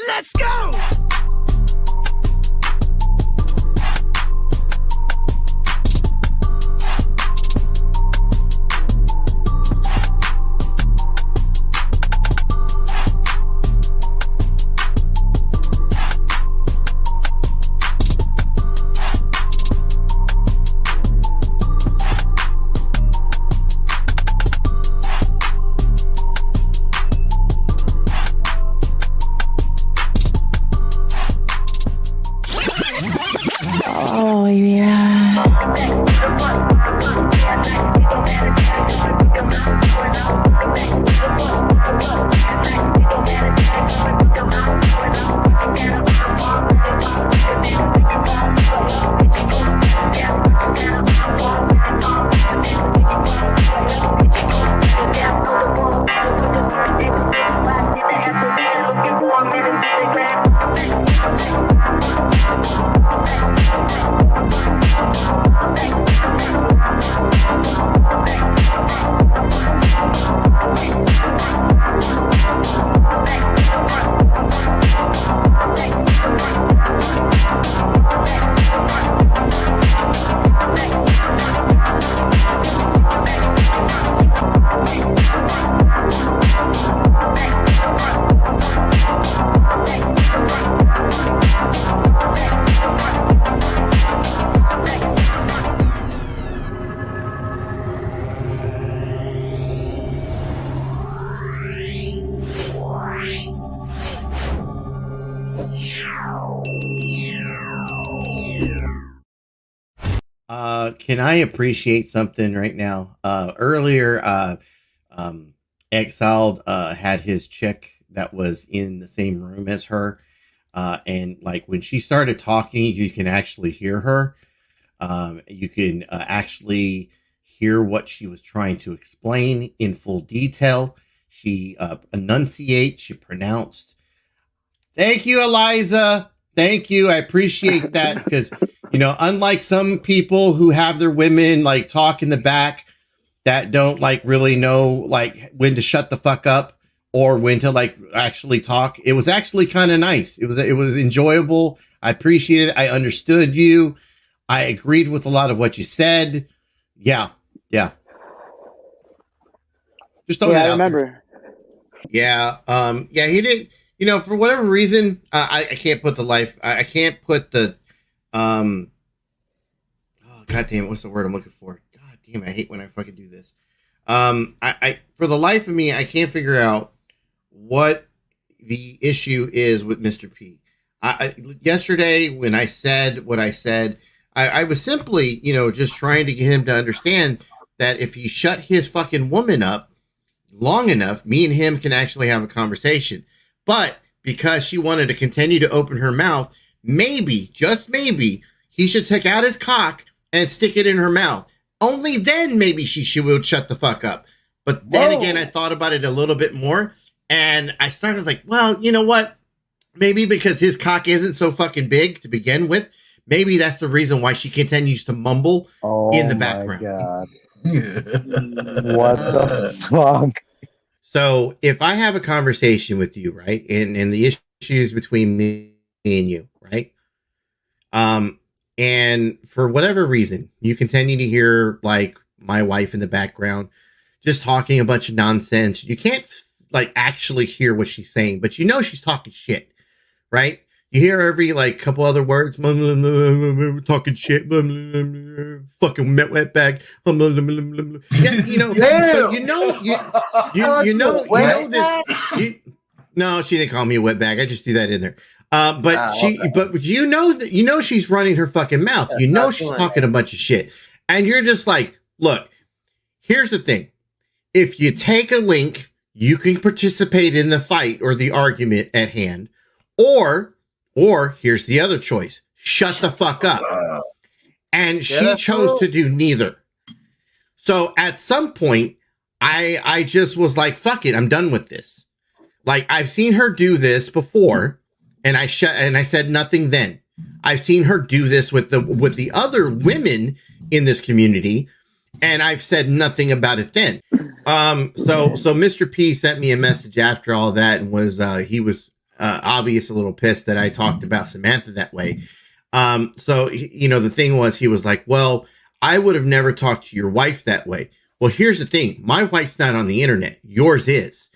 Let's go! Oh, yeah. Can I appreciate something right now? Earlier, Exiled had his chick that was in the same room as her. And like when she started talking, you can actually hear her. You can actually hear what she was trying to explain in full detail. She enunciates, she pronounced. Thank you, Eliza. Thank you. I appreciate that because, you know, unlike some people who have their women like talk in the back that don't like really know like when to shut the fuck up or when to like actually talk. It was actually kind of nice. It was enjoyable. I appreciated it. I understood you. I agreed with a lot of what you said. Yeah. Yeah. Just don't. Yeah, I remember. Yeah. Yeah, he didn't, you know, for whatever reason, I can't put the life, I can't put the, oh, God damn it, what's the word I'm looking for? God damn it, I hate when I fucking do this. I for the life of me, I can't figure out what the issue is with Mr. P. Yesterday, when I said what I said, I was simply, you know, just trying to get him to understand that if he shut his fucking woman up long enough, me and him can actually have a conversation. But because she wanted to continue to open her mouth, maybe, just maybe, he should take out his cock and stick it in her mouth. Only then maybe she would shut the fuck up. But then again, I thought about it a little bit more, and I started like, well, you know what? Maybe because his cock isn't so fucking big to begin with, maybe that's the reason why she continues to mumble in the background. God. What the fuck? So if I have a conversation with you, right, and the issues between me and you, right, and for whatever reason, you continue to hear like my wife in the background just talking a bunch of nonsense. You can't like actually hear what she's saying, but you know she's talking shit, right? You hear every like couple other words, talking shit, fucking wetbag. Yeah, you know, so you know this. No, she didn't call me a wetbag. I just do that in there. But you know she's running her fucking mouth. You know she's talking a bunch of shit, and you're just like, look. Here's the thing: if you take a link, you can participate in the fight or the argument at hand, or here's the other choice: shut the fuck up. And she chose to do neither. So at some point, I just was like, fuck it, I'm done with this. Like, I've seen her do this before, and I said nothing then. I've seen her do this with the other women in this community, and I've said nothing about it then. So Mr. P sent me a message after all that, and he was obviously a little pissed that I talked about Samantha that way. So the thing was, he was like, well, I would have never talked to your wife that way. Well, here's the thing. My wife's not on the internet. Yours is.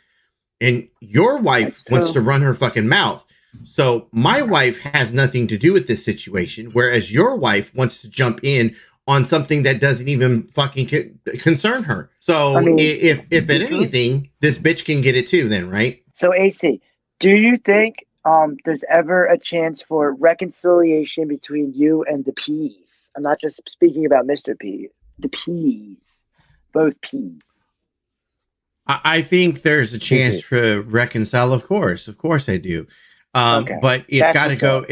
And your wife wants to run her fucking mouth. So my wife has nothing to do with this situation, whereas your wife wants to jump in on something that doesn't even fucking concern her. So if at anything, this bitch can get it too then, right? So AC, do you think there's ever a chance for reconciliation between you and the P's? I'm not just speaking about Mr. P. The P's. Both P's. I think there's a chance to reconcile. Of course I do. Okay. But it's got to go.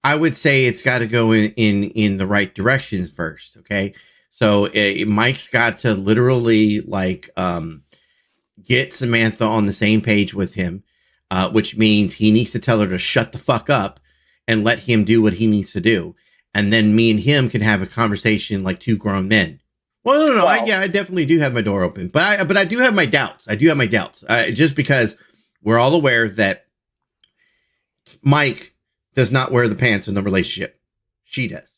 I would say it's got to go in the right directions first. Okay. So Mike's got to literally get Samantha on the same page with him, which means he needs to tell her to shut the fuck up and let him do what he needs to do. And then me and him can have a conversation like two grown men. Well, no. I definitely do have my door open, but I do have my doubts. Just because we're all aware that Mike does not wear the pants in the relationship. She does.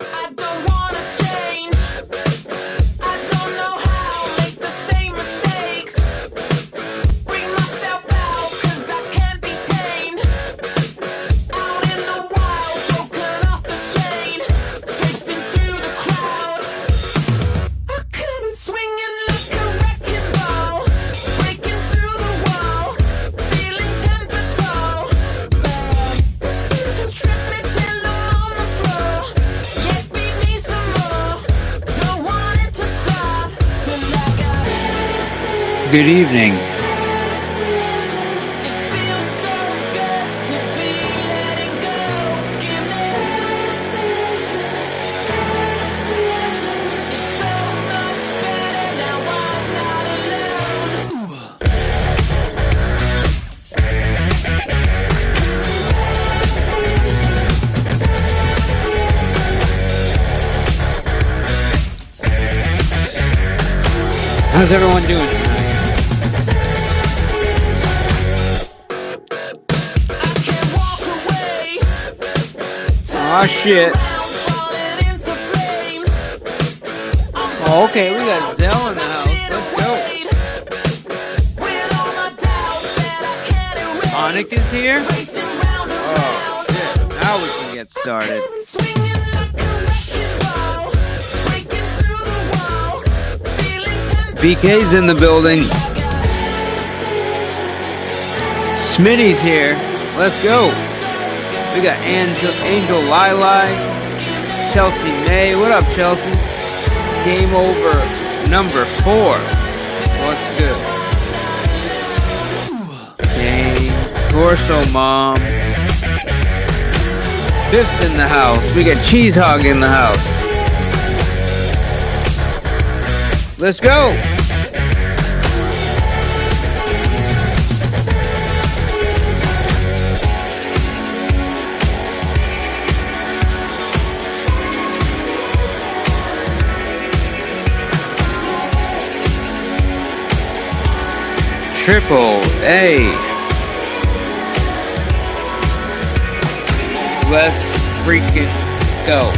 I don't wanna change. I don't know how. Make the same mistakes. Bring myself out, 'cause I can't be tamed. Out in the wild, broken off the chain. Traipsing through the crowd. I could have been swinging like a wrecking ball. Breaking through the wall. Feeling 10 foot tall. Bad decisions trip me till I'm on the floor. Yet beat me some more. Don't want it to stop till I got. Good evening. It feels so good to be letting go. Give me it's so much better now. I'm not alone. How's everyone doing tonight? I can't walk away. Aw, shit. Around, falling into flames. Oh, okay, we got Zell in the house. Let's go. With all my doubts that I can't erase. Onic is here? Racing round and Oh, round. shit. Now we can get started. Swinging like a wrecking ball. Breaking through the wall. Feeling 10 BK's in the building. Smitty's here. Let's go. We got Angel Lili, Chelsea May. What up, Chelsea? Game over number 4. What's good? Game Torso Mom. Biff's in the house. We got Cheese Hog in the house. Let's go. Triple A. Let's freaking go.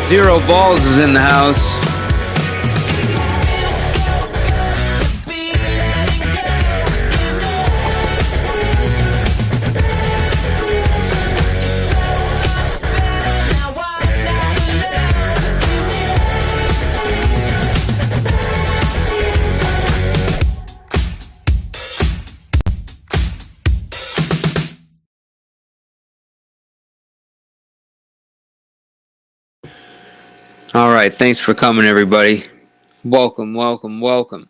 Zero Balls is in the house. right, thanks for coming, everybody. Welcome, welcome, welcome.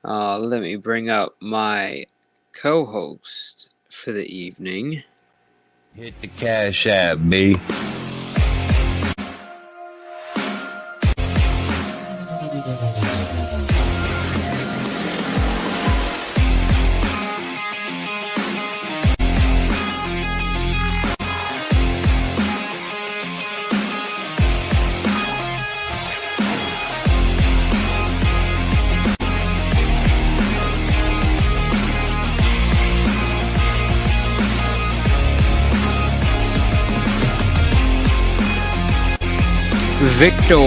Let me bring up my co-host for the evening. Hit the cash app, B. Victor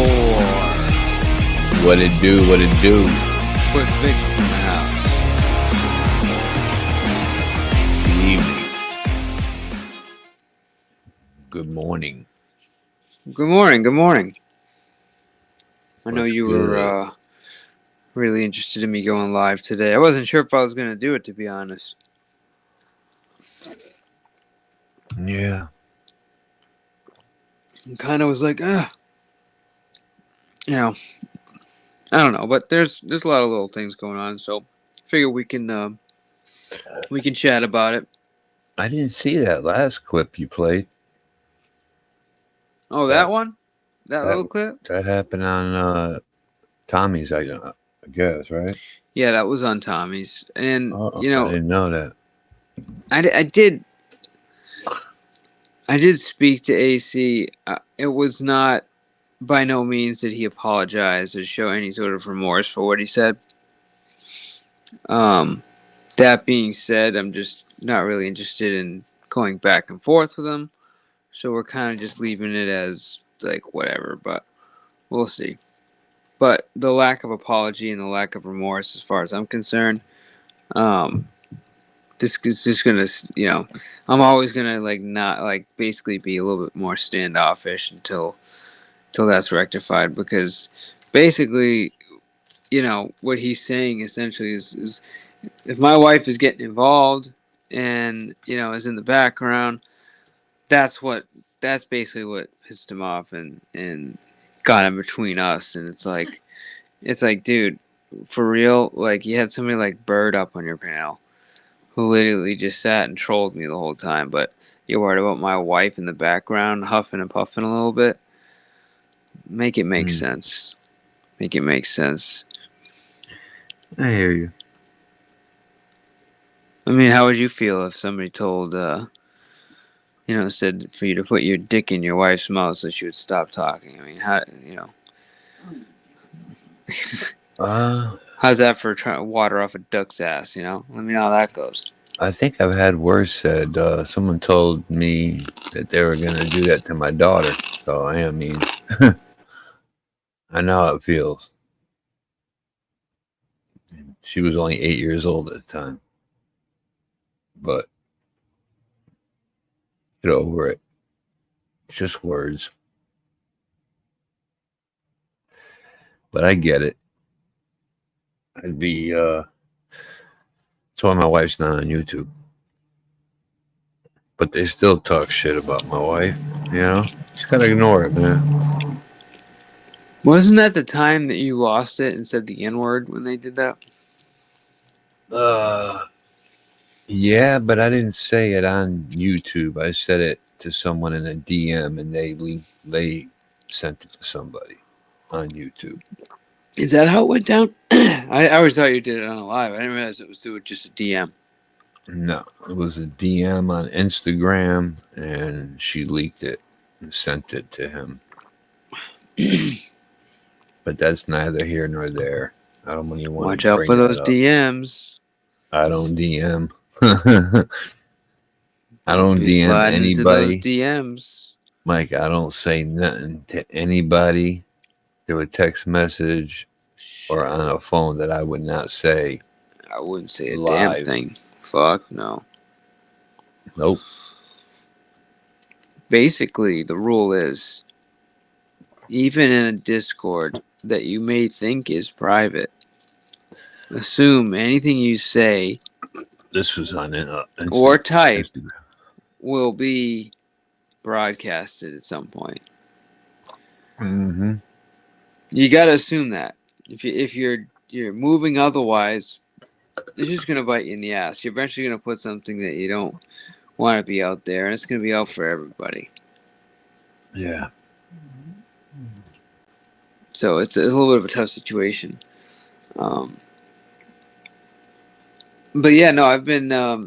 What it do? What it do? with Victor in the house. Good evening. Good morning. Good morning, good morning. I know What's you good? were really interested in me going live today. I wasn't sure if I was going to do it, to be honest. Yeah. Kind of was like, you know, I don't know, but there's a lot of little things going on, so figure we can chat about it. I didn't see that last clip you played. Oh, that one, that little clip. That happened on Tommy's, I guess, right? Yeah, that was on Tommy's, and Oh, you I know, didn't know that. I did speak to AC. It was not by no means did he apologize or show any sort of remorse for what he said. That being said, I'm just not really interested in going back and forth with him. So we're kind of just leaving it as like whatever, but we'll see. But the lack of apology and the lack of remorse, as far as I'm concerned, this is just gonna, I'm always gonna like not like basically be a little bit more standoffish until that's rectified, because basically, what he's saying essentially is if my wife is getting involved and is in the background, that's basically what pissed him off and got him between us. And it's like dude, for real, like you had somebody like Bird up on your panel who literally just sat and trolled me the whole time, but you're worried about my wife in the background huffing and puffing a little bit. Make it make sense. Make it make sense. I hear you. I mean, how would you feel if somebody told, said for you to put your dick in your wife's mouth so she would stop talking? I mean, how's that for trying to water off a duck's ass, Let me know how that goes. I think I've had worse said. Someone told me that they were going to do that to my daughter. So, I mean, I know how it feels. She was only 8 years old at the time. But get over it. It's just words. But I get it. I'd be, that's why my wife's not on YouTube. But they still talk shit about my wife, Just gotta ignore it, man. Wasn't that the time that you lost it and said the N-word when they did that? Yeah, but I didn't say it on YouTube. I said it to someone in a DM, and they sent it to somebody on YouTube. Is that how it went down? I always thought you did it on a live. I didn't realize it was through just a DM. No, it was a DM on Instagram, and she leaked it and sent it to him. But that's neither here nor there. I don't even want Watch to out bring for that those up. DMs. I don't DM. I don't Be DM sliding into anybody. those DMs. Mike, I don't say nothing to anybody through a text message or on a phone that I would not say. I wouldn't say a live. damn thing. Fuck no. Nope. Basically, the rule is, even in a Discord that you may think is private, assume anything you say This was on or type Instagram. will be broadcasted at some point. Mm-hmm. You gotta assume that if you're moving otherwise, it's just gonna bite you in the ass. You're eventually gonna put something that you don't want to be out there, and it's gonna be out for everybody. Yeah. So it's a little bit of a tough situation. But yeah, no, I've been I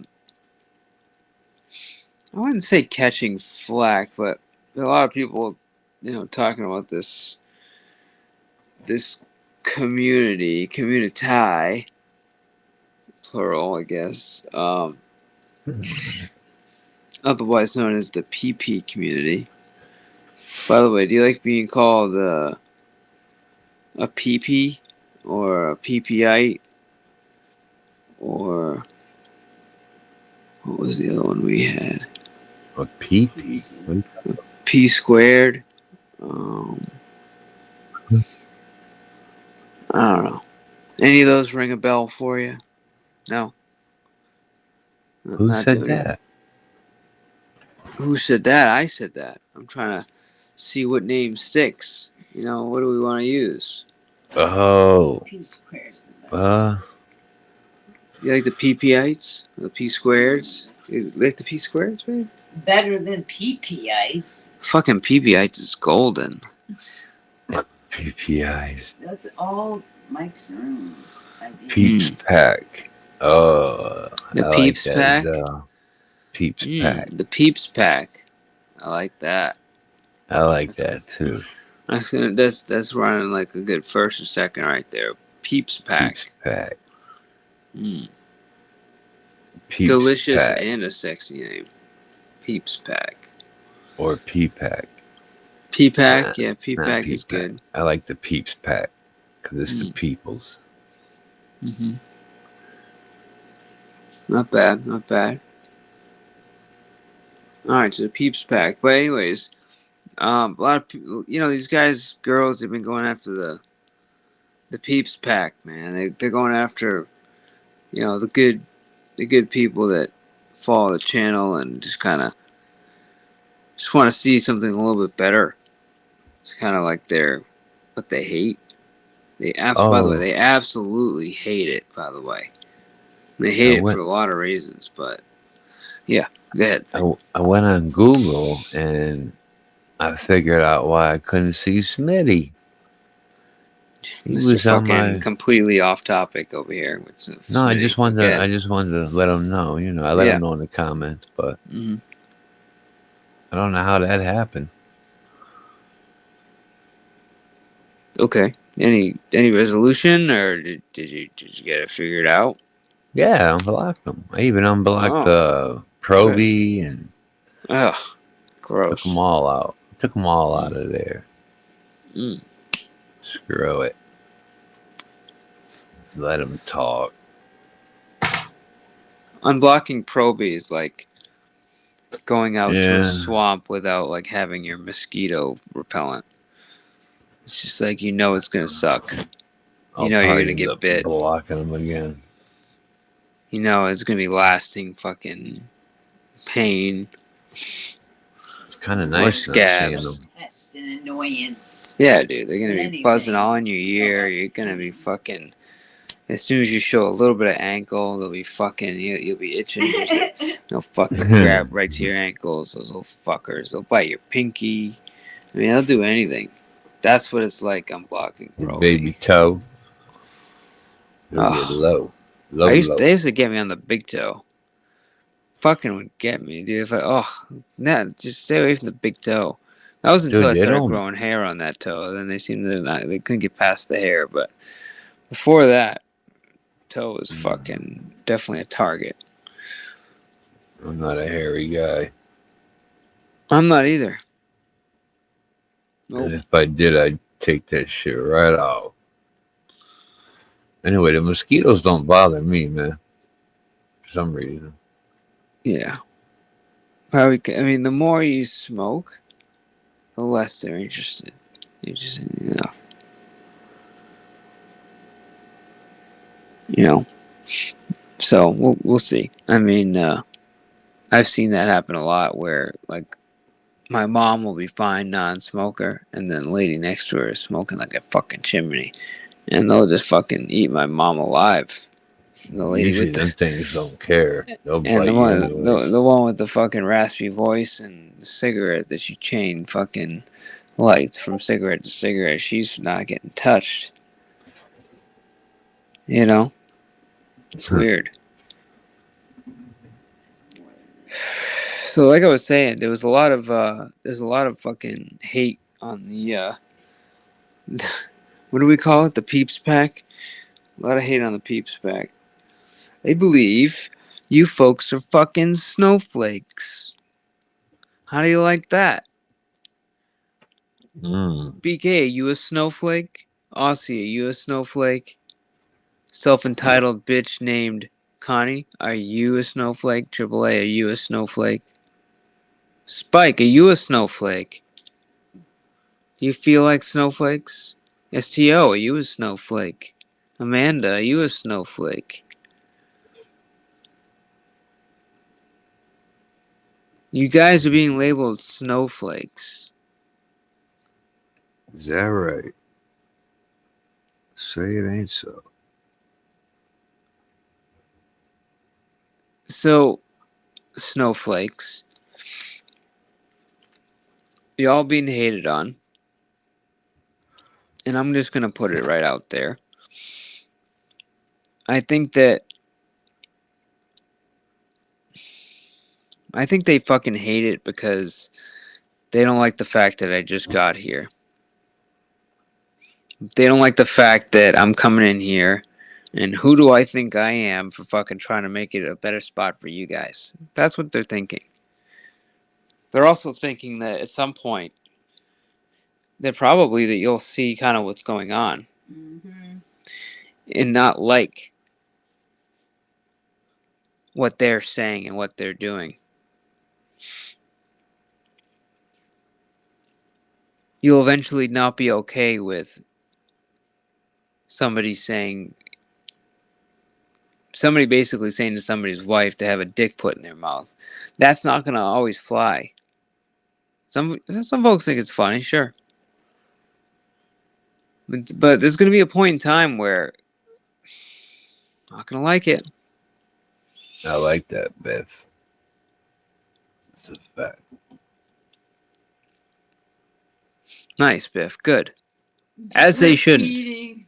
wouldn't say catching flack, but a lot of people, talking about this community, plural, I guess, otherwise known as the PP community. By the way, do you like being called a PP or a PPite or what was the other one we had? A pee-pee. P squared. I don't know. Any of those ring a bell for you? No. Who Not said doing it. that? Who said that? I said that. I'm trying to see what name sticks. What do we want to use? Oh. P squares. You like the PPites? The P squareds? You like the P squareds, babe? Better than PPites. Fucking PPites is golden. PPIs. That's all Mike Cerrone's idea. Peeps pack. Oh. The I Peeps like pack? that as, Peeps pack. The Peeps pack. I like that. I like that too. That's running like a good first and second right there. Peeps pack. Peeps pack. Mm. Peeps Delicious pack. and a sexy name. Peeps pack. Or pea pack. Pea pack? Nah, Yeah, pea not pack pea is good. I like the Peeps pack because it's the people's. Mm-hmm. Not bad, not bad. Alright, so the Peeps pack. But anyways, a lot of people, these guys, girls, they've been going after the Peeps pack, man. They're going after, the good people that follow the channel and just want to see something a little bit better. It's kind of like what they hate. By the way, they absolutely hate it. By the way, they hate it for a lot of reasons. But yeah, go ahead. I went on Google and I figured out why I couldn't see Smitty. He This is was on fucking my. completely off topic over here. No, I just wanted to let him know. I let him know in the comments, but I don't know how that happened. Okay. Any resolution, or did you get it figured out? Yeah, I unblocked him. I even unblocked Proby and Ugh, gross. took them all out. Took them all out of there. Mm. Screw it. Let him talk. Unblocking Proby is like going out to a swamp without like having your mosquito repellent. It's just like it's gonna suck. You're gonna get bit. Blocking him again. It's gonna be lasting fucking pain. It's kind of nice. Or scabs. Pest and annoyance. Yeah, dude. They're gonna be buzzing all in your ear. You're gonna be fucking. As soon as you show a little bit of ankle, they'll be fucking. You'll be itching. They'll fucking grab right to your ankles. Those little fuckers. They'll bite your pinky. I mean, they'll do anything. That's what it's like. I'm blocking, bro. Baby toe. Low. They used to get me on the big toe. Fucking would get me, dude. Just stay away from the big toe. That was until I started growing hair on that toe. Then they seemed to they couldn't get past the hair. But before that, toe was fucking definitely a target. I'm not a hairy guy. I'm not either. Nope. And if I did, I'd take that shit right out. Anyway, the mosquitoes don't bother me, man. For some reason. Yeah. Probably. I mean, the more you smoke, the less they're interested. So we'll see. I mean, I've seen that happen a lot where like my mom will be fine, non-smoker, and then the lady next to her is smoking like a fucking chimney, and they'll just fucking eat my mom alive. The lady Usually with them the things don't care. They'll and bite you anyways. the one with the fucking raspy voice and the cigarette that she chained fucking lights from cigarette to cigarette. She's not getting touched. You know, it's weird. So, like I was saying, there's a lot of fucking hate on the what do we call it? The Peeps Pack. A lot of hate on the Peeps Pack. They believe you folks are fucking snowflakes. How do you like that? BK, are you a snowflake? Aussie, are you a snowflake? Self-entitled bitch named Connie, are you a snowflake? Triple A, are you a snowflake? Spike, are you a snowflake? Do you feel like snowflakes? STO, are you a snowflake? Amanda, are you a snowflake? You guys are being labeled snowflakes. Is that right? Say it ain't so. So, snowflakes, y'all being hated on. And I'm just going to put it right out there. I think they fucking hate it because they don't like the fact that I just got here. They don't like the fact that I'm coming in here and who do I think I am for fucking trying to make it a better spot for you guys. That's what they're thinking. They're also thinking that at some point that probably that you'll see kind of what's going on and not like what they're saying and what they're doing. You'll eventually not be okay with somebody basically saying to somebody's wife to have a dick put in their mouth. That's not going to always fly. Some folks think it's funny, sure. But there's going to be a point in time where I'm not going to like it. I like that, Biff. It's a fact. Nice, Biff. Good. As they shouldn't.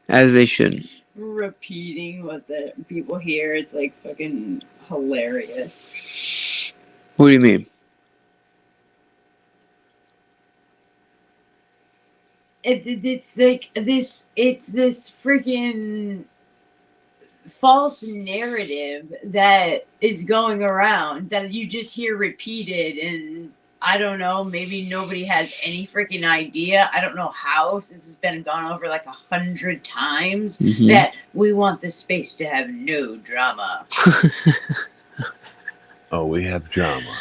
As they shouldn't. Repeating what the people hear, it's like fucking hilarious. What do you mean? It's like this. It's this freaking false narrative that is going around that you just hear repeated, and I don't know, maybe nobody has any freaking idea. I don't know how, since it's been gone over like 100 times, that we want the space to have no drama. Oh, we have drama.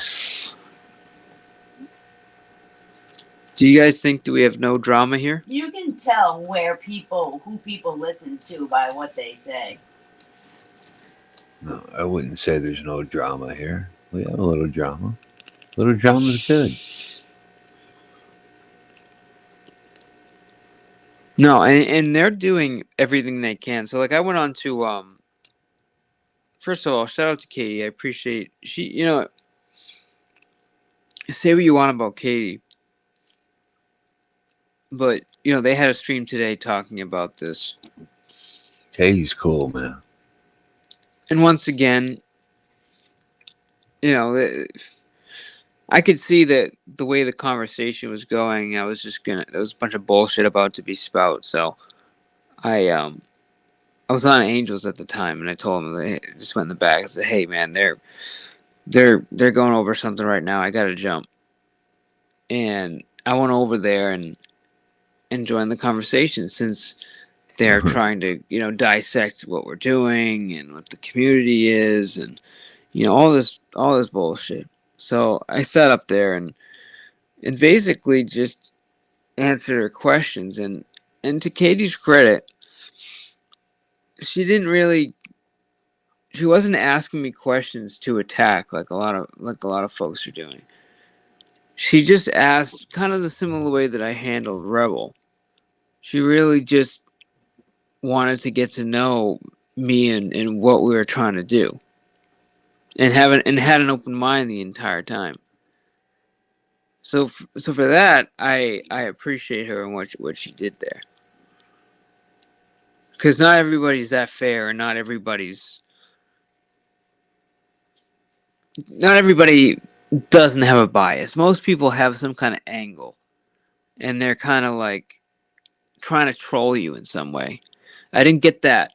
Do you guys think that we have no drama here? You can tell who people listen to by what they say. No, I wouldn't say there's no drama here. We have a little drama. A little drama's good. No, and they're doing everything they can. So like I went on to first of all, shout out to Katie. I appreciate she say what you want about Katie. But, they had a stream today talking about this. Katie's cool, man. And once again, I could see that the way the conversation was going, there was a bunch of bullshit about to be spout. So I was on Angels at the time, and I told them, I just went in the back and said, "Hey, man, they're going over something right now. I gotta jump." And I went over there and joined the conversation since they're trying to, dissect what we're doing and what the community is, and all this bullshit. So I sat up there and basically just answered her questions, and to Katie's credit, she wasn't asking me questions to attack like a lot of folks are doing. she just asked kind of the similar way that I handled Rebel. She really just wanted to get to know me and what we were trying to do, and had an open mind the entire time. So for that, I appreciate her and what she did there. Because not everybody's that fair, and not everybody doesn't have a bias. Most people have some kind of angle, and they're kind of like trying to troll you in some way. I didn't get that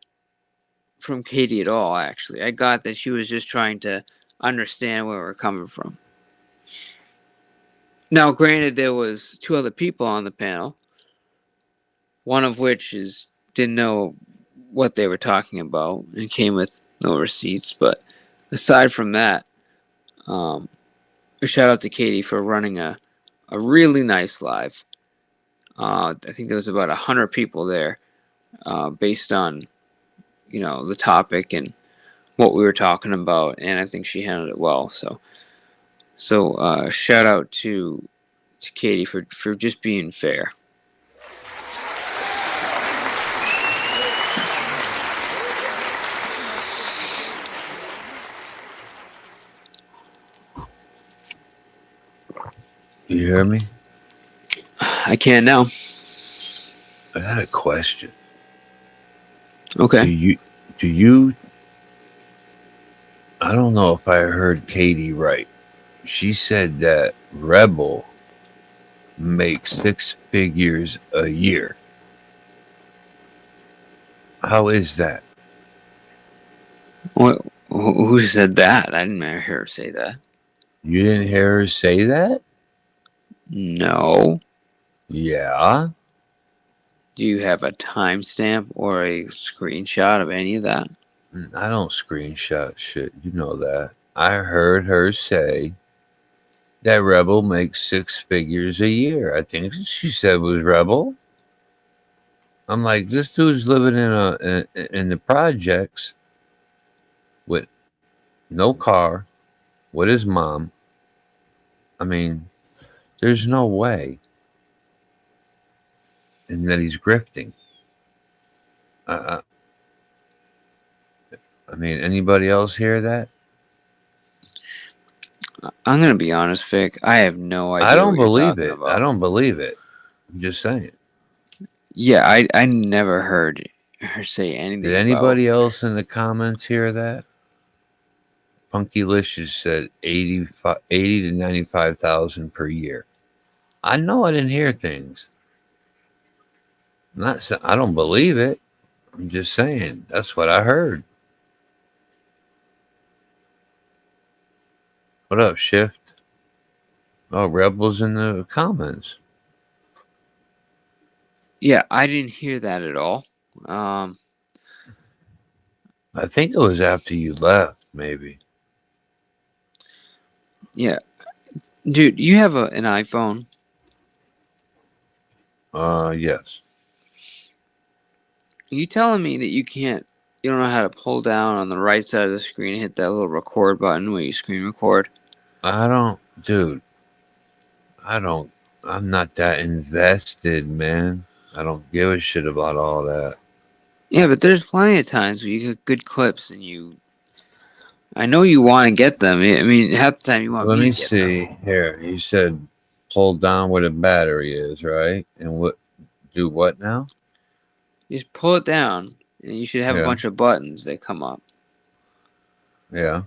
from Katie at all, actually. I got that she was just trying to understand where we're coming from. Now, granted, there was 2 other people on the panel, one of which didn't know what they were talking about and came with no receipts. But aside from that, a shout out to Katie for running a really nice live. I think there was about 100 people there, based on the topic and what we were talking about, and I think she handled it well. So shout out to Katie for just being fair. You hear me? I can now. I had a question. Okay. Do you I don't know if I heard Katie right. She said that Rebel makes 6 figures a year. How is that? What? Who said that? I didn't hear her say that. You didn't hear her say that? No. Yeah. Do you have a timestamp or a screenshot of any of that? I don't screenshot shit. You know that. I heard her say that Rebel makes 6 figures a year. I think she said was Rebel. I'm like, this dude's living in the projects with no car, with his mom. I mean, there's no way. And that he's grifting. I mean, anybody else hear that? I'm gonna be honest, Vic. I have no idea. I don't what you're believe talking it. about. I don't believe it. I'm just saying. Yeah, I never heard her say anything. Did anybody else in the comments hear that? Punkylicious said 80 to 95,000 per year. I know I didn't hear things. I don't believe it. I'm just saying that's what I heard. What up, Shift? Oh, Rebels in the comments. Yeah, I didn't hear that at all. I think it was after you left, maybe. Yeah, dude, you have an iPhone. Yes. Are you telling me that you don't know how to pull down on the right side of the screen and hit that little record button where you screen record? Dude. I'm not that invested, man. I don't give a shit about all that. Yeah, but there's plenty of times where you get good clips and I know you want to get them. I mean, half the time you want Let me me to get see. them. Here, you said pull down where the battery is, right? And do what now? Just pull it down, and you should have a Yeah. bunch of buttons that come up. Yeah.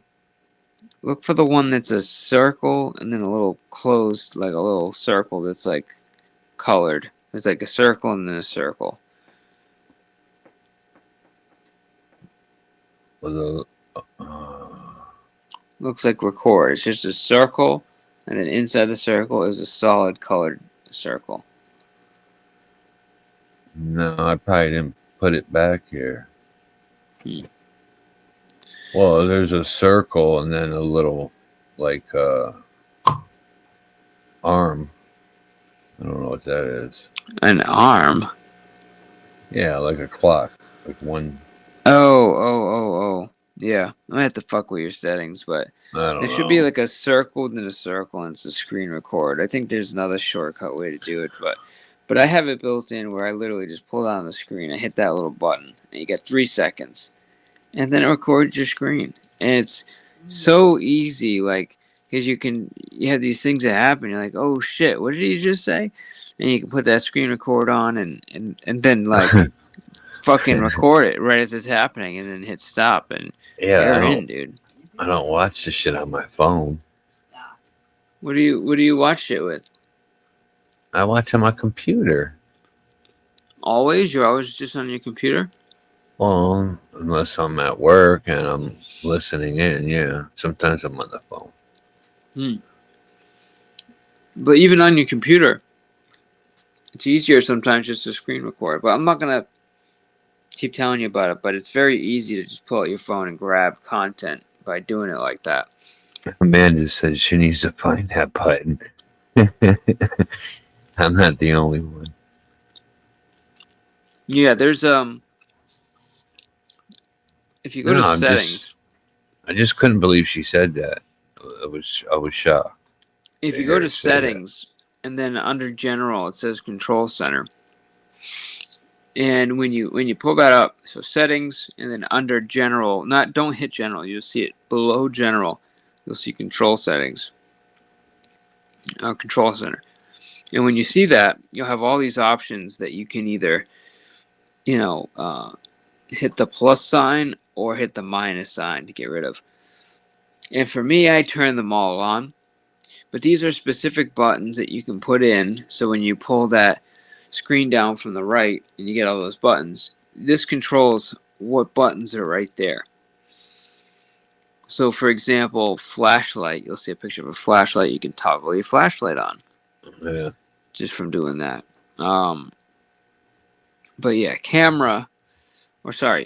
Look for the one that's a circle and then a little closed, like a little circle that's like colored. There's like a circle and then a circle. Looks like record. It's just a circle, and then inside the circle is a solid colored circle. No, I probably didn't put it back here. Hmm. Well, there's a circle and then a little, like, arm. I don't know what that is. An arm? Yeah, like a clock. Like one. Oh. Yeah, I might have to fuck with your settings, but I don't there should be know. like a circle, then a circle, and it's a screen record. I think there's another shortcut way to do it, but I have it built in where I literally just pull down the screen, I hit that little button, and you get 3 seconds, and then it records your screen, and it's so easy, like because you have these things that happen, you're like, oh shit, what did he just say? And you can put that screen record on, and then like fucking record it right as it's happening, and then hit stop, and Yeah, you're in, dude. I don't watch the shit on my phone. What do you watch it with? I watch on my computer. Always? You're always just on your computer? Well, unless I'm at work and I'm listening in, yeah. Sometimes I'm on the phone. But even on your computer, it's easier sometimes just to screen record. But I'm not gonna keep telling you about it, but it's very easy to just pull out your phone and grab content by doing it like that. Amanda says she needs to find that button. I'm not the only one. Yeah, there's if you go to settings, I just couldn't believe she said that. I was shocked. if you go to settings and then under general it says control center. And when you pull that up, so settings and then under general, don't hit general, you'll see it below general. You'll see control settings. Control center. And when you see that, you'll have all these options that you can either, hit the plus sign or hit the minus sign to get rid of. And for me, I turn them all on. But these are specific buttons that you can put in. So when you pull that screen down from the right and you get all those buttons, this controls what buttons are right there. So for example, flashlight, you'll see a picture of a flashlight, you can toggle your flashlight on. Yeah. Just from doing that. But yeah,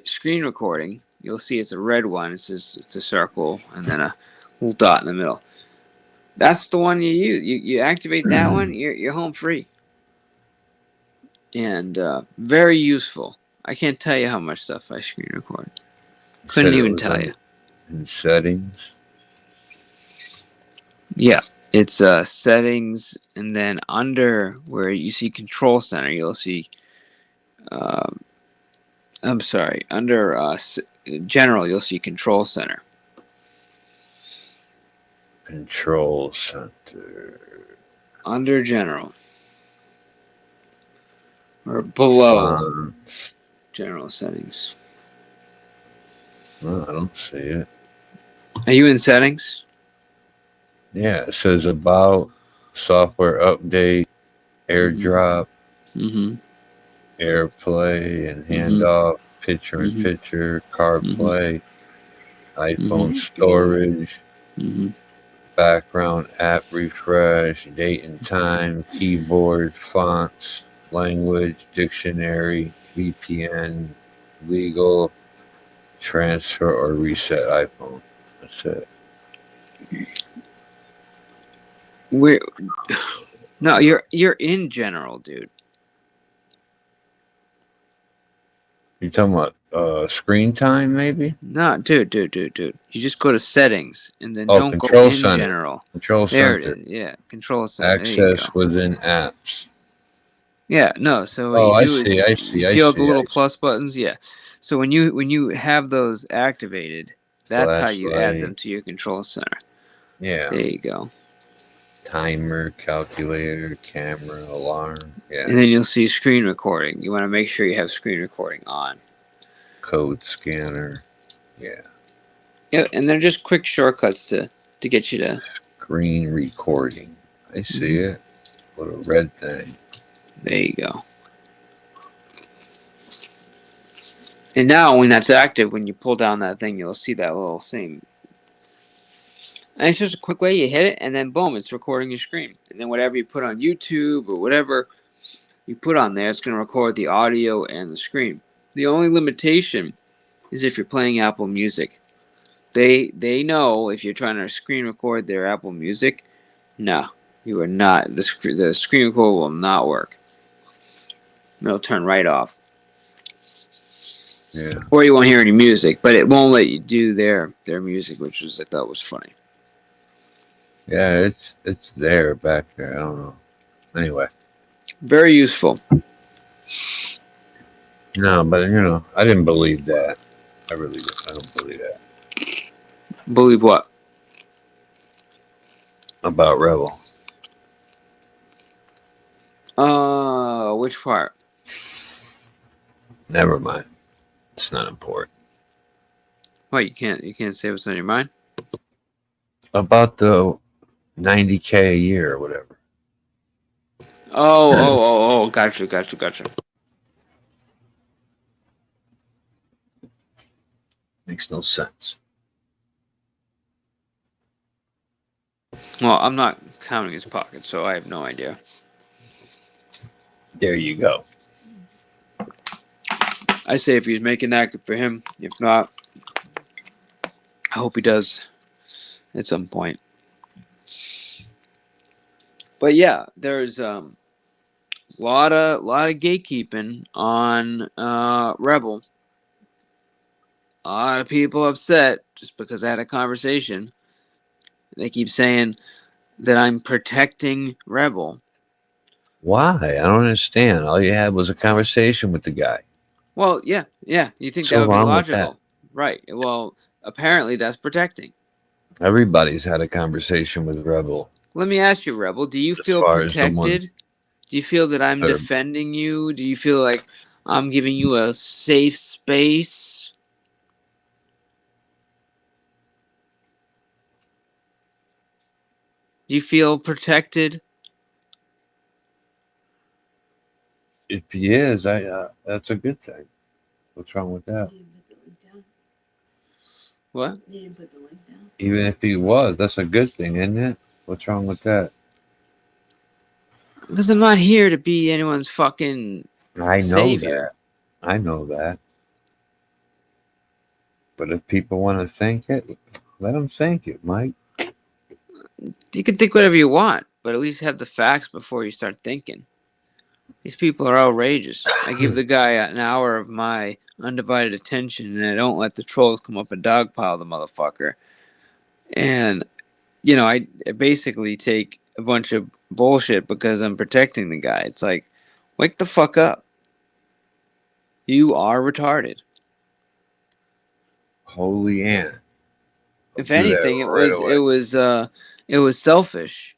screen recording, you'll see it's a red one. It's a circle and then a little dot in the middle. That's the one you use. You activate that one, you're home free. And very useful. I can't tell you how much stuff I screen record. Couldn't even tell you. In settings. Yeah, it's settings, and then under where you see control center, you'll see. Under general, you'll see control center. Control center. Under general. Or below general settings. Well, I don't see it. Are you in settings? Yeah, it says about, software update, airdrop, AirPlay and handoff, picture in picture, CarPlay, iPhone storage, background app refresh, date and time, keyboard, fonts, language, dictionary, VPN, legal, transfer or reset iPhone. That's it. No, you're in general, dude. You talking about screen time, maybe? No, dude. You just go to settings and then don't go control in center. general. Control There center. it is. Yeah, control center. Access within apps. Yeah, no. So what you do I is see. you see all the little plus buttons. Yeah. So when you have those activated, that's how you add them to your control center. Yeah. There you go. Timer, calculator, camera, alarm. Yeah. And then you'll see screen recording. You want to make sure you have screen recording on. Code scanner. Yeah. Yeah, and they're just quick shortcuts to get you to screen recording. I see it. What a red thing. There you go. And now when that's active, when you pull down that thing, you'll see that little thing. And it's just a quick way you hit it, and then boom, it's recording your screen. And then whatever you put on YouTube or whatever you put on there, it's going to record the audio and the screen. The only limitation is if you're playing Apple Music. They know if you're trying to screen record their Apple Music, no, you are not. The screen record will not work. It'll turn right off. Yeah. or you won't hear any music, but it won't let you do their music, which was I thought was funny. Yeah, it's there back there. I don't know. Anyway. Very useful. No, but I didn't believe that. I don't believe that. Believe what? About Rebel. Which part? Never mind. It's not important. What, you can't say what's on your mind? About the 90K a year or whatever. Oh, gotcha. Makes no sense. Well, I'm not counting his pockets, so I have no idea. There you go. I say if he's making that, good for him. If not, I hope he does at some point. But yeah, there's lot of gatekeeping on Rebel. A lot of people upset just because I had a conversation. They keep saying that I'm protecting Rebel. Why? I don't understand. All you had was a conversation with the guy. Well, yeah. You think So that would be wrong with logical, right? Well, apparently that's protecting. Everybody's had a conversation with Rebel. Let me ask you, Rebel, do you As feel far as the ones protected? Do you feel that I'm that are- defending you? Do you feel like I'm giving you a safe space? Do you feel protected? If he is, that's a good thing. What's wrong with that? What? Even if he was, that's a good thing, isn't it? What's wrong with that? Because I'm not here to be anyone's fucking I know savior. that. I know that. But if people want to think it, let them think it, Mike. You can think whatever you want, but at least have the facts before you start thinking. These people are outrageous. I give the guy an hour of my undivided attention, and I don't let the trolls come up and dogpile the motherfucker. And, I basically take a bunch of bullshit because I'm protecting the guy. It's like, wake the fuck up. You are retarded. Holy Ann. If Do that anything, right away. it was selfish.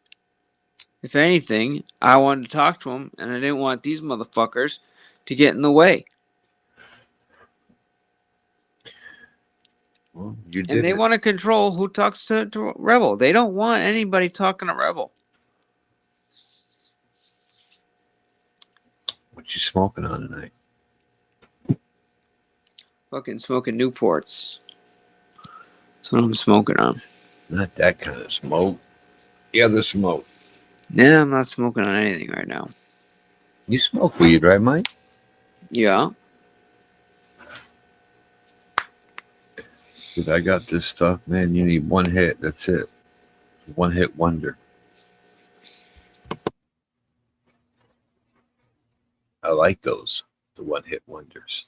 If anything, I wanted to talk to him, and I didn't want these motherfuckers to get in the way. Well, you And did they it. want to control who talks to Rebel. They don't want anybody talking to Rebel. What you smoking on tonight? Fucking smoking Newports. That's what I'm smoking on. Not that kind of smoke. The other smoke. Yeah, I'm not smoking on anything right now. You smoke weed, right, Mike? Yeah. Dude, I got this stuff, man. You need one hit. That's it. One hit wonder. I like those. The one hit wonders.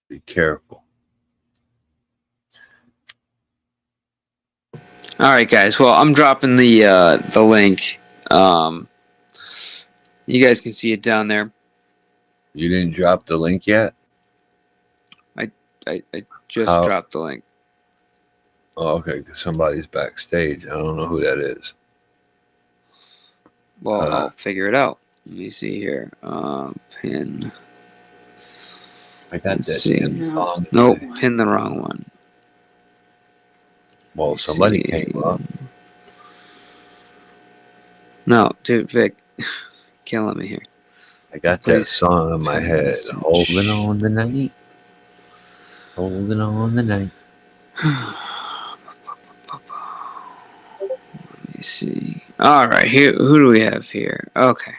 Be careful. All right, guys. Well, I'm dropping the link. You guys can see it down there. You didn't drop the link yet? I just How- dropped the link. Oh, okay. 'Cause somebody's backstage. I don't know who that is. Well, I'll figure it out. Let me see here. Pin. I got Let's that see. damn song. Nope, pin the wrong one. Well, Let's somebody see. came up. No, dude, Vic, killing me here. I got that Please. song in my head. Message. Holding on the night. Holding on the night. Let me see. All right, here. Who do we have here? Okay.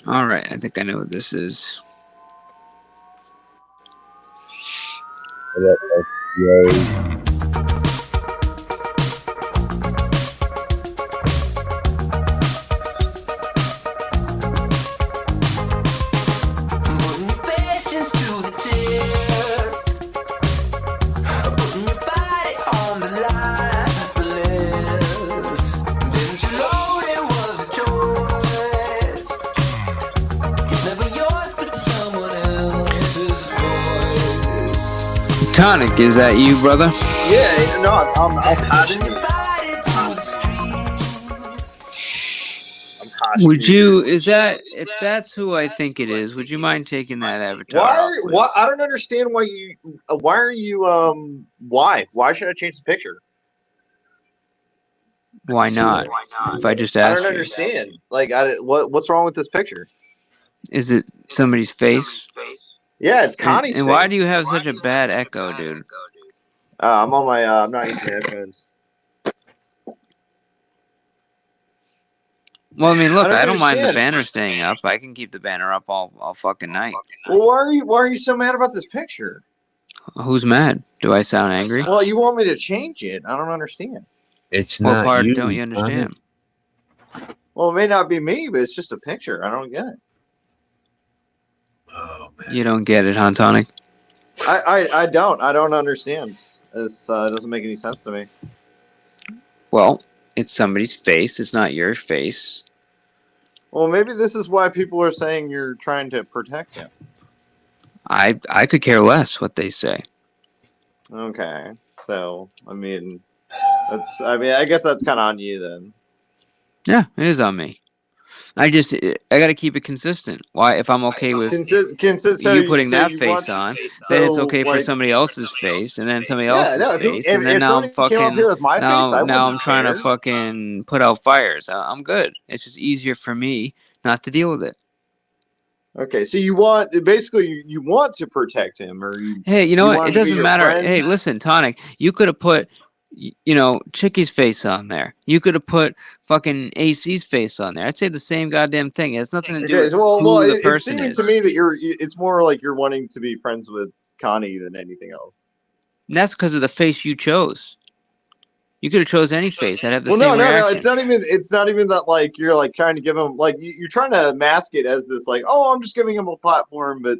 All right, I think I know what this is. Putting your patience to the test. Putting your body on the line for less. Didn't you know it was a choice? It's never yours, but someone else's voice. Tonic, is that you, brother? Yeah, no, I'm Putting Hashmi. your body through the street. I'm Hashmi. Would you? Is that if that's who I think it is? Would you mind taking that avatar off, please? Why? I don't understand why you. Why are you? Why should I change the picture? Why not? If I just I asked don't you, understand. Like, what's wrong with this picture? is it somebody's face? Yeah, it's Connie's And why face. do you have such a bad echo, dude? I'm on my. I'm not using headphones. Well, I mean, look, I don't I don't mind the understand. banner staying up. I can keep the banner up all fucking night. Well, why are you so mad about this picture? Who's mad? Do I sound angry? Well, you want me to change it? I don't understand. It's What not part you. don't you understand? Well, it may not be me, but it's just a picture. I don't get it. Oh man. You don't get it, huh, Tonic? I don't understand. This doesn't make any sense to me. Well, it's somebody's face. It's not your face. Well, maybe this is why people are saying you're trying to protect him. I could care less what they say. Okay, so I mean, I guess that's kind of on you then. Yeah, it is on me. I got to keep it consistent. Why? If I'm okay with you putting that face on, then it's okay for somebody else's face, and then somebody else's face, and then now I'm fucking now I'm trying to fucking put out fires. I'm good. It's just easier for me not to deal with it. Okay, so you want basically you want to protect him, or you? Hey, you know you what? want It him to be doesn't your matter. friend? Hey, listen, Tonic, you could have put, Chicky's face on there. You could have put fucking AC's face on there. I'd say the same goddamn thing. It has nothing to do Okay, with so, who the it's person seeming is. to me that it's more like you're wanting to be friends with Connie than anything else. And that's because of the face you chose. You could have chose any face. I'd have the Well, same reaction. no. It's not even that. Like you're like trying to give him like you're trying to mask it as this like, oh, I'm just giving him a platform, but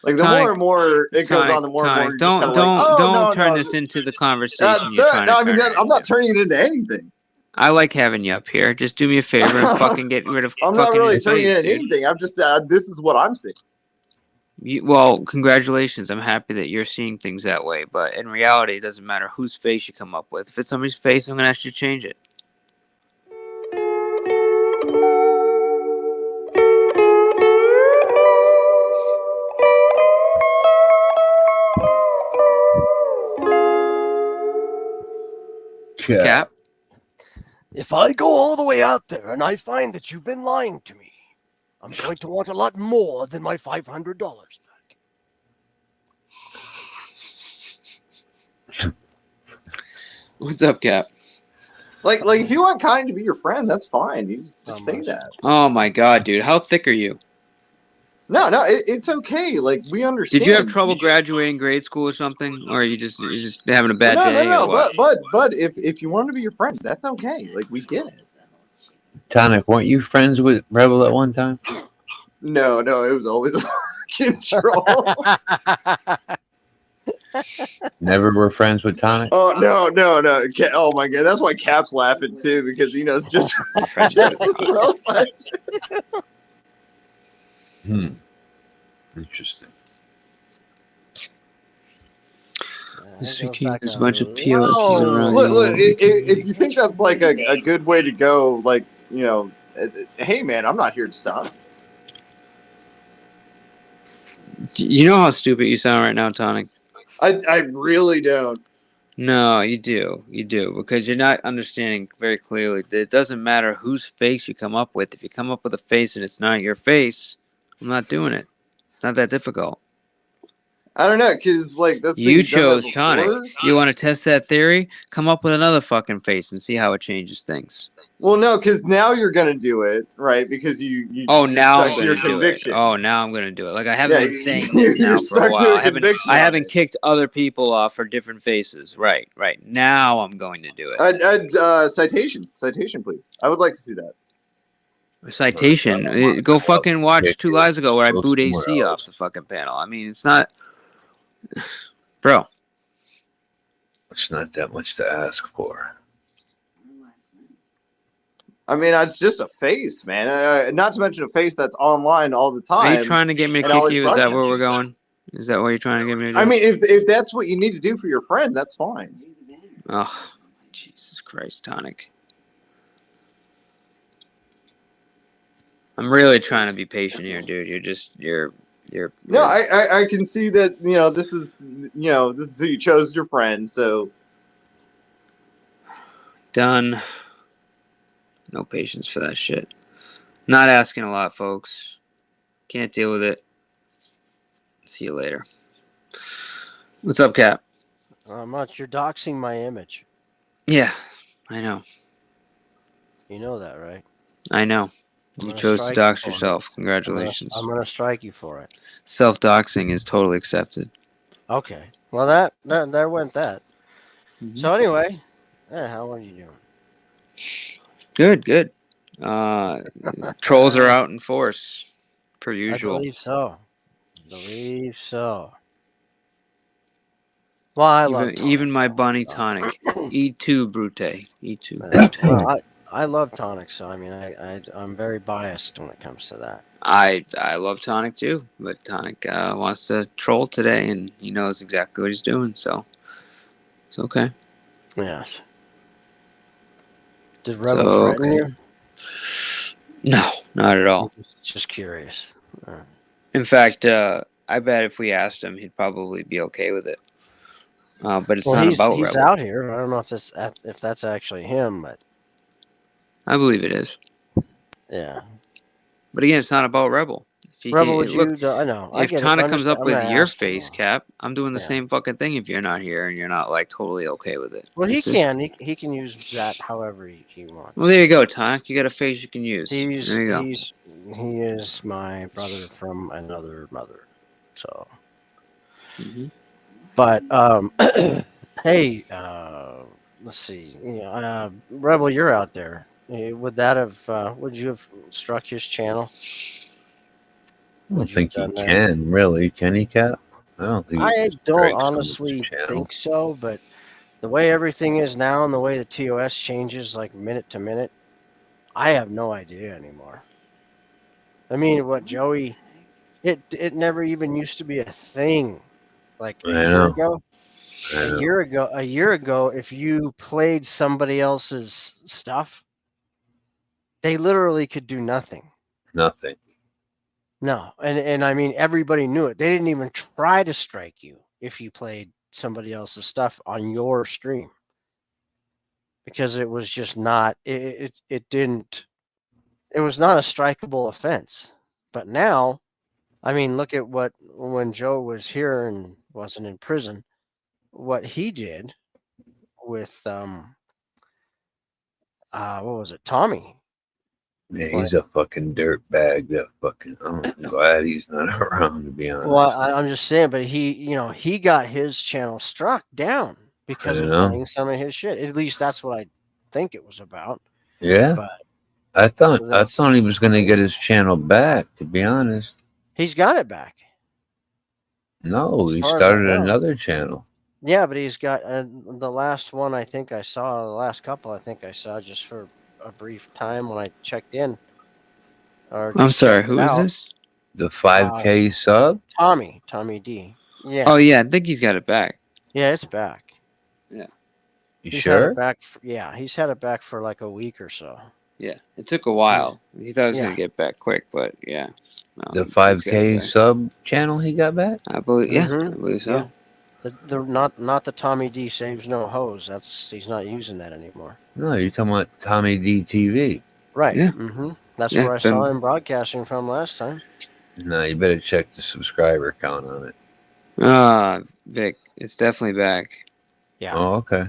like the Tonic, more and more it goes on, the more and more you're just kind of like, oh, don't no, turn no. this into the conversation you're Sir, trying no, to I mean turn it I'm not into. turning it into anything. I like having you up here. Just do me a favor and fucking get rid of I'm fucking not really his turning face, it into dude. anything. I'm just this is what I'm seeing. Well, congratulations. I'm happy that you're seeing things that way. But in reality, it doesn't matter whose face you come up with. If it's somebody's face, I'm going to ask you to change it. Cap? If I go all the way out there and I find that you've been lying to me, I'm going to want a lot more than my $500 back. What's up, Cap? Like if you want Connie to be your friend, that's fine. You just say that. Oh my god, dude. How thick are you? No, it's okay. Like we understand. Did you have trouble graduating grade school or something? Or you're just having a bad day? No. Or what? But if you want to be your friend, that's okay. Like we get it. Tonic, weren't you friends with Rebel at one time? No, it was always control. Never were friends with Tonic? Oh no. Oh my god, that's why Cap's laughing too, because it's just Interesting. This weekend there's a bunch of PLSs around. Look, if you think that's like a good way to go, like hey man, I'm not here to stop. You know how stupid you sound right now, Tonic? I really don't. No, you do. You do. Because you're not understanding very clearly that it doesn't matter whose face you come up with. If you come up with a face and it's not your face, I'm not doing it. It's not that difficult. I don't know, because like that's the thing, You you've done that chose tonic. before. You want to test that theory? Come up with another fucking face and see how it changes things. Well, no, because now you're gonna do it, right? Because you Oh, you're now I'm stuck to gonna your do it. conviction. Oh, now I'm gonna do it. Like I haven't Yeah, been saying this you're now for a stuck to while. a conviction. I on haven't it. kicked other people off for different faces. Right. Now I'm going to do it. Citation, please. I would like to see that. Citation. Go fucking watch 2 lives ago where I boot AC off the fucking panel. I mean, it's not, bro. It's not that much to ask for. I mean, it's just a face, man. Not to mention a face that's online all the time. Are you trying to get me to and kick always you? Is that where broadcasting. we're going? Is that what you're trying to get me to do? I mean, if that's what you need to do for your friend, that's fine. Oh, Jesus Christ, Tonic. I'm really trying to be patient here, dude. You're. No, I can see that. This is who you chose your friend. So done. No patience for that shit. Not asking a lot, folks. Can't deal with it. See you later. What's up, Cap? Much. You're doxing my image. Yeah, I know. You know that, right? I know. You chose to dox yourself. Congratulations. I'm gonna strike you for it. Self-doxing is totally accepted. Okay. Well, that there went that. Mm-hmm. So anyway, how are you doing? Good. Trolls are out in force, per usual. I believe so. Well, I love tonic. Even my bunny Tonic. E2 Brute. E2 Brute. Well, I love tonic, so I mean, I'm very biased when it comes to that. I love Tonic too, but Tonic wants to troll today, and he knows exactly what he's doing, so it's okay. Yes. Did Rebel threaten you? No, not at all. Just curious. In fact, I bet if we asked him, he'd probably be okay with it. But it's not about he's Rebel. out here. I don't know if that's actually him, but I believe it is. Yeah. But again, it's not about Rebel. Rebel, would you? I know. If Tonic comes up with your face, Cap, I'm doing the same fucking thing if you're not here and you're not like totally okay with it. Well, he can use that however he wants. Well, there you go, Tonic. You got a face you can use. There you go. He is my brother from another mother. So. Mm-hmm. But hey, let's see. Rebel, you're out there. Would you have struck his channel? I don't think he can, really. Can he, Cap? I don't honestly think so, but the way everything is now and the way the TOS changes like minute to minute, I have no idea anymore. I mean, what Joey, it never even used to be a thing. Like a year ago, if you played somebody else's stuff, they literally could do nothing. Nothing. No, and I mean everybody knew it. They didn't even try to strike you if you played somebody else's stuff on your stream, because it was just not. It was not a strikeable offense. But now, I mean, look at when Joe was here and wasn't in prison, what he did with what was it, Tommy? Yeah, he's a fucking dirtbag. I'm glad he's not around, to be honest. Well, I'm just saying, but he got his channel struck down because of playing some of his shit. At least that's what I think it was about. Yeah, but I thought he was going to get his channel back, to be honest. He's got it back. No, he started another channel. Yeah, but he's got the last one. I think I saw the last couple. I think I saw just for a brief time when I checked in. I'm sorry, who is this? The 5K sub? Tommy D. Yeah. Oh yeah, I think he's got it back. Yeah, it's back. Yeah. He's sure? Had it back he's had it back for like a week or so. Yeah, it took a while. He thought he was gonna get back quick, but yeah. No, the 5K sub channel he got back? I believe, I believe so. Yeah. The not the Tommy D saves no hose. He's not using that anymore. No, you're talking about Tommy D TV. Right. Yeah. Mm-hmm. That's where I saw him broadcasting from last time. No, you better check the subscriber count on it. Vic, it's definitely back. Yeah. Oh, okay.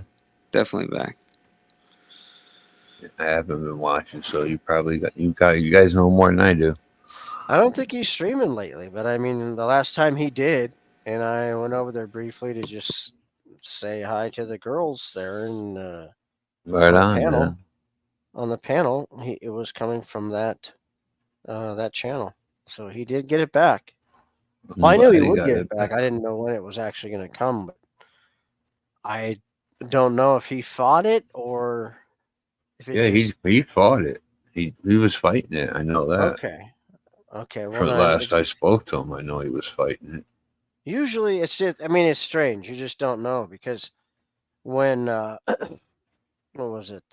Definitely back. I haven't been watching, so you guys know more than I do. I don't think he's streaming lately, but I mean, the last time he did, and I went over there briefly to just say hi to the girls there, and Right on the on, panel. man. On the panel, it was coming from that channel, so he did get it back. Well, I I'm knew glad he he would got get it it back. back. I didn't know when it was actually going to come, but I don't know if he fought it or if it Yeah, just he fought it. He was fighting it. I know that. okay. Okay, well From the then, last I spoke to him, I know he was fighting it. usually it's just. I mean, it's strange. You just don't know because when what was it?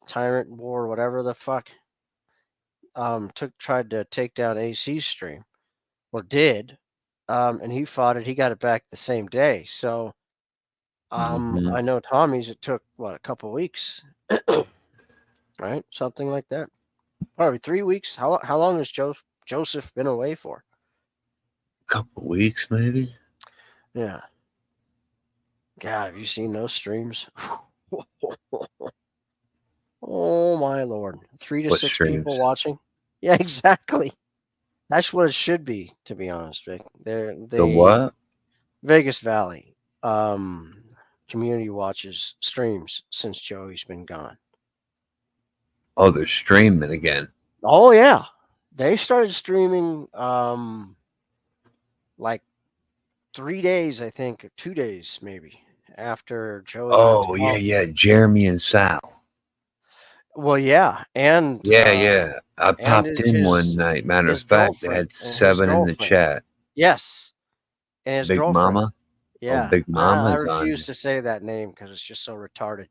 Tyrant War, whatever the fuck. Tried to take down AC's stream, or did, and he fought it. He got it back the same day. So, Mhm. I know Tommy's. It took what, a couple weeks, right? Something like that. Probably 3 weeks. How long has Joseph been away for? Couple weeks, maybe. Yeah. God, have you seen those streams? Oh my lord, 3 to 6 people streams? watching. Yeah, exactly. That's what it should be, to be honest, Vic. The what? Vegas Valley community watches streams since Joey's been gone. Oh, they're streaming again. Oh yeah, they started streaming like 3 days, I think, or 2 days maybe after Joey went to Oh yeah, college. yeah. Jeremy and Sal. Well, yeah, and Yeah. I and popped in one night. Matter of his fact, they girlfriend had and his 7 in the girlfriend. chat. Yes, and his Big girlfriend. Mama. Oh, Yeah, Big I Mama's on refuse it. to say that name because it's just so retarded.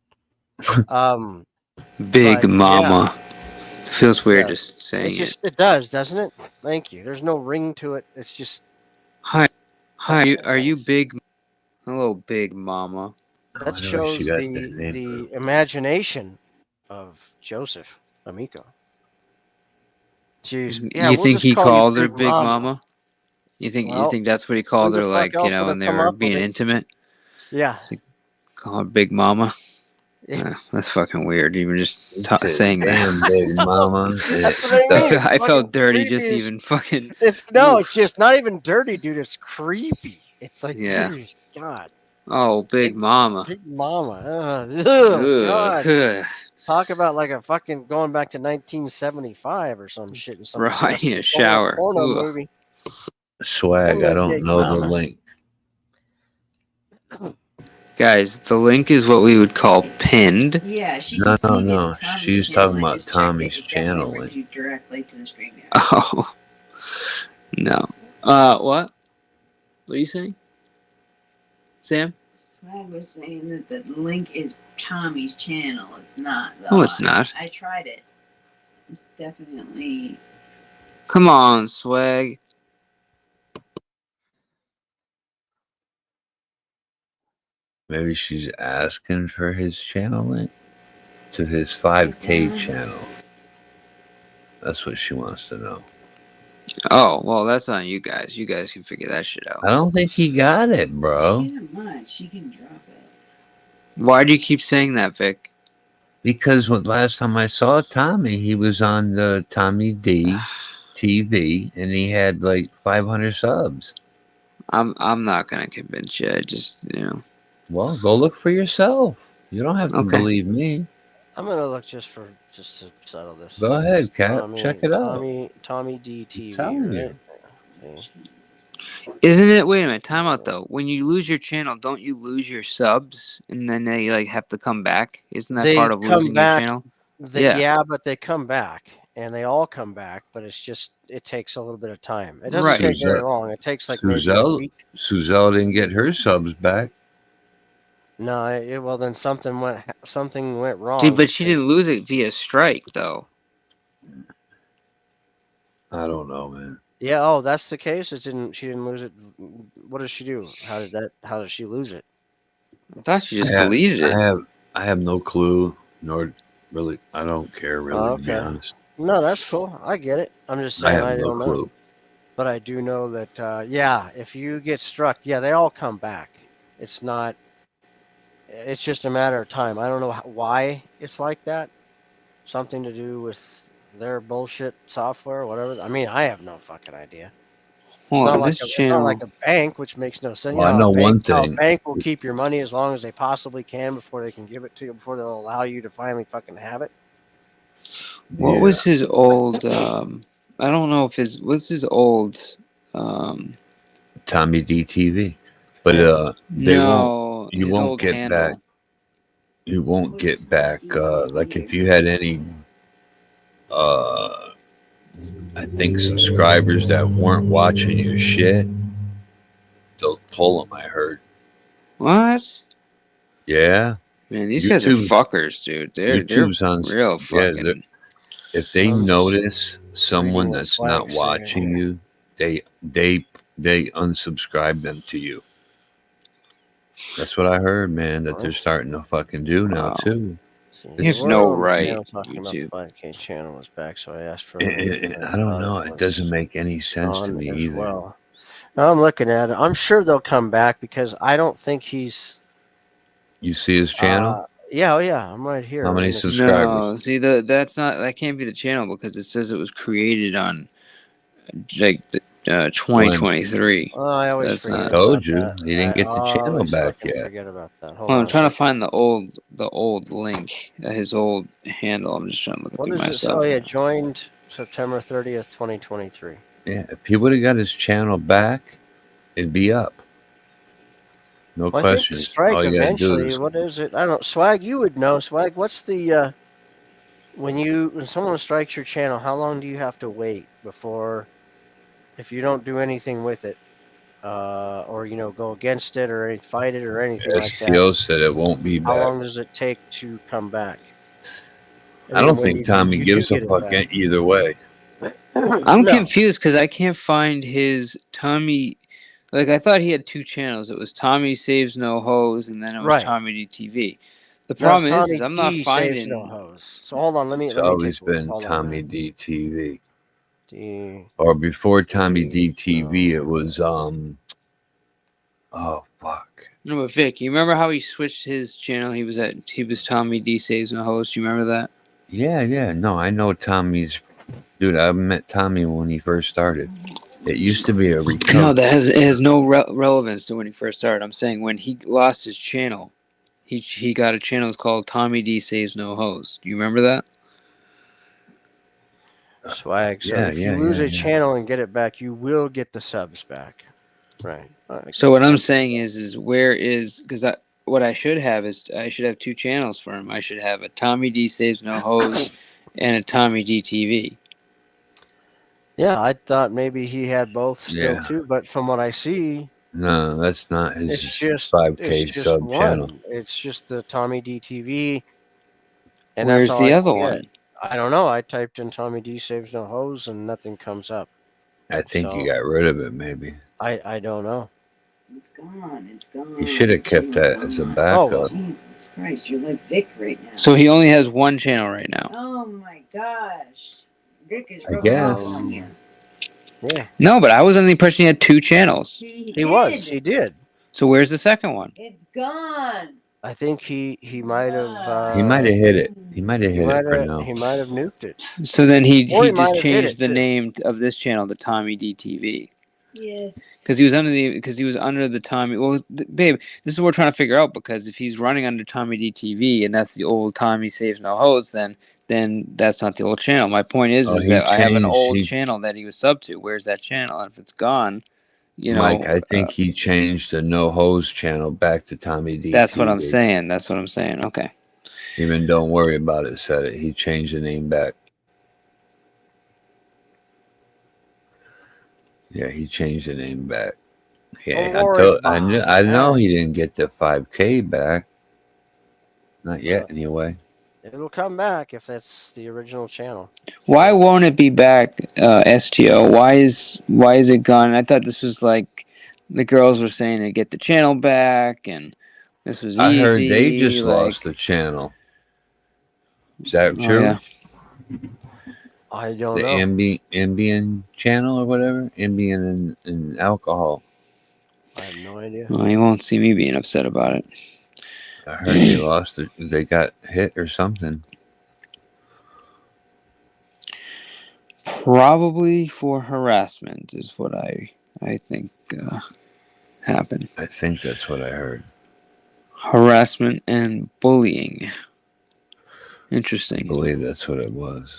Um, Big but, Mama. Feels weird yeah, just saying it does, doesn't it? Thank you. There's no ring to it. It's just Hi, are you big? Hello, Big Mama. I that wonder where she shows got that name the from. imagination of Joseph Amico. Jeez, yeah, You we'll think just he call you called her Big Big Mama. Mama? You Well, think that's what he who called the her, fuck like, else would when have they come were up with being it? intimate? Yeah, Call her Big Mama. That's fucking weird. Even just He said, saying that. "Damn, Big Mama." that's what I mean. It's I fucking felt dirty creepy just as- even fucking. It's Oof. just not even dirty, dude. It's creepy. It's like, Yeah. dude, God, Oh, Big Mama. Big Mama. God. Ugh. Talk about like a fucking going back to 1975 or some shit in some Right in a porno shower. Ugh. movie. Swag. Come I here, don't Big know the Mama. link. Guys, the link is what we would call pinned. Yeah, she No, can see no. it's Tommy's She's channel. talking I about just checked it. Tommy's It definitely channel brings link. you directly to the stream. Yeah. Oh. No. What? What are you saying? Sam? Swag was saying that the link is Tommy's channel. It's not, though. No, it's not. I tried it. It's definitely. Come on, Swag. Maybe she's asking for his channel link to his 5K channel. That's what she wants to know. Oh, well, that's on you guys. You guys can figure that shit out. I don't think he got it, bro. She doesn't much. She can drop it. Why do you keep saying that, Vic? Because last time I saw Tommy, he was on the Tommy D TV, and he had like 500 subs. I'm not gonna convince you. I just Well, go look for yourself. You don't have to Okay. believe me. I'm gonna look just to settle this. Go ahead, Cap. Check it out. Tommy D TV, telling right? you. Isn't it? Wait a minute. Time out though. When you lose your channel, don't you lose your subs, and then they like have to come back? Isn't that They part of come losing back. your channel? Yeah, but they come back, and they all come back. But it takes a little bit of time. It doesn't Right. take very long. It takes like maybe a Suzelle, week. Suzelle didn't get her subs back. No, well then something went wrong. Dude, but she didn't lose it via strike though. I don't know, man. Yeah. Oh, that's the case. She didn't lose it. What did she do? How did she lose it? I thought she just deleted it. I have no clue, nor really. I don't care really, to be Okay. honest. No, that's cool. I get it. I'm just I saying have I no don't know. clue. But I do know that, yeah, if you get struck, yeah, they all come back. It's not. It's just a matter of time. I don't know why it's like that. Something to do with their bullshit software, or whatever. I mean, I have no fucking idea. It's Hold not on, like this it's not like channel. a bank, which makes no sense. You Well, I know, know one how a thing. bank will keep your money as long as they possibly can before they can give it to you, before they'll allow you to finally fucking have it. What Yeah, was his old? I don't know if his what's his old. Um, Tommy DTV. But they won't. no, You his won't old get back. handle. You won't get back. Like if you had any, uh, I think subscribers that weren't watching your shit, they'll pull them. I heard. What? Yeah, Man, these guys are YouTube's fuckers, dude. They're YouTube's on. real Yeah, fucking. if they I'm just notice reading someone what that's not Swag's saying watching here. you, they unsubscribe them to you. That's what I heard, man. That they're starting to fucking do now Wow. too. See, You they have were no on the right, channel talking about the YouTube. 5K channel was back, so I asked for a link. And I don't thought know. It doesn't make any sense to gone me as either. well. Now I'm looking at it. I'm sure they'll come back because I don't think he's. You see his channel? Yeah, oh yeah, I'm right here. How I many mean, it's- subscribers? No, see that can't be the channel because it says it was created on like 2023. Oh, I always That's forget not. Told about you that. he didn't I get the channel always back fucking yet. forget about that. Hold Well, on. I'm trying to find the old link, his old handle. I'm just trying to look What through is my it? stuff. Oh yeah, joined September 30th, 2023. Yeah, if he would have got his channel back, it'd be up. No Well, I think the questions. strike All you gotta do eventually. is What is it? I don't know. Swag, you would know. Swag, what's the when someone strikes your channel? How long do you have to wait before, if you don't do anything with it, or go against it or fight it or anything like that? STO said it won't be How back. long does it take to come back? I don't when think Tommy you do gives a get it fuck back. either way. I'm No. confused because I can't find his Tommy. Like I thought he had two channels. It was Tommy Saves No Hose, and then it was Right. Tommy DTV. The No, it's problem is Tommy I'm not D saves no finding. hose. So hold on, It's let me always take a look. been Hold on a Tommy minute. DTV. D. Or before Tommy DTV, no. it was oh fuck. No, but Vic, you remember how he switched his channel? He was Tommy D Saves No Hose. Do you remember that? Yeah. No, I know Tommy's. Dude, I met Tommy when he first started. It used to be a recovery. No, it has no relevance to when he first started. I'm saying when he lost his channel, he got a channel that's called Tommy D Saves No Hose. Do you remember that? Swag. So Yeah, if you lose a channel and get it back, you will get the subs back. Right. So what I'm saying is where is because what I should have is I should have two channels for him. I should have a Tommy D Saves No Hose and a Tommy D TV. Yeah, I thought maybe he had both still Yeah. too, but from what I see, No, that's not his it's just 5K sub one. channel. It's just the Tommy D TV, and Where's that's all the I other can get. one? I don't know. I typed in Tommy D Saves No Hose and nothing comes up. I think you So- got rid of it, maybe. I don't know. It's gone. It's gone. You should have kept that as a Oh, backup. Jesus Christ, you're like Vic right now. So he only has one channel right now. Oh my gosh. Vic is I rubbing guess. off on you. Yeah, No, but I was under the impression he had two channels. he was. He did. So where's the second one? It's gone. I think he might have. He might have hit it. He might have He hit might it for have. now. He might have nuked it. So then he Or he might just have hit changed it, the too. name of this channel to Tommy DTV Yes. because he was under the Tommy. Well, babe, this is what we're trying to figure out because if he's running under Tommy DTV and that's the old Tommy Saves No Hose, then that's not the old channel. My point is He that I have an changed- old he- channel that he was sub to. Where's that channel? And if it's gone, Mike, I think he changed the No Hose channel back to Tommy DTV. that's what I'm saying. That's what I'm saying. Okay. Even don't worry about it, said it. He changed the name back. Yeah, he changed the name back. Yeah, Don't worry I about know that. he didn't get the 5K back. Not yet, anyway. It'll come back if that's the original channel. Why won't it be back, STO? Why is it gone? I thought this was like the girls were saying to get the channel back, and this was easy. I heard they just like, lost the channel. Is that Oh, true? yeah. I don't The know. Ambien channel or whatever. Ambien and alcohol. I have no idea. Well, you won't see me being upset about it. I heard they lost it. They got hit or something. Probably for harassment is what I think happened. I think that's what I heard. Harassment and bullying. I Interesting. believe that's what it was.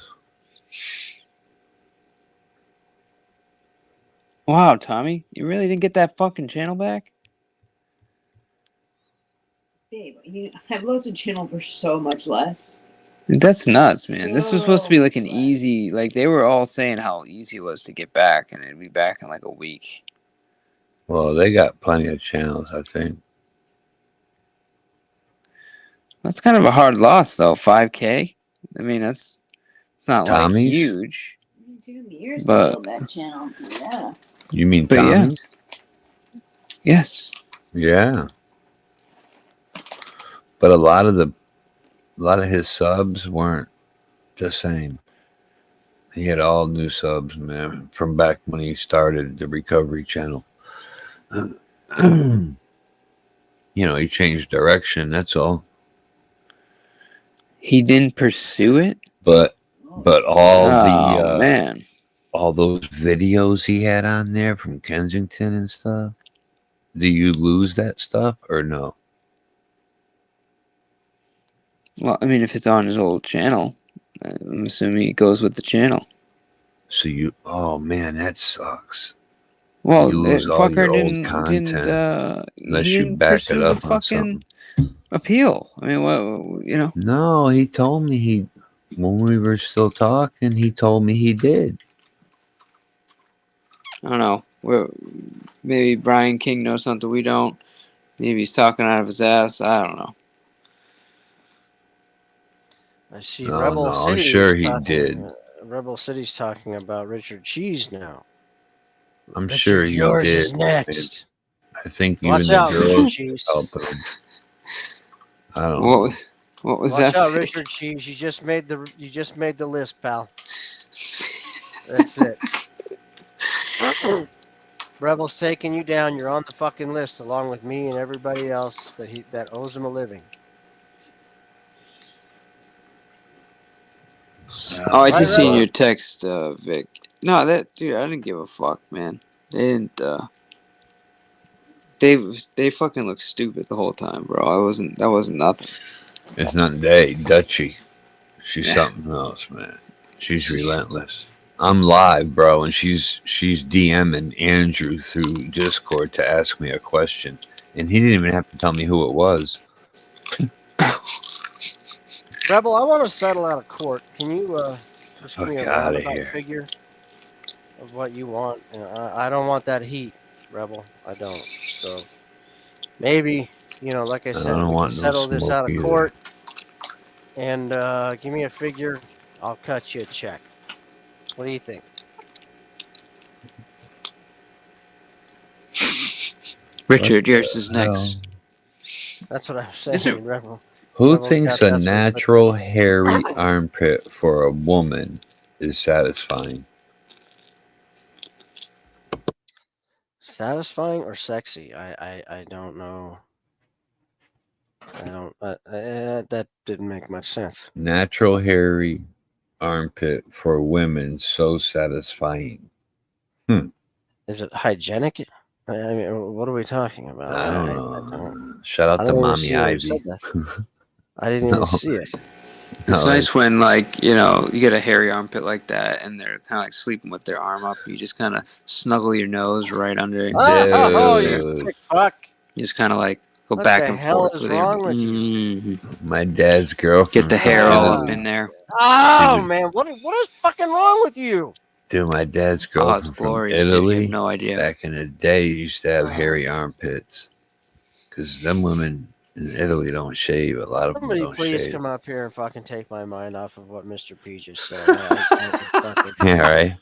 Wow, Tommy, you really didn't get that fucking channel back? Babe, I've lost a channel for so much less. That's nuts, man. This was supposed to be like an So easy, like they were all saying how easy it was to get back, and it'd be back in like a week. Well, they got plenty of channels, I think. That's kind of a hard loss, though. 5K. I mean, it's not like Tommy's? huge. it took me years But- to build that channel. So yeah. You mean But yeah. Tommy's? Yes. Yeah. But a lot of his subs weren't the same. He had all new subs, man, from back when he started the Recovery Channel. You know, he changed direction, that's all. He didn't pursue it. But all Oh man. all those videos he had on there from Kensington and stuff, do you lose that stuff or no? Well, I mean, if it's on his old channel, I'm assuming it goes with the channel. So oh man, that sucks. Well, You lose all fucker your old didn't content unless he you didn't back pursue it the up on fucking something. appeal. I mean, what you know? No, he told me when we were still talking, he told me he did. I don't know. Maybe Brian King knows something we don't. Maybe he's talking out of his ass. I don't know. I see No, Rebel I'm City. sure he did. Rebel City's talking about Richard Cheese now. I'm Richard, sure he yours did. is next. I think Watch even out, the Richard girls Cheese. helped him. I don't know. What was Watch that? out, Richard Cheese. You just made the list, pal. That's it. Rebel's taking you down. You're on the fucking list along with me and everybody else that owes him a living. Oh, I Right, just seen Rebel? your text, Vic. No, that dude, I didn't give a fuck, man. They didn't. They fucking looked stupid the whole time, bro. That wasn't nothing. It's not Dutchy. She's Yeah. something else, man. She's relentless. I'm live, bro, and she's DMing Andrew through Discord to ask me a question, and he didn't even have to tell me who it was. Rebel, I want to settle out of court. Can you just give me a Fuck outta roundabout here. figure of what you want? And I don't want that heat, Rebel. I don't. So maybe, like I said, don't we can want no settle this smoke out of either. court and give me a figure. I'll cut you a check. What do you think? Richard, yours is next. That's what I'm Is saying, it- Rebel. Who Rebel's thinks got a this one, but- natural hairy armpit for a woman is satisfying? Satisfying or sexy? I don't know. I don't. That didn't make much sense. Natural hairy armpit for women so satisfying. Is it hygienic? I mean, what are we talking about? I don't know. Shout I out to don't even Mommy see where you Ivy. said that. I didn't No. even see it. It's No, nice when, like, you get a hairy armpit like that, and they're kind of like sleeping with their arm up. You just kind of snuggle your nose right under it. Oh, you Dude. sick fuck! You just kind of like go What back the and hell forth is with wrong it. with you? Mhm. My dad's girlfriend. Get the hair from all Ah. up Italy. in there. Oh Dude. man, what is fucking wrong with you? Dude, my dad's Oh, it's girlfriend from glorious, dude. You Italy have no idea. back in the day used to have hairy armpits. Because them women in Italy don't shave. A lot of them Somebody don't please shave. come up here and fucking take my mind off of what Mr. P just said. I Yeah, right?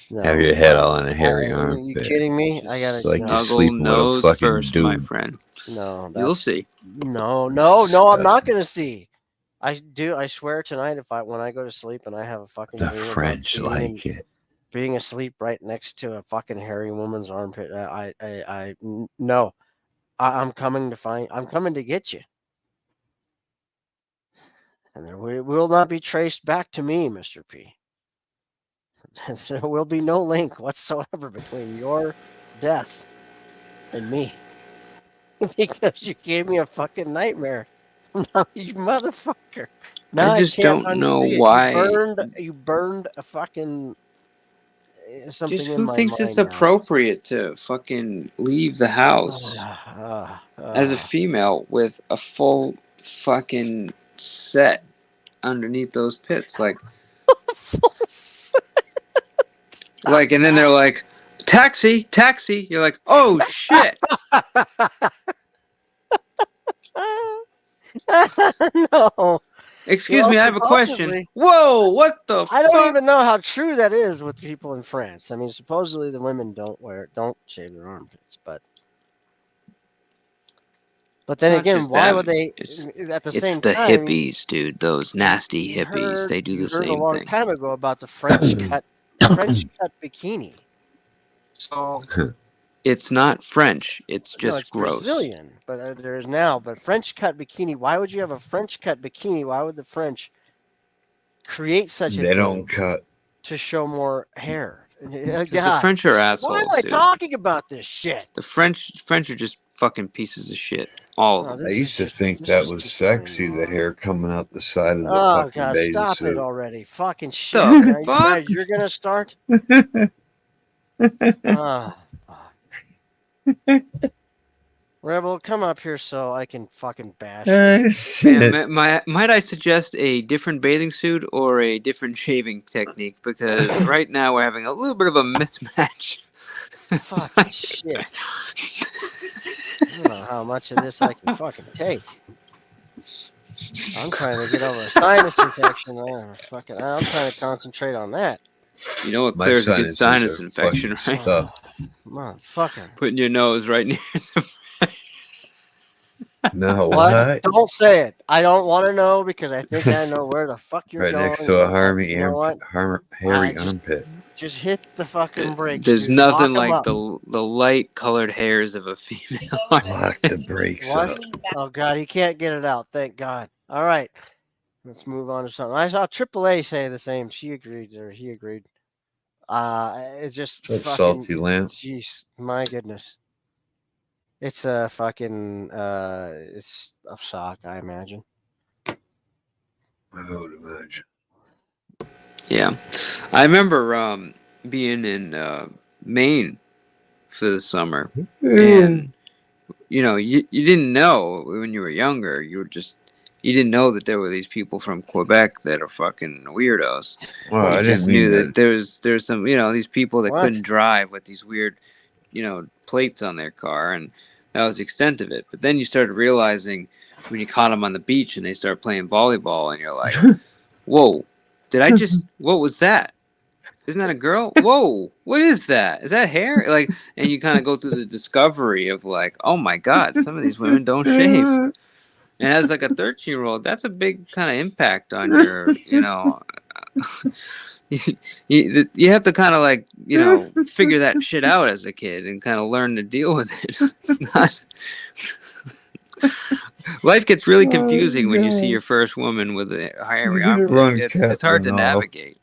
no. Have your head all in a hairy Are you armpit. kidding me? I gotta. It's like no, you're Snuggle sleeping with a nose fucking first, my dude. friend. no, You'll that's see. no. I'm not gonna see. I do. I swear tonight, when I go to sleep and I have a fucking The dream about French like it. being asleep right next to a fucking hairy woman's armpit, no, I'm coming to find. I'm coming to get you, and there will not be traced back to me, Mr. P. There will be no link whatsoever between your death and me. Because you gave me a fucking nightmare. No, you motherfucker. Now I I just can't don't know unsee it. why. You burned a fucking Just something in who my thinks it's mind now. appropriate to fucking leave the house as a female with a full fucking set underneath those pits? Like, and then they're like, taxi, taxi. You're like, oh shit. No. Excuse Well, me, I have a question. supposedly, Whoa, what the I don't fuck? even know how true that is with people in France. I mean, supposedly the women don't shave their armpits, but then Not again, just why them. would they? It's At the it's same the time, hippies, dude. Those nasty hippies. They do you the heard a same long thing. time ago about the French cut bikini. So It's not French. It's no, just it's gross. Brazilian, but there is now. But French cut bikini. Why would you have a French cut bikini? Why would the French create such a They thing don't cut. to show more hair? The God, French are why assholes, am I dude. talking about this shit? The French are just fucking pieces of shit. All of Oh, them. I this used to think this that is was just sexy, plain the hair coming out the side of the Oh fucking God, bathing stop it suit. already! Fucking shit! The Now, fuck? you're gonna start. Rebel, come up here so I can fucking bash you. Shit. Might I suggest a different bathing suit or a different shaving technique? Because right now we're having a little bit of a mismatch. Fucking shit! I don't know how much of this I can fucking take. I'm trying to get over a sinus infection. I'm trying to concentrate on that. You know what My clears a good sinuses sinus are infection, fucking right? stuffed. Motherfucker. Putting your nose right near the No, What? what? Don't say it. I don't want to know because I think I know where the fuck you're Right going. next to a You know what? hairy armpit. Just hit the fucking brakes, There's dude. nothing Lock 'em like up. the light colored hairs of a female. Lock the brakes What? up. Oh God, he can't get it out. Thank God. All right, let's move on to something. I saw AAA say the same. She agreed, or he agreed. It's just What's fucking. salty lamp? Jeez, my goodness. It's a fucking. It's a sock, I imagine. I would imagine. Yeah, I remember being in Maine for the summer, and you didn't know when you were younger. You didn't know that there were these people from Quebec that are fucking weirdos. Well, You I just didn't knew mean that there's some these people that What? couldn't drive with these weird plates on their car, and that was the extent of it. But then you started realizing when you caught them on the beach and they start playing volleyball, and you're like, whoa, what was that? Isn't that a girl? Whoa, what is that? Is that hair? And you kind of go through the discovery of like, oh my God, some of these women don't shave. And as like a 13-year-old, that's a big kind of impact on your, you have to kind of like, figure that shit out as a kid and kind of learn to deal with it. It's not. Life gets really confusing when you see your first woman with a hairy armpit. It's hard to navigate.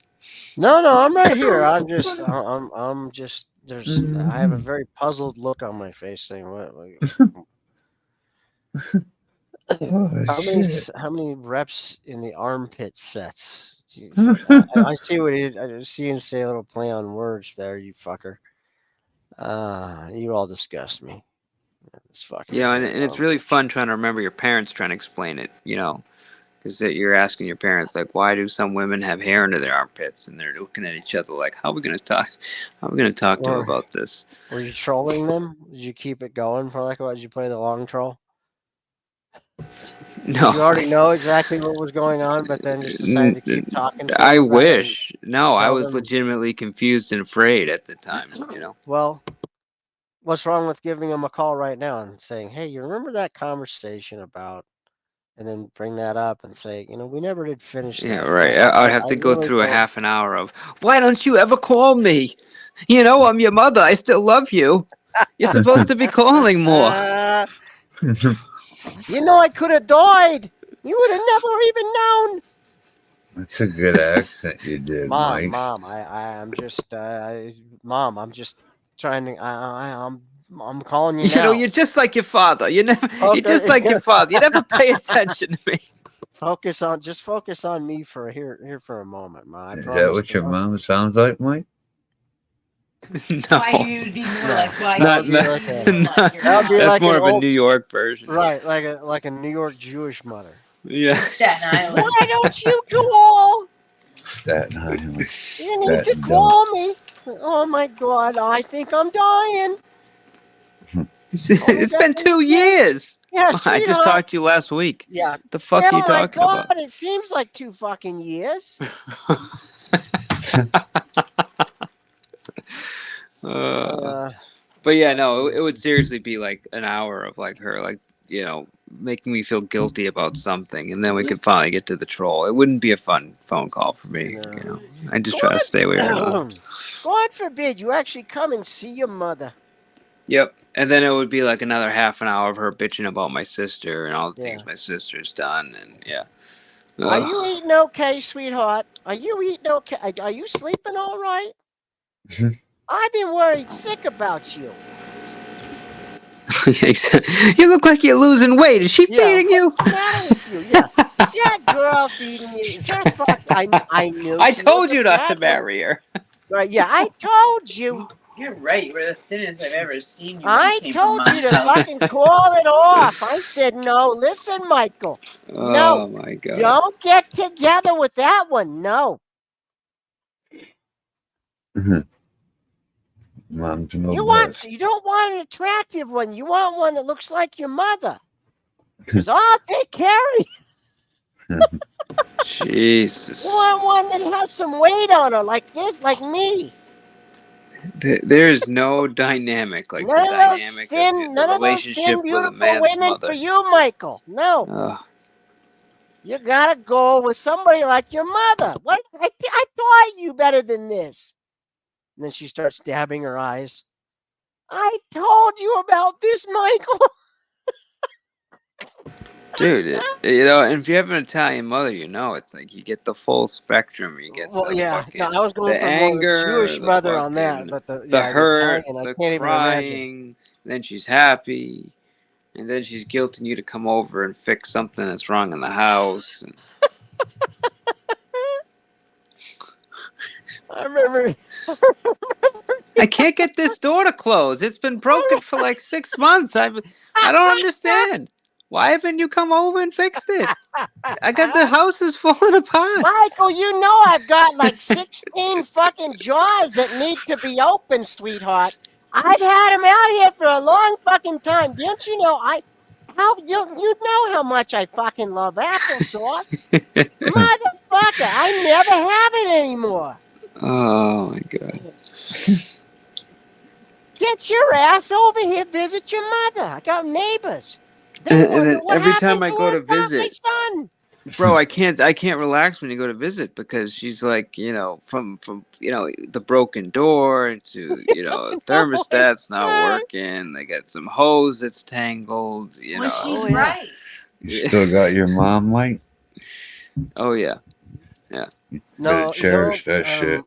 No, I'm right here. I'm just. There's. I have a very puzzled look on my face, saying, "What? How many reps in the armpit sets?" I see I see you say a little play on words there, you fucker. You all disgust me. It's fucking. Yeah, and it's really fun trying to remember your parents trying to explain it, because you're asking your parents, like, why do some women have hair under their armpits? And they're looking at each other like, how are we going to talk to them about this? Were you trolling them? Did you keep it going for like what? Did you play the long troll? No. Did you already know exactly what was going on, but then just decided to keep talking to I them about it wish. No, I was legitimately confused and afraid at the time, Well, what's wrong with giving them a call right now and saying, hey, you remember that conversation about and then bring that up and say, we never did finish Yeah, that. right. I would have I to go really through a don't. half an hour of, why don't you ever call me? I'm your mother. I still love you. You're supposed to be calling more. I could have died. You would have never even known. That's a good accent you did, Mike. Mom, I'm just, Mom, I'm just trying to, I'm calling you now. You're just like your father. You're Okay. just like your father. You never pay attention to me. Focus on me for here for a moment, Ma. I Is promise. that what your mom sounds like, Mike? No. Why you would be more like why That you would be would like be a- more like your that would be mom. That's like more an of a old- New York version. Right, like a New York Jewish mother. Yeah. Staten Island. Why don't you call? Staten Island. You need to That call me. Oh my God, I think I'm dying. It's been 2 years. Yeah, I just sweetheart. talked to you last week. Yeah. The fuck are you Oh my talking God, about? it seems like 2 fucking years. But yeah, no, it would seriously be like an hour of like her, like, making me feel guilty about something, and then we could finally get to the troll. It wouldn't be a fun phone call for me. I just try to stay away from it. God forbid you actually come and see your mother. Yep. And then it would be like another half an hour of her bitching about my sister and all the things my sister's done, and yeah. Are Ugh. you eating okay, sweetheart? Are you eating okay? Are you sleeping all right? I've been worried sick about you. You look like you're losing weight. Is she feeding you? What's the matter with you? Yeah. Is that girl feeding you? Is that fuck? I knew. I she told was a you not to fat one. marry her. Right? Yeah, I told you. You're right. You were the thinnest I've ever seen you. I told you to fucking call it off. I said no. Listen, Michael. Oh No. my God. Don't get together with that one. No. Mom's You don't want an attractive one. You want one that looks like your mother. Because I'll take care of you. Jesus. You want one that has some weight on her, like this, like me. There's no dynamic like None the of those dynamic thin, of none the of those relationship thin, with a beautiful man's women mother. for you, Michael. No. Ugh. You gotta go with somebody like your mother. What? I taught you better than this. And then she starts dabbing her eyes. I told you about this, Michael. Dude, and if you have an Italian mother, it's like you get the full spectrum. You get Well, the yeah. fucking, No, I was going the for more of a anger, Jewish the mother on that, fucking- but the the hurt, Italian, I the can't even imagine. crying. Then she's happy, and then she's guilting you to come over and fix something that's wrong in the house. I remember. I can't get this door to close. It's been broken for like 6 months. I don't understand. Why haven't you come over and fixed it? The house is falling apart. Michael, you know I've got like 16 fucking jars that need to be open, sweetheart. I've had them out here for a long fucking time. Don't you know? You know how much I fucking love applesauce, motherfucker. I never have it anymore. Oh my God. Get your ass over here, visit your mother. I got neighbors. And then every time I go to visit, son. bro, I can't relax when you go to visit because she's like, from the broken door to the thermostat's not working. They got some hose that's tangled. Well, she's right. You still got your mom, Mike? Oh yeah. No, cherish that shit.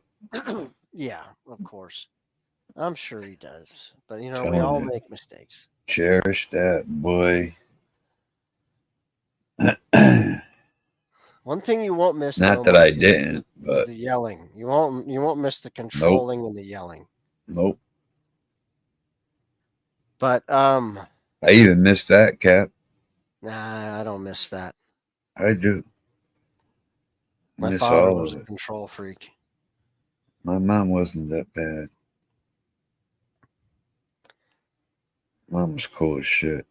Yeah, of course. I'm sure he does. But we Telling all you. make mistakes. Cherish that, boy. One thing you won't miss. Not that I didn't, is but the yelling. You won't miss the controlling and the yelling. nope. But I even missed that, Cap. nah, I don't miss that. I do. My Miss father all was of a it. control freak. My mom wasn't that bad. Mom was cool as shit.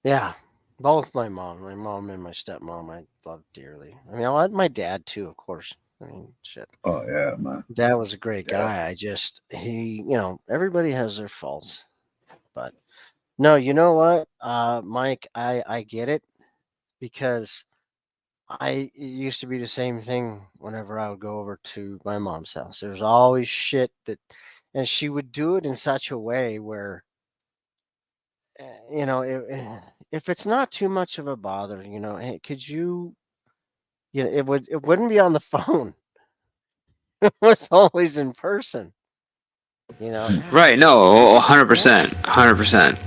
Yeah, both my mom and my stepmom, I loved dearly. I mean, I loved my dad too, of course. I mean, shit. Oh yeah, man. Dad was a great guy. Everybody has their faults, but No, you know what, Mike, I get it because it used to be the same thing whenever I would go over to my mom's house. There's always shit that, and she would do it in such a way where, if it's not too much of a bother, hey, could you, it wouldn't be on the phone. It was always in person. Right? No, 100%, 100%.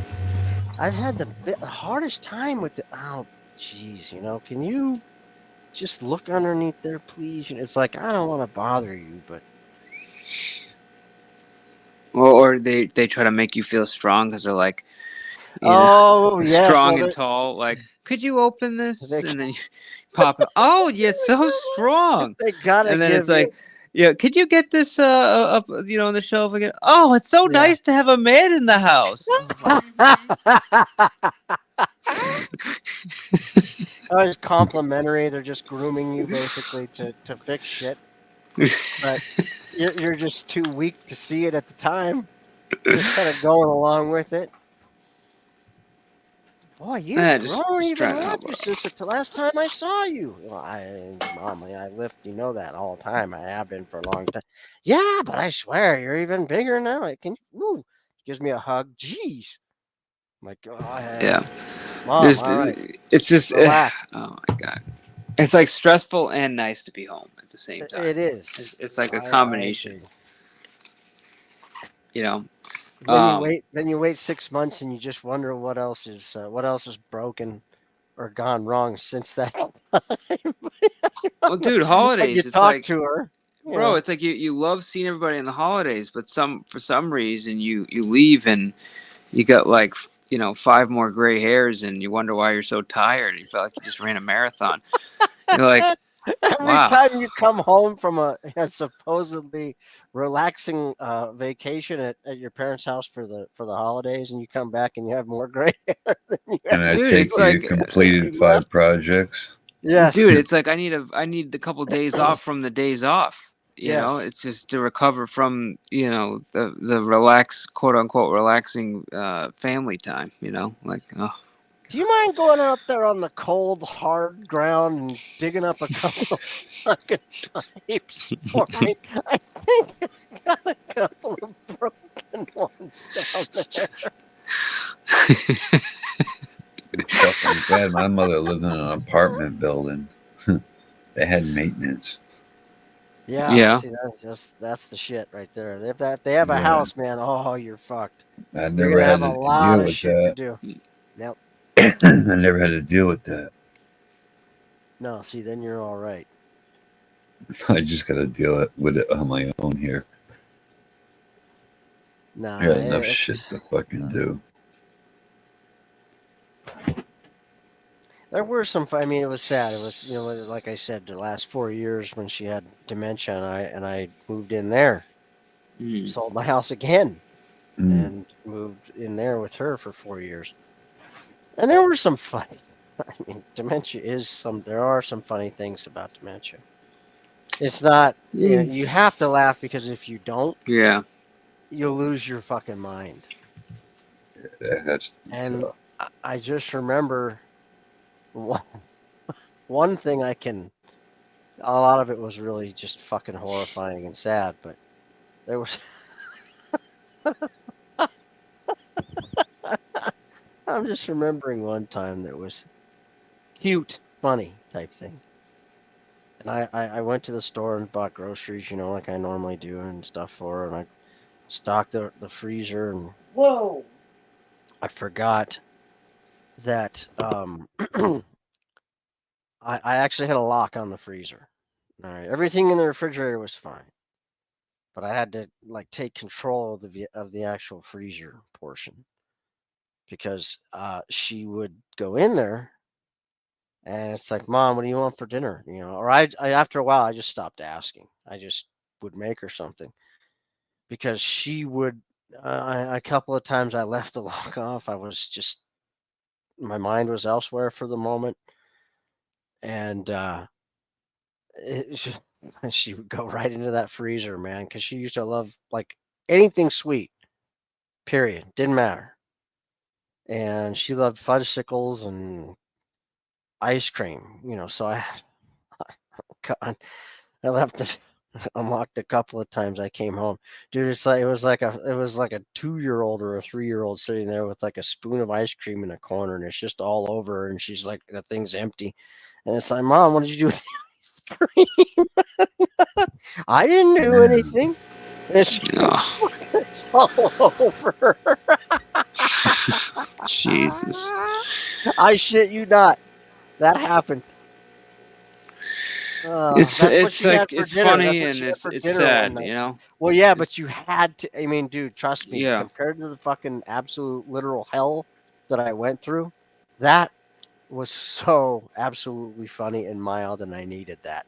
I've had the hardest time with the, oh, geez, can you just look underneath there, please? It's like, I don't want to bother you, but Or they try to make you feel strong because they're like, oh yes, well strong and tall. Like, could you open they this? And then you pop it. Oh, you're so strong. they gotta And then it's give you, like, yeah, could you get this up, on the shelf again? Oh, it's so yeah. nice to have a man in the house. Oh, it's complimentary. They're just grooming you basically to fix shit, but you're just too weak to see it at the time. Just kind of going along with it. Boy, you've grown just even trying to help larger out. since the last time I saw you. Well, Mom, I lift. You know that all the time. I have been for a long time. Yeah, but I swear you're even bigger now. I can. Ooh, gives me a hug. Jeez. I'm like, oh, Yeah, Mom, there's, all right, it's just, relax. oh my god, it's like stressful and nice to be home at the same time. It is. It's like a I combination, agree. you know. Then you wait 6 months and you just wonder what else is broken or gone wrong since that time. Well, dude, But you holidays, it's talk like, to her, bro, it's like you love seeing everybody in the holidays, but for some reason you leave and you got like 5 more gray hairs and you wonder why you're so tired. You feel like you just ran a marathon. You're like, every wow, time you come home from a supposedly relaxing vacation at your parents' house for the holidays, and you come back and you have more gray hair than you And I had dude. take It's it you like, when completed you left. 5 projects. Yes, dude, it's like I need a couple days off from the days off. yes. It's just to recover from the relax, quote unquote, relaxing family time. Like, oh. Do you mind going out there on the cold, hard ground and digging up a couple of fucking pipes for me? I think I got a couple of broken ones down there. Stuff like that. My mother lived in an apartment building. They had maintenance. Yeah, Yeah. see, that's the shit right there. If they have a Yeah, house, man, oh, you're fucked. I You're never gonna have had a to lot deal of with shit to that. do. Yep. I never had to deal with that. No, see, then you're all right. I just got to deal with it on my own here. Nah, I got enough shit to fucking do. there were some. I mean, it was sad. It was, like I said, the last 4 years when she had dementia, and I moved in there, Mm. sold my house again, Mm. and moved in there with her for 4 years. And there were some funny. I mean, dementia is some. There are some funny things about dementia. It's not. You have to laugh because if you don't, Yeah. you'll lose your fucking mind. Yeah, that's And tough. I just remember one thing I can. A lot of it was really just fucking horrifying and sad, but there was. I'm just remembering one time that was cute, funny type thing. And I went to the store and bought groceries, like I normally do and stuff for her. And I stocked the freezer, and Whoa. I forgot that I actually had a lock on the freezer. All right, everything in the refrigerator was fine, but I had to like take control of the actual freezer portion because she would go in there and it's like, Mom, what do you want for dinner? Or I after a while I just stopped asking. I just would make her something because she would. A couple of times I left the lock off. I was just my mind was elsewhere for the moment, and it, she would go right into that freezer, man, because she used to love like anything sweet. Period. Didn't matter. and she loved fudgesicles and ice cream. So God, I left it unlocked a couple of times. I came home, dude. It was like a 2-year-old or a 3-year-old sitting there with like a spoon of ice cream in a corner, and it's just all over her, and she's like, the thing's empty, and it's like, Mom, what did you do with the ice cream? I didn't do anything. And it's all over. Jesus. I shit you not. That happened. That's what she had for It's dinner. funny That's what and she had for it's dinner one sad, night. you know. Well, yeah, but you had to. I mean, dude, trust me. Yeah. Compared to the fucking absolute literal hell that I went through, that was so absolutely funny and mild, and I needed that.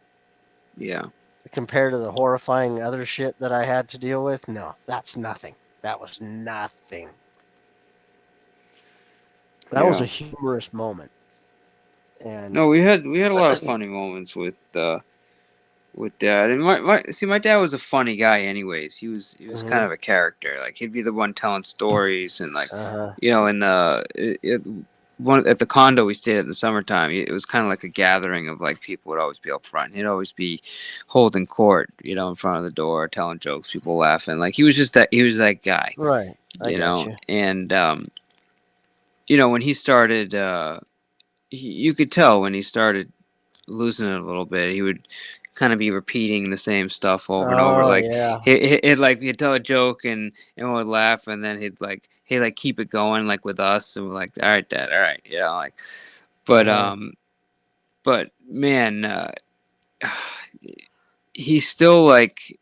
Yeah. Compared to the horrifying other shit that I had to deal with, no, that's nothing. That was nothing. That was a humorous moment. And no, we had a lot of funny moments with Dad. And my dad was a funny guy anyways. He was kind of a character. Like he'd be the one telling stories and like in one at the condo we stayed at in the summertime, it was kind of like a gathering of like people would always be up front. He'd always be holding court, in front of the door, telling jokes, people laughing. Like he was that guy. Right. I got you. And when he started you could tell when he started losing it a little bit, he would kind of be repeating the same stuff over and over. Like yeah. he'd tell a joke and would laugh, and then he'd keep it going like with us, and we're like, all right, Dad, all right, but man, he's still like,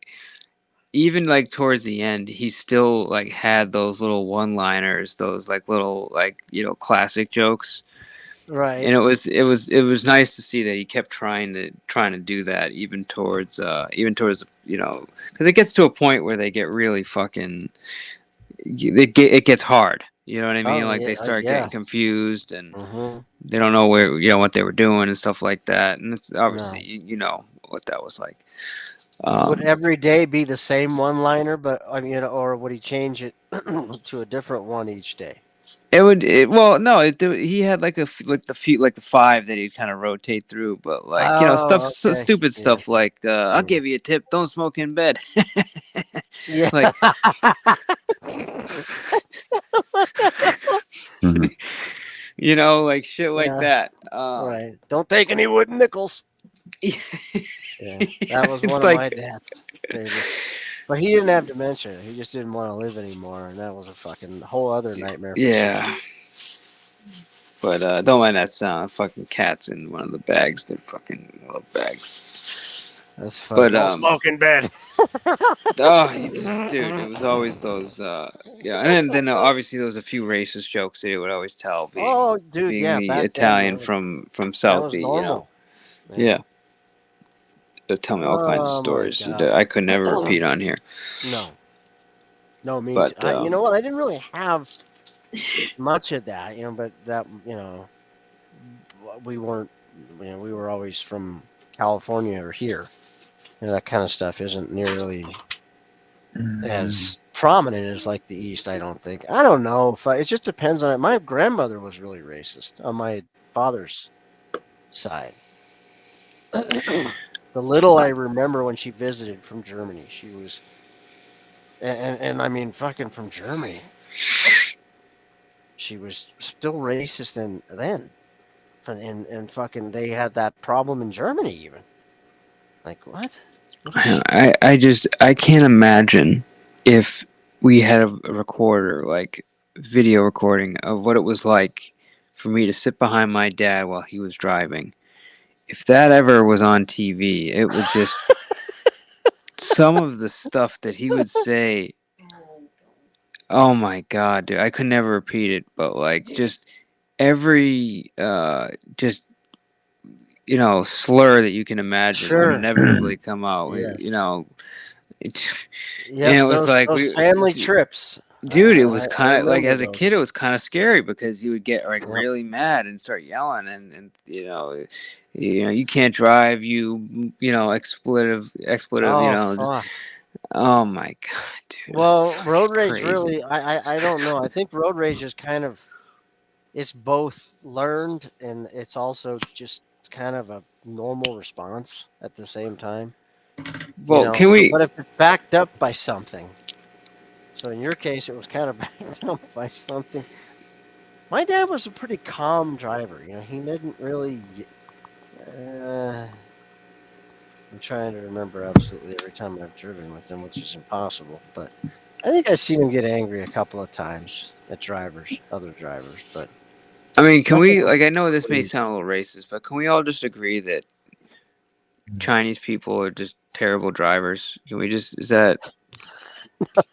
even like towards the end, he still like had those little one-liners, those like little classic jokes. Right. And it was nice to see that he kept trying to do that even towards because it gets to a point where they get really fucking it gets hard. You know what I mean? They start getting confused and they don't know where what they were doing and stuff like that. And it's obviously you know what that was like. Would every day be the same one-liner, but or would he change it to a different one each day? He had like the 5 that he'd kind of rotate through, but stupid stuff like I'll give you a tip, don't smoke in bed. Yeah. Like like shit like that. Right. Don't take any wooden nickels. Yeah, that was one of my dad's favorites. But he didn't have dementia. He just didn't want to live anymore, and that was a fucking whole other nightmare. Yeah. But don't mind that sound. Fucking cats in one of the bags. They're fucking love bags. That's funny. But don't smoke in bed. Dude, it was always those. And then obviously there was a few racist jokes that he would always tell. Being the Italian from Southie. Normal. Yeah. They'll tell me all kinds of stories that I could never repeat on here. No, me too. You know what? I didn't really have much of that, but that, we weren't, we were always from California or here. That kind of stuff isn't nearly as prominent as like the East, I don't think. I don't know. It just depends on it. My grandmother was really racist on my father's side. The little I remember when she visited from Germany, she was, and I mean, fucking from Germany. She was still racist then. And fucking, they had that problem in Germany even. Like, what? I can't imagine if we had a recorder, like video recording of what it was like for me to sit behind my dad while he was driving. If that ever was on TV, it was just some of the stuff that he would say. Oh my God, dude. I could never repeat it, but like just every slur that you can imagine would inevitably come out. Yes. And it was those family trips. Dude, it was kind of like, as a kid, it was kind of scary because you would get like really mad and start yelling and you can't drive, expletive, oh my God, dude. Well, road rage really, I don't know. I think road rage is kind of it's both learned and it's also just kind of a normal response at the same time. Well, can So we? but if it's backed up by something, so in your case it was kind of backed up by something. My dad was a pretty calm driver. He didn't really. I'm trying to remember absolutely every time I've driven with him, which is impossible. But I think I've seen him get angry a couple of times at other drivers. But I mean, can we? nothing Like, I know this may crazy. sound a little racist, but can we all just agree that Chinese people are just terrible drivers? Can we just?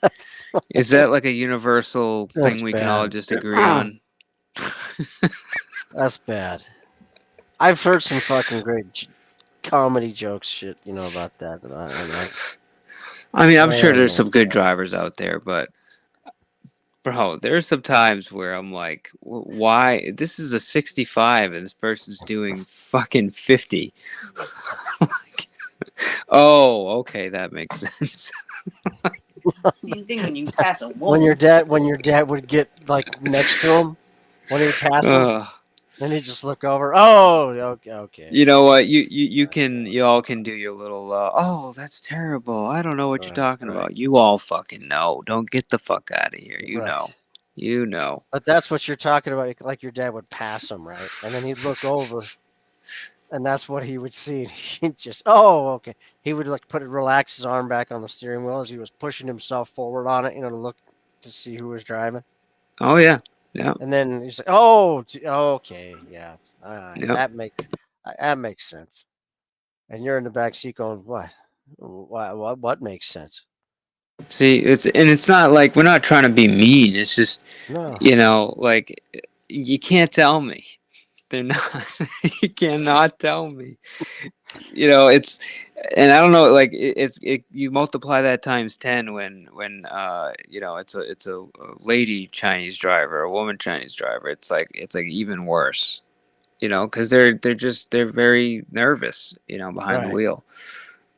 That's, Is that like a universal that's thing we can all bad. just agree on? That's bad. I've heard some fucking great comedy jokes, shit, about that. I mean, I'm I sure don't there's know. some good drivers out there, but bro, there's some times where I'm like, why? This is a 65 and this person's doing fucking 50. Like, oh, okay, that makes sense. Same thing when you pass a When woman. your dad would get like next to him when he'd pass him, Ugh. then he'd just look over. Oh, okay. You know what? You Yes, can you all can do your little oh, that's terrible. I don't know what you're talking right, about. You all fucking know. Don't get the fuck out of here. You know. right. You know. But that's what you're talking about. Like your dad would pass him, right? And then he'd look over, and that's what he would see. He'd just, oh, okay. He would like relax his arm back on the steering wheel as he was pushing himself forward on it, to look to see who was driving. Oh yeah. Yeah. And then he's like, oh, okay, yeah, Yep. that makes sense. And you're in the back seat going, what? What makes sense? See, it's not like we're not trying to be mean. It's just No, like you can't tell me. They're not. You cannot tell me. It's and I don't know. Like you multiply that times 10 when it's a lady Chinese driver, a woman Chinese driver. It's like even worse. Because they're very nervous. Behind the right. wheel.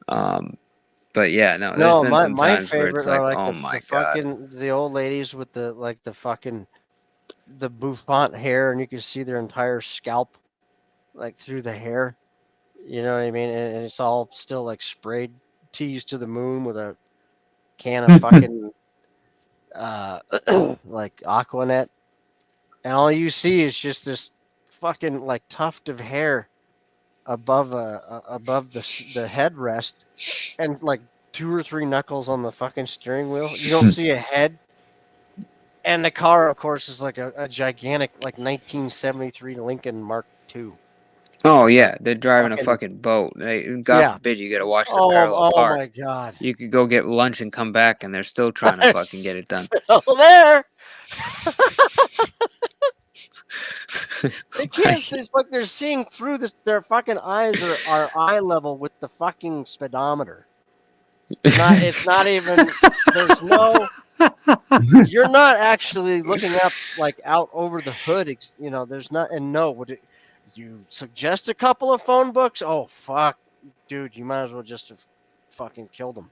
But yeah, no. There's No, been some my times where it's favorite are like, like oh the my god. fucking the old ladies with the fucking the bouffant hair, and you can see their entire scalp like through the hair. You know what I mean? And it's all still like sprayed teased to the moon with a can of fucking like Aquanet, and all you see is just this fucking like tuft of hair above above the headrest, and like 2 or 3 knuckles on the fucking steering wheel. You don't see a head, and the car, of course, is like a gigantic like 1973 Lincoln Mark II. Oh It's like yeah, they're driving a fucking fucking boat. God yeah. forbid you gotta watch the parallel Oh park. my god. You could go get lunch and come back, and they're still trying to They're fucking get it done. still there. They can't see. It's like they're seeing through this. Their fucking eyes are eye level with the fucking speedometer. It's not even. There's no. You're not actually looking up like out over the hood. There's not. And no, would it? You suggest a couple of phone books? Oh fuck, dude, you might as well just have fucking killed them.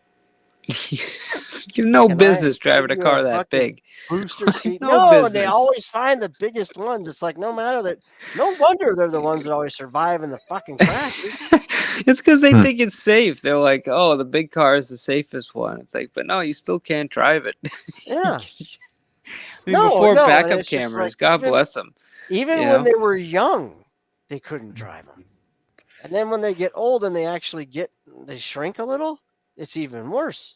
You've no Can I business driving give a you a car that fucking big. booster seat? No No, they business. always find the biggest ones. It's like no matter that. No wonder they're the ones that always survive in the fucking crashes. It's because they think it's safe. They're like, oh, the big car is the safest one. It's like, but no, you still can't drive it. Yeah. I mean, before and backup it's just cameras, like, God bless them. Even when they were young, they couldn't drive them. And then when they get old and they shrink a little, it's even worse.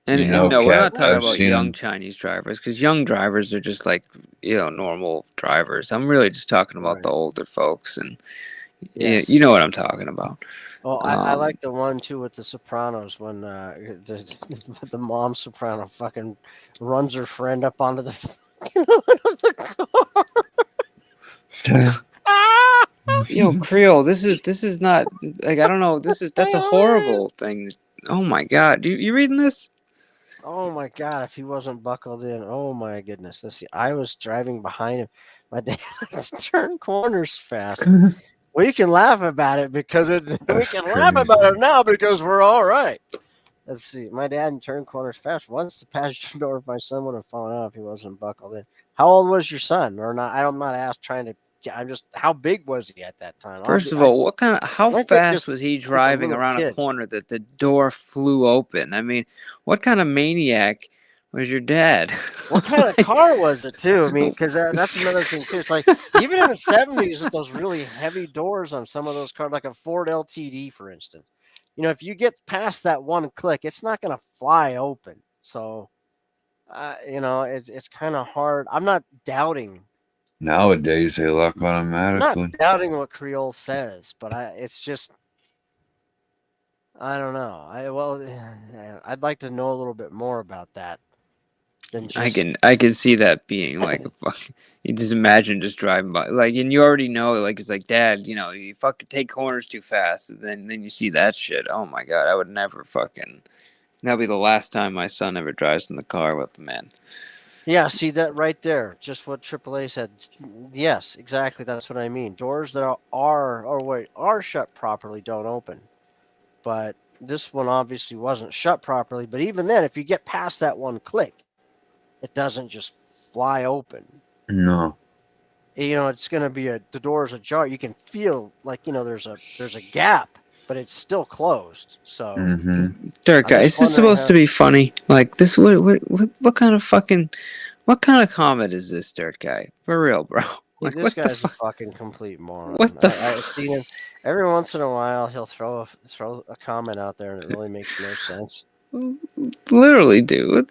And Cat, we're not talking I've about seen young them. Chinese drivers because young drivers are just like normal drivers. I'm really just talking about the older folks, and Yes. you know what I'm talking about. Oh, I like the one too with the Sopranos when the mom soprano fucking runs her friend up onto the Creole, this is not like I don't know. That's a horrible thing. Oh my god, you reading this? Oh my god, if he wasn't buckled in, oh my goodness. Let's see. I was driving behind him. My dad likes to turn corners fast. We can laugh about it because we can laugh about it now because we're all right. Let's see. My dad turned corners fast. Once the passenger door of my son would have fallen out if he wasn't buckled in. How old was your son? Or not? I'm not asked trying to. I'm just. How big was he at that time? First of all, how I think fast just was he think a driving little around a kid. corner that the door flew open? I mean, what kind of maniac was your dad? What kind of car was it too? I mean, because that's another thing too. It's like even in the '70s with those really heavy doors on some of those cars, like a Ford LTD, for instance. If you get past that one click, it's not going to fly open. So, it's kind of hard. I'm not doubting. Nowadays they lock I'm not automatically. doubting what Creole says, but it's just I don't know. I'd like to know a little bit more about that than just I can see that being like a fuck. You just imagine just driving by, like, and you already know, like, it's like, Dad, you fucking take corners too fast, and then you see that shit. Oh my god, I would never fucking. That'll be the last time my son ever drives in the car with the man. Yeah, see that right there. Just what AAA said. Yes, exactly. That's what I mean. Doors that are shut properly don't open. But this one obviously wasn't shut properly. But even then, if you get past that one click, it doesn't just fly open. No. It's going to be the door is ajar. You can feel like there's a gap, but it's still closed. So, Dirt guy, is this supposed to be funny? Like this? What kind of fucking? What kind of comment is this, Dirt guy? For real, bro. Like, this guy's a fucking complete moron. What the I've seen him every once in a while. He'll throw a comment out there, and it really makes no sense. Literally, dude.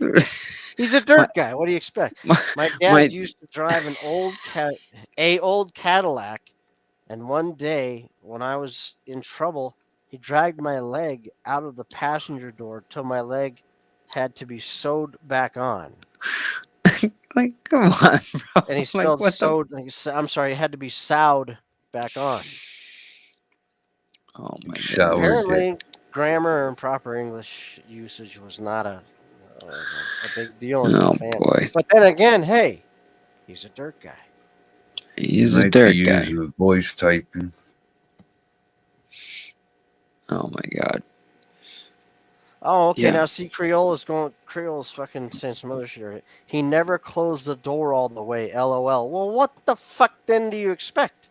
He's a dirt guy. What do you expect? My dad used to drive an old Cadillac, and one day when I was in trouble, he dragged my leg out of the passenger door till my leg had to be sewed back on. Like, come on, bro. And he spelled sewed. I'm sorry, it had to be sewed back on. Oh my god. Apparently, grammar and proper English usage was not a big deal in the family. Boy. But then again, hey, he's a dirt guy. He's a dirt guy. Use voice typing. Oh my god. Oh, okay. Yeah. Now see, Creole's fucking saying some other shit. He never closed the door all the way. LOL. Well, what the fuck then do you expect?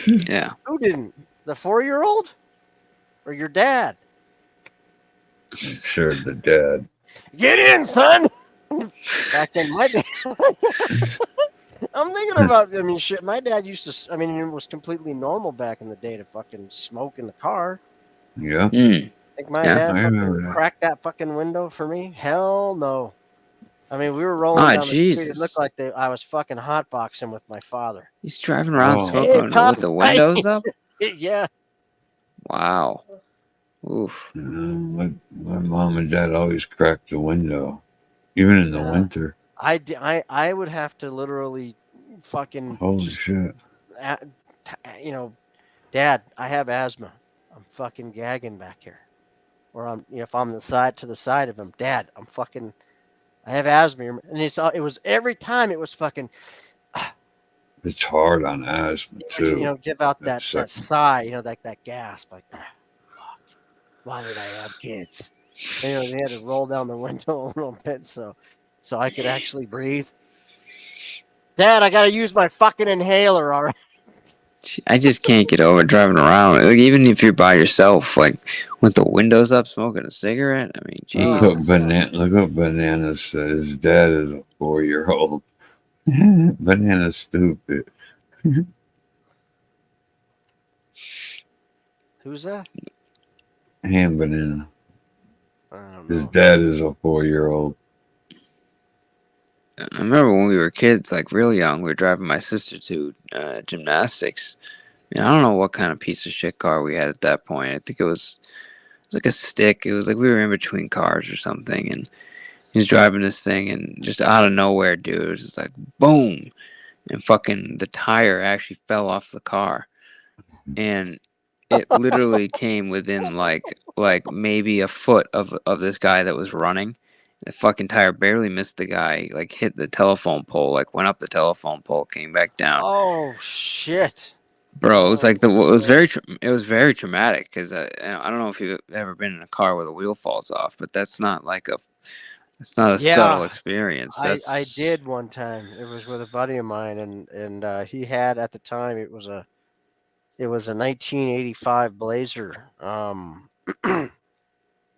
Yeah. Who didn't? The 4-year-old? Or your dad? Sure, the dad. Get in, son! Back then, my dad. I'm thinking about, shit, my dad used to, it was completely normal back in the day to fucking smoke in the car. Yeah. Think my dad fucking cracked that fucking window for me? Hell no. We were rolling down the street. It looked like I was fucking hotboxing with my father. He's driving around smoking with the windows up? Yeah. Wow. Oof. My mom and dad always cracked the window, even in the winter. I would have to literally fucking. Holy shit. Dad, I have asthma. I'm fucking gagging back here. Or if I'm to the side of him, Dad, I have asthma. And it was every time it was fucking. It's hard on asthma too. Give out that sigh, that gasp, like, fuck, why did I have kids? They had to roll down the window a little bit so I could actually breathe. Dad, I gotta use my fucking inhaler, all right? I just can't get over driving around. Like, even if you're by yourself, like with the windows up, smoking a cigarette. I mean, Jesus. Look what Banana says. His dad is a 4-year-old. Banana's stupid. Who's that? Ham Banana. His dad is a 4-year-old. I remember when we were kids, like real young, we were driving my sister to gymnastics. I don't know what kind of piece of shit car we had at that point. I think it was like a stick. It was like we were in between cars or something, and he was driving this thing, and just out of nowhere, dude, it was just like boom, and fucking the tire actually fell off the car, and it literally came within like maybe a foot of this guy that was running. The fucking tire barely missed the guy, like hit the telephone pole, like went up the telephone pole, came back down. Oh shit. Bro, it was So like it was very traumatic because I don't know if you've ever been in a car where the wheel falls off, but that's not like a it's not a subtle yeah, experience. I That's did one time. It was with a buddy of mine, and he had at the time it was a 1985 Blazer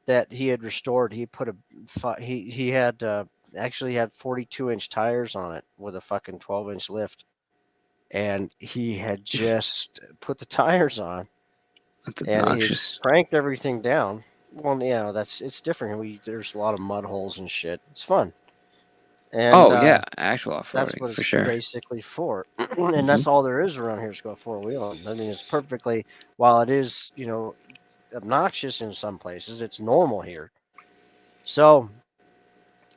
that he had restored. He put he had actually had 42-inch tires on it with a fucking 12-inch lift, and he had just put the tires on, that's and he had obnoxious. cranked everything down. Well, yeah, it's different. There's a lot of mud holes and shit. It's fun, and Oh yeah, actual that's off-roading what for it's sure. basically for. And Hmm. that's all there is around here is go four wheeling. I mean, it's perfectly while it is obnoxious in some places, it's normal here. So,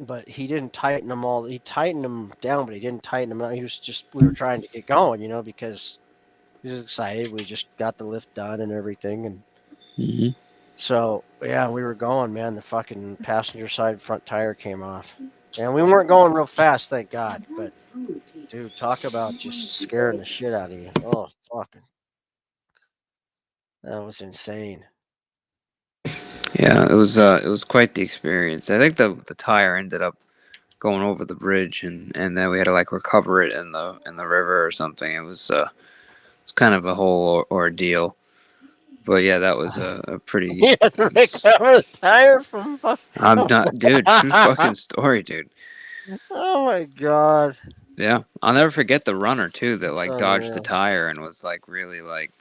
but he didn't tighten them all. He tightened them down, but he didn't tighten them out. He was just we were trying to get going, because he was excited. We just got the lift done and everything, and Hmm. so yeah, we were going, man. The fucking passenger side front tire came off, and we weren't going real fast, thank God. But dude, talk about just scaring the shit out of you. Oh, fucking, that was insane. Yeah, it was quite the experience. I think the tire ended up going over the bridge and then we had to like recover it in the river or something. It's kind of a whole ordeal. But yeah, that was a pretty. You had to recover the tire from. I'm not, dude. True fucking story, dude. Oh my god, Yeah, I'll never forget the runner too that that's like dodged the unreal. tire and was like really like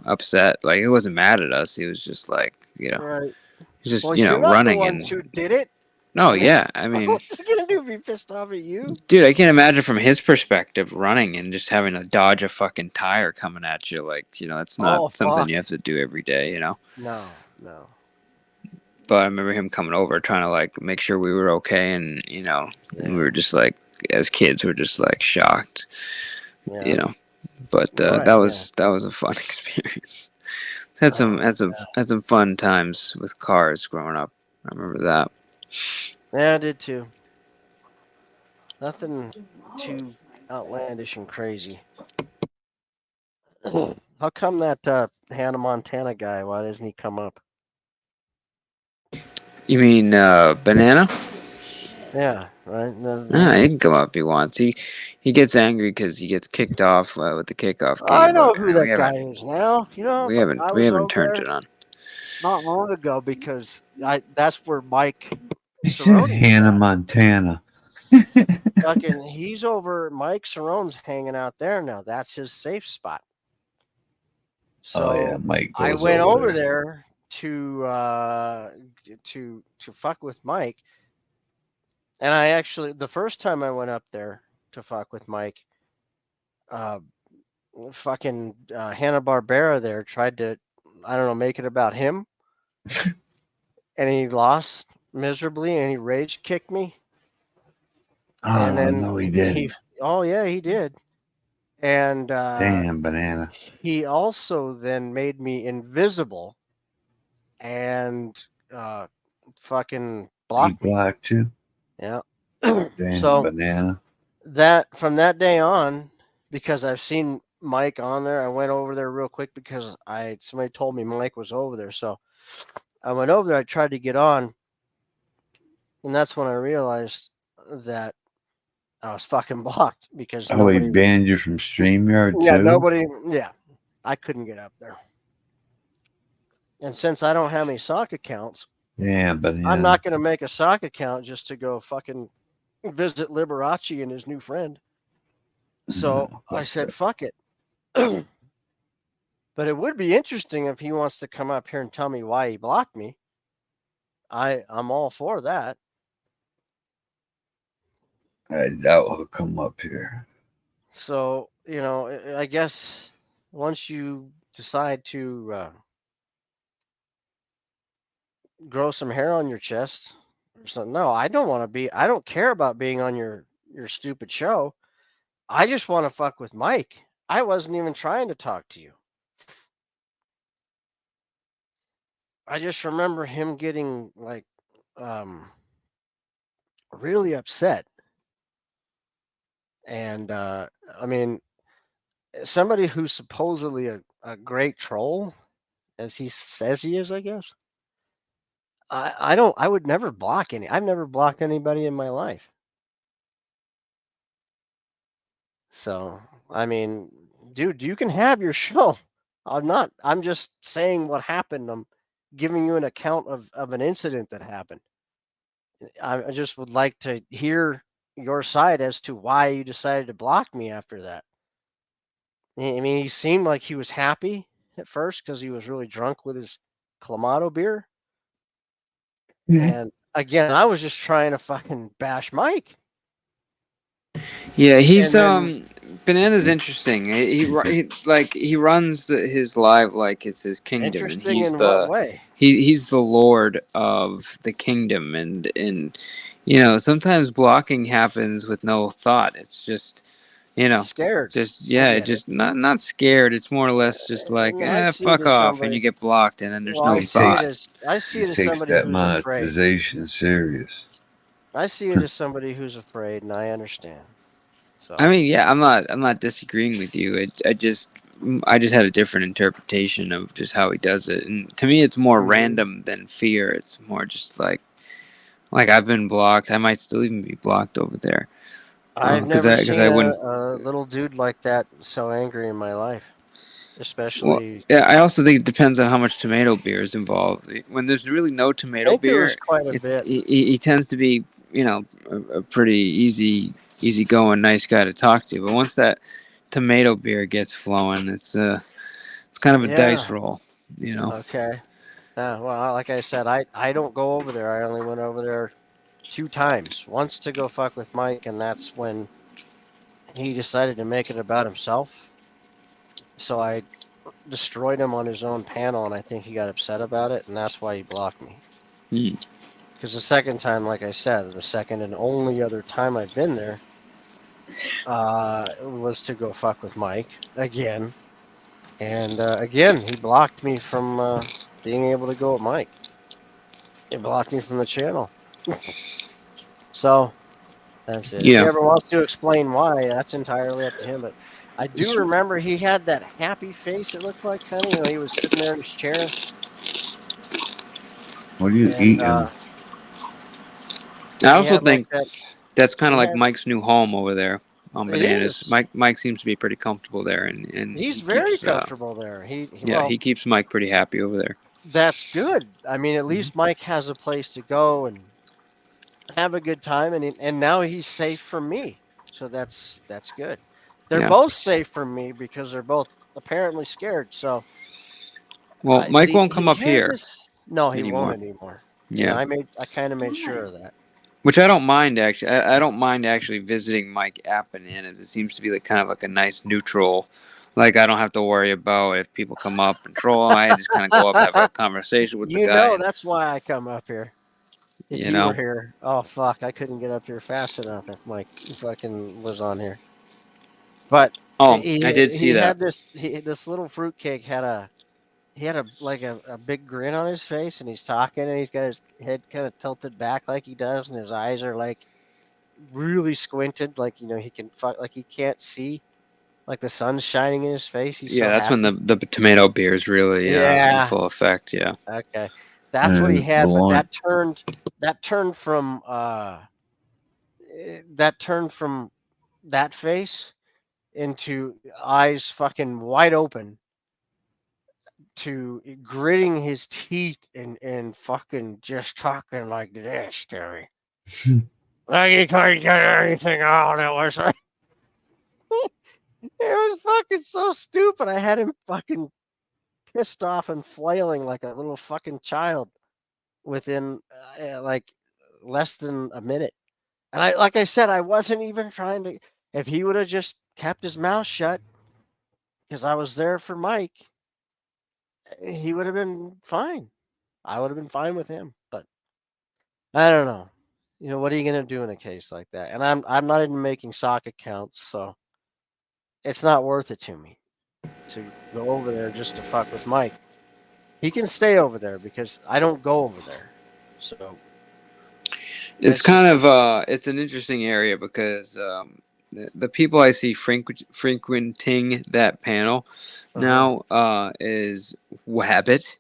upset. Like he wasn't mad at us. He was just like Right. he's just Well, you're not the running ones and who did it. no, I mean, yeah. I mean, what's he gonna do? Be pissed off at you? dude, I can't imagine from his perspective running and just having to dodge a fucking tire coming at you. Like that's not Oh something you fuck. have to do every day. No, no. But I remember him coming over trying to like make sure we were okay, and and we Yeah, were just like, as kids, we're just like shocked, you yeah. know. But Right. Yeah. that was a fun experience. Had Oh, had some fun times with cars growing up. I remember that. yeah, I did too. Nothing too outlandish and crazy. How come that Hannah Montana guy? Why doesn't he come up? You mean Banana? Yeah, right. Ah, he can come up if he wants. He gets angry because he gets kicked off with the kickoff I game, know but who that guy is now. I we was haven't over turned there it on. not long ago because that's where Mike He said Cerrone was Hannah at. Montana. Fucking, he's over. Mike Cerrone's hanging out there now. That's his safe spot. Oh yeah, So Mike I goes went over over there. there to fuck with Mike, and I actually the first time I went up there to fuck with Mike, uh, fucking Hanna Barbera there tried to, I don't know, make it about him, and he lost miserably, and he rage kicked me, and Oh then no, he he, didn't. oh yeah, he did, and Damn, Banana. he also then made me invisible and fucking He blocked me. blocked you. Yeah. Damn, So Banana. that from that day on, because I've seen Mike on there, I went over there real quick because somebody told me Mike was over there. So I went over there, I tried to get on, and that's when I realized that I was fucking blocked because Oh, he nobody, banned you from StreamYard yeah, too? nobody, yeah, I couldn't get up there. And since I don't have any sock accounts, Damn, I'm Banana. not going to make a sock account just to go fucking visit Liberace and his new friend. So No, I fuck said, that. fuck it. But it would be interesting if he wants to come up here and tell me why he blocked me. I'm all for that. I doubt he'll come up here. So, I guess once you decide to grow some hair on your chest or something, no, I don't care about being on your stupid show. I just want to fuck with Mike. I wasn't even trying to talk to you. I just remember him getting like um really upset. And I mean, somebody who's supposedly a great troll, as he says he is, I guess. I would never block any. I've never blocked anybody in my life. So, I mean, dude, you can have your show. I'm just saying what happened. I'm giving you an account of an incident that happened. I just would like to hear your side as to why you decided to block me after that. I mean, he seemed like he was happy at first because he was really drunk with his Clamato beer. And again, I was just trying to fucking bash Mike. Yeah, he's And then Banana's interesting. He runs his live like it's his kingdom, and interesting in what way? he's the lord of the kingdom, and sometimes blocking happens with no thought. It's just Scared. just I yeah, get it. just not scared. It's more or less just like I see it fuck as off, and you somebody. get blocked, and then there's Well, no I He see it thought. as I see he it as takes somebody that who's afraid. monetization serious. I see it as somebody who's afraid, and I understand. So I mean, yeah, I'm not disagreeing with you. I just had a different interpretation of just how he does it, and to me, it's more mhm. random than fear. It's more just like I've been blocked. I might still even be blocked over there, I've because never I seen wouldn't. a little dude like that so angry in my life, Well, especially. yeah, I also think it depends on how much tomato beer is involved. When there's really no I tomato think there was beer, quite a bit. he tends to be a pretty easy going, nice guy to talk to. But once that tomato beer gets flowing, it's kind of a dice Yeah. roll, you know. Okay. Well, like I said, I don't go over there. I only went over there 2 times. Once to go fuck with Mike, and that's when he decided to make it about himself. So I destroyed him on his own panel, and I think he got upset about it, and that's why he blocked me. Hmm. Because the second time, like I said, the second and only other time I've been there, was to go fuck with Mike again, and again he blocked me from being able to go with Mike. He blocked me from the channel. So that's it. If he Yeah. ever wants to explain why, that's entirely up to him. But I do S- remember he had that happy face. It looked like kind of, he was sitting there in his chair, What are you and eating? I he also had like think that. that's kind of He like had. Mike's new home over there on It Bananas. is. Mike seems to be pretty comfortable there, and He's he very keeps comfortable there. yeah, Well, he keeps Mike pretty happy over there. that's good. I mean, at Mhm. least Mike has a place to go and have a good time, and now he's safe from me. So that's good. They're Yeah. both safe from me because they're both apparently scared. So, Well, but Mike won't come he up had here this. No, he won't anymore. anymore. And Yeah. I kind of made sure of that. Which I don't mind actually. I don't mind actually visiting Mike at Bananas. It seems to be like kind of like a nice neutral. Like I don't have to worry about if people come up and troll him. I just kind of go up, have a conversation with the guy, and That's why I come up here. If you you were know. here, oh fuck, I couldn't get up here fast enough if Mike fucking was on here. But Oh, I did he see that. had this little fruitcake had a he had a big grin on his face, and he's talking, and he's got his head kind of tilted back like he does, and his eyes are like really squinted, like he can fuck like he can't see, like the sun's shining in his face. He's Yeah, so that's when happy. the tomato beer is really in Yeah. full effect. Yeah. Okay. That's what And he it's had, but blunt. that turned from that face into eyes fucking wide open to gritting his teeth and fucking just talking like this to me. Like he couldn't get anything out. It was like, it was fucking so stupid. I had him fucking pissed off and flailing like a little fucking child within like less than a minute. And like I said, I wasn't even trying to. If he would have just kept his mouth shut, because I was there for Mike, he would have been fine. I would have been fine with him. But I don't know. What are you gonna do in a case like that? And I'm not even making sock accounts, so it's not worth it to me to go over there just to fuck with Mike. He can stay over there because I don't go over there. So It's that's kind just of it's an interesting area because the people I see frequenting that panel now is Wabbit,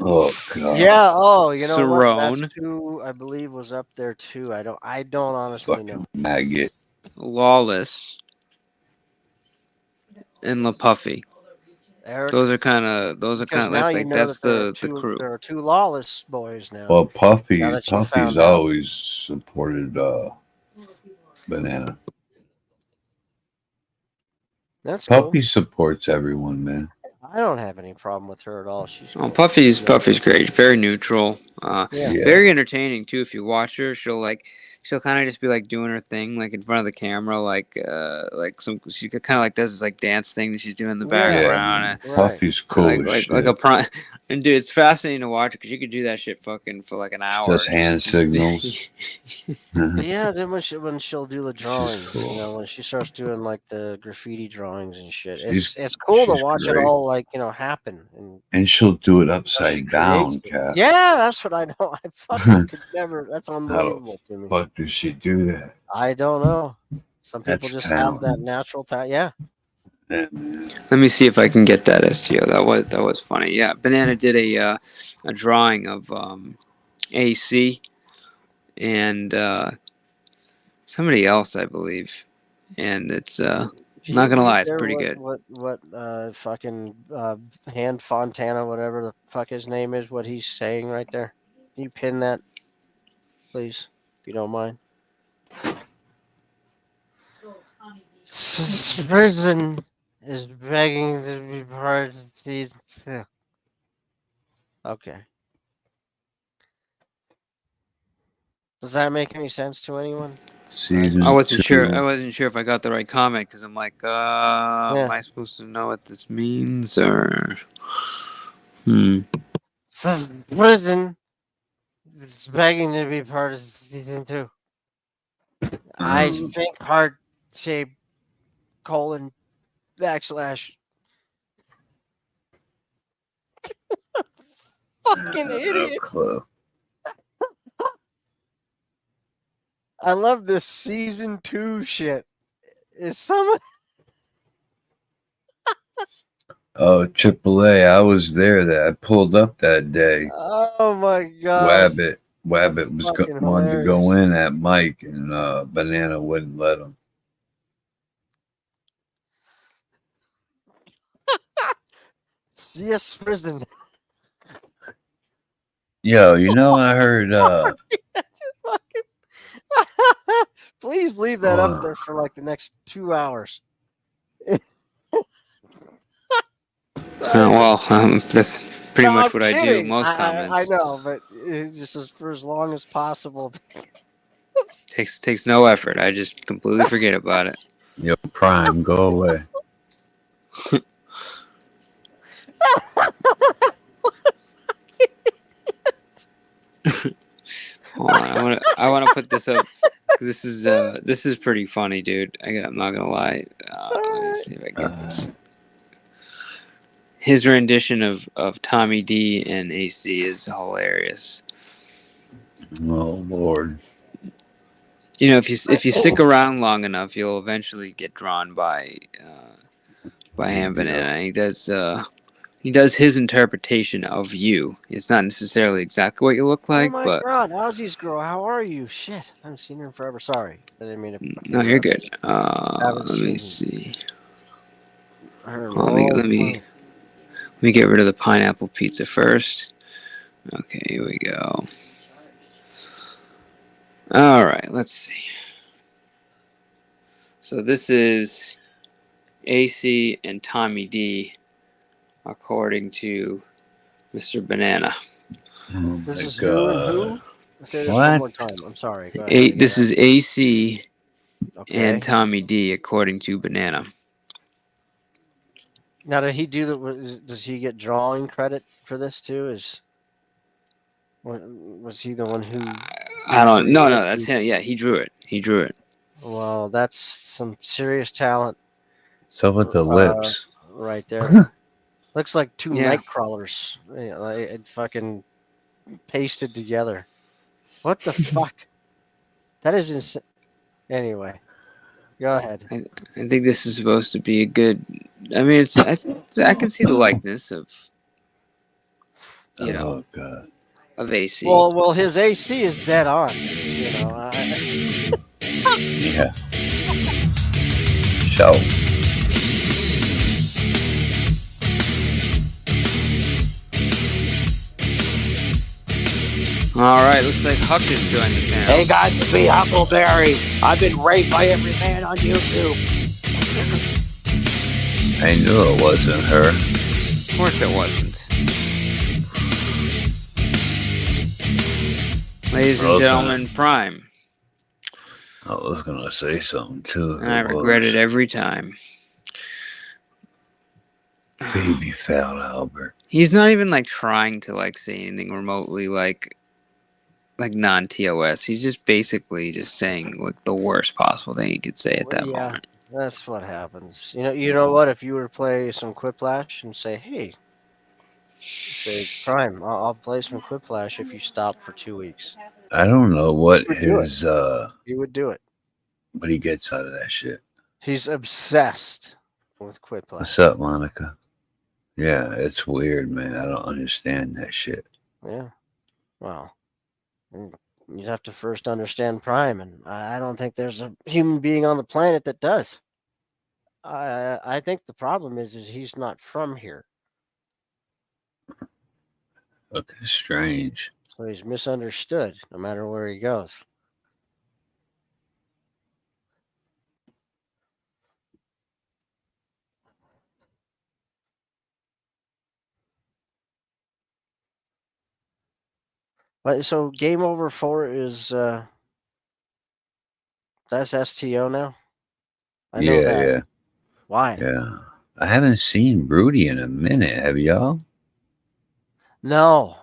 Oh god. Yeah. Oh, you know what? That's Cerrone, who I believe was up there too. I don't honestly know. Fucking maggot. Lawless, and LaPuffy. Eric, Those are kind of because now you like know that's that there are the crew. two lawless boys now. Well, Now that you Puffy's found out. always supported Banana. That's cool. Puffy supports everyone, man. I don't have any problem with her at all. She's Oh, cool. Puffy's great. Very neutral. Yeah. Yeah. Very entertaining too. If you watch her, she'll kind of just be like doing her thing, like in front of the camera, like she kind of like does this like dance thing that she's doing in the Yeah. background. man. Right. Puffy's cool as like shit. a prime. And dude, it's fascinating to watch because you could do that shit fucking for like an hour. Does hand signals. Yeah, then when she'll do the drawings, cool. you know, when she starts doing like the graffiti drawings and shit, She's- it's cool to she's watch it great. all like happen. And she'll do it How she upside down, creates it. Cap. Yeah, that's what I know. I fucking could never. That's unbelievable to me. Fuck does she do that? I don't know. Some people That's just have that talent. natural talent. Yeah. Yeah, man. Let me see if I can get that STO. That was funny. Yeah, Banana did a drawing of AC and somebody else, I believe, and it's not gonna lie, it's pretty good. What fucking Hand Fontana, whatever the fuck his name is, what he's saying right there. Can you pin that, please, if you don't mind? Prison is begging to be part of these. Okay. Does that make any sense to anyone? Season I wasn't sure. two. I wasn't sure if I got the right comment because I'm like, am I supposed to know what this means or? Says prison is begging to be part of season 2. I think heart shape colon backslash. Fucking idiot. Club. I love this season 2 shit. Is someone Oh, AAA. I was there. That I pulled up that day. Oh my god. Wabbit That's was fucking wanted to hilarious. go in at Mike, and Banana wouldn't let him. CS prison. Yo, I heard. Please leave that up there for like the next 2 hours. Well, that's pretty No, much I'm what I do. kidding. Most comments I know, but it's just for as long as possible. takes no effort. I just completely forget about it. Yo, Prime, go away. Hold on, I want to put this up because this is pretty funny, dude. I'm not gonna lie. Let me see if I can get this. His rendition of Tommy D and AC is hilarious. Oh Lord. If you stick around long enough, you'll eventually get drawn by Ham Banana. He does his interpretation of you. It's not necessarily exactly what you look like, oh my but god, Ozzy's girl, how are you? Shit, I haven't seen her in forever. Sorry, I didn't mean to. no, you're good. Haven't Let me seen see. her in a Let long me time. let me get rid of the pineapple pizza first. Okay, here we go. All right, let's see. So this is AC and Tommy D, according to Mr. Banana. Oh This my is God. who and who? Say this What? one more time. I'm sorry. Go ahead. This is AC Okay. and Tommy D, according to Banana. Now, did he do does he get drawing credit for this too? Was he the one who? I don't. No, that's him. Yeah, he drew it. Well, that's some serious talent So with the lips. right there. Looks like two Yeah. night crawlers. It fucking pasted together. What the fuck? That is insane. Anyway, Go ahead. I think this is supposed to be a good. I mean, I can see the likeness of Oh God. of AC. Well, his AC is dead on. Yeah. So All right, looks like Huck has joined the panel. Hey guys, it's me, Huckleberry. I've been raped by every man on YouTube. I knew it wasn't her. Of course it wasn't. Ladies and gentlemen, Prime. I was gonna say something too. And I regret it every time. Baby foul Albert. He's not even like trying to like say anything remotely like non-TOS. He's just basically just saying like the worst possible thing he could say at that moment. That's what happens. You know what? If you were to play some Quiplash and say, "Hey," say Prime, I'll play some Quiplash if you stop for 2 weeks. I don't know what He would do it. What he gets out of that shit. He's obsessed with Quiplash. What's up, Monica? Yeah, it's weird, man. I don't understand that shit. Yeah. Well, you'd have to first understand Prime, and I don't think there's a human being on the planet that does. I think the problem is he's not from here. Okay, strange. So he's misunderstood no matter where he goes. But so Game Over 4 is that's STO now? I know that. Yeah. Why? Yeah. I haven't seen Broody in a minute. Have y'all? No.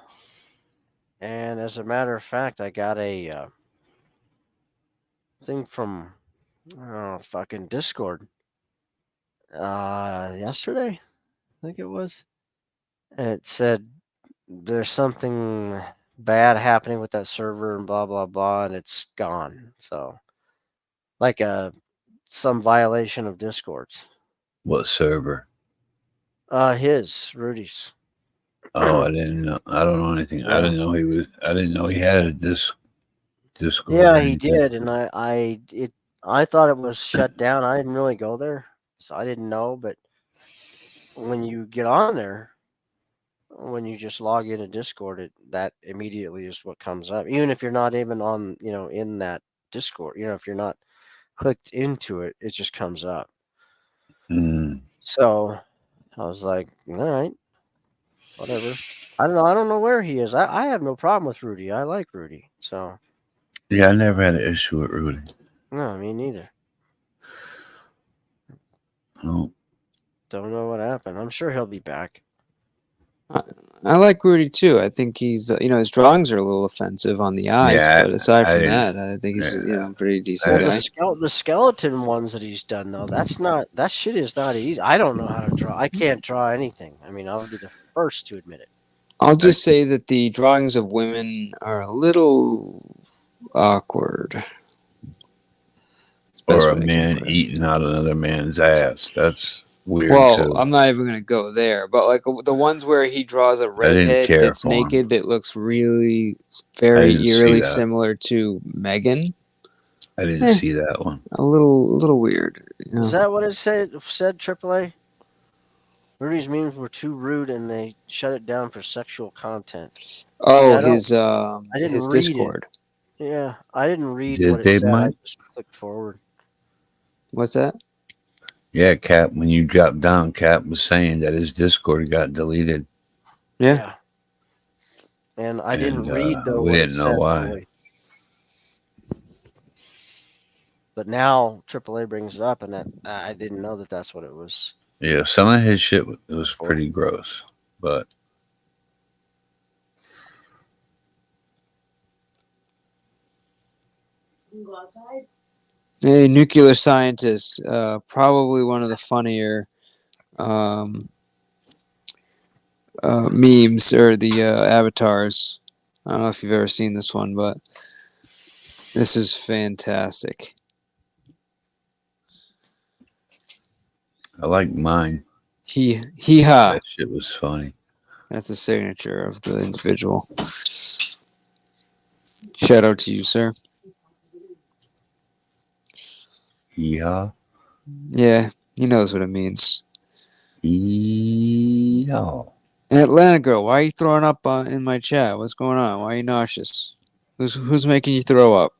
And as a matter of fact, I got a thing from fucking Discord yesterday, I think it was. And it said there's something bad happening with that server and blah blah blah, and it's gone. So like some violation of Discord's. What server? Rudy's. Oh, I didn't know. I don't know anything. I didn't know I didn't know he had a Discord. Yeah, he did, and I thought it was shut down. I didn't really go there, so I didn't know. But when you get on there, when you just log into Discord, that immediately is what comes up. Even if you're not even on, in that Discord, if you're not clicked into it, it just comes up. So I was like, all right, whatever. I don't know where he is. I have no problem with Rudy. I like Rudy. So yeah, I never had an issue with Rudy. no, me neither. Oh. Don't know what happened. I'm sure he'll be back. I like Rudy too. I think he's his drawings are a little offensive on the eyes, but aside from that, I think he's pretty decent guy. The skeleton ones that he's done though, that shit is not easy. I don't know how to draw. I can't draw anything. I mean, I'll be the first to admit it. I'll just say that the drawings of women are a little awkward. Or a man eating out another man's ass. That's weird too. I'm not even gonna go there, but like the ones where he draws a redhead that's naked that looks really very eerily similar to Megan. I didn't see that one. A little weird. Is that what it said? AAA? Rudy's memes were too rude, and they shut it down for sexual content. Oh, I his didn't read Discord. Yeah, I didn't read what it said. I just clicked forward. What's that? Yeah, Cap. When you dropped down, Cap was saying that his Discord got deleted. Yeah. And I didn't read though. We didn't know why. Really. But now AAA brings it up, and that I didn't know that that's what it was. Yeah, some of his shit was pretty gross, but. Go outside. A nuclear scientist, probably one of the funnier memes or the avatars. I don't know if you've ever seen this one, but this is fantastic. I like mine. Hee ha. That shit was funny. That's the signature of the individual. Shout out to you, sir. Yeehaw. Yeah, he knows what it means. Yeehaw. Atlanta girl, why are you throwing up in my chat? What's going on? Why are you nauseous? Who's making you throw up?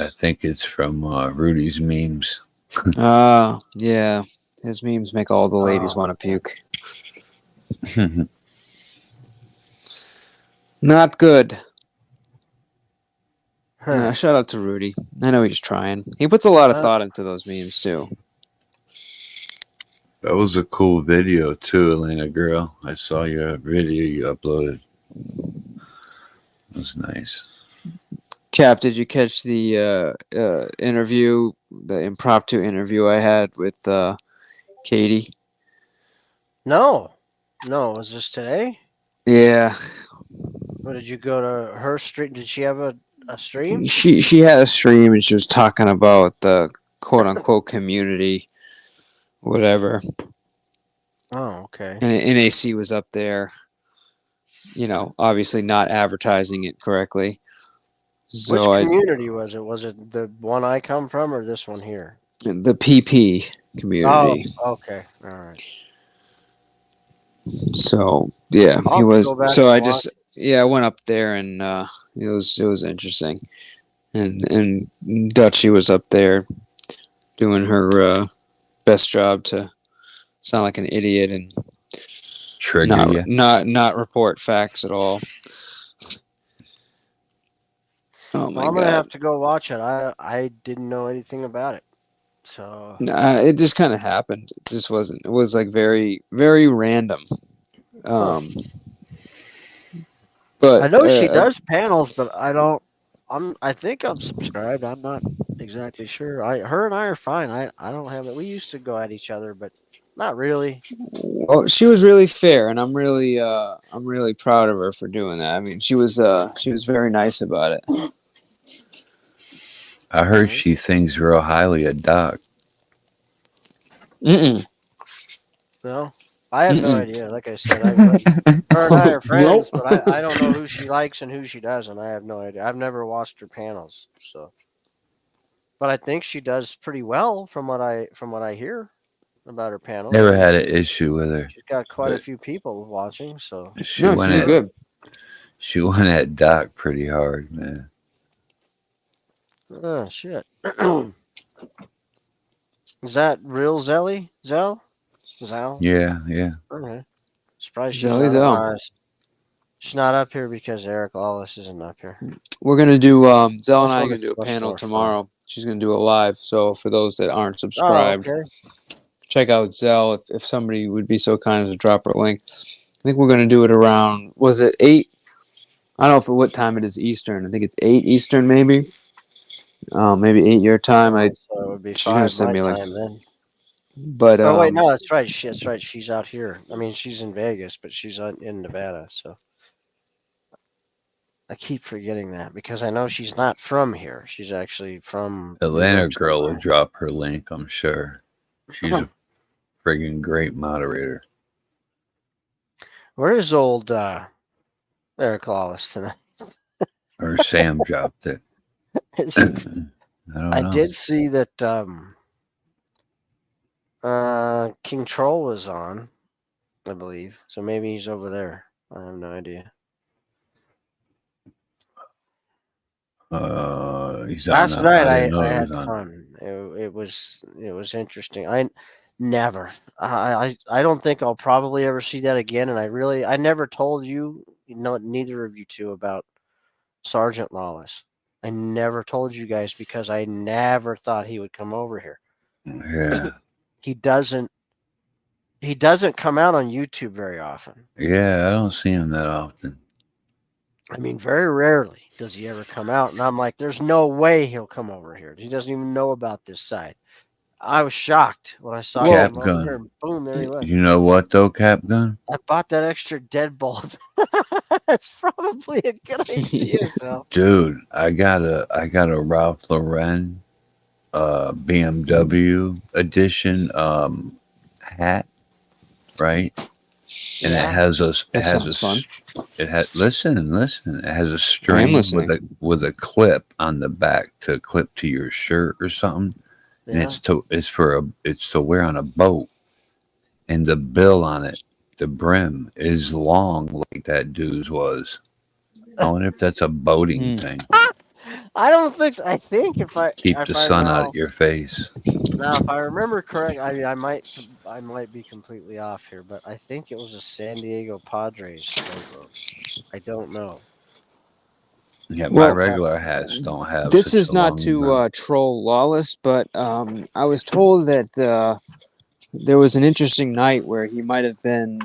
I think it's from Rudy's memes. Yeah. His memes make all the ladies want to puke. Not good. Shout out to Rudy. I know he's trying. He puts a lot of thought into those memes too. That was a cool video too, Atlanta girl. I saw your video you uploaded. It was nice. Cap, did you catch the interview, the impromptu interview I had with Katie? No. Was this today? Yeah. What, did you go to her stream? Did she have a stream? She had a stream and she was talking about the quote unquote community, whatever. Oh, okay. And NAC was up there, obviously not advertising it correctly. So Which community was it? Was it the one I come from or this one here? The PP community. Oh, okay. All right. So yeah, I'll he was. go back So and I watch. I went up there and it was interesting, and Dutchie was up there doing her best job to sound like an idiot and Trigger you. not report facts at all. Oh my I'm god! gonna have to go watch it. I didn't know anything about it, so It just kind of happened. It just wasn't. It was like very very random. But I know she does panels, but I don't. I think I'm subscribed. I'm not exactly sure. Her and I are fine. I don't have it. We used to go at each other, but not really. Oh, she was really fair, and I'm really proud of her for doing that. I mean, she was very nice about it. I heard she thinks real highly of Doc. Mm-mm. No, I have no idea. Like I said, her and I are friends, but I don't know who she likes and who she doesn't. I have no idea. I've never watched her panels, so. But I think she does pretty well from what I hear about her panel. Never had an issue with her. She's got quite a few people watching, so. She went good. She went at Doc pretty hard, man. Oh shit. Is that real Zelly? Zell? Yeah. Okay. Surprised she's Zelly not Zell. on ours. She's not up here because Eric Lawless isn't up here. We're gonna do Zell and I are This one gonna is do a much panel more fun. tomorrow. She's gonna do a live. So for those that aren't Oh, subscribed, okay. check out Zell if somebody would be so kind as to drop her link. I think we're gonna do it around. Was it 8? I don't know what time it is Eastern. I think it's 8 Eastern, maybe. Maybe 8 your time. So it would be She's gonna 5 send my me like. time then. But Oh wait, no, that's right. That's right. She's out here. I mean, she's in Vegas, but she's in Nevada. So I keep forgetting that because I know she's not from here. She's actually from New Atlanta York girl will somewhere. drop her link, I'm sure. She's a friggin' great moderator. Where is old Eric Lawless tonight? Or Sam dropped it. I don't know. I did see that King Troll was on, I believe. So maybe he's over there. I have no idea. He's on Last a- night I I didn't know he had was on. fun. It was interesting. I don't think I'll probably ever see that again. And I never told you, neither of you two about Sergeant Lawless. I never told you guys because I never thought he would come over here. Yeah. He doesn't come out on YouTube very often. Yeah, I don't see him that often. I mean, very rarely does he ever come out. And I'm like, there's no way he'll come over here. He doesn't even know about this side. I was shocked when I saw Cap him over gun. here. And boom, there he was. You know what though, Cap Gun? I bought that extra deadbolt. That's probably a good idea, so. Dude, I got a Ralph Lauren BMW edition hat, right? And Yeah. it has a That sounds fun. It has listen. It has a I am string listening. with a clip on the back to clip to your shirt or something, and Yeah. it's to wear on a boat. And the bill on it, the brim is long like that dude's was. I wonder if that's a boating Hmm. thing. I don't think so. I think Keep the sun out of your face. if I remember correct, I mean, I might be completely off here, but I think it was a San Diego Padres logo. I don't know. Yeah, my Well, regular hats don't have this such is a not long to brim. troll Lawless, but I was told that there was an interesting night where he might have been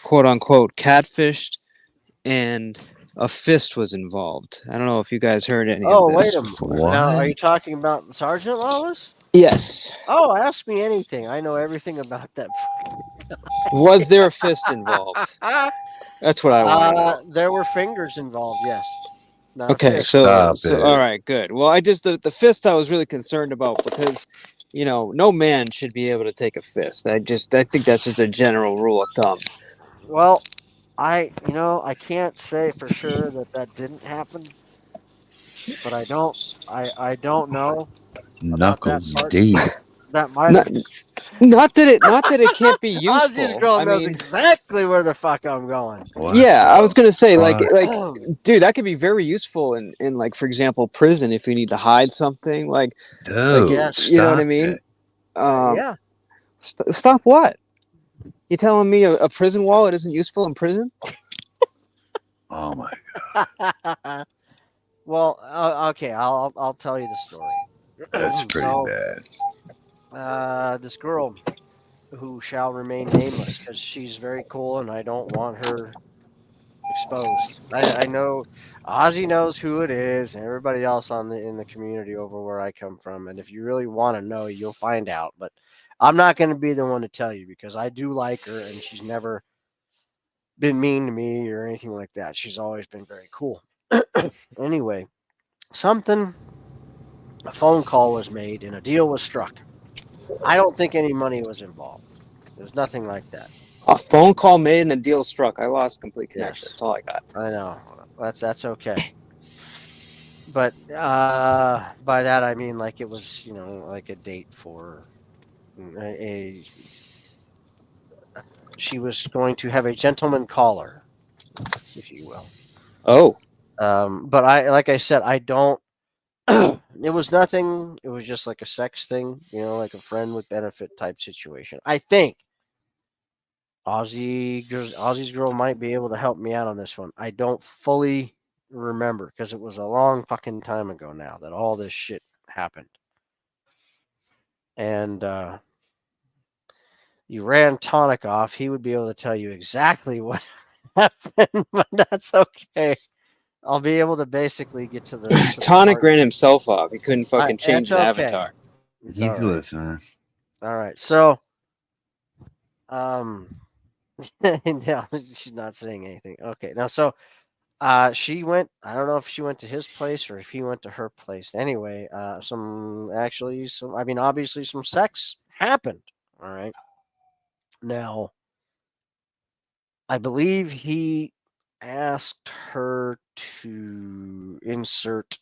quote unquote catfished and a fist was involved. I don't know if you guys heard any of Oh, wait this a minute. before. Now, are What? you talking about Sergeant Lawless? Yes. Oh, ask me anything. I know everything about that. Was there a fist involved? That's what I want to know. There were fingers involved. Yes, not a Okay, fist. Stop all it. right, good. Well, I just the fist I was really concerned about because no man should be able to take a fist. I think that's just a general rule of thumb. Well, I can't say for sure that didn't happen, but I don't know about that Knuckles part. deep. That might Not have. not that it can't be Ozzy's useful. girl I knows mean, exactly where the fuck I'm going. What yeah, I was the gonna say like fuck? dude, that could be very useful in like for example prison if you need to hide something like Dude, Yes. you know what I stop mean. it. Um, Yeah. stop what? You telling me a prison wallet isn't useful in prison? Oh my Well, okay. I'll tell you the story. that's pretty So, bad. this girl who shall remain nameless because she's very cool and I don't want her exposed. I know Ozzy knows who it is and everybody else in the community over where I come from. And if you really want to know, you'll find out. But I'm not going to be the one to tell you because I do like her and she's never been mean to me or anything like that. She's always been very cool. Anyway, a phone call was made and a deal was struck. I don't think any money was involved. There's nothing like that. A phone call made and a deal struck. I lost complete connection. Yes, That's all I got. I know. That's okay. But by that I mean like it was, like a date for a she was going to have a gentleman caller, if you will. Oh, But like I said, I don't. It was nothing. It was just like a sex thing, like a friend with benefit type situation. I think Ozzy's girl might be able to help me out on this one. I don't fully remember because it was a long fucking time ago now that all this shit happened. And you ran Tonic off, he would be able to tell you exactly what happened, but that's okay. I'll be able to basically get to the Tonic ran himself off. He couldn't fucking change That's his okay. avatar. It's He's all right. listening. All right. So, no, she's not saying anything. Okay. Now, so she went. I don't know if she went to his place or if he went to her place. Anyway, obviously some sex happened. All right. Now, I believe he asked her to insert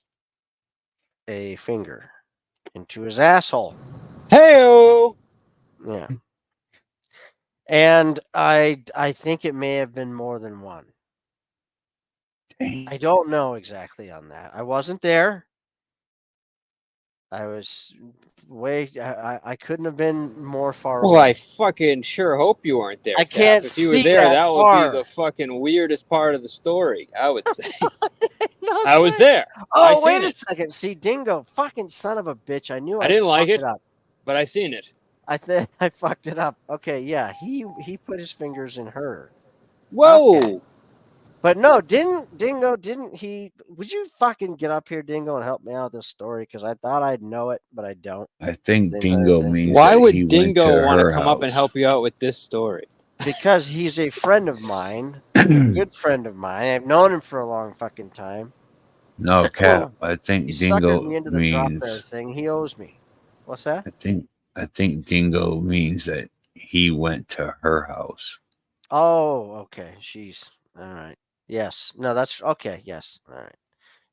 a finger into his asshole. Hey-o! Yeah. And I think it may have been more than one. I don't know exactly on that. I wasn't there. I was I couldn't have been more far Well, I away. fucking sure hope you weren't there, I Cap. can't If you were see there, that would be far. the fucking weirdest part of the story, I would say. No, I was right. there. I Oh, wait seen a it. second. See, Dingo, fucking son of a bitch. I knew I didn't like fucked it, up. but I seen it. I think I fucked it up. Okay, yeah, he put his fingers in her. Whoa! Okay. But no, didn't he? Would you fucking get up here, Dingo, and help me out with this story? Because I thought I'd know it, but I don't. I think The entire Dingo thing. means Why that would he went Dingo to want to her come up and house. help you out with this story? Because he's a friend of mine, a good friend of mine. I've known him for a long fucking time. No, Cap. I He think suckered Dingo me into the drop bear means. thing. He owes me. What's that? I think Dingo means that he went to her house. Oh, okay. She's all right. Yes. No, that's okay. Yes. All right.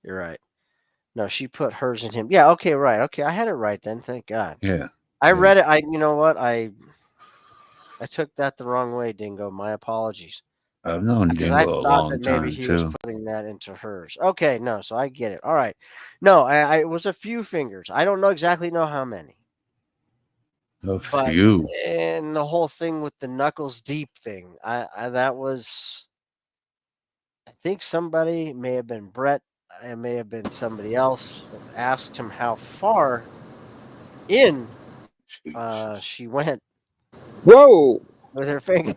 You're right. No, she put hers in him. Yeah. Okay. Right. Okay. I had it right then. Thank God. Yeah. I Yeah. read it. You know what? I took that the wrong way, Dingo. My apologies. I've known Because I Dingo a thought long that maybe time he was too. putting that into hers. Okay. No. So I get it. All right. No, it was a few fingers. I don't know exactly know how many. A But few. and the whole thing with the knuckles deep thing, that was, I think somebody may have been Brett, it may have been somebody else that asked him how far in Jeez. she went Whoa! with her finger.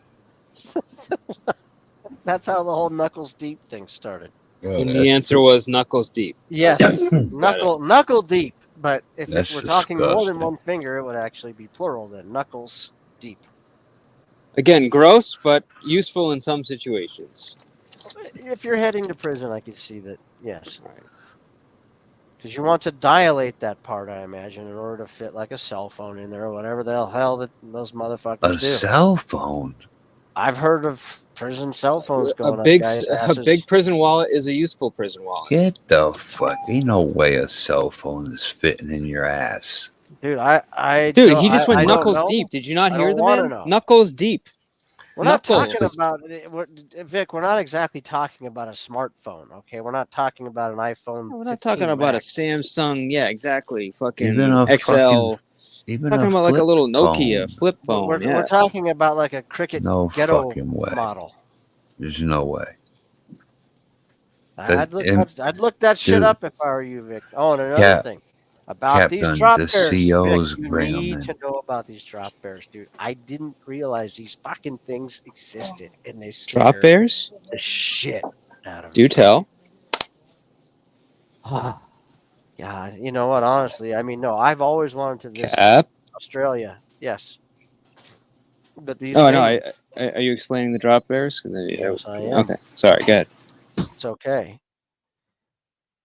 That's how the whole knuckles deep thing started. Oh, And the answer was knuckles deep. Yes, Got it. knuckle deep. But if that's we're talking more than disgusting. one finger, it would actually be plural then. Knuckles deep. Again, gross, but useful in some situations. If you're heading to prison, I could see that. Yes. All right. Because you want to dilate that part, I imagine, in order to fit like a cell phone in there or whatever the hell that those motherfuckers A do. cell phone. I've heard of prison cell phones A going up big, guys' a asses. big prison wallet is a useful prison wallet. Get the fuck. Ain't no way a cell phone is fitting in your ass. Dude, Dude, he just went I don't knuckles know. deep. Did you not I hear don't the want to man? know. Knuckles deep. We're not talking Knuckles. about Vic. We're not exactly talking about a smartphone, okay? We're not talking about an iPhone We're not 15 talking about a Max. Samsung. Yeah, exactly. Even Fucking a XL. fucking, even Talking a about like a flip little Nokia phone. flip phone. We're Yeah. talking about like a Cricket No Ghetto fucking way. model. There's no way. I'd look that shit Dude, up if I were you, Vic. Oh, and another Cap, thing about these Captain, drop the bears, Vic. CO's You need Railman. to know about these drop bears, dude. I didn't realize these fucking things existed, and they Drop scare bears? the shit out of Do me. tell. God, you know what? Honestly, I mean, no, I've always wanted to visit Cap. Australia. Yes, but these Oh no, things. are you explaining the drop bears? Yes, I am. Okay, sorry. Go ahead. It's okay.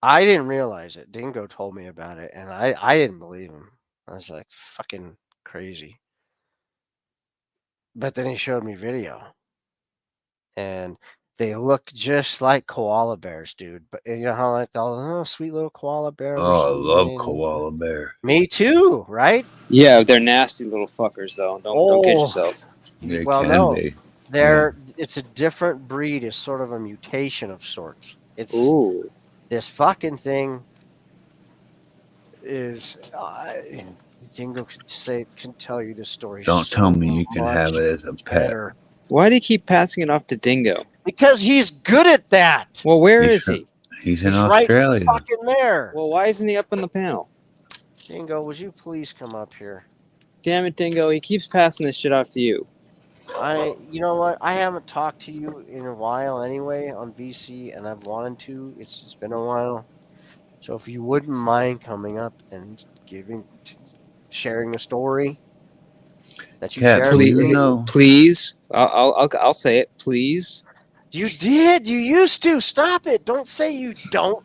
I didn't realize it. Dingo told me about it, and I didn't believe him. I was like, fucking crazy. But then he showed me video, and they look just like koala bears, dude. But you know how like all sweet little koala bear. They're Oh, so I love mean. koala bear. Me too, right? Yeah, they're nasty little fuckers though. Don't kid Oh, yourself. They well, can no, be. it's a different breed. It's sort of a mutation of sorts. It's Ooh. this fucking thing is. Dingo can tell you this story Don't so tell me you can much have it as a pet. better Why do you keep passing it off to Dingo? because he's good at that. Well, where He's is he? He's in He's right Australia. fucking there. Well, why isn't he up in the panel? Dingo, would you please come up here? Damn it, Dingo! He keeps passing this shit off to you. You know what? I haven't talked to you in a while anyway on VC, and I've wanted to. It's been a while, so if you wouldn't mind coming up and sharing a story that you Cap, shared do with you me. know? Please. I'll say it. Please. You did. You used to. Stop it. Don't say you don't.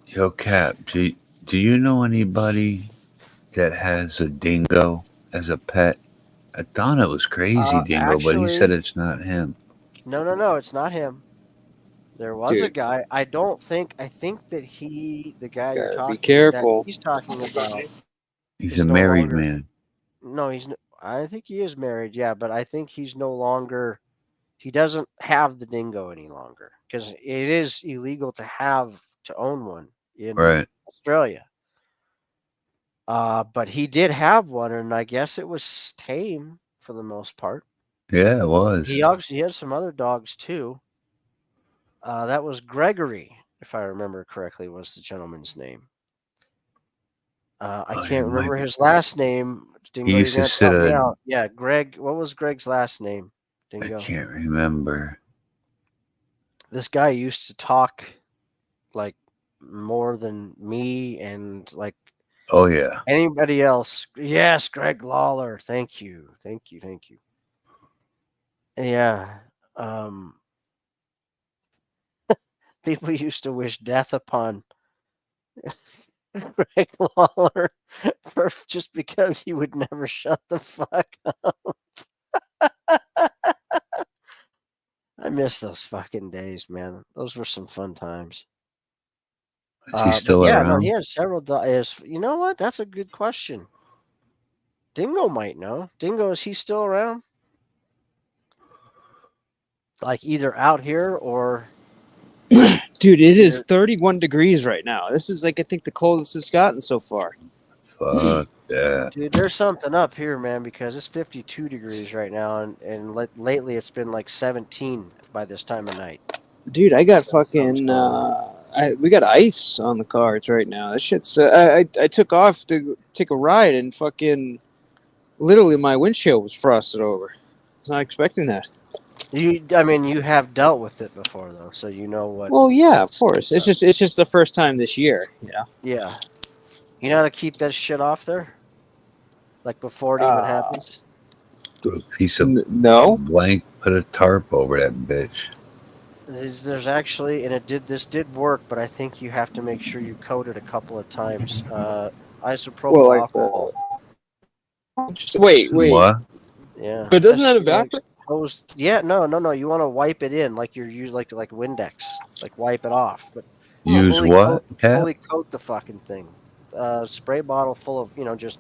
Yo, Cap, do you know anybody that has a dingo as a pet? I thought it was Crazy Dingo, but he said Actually, it's not him. no. It's not him. There was a Dude, guy. I think that the guy you're gotta be talking that careful. he's talking about He's is a no married longer. man. No, I think he is married. Yeah, but I think he's no longer. He doesn't have the dingo any longer because it is illegal to own one in Right. Australia. But he did have one, and I guess it was tame for the most part. Yeah, it was. He actually had some other dogs too. That was Gregory, if I remember correctly, was the gentleman's name. I Oh, can't it might remember be. his last name. He Dingo, you're used to gonna sit help me at. out. Yeah, Greg. What was Greg's last name? I Dingo. can't remember. This guy used to talk like more than me and like Oh yeah. anybody else. Yes, Greg Lawler. Thank you. Yeah. Um, people used to wish death upon Greg Lawler, just because he would never shut the fuck up. I miss those fucking days, man. Those were some fun times. Is he But still yeah, no, around? he has several. You know what? That's a good question. Dingo might know. Dingo, is he still around? Like either out here or Dude, it is either. 31 degrees right now. This is like I think the coldest it's gotten so far. Fuck that. Dude, there's something up here, man, because it's 52 degrees right now, and lately it's been like 17 by this time of night. Dude, I got So something's fucking going on. we got ice on the cards right now. That shit's I took off to take a ride and fucking literally my windshield was frosted over. I was not expecting that. I mean, you have dealt with it before, though, so you know what. Well, yeah, of what's course. up. It's just the first time this year, you know. Yeah. You know how to keep that shit off there? Like before it even happens? Put a piece of No. blank, put a tarp over that bitch. There's actually, and this did work, but I think you have to make sure you coat it a couple of times. Isopropyl Well, like alcohol. Wait. What? Yeah. But doesn't that That's, evaporate? Yeah, no. You want to wipe it in like you're using like Windex, like wipe it off. But Use what, Cap? fully coat the fucking thing. Spray bottle full of just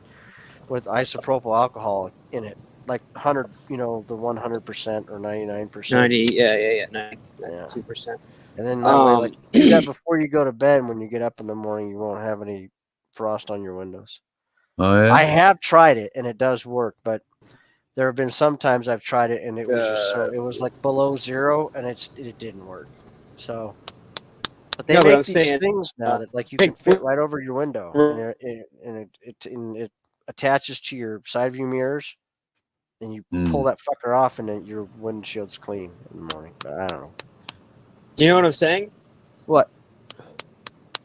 with isopropyl alcohol in it, like 100, the 100% or 99%. 90, yeah, 92%. And then that way, like do that before you go to bed. And when you get up in the morning, you won't have any frost on your windows. Oh yeah. I have tried it and it does work, but there have been some times I've tried it and it was just it was like below zero and it didn't work. So, but they make these things now that like you can fit right over your window and it attaches to your side view mirrors and you pull that fucker off and then your windshield's clean in the morning. But I don't know. Do you know what I'm saying? What?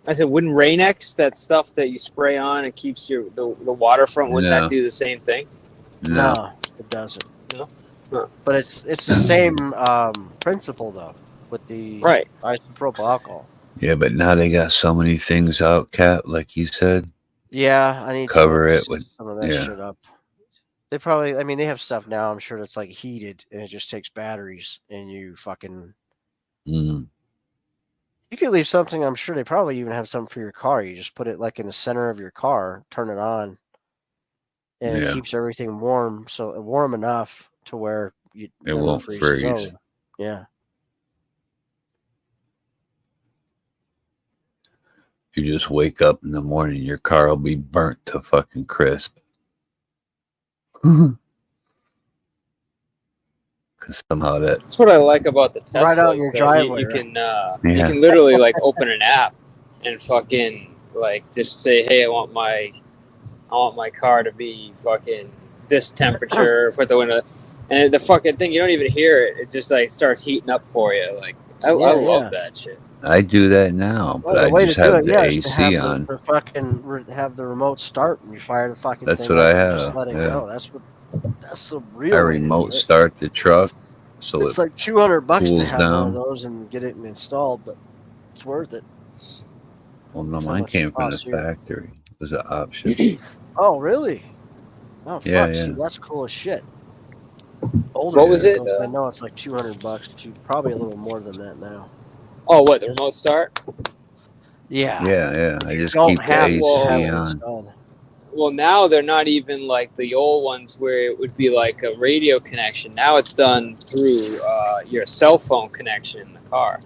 I said, wouldn't Rain-X, that stuff that you spray on and keeps the waterfront, wouldn't that do the same thing? No, it doesn't. No. Huh. But it's the same principle though with the isopropyl alcohol. Yeah, but now they got so many things out, Cap, like you said. Yeah, I need cover to it with some of that shit up. They probably, I mean, they have stuff now. I'm sure that's like heated and it just takes batteries and you fucking. You could leave something. I'm sure they probably even have something for your car. You just put it like in the center of your car, turn it on, and it keeps everything warm. So warm enough to where it won't freeze. Over. Yeah. You just wake up in the morning, your car will be burnt to fucking crisp. Because somehow that's what I like about the Tesla. Right out in your driveway. You can literally like open an app and fucking like just say, hey, I want my car to be fucking this temperature for the window, and the fucking thing, you don't even hear it. It just like starts heating up for you. Like I love that shit. I do that now, but I just have the AC on. The fucking have the remote start and you fire the fucking That's thing what I up have. and just let it go. That's the real. I remote start the truck, so it's like $200 to have down. one of those and get it installed, but it's worth it. Well, no, mine came from the factory. It was an option. Oh, really? Oh, fuck! Yeah. See, that's cool as shit. Older what was it? I know it's like $200. Probably a little more than that now. Oh, what, the remote start? Yeah. Yeah. I just keep the AC on. Well, now they're not even like the old ones where it would be like a radio connection. Now it's done through your cell phone connection in the car.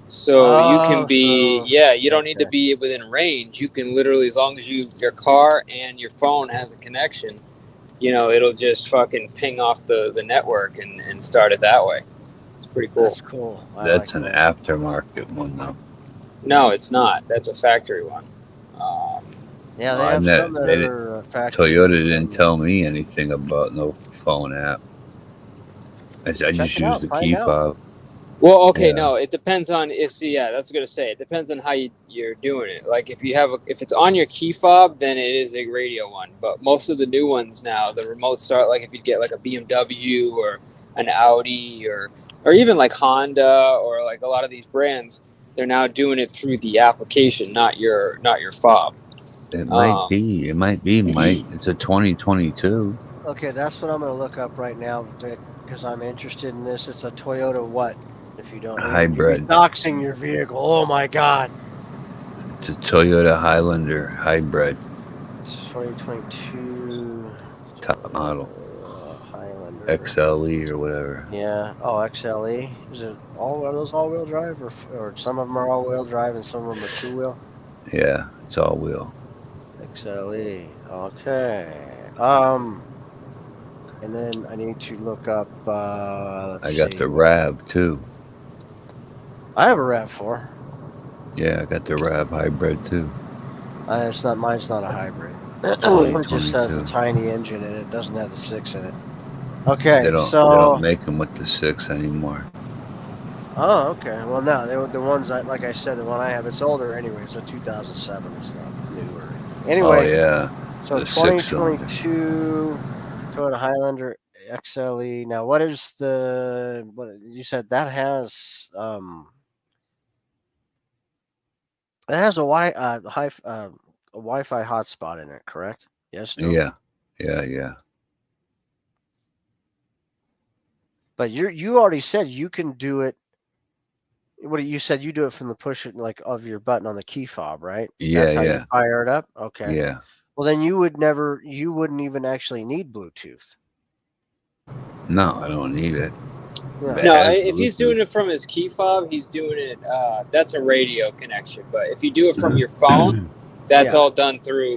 So you can be, you don't need to be within range. You can literally, as long as your car and your phone has a connection, it'll just fucking ping off the network and start it that way. It's pretty cool. That's cool. That's an aftermarket one, though. No, it's not. That's a factory one. Yeah, they have some that are factory. Toyota didn't tell me anything about no phone app. I just use the key fob. Well, okay, no, it depends on. That's what I was gonna say. It depends on how you're doing it. Like if it's on your key fob, then it is a radio one. But most of the new ones now, the remote start, like if you get like a BMW or an Audi or even like Honda or like a lot of these brands, they're now doing it through the application, not your fob. It might be. It might be, Mike. It's a 2022 Okay, that's what I'm going to look up right now, Vic, because I'm interested in this. It's a Toyota what? If you don't, you'd be hybrid. doxing your vehicle. Oh my God! It's a Toyota Highlander hybrid. It's 2022 Top model. Highlander XLE or whatever. Yeah. Oh, XLE. Is it all? Are those all-wheel drive, or some of them are all-wheel drive and some of them are two-wheel? Yeah, it's all wheel. XLE. Okay. And then I need to look up. Let's I got see. the RAV too. I have a RAV4. Yeah, I got the RAV hybrid too. It's not mine's not a hybrid. It just has a 2022. tiny engine and it doesn't have the 6 in it. Okay, They so don't make them with the 6 anymore. oh, okay. Well, no, they were the ones that, like I said, the one I have, it's older anyway. It's a 2007. It's not new or anything. Anyway, Oh yeah, so the 6-cylinder. 2022 Toyota Highlander XLE. Now, what is the what you said that has? It has a a Wi-Fi hotspot in it, correct? Yes, no. Yeah. But you already said you can do it. What you said you do it from the push it like of your button on the key fob, right? That's how you Yeah. fire it up. Okay. Yeah. Well, then you wouldn't even actually need Bluetooth. No, I don't need it. Yeah. It No, has if he's doing Bluetooth. it from his key fob, he's doing it. That's a radio connection. But if you do it from your phone, that's Yeah. all done through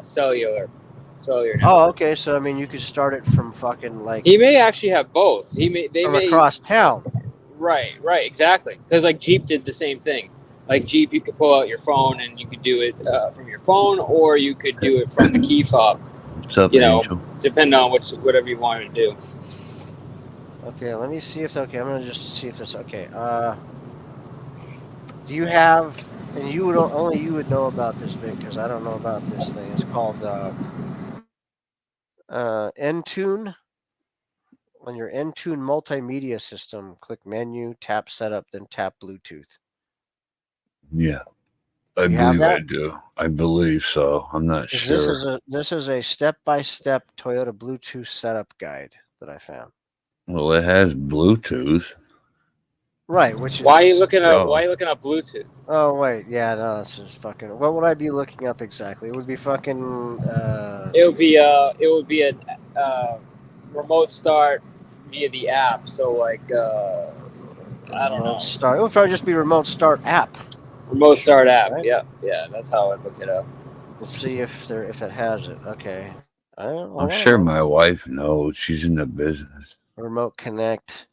cellular. Oh, okay. So I mean, you could start it from fucking like He may actually have both. They from may across town. Right, exactly. Because like Jeep did the same thing. Like Jeep, you could pull out your phone and you could do it from your phone, or you could do it from the key fob. What's up, You know, Angel? depending on whatever you wanted to do. Okay, let me see if okay. I'm gonna just see if this okay. Do you have? And you would only you would know about this, Vic, because I don't know about this thing. It's called Entune. On your Entune multimedia system, click menu, tap setup, then tap Bluetooth. Yeah, I You have believe that? I do. I believe so. I'm not sure. This is a step-by-step Toyota Bluetooth setup guide that I found. Well, it has Bluetooth. Right, which is Why are you looking up? Oh. Why are you looking up Bluetooth? Oh wait, yeah, no, this is fucking. What would I be looking up exactly? It would be fucking. It would be a remote start via the app. So like I don't know. Start. It would probably just be remote start app. Remote start app. Right? Yeah, that's how I'd look it up. Let's see if it has it. Okay. I'm sure my wife knows. She's in the business. Remote connect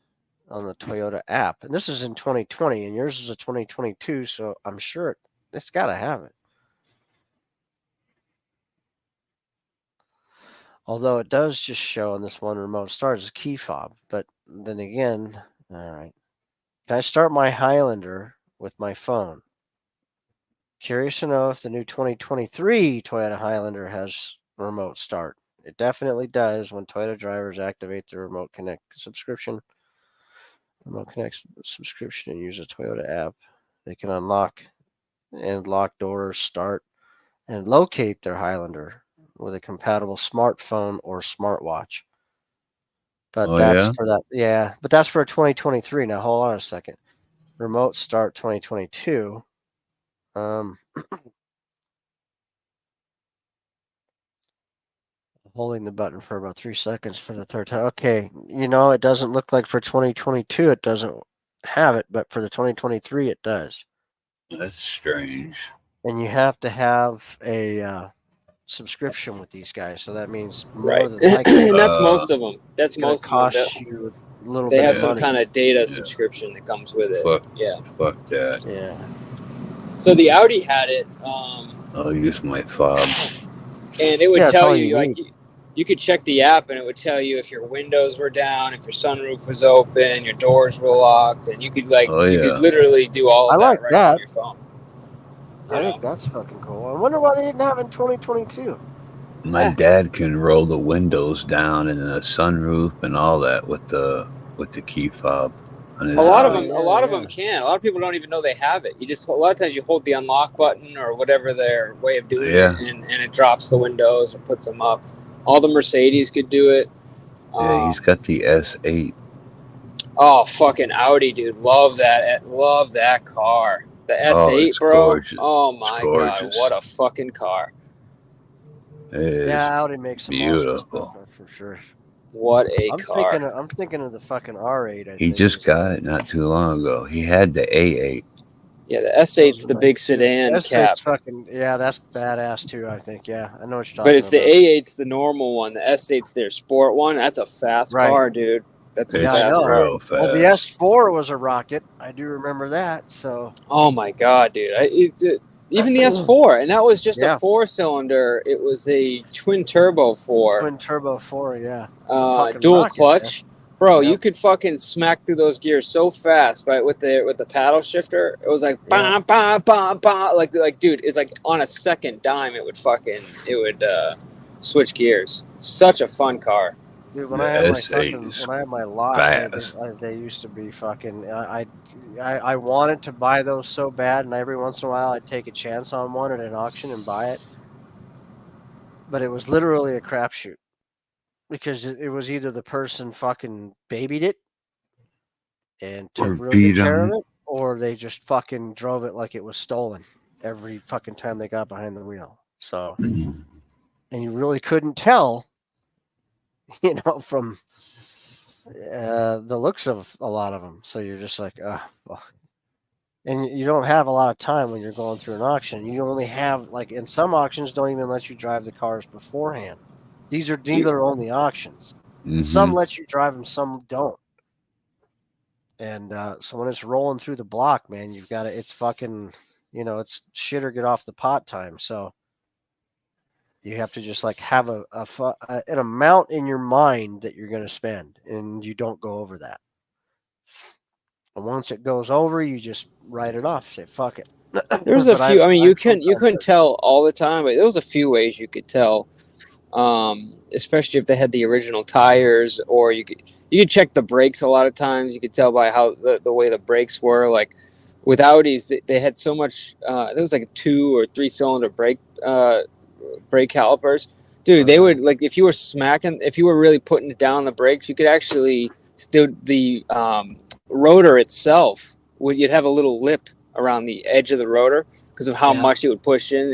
on the Toyota app, and this is in 2020, and yours is a 2022. So I'm sure it's got to have it. Although it does just show on this one remote start as a key fob, but then again, all right. Can I start my Highlander with my phone? Curious to know if the new 2023 Toyota Highlander has remote start. It definitely does when Toyota drivers activate the Remote Connect subscription. Remote Connect subscription and use a Toyota app. They can unlock and lock doors, start, and locate their Highlander with a compatible smartphone or smartwatch. But for that, yeah. But that's for 2023. Now hold on a second. Remote start 2022. Holding the button for about 3 seconds for the third time. Okay, it doesn't look like for 2022 it doesn't have it, but for the 2023 it does. That's strange. And you have to have a subscription with these guys, so that means more Right. than likely. And that's most of them. That's most cost of them. you a little They bit have of some money. kind of data subscription that comes with it. Fuck that. Yeah. So the Audi had it. I'll use my fob. And it would that's tell all you, you like, you could check the app and it would tell you if your windows were down, if your sunroof was open, your doors were locked, and you could you could literally do all of that right on your phone. I think that's fucking cool. I wonder why they didn't have it in 2022. My dad can roll the windows down and the sunroof and all that with the key fob. on his A lot of bike. them, a lot of them can. A lot of people don't even know they have it. A lot of times you hold the unlock button or whatever their way of doing Yeah. it, and it drops the windows or puts them up. All the Mercedes could do it. Yeah, he's got the S8. Oh, fucking Audi, dude! Love that car. The S8, it's bro. gorgeous. Oh my It's god, gorgeous. what a fucking car! It is Yeah, Audi makes some awesome stuff beautiful. for sure. What a I'm car! thinking of the fucking R8. I He think just is- got it not too long ago. He had the A8. Yeah, the S8's those the are big nice, too. sedan S8's cap, fucking that's badass too. I think. Yeah, I know what you're but talking it's the about. A8's the normal one. The S8's their sport one. That's a fast Right. car, dude. That's a It's Yeah, I fast know. car. real fast. Well, the S4 was a rocket. I do remember that. So Oh my god, dude! Even the S4, and that was just Yeah. a 4-cylinder. It was a twin turbo 4, twin turbo 4. Yeah. Fucking dual rocket, clutch. Bro, Yep. you could fucking smack through those gears so fast, right? With the paddle shifter, it was like Yeah. bah bah bah bah. Like dude, it's like on a second dime, it would switch gears. Such a fun car. Dude, when The I had my S8 is lot, fast. they used to be fucking. I wanted to buy those so bad, and every once in a while I'd take a chance on one at an auction and buy it. But it was literally a crapshoot because it was either the person fucking babied it and took Or real beat good care 'em. of it, or they just fucking drove it like it was stolen every fucking time they got behind the wheel. So, and you really couldn't tell, from the looks of a lot of them. So you're just like, well. And you don't have a lot of time when you're going through an auction. You only have, like, in some auctions, don't even let you drive the cars beforehand. These are dealer only auctions. Some Mhm. let you drive them, some don't. And so when it's rolling through the block, man, you've got to, it's fucking, it's shit or get off the pot time. So you have to just like have an amount in your mind that you're going to spend, and you don't go over that. And once it goes over, you just write it off. Say fuck it. There's a But few. I mean, you sometimes- couldn't tell all the time, but there was a few ways you could tell. Especially if they had the original tires, or you could check the brakes. A lot of times, you could tell by how the way the brakes were. Like with Audis, they had so much. There was like a 2 or 3 cylinder brake calipers. Dude, they would, like, if you were really putting it down the brakes, you could actually the rotor itself you'd have a little lip around the edge of the rotor because of how much it would push in.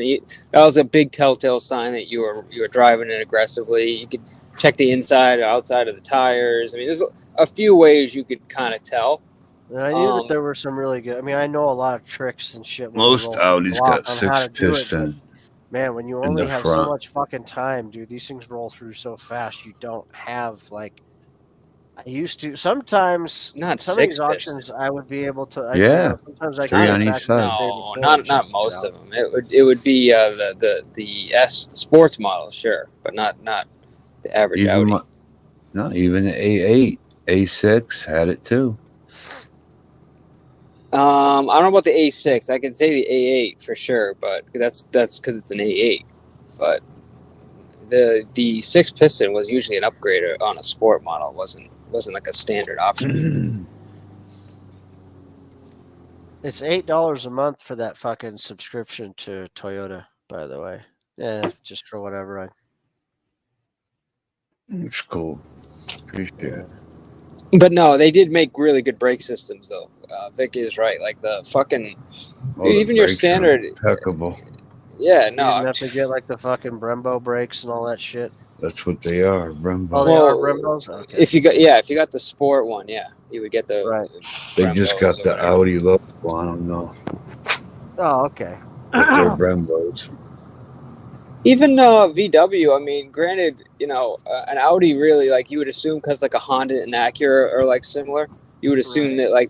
That was a big telltale sign that you were driving it aggressively. You could check the inside or outside of the tires. I mean, there's a few ways you could kind of tell. And I knew that there were some really good. I mean, I know a lot of tricks and shit. When Most you roll through the Audis block got on how 6 to do it, but piston man, when you in only the have so front. much fucking time, dude, these things roll through so fast. You don't have like. I used to sometimes. Not some of 6 these auctions, I would be able to. Yeah, sometimes I 3 could on get each back to my side. favorite No, point and check not it most out. of them. It would be the sports model, sure, but not the average Even Audi. even the A8, A6 had it too. I don't know about the A6. I can say the A8 for sure, but that's because it's an A8. But the 6 piston was usually an upgrade on a sport model. It wasn't like a standard option. It's $8 a month for that fucking subscription to Toyota. By the way, yeah, just for whatever. It's cool. Appreciate it. But no, they did make really good brake systems though. Vic is right. Like the fucking Oh, dude, the even your brakes are standard. impeccable. Yeah, You no. didn't have to get like the fucking Brembo brakes and all that shit. That's what they are, Brembo. Oh, they are Brembos? Okay. If you got the sport one, yeah, you would get the Right. They just got the Audi logo on them though. Oh, okay. But they're Brembos. Even VW. I mean, granted, an Audi really, like, you would assume, because like a Honda and Acura are like similar. You would assume that, like,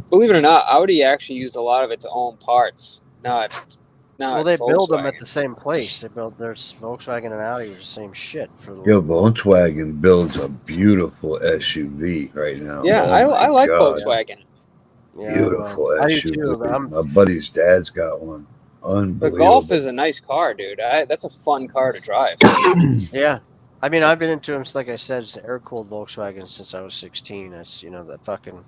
believe it or not, Audi actually used a lot of its own parts. Not Well, they build them at Volkswagen. the same place. They build their Volkswagen and Audi are the same shit for the. Yo, Volkswagen builds a beautiful SUV right now. Yeah, Oh I my like God. Volkswagen. Yeah, Beautiful well, I do SUV. too, but My buddy's dad's got one. The Unbelievable. Golf is a nice car, dude. That's a fun car to drive. Yeah. I mean, I've been into them, like I said, air-cooled Volkswagen since I was 16. That's, the fucking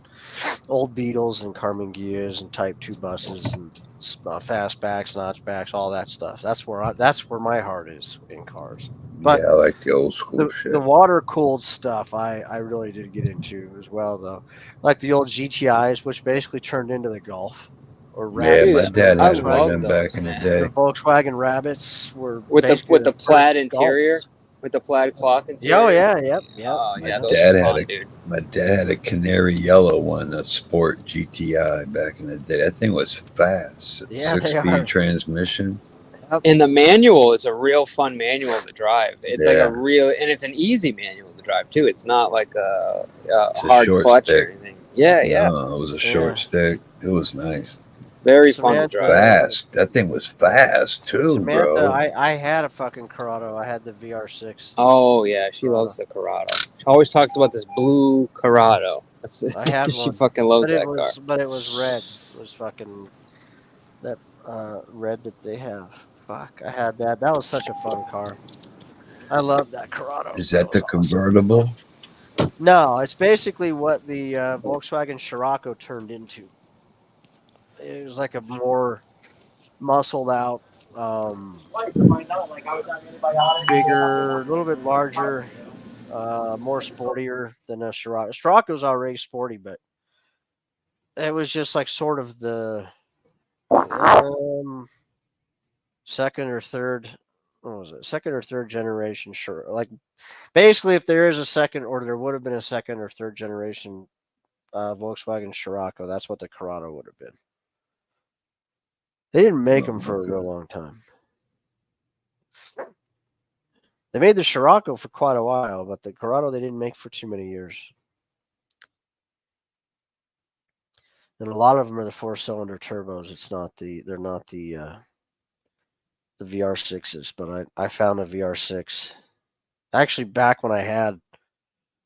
old Beetles and Carmen Gias and Type 2 buses and fastbacks, notchbacks, all that stuff. That's where my heart is in cars. But Yeah, I like the old school the shit. water-cooled stuff, I really did get into as well, though. Like the old GTIs, which basically turned into the Golf. Or Yeah, my Rabbits. dad I had one of love them back those, in the man. The day. Volkswagen Rabbits were With basically the the plaid first Golf. interior, with the plaid cloth Oh, interior. yeah, yep. Oh My yeah, those dad are had fun, dude. My dad had a canary yellow one, a Sport GTI back in the day. That thing was fast. Yeah, they 6-speed are. transmission. And the manual is a real fun manual to drive. It's like Yeah. and it's an easy manual to drive too. It's not like a It's a hard short clutch stick. or anything. Yeah, yeah. No, it was a short stick. It was nice. Very fun to drive. Fast. That thing was fast too, Samantha, bro. I had a fucking Corrado. I had the VR6. Oh yeah, she loves the Corrado. She always talks about this blue Corrado. I had She one. fucking loves But it that car. was red. It was fucking that red that they have. Fuck, I had that. That was such a fun car. I love that Corrado. Is that the convertible? No, it's basically what the Volkswagen Scirocco turned into. It was like a more muscled out, bigger, a little bit larger, more sportier than a Scirocco. Scirocco's already sporty, but it was just like sort of the second or third. What was it? Second or third generation? Sure. Like basically, if there is a second, or there would have been a second or third generation Volkswagen Scirocco, that's what the Corrado would have been. They didn't make them for a real long time. They made the Scirocco for quite a while, but the Corrado they didn't make for too many years. And a lot of them are the 4-cylinder turbos. They're not the VR6s, but I found a VR6 actually back when I had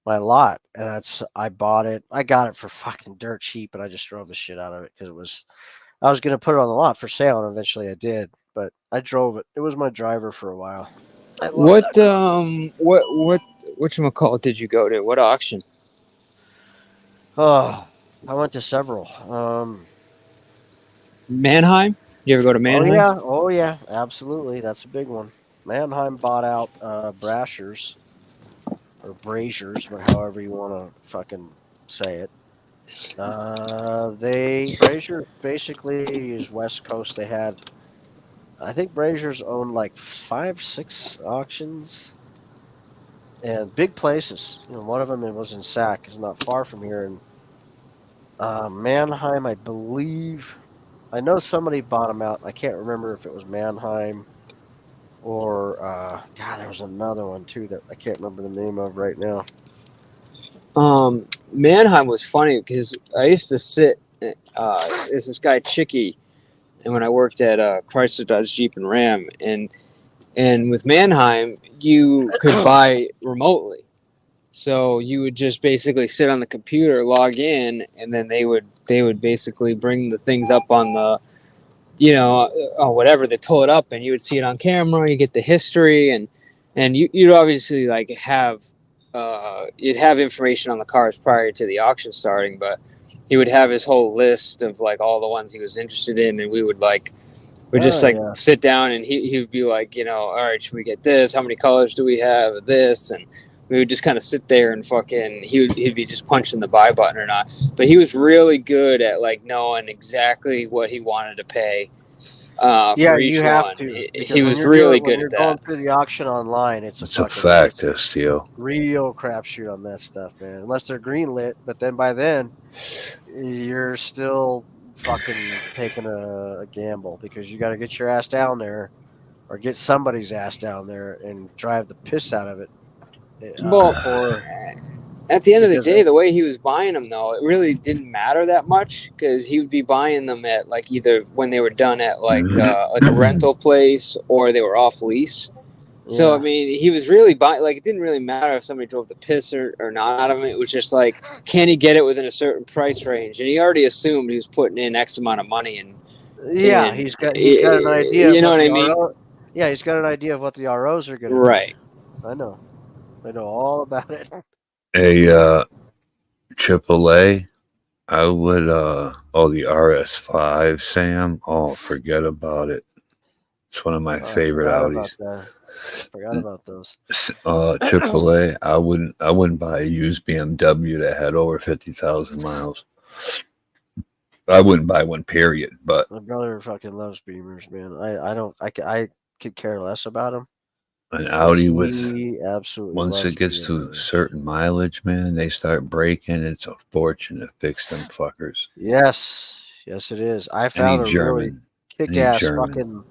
my lot, and I bought it. I got it for fucking dirt cheap, and I just drove the shit out of it because I was gonna put it on the lot for sale, and eventually I did. But I drove it. It was my driver for a while. What whatchamacallit did you go to? What auction? Oh, I went to several. Mannheim? You ever go to Mannheim? Oh yeah, absolutely. That's a big one. Mannheim bought out Brashers or Braziers, but however you want to fucking say it. Brazier basically is West Coast. They had, I think Braziers owned like 5-6 auctions and big places. One of them was in Sac, is not far from here, and Mannheim, I believe. I know somebody bought them out. I can't remember if it was Mannheim or God. There was another one too that I can't remember the name of right now. Mannheim was funny because I used to sit. There's this guy Chicky, and when I worked at Chrysler, Dodge, Jeep, and Ram, and with Mannheim, you could buy remotely. So you would just basically sit on the computer, log in, and then they would basically bring the things up on the, whatever, they pull it up, and you would see it on camera. You get the history, and you'd obviously like have you'd have information on the cars prior to the auction starting, but he would have his whole list of like all the ones he was interested in, and we would sit down, and he would be like, all right, should we get this? How many colors do we have of this? And we would just kind of sit there and fucking he'd be just punching the buy button or not. But he was really good at like knowing exactly what he wanted to pay for each you have one. to. He was really good at When you're going that. through the auction online, it's a fact, Steele. Real crapshoot on that stuff, man. Unless they're green lit, but then by then you're still fucking taking a gamble because you got to get your ass down there or get somebody's ass down there and drive the piss out of it. At the end of the day, the way he was buying them, though, it really didn't matter that much because he would be buying them at like either when they were done at like a rental place or they were off lease. So I mean, he was really buying. Like, it didn't really matter if somebody drove the piss or not out of him. It was just like, can he get it within a certain price range? And he already assumed he was putting in X amount of money. And he's got an idea. You know what I mean? Yeah, he's got an idea of what the ROs are going to Right. do. I know. I know all about it. A AAA. I would the RS5, Sam. Oh, forget about it. It's one of my Oh, I favorite forgot about Audis. that. Forgot about those. AAA. I wouldn't buy a used BMW that had over 50,000 miles. I wouldn't buy one, period. But My brother fucking loves Beamers, man. I don't. I could care less about them. an But Audi with he absolutely once loves it gets to Beamers. certain mileage, man, they start breaking. It's a fortune to fix them fuckers. Yes, yes, it is. I Any found a really German, any kick-ass German. fucking.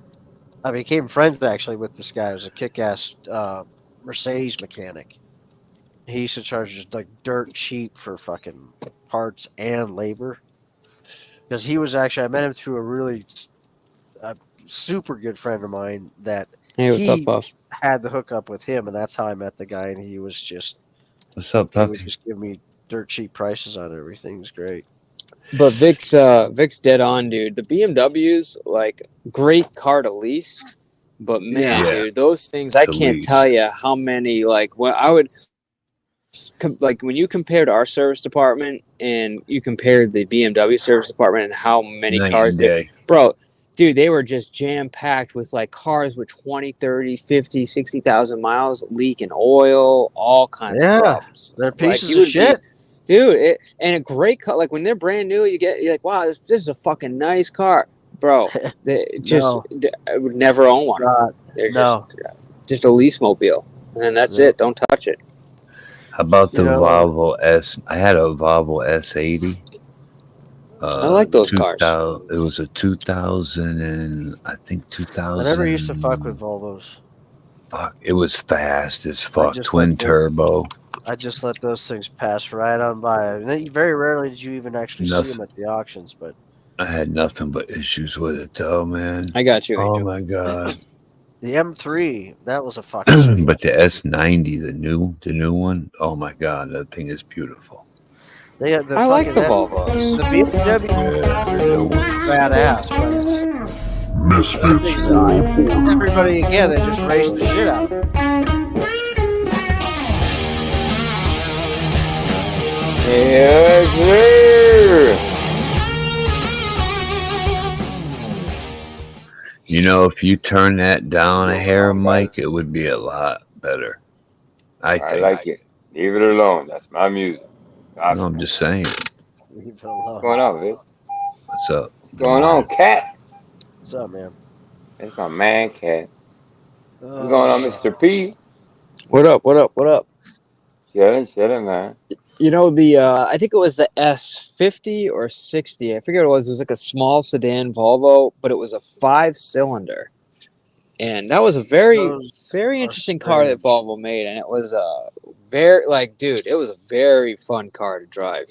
I became friends actually with this guy. He was a kick-ass Mercedes mechanic. He used to charge just like dirt cheap for fucking parts and labor. Because he was actually, I met him through a really super good friend of mine that Hey, what's up, he Buff? had the hookup with him, and that's how I met the guy. And he was just, What's up, he would puppy? just give me dirt cheap prices on everything. It was great. But Vic's dead on, dude. The BMWs, like, great car to lease, but man, Yeah, dude, those things I to can't lease. tell you how many. Like, when I would, like, when you compared our service department and you compared the BMW service department and how many Night cars and they, day. bro, dude, they were just jam packed with like cars with 20, 30, 50, 60,000 miles, leaking oil, all kinds of Yeah, problems. they're Like, pieces you of would be, shit. dude, and a great car. Like when they're brand new, you're like, wow, this is a fucking nice car, bro. No, I would never own one. God, They're no. just a lease mobile, and that's Yeah. it. Don't touch it. How about You the know, Volvo S? I had a Volvo S80. I like those cars. 2000. It was a 2000 and I think I never used to fuck with 2000. Volvos. Fuck, it was fast as I fuck. just let Twin those. turbo. I just let those things pass right on by. And then very rarely did you even actually see them Nothing. at the auctions. But I had nothing but issues with it, though, man. I got you, Oh Angel. my god. the M3, that was a fucking sweet. But the S90, the new one, oh my god, that thing is beautiful. They got the I like fucking the Volvos. the BMW Yeah, the new one. badass, but it's Misfits things, report. everybody again. They just race the shit out of it. You know, if you turn that down a hair, Mike, it would be a lot better. I I think. like it. Leave it alone. That's my music. Stop No, it. I'm just saying. Leave it What's alone. going on, Vic? What's up? What's going on, Cat? What's up, man? That's my man, Cat. What's going on, Oh, Mr. P? What up? What up? What up? Chilling, man. You know I think it was the S50 or 60. I forget what it was. It was like a small sedan Volvo, but it was a 5-cylinder, and that was a very those very are interesting car that strange. Volvo made, and it was very like, dude, it was a very fun car to drive.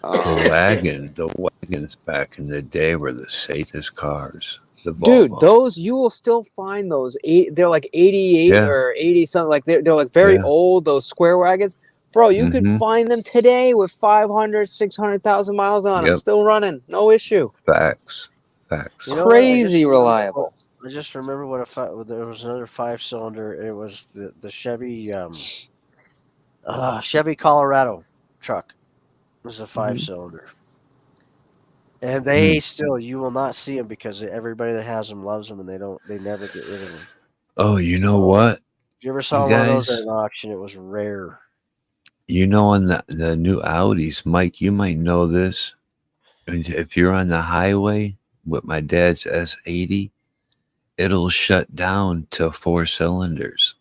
The wagons back in the day were the safest cars. The Dude, Volvo. those you will still find those. They're like 88 Yeah, or 80 something. Like they're like very yeah. old. Those square wagons, bro. You could Mm-hmm. find them today with 500, 600,000 miles on them, Yep. still running, no issue. Facts. Facts. You know what? Crazy reliable. I just remember there was another 5-cylinder. It was the Chevy Chevy Colorado truck. It was a 5-cylinder. And they still, you will not see them because everybody that has them loves them, and they never get rid of them. Oh, you know what? If you ever saw You one of those guys, at an auction, it was rare. you know, on the new Audis, Mike, you might know this. If you're on the highway with my dad's S80, it'll shut down to 4 cylinders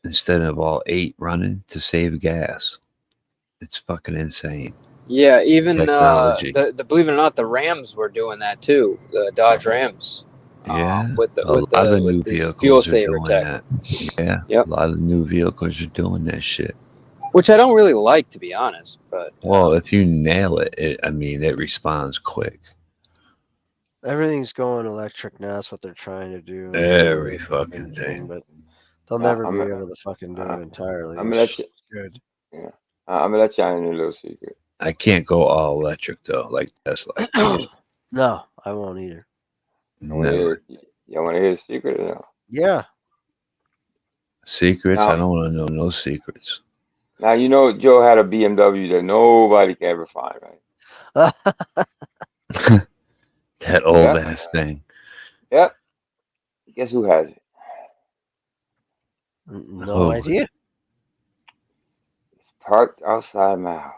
instead of all 8 running to save gas. It's fucking insane. Yeah, even Technology. the believe it or not, the Rams were doing that too. The Dodge Rams. Yeah, With a lot of the new this fuel vehicles are saver doing tech. that. Yeah, Yep. a lot of new vehicles are doing that shit. Which I don't really like, to be honest. But Well, if you nail it, it responds quick. Everything's going electric now. That's what they're trying to do. Every fucking thing. But they'll never be able to fucking do it entirely. I'm gonna let you. Good. Yeah. I'm gonna let you in a little secret. I can't go all electric though, like Tesla. I can't. No, I won't either. Y'all wanna Never. hear a secret or no? Yeah. Secrets? I Now, don't want to know no secrets. now you know Joe had a BMW that nobody could ever find, right? That old Yep, ass thing. yep. Guess who has it? No Oh, idea. It's parked outside my house.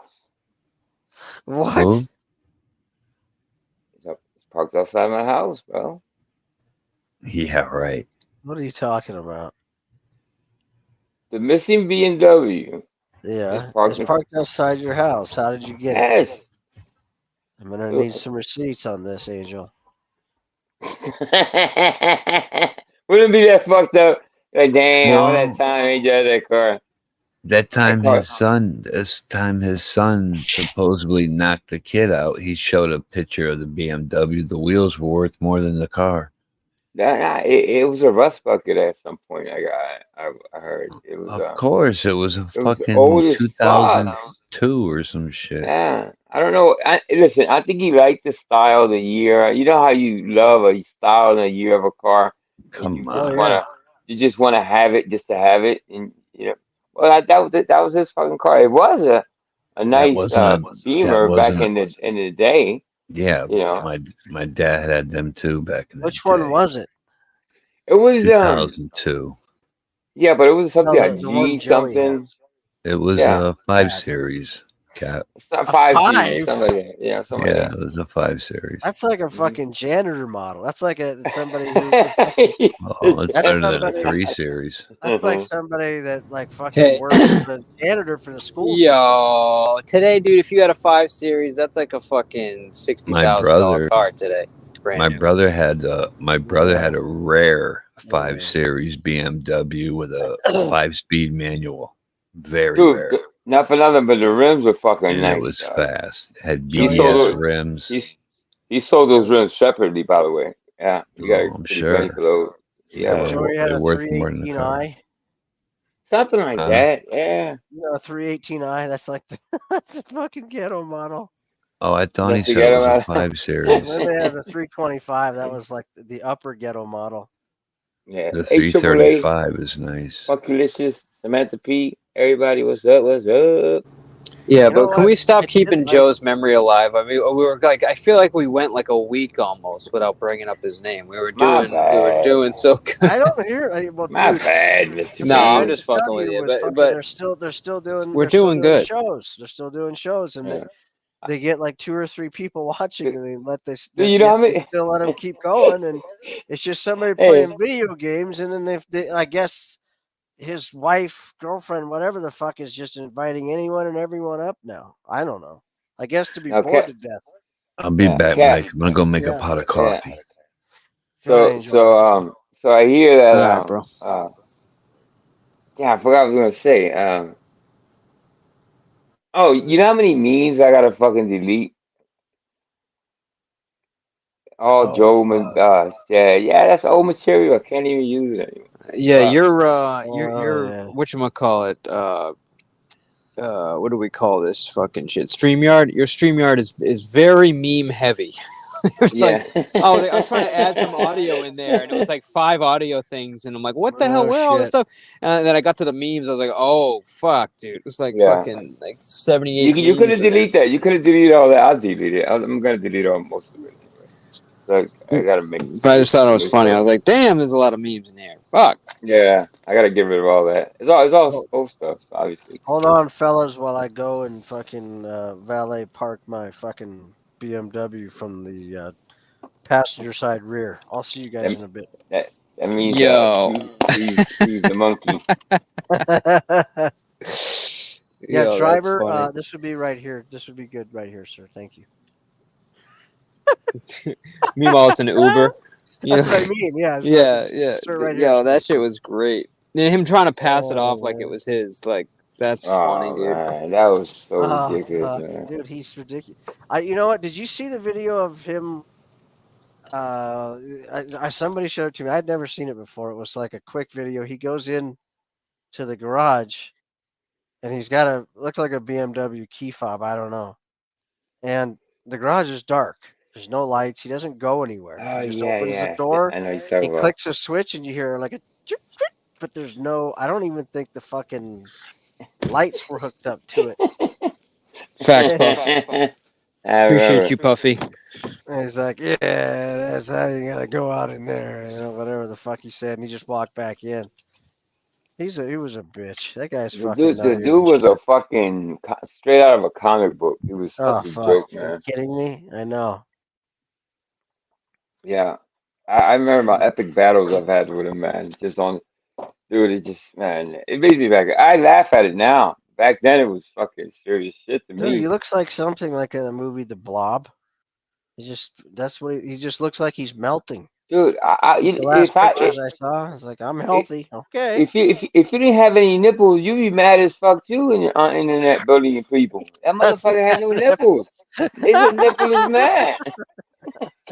What? who? It's parked outside my house, bro. Yeah, right. What are you talking about? The missing BMW is Yeah, parked it's in. parked outside your house. How did you get it? Yes. I'm gonna need some receipts on this, Angel. Wouldn't it be that fucked up? Like, damn, all that Well, time ain't just that car. That car. this time his son supposedly knocked the kid out. He showed a picture of the BMW. The wheels were worth more than the car. It was a rust bucket at some point. I heard Of course, it was a it was fucking old as fuck. 2002 or some shit. Yeah, I don't know. Listen, I think he liked the style, the year. You know how you love a style and a year of a car, and Come on. you just wanna have it just to have it, and you know. Well, that was it. That was his fucking car. It was a That nice wasn't a that Beamer back wasn't a, in the day. yeah, You know, my dad had them too back in the Which one day. was it? it was 2002. yeah, but it was No, something a the one G Joey something. has. It was Yeah, a 5 series cap. it's not A 5G, 5? something like that. Yeah, something Yeah, like it was a 5 series. That's like a that. Mhm. fucking janitor model. That's like somebody who fucking, Oh, it's that's better than a somebody 3 series. that's like somebody that like fucking Hey, works for the janitor for the school system. yo, today, dude, if you had a 5 Series, that's like a fucking My $60,000 brother car today, brand new. my brother had Yeah. a rare 5 Yeah. series BMW with a 5-speed manual. Very Dude, rare. not for nothing, but the rims were fucking And it nice, was dog. fast. It had He Joey sold had BBS a those. rims. He sold those Joey, rims separately, by the way. Yeah, he got Oh, a I'm pretty penny for sure. those. They Yeah, were Joey had they're a worth more than the car. 318i. something like Huh? that. Yeah, You know, a 318i. That's like that's a fucking ghetto model. Oh, I thought he that's the said it was a ghetto 5 And series. then they had the 325. That was like the upper ghetto model. Yeah, The AAA, 335 is nice. Funkulicious, Samantha P. Everybody, what's up? What's up? Yeah, You know but can what? we stop I did keeping like. Joe's memory alive? I mean, we were like, I feel like we went like a week almost without bringing up his name. We My were bad. doing so good. I don't hear. Well, My dude, bad, Mr. No, what I I'm meant P. to just tell fucking with you you, was fucking. but we're They're still doing doing good. shows. They're still doing shows, and Yeah. they get like 2 or 3 people watching, Do, and they let this. do you know Yet how they many? still let them keep going, and it's just somebody Hey, playing video games, and then I guess his wife, girlfriend, whatever the fuck, is just inviting anyone and everyone up now. I don't know. I guess to be now, bored to death. I'll be back, Cat. Mike. I'm gonna go make a Yeah. pot of Yeah. coffee. Good, So, Angel. so I hear that. All right, bro. Yeah, I forgot what I was gonna say. Oh, you know how many memes I gotta fucking delete? Oh, Oh, Joe, yeah, that's old material. I can't even use it anymore. Yeah, Fuck. you're yeah. whatchamacallit, what do we call this fucking shit? StreamYard. Your StreamYard is very meme heavy. It's Yeah. like, oh, I was trying to add some audio in there, and it was like 5 audio things, and I'm like, what the hell? Oh Where are all this shit. stuff? And then I got to the memes. I was like, oh fuck, dude, it was like Yeah. fucking like 78 You could memes have in there. deleted that. You could have deleted all that. I'll delete it. I'm gonna delete all most of it anyway. So I gotta But I just thought it was funny. I was like, damn, there's a lot of memes in there. Fuck. yeah, I gotta get rid of all that. It's all Oh, old stuff, obviously. hold on, fellas, while I go and fucking valet park my fucking BMW from the passenger side rear. I'll see you guys That in a bit. that means Yo. Steve the monkey. Yeah, Yo, that's driver, funny. this would be right here. This would be good right here, sir. Thank you. Meanwhile, it's an Uber. You That's know? what I mean. Yeah, Yeah. sir, right Yo, here. that shit was great. And him trying to pass it off like it Oh, was his, like, that's funny, Oh dude. man, that was so man. ridiculous, man. Dude, he's ridiculous. You know what? Did you see the video of him? Somebody showed it to me. I'd never seen it before. It was like a quick video. He goes in to the garage, and he's got looks like a BMW key fob. I don't know. And the garage is dark. There's no lights. He doesn't go anywhere. Oh He just yeah, opens the yeah. door. I know you're He talking about. clicks a switch, and you hear like a chip, chip, but there's no. I don't even think the fucking lights were hooked up to it. Facts, And Puff. I Appreciate remember. you, Puffy. he's like, "Yeah, that's how you gotta go out in there," whatever the fuck he said, and he just walked back in. He was a bitch. That guy's fucking The nuttier dude than was a shit. fucking straight out of a comic book. He was Oh such a fuck! joke, Are you man. kidding me? I know. Yeah, I remember my epic battles I've had with him, man. Just on, dude, it just, man, it made me back. I laugh at it now. Back then, it was fucking serious shit to Dude, he me, looks like something like in the movie The Blob. That's what he just looks like he's melting. dude. The last pictures I saw, I was like, I'm I- healthy. Okay. if you didn't have any nipples, you'd be mad as fuck too in internet bullying people. That That's motherfucker had no nipples. He's a nippleless man.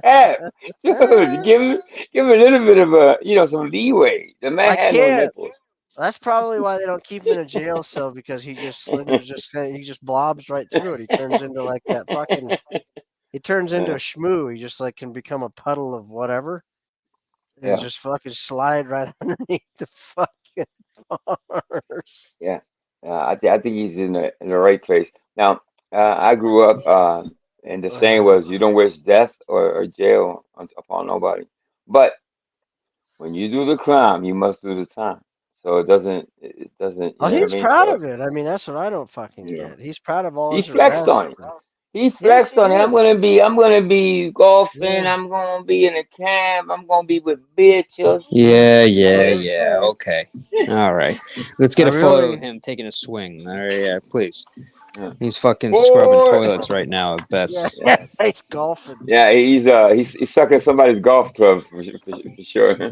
Yeah, dude, give him a little bit of a some leeway. The man I had no can't. nipples. That's probably why they don't keep him in a jail cell because he just slithers, he just blobs right through it. He turns into like that fucking. He turns into a Yeah, shmoo. He just like can become a puddle of whatever and yeah, just fucking slide right underneath the fucking bars. yeah. I think he's in the right place. Now, I grew up, and the saying was, "You don't wish death or jail upon nobody." But when you do the crime, you must do the time. So it doesn't, you Oh, know what I he's mean? proud So, of it. I mean, that's what I don't fucking you know, get. He's proud of all he his flexed arrests. on it. He Yes, flexed he on it. did. I'm gonna be golfing. Yeah. I'm gonna be in a camp. I'm gonna be with bitches. Yeah, yeah, Yeah. yeah. Okay. All right. Let's I get a photo of really. him taking a swing. All right, yeah, please. Yeah. He's fucking scrubbing Boy. toilets right now. I bet. Yeah, Yeah. he's golfing. Yeah. He's sucking somebody's golf clubs for sure. I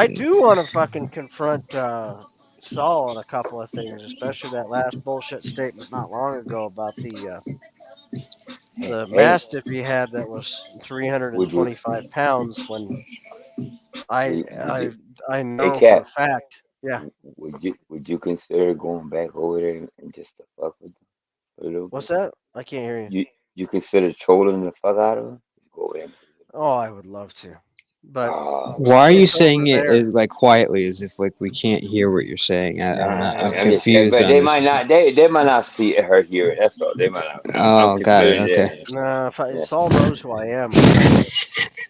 Fucking. do want to fucking confront Saul on a couple of things, especially that last bullshit statement not long ago about the Hey, mastiff he had that was would you 325 pounds. When I would I you I hey know for a Cat, fact. Yeah. would you consider going back over there and just to fuck with them for a little What's bit? that? I can't hear you. You consider trolling the fuck out of them? Just go over there and Oh, I would love to, but oh Why are man. you it's over saying it there. like quietly, as if like we can't hear what you're saying? I'm not. I'm I'm just saying, Yeah. confused but on this. they might not see it, her here. That's all. They might not. I'm Oh, got it. considering Okay. that. No, if Yeah. Saul knows who I am.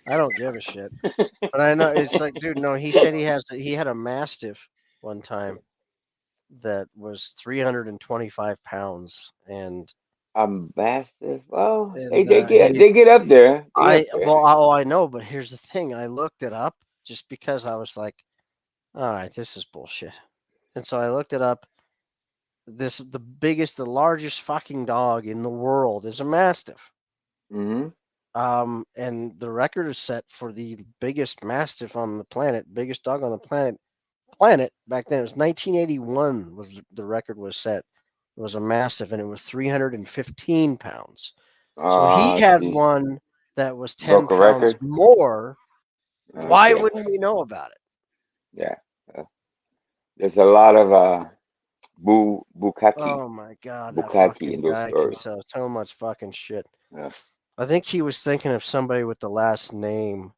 I don't give a shit. But I know it's like, dude, no, he said he had a mastiff one time that was 325 pounds, I'm massive. Well, and they get up there. They get up there. I know, but here's the thing: I looked it up just because I was like, all right, this is bullshit, and so I looked it up. The largest fucking dog in the world is a mastiff. Hmm. And the record is set for the biggest mastiff on the planet, biggest dog on the planet back then. It was 1981 was the record was set. It was a mastiff and it was 315 pounds. So he had See, one that was 10 broke a pounds record. more. Why Okay. wouldn't we know about it? Yeah. Uh, there's a lot of Oh my god, that bukkake in fucking those guy can stories. sell so much fucking shit. Yeah. I think he was thinking of somebody with the last name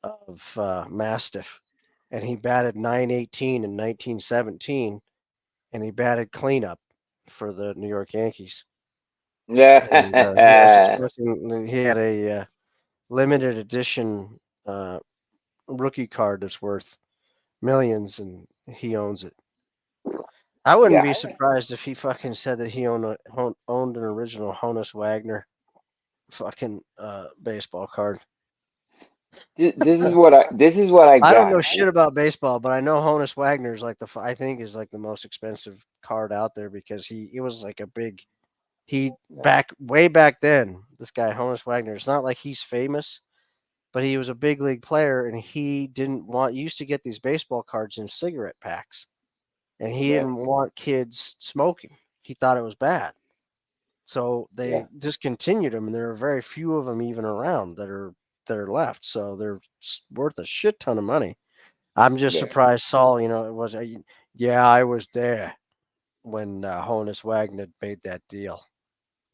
of Mastiff, and he batted 918 in 1917, and he batted cleanup for the New York Yankees. And Yeah. he had a limited edition rookie card that's worth millions, and he owns it. I wouldn't Yeah. be surprised if he fucking said that he owned an original Honus Wagner fucking baseball card. This is what I I don't got. know shit about baseball, but I know Honus Wagner is like I think is like the most expensive card out there because he was like a big he back way back then. This guy Honus Wagner. It's not like he's famous, but he was a big league player, and he didn't want used to get these baseball cards in cigarette packs, and he Yeah. didn't want kids smoking. He thought it was bad, so Yeah. they discontinued them, and there are very few of them even around that are left. So they're worth a shit ton of money. I'm just Yeah. surprised Saul, it was, yeah, I was there when Honus Wagner made that deal.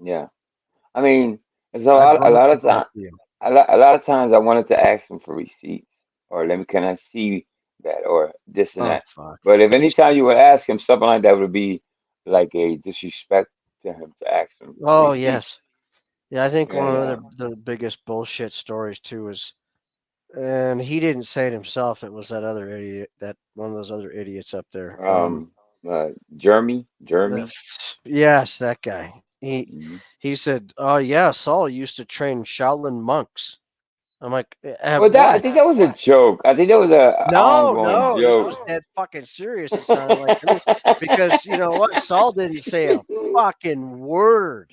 Yeah. I mean, there's I a lot of brokered that time. deal. A lot of times I wanted to ask him for receipts or let me can I see that or this and Oh that. fuck. But if He's anytime you would ask him something like that, would be like a disrespect to him to ask him. oh yes. Yeah, I think one And of the biggest bullshit stories too is, and he didn't say it himself. It was that other idiot, that one of those other idiots up there. Jeremy. Yes, that guy. He Mhm. he said, "Oh yeah, Saul used to train Shaolin monks." I'm like, Well, that I what? think that was a joke. I think that was a No, ongoing no, this joke. was dead fucking serious. It sounded like to me because you know what? Saul didn't say a fucking word.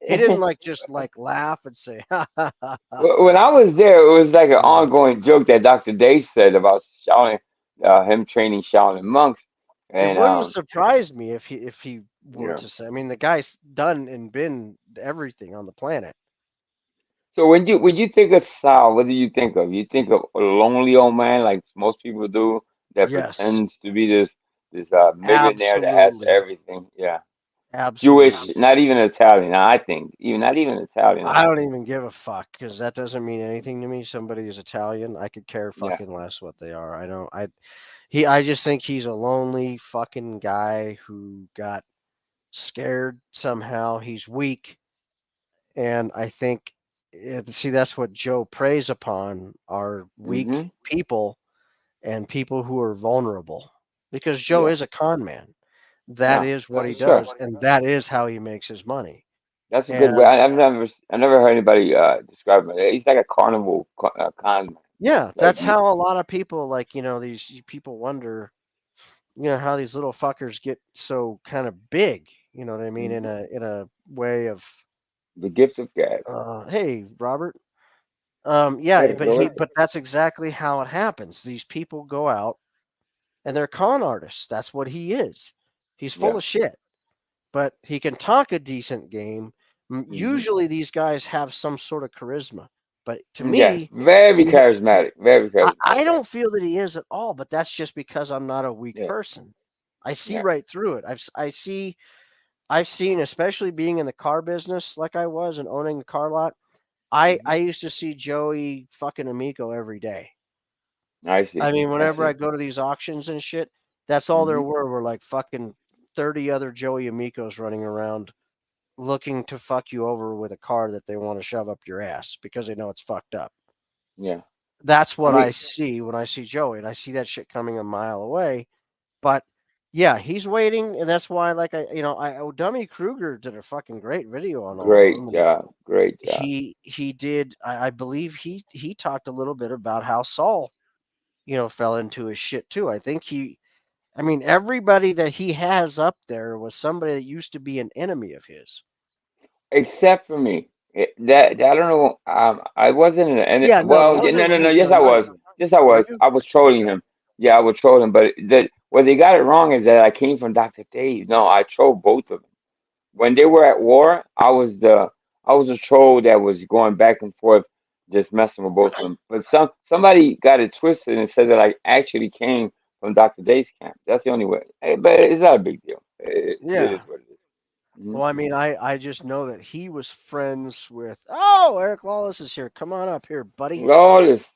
He didn't like just like laugh and say, "Ha ha ha ha ha." When I was there, it was like an Yeah. ongoing joke that Dr. Day said about Shaolin, him training Shaolin monks, It and wouldn't surprise me if he you were know. to say. I mean, the guy's done and been everything on the planet. So when you think of Sal, what do you think of? You think of a lonely old man like most people do that Yes, pretends to be this millionaire that has absolutely, everything. Yeah, Jewish, absolutely. not even Italian. I think even not even Italian. I I don't think. even give a fuck because that doesn't mean anything to me. Somebody is Italian, I could care Yeah. fucking less what they are. I don't. I just think he's a lonely fucking guy who got scared somehow. He's weak, and I think see that's what Joe preys upon are weak Hmm. people and people who are vulnerable because Joe Yeah. is a con man. That No. is what he Sure. does, and that is how he makes his money. That's a good way. And I've never heard anybody describe him. He's like a carnival con man. yeah, Like that's how a lot of people like, these people wonder, how these little fuckers get so kind of big, you know what I mean, in mhm. a way of The gift of gab. hey, Robert. Yeah, Hey, but go ahead. that's exactly how it happens. These people go out and they're con artists. That's what he is. He's full Yeah. of shit, but he can talk a decent game. Hmm. Usually these guys have some sort of charisma, but to Yes. me, Very he, charismatic. Very I charismatic. don't feel that he is at all, but that's just because I'm not a weak Yeah. person. I see Yeah. right through it. I've seen, especially being in the car business like I was and owning a car lot. I Hmm. used to see Joey fucking Amico every day. I I see. mean, I whenever I see. go to these auctions and shit, that's all there Hmm. were like fucking 30 other Joey Amicos running around looking to fuck you over with a car that they want to shove up your ass because they know it's fucked up. Yeah. That's I what I mean, see when I see Joey, and I see that shit coming a mile away. But yeah, he's waiting, and that's why, like Dummy Kruger did a fucking great video on all of great them, and job. Great job. he did. I believe he talked a little bit about how Saul, fell into his shit too. I mean, everybody that he has up there was somebody that used to be an enemy of his. Except for me. I don't know. I wasn't in any. Yeah, no, it Well, yeah, no, wasn't no, no. you. Yes, No, I not was. you. Yes, I Were was. you? I was trolling Okay. him. Yeah, I was trolling him. But what they got it wrong is that I came from Dr. Dave. No, I trolled both of them. When they were at war, I was a troll that was going back and forth, just messing with both of them. But somebody got it twisted and said that I actually came from Dr. Dave's camp. That's the only way. But it's not a big deal. It is Yeah. what it is. Hmm. Well, I mean, I just know that he was friends with. Oh, Eric Lawless is here. Come on up here, buddy. All this.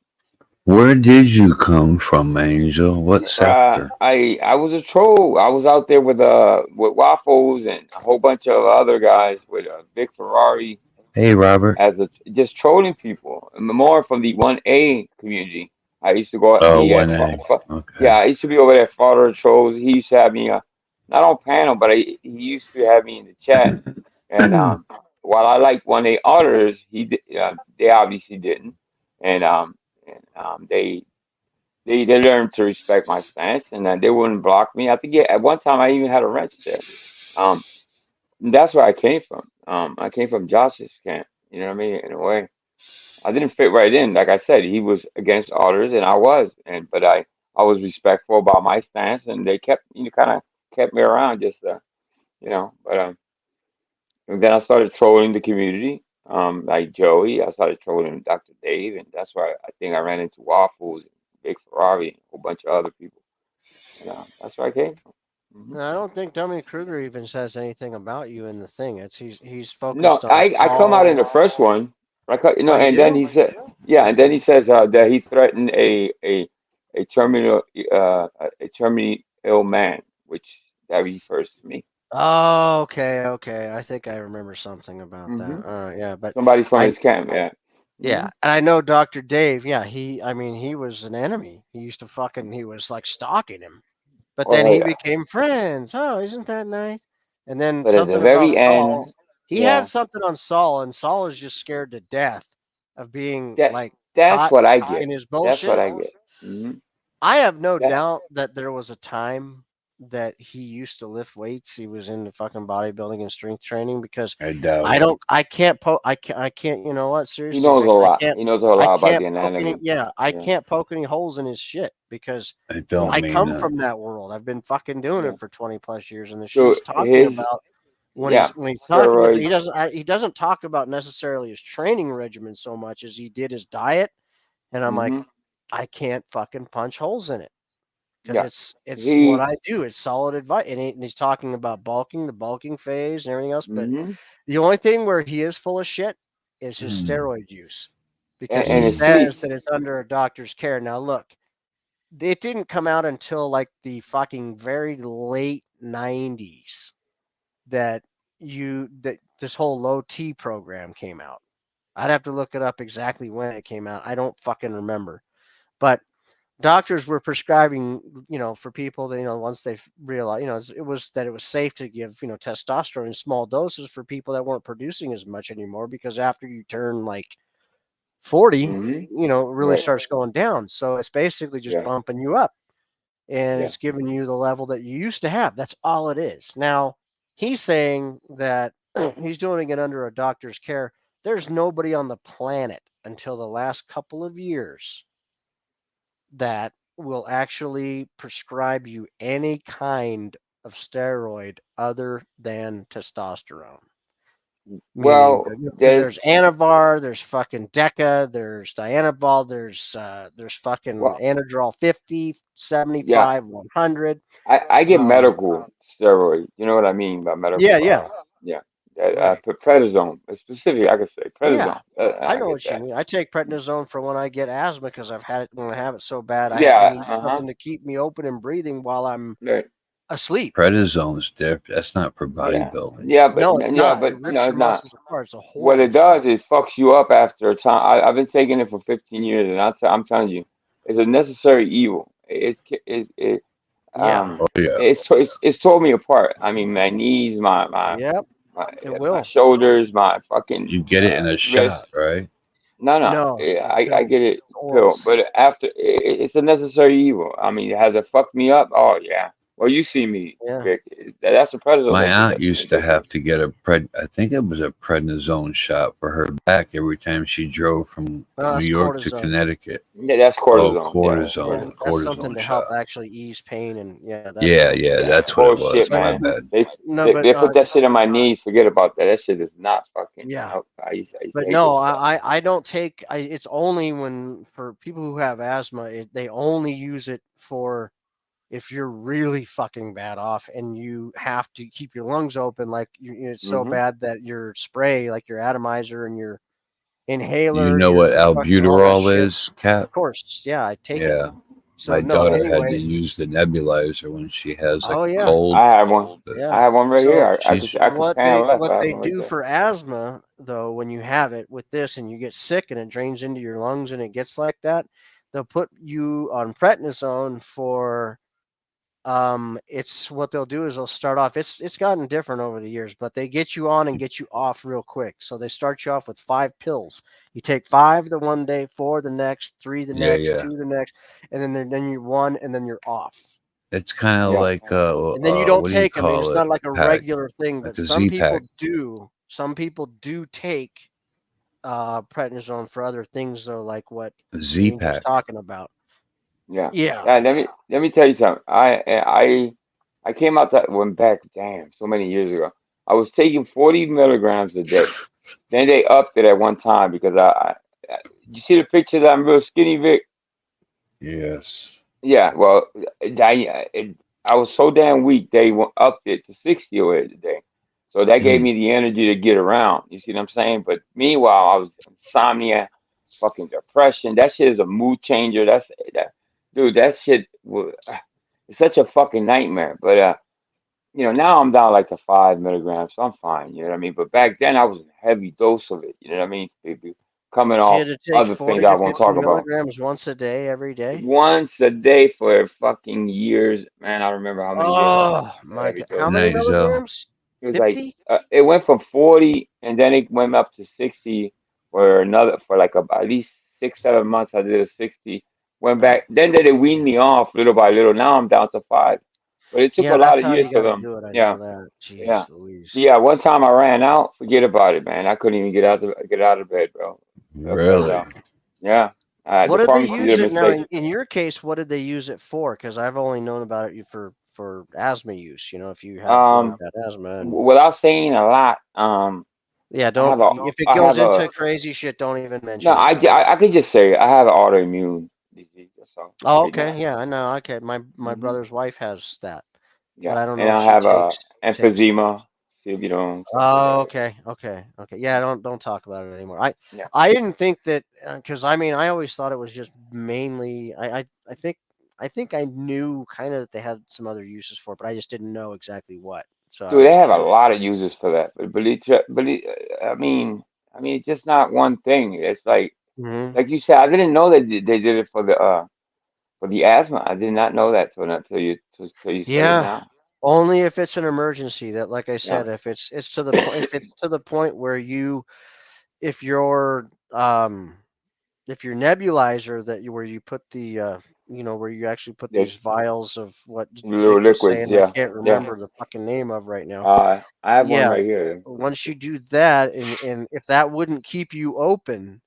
Where did you come from, Angel? What sector? I was a troll. I was out there with Waffles and a whole bunch of other guys with a big Ferrari Hey, Robert. as a just trolling people. And more from the 1A community. I used to go out and Oh, be at 1A. yeah, Okay. I used to be over there at Father Trolls. He used to have me not on panel, but he used to have me in the chat. And while I liked 1A auditors, they obviously didn't. And they learned to respect my stance, and they wouldn't block me. I think yeah, at one time I even had a wrench there. Um, and that's where I came from. I came from Josh's camp. You know what I mean? In a way, I didn't fit right in. Like I said, he was against orders, and I was, but I was respectful about my stance, and they kept kind of kept me around just But and then I started trolling the community. Like Joey, I started trolling Dr. Dave, and that's why I think I ran into Waffles, and Big Ferrari, and a whole bunch of other people. And that's where I came from. Hmm. No, I don't think Dummy Kruger even says anything about you in the thing. It's he's No, focused on I come out in Saul. the first one. Oh, you And then do? he said, yeah, and then he says that he threatened a terminal a terminally ill man, which that refers to me. Oh, okay. I think I remember something about Hmm that. Yeah, but Somebody from I his camp, yeah. yeah, Hmm and I know Dr. Dave. Yeah, I mean, he was an enemy. He used to fucking, he was like stalking him. But then Oh he yeah. became friends. Oh, isn't that nice? And then But at the something about very end, Saul. He had yeah, something on Saul, and Saul is just scared to death of being that like that's caught what I get. in his That's what bullshit. I get. Hmm I have no That. doubt that there was a time that he used to lift weights. He was into fucking bodybuilding and strength training because I doubt it. I can't, you know what? He Seriously, knows a lot. He knows a lot about the anatomy. I Yeah. can't poke any holes in his shit because I don't I mean come that. from that world. I've been fucking doing Yeah. it for 20 plus years. And the shit So he's talking his about yeah, when he's talking, steroids. he doesn't talk about necessarily his training regimen so much as he did his diet. And I'm like, Hmm I can't fucking punch holes in it because Yeah. it's what He. I do. It's solid advice, and he's talking about bulking, the bulking phase, and everything else. But hmm the only thing where he is full of shit is his Hmm. steroid use, because he And Hmm. his sleep. says that it's under a doctor's care. Now, look, it didn't come out until like the fucking very late '90s that this whole low T program came out. I'd have to look it up exactly when it came out. I don't fucking remember, but doctors were prescribing, for people that, once they realized, it was safe to give, testosterone in small doses for people that weren't producing as much anymore because after you turn like 40, Hmm it really Right. starts going down. So it's basically just Yeah. bumping you up and Yeah. it's giving you the level that you used to have. That's all it is. Now, he's saying that he's doing it under a doctor's care. There's nobody on the planet until the last couple of years that will actually prescribe you any kind of steroid other than testosterone. Meaning, Well, because there's there's Anavar, there's fucking Deca, there's Dianabol, there's fucking well, Anadrol 50, yeah. 75, 100. I get Um, medical steroids. You know what I mean by yeah, medical? yeah, Yeah. right. Prednisone. Specific, I could say Yeah, prednisone. I I know get what you that. mean. I take prednisone for when I get asthma because I've had it when I have it so bad. I Yeah. need Uh-huh. something to keep me open and breathing while I'm Right. asleep. Predizone's different. That's not for Yeah. bodybuilding. Yeah, but No, it's yeah, not. It but rips no, your it's not. muscles apart. It's a What horrible it stuff. does is fucks you up after a time. I've been taking it for 15 years, and I'm telling you, it's a necessary evil. Yeah. Um Oh yeah. it's tore me apart. I mean, my knees, Yep. my It my will. shoulders, my fucking You get it in a wrist. shot, right? No, no, No, I get pills. it It's pill, orals. but after it's a necessary evil. I mean, has it fucked me up? Oh yeah. Well, you see me, Yeah. Vic. That's the prednisone My that did aunt that to me. used to have to get I think it was a prednisone shot for her back every time she drove from New That's York to cortisone. Connecticut. Yeah, that's Oh, cortisone. Yeah, Yeah. yeah, cortisone, That's something cortisone to help shot. actually ease pain. And yeah, that's Yeah, something. yeah, yeah. that's what it was. Bullshit, But My man. bad. They no, they, but they put that shit in my knees. Forget about that. That shit is not fucking yeah. help. I used to But hate no, that stuff. I don't take. It's only when for people who have asthma, they only use it for if you're really fucking bad off and you have to keep your lungs open, like it's so Hmm bad that your spray, like your atomizer and your You inhaler, know what your fucking all that albuterol shit. is, Of Cap? course, yeah, I take it. Yeah. So My no, daughter had to anyway. use the nebulizer when she has like Oh a yeah, cold. I have one. But I yeah. have one right here. So she's I could stand left. what I have they one right do there. for asthma though, when you have it with this and you get sick and it drains into your lungs and it gets like that, they'll put you on prednisone for it's what they'll do is they'll start off, it's gotten different over the years, but they get you on and get you off real quick. So they start you off with 5 pills. You take 5 the one day, 4 the next, 3 the yeah, next, yeah. 2 the next, and then you're 1 and then you're off. It's kind of Yeah. like And then you don't what do you take them. And it's call it? not like a Pack, regular thing, but like a Z pack, some people do take prednisone for other things though, like what a Z Angel's pack. talking about. Yeah. Yeah. Let me tell you something. I came out that went back. Damn, so many years ago. I was taking 40 milligrams a day. Then they upped it at one time because you see the picture that I'm real skinny, Vic. Yes. Yeah, well, I was so damn weak they upped it to 60 a day. So that gave Mm. me the energy to get around. You see what I'm saying? But meanwhile, I was insomnia, fucking depression. That shit is a mood changer. That. dude, that shit was it's such a fucking nightmare. But now I'm down like to 5 milligrams, so I'm fine. You know what I mean? But back then I was a heavy dose of it. You know what I mean? Coming So you off had to take other things 40 I to won't 50 talk about. milligrams once a day, every day. Once a day for fucking years, man. I remember how many years I took Oh a my heavy God. How dose. many Nice though. milligrams? It was like 50? it went from 40 and then it went up to 60 for like at least 6 7 months. I did a 60. Went back. Then they weaned me off little by little. Now I'm down to 5. But it took a Yeah, lot that's of how years you for got to them. do it. I Yeah, know that. yeah, Jeez Louise. yeah. One time I ran out. Forget about it, man. I couldn't even get out of bed, bro. Because Really? yeah, What the did they pharmacy did use a it now? mistake. In your case, what did they use it for? Because I've only known about it for asthma use. If you have really Um, bad asthma, and without saying a lot, yeah, I have don't a if it I goes have into a crazy shit, don't even no. mention it. I I could just say I have an autoimmune disease. That's all. Oh, Pretty much. okay, yeah, I know. Okay, my Hmm. brother's wife has that, but Yeah, I don't and know if I she have a takes it. emphysema. See if you don't something like Oh, that. okay, okay, okay. Yeah, don't talk about it anymore. I Yeah. I didn't think that because I mean I always thought it was just mainly I think I knew kind of that they had some other uses for it, but I just didn't know exactly what. So I Dude, they was have a curious. lot of uses for that. But I mean, it's just not one thing. It's Hmm. like you said. I didn't know that they did it for the asthma. I did not know that till you said it Yeah, now. only if it's an emergency. That, like I Yeah. said, if it's to the point if it's to the point where if your if your nebulizer where you put the where you actually put The these vials of what little Vic was liquids. saying I Yeah. can't Yeah. remember the fucking name of right now. I have one Yeah, right here. once you do that, and if that wouldn't keep you open,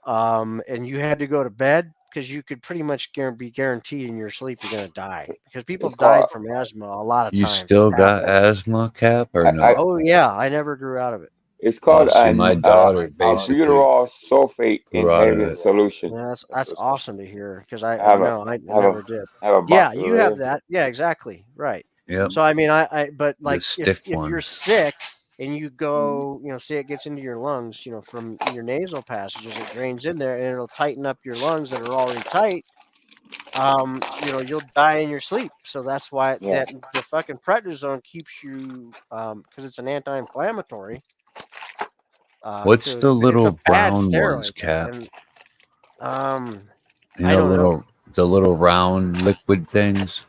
and you had to go to bed, because you could pretty much be guaranteed in your sleep you're gonna die, because people It's died called. from asthma a lot of You times. It's still got happened. asthma, Cap, or I no? Oh yeah, I never grew out of it. It's Oh, called see, my daughter a basically butyrol sulfate grew out of inhalant it. solution. Yeah, that's That's what that's it's called. awesome to hear, because I I have a no, I I have a never did. I have a Yeah, box of it you right have here. that. Yeah, exactly. Right. Yep, So I mean, but the like stick if you're one. sick and you Mhm. go, say it gets into your lungs, from your nasal passages, it drains in there and it'll tighten up your lungs that are already tight. You'll die in your sleep. So that's why Yeah. that the fucking prednisone keeps you, because it's an anti-inflammatory. What's To the It's a little bad brown ones, steroid, Cap? and um, You I know, don't know. the little round liquid things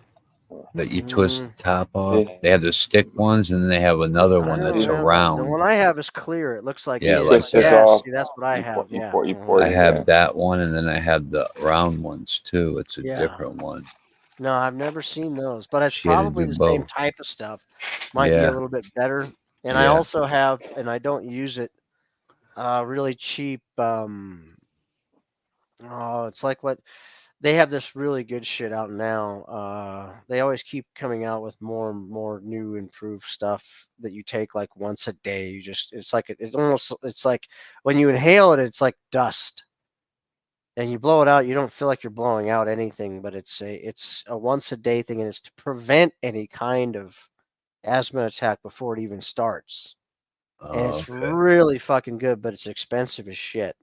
that you twist Mm, the top off. See, They have the stick ones, and then they have another I one don't that's a see. have that. The round. one I have is clear. It looks like You Yeah, twist like yes, this that. yes. off. See, that's what I have. Yeah. You pour Mhm. I it in have there. that one, and then I have the round ones too. It's a Yeah. different one. No, I've never seen those, but it's She had to probably do the same both. type of stuff. Might be a Yeah, little bit better. And I yeah. also have, and I don't use it, really cheap. Oh, it's like what they have this really good shit out now. They always keep coming out with more and more new improved stuff that you take like once a day. It's like it's like when you inhale it, it's like dust, and you blow it out. You don't feel like you're blowing out anything, but it's a once a day thing, and it's to prevent any kind of asthma attack before it even starts. And Oh, it's okay. really fucking good, but it's expensive as shit.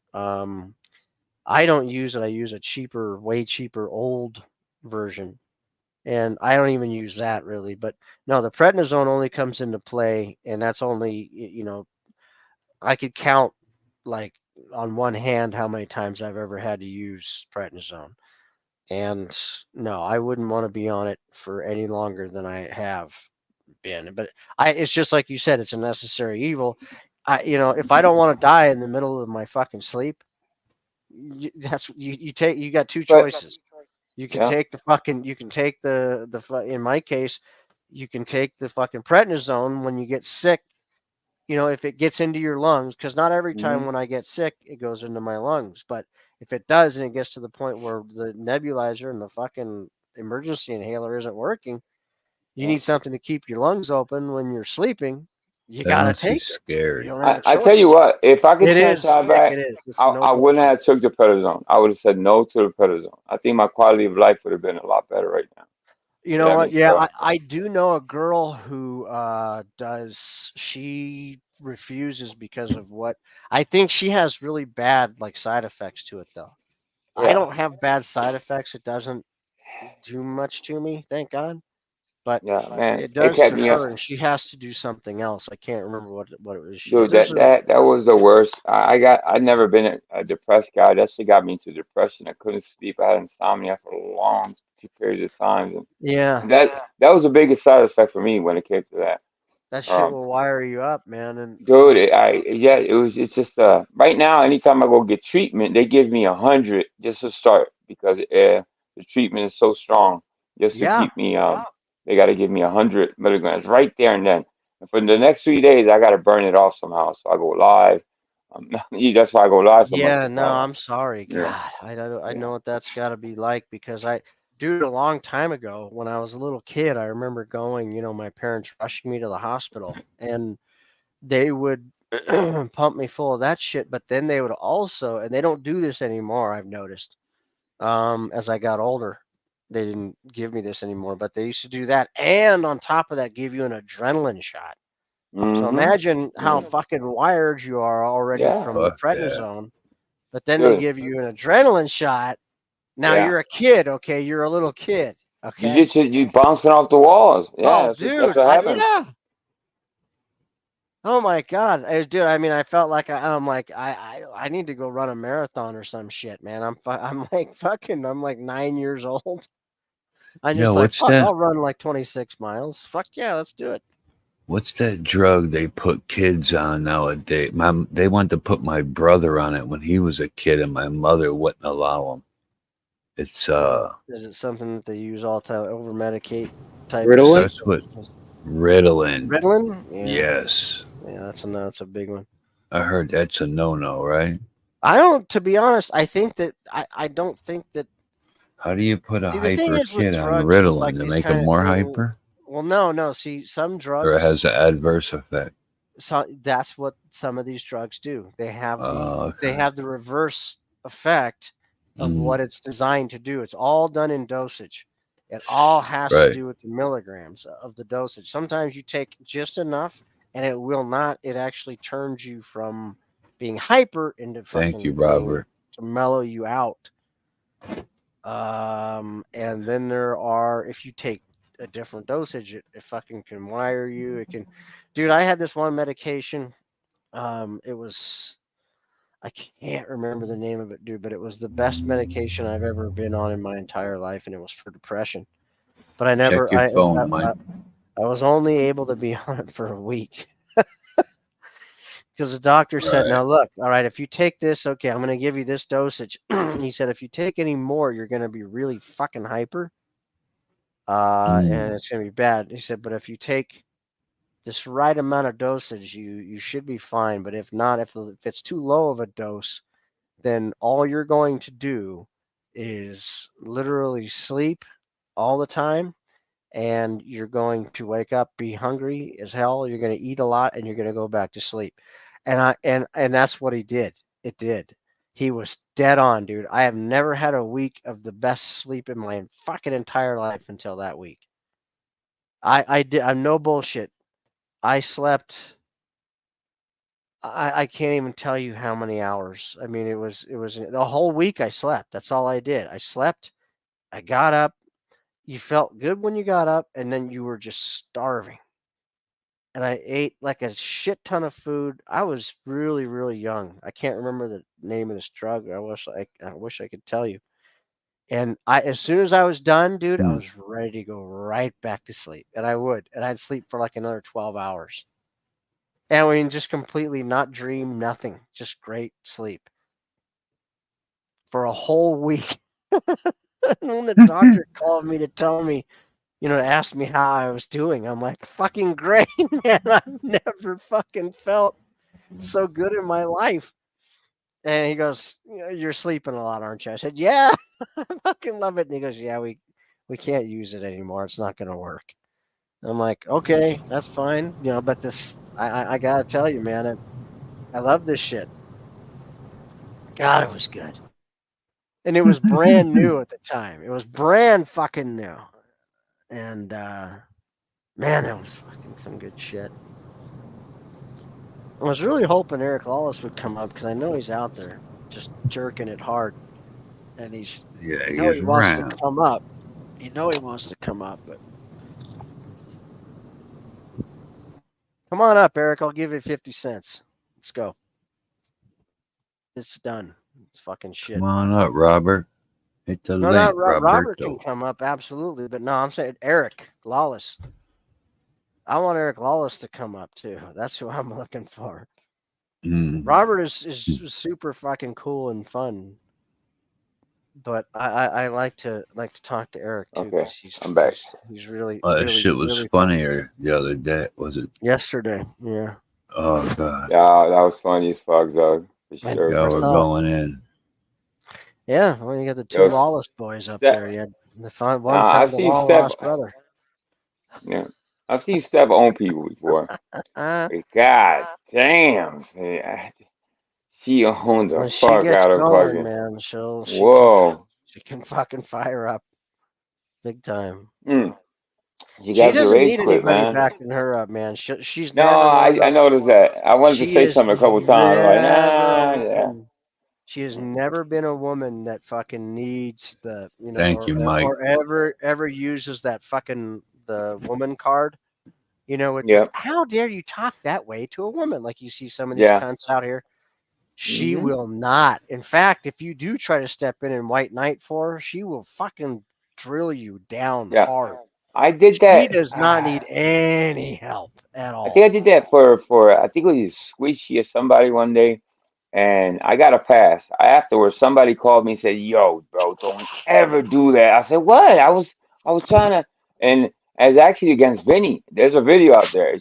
I don't use it. I use a way cheaper old version, and I don't even use that really. But no, the prednisone only comes into play, and that's only I could count like on one hand how many times I've ever had to use prednisone. And no, I wouldn't want to be on it for any longer than I have been. But it's just like you said, it's a necessary evil. If I don't want to die in the middle of my fucking sleep, you got two But choices. yeah. You can take in my case, you can take the fucking prednisone when you get sick. If it gets into your lungs, because not every Hmm. time when I get sick it goes into my lungs, but if it does and it gets to the point where the nebulizer and the fucking emergency inhaler isn't working, you Yeah. need something to keep your lungs open when you're sleeping. You That gotta must be take it. You scary. don't have a I tell you choice. what, if I could It turn is, time Vic. back, It is. It's no I wouldn't bullshit. have took the prednisone. I would have said no to the prednisone. I think my quality of life would have been a lot better right now. You You know know what I what? mean? Yeah, So I do know a girl who does. She refuses because of what I think she has really bad like side effects to it though. I don't have bad side effects. It doesn't do much to me, thank God. But Yeah, man, it it does kept to me up. her, and she has to do something else. I can't remember what it was. Dude, There's a that was the worst. I'd never been a depressed guy. That shit got me into depression. I couldn't sleep. I had insomnia for long periods of times, yeah. and that was the biggest side effect for me when it came to that. That shit Um, will wire you up, man. And Dude, yeah, it's just right now. Anytime I go get treatment, they give me 100 just to start because the treatment is so strong. Just to yeah, keep me they got to give me 100 milligrams right there and then. And for the next 3 days, I got to burn it off somehow. So I go live. That's why I go live so much yeah. because No, I'm sorry. yeah, God, I yeah. know what that's got to be like because dude, a long time ago when I was a little kid, I remember going. My parents rushing me to the hospital, and they would pump me full of that shit. But then they would also, and they don't do this anymore. I've noticed. As I got older, they didn't give me this anymore, but they used to do that, and on top of that, give you an adrenaline shot. So Mm-hmm. imagine how Yeah. fucking wired you are already Yeah. from the Fuck that. prednisone, but then they Dude. give you an adrenaline shot. Now Yeah. you're a kid, okay? You're a little kid, You okay? just you bouncing off the walls. Yeah, Oh, that's dude, what happens. yeah. Oh my god, dude. I mean, I felt like I'm like I need to go run a marathon or some shit, man. I'm like fucking. I'm like 9 years old. I'm Yeah, just like, what's fuck, that? I'll run like 26 miles. Fuck yeah, let's do it. What's that drug they put kids on nowadays? They want to put my brother on it when he was a kid, and my mother wouldn't allow him. It's Is it something that they use all the time, over medicate type of Ritalin? stuff? starts with Ritalin. Ritalin? Yeah, Yes, yeah, that's a big one. I heard that's a no-no, right? I don't, to be honest, I don't think that. How do you put a See, the thing hyper is with kid on drugs, Ritalin like to these make him kind of more thing. hyper, Well, no, no. See, some or it has drugs. an adverse effect? So that's what some of these drugs do. They Okay. have the reverse effect of Mm, what it's designed to do. It's all done in dosage. It all has to right. do with the milligrams of the dosage. Sometimes you take just enough and it will not, it actually turns you from being hyper into Thank you, fucking being Robert. to mellow you out. And then there are, if you take a different dosage, it fucking can wire you. It can, dude, I had this one medication. It was, I can't remember the name of it, dude, but it was the best medication I've ever been on in my entire life, and it was for depression. But I Check never, your phone, Mike. I was only able to be on it for a week because the doctor said, Right. "Now look, all right, if you take this, okay, I'm going to give you this dosage." He said, "If you take any more, you're going to be really fucking hyper, and Mm, it's going to be bad." He said, "But if you take this right amount of dosage, you should be fine. But if not, if it's too low of a dose, then all you're going to do is literally sleep all the time, and you're going to wake up, be hungry as hell. You're going to eat a lot, and you're going to go back to sleep." And that's what he did. It did. He was dead on, dude. I have never had a week of the best sleep in my fucking entire life until that week. I did. I'm no bullshit. I slept. I can't even tell you how many hours. I mean, it was the whole week I slept. That's all I did. I slept. I got up. You felt good when you got up, and then you were just starving. And I ate like a shit ton of food. I was really, really young. I can't remember the name of this drug. I wish I could tell you. And as soon as I was done, dude, I mm. was ready to go right back to sleep. And I would. And I'd sleep for like another 12 hours. And we just completely not dream, nothing. Just great sleep for a whole week. And when the doctor called me to tell me, to ask me how I was doing, I'm like, fucking great, man. I've never fucking felt so good in my life. And he goes, "You're sleeping a lot, aren't you?" I said, "Yeah, I fucking love it." And he goes, "Yeah, we can't use it anymore. It's not going to work." I'm like, "Okay, that's fine." But this, I got to tell you, man, I love this shit. God, it was good. And it was brand new at the time. It was brand fucking new. And man, that was fucking some good shit. I was really hoping Eric Lawless would come up because I know he's out there just jerking it hard. and he's Yeah, you know he's he wants to around. come up. You know he wants to come up, but come on up, Eric. I'll give you 50 cents. Let's go. It's done. It's fucking shit. Come on up, Robert. Hit the No, link, not Robert can Roberto. come up, absolutely. But no, I'm saying Eric Lawless. I want Eric Lawless to come up too. That's who I'm looking for. Mm. Robert is super fucking cool and fun. But I like to talk to Eric too Okay, because I'm back. he's really That really shit was really fun. funnier the other day. Was it? Yesterday, yeah. Oh god, Yeah, that was funny as fuck, dog. For I sure. y'all never were thought. going in. Yeah, well, you got the two Yo, Lawless boys up Steph, there. You had one I found the see long Steph. lost brother. Yeah, I see Steph own people before. But God damn, man, she owned the When she fuck gets out of going, fucking. man, Whoa. she can fucking fire up big time. Mm. She She got the doesn't rage need quit, anybody man. backing her up, man. She's No, never one of I those. noticed that. I wanted to She say is something a couple times. I'm like, never a nah, yeah. woman. She has never been a woman that fucking needs the Thank you, Mike. or ever uses that fucking the woman card. With the Yep. how dare you talk that way to a woman? Like you see some of these Yeah. cunts out here. She Hmm. will not. In fact, if you do try to step in and white knight for her, she will fucking drill you down Yeah. hard. I did She that. does not need any help at I think I all. did that for I think it was Squishy or somebody one day, and I got a pass. Afterwards, somebody called me and said, "Yo, bro, don't ever do that." I said, "What?" I was trying to, and as actually against Vinny. There's a video out there.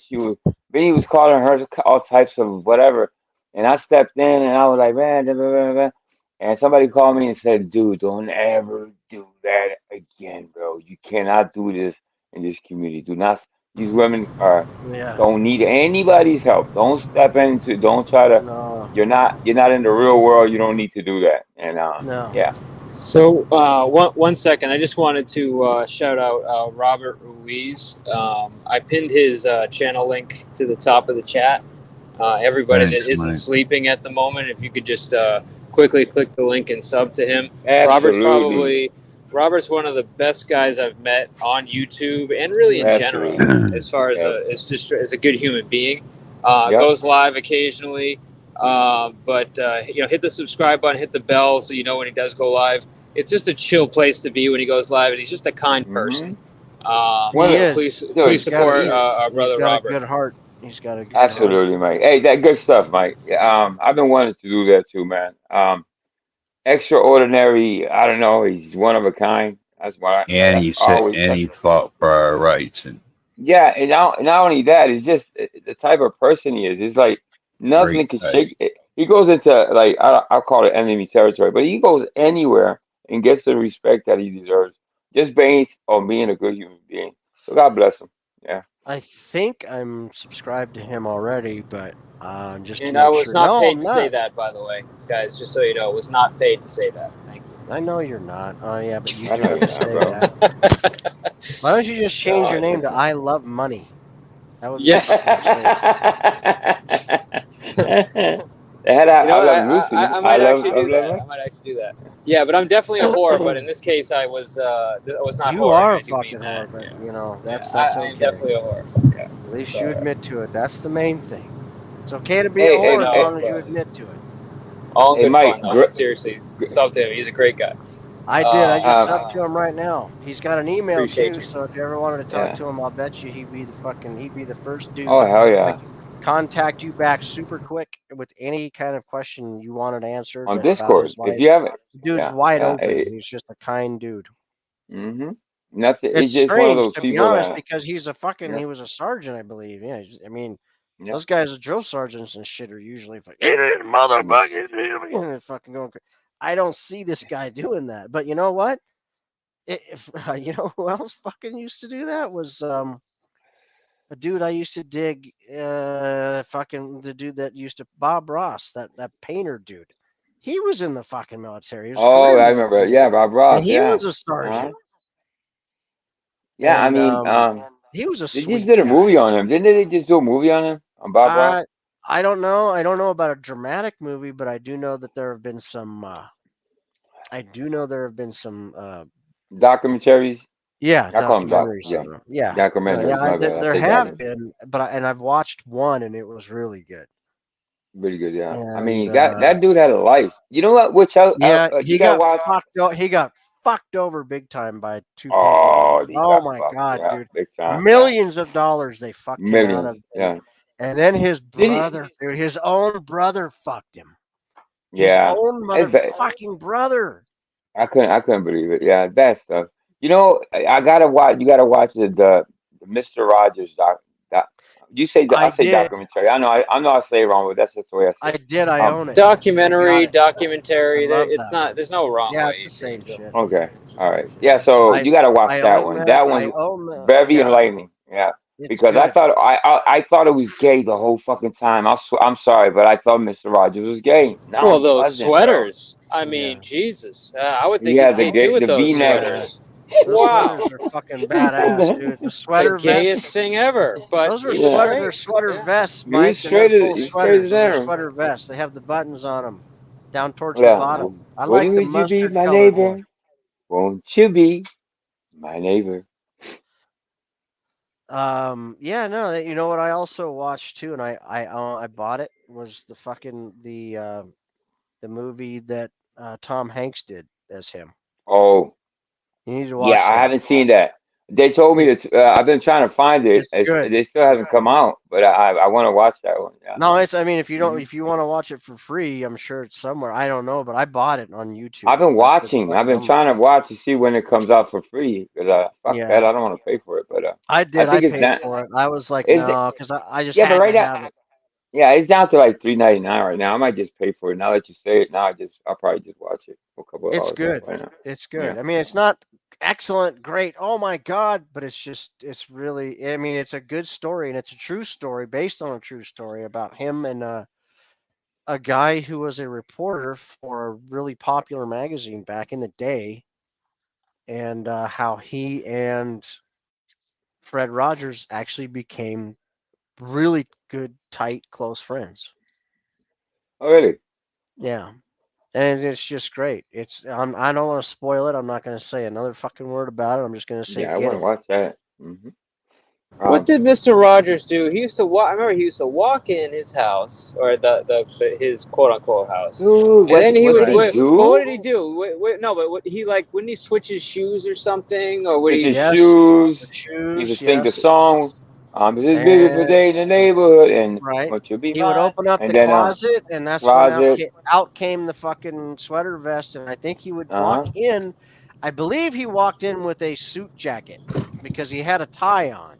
Vinny was calling her all types of whatever, and I stepped in and I was like, "Man," blah, blah, blah, blah. And somebody called me and said, "Dude, don't ever do that again, bro. You cannot do this in this community. Do not. These women are." Yeah. Don't need anybody's help. Don't step into. Don't try to. No. You're not in the real world. You don't need to do that. And No. yeah, So one second, I just wanted to shout out Robert Ruiz. I pinned his channel link to the top of the chat. Everybody that Thanks, isn't Mike. sleeping at the moment, if you could just quickly click the link and sub to him. absolutely, Robert's one of the best guys I've met on YouTube and really in general, absolutely. as far as Yes. as a good human being. Yep. Goes live occasionally. But hit the subscribe button, hit the bell so you know when he does go live. It's just a chill place to be when he goes live, and he's just a kind person. One He of So the, is. dude, please support he's our He's brother got a Robert. good heart. He's got a good heart. absolutely, Mike. Hey, that good stuff, Mike. I've been wanting to do that too, man. Extraordinary. I don't know. He's one of a kind. That's why. And That's he said, always. and he fought for our rights and Yeah, and not only that, it's just the type of person he is. It's like great nothing can type. shake it. He goes into like I'll call it enemy territory, but he goes anywhere and gets the respect that he deserves just based on being a good human being. So God bless him. Yeah. I think I'm subscribed to him already, but just to And I make was sure. not No, paid I'm to say not. that, by the way, guys. Just so you know, was not paid to say that. Thank you. I know you're not. Oh yeah, but you I know can't you're say not, bro. that. Why don't you just change your No, name to I Love Money? That would be Yeah. fucking great. I love Lucy. I I might love actually I do love that. her. I might actually do that. Yeah, but I'm definitely a whore. But in this case, I was not You whoring. are I a do mean fucking that. whore, but Yeah. that's I am okay. definitely a whore. Yeah. At least So, you admit to it. That's the main thing. It's okay to be a Hey, whore hey, as no, long as you but admit to it. all in hey, good Mike. fun, though. But seriously, sub to him. He's a great guy. I did. I just Um, subbed to him right now. He's got an email Appreciate too, you. so if you ever wanted to talk yeah. to him, I'll bet you he'd be the first dude Oh hell to yeah. contact you back super quick with any kind of question you wanted answered On about Discord. his If life. you haven't, The dude's yeah, wide yeah. open. He's just a kind dude. Mm-hmm. Nothing. It's He's just one of strange those to be people, honest man. because he Yep. was a sergeant, I believe. Yeah, I mean, Yep. those guys, drill sergeants and shit, are usually like, Mm. and they're fucking going. I don't see this guy doing that, but you know what? If you know who else fucking used to do that was a dude I used to dig, fucking the dude that used to Bob Ross, that painter dude. He was in the fucking military. He was a Oh, career I remember. military, Yeah, Bob and Ross. he Yeah. was a Uh-huh. sergeant, Yeah. I and mean, he was a they just sweet did a guy. movie on him, didn't they? Just do a movie on him on Bob Ross. I I don't know. I don't know about a dramatic movie, but I do know that there have been some I do know there have been some Documentaries. yeah, I call them documentaries yeah, on them. Yeah. documentaries. My bad. I There said have document. been, and I've watched one and it was really good. Really good. Yeah. I And mean that dude had a life. You know what? Which yeah, you gotta watch. he got fucked over big time by two people. Oh, he Oh got my fucked. god, Yeah, dude. big time. Yeah, Millions of dollars they fucked him out millions. of, Yeah. and then his Did he? brother, dude, his own brother fucked him. His Yeah. own It's bad. motherfucking brother. I couldn't believe it. Yeah, bad stuff. You know, I gotta watch. You gotta watch the Mr. Rogers doc. You say I I say did. documentary. I know I say it wrong, but that's just the way I say I it. did. I Um. own it. I got Documentary, it. I documentary. love It's that not. one. There's no wrong Yeah, it's way the to same Angel. shit. Okay. It's the All same right. shit. Yeah. So I you gotta watch I that own one. that. That I one's own the. very Yeah, enlightening. Yeah. it's Because good. I thought it was gay the whole fucking time. I'm sorry, but I thought Mr. Rogers was gay. No, Well, he those wasn't, bro. sweaters. I mean, Yeah. Jesus. I would He think he's had gay too with the those V-neck. Yeah. sweaters. Those Wow. sweaters are fucking badass, dude. The The sweater gayest vests. thing ever. But Those are he was Yeah. they're straight. sweater Yeah. vests, He was Mike. They're not straight as full he straight as sweaters. Those are ever. sweater vests. They have the buttons on them down towards the Yeah. bottom. I like the Would you be mustard my colored one. neighbor? Won't you be my neighbor? Yeah, no, you know what I also watched too, and I bought it was the fucking the movie that Tom Hanks did as him. Oh, You need to yeah, watch I that. haven't seen that. They told me It's that I've been trying to find it. it's good. They still It's haven't come good. out, but I want to watch that one. Yeah. No, it's I mean if you don't Hmm. if you want to watch it for free, I'm sure it's somewhere. I don't know, but I bought it on YouTube. I've been I said, watching. fuck I've it, been trying to watch to see when it comes out for free. Because fuck that, yeah. I don't want to pay for it. But I I did. I think it's paid that. for it. I was like, Is no, because I just yeah, but had to right now, have it. yeah, it's down to like $3.99 right now. I might just pay for it. Now that you say it, I'll probably just watch it for a couple of It's hours. good. Why not? It's Yeah. good. I mean, it's not excellent, great. Oh my god, but it's really. I mean, it's a good story and it's a true story based on a true story about him and a guy who was a reporter for a really popular magazine back in the day, and how he and Fred Rogers actually became really good, tight, close friends. Oh, really? Yeah. And it's just great. I don't want to spoil it. I'm not going to say another fucking word about it. I'm just going to say Yeah, I get want to it. watch that. What Um, did Mr. Rogers do? He used to walk. I remember he used to walk in his house, or his quote unquote house, dude, and then he what did would. Right. he But what do? did he do? No, but he like wouldn't he switch his shoes or something, or would Switch he? his Yes. The shoes. He shoes, would sing the yes. song. This is a beautiful And day in the neighborhood, and right. won't you be He would mine? open up And the then closet and that's when closet. out came the fucking sweater vest and I think he would walk Uh huh. in. I believe he walked in with a suit jacket because he had a tie on.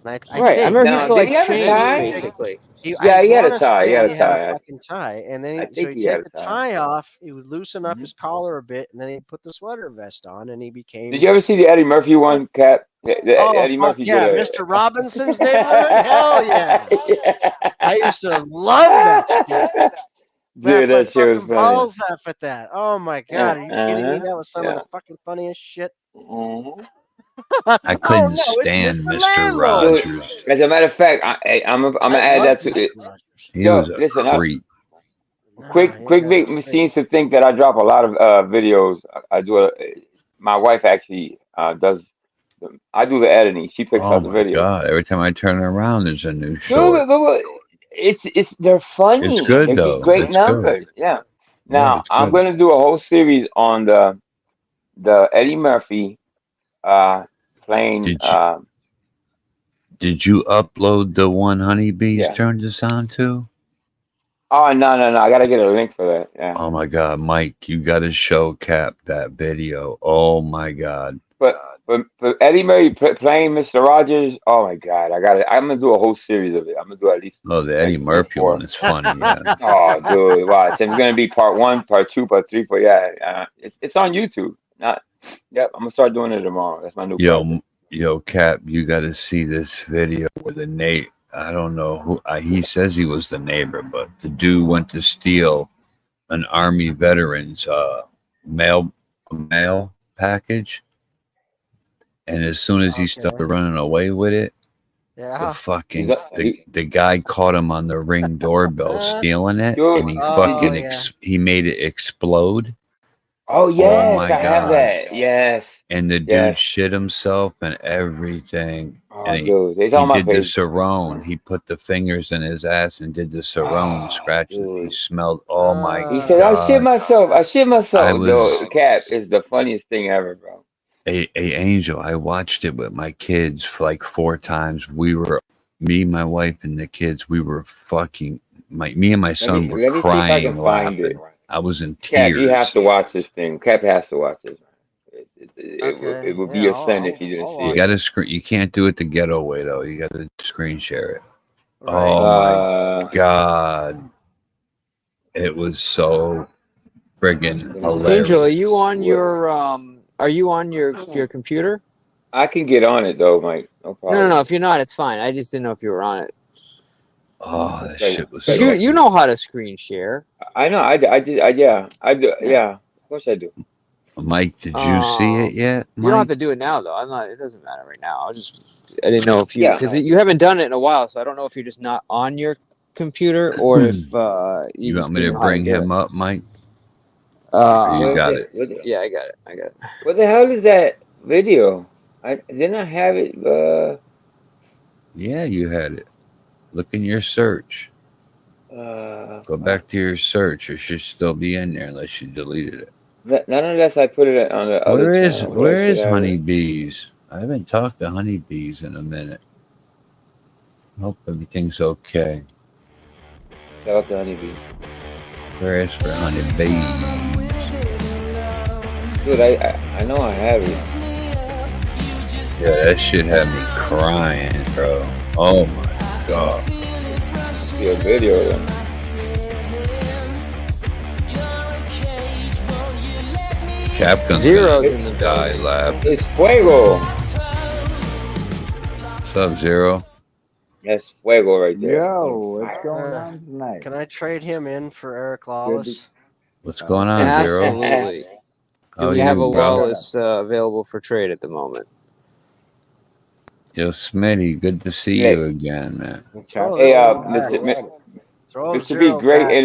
And I Right. I think remember he used Now, to did like he have a and then he change would tie? take basically. I Yeah, he had a want to tie. He say had a he had a tie. fucking tie, and I so think he'd he had take a the tie. tie off. He would loosen up Hmm. his collar a bit, and then he'd put the sweater vest on, and he Did became. you ever see the Eddie Murphy What? one, Cap? Oh Eddie fuck Murphy did yeah, a. Mr. Robinson's Neighborhood. Hell yeah, I used to love that shit. Dude, Laugh my that shit was fucking funny. balls off at that. Oh my Yeah. god, are you kidding me? Uh-huh. That was some of the Yeah. fucking funniest shit. Mhm. Oh I couldn't no, it's stand Mr. Mr. Landlord. Dude, Rogers. as a matter of fact, I'm gonna I add love that to Mr. it. Rogers. He Yo, was a listen, creep. Nah, quick yeah, big it's great. machines to think that I drop a lot of videos. My wife actually does. I do the editing. She picks Oh out the my videos. God. Every time I turn around, there's a new Dude, short. it's they're It's funny. good They get though. great It's good. numbers. Yeah. Yeah, Now it's I'm good. gonna do a whole series on the Eddie Murphy uh playing Did you did you upload the one honeybees yeah. turned us on to? Oh no, I gotta get a link for that. Yeah. Oh my God, Mike, you got to show Cap that video. Oh my God. But Eddie Murphy playing Mr. Rogers. Oh my God, I'm gonna do a whole series of it. I'm gonna do at least Oh, the like Eddie three or Murphy one four. is funny. Yeah. Oh, dude, watch. It's gonna be part one, part two, part three, part yeah. It's on YouTube. Not. Yep, I'm gonna start doing it tomorrow. That's my new project. Yo, Cap, you got to see this video where the Nate. I don't know who. He says he was the neighbor, but the dude went to steal an Army veteran's mail package, and as soon as he started Okay. running away with it, Yeah. He's the guy caught him on the Ring doorbell stealing it, dude. and he Oh fucking yeah. he made it explode. Oh Oh yes, my I have god! that. Yes, And the dude yes. shit himself and everything. And Oh, dude, it's he on my did the page. sarong. He put the fingers in his ass and did the sarong Oh, scratches. He dude. smelled. Oh my He said, "I shit god! myself. I shit I myself." was Though, Cap is the funniest thing ever, bro. a angel. I watched it with my kids for like 4 times. We were me, my wife, and the kids. We were fucking. Me and my son were Let me see if I can crying, find it. laughing. I was in Cap, you have tears. to watch this thing. Cap has to watch this. Okay, It would be yeah, a sin if you didn't I'll see You it. watch got it. to screen. You can't do it the ghetto way though. You got to screen share it. Right. Oh my Uh, god! It was so friggin' Angel, are hilarious. you on your computer? I can get on it though, Mike. No No, problem. if you're not, it's fine. I just didn't know if you were on it. Oh, that It's like, shit was Cause so you good. know how to screen share. I know. I did. Yeah. I do. Yeah. Of course I do. Mike, did you see it yet, You don't have Mike? to do it now though. I'm not. It doesn't matter right now. I didn't know if you Yeah. because you haven't done it in a while, so I don't know if you're just not on your computer or if you You just want me to didn't know how to bring do him it. up, Mike? Or you What is got it? it? Yeah, I got it. What the hell is that video? I didn't I have it. Yeah, you had it. Look in your search. Go back to your search. It should still be in there unless you deleted it. Not unless I put it on the other channel, but I Where should is have it. Honeybees? I haven't talked to Honeybees in a minute. Hope everything's okay. Shout out to Honeybee. Prayers for Honeybees. Dude, I know I have it. Yeah, that shit had me crying, bro. Oh my god. See a video of them. Capcom's Zero's gonna in the die building. laugh. It's Fuego. What's up, Zero? That's Fuego right there. Yo, what's going on tonight? Can I trade him in for Eric Lawless? What's going on, Zero? Absolutely. How We are have you, a bro? Lawless available for trade at the moment. Yo, Smitty, good to see Hey. you again, man. Throw Hey, this one back. Throw Mr. B, zero back. great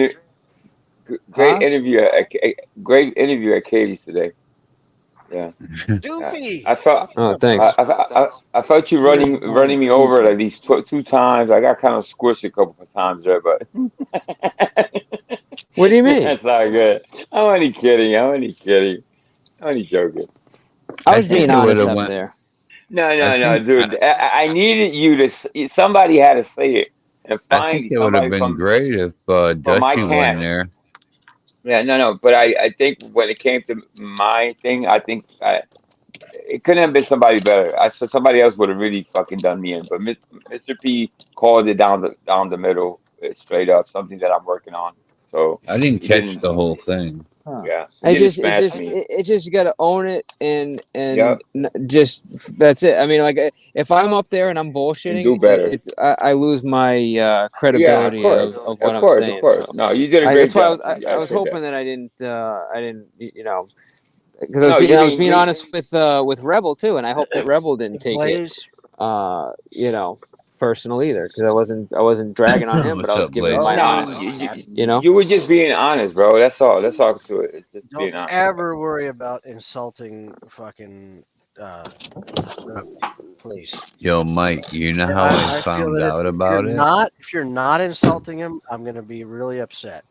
interview great interview at Katie's today. Yeah. Doofy. I felt thanks. I felt you running me over at least 2 times. I got kind of squished a couple of times there, but What do you mean? that's not good. I'm only kidding. I'm only joking. I was being it honest would've up went- there. No, dude. I needed you to. Somebody had to say it, and I find think it would have somebody been from great if my Dutchy camp. went there. Yeah, no. But I think when it came to my thing, I think it couldn't have been somebody better. I said somebody else would have really fucking done me in. But Mr. P called it down the middle, straight up. Something that I'm working on. So I didn't he catch didn't. the whole thing. Yeah, I he didn't just, smash me. it just you got to own it and Yep. just that's it. I mean, like if I'm up there and I'm And bullshitting, do better. I lose my credibility of what I'm saying. So No, you did a great that's why job. I was hoping that I didn't because No, I was being honest with Rebel too, and I hope that Rebel didn't take Blaze. it personal either, because I wasn't dragging on him, but I What's was up, giving him Blaze? my No, honest, you were just being honest, bro. That's all to it. It's just Don't being honest. ever worry about insulting fucking please. Yo, Mike, you know how I feel found that out about it? if you're not insulting him, I'm gonna be really upset.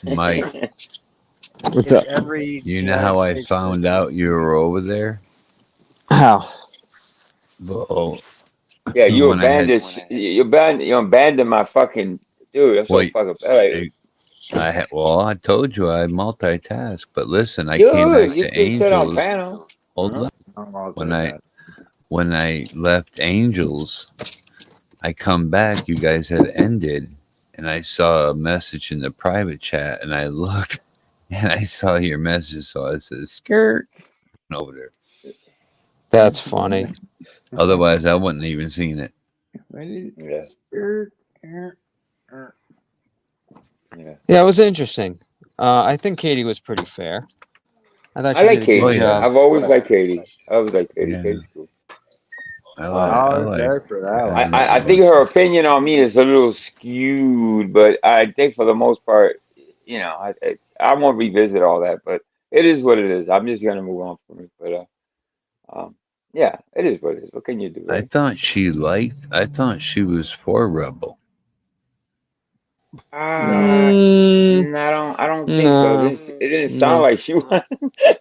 Mike, What's up? Every you know how I States found out you were over there? How? Well, Yeah, you when I had- abandoned my fucking dude. That's Wait, so fucking. I told you I multitask, but listen, I Dude, came back you to just said on Angels. panel. Hold on. When I left Angels, I come back. You guys had ended, and I saw a message in the private chat, and I looked, and I saw your message. So I said, "Skirt," over there. That's funny. Otherwise, I wouldn't even seen it. Yeah. Yeah, it was interesting. I think Katie was pretty fair. I thought I she like did a good Katie. job. I've always liked Katie. Yeah. Katie's cool. I I think her opinion on me is a little skewed, but I think for the most part, I won't revisit all that, but it is what it is. I'm just gonna move on from it. But yeah, it is what it is. What can you do, I right? thought she liked. I thought she was for Rebel. Mm, I don't think so. no, It didn't sound no, like she was.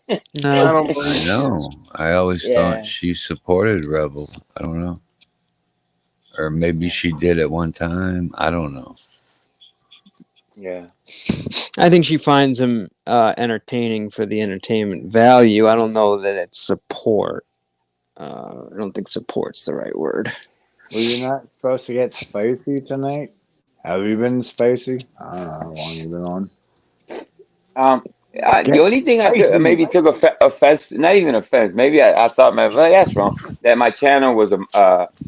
I no. don't I believe so. know. I always thought Yeah, she supported Rebel. I don't know. Or maybe she did at one time. I don't know. yeah. I think she finds him entertaining for the entertainment value. I don't know that it's support. I don't think support's the right word. Well, you're not supposed to get spicy tonight. Have you been spicy? I don't know how long you've been on. Um, the Get only thing I took spicy. maybe took offense, not even offense. Maybe I thought, man, well, that's wrong. That my channel was a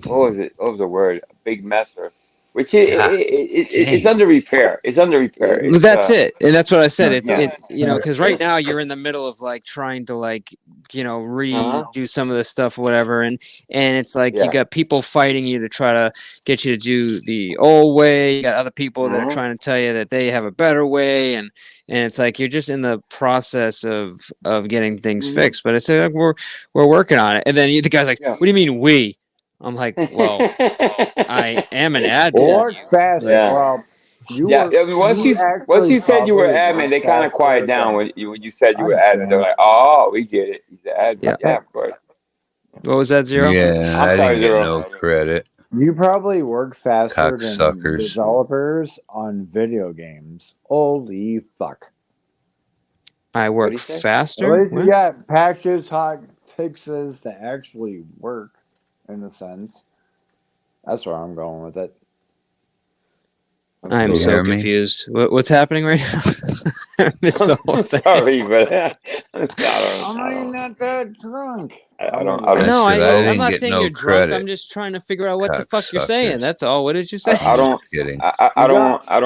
what was it? What was the word? A big messer. Which God it's damn. under repair. It's under repair. Well, It's that's it, and that's what I said. It's yeah. because right now you're in the middle of like trying to like Uh-huh. redo some of the stuff, whatever, and it's like you Yeah. got people fighting you to try to get you to do the old way. You got other people that are Uh-huh. trying to tell you that they have a better way, and it's like you're just in the process of getting things Hmm. fixed. But I said like, we're working on it, and then the guy's like, Yeah. "What do you mean we?" I'm like, "Well, I am an admin. Work Yeah. faster. Yeah. Well, Yeah. I mean, once you you actually said you were probably admin, work they kind of quiet faster down than when you said you I were admin. They're think. like, oh, we get it. He's the admin. Yeah. Yeah, of course. What was that, Zero? Yeah, I'm I didn't sorry, get Zero. no credit. You probably work faster than Cocksuckers. developers on video games. Holy fuck. I What do work you say? At faster. least you What? got patches, hot fixes that actually work, in a sense. That's where I'm going with it. I am You Okay. so hear me? confused. What's happening right now? I missed the whole I'm thing. sorry, but I I'm really not that drunk. I I I don't, know. said I I'm didn't not get saying no you're drunk. I'm credit. just trying to figure out what the fuck you're saying. Cocksuckers. That's all. What did you say? I don't, Just kidding. I You don't, got I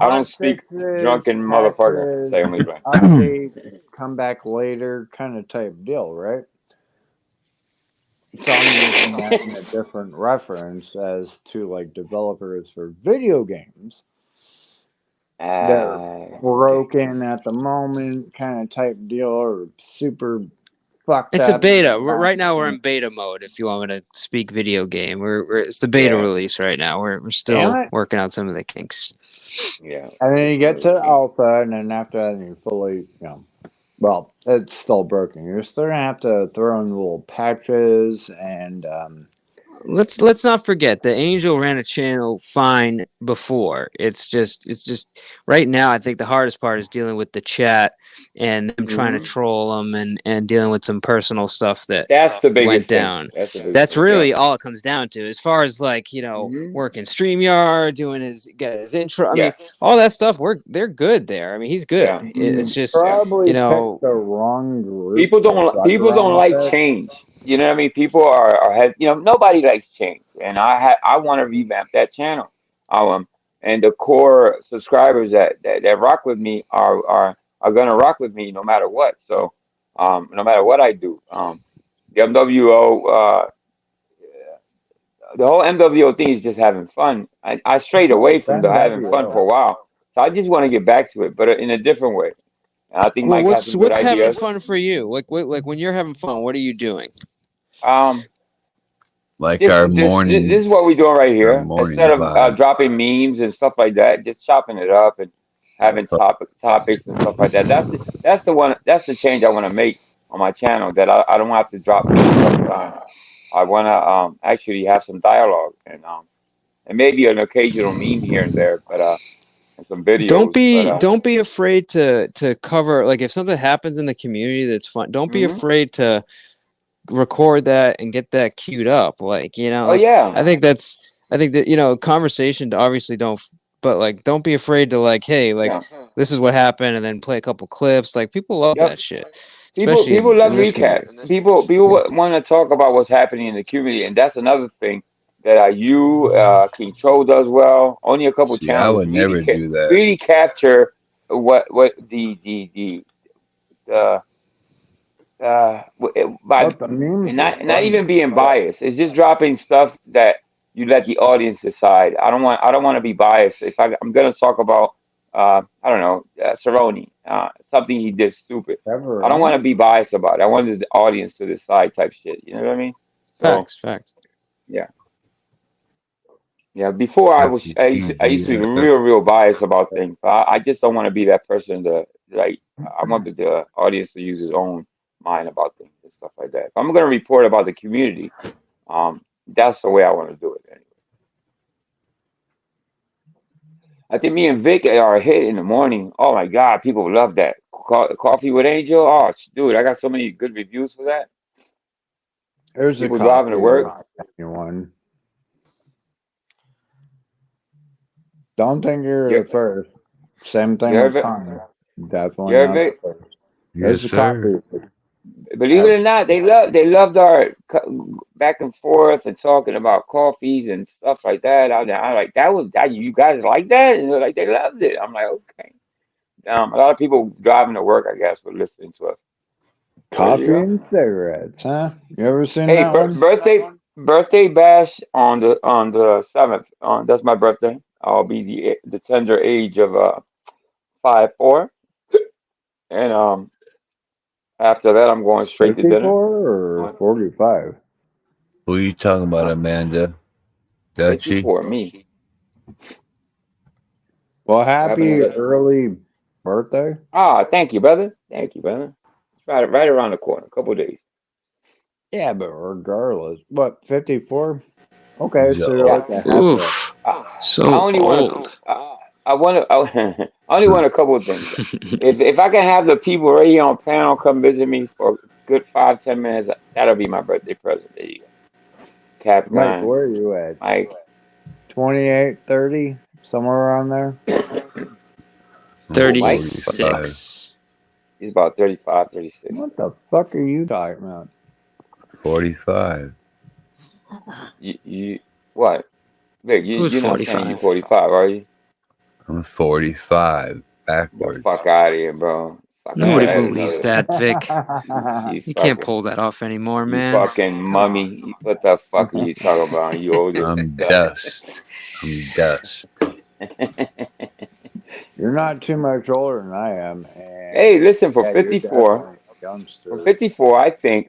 don't hot speak fixes, drunken motherfucker. patches, Say I'm leaving. update, come back later kind of type deal, right? So I'm using that in a different reference as to like developers for video games. They're Okay. broken at the moment, kind of type deal, or super fucked It's a up. beta. Right now, we're in beta mode. If you want me to speak video game, it's the beta Yeah. release right now. We're Damn still it. working out some of the kinks. Yeah. And then It's you one get of to those things. alpha, and then after that, you fully, well, it's still broken. You're still gonna have to throw in little patches and Let's not forget that Angel ran a channel fine before. It's just right now. I think the hardest part is dealing with the chat and them trying to Hmm. troll them and dealing with some personal stuff that That's the went biggest thing. down. That's the biggest That's thing. Yeah. really all it comes down to. As far as like Hmm. working StreamYard, doing his intro. I mean, Yeah. all that stuff. They're good there. I mean, he's good. Yeah. It's you just Yeah. probably picked the wrong group to fuck People around don't with like this. change. You know what I mean? People are have nobody likes change, and I want to revamp that channel. Um, and the core subscribers that rock with me are gonna rock with me no matter what. So no matter what I do, the MWO the whole MWO thing is just having fun. I strayed away What's from the having fun for NWO? a while, so I just want to get back to it, but in a different way. And I think well, Mike has what's some good what's having ideas. fun for you? Like when you're having fun, what are you doing? Um, Like this is what we're doing right our here. Instead morning of vibe. dropping memes and stuff like that, just chopping it up and having topics and stuff like that. That's the one. That's the change I want to make on my channel. That I don't have to drop memes all the time. I want to actually have some dialogue and maybe an occasional meme here and there, but and some don't videos. But be don't be afraid to cover, like, if something happens in the community that's fun, don't be mhm. afraid to record that and get that queued up, like, Oh like yeah, I think that conversation obviously don't, but like don't be afraid to, like, hey, like, yeah, this is what happened, and then play a couple clips. Like, people love yep. that shit, especially People in love this recap. community. People want to talk about what's happening in the community, and that's another thing that King Cho does well. Only a couple See, I channels would never do that. really capture what the by What the memes and are not funny. even being biased. It's just dropping stuff that you let the audience decide. I don't want to be biased. If I'm gonna talk about I don't know, Cerrone, something he did stupid. I don't want to Pepperoni? be biased about it. I wanted the audience to decide type shit. You know what I mean? So Facts. yeah, yeah. Before I used to be real biased about things. But I just don't want to be that person that like I want the audience to use his own mind about things and stuff like that. If I'm gonna report about the community, that's the way I want to do it. Anyway. I think me and Vic are a hit in the morning. Oh my God, people love that. Coffee with Angel. Oh, dude, I got so many good reviews for that. There's a People driving to copy work. of anyone. Don't think you're You, the first. Same you thing heard with Vic? Connor. You Definitely heard not the Vic? first. Yes, There's a copy. sir. Believe it or not, they loved our back and forth and talking about coffees and stuff like that. I like that was that you guys like that, and they're like they loved it. I'm like okay. A lot of people driving to work, I guess, were listening to us. So there you Coffee go. and cigarettes, huh? You ever seen Hey, that one? birthday bash on the 7th. That's my birthday. I'll be the tender age of 5'4", and after that I'm going straight to dinner. 54 or 45? Who are you talking about, Huh? Amanda? Dutchy? 54, me. Well, What happened happy to that? early birthday. Ah, thank you, brother. Thank you, brother. It's right around the corner. A couple of days. Yeah, but regardless. What, 54? Okay, so you're Yeah. like a half a. Oof. I So only want to. old. I want to. I only want a couple of things. If I can have the people right here on panel come visit me for a good 5-10 minutes, that'll be my birthday present. There you go. Mike, Capcom, where are you at? Mike. 28, 30? Somewhere around there? Who, Mike? 36. He's about 35, 36. What the fuck are you talking about? 45. You what? Vic, Who's you're not saying you're 45? 45, are you? I'm 45. The Backwards. fuck out of here, bro. Fuck out. Nobody That is believes that, Vic. you You can't fucking pull that off anymore, you man. fucking Come on. mummy. What the fuck are you talking about? You old as I'm dust. dust. I'm dust. You're not too much older than I am. And Hey, listen, yeah, you're definitely a youngster. 54, I think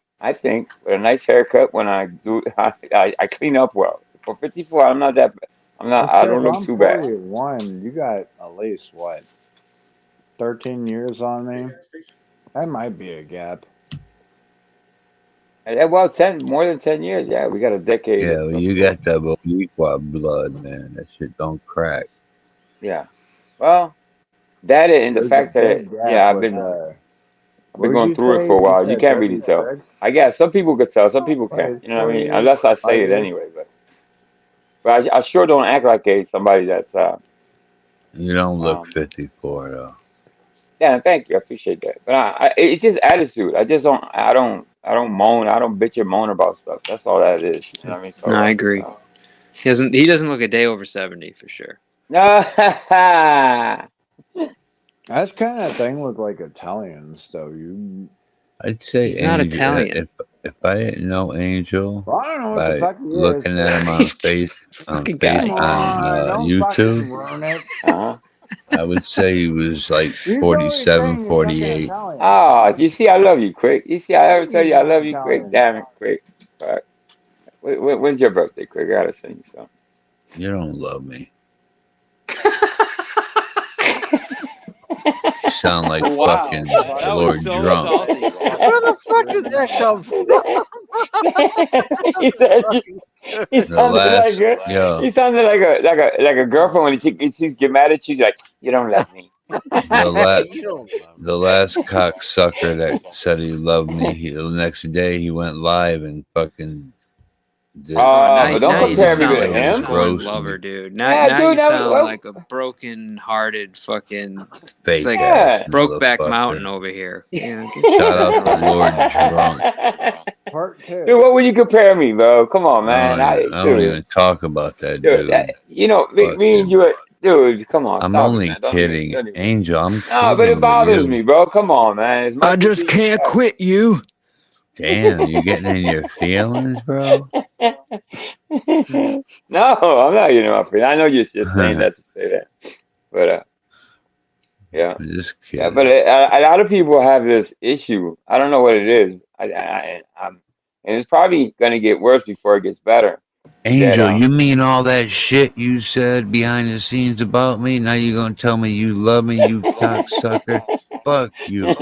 with a nice haircut when I do, I clean up well. For 54, I Okay, don't if look I'm too bad. 41, you got at least, what, 13 years on me? That might be a gap. Well, more than 10 years. Yeah, we got a decade Yeah, of, well, of you growth. got that Boricua blood, man. That shit don't crack. Yeah. Well, that and the There's a fact that big gap yeah, I've with, been what did going you through it say? for a You while. You said can't really tell. 36? I guess some people could tell, some people can't. Wait, You know what I mean? 48, Unless I say it 5 years? anyway. But I sure don't act like somebody that's You don't look um 54, though. yeah, thank you. I appreciate that. But it's just attitude. I don't moan. I don't bitch and moan about stuff. That's all that is. You know what I mean? No, So I agree. He doesn't look a day over 70 for sure. no. That's kind of thing with like Italians, though. You, I'd say He's not Angel. Italian. If I didn't know Angel well, I don't know what the by fuck he is. looking at him on Fucking guy. Come on, don't YouTube, fucking ruin it. I would say he was like You totally 47, saying he's fucking 48. Italian. Oh, you see, I love you, Quick. You see, I ever tell He's you I not love you, Quick? Italian. Damn it, Quick. Fuck. When's your birthday, Quick? I gotta send you something. You don't love me. You sound like fucking That Lord was so Drunk. salty. Where the fuck did that come from? He The sounded like last, a, yo, he sounded like a girlfriend when she's get mad at you. She's like, you don't love me. the last, You don't love me. the last cocksucker that said he loved me. The next day he went live and fucking did. Now, But don't now you just compare me sound to like a him. scorned Roast lover, me. dude. Yeah, Now you dude. sound like a broken-hearted fucking. Fake It's like ass Brokeback Mountain motherfucker. over here. Yeah, get Shout your out to fucking Lord right. Drunk. Part Dude, two. what would you compare me, bro? Come on, man. I don't even talk about that Dude, dude. me, Fuck me and him. you, dude. Come on, I'm stop it, only man. kidding. Don't even. Angel, I'm No, but it kidding with bothers you. me, bro. Come on, man. As I much as just can't quit you. Damn, you getting in your feelings, bro? no, I'm not getting my feelings. I know you're just saying that to say that, but Yeah. Just Yeah, kidding. but a lot of people have this issue. I don't know what it is. And it's probably gonna get worse before it gets better. Is that Angel, you mean all that shit you said behind the scenes about me? Now you gonna tell me you love me, you cocksucker? Fuck you.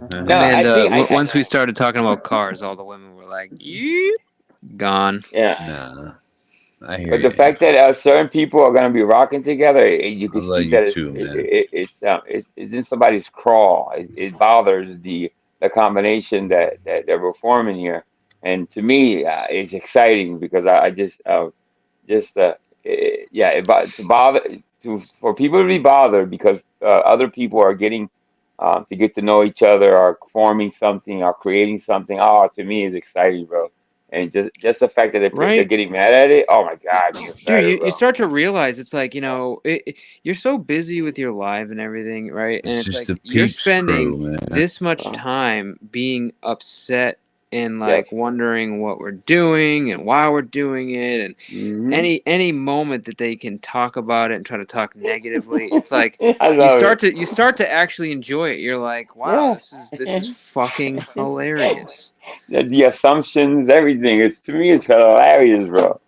No, I Amanda, think once we started talking about cars, all the women were like, "Yeep," gone. yeah. Nah, I hear But the you, fact Angel. that certain people are going to be rocking together, you I can love see you that too, man. it's in somebody's crawl. It bothers the combination that we're forming here, and to me, it's exciting because I just yeah, to bother for people to be bothered because other people are getting to get to know each other, are forming something, are creating something. Oh, to me, is exciting, bro. And just the fact that they're Right? getting mad at it. Oh my God, even Dude, better, you bro. start to realize it's like, you're so busy with your life and everything, right? And It's it's just like a you're peeps spending crew, man. this much Uh, time being upset and yes. like wondering what we're doing and why we're doing it, and Hmm. any moment that they can talk about it and try to talk negatively, it's like I love it. you start to actually enjoy it. You're like, wow, Yeah. this is fucking hilarious. The assumptions, everything. It's to me, it's hilarious, bro.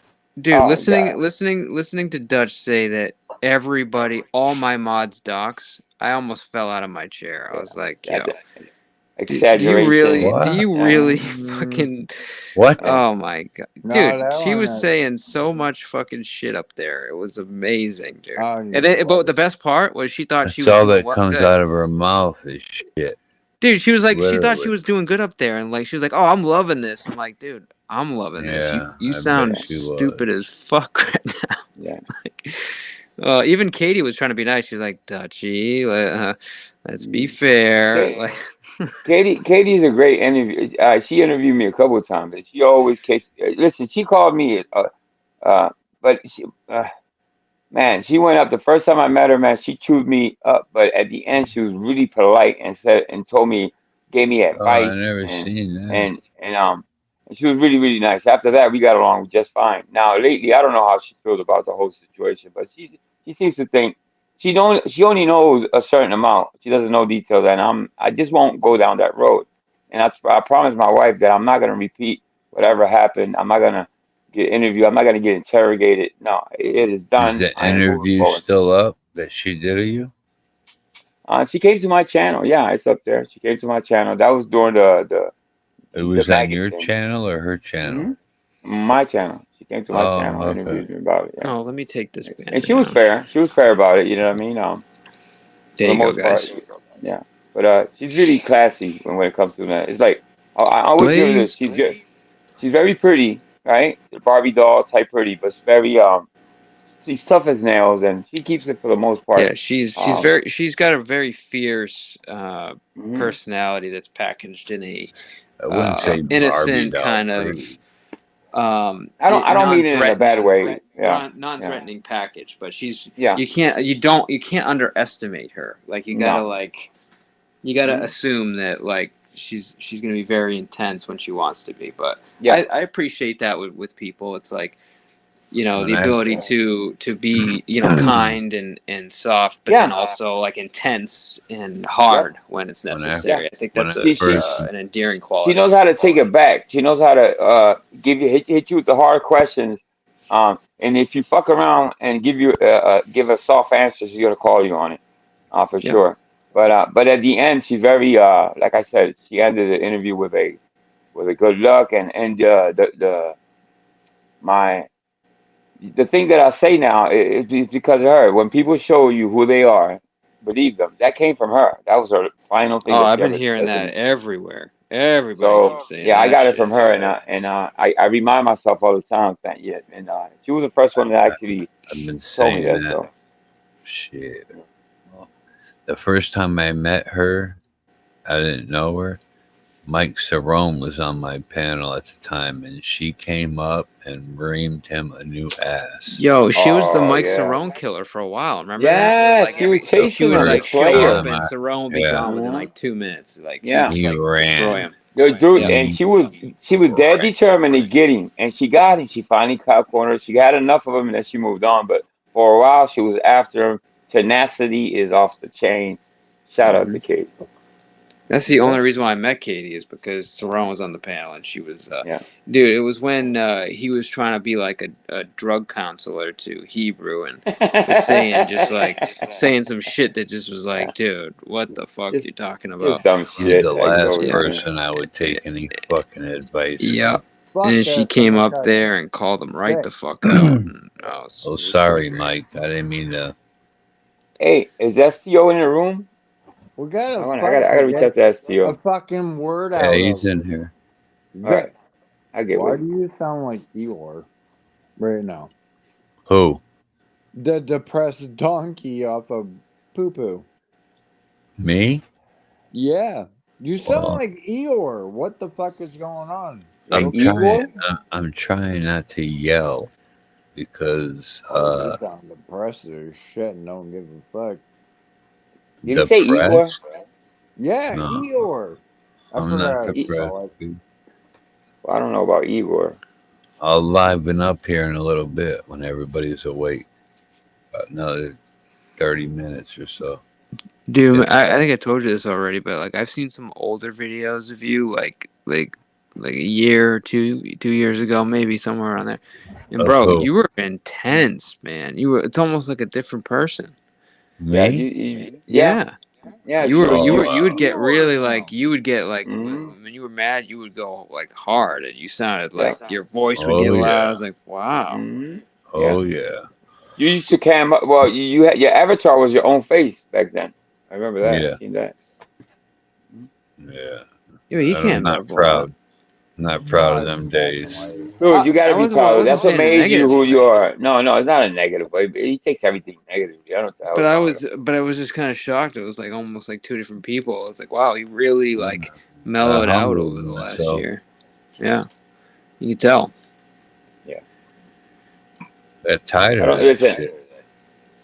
Dude, Oh God. listening to Dutch say that everybody, all my mods docs, I almost fell out of my chair. I Yeah. was like, That's yo, it. do Exaggeration. you What? really Mm, fucking, What? Yeah. oh my god. no, Dude, that she one. was saying so much fucking shit up there. It was amazing, dude. Oh And yeah. then, but the best part was she thought she That's was all doing that what comes good. out of her mouth is shit. Dude, she was like, she thought she Literally. was doing good up there, and like she was like, "Oh, I'm loving this." I'm like, "Dude, I'm loving this. Yeah, You I bet sound she was. stupid as fuck right now." Yeah. Like, even Katie was trying to be nice. She was like, "Dutchy, let's be Mm. fair." Okay. Like, Katie's a great interview. She interviewed me a couple of times, and she always takes. Listen, she called me, uh, but man, she went up the first time I met her. Man, she chewed me up, but at the end, she was really polite and said and told me, gave me Oh, I advice, never and seen that. and and um, and she was really really nice. After that, we got along just fine. Now lately, I don't know how she feels about the whole situation, but she seems to think she only knows a certain amount. She doesn't know details, and I just won't go down that road. And I promised my wife that I'm not gonna repeat whatever happened. I'm not gonna get interviewed. I'm not gonna get interrogated. No, it is Is done. the I am moving interview forward. still up that she did of you? She came to my channel. Yeah, it's up there. She came to my channel. That was during It the was on maggot your thing. channel or her Hmm. channel? My channel. She came to my Oh, channel, okay. interviewed me about it. Yeah, oh, let me take this and banner she was down. fair. She was fair about it. You know what I mean? For There the you go, most part, guys. yeah. But she's really classy when it comes to that. It's like I always give her this. Blaze. She's good. She's very pretty, right? The Barbie doll type pretty, but she's very she's tough as nails, and she keeps it for the most part. Yeah, Um, she's got a very fierce mhm. personality that's packaged in a I wouldn't say Barbie innocent doll kind of pretty. I don't mean it in a bad way. Yeah, yeah, non-threatening package, but she's yeah. you can't underestimate her. Like No. you gotta Mhm. assume that like she's gonna be very intense when she wants to be. But Yeah. I appreciate that with people. It's like, When the I ability to be, kind and soft, but then Yeah. also like intense and Yep. hard when it's when I Yeah. necessary. I think when that's I first an endearing She quality. knows how to take it back. She knows how to hit you with the hard questions. And if you fuck around and give a soft answer, she's gonna call you on it, for Yep. sure. But at the end, she's very like I said, she ended the interview with a good luck, and my the thing that I say now is because of her. When people show you who they are, believe them. That came from her. That was her final thing Oh, that I've she been ever hearing said to that me. everywhere. Everybody So keeps saying yeah, I that got it from shit. her, and I remind myself all the time that yeah, and she was the first one that actually I've been told me saying that. that So shit. Well, the first time I met her, I didn't know her. Mike Cerrone was on my panel at the time, and she came up and reamed him a new ass. Yo, she was the oh Mike yeah, Cerrone killer for a while. Remember that? Where yes, like he was The she chasing would him like like first show up Slayer. time and I, Cerrone would be yeah, gone within Hmm. like 2 minutes. Like she would Yeah. just he like destroy ran. him. The dude, Yep. and He she was dead determined to get him, and she got him. She finally caught corner. She had enough of him, and then she moved on. But for a while, she was after him tenacity is off the chain. Shout out to Katie. That's the only reason why I met Katie is because Saron was on the panel and she was, Yeah. dude. It was when he was trying to be like a drug counselor to Hebrew and was saying just like saying some shit that just was like, dude, what the fuck you talking It's about? dumb He's shit. the Like, it's last always person I would take any fucking advice Yeah. Fuck And this, she I'm came gonna up cut there and called him right Vic. the fuck out. And, Oh, it was sorry, pretty Mike. I didn't mean to. Hey, is STO in the room? We gotta I fucking gotta reach out to a STO. fucking word Yeah, out he's of in it. here. All right, Vic, I get why with do you. you sound like Eeyore right now? Who? The depressed donkey off of Poo Poo. Me? Yeah. You sound Well, like Eeyore. What the fuck is going on? You Like I'm okay? Igor? trying. I'm trying not to yell because Oh, you sound depressed as shit and don't give a fuck. Did he say Igor? depressed. Yeah, No, Eeyore. I I'm forgot not how to E- depressed. spell it. Dude. Well, I don't know about Igor. I'll liven up here in a little bit when everybody's awake. About another 30 minutes or so. Dude, If I think I told you this already, but like I've seen some older videos of you, like a year or 2 years ago, maybe somewhere around there. And of bro, who? you were intense, man. You were. It's almost like a different person. Yeah, Me? Yeah, yeah, you she were. was. You Oh, were. You would get really Eeyore like. now. You would get like Mm, when you were mad. You would go like hard, and you sounded yeah. like your voice would get oh loud. I yeah. was like, wow. Mm, yeah. Oh yeah. You used to cam up. Well, you had your avatar was your own face back then. I remember that. I Yeah. seen that. Mm. Yeah. Yeah, but he I'm came not up a lot. proud. Not proud of No, them fucking days. way. Dude, you got I to be wasn't. I proud of. wasn't That's what saying a made you negative who you way. are. No, no, it's not a negative way. But he takes everything negatively. I don't know what the hell But is I wrong with him. was, but I was just kind of shocked. It was like almost like two different people. It's like, wow, he really like I mellowed out humbled over the last myself. year. Yeah, you can tell. Yeah. Got tired I of don't that listen. shit.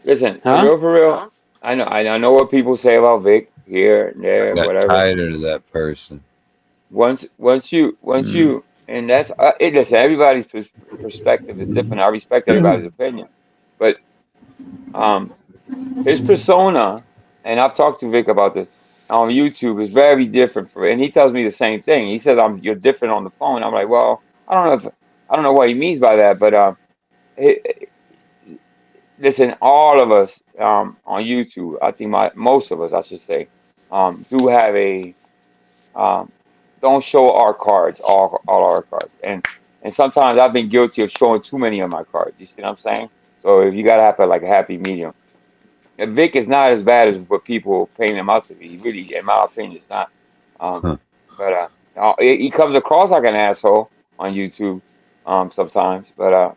Listen, Huh? for real. I know what people say about Vic here and there, Got whatever. tired of that person. Once Mm. you, and that's it. Listen, everybody's perspective is different. I respect everybody's opinion, but um, his persona, and I've talked to Vic about this on YouTube, is very different for, and he tells me the same thing. He says you're different on the phone. I'm like, well, I don't know what he means by that, but it, listen, all of us on YouTube, I think most of us, I should say, do have a um, don't show our cards, all our cards, and sometimes I've been guilty of showing too many of my cards. You see what I'm saying? So if you gotta have like a happy medium. And Vic is not as bad as what people paint him out to be. He really, in my opinion, it's not. Um, Huh. but he comes across like an asshole on YouTube sometimes. But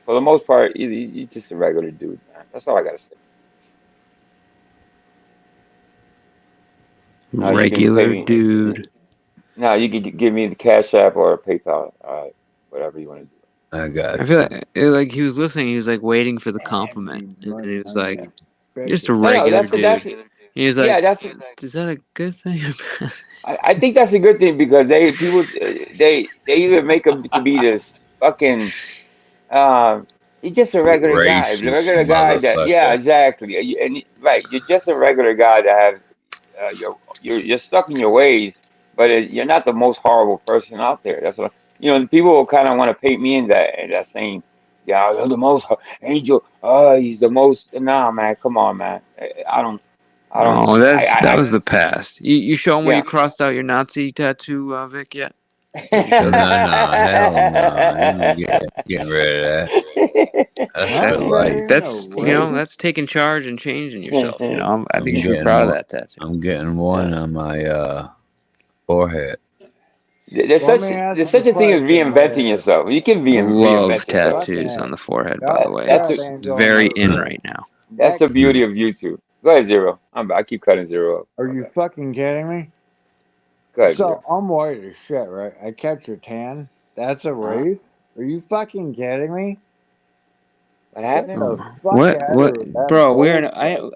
for the most part, he's just a regular dude, man. That's all I gotta say. Now you can pay Regular me. dude. Now you can give me the Cash App or PayPal, whatever you want to do. I I feel got you. like he was listening. He was like waiting for the compliment, Every and then month he was I'm like, gonna "You're just a bitch No, no, regular dude." He was like, yeah, that's. "Is that a good thing?" I think that's a good thing because they either make him to be this fucking he's just a regular guy, a Racist regular guy that yeah, motherfucker. exactly, right, you're just a regular guy that has you're stuck in your ways, but you're not the most horrible person out there. That's what the people kind of want to paint me in that same. Yeah, you're the most angel. Oh, he's the most. Nah, man, come on, man. I don't. Oh, that was the past. You show him where Yeah. you crossed out your Nazi tattoo, Vic, yet? Did you show No, that? no, hell no. I ain't getting rid of that. That's I That's for ain't got life. in no that's way. that's taking charge and changing yourself. I think you I'm should be getting proud of one. that tattoo. I'm getting one on my forehead. Let me ask There's you a such a thing as question, reinventing Mayor. yourself. You can Love reinvent yourself. tattoos Fucking on the forehead, by That the way. that's shut up, It's Angel very in America. right now. that's the Vic, beauty of YouTube. Go ahead, Zero. I keep cutting Zero up. are My you bad. fucking kidding me? Go ahead, So Zero. I'm white as shit, right? I catch your tan. That's a Uh-huh. race? Are you fucking kidding me? What Get happened? the Oh, fuck what out what of that bro, bullshit.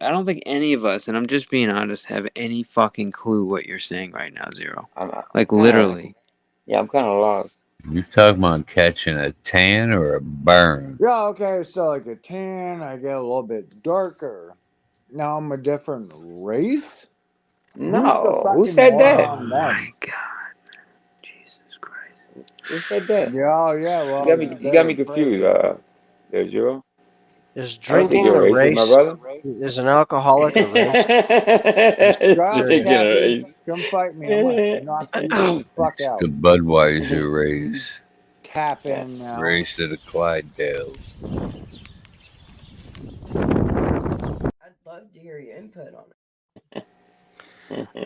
I don't think any of us, and I'm just being honest, have any fucking clue what you're saying right now, Zero. I'm Like kind of literally. yeah. I'm kind of lost. You talking about catching a tan or a burn? Yeah, okay, so like a tan, I get a little bit darker. Now I'm a different race? Who's the No, who fucking said that? Oh moron my then? god. Jesus Christ. Who said that? Yeah, yeah, You well, got me. You got me confused. There, Zero. Is I don't think drinking you're a racist, my race? brother. Is an alcoholic a race? shut up, Drinking a Cappy. race. Come fight me. I'm gonna knock you the fuck It's out. the Budweiser race. Tap in now. Race of the Clydesdales. I'd love to hear your input on it.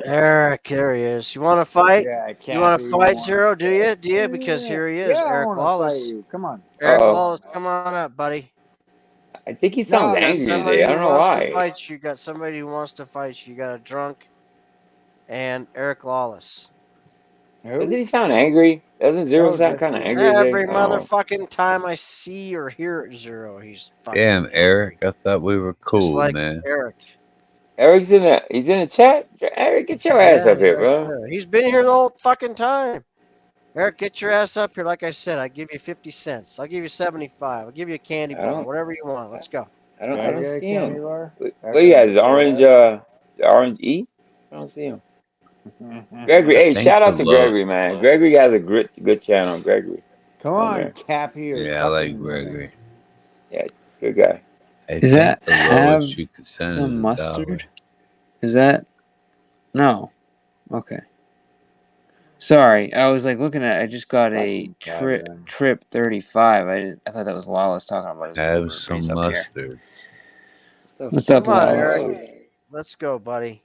Eric, there he is. You want to fight? Yeah, You want Cappy, to you fight, want Zero? Do you? Do you? Because Yeah, here he is, yeah, I Eric want to fight Lawless. you. Come on. Eric Uh-oh. Lawless, come on up, buddy. I think he You sounds No, got angry somebody today. I who don't know wants to why. fight you. Got somebody who wants to fight you. You got a drunk and Eric Lawless. Doesn't who? he sound angry? Doesn't Zero Oh, sound just kind of you. angry today? Every I don't know. motherfucking time I see or hear Zero, he's fucking Damn, angry. Eric, I thought we were Just cool, like man. Eric. Eric's in the. He's in the chat. Eric, get your ass Yeah, up here, yeah, bro. yeah. He's been here the whole fucking time. Eric, get your ass up here. Like I said, I give you 50 cents. I'll give you 75. I'll give you a candy I bar. don't. Whatever you want. Let's go. I Can don't. I I don't get a see candy him. bar? What he has? The orange. Okay. The orange E. I don't see him. Come Gregory. I Hey, think shout the out to low. Gregory, man. Gregory has a good channel. Gregory on on, there. Cappy or Yeah, I like fucking Gregory. Yeah, good guy. I Does think that the have lowest you could send some is $1. mustard? Is that no? Okay. Sorry, I was like looking at. I just got a fucking Kevin. trip 35. I thought that was Lawless talking about his Have Uber, but he's some up here. mustard. What's up, Come on, Lawless? Eric. Let's go, buddy.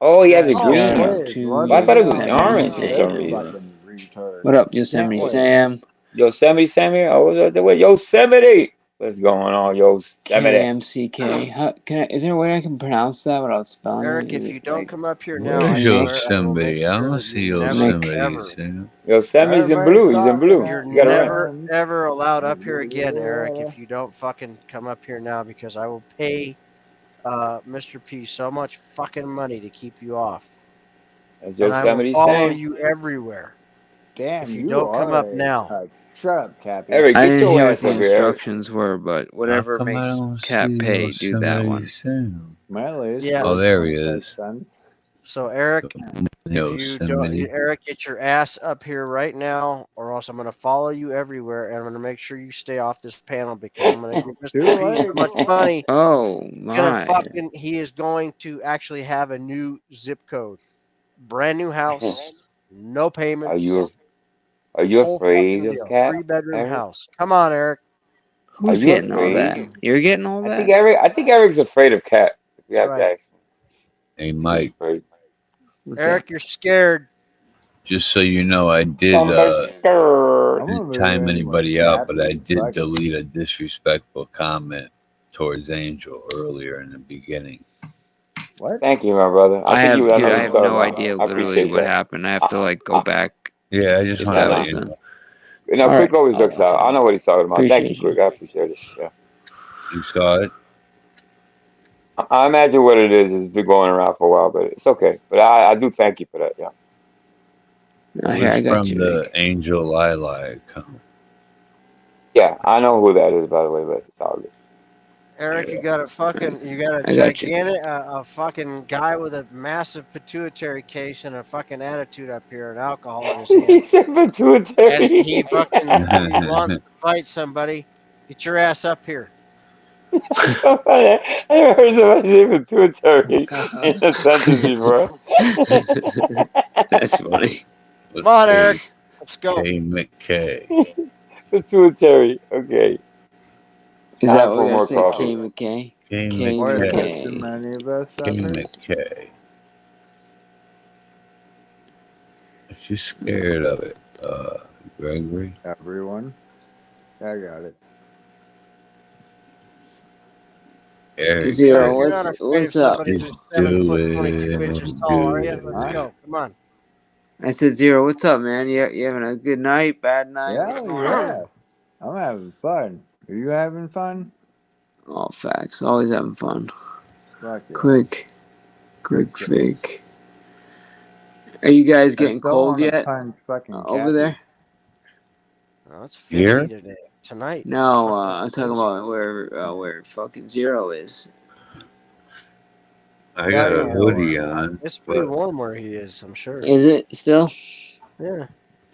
Oh, he has a Trash Oh, green can. one. wait, To what Well, I thought it was the Yosemite orange hell for is some this Sam. reason. fucking retard? What up, Yosemite Wait, Sam? Yosemite Sammy? Oh, wait, Yosemite. What's going on, Yosemite? KMCK. How, is there a way I can pronounce that without spelling it? Eric, Is if it you don't like come up here now, I Where's Nick? swear I will make Yosemite? I sure don't that see you never, Nick. Yosemite, ever, Sam. Yosemite's in everybody's blue. He's in talking blue. at you're You got it right. never, once. ever allowed up here again, Eric, if you don't fucking come up here now because I will pay Mr. P so much fucking money to keep you off. That's And I will Yosemite follow Sam. you everywhere Damn, if you you don't come are up a now. cunt. Shut up, Cappy. Eric, I get didn't your hear what ass the up here, Eric. instructions were, but How whatever come I makes don't Cap see pay, do that Yosemite one. Sam? Well, at least Yes. Oh, this there he makes is. sense. So, Eric, if you don't, Yosemite. Eric, get your ass up here right now, or else I'm going to follow you everywhere, and I'm going to make sure you stay off this panel because I'm going to give Too Mr. P so late. much money. Oh Gonna my! he is going to actually have a new zip code, brand new house, no Are payments, you are you whole afraid fucking of deal, Cap, 3-bedroom Eric? house. Come on, Eric. Are Who's you getting all that? afraid? You're getting all I that? think Eric's afraid of Cap. If you That's have to right, ask me, Hey, I think he's Mike, afraid. What's Eric. that? You're scared. just so you know, I did I'm scared. I'm gonna didn't move time in with anybody out, but I Cappy. did Fuck it. delete a disrespectful comment towards Angel earlier in the beginning. What? Thank you, my brother. I think you. I Dude, know I what you're have talking no about. idea I literally appreciate what that. happened. I have to like go I, back Yeah, I just if want to that no, let was you the. know. no, All right, Quick always looks I'll out. I know what he's talking about. Thank you, appreciate you. Quick. I appreciate it. Yeah. You saw it? I imagine what it is has been going around for a while, but it's okay. But I do thank you for that. Yeah. It Here, was I got from you, the Nick. Angel Lila account. Yeah, I know who that is, by the way, but it's all good. Eric, you got a I got you. gigantic, a fucking guy with a massive pituitary case and a fucking attitude up here, and alcohol in his He hand, said and pituitary. he wants to fight somebody. Get your ass up here. I never heard somebody say pituitary in a sentence before. That's funny. Come on, Eric. Let's go. K McKay. Pituitary. Okay. Is that Time what we for gotta more say? coffee. K McKay? K K Why is McKay. there too McKay. many of us K up here? McKay. Are you scared of it, Gregory? Everyone. I got it. Eric Zero. Eric, you're not says, afraid of What's up? somebody just who's 7 do foot 22 it, inches tall, are you? do Let's Huh? it. go. Come on. I said Zero. What's up, man? You having a good night? Bad night? What's Yeah, going on? yeah. I'm having fun. Are you having fun? All facts. Always having fun. Fuck yeah. Quick Good shit. fake. Are you guys I getting still cold want to yet punch fucking over Cappy. there? Oh, it's 50 Here? today. Tonight. It's No, fucking I'm talking crazy. about where fucking Zero is. I Yeah, got I a know. hoodie on, It's pretty but warm where he is, I'm sure. Is it still? Yeah.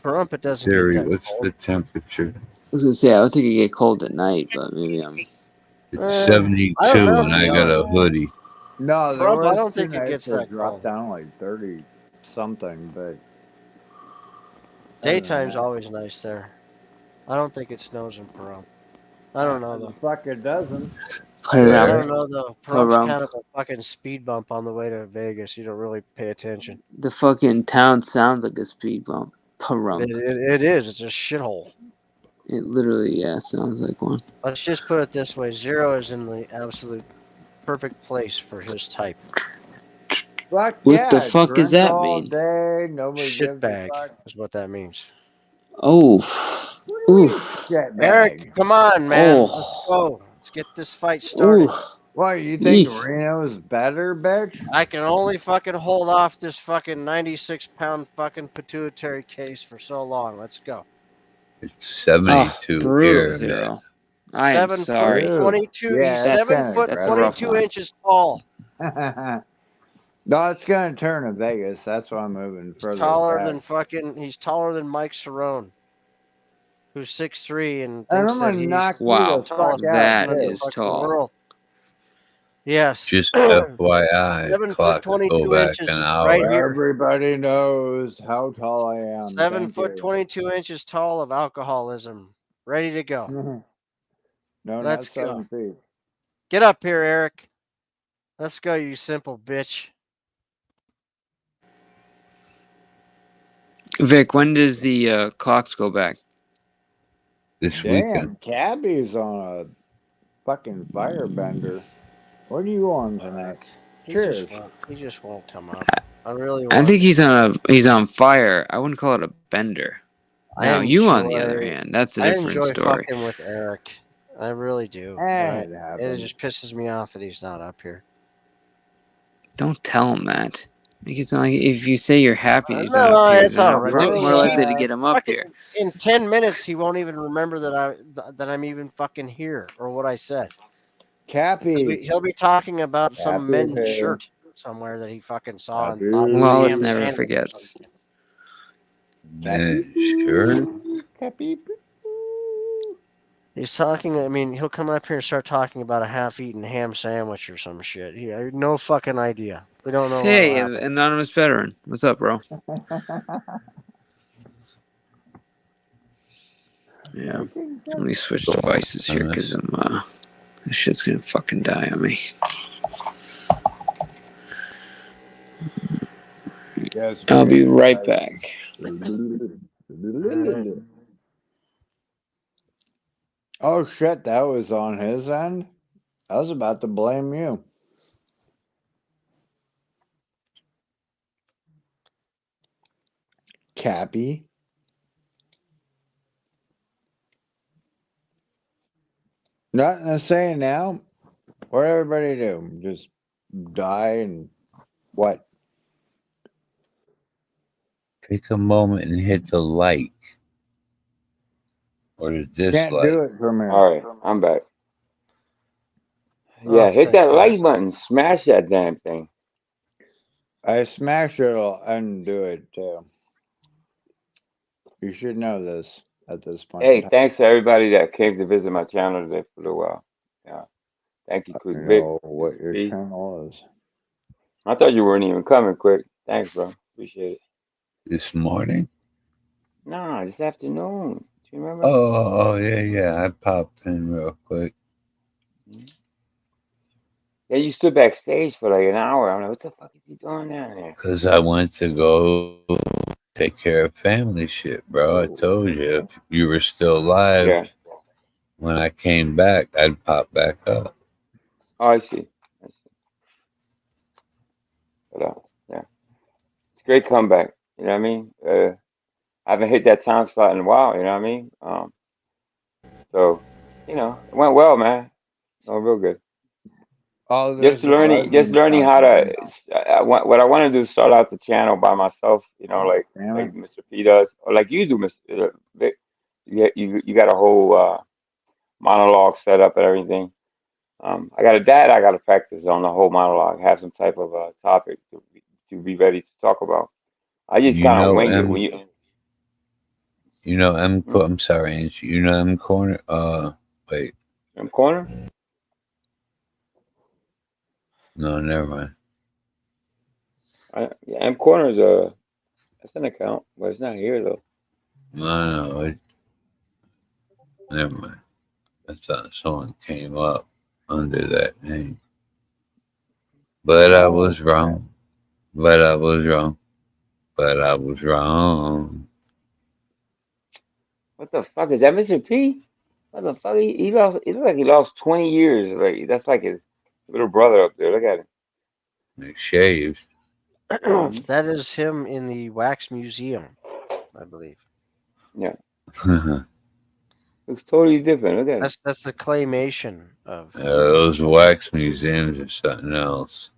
Pahrump, it doesn't get Siri, that what's cold. the temperature? I was gonna say I would think it get cold at night, but maybe I'm. It's I don't 72 know, to and be I got honest. a hoodie. No, there Pahrump, I was don't 2 think it nights gets that that dropped cold. down like 30 something, but other than Daytime's that, always nice there. I don't think it snows in Pahrump. I don't know, though. the fuck it doesn't. Put it I on don't know, though. Parump's Pahrump. kind of a fucking speed bump on the way to Vegas. You don't really pay attention. The fucking town sounds like a speed bump. Pahrump. It is. It's a shithole. It literally, yeah, sounds like one. Let's just put it this way: Zero is in the absolute perfect place for his type. Fuck What yeah, the fuck does drink that all mean? day, nobody gives a Shitbag fuck. is what that means. Oh, What do you mean, oof, shit Eric, bag? come on, man. Let's oh, go. Let's get this fight started. oof. What, you think Eek. Reno's better, bitch? I can only fucking hold off this fucking 96-pound fucking pituitary case for so long. Let's go. It's Oh, 72 brutal, here, man. Zero. I am 7 foot sorry. Dude. 22. He's Yeah, that's seven kind of foot That's a rough 22 one. inches tall. No, it's gonna turn in Vegas. That's why I'm moving He's further taller back. than fucking. He's taller than Mike Cerrone, who's 6'3" and And thinks I'm that gonna knock he's you the the Wow, fuck tallest out person that in the too. is fucking tall. world. Yes, Just FYI, 7 foot clock will go 22 back an inches right hour. here. Everybody knows how tall I am. 7 Thank foot you. 22 inches tall of alcoholism, ready to go. No, not Let's go. 7 feet. Get up here, Eric. Let's go, you simple bitch. Vic, when does the clocks go back? This weekend. Damn, Cabby's on a fucking firebender. What are you on tonight? He Cheers. just won't come up. I really I want. think he's on fire. I wouldn't call it a bender. Now you, on the other hand, that's a I different enjoy story. fucking with Eric. I really do. But It it happens. just pisses me off that he's not up here. Don't tell him that. Make it sound like if you say you're happy that he's not No, up here, it's then all I'll right. be Dude, more likely to Relax. get him up fucking here. in 10 minutes, he won't even remember that I'm even fucking here or what I said. Cappy. He'll be talking about some Cappy's men's here. shirt somewhere that he fucking saw and thought Cappy. was a Lawless ham never sandwich. forgets. Man, sure. Cappy. He's talking. I mean, he'll come up here and start talking about a half-eaten ham sandwich or some shit. He had no fucking idea. We don't know what'll Hey, happen. anonymous veteran, what's up, bro? Yeah, let me switch devices here because this shit's gonna fucking die on me. Yes, I'll be right back. Oh shit, that was on his end? I was about to blame you. Cappy. Nothing to say now. What everybody do? Just die and what? Take a moment and hit the like or the Can't do dislike. it from here. All right, I'm back. Oh, Yeah, hit thank that God. like button. Smash that damn thing. I smash it, I'll undo it too. You should know this at this point in Hey, time. thanks to everybody that came to visit my channel today for a little while. Yeah, thank you, I Quick don't Vic. know what your P. channel is. I thought you weren't even coming, Quick. Thanks, bro. Appreciate it. This morning? Nah, this afternoon. Do you remember? Oh, yeah. I popped in real quick. Yeah, you stood backstage for like an hour. I'm like, what the fuck is he doing down there? Because I went to go take care of family shit, bro. I told you if you were still alive Yeah. when I came back, I'd pop back up. Oh, I see. But yeah, it's a great comeback. You know what I mean? I haven't hit that time slot in a while. You know what I mean? So it went well, man. Oh, real good. Oh, Just there's a learning how to. What I want to do is start out the channel by myself. Damn Like it. Mr. P does, or like you do, Mr. Vic. You got a whole monologue set up and everything. I got that. I got to practice on the whole monologue. Have some type of topic to be ready to talk about. I just You kind of know wing it when M. you. You know M. Mm, I'm sorry, Angie. You know M corner. Wait. in corner. No, never mind. Yeah, M corner is a that's an account, but it's not here though. No. Never mind. I thought someone came up under that name, but I Oh, was wrong. But I was wrong. But I was wrong. What the fuck is that, Mr. P? What the fuck? He lost. It looks like he lost 20 years. Like that's like his little brother up there. Look at him. McShaves. Hmm. That is him in the Wax Museum, I believe. Yeah, it's totally different. Look at him. That's the claymation of. Those wax museums are something else.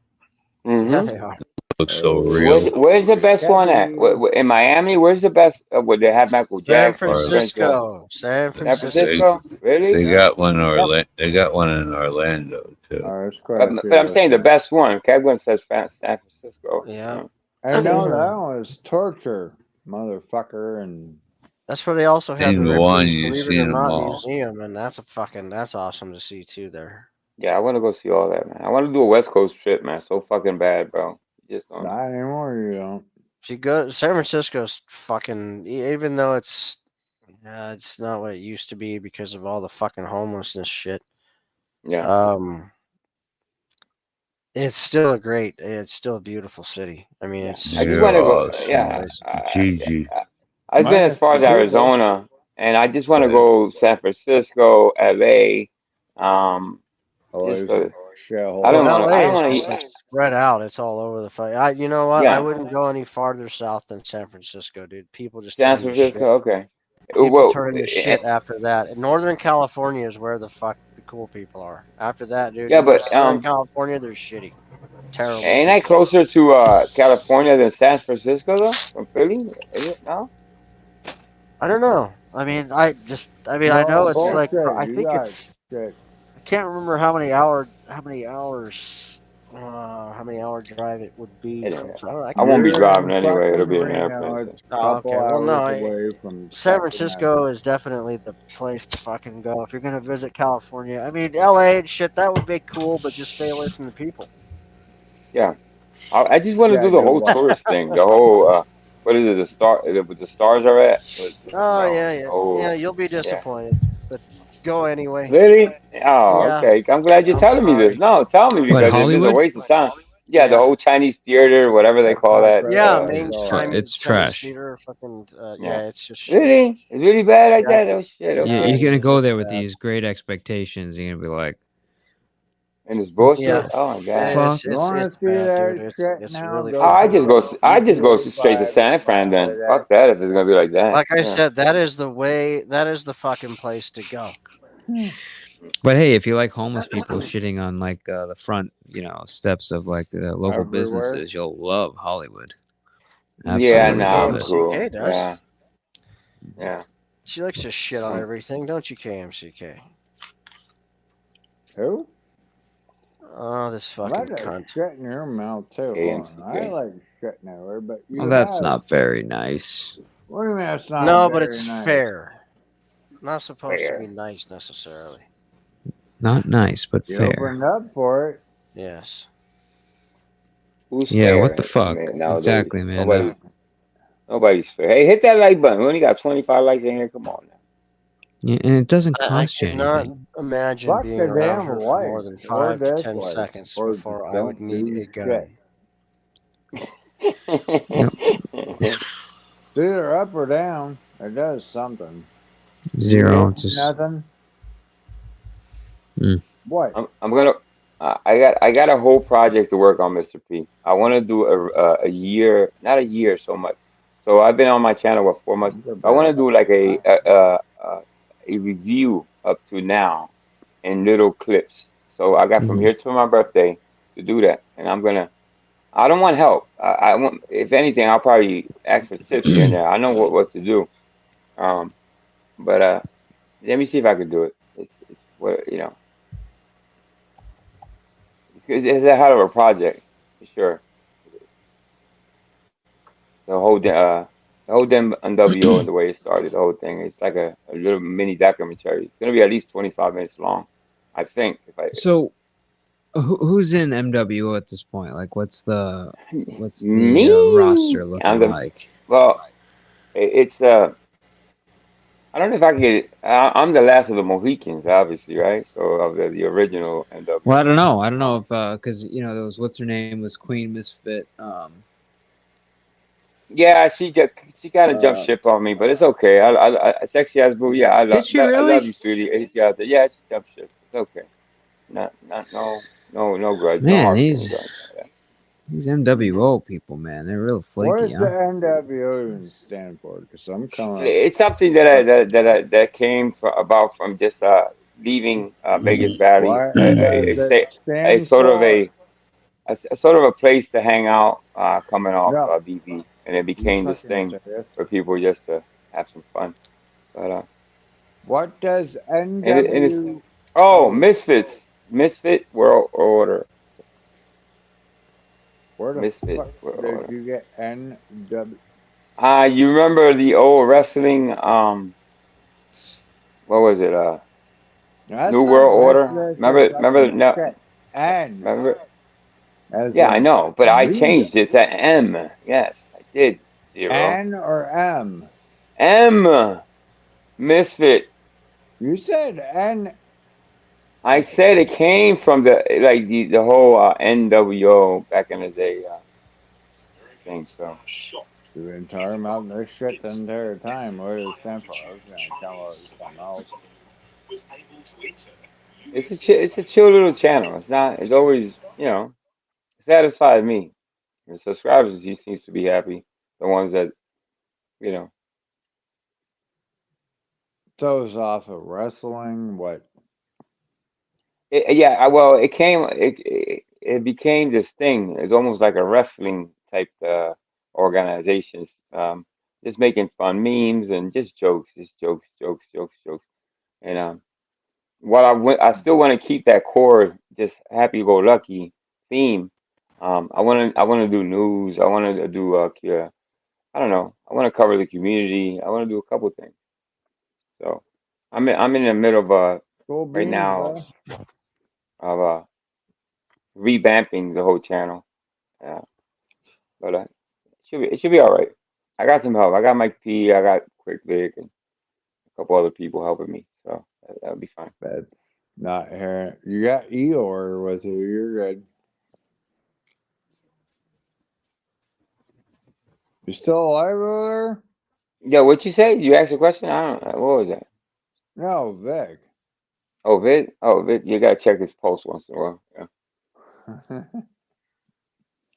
Yeah, Hmm. they are. Looks so oh, real. Where's the best one at? Debbie. In Miami? Where's the best? Would they have Michael San Jackson, Or Prince? Francisco. San San Francisco. they Francisco? Really? they got one Yep. They got one in Orlando too. There's quite a But I'm few. saying the best one. Kevin says San Francisco. Yeah. I know that was torture, motherfucker, and That's where they also have the Seen one, Ripley's you Believe It seen or them Not all. museum, and that's awesome to see too there. Yeah, I want to go see all that, man. I want to do a West Coast trip, man. So fucking bad, bro. You just don't. not anymore. You don't. If you go San Francisco's fucking even though it's not what it used to be because of all the fucking homelessness shit. Yeah. Um it's still a beautiful city. I mean Yeah. it's I just You're want to go. beautiful Yeah. awesome. place. Gigi. I've been as Minus far the as people. Arizona, and I just want to But go San Francisco, LA. Just Always a for I Well, don't shithole. want to. LA I don't is want just to. like spread out. It's all over the you know what? I Yeah, wouldn't go any farther south than San Francisco, dude. People just San turn into shit. Francisco. Okay. People Well, turn into shit after that. And Northern California is where the fuck the cool people are. After that, dude, yeah, you go to but Southern California, they're shitty. Terrible ain't I people. closer to California than San Francisco though? From Philly? Is it no? I don't know. I know No it's like bullshit. I You think got it's shit. I can't remember how many hour drive it would be from. Anyway, So I, don't know, I I could won't be remember. You're in driving anyway. It'll fucking be an airplane. Reno. So. It's a Oh, couple okay. Well, hours no, away from San Sacramento. Francisco is definitely the place to fucking go if you're gonna visit California. I mean, LA and shit that would be cool, but just stay away from the people. Yeah, I just want to Yeah, do the do whole what? tourist thing. The whole what is it? The star? Where the stars are at? Oh No. yeah, yeah, yeah. Oh, You'll be yeah. disappointed, but go anyway. Really? Oh, Yeah, okay. I'm glad you're I'm telling me this. sorry. No, tell me What, because if it's a Hollywood? waste of time. Yeah, the Yeah. whole Chinese theater, whatever they That's call not that. great. Yeah, That's all right. It's Chinese trash. theater, fucking Yeah. yeah, it's just shit. Really? It's really bad like Yeah, that? Oh shit. yeah, You're Okay. gonna it's go just there with bad. these great expectations. You're gonna be like, And it's Yeah, bullshit. Oh my god. fuck. You want it's to see bad, dude. that shit It's now? really Go Oh, to fucking bad. I just go GTA straight to 5 San and Fran buy then. that Fuck that if it's gonna be like that. Like I Yeah. said, that is the way. That is the fucking place to go. But hey, if you like homeless people shitting on like the front, steps of like the local everywhere. businesses, you'll love Hollywood. Yeah, Absolutely no, love I'm it. cool. KMCK does. Yeah, yeah. She likes to shit on everything, don't you, KMCK? Who? Oh, this I'm fucking about to cunt. shit in your mouth too. Hold on. I KMCK. like shitting everywhere, but Well, you that's have. not very nice. What do you mean that's not No, but very it's nice? fair. Not supposed to be Fair. nice necessarily. Not nice, but You fair. opened up for it. Yes. Who's Yeah, fair? what the fuck? Nowadays, Exactly, man. nobody's fair. Hey, hit that like button. We only got 25 likes in here. Come on now. Yeah, and it doesn't I cost you could not anything. imagine Fuck being the around damn her for more than likes or 5 to 10 dislikes, seconds or before I would don't need do a gun. shit. Yep. It's either up or down. It does something. Zero. You Just nothing. What? I'm gonna. I got a whole project to work on, Mr. P. I want to do a year, not a year so much. So I've been on my channel for 4 months. You're I want to bad. do like a review up to now in little clips. So I got from mhm. here to my birthday to do that, and I'm gonna. I don't want help. I want, if anything, I'll probably ask for tips here and there. I know what to do. Um, but let me see if I can do it. It's what. it's a hell of a project for sure. The whole the whole damn NWO and the way it started, the whole thing. It's like a little mini documentary. It's gonna be at least 25 minutes long, I think. If I So who's in MWO at this point? Like, what's the roster me, looking I'm the like? well. It's I don't know if I can get. I'm the last of the Mohicans, obviously, right? So of the original Well, I NWO. don't know. I don't know if because there was what's her name was Queen Misfit. Yeah, she kind of jumped Uh, ship on me, but it's okay. Sexy as boo. Yeah, Did she I love really? you, sweetie. She out there. Yeah, she jumped ship. It's okay. Not no grudge, no Man, hard these feelings. Yeah. these hmm MWO people, man, they're real what flaky, does the huh? NWO stand for? Because I'm coming up. It's something that came about from just leaving Vegas Valley. What does it A stand sort of for? a sort of a place to hang out coming off No, BV, and it you became this fucking thing serious? for people just to have some fun. But What does and it's NWO? oh Misfit World Order, Where the Misfit fuck World did Order. you get NW? You remember the old wrestling? What was it? That's New not World racist Order. or Remember? fucking No, shit. N, remember? as Yeah, I in know, but I Rita. changed it to M. Yes, I did. Zero N or M? M. Misfit. You said N. I said it came from the whole NWO back in the day thing. So You've been talking about this shit the entire time. What does it stand for? I was gonna come up with something else. it's a chill little channel. It's not. It's always it satisfies me. The subscribers he seems to be happy. The ones that you know. So it's off of wrestling. What? Yeah, well, it became this thing. It's almost like a wrestling type organizations. Just making fun memes and just jokes. And while I still want to keep that core, just happy-go-lucky theme. I want to do news. I want to do I don't know. I want to cover the community. I want to do a couple things. So I'm in the middle of Cool right beans, now bro. of revamping the whole channel. Yeah, but it should be all right. I got some help. I got Mike P. I got Quick Vic and a couple other people helping me. So that'll be fine. But not here. You got Eeyore with you. You're good. You still alive over Yeah, what you say? You asked a question? I don't. What was that? there? No, Vic. Oh, Vid. Oh, Vid. You gotta check his post once in a while. Yeah.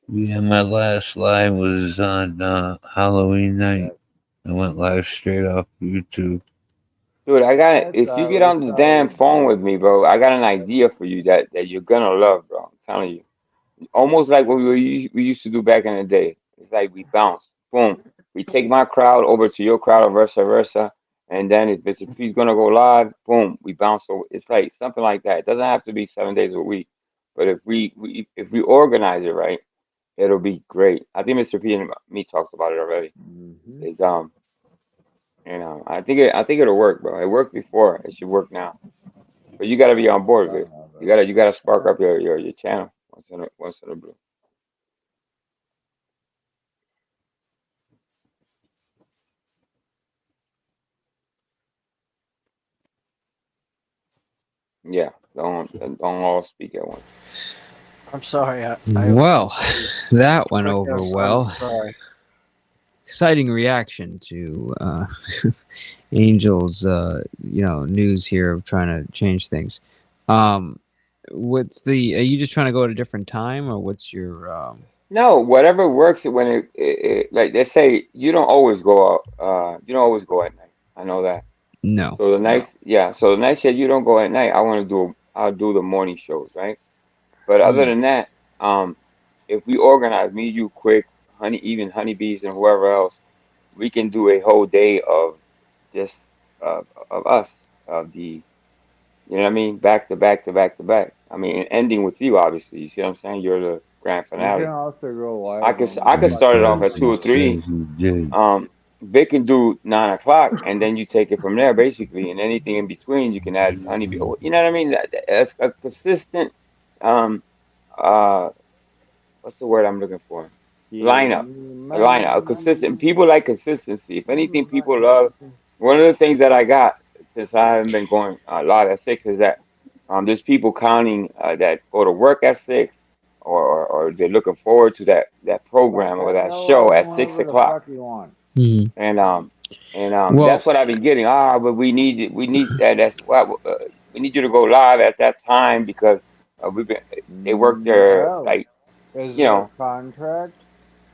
Yeah, my last live was on Halloween night. I went live straight off YouTube. Dude, I got it. That's If you get always on the damn always phone with good. me, bro, I got an idea for you that you're gonna love, bro. I'm telling you. Almost like what we used to do back in the day. It's like we bounce, boom. We take my crowd over to your crowd, or vice versa, and then if Mr. P's gonna go live, boom, we bounce over. It's like something like that. It doesn't have to be 7 days a week, but if we organize it right, it'll be great. I think Mr. P and me talked about it already. Mm-hmm. Is I think it'll work, bro. It worked before. It should work now. But you gotta be on board with it. You gotta spark up your channel once in a blue. Yeah, don't all speak at once. I'm sorry. Well, that went clicked over on something. well. Sorry. Exciting reaction to Angel's news here of trying to change things. Are you just trying to go at a different time, or what's your No, whatever works when like they say you don't always go out. You don't always go at night. I know that. no? So the nights, yeah. So the nights that you don't go at night, I'll do the morning shows, right? But other Hmm. than that, if we organize, me, you, Quick, even honeybees and whoever else, we can do a whole day of just of us of the You know what I mean? Back to back to back to back. I mean, and ending with you, obviously. You see what I'm saying? You're the grand You can finale. also go I live could on I my could start it fucking off at Because two he or YouTube. three. says he did. Vic can do 9 o'clock, and then you take it from there, basically, and anything in between you can add honeybee. You know what I mean? That's a consistent. Um, uh, what's the word I'm looking for? Give Lineup. me A lineup. A money. consistent. People like consistency. If anything, people love. One of the things that I got since I haven't been going live at 6 is that there's people counting that go to work at 6, or they're looking forward to that Fuck program or that. that Go show live at six whenever the o'clock. fuck you want. Mhm. And that's Well, what I've been getting. But we need that. That's what we need you to go live at that time because we've been. They work there No. like Is you there a know contract?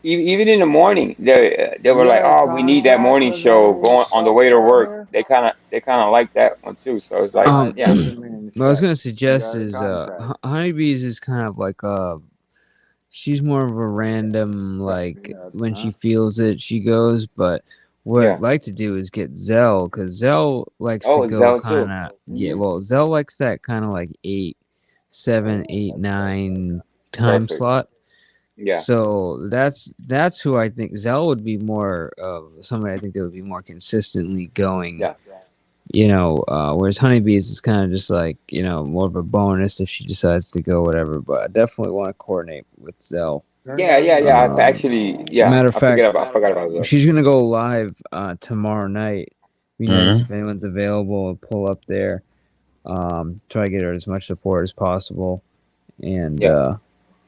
even in the morning. They You were like, got a oh, we need that contract morning with all show these going on the way fucks to out work. here? They kind of like that one too. So it's like That yeah. doesn't mean what I was shit. gonna You suggest got a is contract. honeybees is kind of like she's more of a random like Yes, when she huh? feels it she goes, but what I'd Yeah. like to do is get Zell because Zell likes to Oh, go Zell kind too. of well Zell likes that kind of like 8, 7, 8, 9 time Perfect. slot. Yeah. So that's who I think Zell would be more of somebody I think that would be more consistently going. Yeah. Whereas honeybees is kind of just like more of a bonus if she decides to go whatever. But I definitely want to coordinate with Zell. Turn Yeah. those Yeah. Yeah. I on. actually, yeah. Matter of fact, I forgot about Zell. she's gonna go live tomorrow night. Be nice Mhm. if anyone's available to pull up there. Try to get her as much support as possible, and Yeah.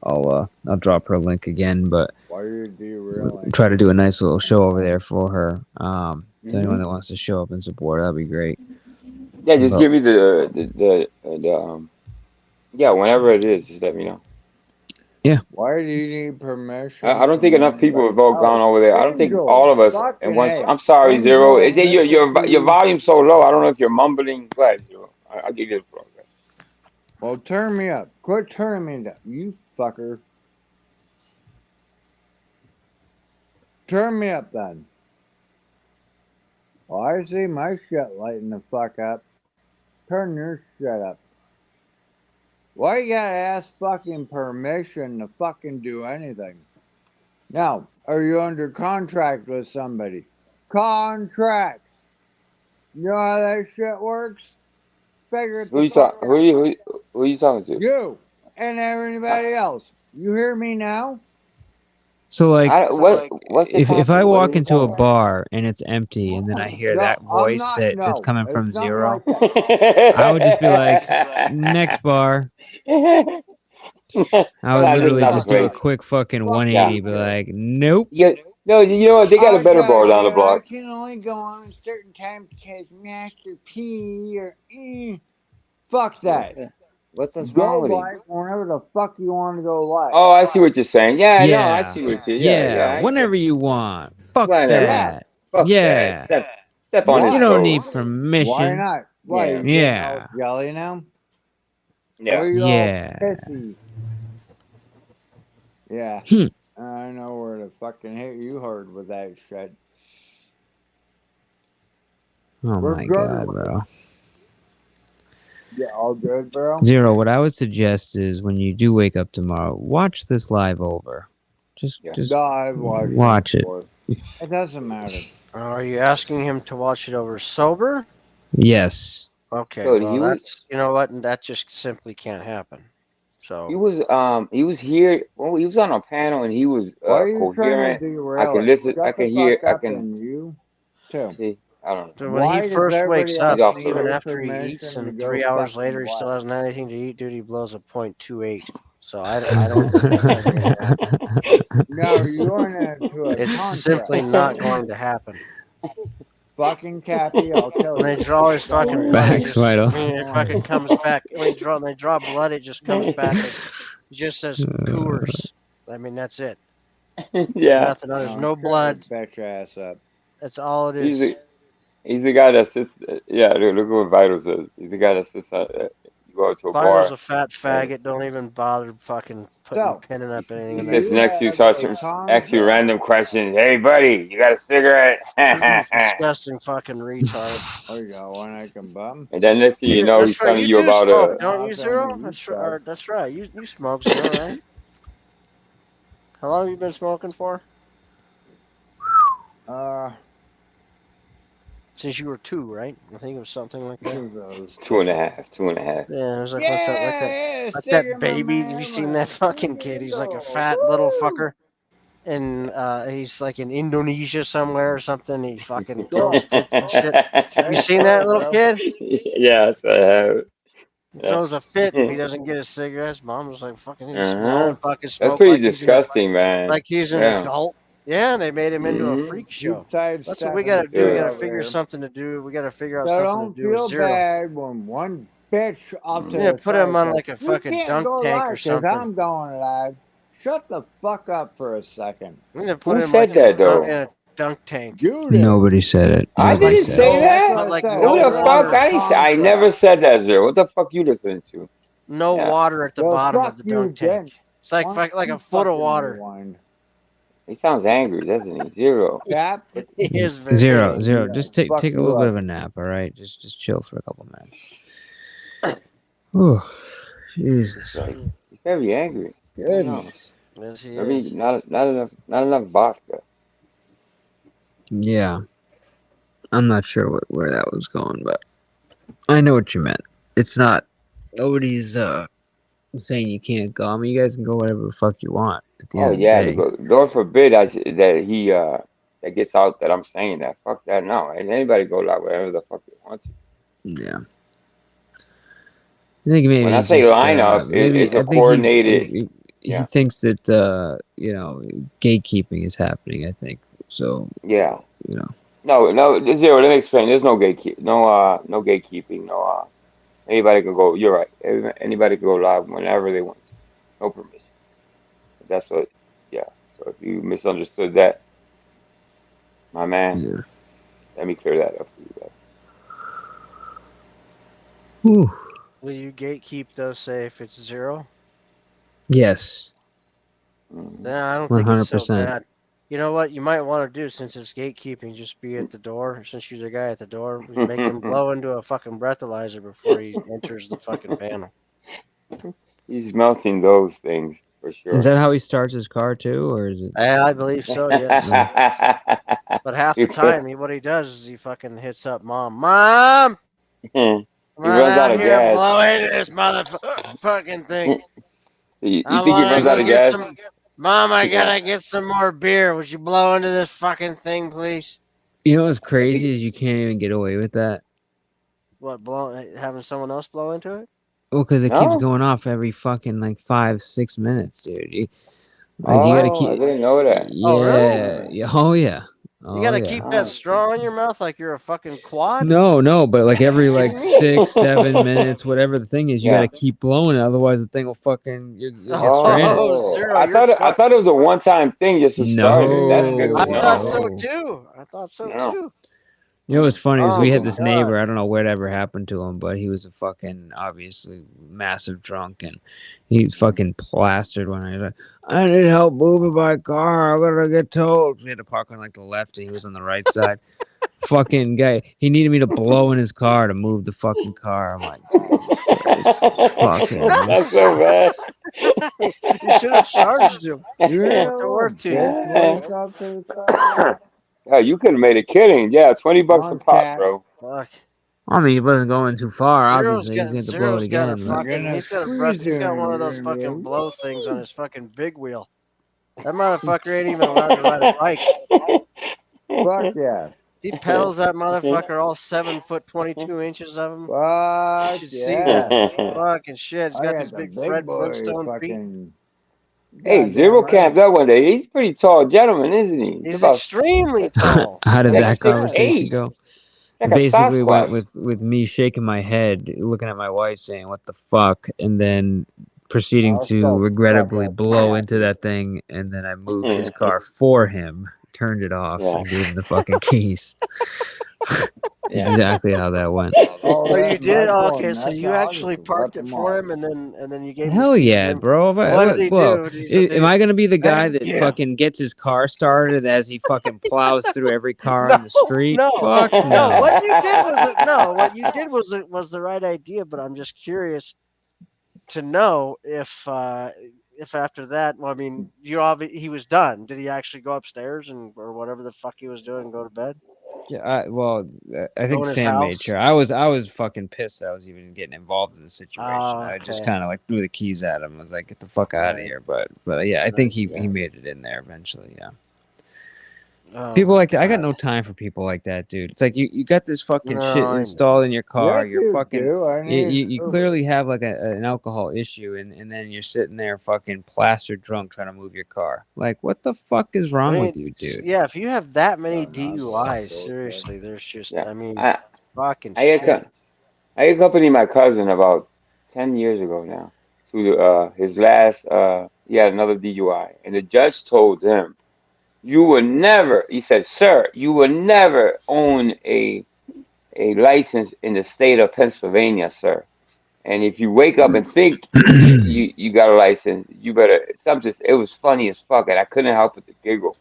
I'll drop her link again. But Why are you derailing? try to do a nice little show over there for her. So anyone Hmm. that wants to show up and support, that'd be great. Yeah. Just But give me the yeah. Whenever it is, just let me know. yeah, Why do you need permission I don't think from enough people have anybody all gone else? over there. I don't think Angel, all of us. And fucking once A. I'm sorry, Zero. Angel, Is it Mr. your P. volume so low? I don't know if you're mumbling. Go ahead, Zero. I'll give you the floor. Well, turn me up. Quit turning me down. You fucker. Turn me up then. Well, I see my shit lighting the fuck up. Turn your shit up. Why you gotta ask fucking permission to fucking do anything? Now, are you under contract with somebody? Contracts. You know how that shit works? Figure it Who the you fuck talk? out. Who you talking to? You and everybody else. You hear me now? so like What's the if topic? I What walk is into a bar and it's empty and then I hear No, that I'm voice not. that's No, coming from it's not Zero, like that. I would just be like, next bar. I would Nah, this is literally not the just do a place. quick fucking Fuck 180, be like, nope. Yeah. No, you know what? They got a better bar down the Dude, I block. can only go on certain times because Master P or fuck that. What's Go wrong with him? live whenever the fuck you want to go live. Oh, I see what you're saying. Yeah, no, I Yeah, see what you. yeah, Yeah. whenever you want. Fuck Whatever. Yeah. that. Fuck that. Yeah, Step on his you Why? don't toes. need Why permission. not? Why Yeah. you getting all Yeah, jelly now? Yeah. Or you all yeah. pissy? Yeah. Hmm. I know where to fucking hit you hard with that shit. Oh my god, bro. Yeah, all good, bro. Zero, what I would suggest is when you do wake up tomorrow, watch this live over. Just No, I've watched watch it. before. It doesn't matter. Are you asking him to watch it over sober? Yes. Okay, Dude, well, that's you know what, and that just simply can't happen. he So was here. Well, he was on a panel and he was Why are you trying to coherent. I derail can it? listen. I Shut the can hear. fuck I up, can and you too. see. I don't know. so when Why he does first everybody wakes else up, He's off need the even road. after he eats, permission to and go 3 hours fucking later he still live? hasn't had anything to eat, dude, he blows a .28. So I don't think that's ever going to happen. No, you're into a It's contract. simply not going to happen. Fucking Cappy, I'll tell When they you. draw his Don't fucking worry blood, about it Facts, it. just Vital. I mean, it fucking comes back. When they draw blood, it just comes back as it just says Coors. I mean, that's it. There's Yeah. nothing. There's no Shut blood. your bitch ass up. That's all it He's is. the guy that sits. Yeah, look what Vital says. He's the guy that sits. You go to a Byron's bar. a fat faggot. Don't even bother fucking pinning up anything in He that. sits next to you, have starts a to ask you random questions. Hey, buddy, you got a cigarette? Disgusting fucking retard. Oh, you got one I can bum? And then next thing you know, he's That's right. telling You you do about smoke, a. don't you, Zero? That's right. That's right. You smoke, Zero, right? How long have you been smoking for? Since you were 2, right? I think it was something like that. 2.5. 2.5. Yeah, it was like what's that? Like that baby. Have you seen that fucking kid? He's like a fat little fucker, and he's like in Indonesia somewhere or something. He fucking throws fits and shit. You seen that little kid? Yes, I have. He throws a fit if he doesn't get his cigarettes. Mom was like, "Fucking, he's Uh-huh. blowing fucking That's smoke pretty like disgusting, man. like he's an Yeah. adult." Yeah, and they made him into a Mhm. freak show. Keep That's what we gotta do. We gotta over figure here. something to do. We gotta figure out So something don't to do with feel Zero. bad when one bitch off to Yeah, the put him side on says, like a "You fucking can't dunk go tank live or 'cause something. I'm going live." Shut the fuck up for a second. I'm gonna put Who him said like that, though? in a dunk tank. You did. Nobody said it. I Nobody didn't said say it. that. But like Who no Who the water, fuck? I never said that, Zero. What the fuck you listening to? no Yeah. water at the Well, bottom fuck of the you, dunk tank. then. It's like Why don't like you a foot of fucking water. rewind? He sounds angry, doesn't he? Zero. Cap. He is very Zero. angry. Zero. Just take Fuck a you little bit up. of a nap. All right. Just chill for a couple minutes. Whew. Jesus. He's very angry. I don't know. Goodness. Yes, he Maybe is. not enough vodka. Yeah. I'm not sure where that was going, but I know what you meant. It's not. Nobody's saying you can't go. I mean, you guys can go whatever the fuck you want at the Oh end of yeah, the day. Lord forbid that he that gets out that I'm saying that. Fuck that. No, and anybody go like whatever the fuck they want to. Yeah. I think maybe When I he's say just lineup, it's I a think coordinated. he Yeah, thinks that gatekeeping is happening. I think so. yeah. You know. No, Zero. Let me explain. There's no no gatekeeping. No, anybody can go. You're right. Anybody can go live whenever they want to. No permission. That's what. Yeah. So if you misunderstood that, my man, Yeah. let me clear that up for you guys. Whew. Will you gatekeep though? Say if it's Zero, Yes. then I don't think it's so 100%. bad. You know what you might want to do since it's gatekeeping? Just be at the door. Since you're the guy at the door, make him blow into a fucking breathalyzer before he enters the fucking panel. He's melting those things for sure. Is that how he starts his car too, or is it? I believe so. Yes. But half the He time, what he does is he fucking hits up Mom. Mom, runs come on out out of here and gas. blow into this motherfucking thing. You I think he want to runs out go of get gas? some. Mom, I gotta get some more beer. Would you blow into this fucking thing, please? You know what's crazy is you can't even get away with that. What, having someone else blow into it? Well, because it keeps No? going off every fucking like 5-6 minutes, dude. You Oh, gotta I keep. didn't know that. Yeah. Oh, really? Yeah. Oh yeah. You gotta yeah. keep that straw in your mouth like you're a fucking quad? No, but like every like What do you mean? 6-7 minutes, whatever the thing is, you Yeah. gotta keep blowing it. Otherwise, the thing will fucking you'll get stranded. Oh, Zero, I thought it was a one-time thing just to start it. That's good No, to I know. thought so no. too. I thought so No. too. You know what's funny is Oh we had my this God. neighbor. I don't know whatever happened to him, but he was a fucking obviously massive drunk, and he's fucking plastered when I was like, I need help moving my car. I'm gonna get towed. We had to park on like the left, and he was on the right side. Fucking guy, he needed me to blow in his car to move the fucking car. I'm like, Jesus Christ, fucking. That's so bad. You should have charged him. You What's it worth to you? bitch, wake up to the side. Yeah, you could have made a killing. Yeah, $20 a pop, bro. Fuck. I mean, he wasn't going too far. Obviously, he's going to blow it Zero's got a again. but- fucking. He's got one of those fucking blow things on his fucking big wheel. That motherfucker ain't even allowed to ride a bike. Fuck yeah. He pedals that motherfucker all 7 foot 22 inches of him. Fuck You should see yeah. that. Fucking shit. He's I got got these the big big Fred boy Flintstone feet. fucking. Hey, Goddamn Zero right. camped up one day. He's a pretty tall gentleman, isn't he? He's extremely tall. How did Like that 6'8". conversation go? Like a Basically went Sasquatch. with me shaking my head, looking at my wife, saying "What the fuck," and then proceeding Oh, to so regrettably fuck blow into that thing, and then I moved his car for him, turned it off, Yeah. and gave him the fucking keys. That's exactly how that went. Oh, you that's did? my Oh, fault. okay, so That's you how I actually just parked let it them for off. him, and then you gave him Hell his keys. yeah, And then, bro. what did he Whoa. do? Did he say, Am I gonna be the guy that yeah. fucking gets his car started as he fucking plows through every car No, on the street? no, Fuck no. no. What you did was no. What you did was the right idea. But I'm just curious to know if after that, well, I mean, he was done. Did he actually go upstairs and or whatever the fuck he was doing, and go to bed, Yeah, I go think in his Sam made house? sure. I was fucking pissed that I was even getting involved in the situation. Oh, I just okay. kind of like threw the keys at him. I was like, "Get the fuck out of Right. here!" But yeah, I Right. think he made it in there eventually. Yeah. Oh People my like that. I got God. no time for people like that, dude. It's like you got this fucking No, shit I installed know. in your car. Yes, You're you fucking do. I need you proof. clearly have like an alcohol issue, and then you're sitting there fucking plastered drunk trying to move your car. Like, what the fuck is I wrong mean, with you, dude? yeah. If you have that Oh, many no, it's DUIs, so seriously, there's just, Yeah. I mean, I fucking I shit. I accompanied my cousin about 10 years ago now to his last. He had another DUI, and the judge told him, "You will never." He said, "Sir, you will never own a license in the state of Pennsylvania, sir. And if you wake up and think you got a license, you better something." It was funny as fuck, and I couldn't help but to giggle.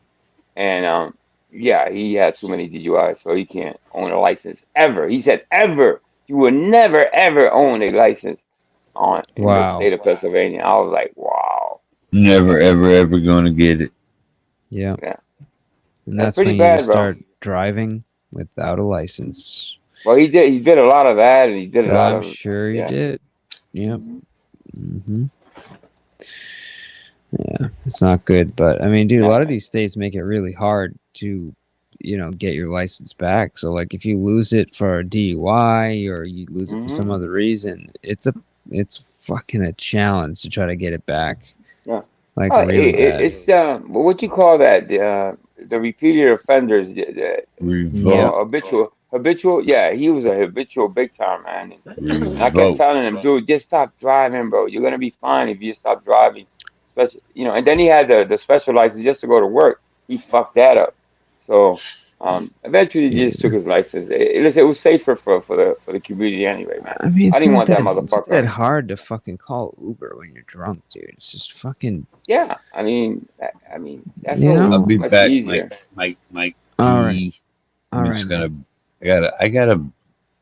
And yeah, he had too many DUIs, so he can't own a license ever. He said, "Ever, you will never ever own a license on in the Wow. state of Pennsylvania." I was like, "Wow, Never, ever, ever gonna get it. Yeah. yeah, And that's that's pretty when you bad, bro." start driving without a license. Well, he did a lot of that, and he did a lot I'm of sure you yeah. did. Yep. hmm Yeah, it's not good. But I mean, dude, a lot of these states make it really hard to, get your license back. So like, if you lose it for a DUI or you lose it for some other reason, it's fucking a challenge to try to get it back. Yeah. Like Oh, really bad. it's what you call that? The repeated offenders, Yeah. or habitual. Yeah, he was a habitual big time, man. And I kept Revolt. telling him, "Dude, just stop driving, bro. You're gonna be fine if you stop driving." Especially, and then he had the special license just to go to work. He fucked that up. So eventually, he just took his license. It was safer for the community anyway, man. I mean, I didn't want that it's not motherfucker that on. hard to fucking call Uber when you're drunk, dude. It's just fucking, Yeah, I mean, that's you so I'll know. be much back, Mike. easier. Mike All right, E. all I'm right, just man. gonna. I gotta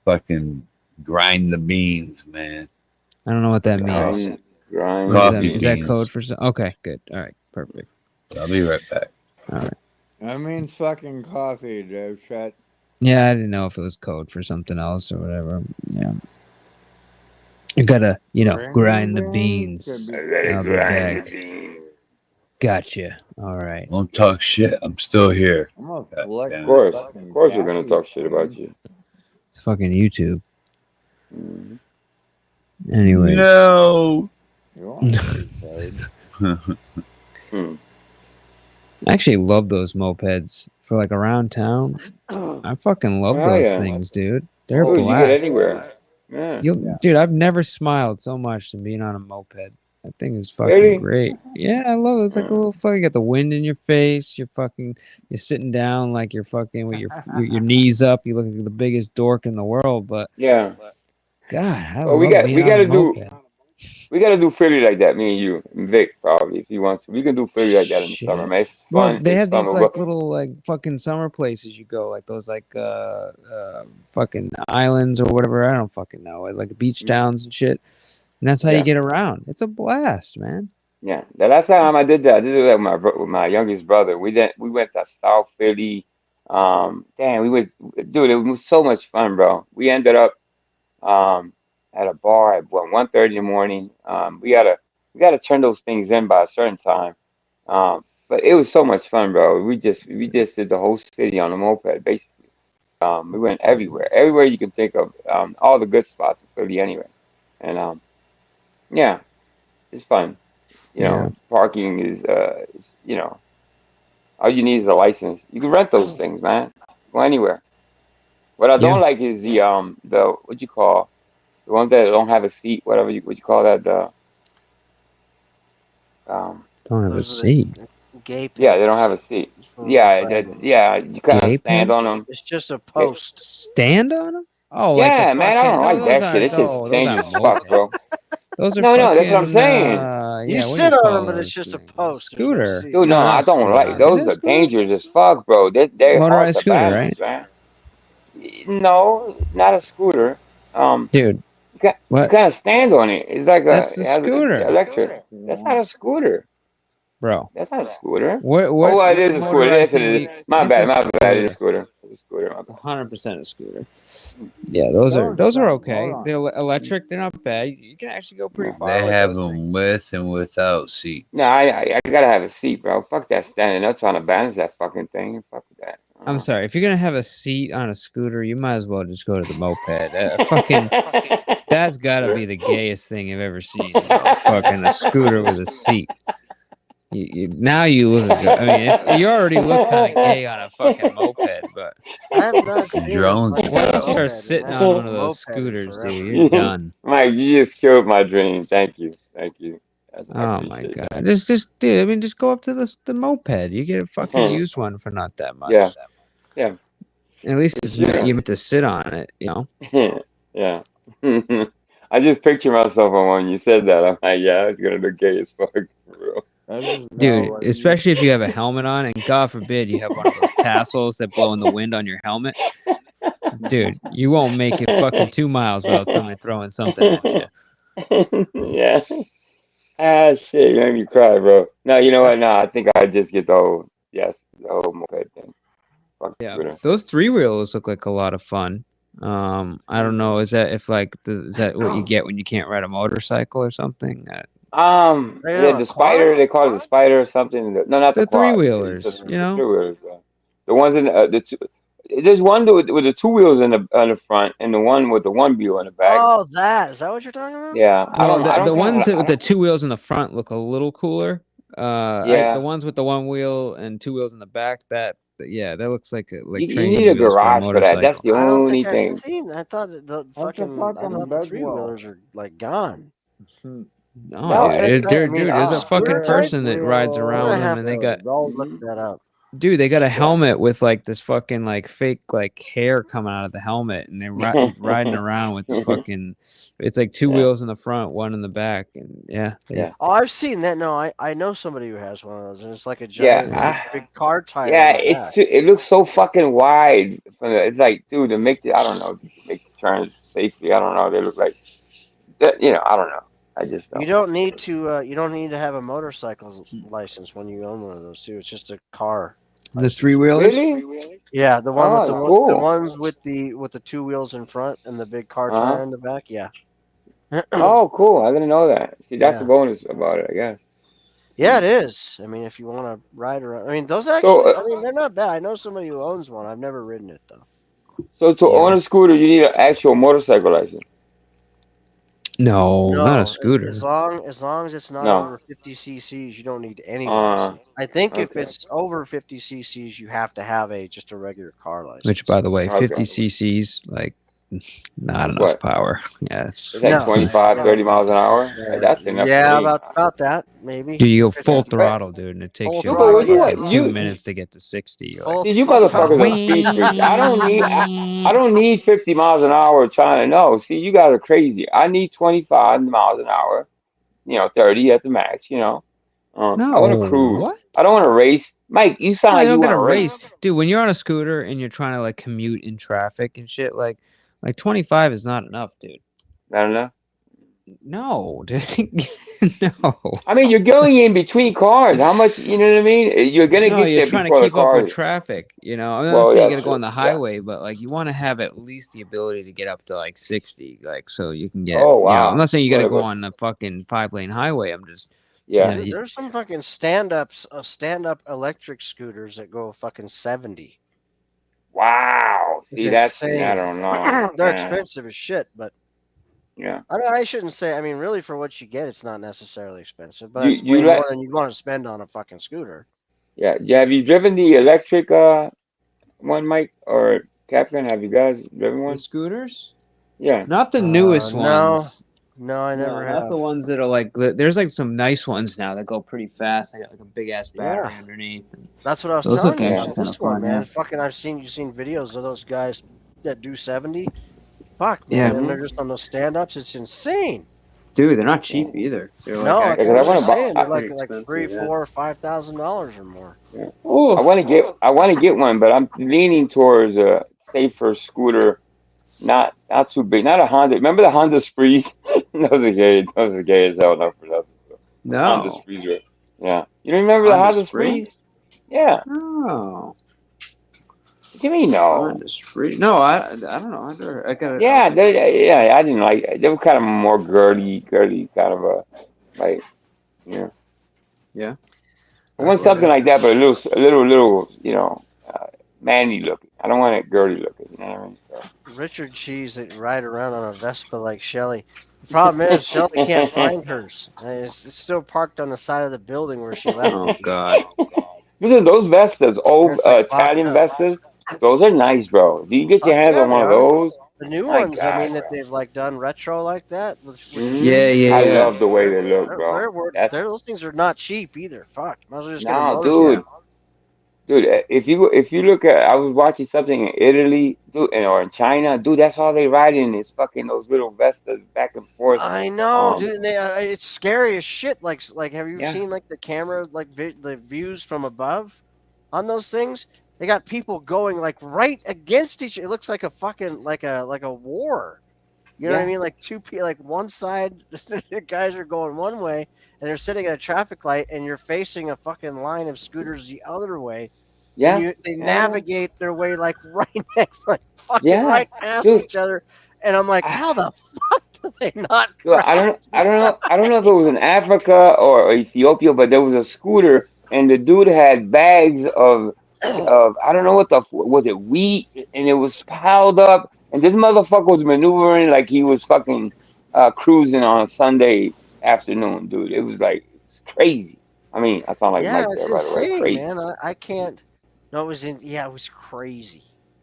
fucking grind the beans, man. I don't know what that means. Grind What the is that? Coffee Is that beans. code for? Okay, good. All right, perfect. I'll be right back. All right. That means fucking coffee, dude. Shit. Yeah, I didn't know if it was code for something else or whatever. Yeah, you gotta, grind the beans. I'll be Grind back. the beans. Gotcha. All right. Don't talk shit. I'm still here. I'm gonna God flick damn Of it. course, fucking we're gonna caffeine talk shit about beans. you. It's fucking YouTube. Mhm. Anyways. No. You want to be paid. Hmm. I actually love those mopeds for like around town. I fucking love Oh those yeah, things, dude. They're a dude, you get blast. anywhere. Yeah, Dude, I've never smiled so much than being on a moped. That thing is fucking really. great. Yeah, I love it. It's like a Mm. little fucking. You got the wind in your face. You're sitting down like you're fucking with your knees up. You look like the biggest dork in the world. But Yeah. God, I Well, love being we on a gotta do moped. Philly like that. Me and you, and Vic, probably, if you want to. We can do Philly like that in the summer, Shit. man. It's Well, fun. they It's have fun. these We'll like go. little like fucking summer places you go, like those like fucking islands or whatever. I don't fucking know, like beach towns and shit. And that's how you Yeah. get around. It's a blast, man. Yeah, the last time I did that, I did that with with my youngest brother. We went to South Philly. Damn, we went, dude. It was so much fun, bro. We ended up um at a bar at 1:30 in the morning. We gotta turn those things in by a certain time. But it was so much fun, bro. We just did the whole city on a moped, basically. We went everywhere you can think of. All the good spots in Philly, anyway. And yeah, it's fun. Yeah. Parking is. All you need is a license. You can rent those things, man. Go anywhere. What I Yeah. don't like is the what you call the ones that don't have a seat, what you call that, the Don't have a Those are seat. Gay pants. Yeah, they don't have a seat. Yeah, you kind of Gay stand on pants? them. It's just a post. Stand on them? Oh, like a Yeah, man, I fucking. don't like Those that are shit. That shit's those are dangerous as fuck, bro. mopeds. Those are No, that's what I'm fucking. saying. You Yeah, what do sit you on call them, but it's those just a things? post. There's no Scooter. seat. Dude, no, not I a don't scooter. like Is those. it a Are scooter? dangerous as fuck, bro. They're hard Motorized to scooter, balance, man. No, not a scooter. Dude, You what? kind of stand on it. It's like That's the it has scooter, electric. That's not a scooter. bro. That's not a scooter. What Oh, well, it what is a scooter. motorized Yes, it thing is. we? My It's a bad. It is a scooter. scooter. It's a scooter. My bad. 100% a scooter. Yeah, those are okay. They're electric. They're not bad. You can actually go pretty far They with have those them things. with and without seats. No, I gotta have a seat, bro. Fuck that standing up trying to balance that fucking thing. Fuck that. I'm sorry. If you're gonna have a seat on a scooter, you might as well just go to the moped. Fucking, that's gotta be the gayest thing you've ever seen. Fucking a scooter with a seat. Now you look good. I mean, you already look kind of gay on a fucking moped, but I have not seen Drunk. a fucking once you start moped sitting and on a one of those moped in scooters, forever. dude, you're done. Mike, you just killed my dream. Thank you. I Oh my appreciate god! Just dude. I mean, just go up to the moped. You get a fucking that. used one for not that much. Yeah. At least it's Sure. you meant to sit on it. You know. Yeah. I just picture myself on one. You said that. I'm like, yeah, it's gonna look gay as fuck, for real. Dude, especially if you have a helmet on, and God forbid you have one of those tassels that blow in the wind on your helmet. Dude, you won't make it fucking 2 miles without somebody throwing something at you. Yeah. Ah, shit, you made me cry, bro. No, you know what? No, I think I just get the whole moped thing. Fuck Yeah, scooter. those 3-wheelers look like a lot of fun. I don't know. Is that is that what you get when you can't ride a motorcycle or something? Yeah, the spider. They call it the spider or something. No, not the The quad. 3-wheelers, It's you know? 3-wheelers. The ones in the two. There's one with the 2 wheels in the front, and the one with the 1 wheel in the back. Oh, is that what you're talking about? Yeah, I Well, don't. the ones with the 2 wheels in the front look a little cooler. Yeah. The ones with the 1 wheel and 2 wheels in the back, that looks like You training need a wheels for a garage for that. That's motorcycle. the I don't only think I've thing. seen. I thought the fucking 3-wheelers are like gone. No, dude, there's a fucking scooter type? person that rides around I with them, have and they to got look that up. dude, they got a helmet with like this fucking like fake like hair coming out of the helmet, and they're riding around with the fucking. It's like 2 wheels in the front, 1 in the back, and Oh, I've seen that. No, I know somebody who has one of those, and it's like a giant big car tire. Yeah, on the back. it looks so fucking wide. It's like, dude, to make I don't know, to make the turns safely. I don't know. They look like, you know, I don't know. I just don't. You don't need to have a motorcycle license when you own one of those too. It's just a car. The 3-wheelers. Really? Yeah, the one with the cool. the ones with the 2 wheels in front and the big car tire in the back. Yeah. Oh, cool! I didn't know that. See, that's a bonus about it, I guess. Yeah, it is. I mean, if you want to ride around, I mean, those actually, I mean, they're not bad. I know somebody who owns one. I've never ridden it though. So to own a scooter, you need an actual motorcycle license. No, not a scooter. As long as it's not No. over 50 cc's, you don't need any license. I think if it's over 50 cc's, you have to have just a regular car license. Which, by the way, Okay. 50 cc's, like, not enough What? power. Yeah, it's like 25, 30 miles an hour. That's enough. Yeah, for me. about that maybe. Dude, you go full throttle, dude, and it takes you throttle, like yeah. 2 minutes to get to 60. You're like, See, you motherfuckers are speed freaks. I don't need 50 miles an hour trying to know. See, you guys are crazy. I need 25 miles an hour. 30 at the max. I want to cruise. what? I don't want to race. Mike, you sound like you you don't want gotta to race. dude. When you're on a scooter and you're trying to like commute in traffic and shit, like 25 is not enough, dude. Not enough. No, dude. No. I mean, you're going in between cars. How much? You know what I mean? You're gonna get You're there trying to before the keep up with cars. traffic. I'm not Well, saying you yeah, gotta go on the true. highway, but like you want to have at least the ability to get up to like 60, like so you can get. Oh, wow. I'm not saying you gotta go Whatever. on the fucking 5-lane highway. I'm just. Yeah. Dude, there's some fucking stand-up electric scooters that go fucking 70. Wow. See, It's that's insane. I don't know. They're Yeah. expensive as shit, but Yeah. I shouldn't say. I mean, really, for what you get, it's not necessarily expensive, but You- it's you way like- more than you'd want to spend on a fucking scooter. Yeah. Have you driven the electric one, Mike or Captain? Have you guys driven The one? scooters? Yeah. Not the newest no. ones. No, I never not have. the ones that are like. There's like some nice ones now that go pretty fast. They got like a big ass battery Yeah. underneath. And That's what I was those telling look you Yeah. about actually kind this of one, fun. man. Yeah. Fucking, you've seen videos of those guys that do 70. Fuck, Yeah. man, and hmm they're just on those stand-ups. It's insane. Dude, they're not Yeah. cheap either. They're like No, like Yeah, I 'cause I was actually want just to saying, they're pretty like three, expensive. Yeah. $4, or $5,000 or more. Yeah. I Oof. want to get one, but I'm leaning towards a safer scooter, not too big, not a Honda. Remember the Honda Sprees? Those are gay as hell. Enough for that. Those Honda No. Sprees are, yeah. You don't remember the Honda Honda Spree? Sprees? Yeah. Oh. What do you mean no? Honda Spree. No, I don't know. I got it. Yeah, yeah. I didn't like. They were kind of more girly kind of a like, you know. Yeah. I want Well, something like that, but a little, manly looking. I don't want it girly looking. You know what I mean? So. Richard Cheese that ride around on a Vespa like Shelly. The problem is Shelly can't find hers. It's still parked on the side of the building where she left Oh it. God. Listen, those Vestas, And old it's like boxed Italian up. Vestas, those are nice, bro. Do you get your Fuck hands yeah, on they one of are. those? The new My ones, I God, mean, that bro. they've like done retro like that with the Hmm Yeah, music. yeah, I yeah. love the way they look, bro. Those things are not cheap either. Fuck, might as well just get a No, motorcycle. dude. If you look at, I was watching something in Italy, dude, or in China, dude. That's all they ride in is fucking those little Vestas back and forth. I know, dude. And it's scary as shit. Like, have you Yeah, seen like the camera, like the views from above on those things? They got people going like right against each. It looks like a fucking like a war. You know what I yeah, mean? Like like one side, the guys are going one way, and they're sitting at a traffic light, and you're facing a fucking line of scooters the other way, and yeah, they yeah, navigate their way like right next, like fucking yeah, right past dude. each other, and I'm like, how the fuck do they not Well, crash? I don't know if it was in Africa or Ethiopia, but there was a scooter, and the dude had bags of I don't know what was it, wheat, and it was piled up, and this motherfucker was maneuvering like he was fucking cruising on a Sunday afternoon, dude. It was like it's crazy. I mean, I sound like Yeah, Mike it's there, by the way. insane, Crazy. man. I can't. No, it was in. Yeah, it was crazy.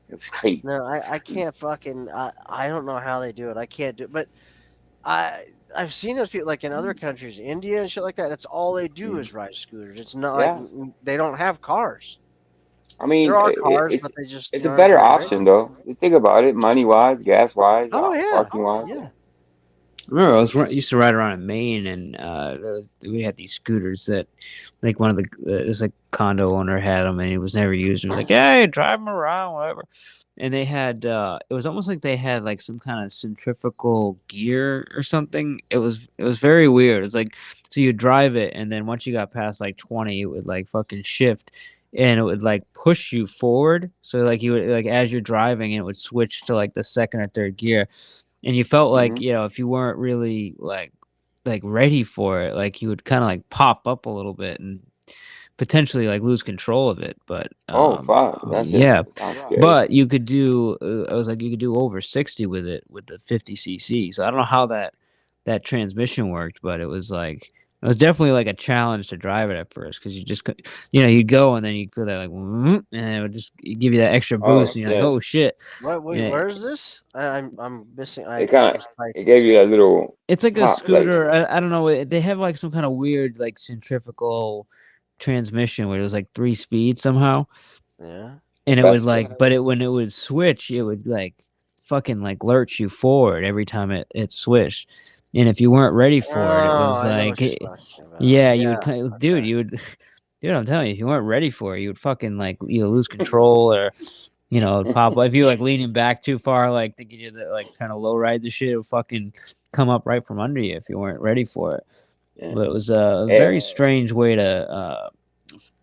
It's crazy. No, I can't fucking. I don't know how they do it. I can't do it, but I I've seen those people like in other countries, India and shit like that. That's all they do Mm. is ride scooters. It's not like Yeah, they don't have cars. I mean, There are cars, but they just it's a aren't better very option regular. though. You think about it, money wise, gas wise, Oh yeah, parking wise. yeah. I remember used to ride around in Maine, and we had these scooters that, like one of this like condo owner had them, and he was never used. He was like, "Yeah, drive them around, whatever." And they had it was almost like they had like some kind of centrifugal gear or something. It was very weird. It's like so you drive it, and then once you got past like 20, it would like fucking shift. And it would like push you forward. So like you would like as you're driving, it would switch to like the second or third gear and you felt like Hmm if you weren't really like ready for it, like you would kind of like pop up a little bit and potentially like lose control of it. But Oh, fuck. yeah, That sounds scary. but you could do. I was like, you could do over 60 with it with the 50cc. So I don't know how that transmission worked, but it was definitely like a challenge to drive it at first because you'd go and then you feel that like, and it would just give you that extra Oh boost, and you're like, shit. oh shit. What? Wait, Yeah, where is this? I'm missing. It I kind of was typing. it gave you a little it's like a pop, like scooter. I don't know. They have like some kind of weird like centrifugal transmission where it was like 3 speeds somehow, Yeah. and it would Vespa. like, but when it would switch, it would like fucking like lurch you forward every time it switched. And if you weren't ready for it, it Oh, was I know like, what you're talking about. yeah, you would, Yeah. dude, Okay. dude, I'm telling you, if you weren't ready for it, you would fucking like lose control or. It'd pop if you like leaning back too far, like thinking you're like trying to low ride the shit, it would fucking come up right from under you if you weren't ready for it. Yeah. But it was a Hey, very strange way to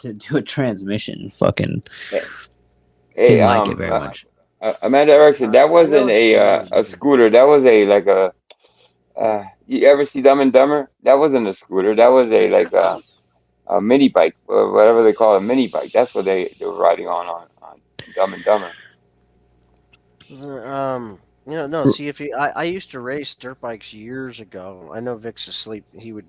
do a transmission. Fucking hey, didn't like it very much. Amanda Erickson, that I know wasn't which one you're a using. scooter. That was you ever see Dumb and Dumber? That wasn't a scooter. That was a mini bike, or whatever they call a mini bike. That's what they were riding on Dumb and Dumber. No. See, if I used to race dirt bikes years ago. I know Vic's asleep. He would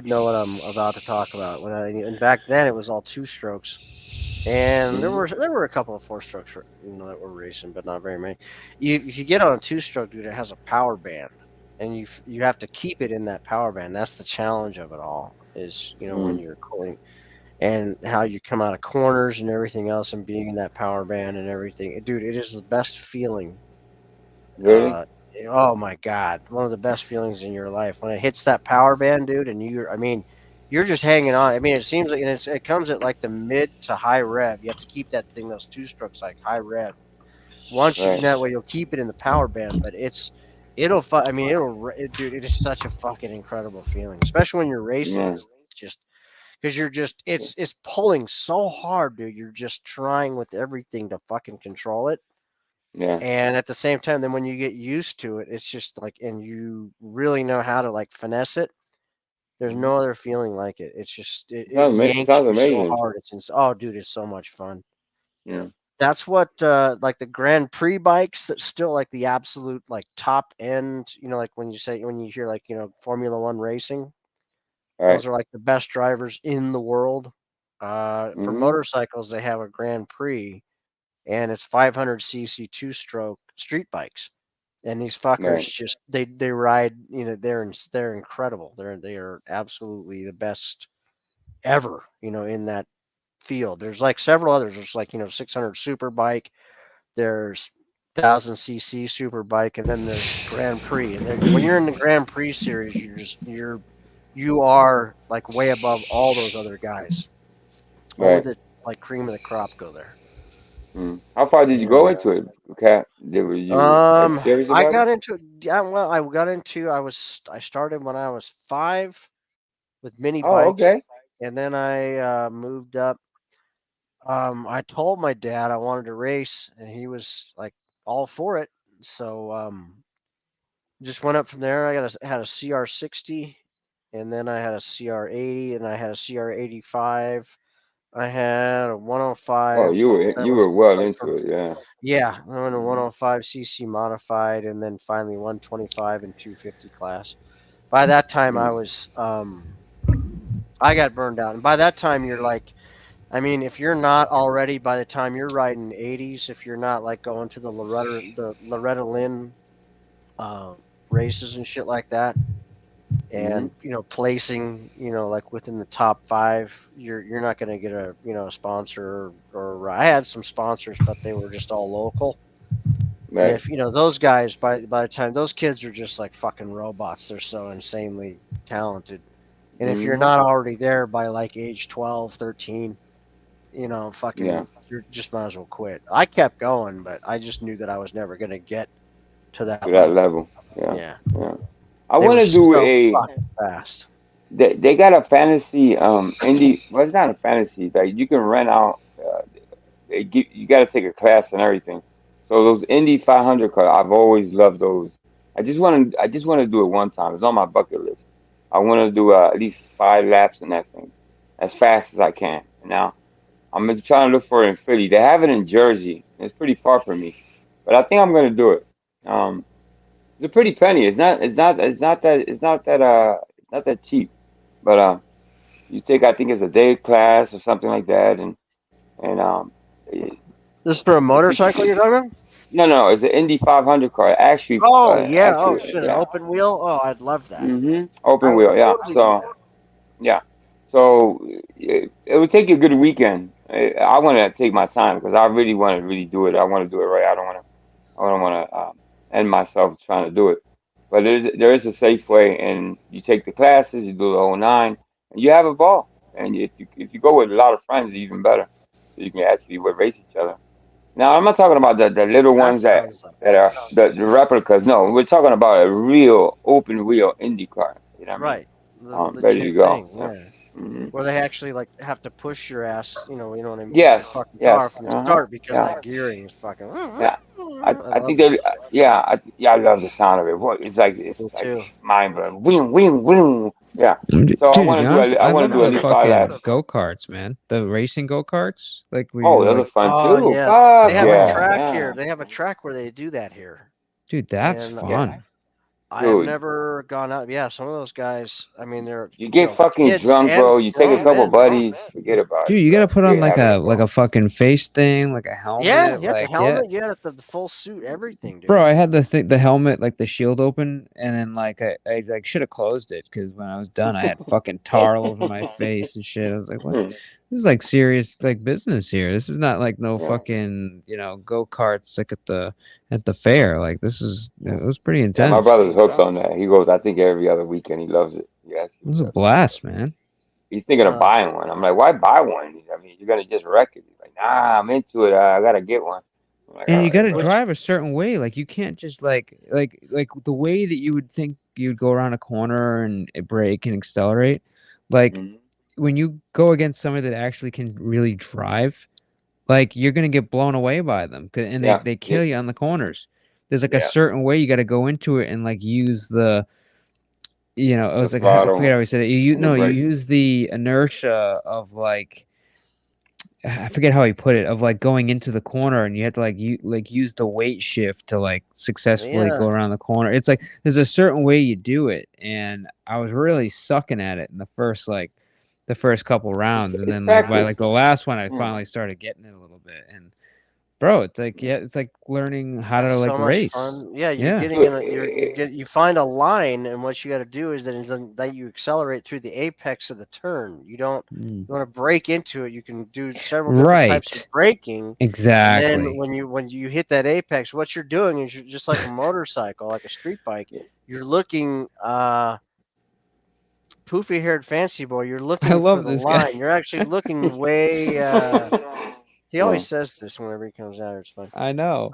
know what I'm about to talk about. And back then it was all two strokes, and there Hmm were a couple of four strokes, that were racing, but not very many. If you get on a two stroke, dude, it has a power band, and you have to keep it in that power band. That's the challenge of it all. Is when you're recording, and how you come out of corners and everything else, and being in that power band and everything. Dude, it is the best feeling. Really? Oh my God, one of the best feelings in your life when it hits that power band, dude. And you're just hanging on. I mean, it seems like, and it comes at like the mid to high rev. You have to keep that thing, those two strokes, like high rev. Once you Right. that way, you'll keep it in the power band. But I mean, dude. It is such a fucking incredible feeling, especially when you're racing. Yeah. It's just because it's pulling so hard, dude. You're just trying with everything to fucking control it. Yeah. And at the same time, then when you get used to it, it's just like, and you really know how to like finesse it. There's Hmm. no other feeling like it. It's just it It yanks sounds you so amazing. hard. Oh, dude, it's so much fun. Yeah. That's what like the Grand Prix bikes that's still like the absolute like top end. Like when you hear like Formula One racing, All those right. are like the best drivers in the world. For Hmm. motorcycles, they have a Grand Prix, and it's 500cc two-stroke street bikes. And these fuckers Right. just they ride. They're incredible. They are absolutely the best ever. In that field. There's like several others. There's like 600 super bike. There's 1000cc super bike, and then there's Grand Prix. And then when you're in the Grand Prix series, you are like way above all those other guys. Only Right. the like cream of the crop go there. Mm. How far did you go into it, Cat? Were you like serious I about it? got into it. Yeah, well, I started when I was 5 with mini Oh, bikes, okay. and then I moved up. I told my dad I wanted to race, and he was like all for it. So just went up from there. Had a CR60, and then I had a CR80, and I had a CR85. I had a Oh, 105. That you was were well like for into it, yeah. Yeah, I went a Hmm. 105cc modified, and then finally 125 and 250 class. By that time, Mm. I got burned out, and by that time, you're like, I mean, if you're not already, by the time you're riding 80s, if you're not like going to the Loretta Lynn uh, races and shit like that, Hmm. and placing, like within the top 5, you're not going to get a sponsor, or I had some sponsors, but they were just all local. And Right. if those guys, by the time, those kids are just like fucking robots. They're so insanely talented. And if you're Hmm. not already there by like age 12, 13, Yeah. fucking, you're just might as well quit. I kept going, but I just knew that I was never going to get to To that that level. level. Yeah. Yeah. Yeah. I They want were to do so a. fucking fast. They got a fantasy indie. Well, it's not a fantasy. Like you can rent out. You got to take a class and everything. So those Indy 500 cars, I've always loved those. I just want to do it one time. It's on my bucket list. I want to do at least 5 laps in that thing, as fast as I can. Now I'm trying to look for it in Philly. They have it in Jersey. It's pretty far from me, but I think I'm gonna do it. It's a pretty penny. It's not that cheap. But you take, I think it's a day class or something like that, and This is for a I think motorcycle you're talking about? no, it's an Indy 500 car. Oh, yeah. Oh, Actually, shit. An yeah. open wheel? Oh, I'd love that. I Open would wheel, yeah. totally do So that. yeah, so it would take you a good weekend. I want to take my time because I really want to really do it. I want to do it right. I don't want to end myself trying to do it. But there is a safe way, and you take the classes, you do the whole nine, and you have a ball. And if you go with a lot of friends, even better, so you can actually race each other. Now, I'm not talking about the little That ones sounds like that are the replicas. No, we're talking about a real open wheel Indy car. You know what I mean? right. The Ready to legit go. thing. Yeah. Yeah. Hmm. Where they actually like have to push your ass, you know what I mean, with the Yes. fucking Yes. car from the Uh huh. start, because Yeah. that gearing is fucking. Yeah. I I love think that they. shit. Yeah. I love the sound of it. Boy, it's Me like too. mind blowing. Wing, wing, wing. Yeah. So Dude, to be honest, I I want to love do at the least 5 laps. fucking go karts, man. The racing go karts, like where Oh, you those like, are fun Oh too. yeah, they Fuck have a oh, yeah. track here. Yeah. They have a track where they do that here, dude, that's and Yeah. fun. I have Dude, never gone out. Yeah, some of those guys. I mean, they're you get fucking kids drunk, and bro. You take a grown couple men, man. buddies, forget about Dude, it, you gotta bro. put on Forget having a like phone. a fucking face thing, like a Yeah, helmet, yeah, the like yeah. helmet, yeah, the full suit, everything, Bro, dude. I had the helmet, like the shield open, and then like I like should have closed it because when I was done, I had fucking tar all over my face and shit. I was like, what? This is like serious like business here. This is not like no Yeah. fucking go karts like at the fair. Like this is it was pretty Yeah, my intense. brother's hooked on that. He goes, I think every other weekend. He loves it. Yes, It he was a does. blast, man. He's thinking of Uh, buying one. I'm like, why buy one? I mean, you're gonna just wreck it. He's like, nah, I'm into it. I gotta get one. I'm like, And all you right, got to bro. which drive a certain way. Like you can't just like the way that you would think you'd go around a corner and brake and accelerate. Like Mhm. when you go against somebody that actually can really drive, like you're gonna get blown away by them, and Yeah, they kill you on the corners. There's like a yeah. certain way you got to go into it and like use the it The was like I forget throttle how we said it. and the You brakes. use the inertia of like I forget how he put it of like going into the corner and you have to like use the weight shift to like successfully yeah, go around the corner. It's like there's a certain way you do it, and I was really sucking at it in the first couple rounds, and It's then like by practice. like the last one I Yeah. finally started getting it a little bit. And bro, it's like it's like learning how that's to like so much race. fun. Yeah, you're Yeah. getting Dude, in a you find a line, and what you got to do is that you accelerate through the apex of the turn. You don't Mm. you want to break into it. You can do several different types of Right. braking. And then Exactly. when you hit that apex, what you're doing is you're just like a motorcycle, like a street bike. You're looking poofy haired fancy boy. You're I looking for love the this guy. line. You're actually looking way. He yeah. always says this whenever he comes out. It's fun. I know.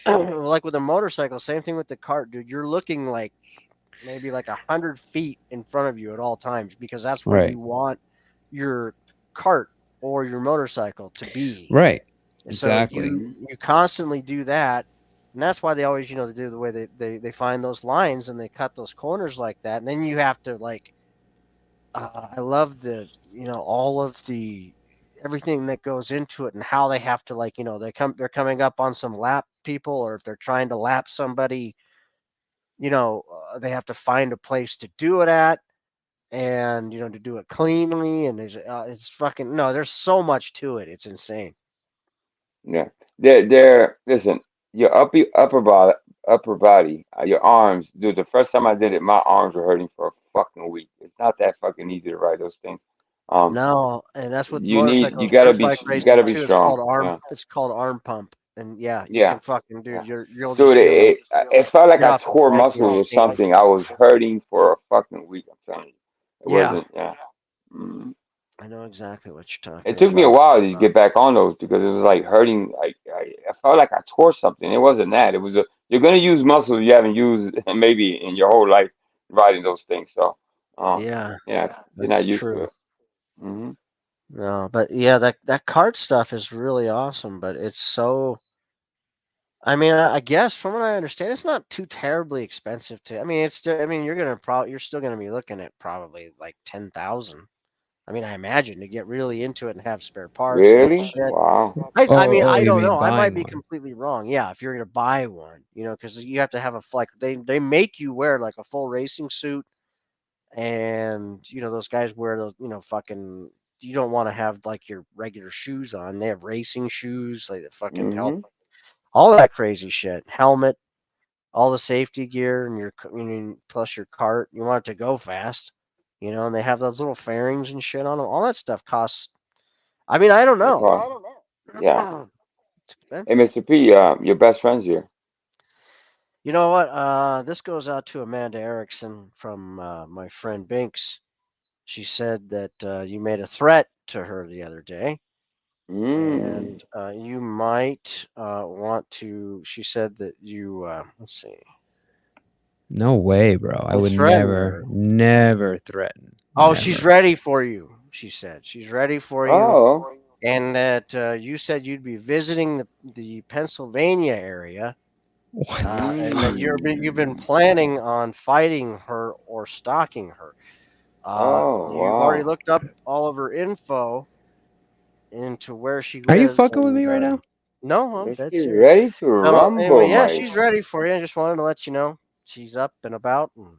Like with a motorcycle, same thing with the cart, dude. You're looking like maybe like 100 feet in front of you at all times because that's where Right. you want your cart or your motorcycle to be. Right. So Exactly. you constantly do that, and that's why they always they do the way they find those lines and they cut those corners like that, and then you have to like I love the all of the everything that goes into it and how they have to like they're coming up on some lap people, or if they're trying to lap somebody, they have to find a place to do it at, and to do it cleanly, and it's fucking no, there's so much to it, it's insane. Yeah. They're listen, your upper body, your arms, dude, the first time I did it, my arms were hurting for a fucking week. It's not that fucking easy to ride those things. Um, No, and that's what you motorcycles, gotta dirt be bike you racing gotta be too. strong. Yeah. It's called arm pump, and yeah, you Yeah. can fucking Yeah. dude, you'll just Dude, feel like it felt like get I off the tore bike and muscles or you're in pain. something. I was hurting for a fucking week, I'm telling you. It Yeah, wasn't, yeah. Mhm. I know exactly what you're It talking took me a about. while to get back on those because it was like hurting. Like I felt like I tore something. It wasn't that. It was you're gonna use muscles you haven't used maybe in your whole life riding those things. So, Yeah, yeah, you're not that's used to true. it. Hmm. No, but yeah, that cart stuff is really awesome, but it's so. I mean, I guess from what I understand, it's not too terribly expensive to. I mean, it's still. I mean, you're still gonna be looking at probably like 10,000. I mean, I imagine to get really into it and have spare parts and all the Really? shit. Wow. I mean, I You don't mean know. I might buying be one? completely wrong. Yeah, if you're gonna buy one, because you have to have like they make you wear like a full racing suit, and those guys wear those fucking. You don't want to have like your regular shoes on. They have racing shoes, like that fucking help, Hmm. all that crazy shit, helmet, all the safety gear, and plus your cart. You want it to go fast, and they have those little fairings and shit on them. All that stuff costs. I mean, I don't It know. costs. Yeah. It's Hey, expensive. Mr. P, your best friend's here. You know what? This goes out to Amanda Erickson from my friend Binks. She said that you made a threat to her the other day, Mm. and you might want to. She said that you. Let's see. No way, bro. I You would threatened never, her. never threaten. Oh, she's Never. ready for you. She said she's ready for you, Oh. and that you said you'd be visiting the Pennsylvania area. What And that you've been Mm. planning on fighting her or stalking her. Oh, You've already wow. looked up all of her info into where she Are you lives, fucking with and me right now? no, I'm Is dead she serious. ready to So anyway, rumble, yeah, my she's ready for you. I just wanted to let you know. she's up and about and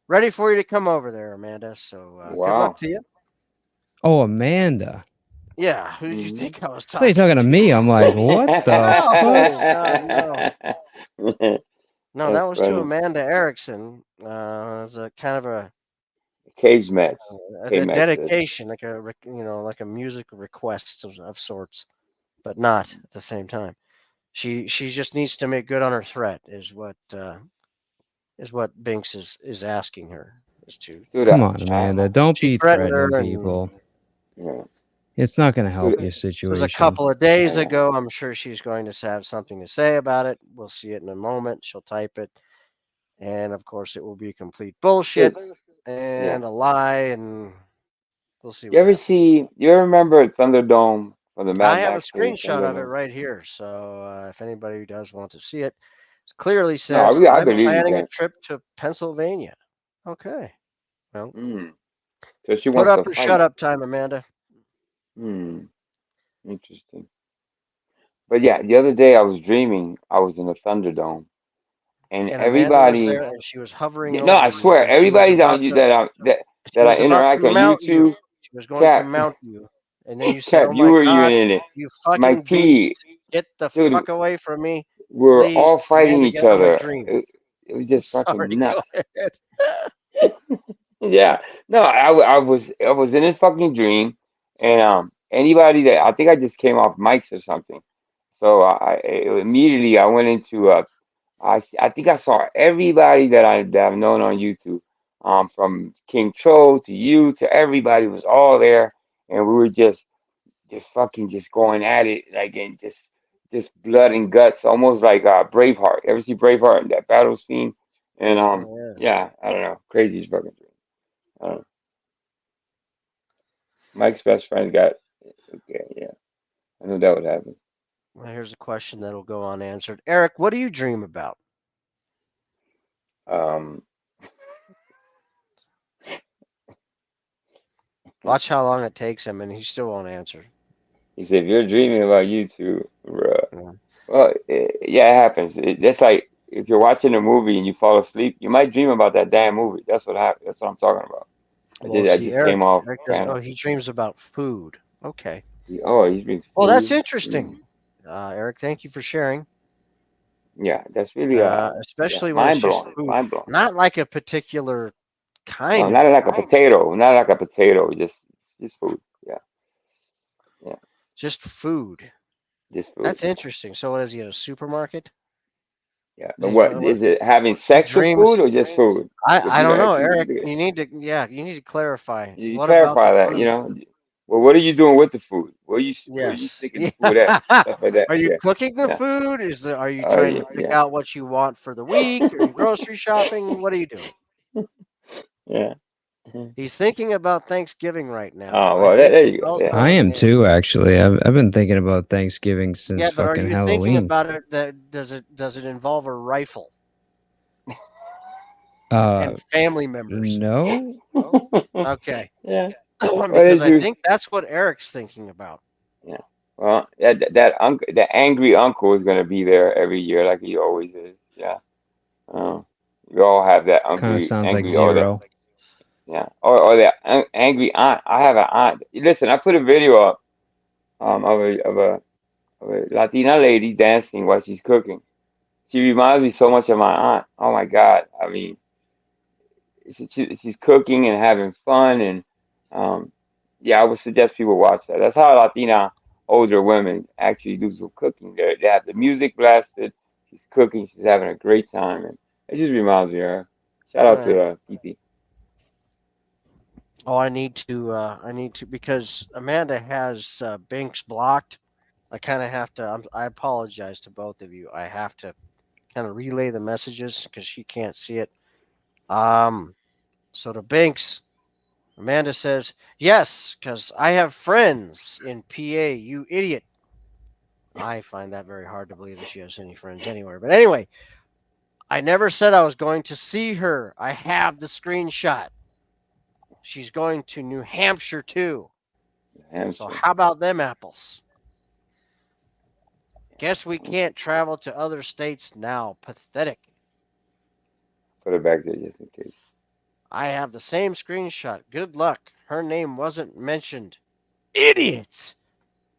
ready for you to come over there, Amanda. So good luck Wow. to you. Oh, Amanda. Yeah, who did you Mhm. think I was I thought you talking talking to me. I'm like, what the fuck? No. No, that That's was to funny. Amanda Erickson. As a kind of Cage match. a Cage match said. dedication, like like a music request of sorts, but not at the same time. She just needs to make good on her threat, is what Binks is asking her is to. Dude, Come on, Amanda. Don't She be threatened her, threatening and people. yeah. It's not going to help Dude, your this was a situation. couple of days yeah. ago. I'm sure she's going to have something to say about it. We'll see it in a moment. She'll type it, and of course, it will be complete bullshit Dude, yeah. and a lie, and we'll see You what ever happens. see? You ever remember Thunderdome from the I Mad have a Max movie screenshot of it Thunderdome? right here. So if anybody does want to see it, it clearly No, says, I I'm believe you planning a can. trip to Pennsylvania. Okay. Well, Mm. So she put wants up to or fight. shut up time, Amanda. Hmm. Interesting. But yeah, the other day I was dreaming I was in a Thunderdome, and And Amanda was everybody. there and she was hovering Yeah, no, I over you swear, and she was everybody's on about you to that I interact on mount you. YouTube. She was going to Cap, mount you. And then you said, Cap, oh you my were God, even in it. you Mike fucking P, beast. Get the dude, fuck away from me. we're all Please. fighting Amanda, each get out of my other. dream. It was I'm just sorry. fucking Go nuts. ahead. Yeah, no, I was in this fucking dream, and anybody that I think I just came off mics or something, so immediately I went into I think I saw everybody that I've known on YouTube, from King Troll to you to everybody was all there, and we were just fucking just going at it like and just blood and guts, almost like Braveheart. Ever see Braveheart that battle scene? And Oh, yeah. yeah, I don't know, crazy as fucking dream. I don't know. Mike's best friend got okay, yeah. I knew that would happen. Well, here's a question that'll go unanswered. Eric, what do you dream about? Um, Watch how long it takes him, and he still won't answer. he said, if you're dreaming about YouTube, bruh. Yeah. Well, yeah, it happens. That's like if you're watching a movie and you fall asleep, you might dream about that damn movie. That's what happened. That's what I'm talking about. Well, I see, just came off Eric does. Oh, panel. he dreams about food. Okay. He drinks Well, that's food. interesting. Eric, thank you for sharing. Yeah, that's really yeah, Especially when it's mind just blowing, food, mind blowing. not like a particular No, kind of not like a food, potato, not like a potato. Just food. Yeah, yeah, just food. just food. That's interesting. So, what is he at a supermarket? Yeah, but what What is it? Having he sex with dreams? food or just food? If I you know, don't know, if Eric. You need to clarify. you What about clarify the that, fun of it? well, what are you doing with the food? Where are you Yes. sticking Yeah. the food at? Stuff like that. Are you Yeah, cooking the yeah. food? Are you Oh trying yeah, to pick yeah, out what you want for the week? Are you grocery shopping? What are you doing? yeah. Mhm. He's thinking about Thanksgiving right now. Oh I well, think there he's you go. Yeah. I also am too, actually. I've been thinking about Thanksgiving since yeah, but are fucking you thinking Halloween. about it that does it involve a rifle Uh, and family members? no. Okay. Yeah. What Because did I you? think that's what Eric's thinking about. Yeah. Well, that angry uncle is gonna be there every year, like he always is. Yeah. Um, we all have that Kind of sounds like angry, or that, zero. yeah, or that angry aunt. I have an aunt. Listen, I put a video up of a Latina lady dancing while she's cooking. She reminds me so much of my aunt. Oh my God. I mean, she's cooking and having fun, and um, yeah, I would suggest people watch that. That's how Latina older women actually do some cooking. They have the music blasted. She's cooking. She's having a great time, and it just reminds me of her. Shout All out right. to PP. Oh, I need to because Amanda has Binks blocked. I kind of have to. I apologize to both of you. I have to kind of relay the messages because she can't see it. Um, so to Binks, Amanda says yes because I have friends in PA. You idiot. I find that very hard to believe that she has any friends anywhere. But anyway, I never said I was going to see her. I have the screenshot. She's going to New Hampshire too. So Hamster. how about them apples? Guess we can't travel to other states now. Pathetic. put it back there just in case. I have the same screenshot. Good luck. Her name wasn't mentioned. Idiots.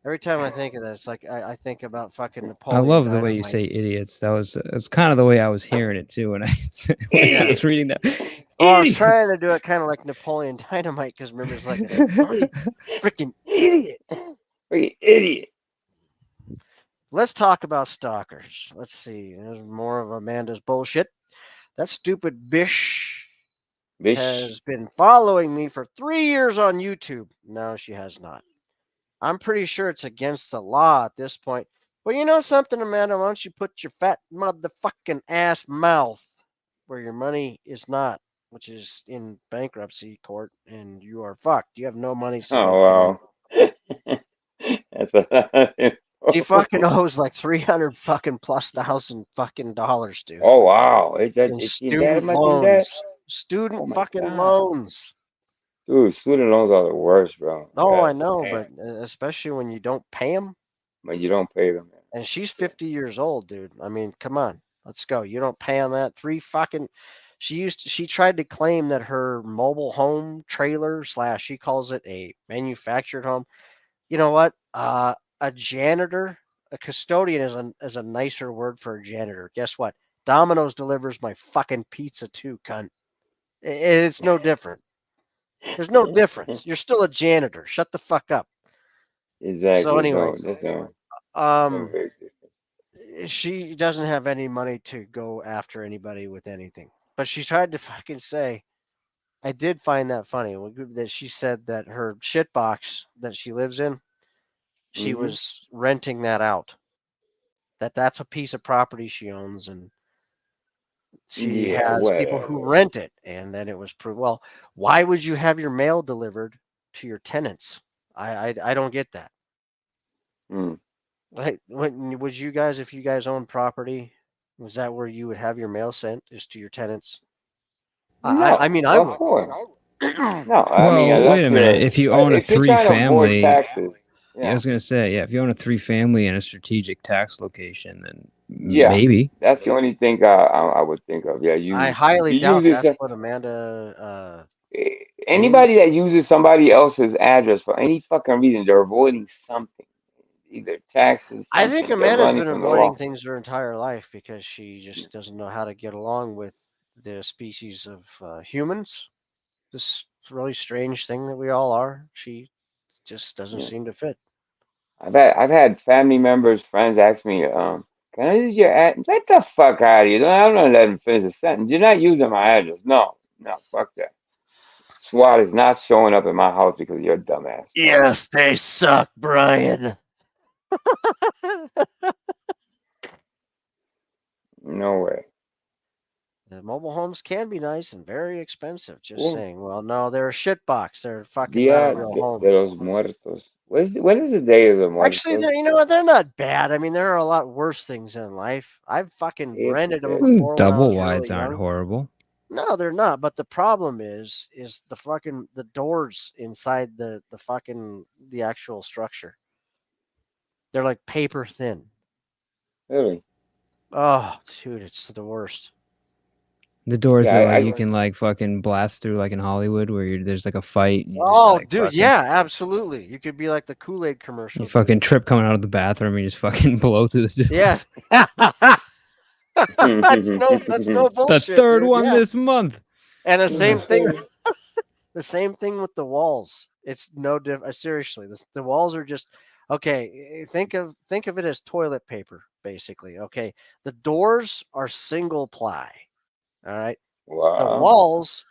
Every time I think of that, it's like I think about fucking I Napoleon love the way you Dynamite. say idiots. It's kind of the way I was hearing it too when I was reading that. Oh, I was Idiots! trying to do it kind of like Napoleon Dynamite because remember it's like a freaking idiot. Freaking idiot. Let's talk about stalkers. Let's see. There's more of Amanda's bullshit. That stupid bish Bish. has been following me for 3 years on YouTube. No, she has not. I'm pretty sure it's against the law at this point. But you know something, Amanda? Why don't you put your fat motherfucking ass mouth where your money is not, which is in bankruptcy court, and you are fucked. You have no money to make. Oh wow. That's a She fucking owes like 300 fucking plus thousand fucking dollars, dude. Oh wow. Is that In is she that student much in debt? loans. Student Oh my fucking god. loans. Dude, student loans are the worst, bro. Oh, I God know, damn. but especially when you don't pay them. When you don't pay them. And she's 50 years old, dude. I mean, come on. Let's go. You don't pay on that. She tried to claim that her mobile home trailer / she calls it a manufactured home. You know what? A janitor, a custodian is a nicer word for a janitor. Guess what? Domino's delivers my fucking pizza too, cunt. It's no different. There's no difference. You're still a janitor. Shut the fuck up. Exactly. So anyway, There's no big difference. she doesn't have any money to go after anybody with anything. But she tried to fucking say, I did find that funny that she said that her shit box that she lives in, she Mhm. was renting that out. That's a piece of property she owns, and she Yeah, has people who whatever. rent it. And then it was well, why would you have your mail delivered to your tenants? I don't get that. Hmm. Like, would you guys, if you guys own property, was that where you would have your mail sent? Is to your tenants? I mean, I of would. course. No, I mean Well, wait unless a minute. you're If you own a if you're trying to avoid three-family, taxes. yeah, I Yeah. was gonna say, yeah, if you own a 3-family in a strategic tax location, then Yeah. maybe. That's the only thing I would think of. Yeah, I you highly you doubt use that's this what Amanda anybody means. that uses somebody else's address for any fucking reason, they're avoiding something. Either taxes, I think something. They're Amanda's running been from the avoiding law. things her entire life because she just doesn't know how to get along with the species of humans. This really strange thing that we all are. She just doesn't Yeah. seem to fit. I've had family members, friends ask me, can I use your address? Get the fuck out of here. I'm not letting them finish the sentence. You're not using my address. No, fuck that. SWAT is not showing up at my house because you're a dumbass. Yes, they suck, Brian. No way. The mobile homes can be nice and very expensive. Just Well, saying. Well, no, they're a shit box. They're fucking not a Dia real de home. los Muertos. When is the Day of the Actually, Muertos? you know what? They're not bad. I mean, there are a lot worse things in life. I've fucking Yes, rented them it before when I Double was wides really aren't young. horrible. No, they're not. But the problem is the doors inside the actual structure. They're like paper thin. really. Oh, dude, it's the worst. The doors Yeah, that like you can like fucking blast through like in Hollywood where there's like a fight and you just Oh, like dude, fucking, yeah, absolutely. You could be like the Kool-Aid commercial. you fucking trip coming out of the bathroom and you just fucking blow through the door. Yes. that's no bullshit. The third dude. one Yeah. this month. And the same thing. The same thing with the walls. It's no different. Seriously, the walls are just okay. Think of it as toilet paper, basically. Okay, the doors are single ply. All right, the Wow. walls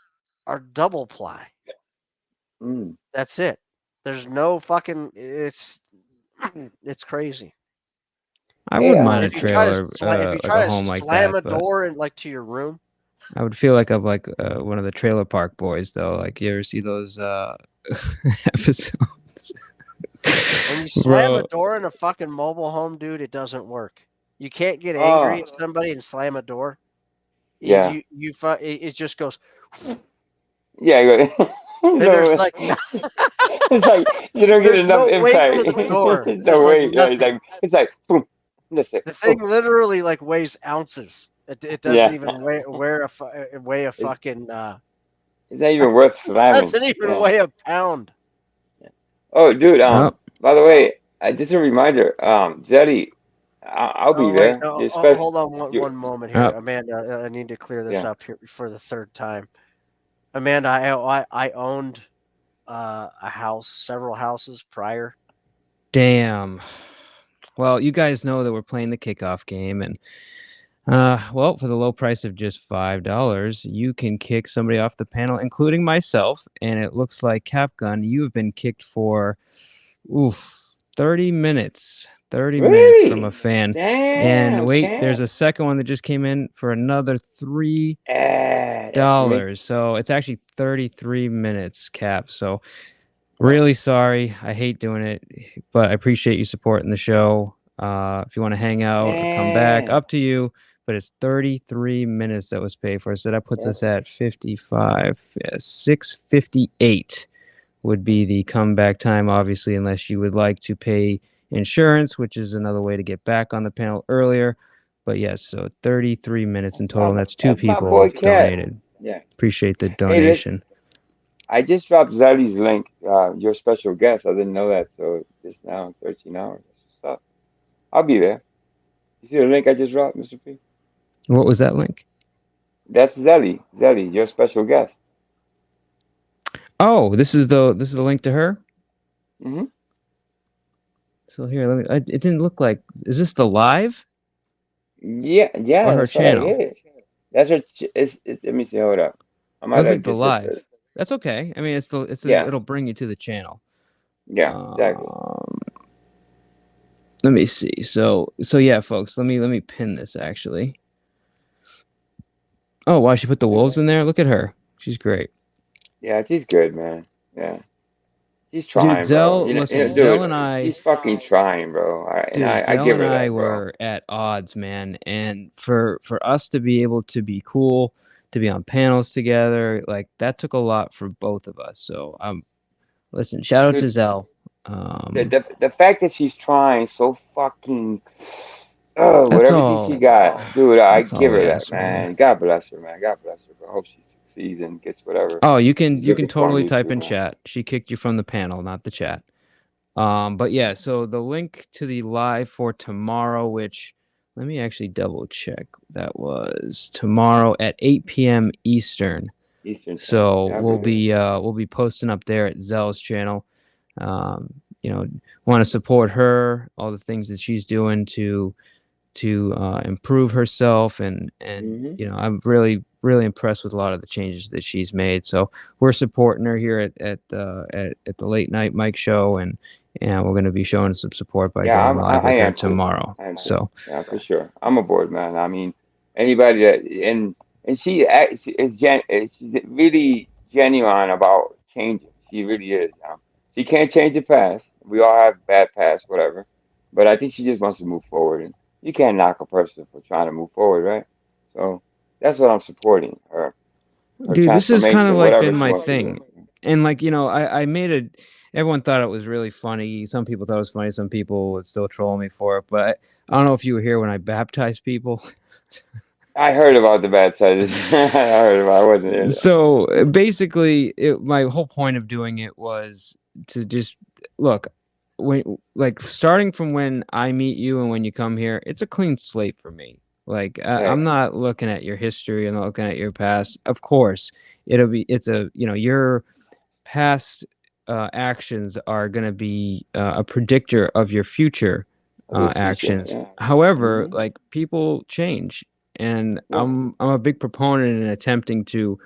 are double ply. Mm. That's it. There's no fucking. It's crazy. I wouldn't Hey, mind a If you try to trailer, like a home like slam that, a but door in like to your room, I would feel like I'm like one of the Trailer Park Boys though. Like you ever see those episodes? when you slam Bro, a door in a fucking mobile home, dude, it doesn't work. You can't get angry at somebody and slam a door. Yeah. It just goes. Yeah. And there's like it's like you don't get there's enough no weight impact. to the door. It's There's the like weight. Yeah, nothing. it's like boom. That's it. The thing literally like weighs ounces. It doesn't Yeah. even weigh a It's, fucking. it's not even worth slamming. Doesn't even Yeah. weigh a pound. Oh, dude. Oh, By the way, just a reminder. Zeddy, I'll be Oh wait, there. no, You're special. hold on You, one moment here, oh, Amanda. I need to clear this yeah. up here for the third time. Amanda, I owned a house, several houses prior. damn. Well, you guys know that we're playing the kickoff game, and well, for the low price of just $5, you can kick somebody off the panel, including myself. And it looks like Capgun, you have been kicked for 30 minutes. 30 minutes from a Really? fan. And Damn, wait, there's Cap. a second one that just came in for another $3. That's me. So it's actually 33 minutes, Cap. So really sorry. I hate doing it, but I appreciate you supporting the show. If you want to hang out or come back, Damn. up to you. But it's 33 minutes that was paid for. So that puts us That's at 55. 658 would be the comeback time, obviously, unless you would like to pay insurance, which is another way to get back on the panel earlier. But yes, so 33 minutes in total, and that's two that's my people boy Cap. donated. Yeah. Appreciate the Hey, listen. donation. I just dropped Zeddy's link. Your special guest. I didn't know that. So just now, 13 hours. That's what's up. I'll be there. You see the link I just dropped, Mr. P? What was that link? That's Zeddy. Zeddy, your special guest. Oh, this is the link to her. Mm-hmm. So here, let me. It didn't look like. Is this the live Yeah, or yeah, her that's what I channel? hit. That's what let me see, hold up. I It might looks have like the just hit live. the That's okay. I mean, yeah, it'll bring you to the channel. yeah, exactly. Let me see. So yeah, folks. Let me pin this actually. Oh wow, she put the wolves in there. Look at her. She's great. Yeah, she's good, man. Yeah. She's Dude, trying, bro. listen, Dude, Zell and I, she's fucking trying, bro. I Zell give and her I that, bro. were at odds, man. And for us to be able to be cool, to be on panels together, like that took a lot for both of us. So listen, shout out to Dude, Zell. the fact that she's trying so fucking That's whatever she all. got, dude, I That's all give we her that, ask, man. man. God bless her, man. God bless her, bro. Hope she succeeds and gets whatever Oh, she's you can looking for on totally type YouTube, in man. chat. She kicked you from the panel, not the chat. But yeah, so the link to the live for tomorrow, which let me actually double check. That was tomorrow at 8 p.m. Eastern. Eastern time. So Yeah, I'll be there. we'll be posting up there at Zell's channel. You know, want to support her, all the things that she's doing to improve herself, and Hmm. you know, I'm really impressed with a lot of the changes that she's made. So we're supporting her here at the late night Mike show, and we're going to be showing some support by Yeah, going live I with her am too. tomorrow. I am too. So Yeah, for sure. I'm aboard, man. I mean, anybody that and she is she's really genuine about changing. She really is. She can't change the past. We all have bad past, whatever. But I think she just wants to move forward, and you can't knock a person for trying to move forward, right? So that's what I'm supporting her dude, this has kind of transformation, like whatever been she my wants to thing. do. And like, you know, I made a everyone thought it was really funny. Some people thought it was funny, some people would still troll me for it. But I don't know if you were here when I baptized people. I heard about the bad sides. I heard about. I wasn't there. So basically, my whole point of doing it was to just look when, like, starting from when I meet you and when you come here, it's a clean slate for me. Like, Right. I'm not looking at your history. I'm not looking at your past. Of course, it's a, you know, your past actions are going to be a predictor of your future Of your future. actions. Yeah. However, Hmm. like, people change, and Yeah. I'm a big proponent in attempting to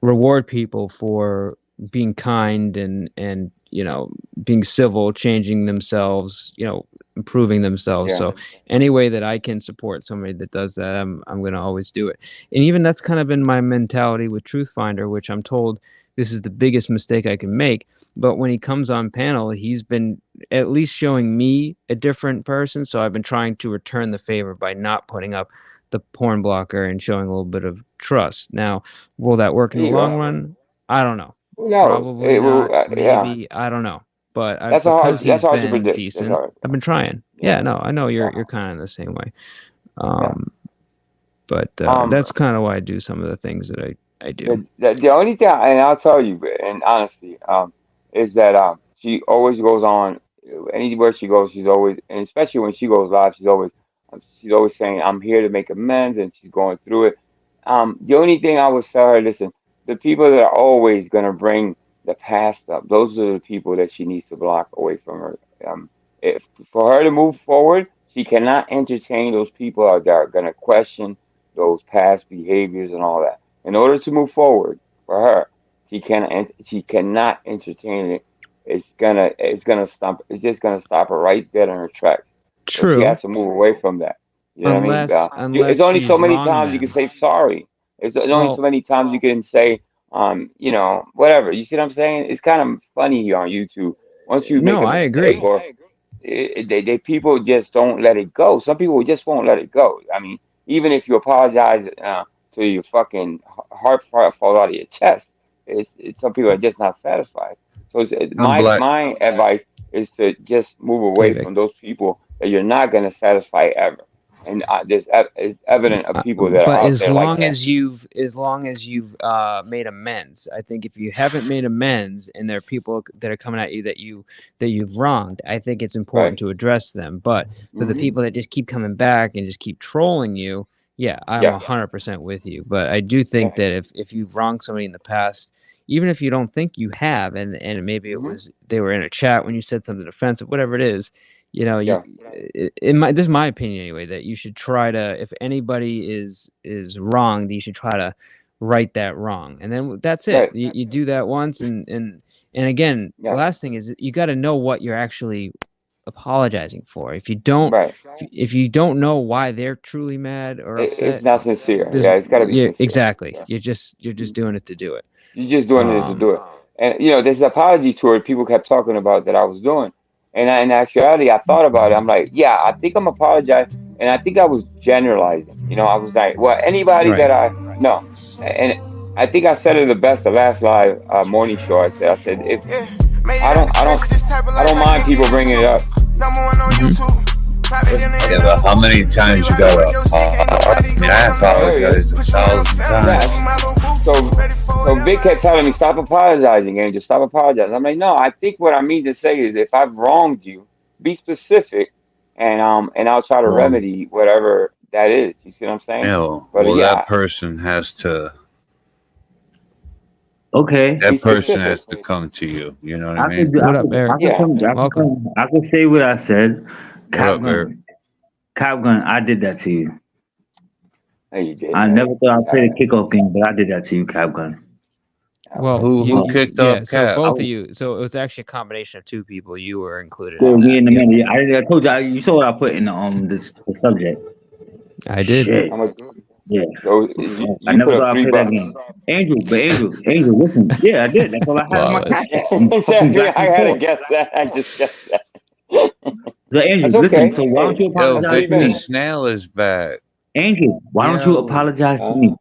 reward people for being kind and you know, being civil, changing themselves, you know, improving themselves. Yeah. So any way that I can support somebody that does that, I'm going to always do it. And even that's kind of been my mentality with Truth Finder, which I'm told this is the biggest mistake I can make. But when he comes on panel, he's been at least showing me a different person. So I've been trying to return the favor by not putting up the porn blocker and showing a little bit of trust. Now, will that work in There the you long go. run? I don't know. Who knows? Probably not. Yeah. Maybe. I don't know. But That's because hard. That's he's hard to been predict. That's decent, hard. I've been trying. Yeah. Yeah, no, I know Yeah. you're kind of the same way. Yeah. Um, But that's kind of why I do some of the things that I do. The only thing, and I'll tell you, and honestly, is that she always goes on anywhere she goes. She's always, and especially when she goes live, she's always saying, "I'm here to make amends," and she's going through it. The only thing I would tell her, listen, the people that are always gonna bring the past up, those are the people that she needs to block away from her. If for her to move forward, she cannot entertain those people that are gonna question those past behaviors and all that. In order to move forward for her, she cannot entertain it. It's gonna stop. It's just gonna stop her right dead in her tracks. So she True, has to move away from that. You know what I mean? It's unless only so she's many wrong times you can them. say sorry. There's only so Well, many times you can say, whatever. You see what I'm saying? It's kind of funny here on YouTube. Once you make no, a I mistake, agree. or they people just don't let it go. Some people just won't let it go. I mean, even if you apologize to your fucking heart fall out of your chest, it's some people are just not satisfied. So I'm my black. my advice is to just move Hey, away Vic. from those people that you're not going to satisfy ever. And it's evident of people that are But out there like that. as long as you've made amends, I think if you haven't made amends and there are people that are coming at you that you've wronged, I think it's important Right. to address them. But for the Hmm. people that just keep coming back and just keep trolling you, yeah, I'm Yeah. 100% with you. But I do Yeah. think that if you've wronged somebody in the past, even if you don't think you have, and maybe it Hmm. was they were in a chat when you said something offensive, whatever it is, you know, Yeah. this is my opinion anyway, that you should try to, if anybody is wronged, you should try to right that wrong, and then that's it. Right. You do that once, and again, the Yeah. last thing is you got to know what you're actually apologizing for. If you don't, Right. if you don't know why they're truly mad or It's upset, not sincere. there's Yeah. It's got to be yeah, sincere. exactly. Yeah. You're just doing it to do it. You're just doing it to Um, do it. And this apology tour people kept talking about that I was doing. And in actuality, I thought about it. I'm like, yeah, I think I'm apologizing, and I think I was generalizing. I was like, well, anybody right. that I no, and I think I said it the best. The last live morning show, I said, if Yeah, made it I out don't, the I don't, trenches, this type of I life don't I mind can't people get used bringing it up. to. Number one on YouTube. Probably It's, gonna Yeah, end but up how boo. many Show times you you how to work gotta your stick, ain't nobody I mean, going I on the move. apologize a Put you on a thousand family, yeah. show you times. my little boo. So Ready for so Vic whatever I kept telling me, do. stop apologizing, Angel. Stop apologizing. I'm like, no, I think what I mean to say is if I've wronged you, be specific, and I'll try to Well, remedy whatever that is. You see what I'm saying? yeah, But that yeah, person has to. Okay. be That person specific. has to come to you. You know what I I mean? could, I What up, could, I Eric? could Yeah. come, Welcome. I could say what I said. What Cap up, Eric? gun, Cap gun, I did that to you. No, you didn't, I never Eric. thought I'd play the kickoff game, but I did that to you, Cap gun. All right. Well, Who Uh, kicked yeah. off So Cap? I both of was you. So it was actually a combination of two people. You were included so in me that. and the Yep, man. I told you. You saw what I put in the subject. I did. Shit. How much? Yeah. So you, I you never put up thought I'd play that $3. game. Angel, listen. Yeah, I did. That's all I had on my cash Flawless. app. And fucking Exactly. back I and gotta forth. guess that. I just guessed that. So Angel, That's listen. okay. So why don't Hey, you Yo, that's apologize to Victor me? 3 minutes. Snail is back. Angel, why don't you Yo, apologize to Uh, me?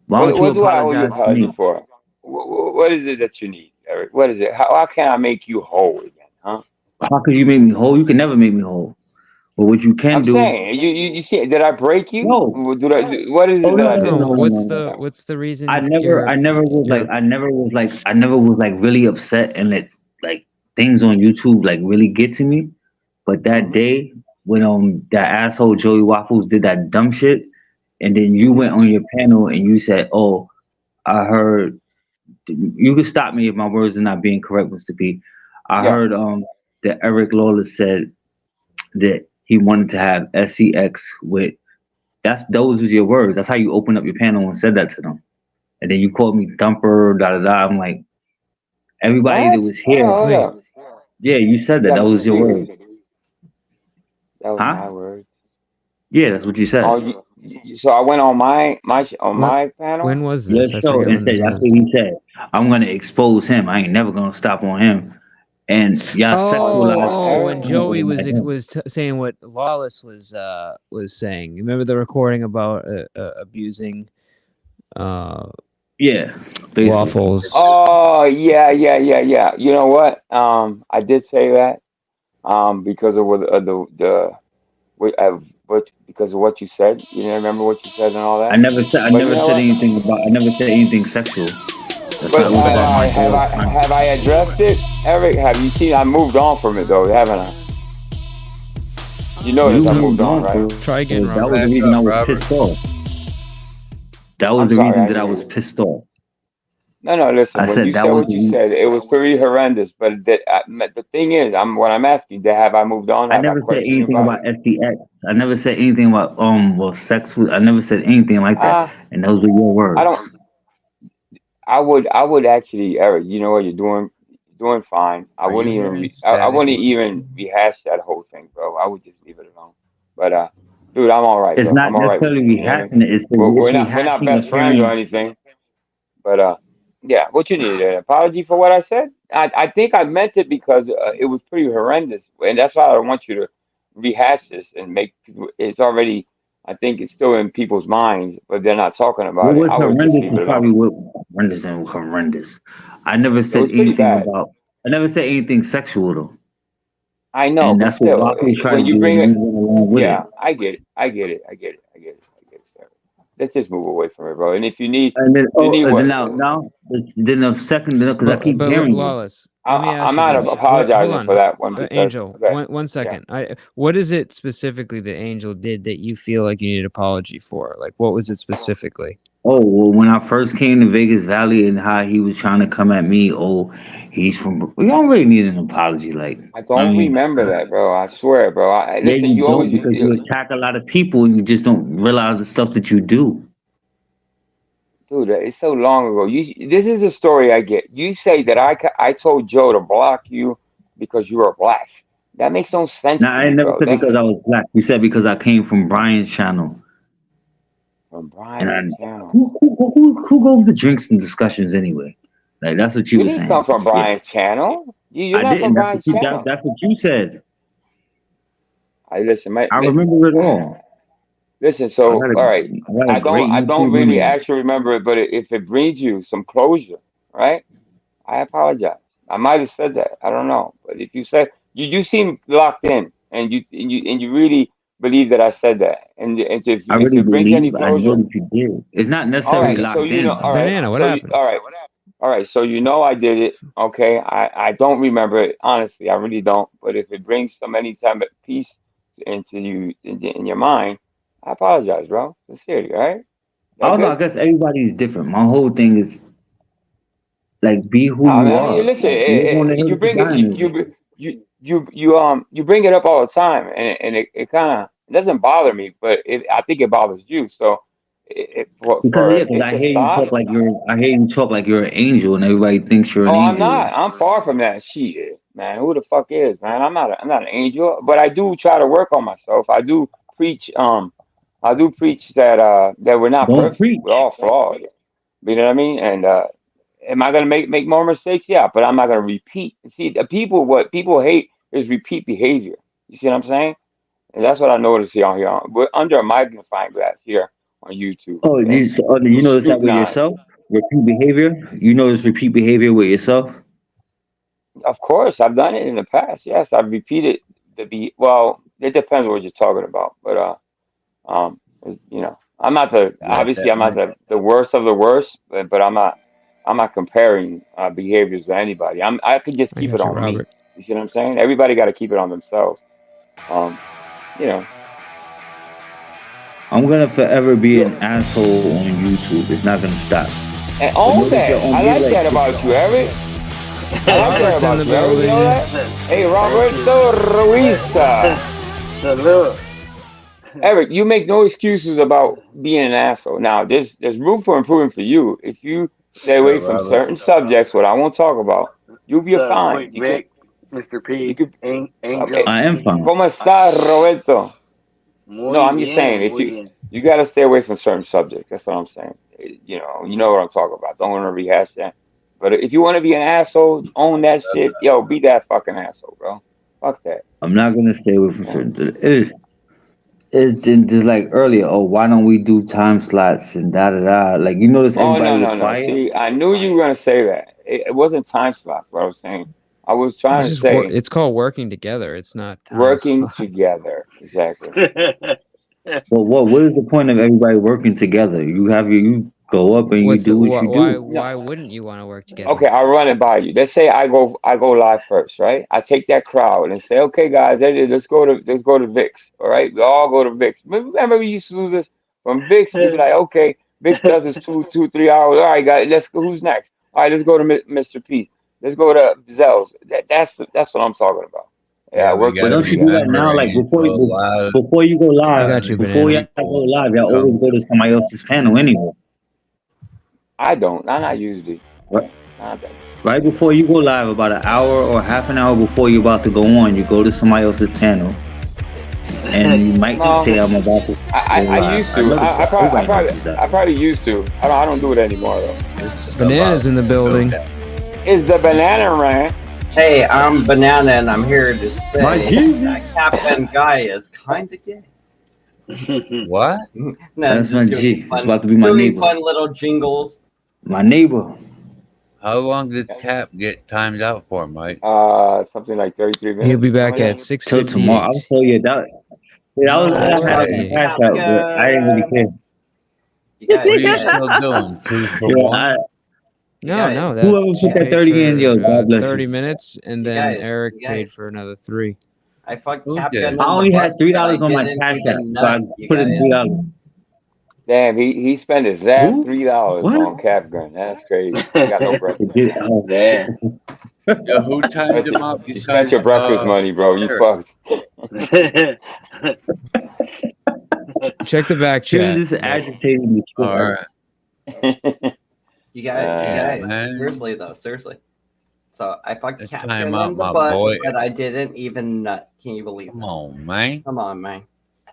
Why don't what you what do I owe you apologize to apology me? for? What is it that you need, Eric? What is it? How can I make you whole again? Huh? How could you make me whole? You can never make me whole. But what you I'm can do, saying you see. Did I break you? no. What is Oh it that I No. did? Well, no. what's the I reason never, I never was like, you're I never was like really upset and let like things on YouTube like really get to me. But that Hmm. day when that asshole Joey Waffles did that dumb shit, and then you Hmm. went on your panel and you said, "Oh, I heard." You can stop me if my words are not being correct, Mr. P. I Yeah. heard that Eric Lawless said that he wanted to have SCX with those was your words. That's how you opened up your panel and said that to them. And then you called me dumper, da da da. I'm like, everybody that What? was Hold here, on, hold wait. on. yeah, you said that. Yeah, That was your you. words. That was Huh? my word. Yeah, that's what you Oh, said. so I went on on What? my panel. When was Your this? I show forget and when said this that's was. what he said. I'm gonna expose him. I ain't never gonna stop on him. And y'all sexualized When Eric. Joey everything at him. was saying what Lawless was saying. Remember the recording about abusing Yeah, basically. Waffles? Oh yeah. You know what? I did say that because of what Because of what you said. You didn't remember what you said and all I that. never said I But you never know said what? anything about I never said anything sexual. That's But not, it was about my girl. have I addressed it, Eric? Have you seen? I moved on from it though, haven't I? You You notice I moved moved on, on right? for Try again, that was Robert. the Back reason I up, was Robert. pissed off. That I'm was the sorry, reason I that didn't I hear was you. pissed off. No. I Listen, when said you that said was what the you reason. said, it was pretty horrendous. But the thing is, what I'm asking, have I moved on? I Have I never said questioned you anything about about it? SEX. I never said anything about well sex with I never said anything like that. Uh, And those were your I words. don't. I would actually, Eric. You know what you're doing fine. I Are you wouldn't even. hearing I static? wouldn't even rehash that whole thing, bro. I would just leave it alone. But dude, I'm all right, It's bro. not I'm all right with necessarily you. You know what I mean? rehashing it, We're it's not rehashing best friends or appearing. anything. But yeah, what you need an apology for what I said? I think I meant it because it was pretty horrendous, and that's why I don't want you to rehash this and make people. It's already, I think it's still in people's minds, but they're not talking What about it. was I would just horrendous leave is it alone. probably what horrendous and horrendous. I never It said was pretty anything bad. about I never said anything sexual though. I know, And but that's what still, Rocky was trying when to you do bring and it, you went along with it. yeah, I get it. I get it. I get it. I get it. I get it. Sir. Let's just move away from it, bro. And if you need, And then you need then what? now then the second because I keep But hearing you. Lawless, let me I'm ask you not this. What? Hold apologizing for on, that one because Angel. okay, One yeah. second. What is it specifically that Angel did that you feel like you need an apology for? Like, what was it specifically? Oh well, when I first came to Vegas Valley and how he was trying to come at me, he's from. We don't really need an apology. Like, I I don't mean, remember that, bro. I swear, bro. yeah, Listen. you You don't always, because you attack a lot of people and you just don't realize the stuff that you do. dude. It's so long ago. This is a story I get. You say that I told Joe to block you because you were black. That makes no sense Now, to I me, never bro. said That's because I was black. You said because I came from Brian's channel. from And Brian's I channel. who goes to drinks and discussions anyway? Like that's what you You were didn't come saying. from Yeah, Brian's channel. You're I not from didn't. Brian's channel. That's what you said. I listen, I remember it all. listen. I So, got a all right. I got a great I don't YouTube really memory. actually remember it, but if it brings you some closure, right? I apologize. I might have said that. I don't know. But if you said you seem locked in, and you really believe that I said that, and I if really it brings any believe I know closure, that you did. It's not all necessarily right. So locked you know, in all though. right. Banana, what So you, happened? all right. So you know I did it. Okay. I don't remember it honestly. I really don't. But if it brings some any type of peace into you in your mind, I apologize, bro. Sincerely. All right. I That don't know. good? I guess everybody's different. My whole thing is like be who No, you I mean, are. listen. Like live on the hill You if you bring it. die in it. You bring it up all the time, and it kind of doesn't bother me, but I think it bothers you. So, Because for yeah, because it I to hear you stop. talk like you're an angel and everybody thinks you're an Oh, I'm angel. not. I'm far from that shit, man. Who the fuck is, man? I'm not an angel, but I do try to work on myself. Preach. I do preach that we're not Don't perfect. preach. We're all flawed. You know what I mean? And am I gonna make more mistakes? Yeah, but I'm not gonna repeat. See, what people hate is repeat behavior. You see what I'm saying? And that's what I notice here on here. We're under a magnifying glass here on YouTube, Oh, and you we're notice that with scrutinized. yourself? Repeat behavior? You notice repeat behavior with yourself? Of course, I've done it in the past. Yes, I've repeated the be. Well, it depends what you're talking about, but um, I'm not the Like obviously that, I'm not Mike? the worst of the worst, but I'm not comparing behaviors with anybody. I could just I keep it got you, on me. Robert. You see what I'm saying? Everybody got to keep it on themselves. Um, you know, I'm gonna forever be you an asshole on YouTube. It's not gonna stop. and But own notice your that. I own be like like that about you, Eric. I like that Robert's in the about you, Eric. You know building. that? Hey, Thank you. Roberto Ruiz. Salute. Eric, you make no excuses about being an asshole. Now, there's room for improvement for you. If you stay What's away up, from Robert? certain subjects, what I won't talk about, you'll be What's up, fine. Point Vic, Mr. You P, could, Angel? okay. I am fine. ¿Cómo está, Roberto? No, Muy I'm just saying, bien, if muy bien. you got to stay away from certain subjects. That's what I'm saying. You know what I'm talking about. Don't want to rehash that. But if you want to be an asshole, own that shit. Yo, be that fucking asshole, bro. Fuck that. I'm not gonna stay away from Yeah. certain things. It's just like earlier. Oh, why don't we do time slots and da da da? Like you notice Oh everybody no, was no, no. quiet. See, I knew you were gonna say that. It wasn't time slots. What I was saying. I was trying to say It's called working together. It's not time working slots. together. Exactly. Well, what is the point of everybody working together? You go up and you What's the, do what you do. why wouldn't you want to work together? Okay, I'll run it by you. Let's say I go live first, right? I take that crowd and say, okay, guys, let's go to VIX. All right, we all go to VIX. Remember we used to do this from VIX. We'd be like, okay, VIX does this 2, 3 hours. All right, guys, let's go. Who's next? All right, let's go to Mr. P. Let's go to Zell's. That's what I'm talking about. Yeah, Yeah, we work But got to together. don't you do that remember now? Like you go live. before you go I live, got you, before banana. y'all go live, y'all always go to somebody else's panel anyway. I don't. Not usually. Right, Not that. right before you go live, about an hour or half an hour before you're about to go on, you go to somebody else's panel, and you might No, say, "I'm about to go I live." used I to. noticed that. Everybody notices I that. probably used to. I don't do it anymore though. It's Bananas in the building. It's the banana rant. Hey, I'm Banana, and I'm here to say My Jesus. that Captain Guy is kind of gay. What? No, That's just my doing G. It's fun, about to be my doing neighbor. fun little jingles. My neighbor. How long did Cap get timed out for, Mike? Something like 33 minutes. He'll be back something like at that. Till tomorrow. 6:58. I'll tell you that. Yeah, I was No, laughing out the 6:58. cash out, but I didn't really care. You guys, What are you still doing? 2 for Yeah, 1? No, guys, no, that whoever she put that paid 30 in, yo, for God bless 30 you. minutes, and you then guys, Eric you paid guys. for another 3. I fucked Who Cap did? Gun in I the only butt, had but I $3 on my didn't cash app, even so I nut, you put in guys. $3. Damn, he spent his last Who? $3 What? on Cap Gun. That's crazy. He got no breakfast. Damn. Yeah, who timed him out You spent besides your breakfast money, bro. You Eric? fucked. Check the back He was chat. just agitating the shit All out. right. You guys, Yeah, man. seriously though, seriously. So I fucked Let's Cap time Gun out in the my butt, boy. but I didn't even nut. Can you believe Come that? on, man. Come on, man.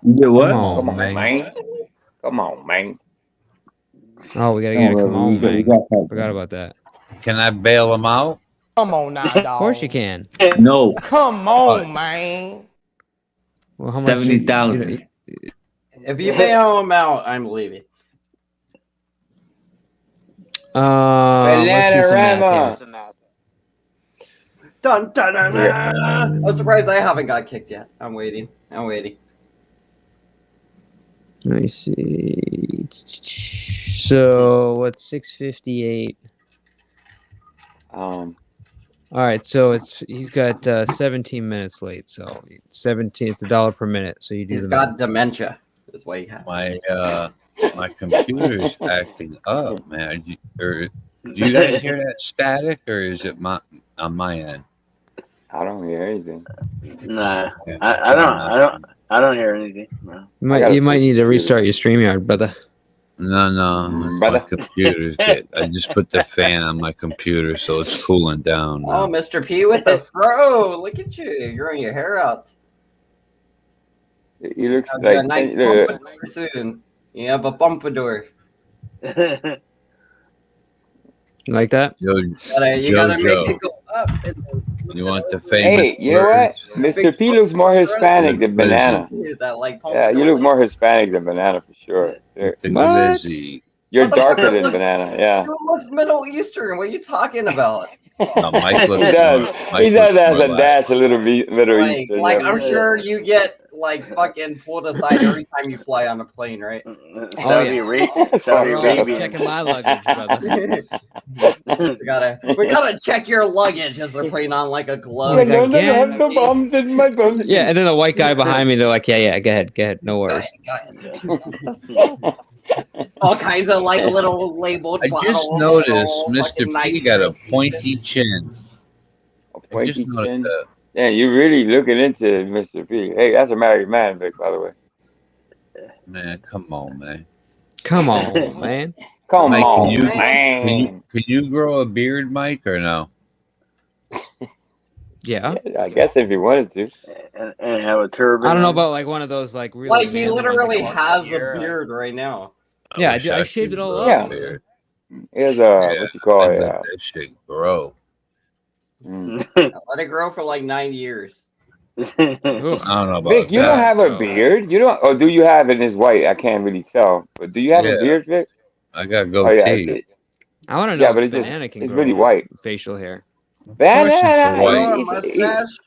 You did Come what? on, Come on, man. man. Come on, man. Oh, we gotta Don't get a worry, come on, we man. got that. Forgot about that. Can I bail him out? Come on now, Of course dog. you can. No, Come on, man. Well, how much? 70,000. If you bail him out, I'm leaving. Let's do some math Bananarama. here. Dun, dun, dun, Yeah. dun. I'm surprised I haven't got kicked yet. I'm waiting. Let me see. So what's 6:58? Um, All right, so he's got 17 minutes late. So 17. It's $1 per minute. So you do He's the got math. dementia. That's why he has. My computer's acting up, man. Do you guys hear that static, or is it on my end? I don't hear anything. Nah, Yeah, I don't hear anything. No. You might need to restart your StreamYard, brother. No, my computer's I just put the fan on my computer, so it's cooling down now. Oh, Mr. P with the fro. Look at you. You're growing your hair out. He looks I've got a like nice pompadour soon. You have a pompadour. Like that? You gotta make it go up. You want the famous Hey, you know what? words? Mr. P looks more Hispanic than Banana. That like Yeah, you look more Hispanic than Banana for sure. The What? glizzy. You're darker Motherfucker than looks- Banana. Yeah. Who looks Middle Eastern? What are you talking about? No, Mike looks He does. more- He Mike does looks has more a like- dash a little bit Middle Like, Eastern. like yeah. I'm sure you get like fucking pulled aside every time you fly on a plane, right? Saudi Arabia. Checking my luggage, brother. we gotta check your luggage as they're putting on like a glove. Like, again? have the bombs in my bums. Yeah, and then the white guy behind me, they're like, yeah, go ahead, no worries. All kinds of like little labeled I just bottles. noticed little Mr. fucking P nice got a drinks. pointy chin. A I just pointy noticed chin. that. Yeah, you're really looking into Mr. P. Hey, that's a married man, Vic, by the way. Man, come on, man. Come on, man. Come Mike, on, can man. you grow a beard, Mike, or no? Yeah. I guess if you wanted to. And have a turban. I don't know on. about like one of those like really. Like he manly ones, literally like, has here, a beard right now. Yeah, wish I could shaved it all grow up. a beard. Here's Yeah, what you call I'd it. let that shit grow. Let it grow for like 9 years. I don't know about Vic, you that. don't have a bro. beard? You don't, or do you have it? It's white. I can't really tell. But do you have a Yeah. beard, Vic? I got Oh yeah, goatee. I want to know yeah, but if it's just Banana can it's grow really white. facial hair. Banana. White. grow a He's- mustache.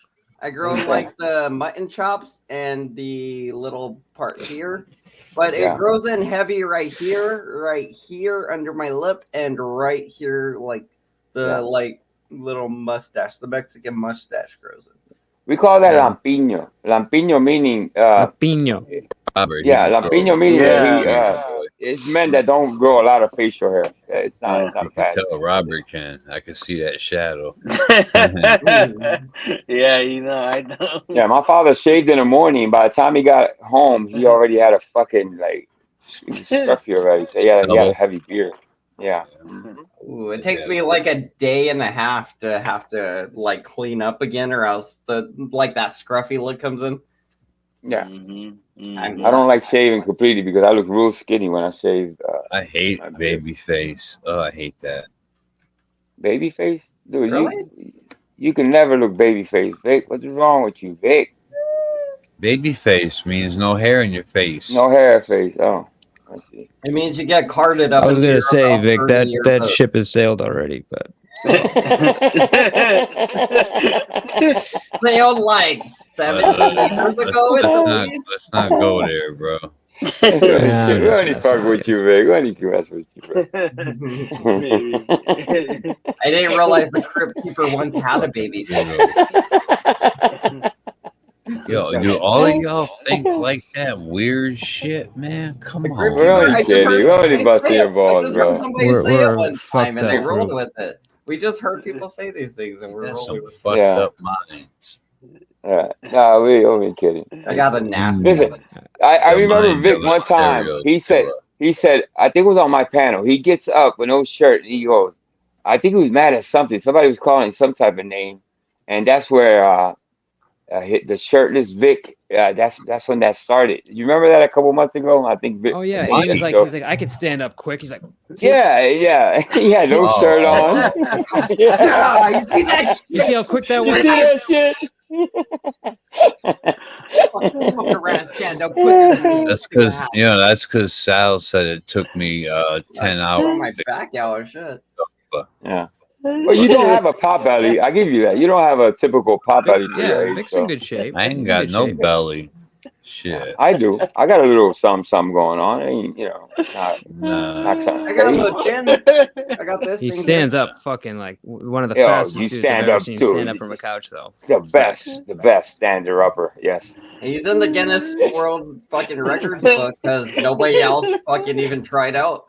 I grow Okay. like the mutton chops and the little part here, but it Yeah. grows in heavy right here under my lip, and right here, like the Yeah. like little mustache, the Mexican mustache grows in. We call that lampiño. Lampiño meaning Lapino. Robert, yeah, he can grow lampiño meaning that he Yeah. it's men that don't grow a lot of facial hair. It's not a You can bad tell thing. Robert can. I can see that shadow. Yeah, you know, I know. Yeah, my father shaved in the morning. By the time he got home, he already had a fucking like he was scruffy already. So he had a Double. heavy beard. Yeah. Ooh, it takes me like a day and a half to have to like clean up again, or else the like that scruffy look comes in. Yeah. I'm I don't like shaving completely because I look real skinny when I shave. I hate baby face. Oh, I hate that. Baby face, dude. Really? You can never look baby face, Vic. What's wrong with you, Vic? Baby face means no hair in your face. No hair face. Oh, I see. It means you get carded up. I was until gonna you're say, about Vic, 30 years that old. ship has sailed already, but Sailed like 17 years ago at the least. Let's not go there, bro. Yeah, I'm We just only messing fuck with with you, Vic. We only mess with you, bro. I didn't realize the crypt keeper once had a baby face. Yo, do all of y'all think like that weird shit, man? Come on. We're only I just kidding. heard We're only somebody busting say your it. I balls, just heard bro. somebody say it we're one time, and fucked they up rolled group. with it. We just heard people say these things, and we're That's rolling some with it. fucked Yeah. up minds. No, we only kidding. I got a nasty. Listen, I The remember mind Vic of one a time. serial He said, I think it was on my panel. He gets up with no shirt and he goes, I think he was mad at something. Somebody was calling some type of name, and that's where the shirtless Vic. That's when that started. You remember that a couple months ago? I think Vic. oh yeah, I and think he was Vic like, showed- I could stand up quick. He's like, yeah, he had no Oh, shirt on. Ah, you see that shit? you see how quick that You was? see that shit? Fuck around, stand up quicker than me. That's because that's because Sal said it took me 10 Throw hours. my back out or shit. Yeah. Well, you don't have a pot belly. I give you that. You don't have a typical pot belly for your Yeah, age. Vic's So. in good shape. I He's ain't in got good no shape. belly. Shit. I do. I got a little something going on. I ain't, not Nah. something I got a crazy. little chin. I got this He thing stands here. up fucking like one of the Yo, fastest you dudes I've stand ever up seen too. stand up from a couch, though. The Facts. best stander upper. Yes. He's in the Guinness World fucking Records book because nobody else fucking even tried out.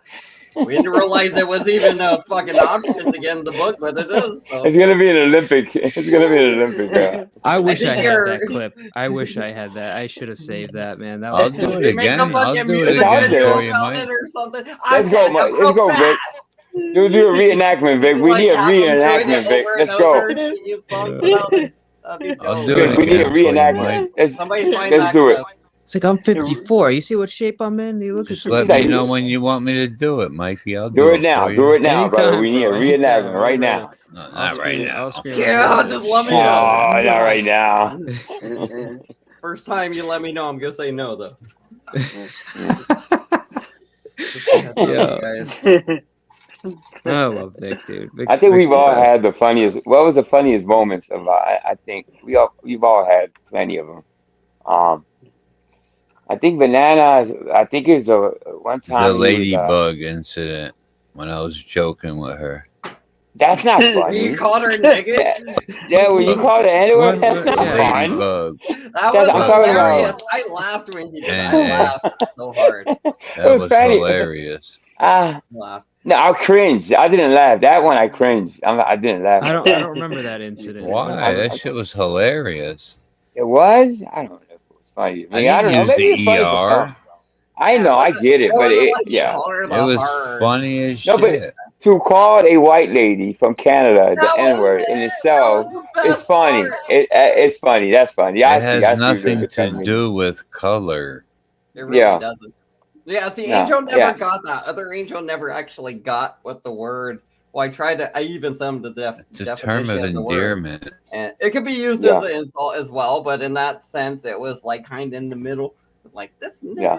We didn't realize it was even a fucking option to get in the book, but it is. So. It's gonna be an Olympic. It's gonna be an Olympic. I wish I think had you're- that clip. I wish I had that. I should have saved that, man. That I'll was do it They make again. a I'll fucking do it music out again video for you, about Mike. it or something. Let's go, Mike. Let's go, Vic. Do a reenactment, Vic. We need a reenactment, Vic. Let's go. I'll do Vic, it we need a again for you, reenactment. Mike. Somebody find Let's that do it. clip. It's like I'm 54. You see what shape I'm in? You look Just at let Like- me know when you want me to do it, Mikey. I'll Do it now. for you. Do it now, brother. Anytime, We need a bro, anytime. reenactment I'm right ready. now. No, I'll not right scream. now. I'll scream. Yeah, just let me Oh, know. not right now. First time you let me know, I'm gonna say no though. Yeah. I love Vic, dude. I think we've all had the funniest. What was the funniest moments of? I think we've all had plenty of them. I think banana. I think it was one The time. ladybug incident when I was joking with her. That's not funny. You called her naked? Yeah, when you called it anyway, that's not fun. Ladybug. That was I'm talking about- hilarious. I laughed when he did that. I And- laughed so hard. That was was funny. hilarious. Laughed. No, I cringed. I didn't laugh. That one I cringed. I didn't laugh. I don't remember that incident. Why? That shit was hilarious. It was. I don't know if it was funny. I mean, I don't know. use Maybe the it's funny for some. ER. I know. I get it, but it, yeah. It was funny as No, but shit. to call a white lady from Canada the That was N-word in itself That was the is best funny. part. It's funny. That's funny. I It see. has I see what nothing you're to telling me. do with color. It really Yeah. doesn't. Yeah, see, No, Angel never yeah. got that. Other Angel never actually got what the word. Well, I even summed the It's a term definition of of the word. endearment. And it could be used Yeah. as an insult as well, but in that sense, it was like kind of in the middle. Like this. Yeah.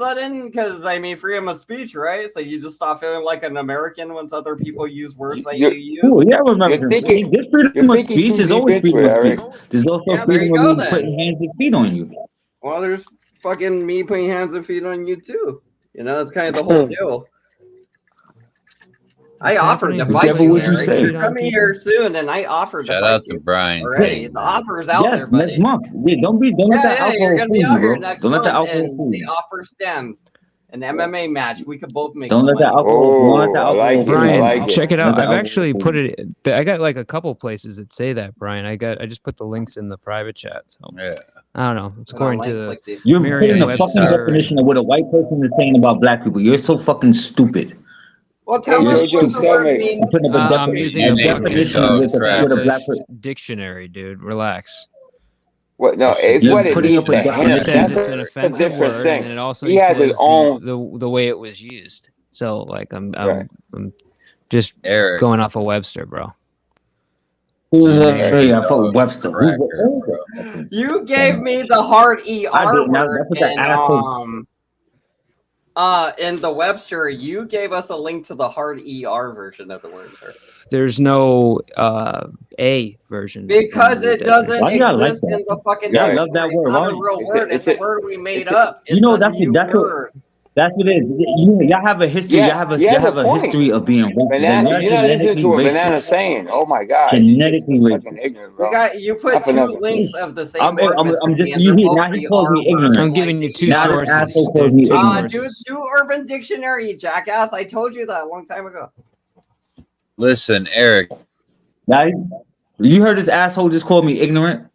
sudden? Because I mean, freedom of speech, right? So you just stop feeling like an American once other people use words that you use. Oh, yeah, remember. You're thinking, This freedom you're of thinking speech too is deep always into it, freedom of Eric. speech. There's also Yeah, there freedom you of go me then. putting hands and feet on you. Well, there's fucking me putting hands and feet on you too. You know, that's kind of the whole deal. I What's offered happening? to Who's fight Whichever you, what you Eric. say. You're coming here soon, and I offered to Shout fight out to you Brian already. King, The man. offer's out Yes, there, buddy. next month. Yeah, don't let that Yeah, alcohol you're gonna fool be you, out here bro. next Don't let that month, alcohol and fool the you. offer stands. An MMA match. We could both make Don't some let that money. alcohol. Don't let that Oh, I alcohol like it. fool I you. Brian, like it. check it Don't let out. that I've alcohol actually fool put you. it. I got like a couple places that say that, Brian. I just put the links in the private chat. So Yeah. I don't know. It's Put on according to link, the click this. You're putting a fucking Merriam-Webster. definition of what a white person is saying about black people. You're so fucking stupid. Well, tell You're us what stupid. the word I'm means. putting up I'm using a a named your definition fucking of dog what a black established person. dictionary, dude. Relax. What? No, That shit it's You're what it putting means up a to It him. says definition. That's it's an a offensive different word, and then thing. it also He has his says own. the way it was used. So like Right. I'm just Eric, going off of Webster, bro. Who you is that? named Hey, your I fuck dog with Webster. Who's Cracker, bro. the You gave me the hard I ER did not. word That's what that asshole. in the Webster. You gave us a link to the hard ER version of the word, sir. There's no A version. Because it doesn't Why y'all like exist that? in the fucking Y'all Right. love that dictionary. It's word. not Why? a real word. It's a word we made it's a- up. It's You know a new word. that's what it is. Y'all have a history. Yeah, he Y'all has a have a point. history of being racist. Like, Banana, y'all you're not listening genetically to what Banana's racist. saying. Oh my God, you're just Genetically fucking racist. ignorant, We bro. got you put Not for two nothing. links of the same word, I'm Mr. just P, and you they're hear both now he the calls R me word. ignorant. I'm Like giving you the two Now this ER. sources. asshole There calls are me two ignorant. sources. Do Urban Dictionary, jackass. I told you that a long time ago. Listen, Eric. Now you heard this asshole just call me ignorant.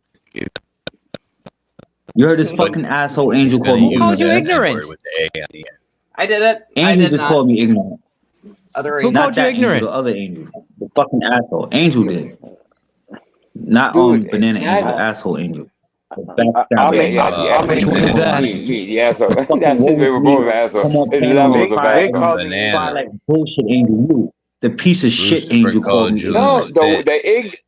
You heard this fucking asshole Angel call me Who called you ignorant. ignorant? With the A on the end. I did it. I Angel did just not. called me ignorant. Other Who Angel. called Not you that Angel, ignorant? the other Angel. The fucking asshole. Angel did. Not Dude, Banana not. Angel, the asshole Angel. The I'll backstabber make Angel. I'll make Which one is that? the asshole. The fucking That's it. They were woefully both assholes. come up It's saying all levels the of Vic asshole. calls me fly Banana. like ignorant. bullshit Angel. You, the piece of shit Lucifer Angel called called me you No, ignorant.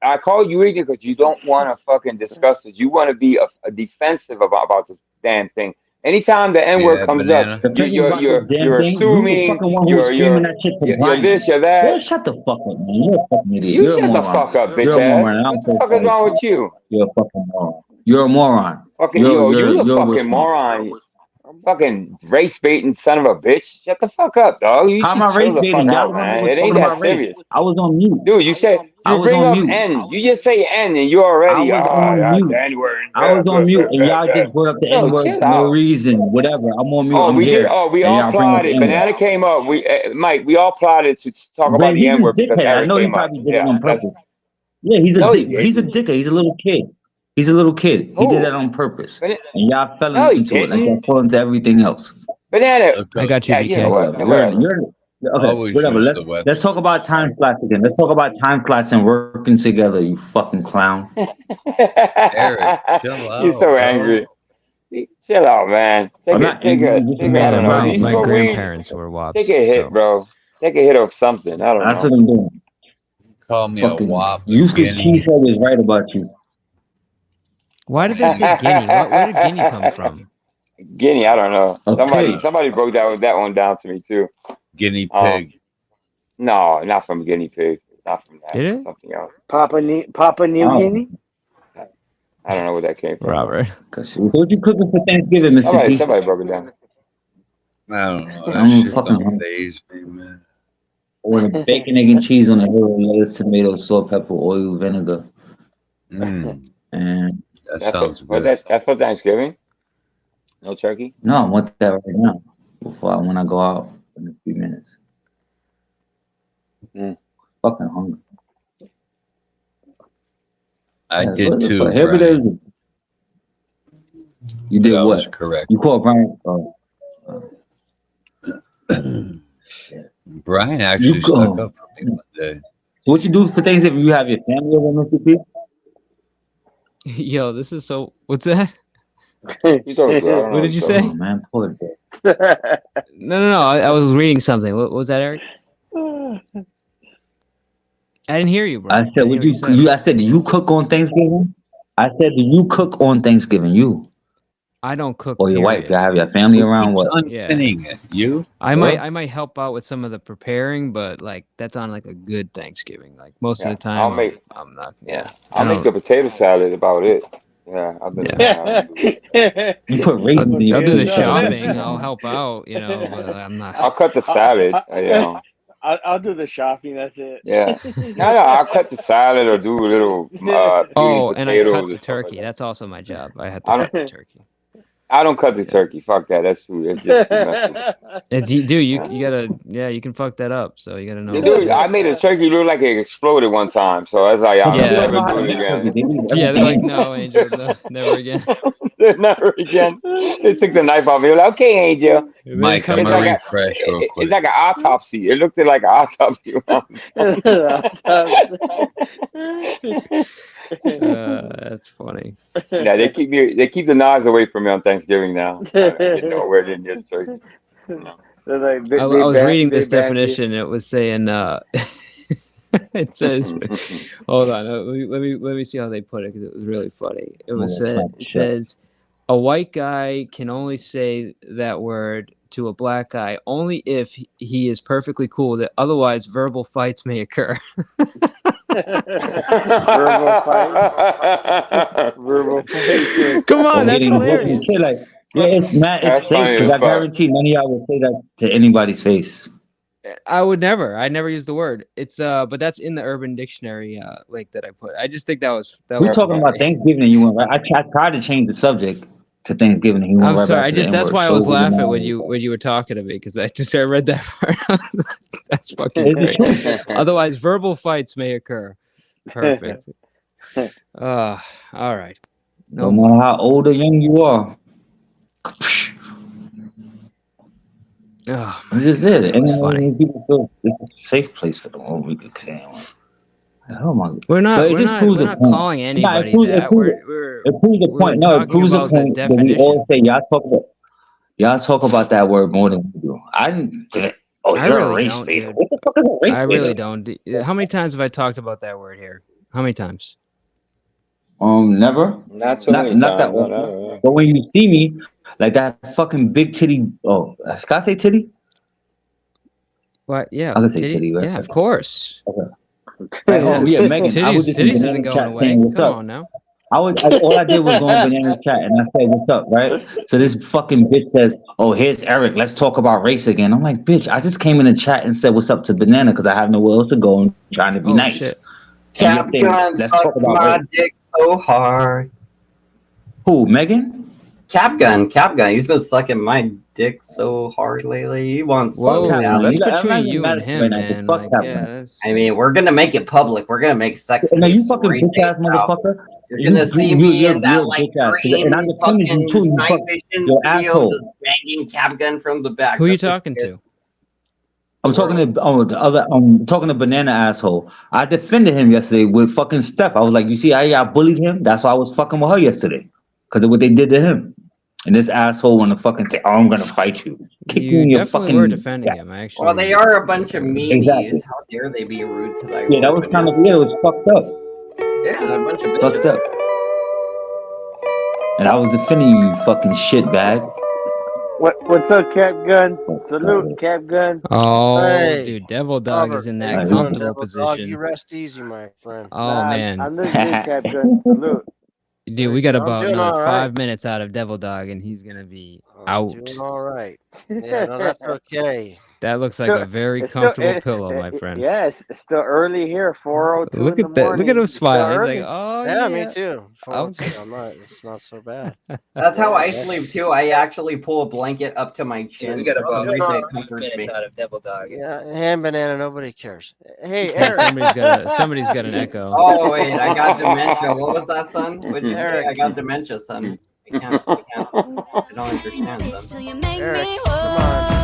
I call you ignorant because you don't want to fucking discuss this. You want to be a defensive about this damn thing. Anytime the N word Yeah, comes up, Banana. Defending about this damn you're thing. You the assuming fucking one who was screaming that shit to you're Brian. this, you're Yo, that. shut the fuck up, man. You're a fucking idiot. You You're a shut the fuck moron. up, bitch You're a ass. moron. What the fuck is wrong with you? You're a fucking moron. You're a moron. Fucking yo, you the You're fucking moron. Fucking race baiting son of a bitch. Shut the fuck up, dog. You How am should I race chill the fuck baiting? Y'all out, the one that man. was It ain't talking that about race. serious. I was on mute. Dude, you said I you was bring on up mute. N. You just say N and you I already was on mute. the N word. I was on mute, and y'all just brought up the N No, word chill for no out. reason. Whatever. I'm on mute. Oh, I'm we did. here, Oh, we and all y'all bring up the plotted. N word. Banana came up. We Mike, we all plotted to talk about But the he's N a word because dickhead. I Eric know he came up. probably did it Yeah, on that's purpose. Yeah, he's no, he he's a didn't. dickhead. He's a little kid. He's a little kid. He did that Who? on purpose, Banana? and y'all fell No, he into it like y'all didn't. fall into everything else. Banana. I got you, Yeah, you know BK. what? Whatever. Whatever. Okay. Always Whatever. use Let's the web. let's talk about time slash again. Let's talk about time slash and working together. You fucking clown. Eric, chill You're out, so bro. angry. Chill out, man. I'm not angry. I'm just I mad don't at know. Do My you Brian. my smoke weed? grandparents were Take wops, a hit, so bro. Take a hit of something. I don't That's know. what I'm doing. Call me a Fucking wop useless guinea. cheesehead is right about you. why did they say guinea? Where did guinea come from? Guinea, I don't know. A pig. Somebody broke that one down to me too. Guinea Um, pig. no, not from guinea pig. It's not from that. Did It's it? something else. Papua New Oh, Guinea. I don't know where that came from. Robert. what you cooking for Thanksgiving, Mr. P? Somebody broke it down. I don't know. That I'm shit fucking don't hungry. faze me, man. Or the bacon, egg, and cheese on the hill, lettuce, tomato, salt, pepper, oil, vinegar, Mm, and that That's sounds what good. that's for Thanksgiving. No turkey. no, I want that right now. When I go out in a few minutes. Fucking hungry. I Yeah, did what the too, fuck? Here it is. Brian. You did That was what? correct. You called Brian. Brian actually stuck up for me one day. So what you do for Thanksgiving? You have your family over, Mr. P? Yo, this is so. What's that? He's over there. I don't know What did you say? Oh, man, poor guy. No. I was reading something. What was that, Eric? I didn't hear you, bro. I said, didn't would hear what said. I said, do you cook on Thanksgiving? I said, do you cook on Thanksgiving? You I don't cook. or your wife? Period. You have your family Who around? keeps What? unpinning it? You? I What? might help out with some of the preparing, but like that's on like a good Thanksgiving. Like most Yeah, of the time, I'll make. I'm not. Yeah, I I'll make don't. the potato salad. About it. Yeah, I've been Yeah. You put raisins in your I'll do the food. shopping. I'll help out, but I'm not. I'll cut the salad. I'll do the shopping. That's it. Yeah. No, I'll cut the salad or do a little peeling Oh, and I cut potatoes the or stuff like turkey. that. That's also my job. I had to I cut the don't. turkey. I don't cut the turkey. Fuck that. That's too. It's just too messy. You gotta you can fuck that up. So you gotta know. Dude, I made a turkey look like it exploded one time. So I was like, I'll Yeah. never do it again. Yeah, they're like, no, Angel, no, never again. Never again. They took the knife off me. Like, okay, Angel. Mike, I'm It's gonna like refresh real it's quick. like an autopsy. It looked like an autopsy. That's funny. Yeah, they keep the knives away from me on Thanksgiving now. I didn't know where to get turkey. No. I was reading this definition. It was saying, it says, hold on, let me see how they put it because it was really funny. It says, a white guy can only say that word to a black guy only if he is perfectly cool with it. Otherwise, verbal fights may occur. Verbal fights. Come on, that's hilarious. Like, yeah, it's safe because I guarantee none of y'all will say that to anybody's face. I would never. I never use the word. It's but that's in the Urban Dictionary link that I put. I just think that was. We're talking about Thanksgiving and you went right. I tried to change the subject to Thanksgiving and you went I'm right sorry. back to the That's N-word. why I So was it doesn't laughing matter. when you were talking to me because I read that part. That's fucking great. Otherwise, verbal fights may occur. Perfect. All right. No matter how old or young you are. Oh, This is it. And funny. people feel it's a safe place for them. Oh, we could say, oh my God. We're not. But it We're just not. proves We're a not point. calling Nah, anybody it that. proves the We're point. No, it talking proves the about the point that we definition. always say y'all talk about that word more than we do. I didn't. Oh, I you're a really race don't, baiter. dude. What the fuck is a race I baiter? really don't. How many times have I talked about that word here? How many times? Never. Not so many Not that times. often. But when you see me, like that fucking big titty. Oh, can I say titty? What? Yeah. I can say titty, right? Yeah, of course. Okay. Like, oh yeah, Megan. I was just in Titties isn't Banana's going chat away. saying what's Come up. on now. All I did was go in Banana's chat and I said what's up, right? So this fucking bitch says, "Oh, here's Eric. Let's talk about race again." I'm like, bitch, I just came in the chat and said what's up to Banana because I have nowhere else to go and trying to be nice. Shit. And you're Cap saying, Gun let's sucked talk about my race. dick so hard. Who, Megan? Cap Gun. He's been sucking my dick so hard lately. He wants Whoa, so bad. that's between you and him, man. Like, yeah, that's... I mean, we're gonna make it public. We're gonna make sex No, you tapes fucking right bitch ass face out. motherfucker. You're gonna see me in that you're a like bitch ass. And I green defended you too. fucking You night fuck, vision you're videos asshole. of banging Cap Gun from the back. Who are you That's what talking it is. to? I'm talking to the other. Talking to Banana asshole. I defended him yesterday with fucking Steph. I was like, you see, I bullied him. That's why I was fucking with her yesterday because of what they did to him. And this asshole want to fucking say, "Oh, I'm gonna fight you." Kick you in your definitely fucking. were defending him, actually. Well, they are a bunch of meanies. Exactly. How dare they be rude to that? Yeah, that was kind of weird. It was fucked up. Yeah, they're a bunch of Fucked bitches. up. And I was defending you, you fucking shitbag. What's up, Cap Gun? Salute, Cap Gun. Oh, Hey, dude, Devil Dog Robert, is in how that you doing, comfortable Devil Dog? position. You rest easy, my friend. Oh, man. I'm doing good, Cap Gun. Salute. Dude, we got I'm about doing another all right. 5 minutes out of Devil Dog, and he's going to be I'm out. doing all right. Yeah, no, that's okay. That looks like a very comfortable pillow, my friend. Yeah, it's still early here, 4:02 Look in at the that. morning. Look at him It's still smiling. He's like, early. oh, Yeah, yeah. me too. Okay. It's not so bad. That's how I sleep too. I actually pull a blanket up to my chin. We got For some about reason, it 5 comforts minutes me. out of Devil Dog. Yeah, ham banana, nobody cares. Hey, Yeah, Eric. somebody's got an echo. Oh wait, I got dementia. What was that, son? What did you say? Eric. I got dementia, son. I can't. I don't understand, son. Eric, come on.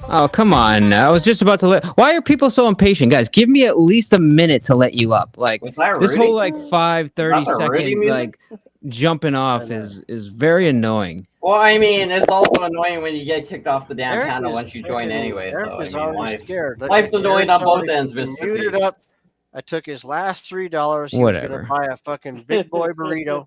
Oh, come on. I was just about to let... Why are people so impatient? Guys, give me at least a minute to let you up. Like, Was that this Rudy? whole, like, 5, 30 Was that the Rudy second, music? like, jumping off is very annoying. Well, I mean, it's also annoying when you get kicked off the damn Eric panel is once you join freaking- anyway. Eric So, is I mean, already scared. Look, life's annoying on Eric's both already ends, Mr. muted P. up. I took his last $3. He Whatever. was going to buy a fucking big boy burrito.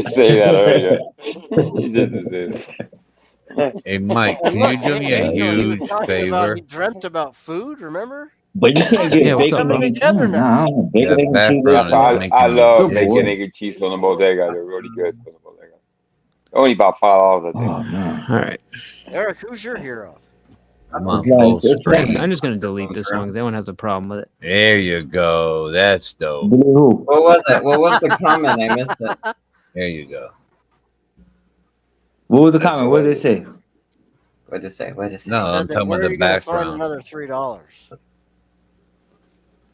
just say that earlier. He just say that. Hey, Mike, And can look, you do me a Angel, he was huge talking about favor? he dreamt about food. Remember? But you can't get Yeah, what's up, bacon, bro? egg, and cheese. Together now. Nah, I don't know. Bacon, That egg, and cheese. Yes, background is I making me love Good bacon, boy. egg, and cheese from the bodega. They're really good from the bodega. Only about $5, I think. Oh man, All right. Eric, who's your hero? I'm it's on like full it's like I'm just gonna delete this one because they won't have the problem with it. There you go. That's dope. Billy who? What was it? What was the comment? I missed it. There you go. What was the comment? What did they say? What'd it say? What'd it say? No, Said I'm that talking where about are the you gonna find background. another $3?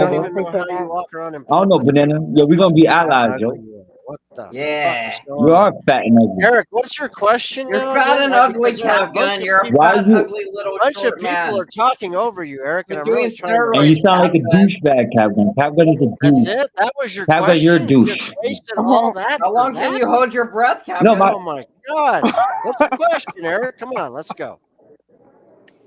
don't Never. even know how you walk around in I don't know, public. Banana. Yo, we gonna be allies, Ugly yo. you are. What the fuck Yeah. is You going are on? fat and ugly. Eric, what's your question You're now fat again? and ugly, Because a bunch Captain. of You're a people, Why fat, you? ugly little bunch of short people man. are talking over you, Eric, and You're I'm doing really trying to. And you steroids, sound like a Captain. douchebag, Captain. Captain is a That's douche. it. That was your Captain, you're a question. You just douche. wasted all that How for long can that. you hold your breath, No, Captain? my Oh my God! What's the question, Eric? Come on, let's go.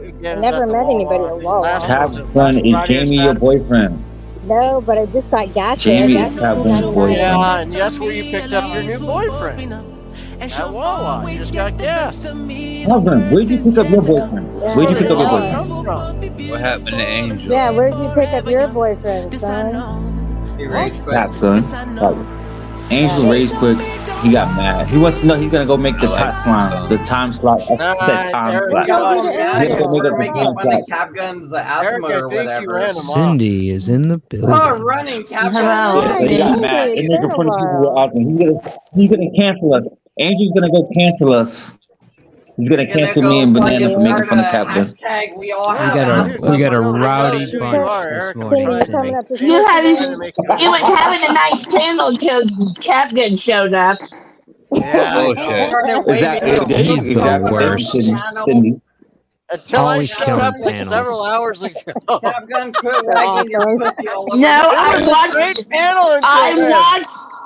again. I never met anybody at Wawa. Last Cap was it Gun last is Friday or Jamie your Saturday? boyfriend. No, but I just got gas there. Jamie Gas is is Cap Gun's $2.99. boyfriend. Yeah, and that's where you picked up your new boyfriend. At Wawa. You just got gas. Husband, where'd you pick up your boyfriend? Yeah, Where'd you where pick did up your y'all boyfriend? come from? What happened to Angel? Yeah, where did you pick up your boyfriend, son? He rage quit. Cap Gun. Angel raised quick. He got mad. He wants to know he's gonna go make the time slot. The time Eric, slot. Go yeah, to He's gonna go make We're up the making time fun of slot. Cap Gun's Eric, asthma I or think you whatever. ran him off. Cindy is in the building. Oh, running Cap Gun. Yeah, so he got mad. It's And been making a fun of people while. were out there. He's gonna cancel us. Angel's gonna go cancel us. He's gonna You're gonna cancel me go and Banana for fucking making start fun of a Captain. hashtag we all We have got a asthma. rowdy who you bunch are, this Eric. I'm morning, trying Cindy, you coming Cindy. up to You see us had today? trying to make you you was having a nice panel till Captain showed up. Yeah, I know. Bullshit. Exactly. He's the Exactly. worst. Cindy. Until I Always showed up killing like panels. several hours ago. Cap Gun, quit wagging your pussy all over. No, It was a great panel until then.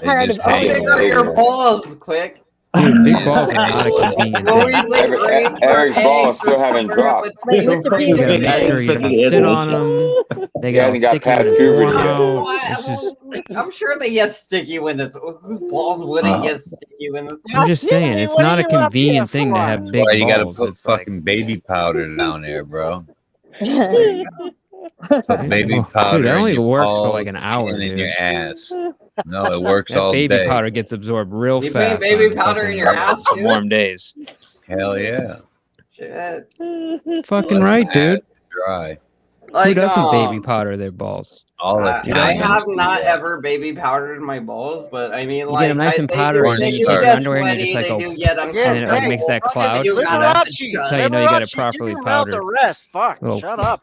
They part just of How hang big owning. are over your you. balls? Quick. Dude, big Yeah. balls are not a convenient thing. Always like great for Eric's balls eggs still or haven't somewhere dropped. with Wait, Mr. P, You what gotta did you make say? sure you don't sit on them. They He get all hasn't got sticky when past it's puberty warm yet. out. Why? It's just, I'm sure they get sticky when it's. Whose balls wouldn't get sticky when it's? I'm just saying, it's not a convenient thing to have That's big why you gotta balls. put It's like, fucking baby powder down there, bro. Put yeah, baby well, dude, powder that in only your works for balls like an hour, and in dude. your ass. No, it works That all baby day. powder gets absorbed real You put fast baby on powder in fucking your ass some too? warm days. Hell yeah. Shit. Fucking Less right, ass dude. dry. Who Like doesn't baby powder their balls? All the Who I doesn't? have condoms. not ever baby powdered my balls, but I mean, You get them like, nice and they do, powdery, and then they you do take your get underwear and you just sweaty, like they go, do get and then it like hey, makes that uncomfortable. cloud. You gotta have to Liberace, That's how you know you got it Liberace, you properly can route the powdered. rest. Fuck, Little shut up.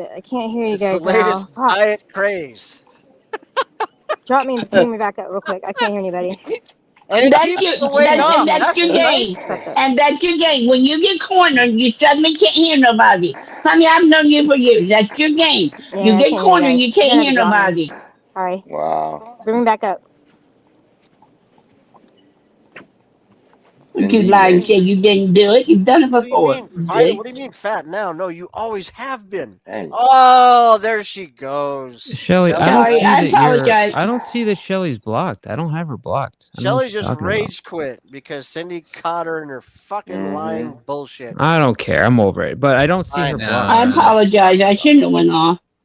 shit. I can't hear you It's the guys now. latest Fuck. diet craze. Drop me and bring me back up real quick. I can't hear anybody. And And it that's keeps your going that's up. and that's That's your the nice game. thing. And that's your game. When you get cornered, you suddenly can't hear nobody. Honey, I've known you for years. That's your game. You Yeah, I get can't hear you cornered, guys. you You're can't gonna have hear to drop me. nobody. Sorry. Wow. Bring me back up. Would you Cindy lie and Lynn. say you didn't do it? You've done it What do you before. mean, You Fido? did. What do you mean fat now? No, you always have been. Hey. Oh, there she goes. Shelly, I don't Sorry, see I that you're. apologize. I don't see that Shelly's blocked. I don't have her blocked. I don't know what Shelly she's just talking about. rage quit because Cindy caught her in her fucking lying Mm-hmm. bullshit. I don't care. I'm over it. But I don't see I her know. blocked. I I don't know what she's apologize. talking I about. shouldn't have went off.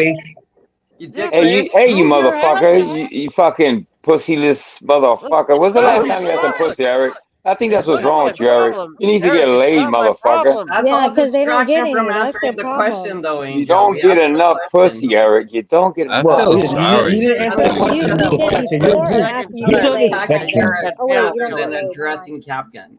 face. You Yeah, dick but Hey, face. you move your head. motherfucker! You fucking pussyless motherfucker! It's When's the not last my time you had some problem. pussy, Eric? I think that's It's what's not wrong my with you, Eric. problem. You need to get Eric, it's laid, not my motherfucker. problem. That's Yeah, all because they don't get distraction any. from That's their answering the question, problem. though, You Angel. don't We get asked the enough question. pussy, Eric. You don't get I enough Well, feel you, pussy. you, sorry you didn't for answer That's the what You question the though. get point it is. You, before or you, after you you get told me the laid. Attacking question. Eric Oh wait, you don't rather get than laid. Never mind. addressing Capgun.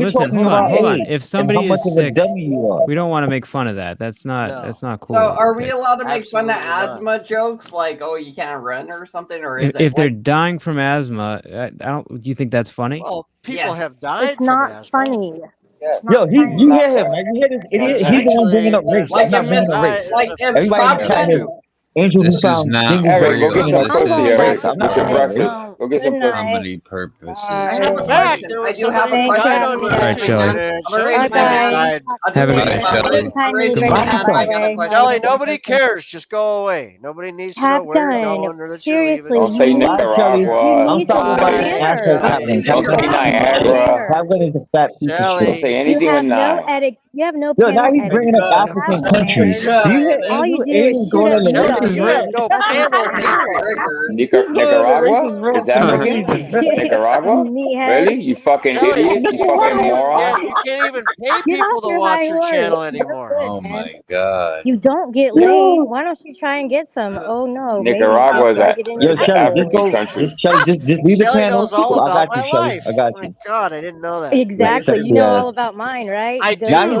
you're listen, talking hold about on. age If and somebody how much is of a sick, dummy you are. we don't want to make fun of that. That's not cool. So, are we Okay. allowed to make fun of Absolutely not. asthma jokes, like, "Oh, you can't run" or something, or is If, it if they're what? dying from asthma, I don't. Do you think that's funny? Well, people Yes. have died It's from not asthma. funny. Yeah. It's not Yo, funny. you hear him, right? You hear this idiot? He's the one bringing Actually, up race. there's Like I'm not if bringing it's up race. like if Everybody in the Top chat Gun, knows. Angel who This is found not Dingle Eric, Brain go get bringing some up I'm pussy, going back race. Eric. I'm to not Get your bringing up bed. race. breakfast. Go get Good some pussy. so night. many purposes. I have a Back, question. there I was do have a somebody who Thanks for died question. on having the me. All right, ocean, Shelly. and I'm gonna raise Shelley my Bannon hand. died. Have a good Bye, night. Shelly. I'm raising Bye my bye. hand. I got a Bye. question. Shelley, nobody cares. Just go away. Nobody needs to know Top where you're Gun. going or that you're leaving. Seriously, Don't Just say you go away. need Bye, Shelly. you Nicaragua. I'm need some talking about this Bye. asshole banter. Kaplan. Don't You say have no Niagara. banter. Kaplan is a fat piece of Don't shit. say Yo, You anything with have no nine. you have no now panel he's bringing up etiquette. You have African no countries. manners. Do you hear All you Angel? do is Angel's shoot going at on the me all Shelley, you have day. no panel either. Nicaragua is This African? piece of shit. Nicaragua? Meathead. Really? You fucking Shelley, idiot? You you fucking can't even moron? you can't even pay Get off people to your watch high your horse. channel You're anymore. good, Oh man. my God. You don't get laid. Why don't you try and get some? Oh no, maybe you Nicaragua gotta get in Yo, your is an Shelly, feelings. African country. just Shelly, just leave the Shelley panel. knows all I about got my you, Shelly. life. I got My you. God, I didn't know that. Exactly. You know Yeah. all about mine, right? I Go Now he do.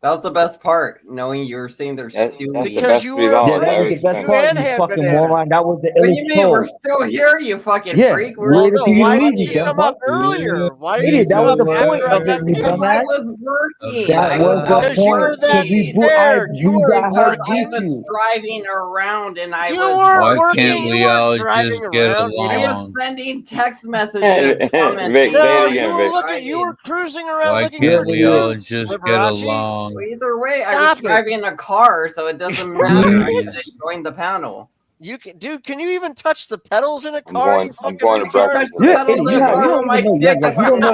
That was the best part, knowing you were saying they're That's stupid. the Because best you 3 were Yeah, hours that I was ever afraid. the best spent. You part, and you had fucking banana. moron. That was the What do you illest mean? We're troll. still here, you fucking Yeah, freak. we We're all waited Well, for then you to why still leave, didn't you you fucking. come dumb up fuck. earlier? Why did Idiot, you that come was up the You point after I of got it, were. you Because done? I dumbass. was working. That I was was the out Because you point. were Because that working. I scared. You used weren't that Because help I beat working. was you. driving around and I You was weren't Why working. can't You we weren't all driving just get around, I was idiot. along? sending text messages Vic, commenting say No, it while you you again, were were Vic. looking. You were driving. cruising around Why looking Yeah, for can't we all toots, just get Liberace. Well, along? either way, I was Stop it. driving a car, so it doesn't matter. I should Jeez. join the panel. You can, dude. Can you even touch the pedals in a I'm car? going. You I'm fucking going to retard. breakfast. Yeah, Today. you don't even know. Yeah, like you don't know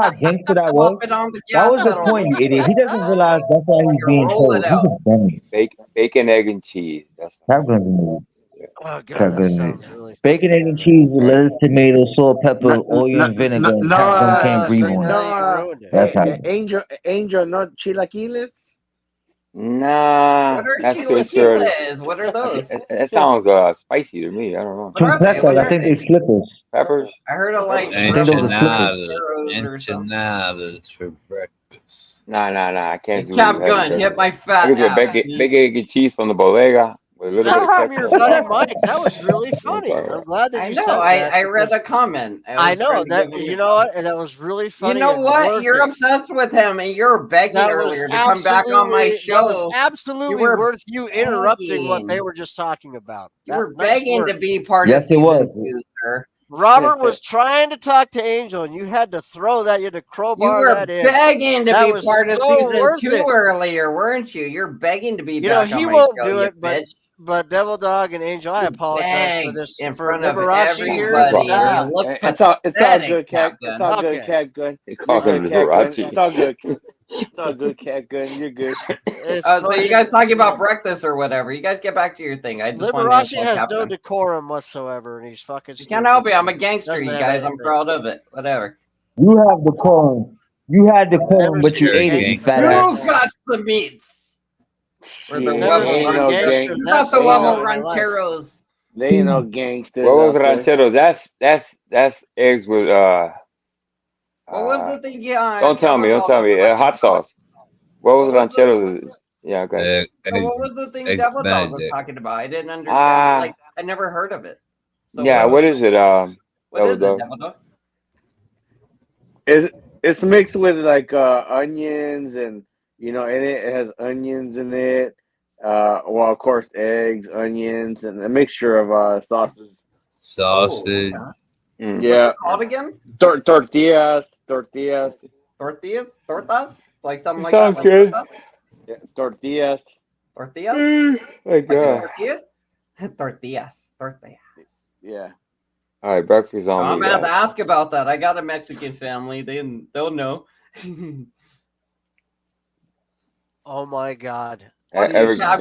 how gangster that was. Flop it on the That gas was the pedal. point, you idiot. He doesn't realize that's why he's being roll it told. He's a dummy. Bacon, egg, and cheese. That's Capgun's a move. Oh god, that Capgun's sounds really bacon, egg, fucking and bad. cheese with lettuce, tomato, salt, pepper, No, oil, and vinegar. And no, Capgun can't breathe So on now it. you ruined it. That's how. Angel, not chilaquiles. Nah, What are that's too sure. chilaquiles? What are those? That sounds spicy to me. I don't know. What are they? What Completas, I are think they? they slippers. Peppers. I heard of like I think those are slippers. Enchiladas for breakfast. Nah. I can't do Cap heavy Gun, breakfast. hit my I fat can do a ass. bacon, egg, and cheese from the bodega with a little That's bit of from your ketchup. buddy Mike. That was really funny. I'm glad that I you know. said that. I read because the comment. I was know trying to that. give him You a- know what? And that was really funny. You know and what? worth You're it. obsessed with him, and you're begging That was earlier to come back on my absolutely. That was show. absolutely were worth you interrupting what they begging. were just talking about. You That were nice begging work. to be part Yes, of it was. season 2, sir. Robert was trying to talk to Angel, and you had to throw that. You had to You crowbar were that in. begging to That be was part of so season worth 2 it. earlier, weren't you? You're begging to be You know back he on my won't show, do you it, bitch. but Devil Dog and Angel, I apologize for Begged this in for front of Liberace here. everybody, and you look It's all pathetic, good, Cat. Captain. It's all good, Okay. Cat Gun. He You're calls him good, Cat Gun. Liberace. It's all good. It's all good, Cat Gun. You're good. It's So you fucking- guys talking about breakfast or whatever? You guys get back to your thing. I just wanted Liberace to has Captain. no decorum whatsoever, and he's fucking. You can't help it. I'm a gangster, Doesn't you have guys. I'm anything. proud of it. Whatever. You have decorum. You had Never decorum, but you seen a ate it, you gangster. fat Who ass. got the meats? Or the Shit, Never level seen a no gangster gang. Who that got the swell level in my life. rancheros? They ain't no gangsters. What was out there. rancheros? That's eggs with What was the thing? Yeah, Don't tell me. Hot sauce. What was What was the- rancheros? Yeah, okay. So what was the thing egg Devil Dog was Benedict. talking about? I didn't understand. Like I never heard of it. So Yeah, what is it? what is it, Dog? Devil Dog? It's mixed with like onions and in it has onions in it. Well, of course, eggs, onions, and a mixture of sauces. Sausage. Mm. Yeah. What's it called again? Tortillas. Tortas? Like something like Sounds that. good. Like Yeah, tortillas. tortillas? My Like a God. tortilla? Tortillas. Yeah. All right, breakfast on I'm me. gonna have to guys. ask about that. I got a Mexican family. They'll know. Oh my god. Eric, I'm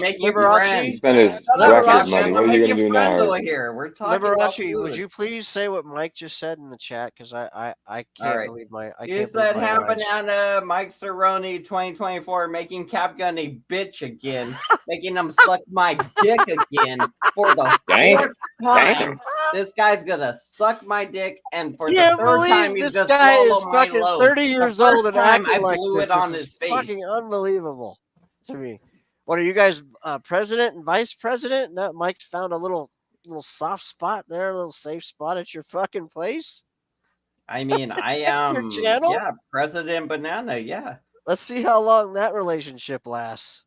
making Liberace? friends. spend his breakfast money. What are you gonna do now, Friends over Eric? here. We're talking about Liberace, food. would you please say what Mike just said in the chat? Because I can't All right. believe my I You can't said believe my ham eyes. banana, Mike Cerrone, 2024, making Capgun a bitch again, making him suck my dick again for the Dang. fourth time. This guy's gonna suck my dick, and for the Can't third time, believe he's this gonna guy is swallow my fucking load. 30 The years first old and time acting I like blew this. it on This his is face. fucking unbelievable to me. What are you guys, president and vice president? No, Mike's found a little soft spot there, a little safe spot at your fucking place. I mean, I am, Your channel? yeah, President Banana, yeah. Let's see how long that relationship lasts.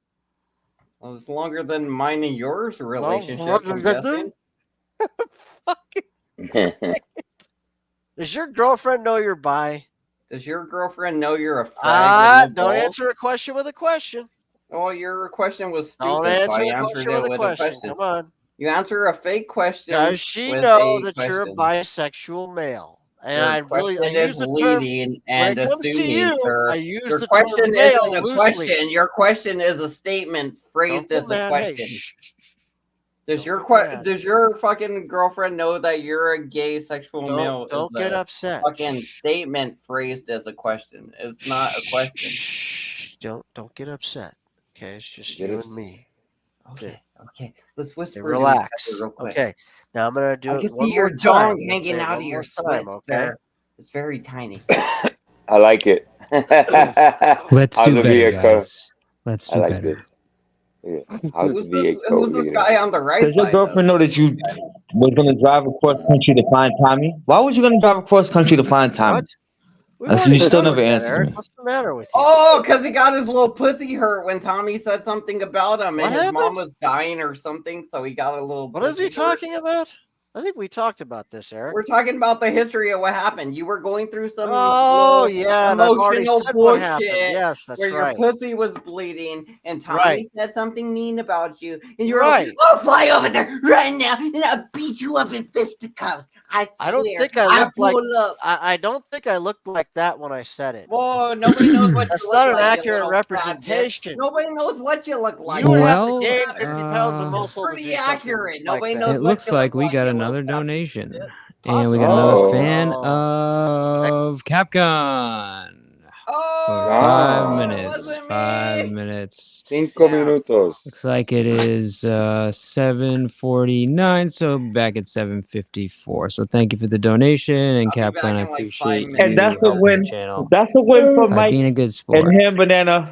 Well, it's longer than mine and yours relationship, I'm guessing. Does your girlfriend know you're bi? Does your girlfriend know you're a fag? with no Don't balls? answer a question with a question. Well, your question was Don't stupid, so answer I a answered question it with a with a question. question. Come on. You answer a fake question. Does she with know a that you're a question. bisexual male? And Your I question use is the term leading when and it comes to assuming, you. sir. I use Your the question term male isn't a loosely. question. Your question is a statement phrased Don't as get a mad. Hey, question. shh. Does your get mad. does your fucking girlfriend know that you're a gay sexual male? Don't is get a upset. Fucking statement phrased as a question. It's not a question. Shh. Don't get upset. Okay, it's just Get you it? and me. That's it. Okay. Let's whisper. Okay, to each other relax. real quick. Okay. Now I'm gonna do I it can one see more your dong time. hanging Okay, out one of your more sweats time, okay? there. It's very tiny. I like it. Let's How's do the better, vehicle? guys. Let's I do like better. this. Yeah. How's Who's the this? V8 code? Who's this Look at guy that. on the right Does your side? Though? girlfriend know that you was gonna drive across country to find Tommy? Why was you gonna drive across country to find Tommy? What? We've And so already you still covered never that, answered Eric. me. What's the matter with you? Oh, because he got his little pussy hurt when Tommy said something about him, What and his mom happened? was dying or something, so he got a little. What is he pussy hurt. talking about? I think we talked about this, Eric. We're talking about the history of what happened. You were going through some Oh, little yeah, and I've already emotional said what happened. bullshit Yes, that's where your right. pussy was bleeding and Tommy Right. said something mean about you. And you were Right. like, I'll fly over there right now and I'll beat you up in fisticuffs. I swear. I don't think I looked like I don't think I looked like that when I said it. Well, nobody knows what That's you not look an like. you accurate little fat bitch. representation. Nobody knows what you look like. You would have to Well, gain 50 pounds of muscle to pretty do something accurate. like Nobody that. knows it what looks you look like we like. got you another little fat donation. shit. And we got Oh. another fan of Capcom. For Ah. 5 minutes. 5 minutes. 5 minutos. Looks like it is 7:49, so back at 7:54. So thank you for the donation, and Capcom, I appreciate you And that's a helping win. the channel That's a win for by Mike being a good sport. and him, Banana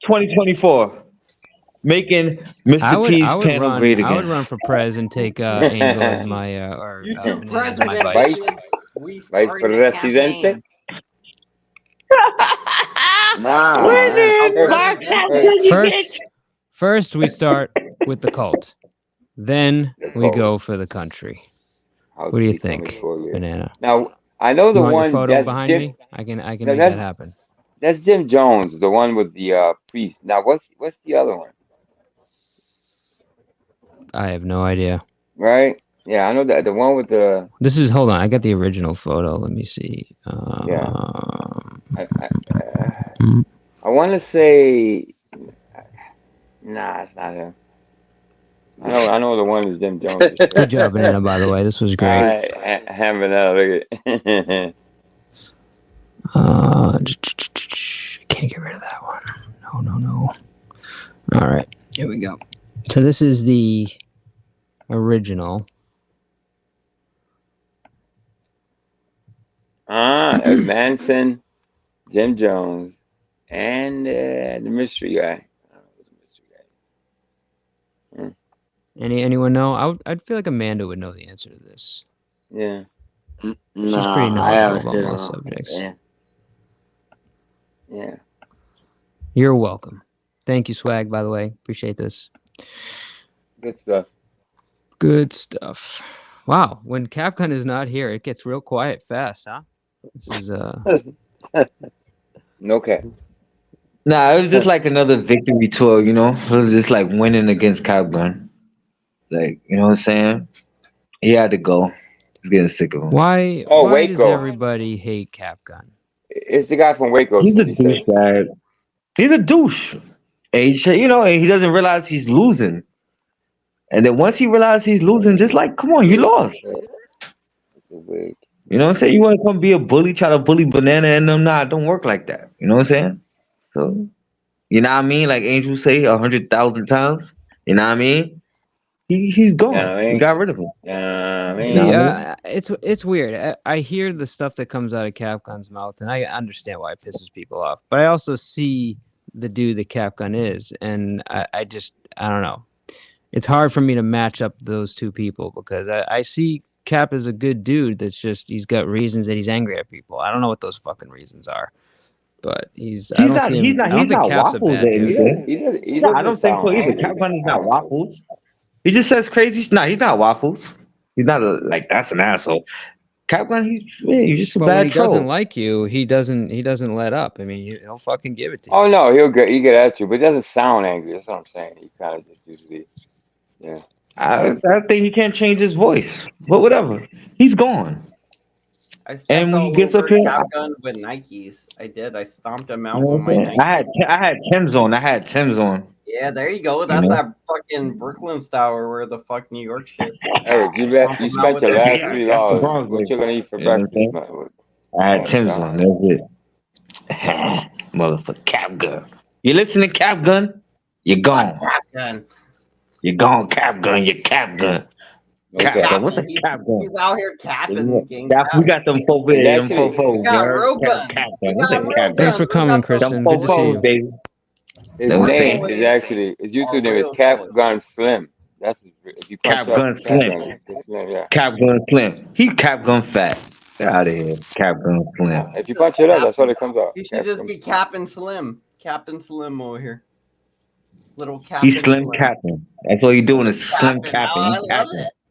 2024. Making Mr. P's panel great I would again. run for prez and take Angel as my or You took Banana as my president, vice. bitches. We Vice started the Presidente. campaign. Nah. Winning First- by first- Captain, you bitch. First, we start with the cult. Then we go for the country. What do you think, Banana? Now I know the You want your one photo that's behind Jim. me? I can No, make that happen. That's Jim Jones, the one with the priest. Now what's the other one? I have no idea. Right? Yeah, I know that the one with the Hold on, I got the original photo. Let me see. yeah. I want to say, nah, it's not him. I know the one is Jim Jones. Good job, Banana, by the way. This was great. Ham Banana, look at I can't get rid of that one. No. All right, here we go. So this is the original. Ed Manson, Jim Jones, and the mystery guy. Anyone know? I'd feel like Amanda would know the answer to this. Yeah. She's No, pretty I knowledgeable haven't about seen most it. subjects. Yeah. You're welcome. Thank you, Swag, by the way. Appreciate this. Good stuff. Good stuff. Wow. When Capcom is not here, it gets real quiet fast, huh? This is No cap. Nah, it was just like another victory tour, you know? It was just like winning against Capgun. Like, you know what I'm saying? He had to go. He's getting sick of him. Why does Waco. everybody hate Capgun? It's the guy from Waco. He's a douchebag. He's a douche. And he doesn't realize he's losing. And then once he realizes he's losing, just like, come on, you lost. You know what I'm saying? You want to come be a bully, try to bully Banana and them? Nah, it don't work like that. You know what I'm saying? So, you know what I mean? Like Angel say 100,000 times. You know what I mean? He's gone. Yeah, I mean, we got rid of him. See, it's weird. I hear the stuff that comes out of Capgun's mouth, and I understand why it pisses people off. But I also see the dude that Capgun is, and I don't know. It's hard for me to match up those two people because I see Cap as a good dude. That's just he's got reasons that he's angry at people. I don't know what those fucking reasons are, but I don't think Cap's a bad dude. I don't think so either. Capgun is not waffles. He just says crazy. Nah, he's not waffles. He's not that's an asshole. Capgun, he's just a But bad when he troll. doesn't like you, he doesn't let up. I mean, he'll fucking give it to you. Oh no, he get at you, but it doesn't sound angry. That's what I'm saying. He kind of just usually, yeah. I think he can't change his voice, but whatever. He's gone. I stepped And when he all gets over up here, Capgun with Nikes. I did. I stomped him out you know with what my I'm saying? Nikes. I had Tim's on. I had Tim's on. Yeah, there you go. That's know? that fucking Brooklyn style or where the fuck New York shit. Eric, you Stomp him out spent with your the last Nikes. $3. What you gonna eat for You know what I'm breakfast? saying? Man? I had Oh, Tim's God. on. That's it. Motherfucker, Capgun. You listening, Capgun? You're gone. Capgun. You're gone, Capgun. You're Capgun. Capgun. What's a He's Capgun? out here capping. Getting We got them fofos. Them fofos. We got girl. real guns. Capgun. We What's got a real Capgun? Thanks for coming, Kristen. Them Good to see fofos, you. baby. His Know what I'm name saying? is actually his YouTube name is Capgun Slim. That's if you punch up Capgun Slim. Capgun, it's Slim, yeah. Capgun Slim. He Capgun fat. Get out of here. Capgun Slim. If you punch it up, that's what it comes out. You should just Capgun be Slim. Captain Slim. Captain Slim over here. Little Captain He's Slim Captain. That's all you're doing is Slim Capping. Captain. Oh, I He's love Captain. it.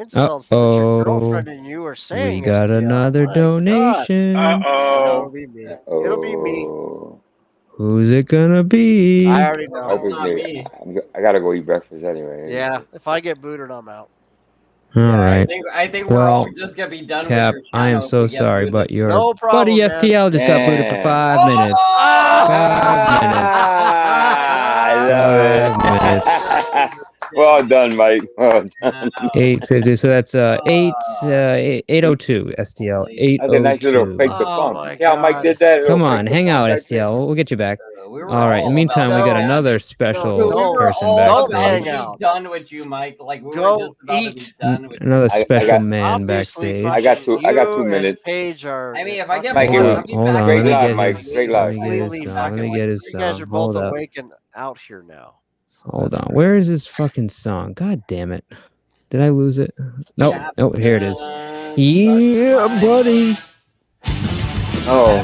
insults that your Uh-oh. girlfriend and you are We saying, got STL. another My God. donation. No, Uh-oh. it'll be me. It'll be me. Oh. Who's it gonna be? I already know. Hope it's me. I gotta go eat breakfast anyway. Yeah, if I get booted, I'm out. All Yeah, right. I think we're all Well, just gonna be done Cap, with your I am channel if so we get sorry, booted. but your No problem, buddy man. STL just got booted for 5 minutes. 5 minutes. I love it. Well done, Mike. Well done. 850. So that's 802 STL. That's a nice little 802. fake the funk. Yeah, Mike did that. Come on, hang out, STL. We'll get you back. All right. In the meantime, we got another special person About to backstage. be done with you, Mike. Like we Go were just about to be done with Another you. special man Obviously, backstage. I got fucking 2 you minutes. and Paige are. I mean, if I get Mike, bored, it I'll was be Hold back. on, great let me live, get Mike. his, Great let live. me get his song. Let me get his You guys song. are both Hold up. awake and out here now. Hold on. Where is his fucking song? God damn it. Did I lose it? Nope. Nope. Here it is. Yeah, buddy. Oh.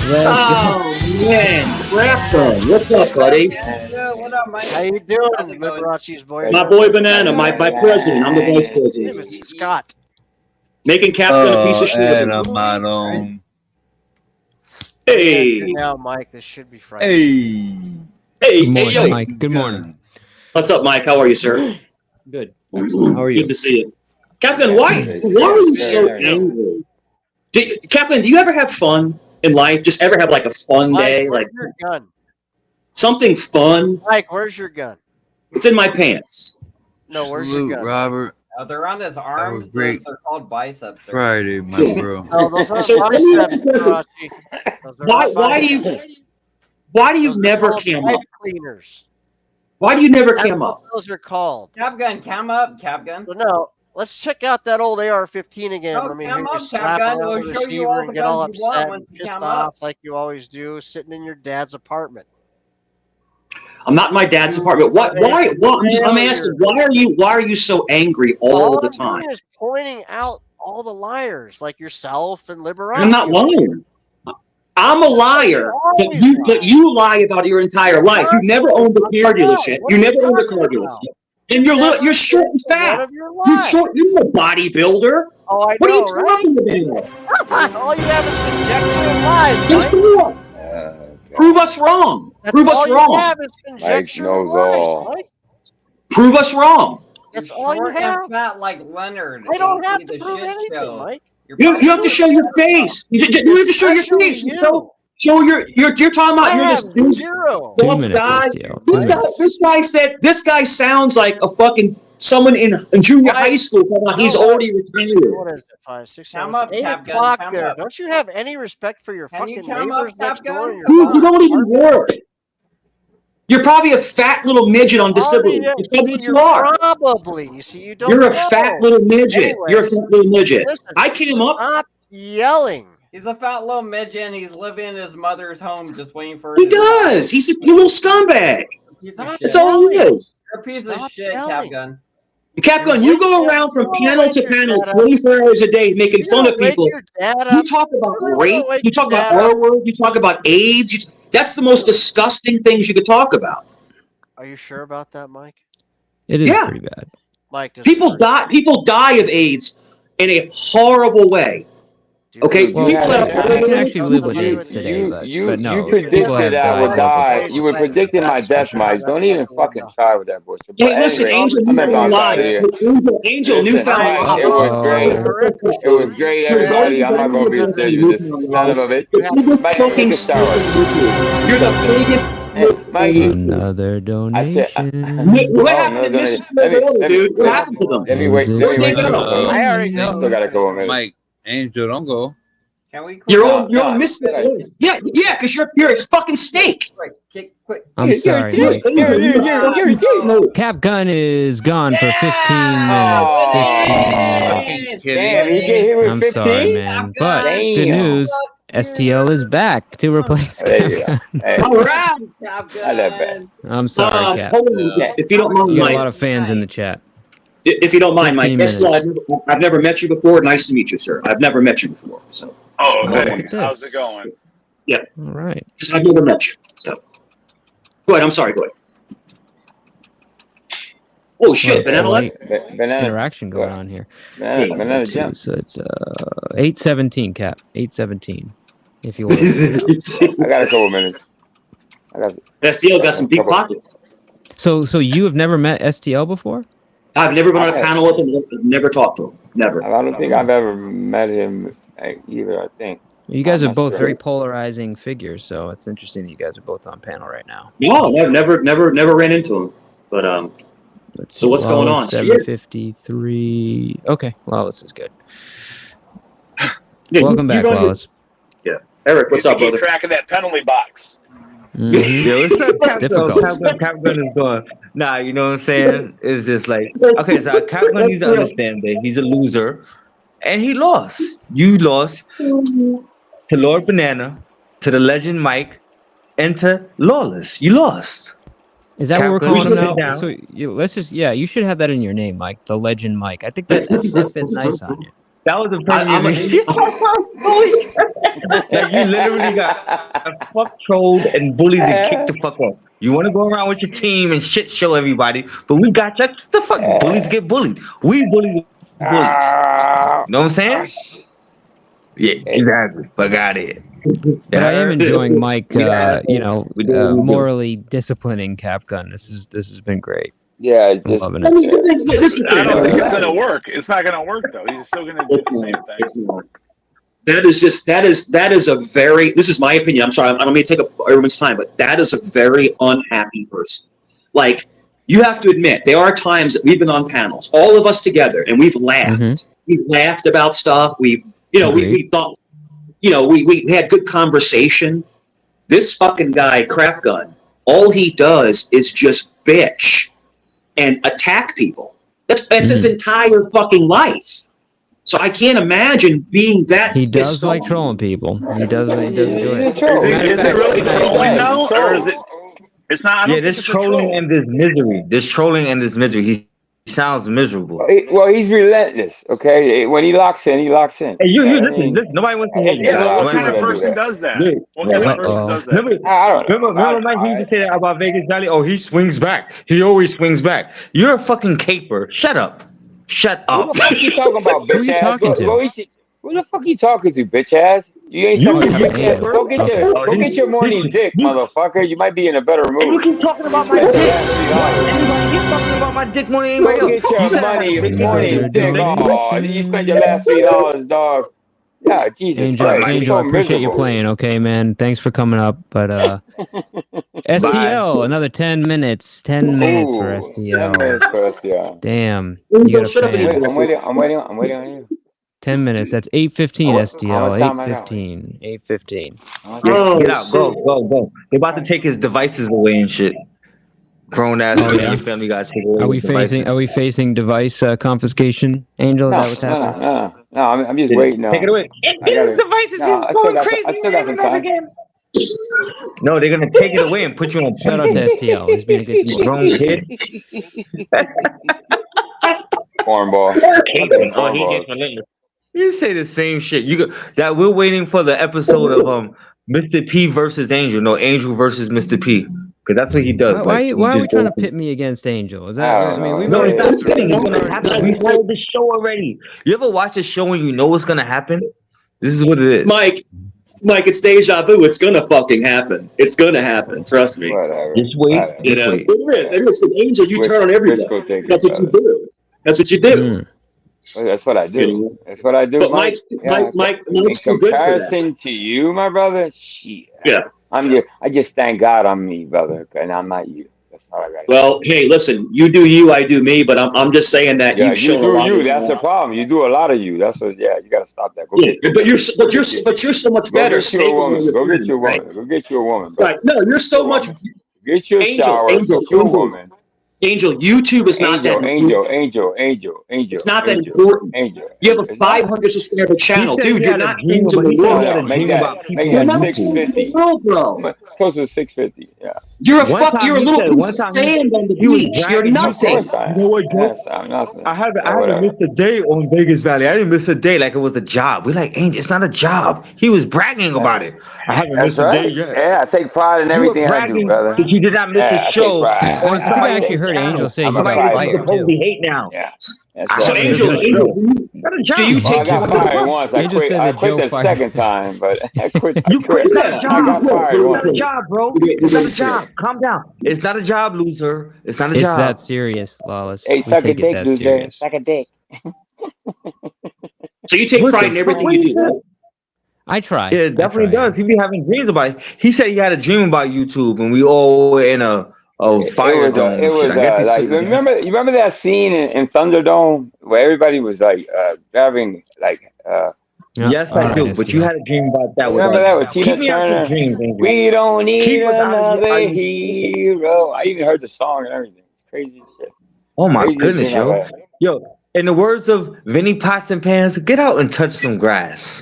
Oh man, Raptor, what's up, buddy? What up, Mike? How you doing, Liberace's boyfriend? My boy Banana, my president. I'm the vice president. It's Scott. Making Captain a piece of shit. And I'm not on. Hey. Now, Mike, this should be Friday. Hey, Good morning, yo. Mike. Good morning. What's up, Mike? How are you, sir? Good. Excellent. How are you? Good to see you. Captain, why are you so angry? Captain, do you ever have fun in life? Just ever have like a fun day? Mike, Like where's your gun? something fun? Mike, where's your gun? It's in my pants. No, where's Salute, your gun? Robert. They're on his arms. great. Those are called biceps. Friday, my bro. No, those aren't So, let me biceps, ask you a question. Liberace. Those are not Why do you Those are never called cam pipe up? cleaners. Why do you never That's cam what up? those are called. Cap gun, cam up, cap gun. So no, let's check out that old AR-15 again. No, Let me cam hear you up, slap Cap Gun. around It'll the show you receiver all and the get all guns you want upset once and you pissed cam up. off like you always do, sitting in your dad's apartment. I'm not in my dad's apartment. Why? I'm asking. Why are you so angry all the I'm time? doing is pointing out all the liars like yourself and Liberace. I'm not lying. I'm a liar, but you lie about your entire life. You've never owned a car dealership. You never owned a car dealership. And you're short and fat. You're short. You're a bodybuilder. Oh, I What know, are you talking about? all you have is conjecture and lies, Just Mike. prove us wrong. That's Prove us all you wrong. have is conjecture and knows lies, all. Mike. Prove us wrong. That's You're all you short and have. fat like Leonard. I don't have aka to the prove shit anything, show. Mike. You have to show your face. You have to show your Especially face. you. Show you're talking about I you're have this zero. 2 buff minutes, guy. STL. 2 minutes. This guy sounds like a fucking someone in junior high school. He's already retired. What is it? 5, 6, Cam 7, up, 8 Cap Gun, o'clock cam there. up. Don't you have any respect for your Can you fucking cam neighbors up, next Cap door? Gun? In your Dude, you don't even work. You're probably a fat little midget on disability. That's probably what you are. Probably. You see, you don't You're a know. fat little midget. Anyway, You're a fat little midget. listen, I came up. Stop yelling. He's a fat little midget and he's living in his mother's home just waiting for He her to die. does. He's a little scumbag. Piece of That's shit. all he is. You're a piece Stop of shit, yelling. Cap Gun. Cap Gun, you go around from panel to panel 24 hours a day making fun of people. You talk about rape. You talk about R word. You talk about AIDS. That's the most disgusting things you could talk about. Are you sure about that, Mike? It is Yeah. pretty bad. Mike, does People die of AIDS in a horrible way. Okay, Well, people I that can actually live with AIDS today, but no, You people have predicted I died would multiple die. times. You were predicting my death, Mike. Don't even fucking try with that bullshit. But Hey, listen, anyway, Angel, I'm you gonna found bounce out of live. here. Angel, Listen, newfound Mike, live. it was great. It was great, everybody. I'm not gonna be serious, you this son of a bitch. Mike, take a shower. You're the biggest. Mikey, Another donation. What happened to Mr. Smith, dude? What happened to them? Let me wait for I already know. Still gotta go a minute. Mike, Angel, don't go. Can we You're on Misfits. Yeah, because you're a fucking snake. Quick, quick. I'm sorry, Mike. Cap Gun is gone for 15 minutes. 15 minutes. Damn, he get hit with I'm 15? sorry, man. But good Damn. news, STL is back to replace There you Cap go. Gun. Hey, All right. not that bad. I'm sorry, Cap. Hold on, if you don't mind, You got a Mike. lot of fans in the chat. If you don't mind, Mike. 15 First of all, I've never met you before. Nice to meet you, sir. I've never met you before. So. Oh, Look hey, at how's this. it going? Yeah. All right. I've never met you. So. Go ahead. I'm sorry. Go ahead. Oh shit, banana polite Banana. interaction going on here. Banana Two, jump. so it's 8:17, Cap. 8:17. If you want to. I got a couple minutes. I got. STL got some deep pockets. So you have never met STL before? I've never been on a panel with him. I've never talked to him. Never. I don't think I've ever met him either. I think. You guys I'm are not both sure. very polarizing figures, so it's interesting that you guys are both on panel right now. No, I've never ran into him. But Let's so see, what's going on? 753. Okay, Lawless is good. Yeah, Welcome back, Lawless. Yeah, Eric, what's up, keep brother? track of that penalty box. Mhm. Yeah, what's up, It's Cap difficult. Cap Gun is going. Nah, you know what I'm saying? It's just like, okay, so Cap Gun needs to understand that he's a loser, and he lost. You lost to Lord Banana, to the Legend Mike, and to Lawless. You lost. Is that Cap what we're Gun, calling him sit now? down. So let's just you should have that in your name, Mike, the Legend Mike. I think that fits nice on you. That was the funniest. Like you literally got fuck trolled and bullied and kicked the fuck off. You want to go around with your team and shit show everybody, but we got you. The fuck bullies get bullied. We bully bullies. You know what I'm saying? Yeah, exactly. Fuck out of here. But I am enjoying Mike, We do. morally disciplining Cap Gun. This has been great. Yeah, it's I'm just. loving I it. mean, this is I don't think it's gonna work. It's not gonna work though. He's still gonna do the same thing. That is a very, this is my opinion. I'm sorry, I don't mean to take up everyone's time, but that is a very unhappy person. Like, you have to admit, there are times that we've been on panels, all of us together, and we've laughed. Mhm. We've laughed about stuff. We thought, we had good conversation. This fucking guy, Crap Gun, all he does is just bitch and attack people. That's his entire fucking life. So I can't imagine being that. He does like trolling people. He does enjoy it. Is it really trolling though, or is it? It's not. I don't Yeah, think this it's a trolling troll. and this misery. This trolling and this misery. He sounds miserable. Well, he's relentless. Okay, when he locks in, he locks in. Hey, you I listen, mean, listen. Nobody wants to hear you. there's a Yeah, lot but of what kind people of that do person that. does that? Yeah. What kind of person does that? Remember, I don't know. remember Mike, he used to say that about Vegas Valley. Oh, he swings back. He always swings back. You're a fucking caper. Shut up. Shut Who up. the fuck you talking about, bitch Who are you ass? talking to? Who the fuck you talking to, bitch ass? You ain't You sucking talking dick to yet. Angel. Go get Okay. your morning dick, motherfucker. You might be in a better And you mood. keep talking about my Spend your dick. last Anybody keep talking about my dick more than anybody Go else. get You your said I had a big morning dick. Oh, you spent your last $3, dog. Yeah, Jesus Angel, Christ. You're Angel, so I appreciate you miserable. playing. Okay, man. Thanks for coming up. But STL, another 10 minutes. 10 minutes for Ooh, 10 STL. minutes for SDL. Damn. You Angel, got a shut up and fan. enjoy I'm waiting on you. 10 minutes. That's 8:15 How much STL. time I got? 8:15. 8:15. Get out. Go. They're about to take his devices away and shit. Grown ass man, yeah? your family got to take away Are we his devices. facing device confiscation? Angel, is that what's happening? No. I'm just waiting. Take it away. I His devices No, is going crazy. I still got some time. No, they're gonna take it away and put you on. Shout out to STL. He's being a good sport. Grown kid. Cornball. Oh, he gets relentless. You say the same shit. You go, that we're waiting for the episode of Mr. P versus Angel. No, Angel versus Mr. P. Because that's what he does. Why he are we just trying to goes- pit me against Angel? Is that? I mean, we've No, already. it's not kidding. It's gonna happen. We told the show already. You ever watch a show and you know what's gonna happen? This is what it is. Mike, it's deja vu. It's gonna fucking happen. It's gonna happen. Trust me. Whatever. Just wait. You know, it is. Because Angel, you turn on everybody. That's what you do. That's what you do. Well, that's what I do. That's what I do. But Mike. Mike's In too good for that. comparison to you, my brother, shit. Yeah. I just thank God I'm me, brother, and I'm not you. That's all I got. Well, hey, listen, you do you, I do me, but I'm just saying that Yeah, you've you shown a do lot. you. That's the problem. You do a lot of you. That's what. Yeah, you gotta stop that. Go Yeah, get, but you're so much better. Go get you a woman. Go get you a woman. Go get you a woman. Right? No, you're so much. Get you a shower. Get you a woman. Angel, YouTube is not that Angel. It's not that important. Angel. You have a 500 subscriber channel, dude. You're not changing the world. Make that 650. Bro. Close to 650. Yeah. You're a One fuck. time You're a he little said, piece one of time sand on the he was beach. You're bragging. You Of said, course nothing. I you am. know what, Yes, Joe? I'm nothing. I Yeah, haven't whatever. missed a day on Vegas Valley. I didn't miss a day like it was a job. We're like, Angel, it's not a job. He was bragging about it. I haven't That's missed a day right. yet. Yeah, I take pride in You were everything I do, bragging brother. that you did not miss a Yeah, I take show pride. on I think I somebody actually else's heard Angel channel. say I'm he a got Somebody that you fighter. fired too. supposedly hate now. Yeah, that's I So right. haven't missed Angel, a show. Not a so job. you Well, I take got fired once. Angel said I that quit Joe the fired second him. time, but I quit. You quit. It's not a yeah. I got job. fired It's once. not a job, bro. It's not a job. Calm down. It's not a job, loser. It's not a It's that job. serious, Lawless. Hey, We suck a take it dick, that loser. serious. Suck a dick. So you take What pride the in fuck? everything What you he do, said? right? I try. Yeah, it I definitely try. does. He be having dreams about it. He said he had a dream about YouTube, and we all were in a fire dome It and shit. was I guess he's like sitting there. you remember that scene in Thunderdome where everybody was like grabbing like Yeah. Yes, All I right, do. But you STL. had a dream about that with remember that us. with Keep Tina me out your Turner? dreams, Angel. We don't need Keep us out of another your. hero. I even heard the song and everything. It's crazy as shit. Oh my Craziest goodness, dream I've yo. had. Yo, in the words of Vinny Pots and Pans, get out and touch some grass.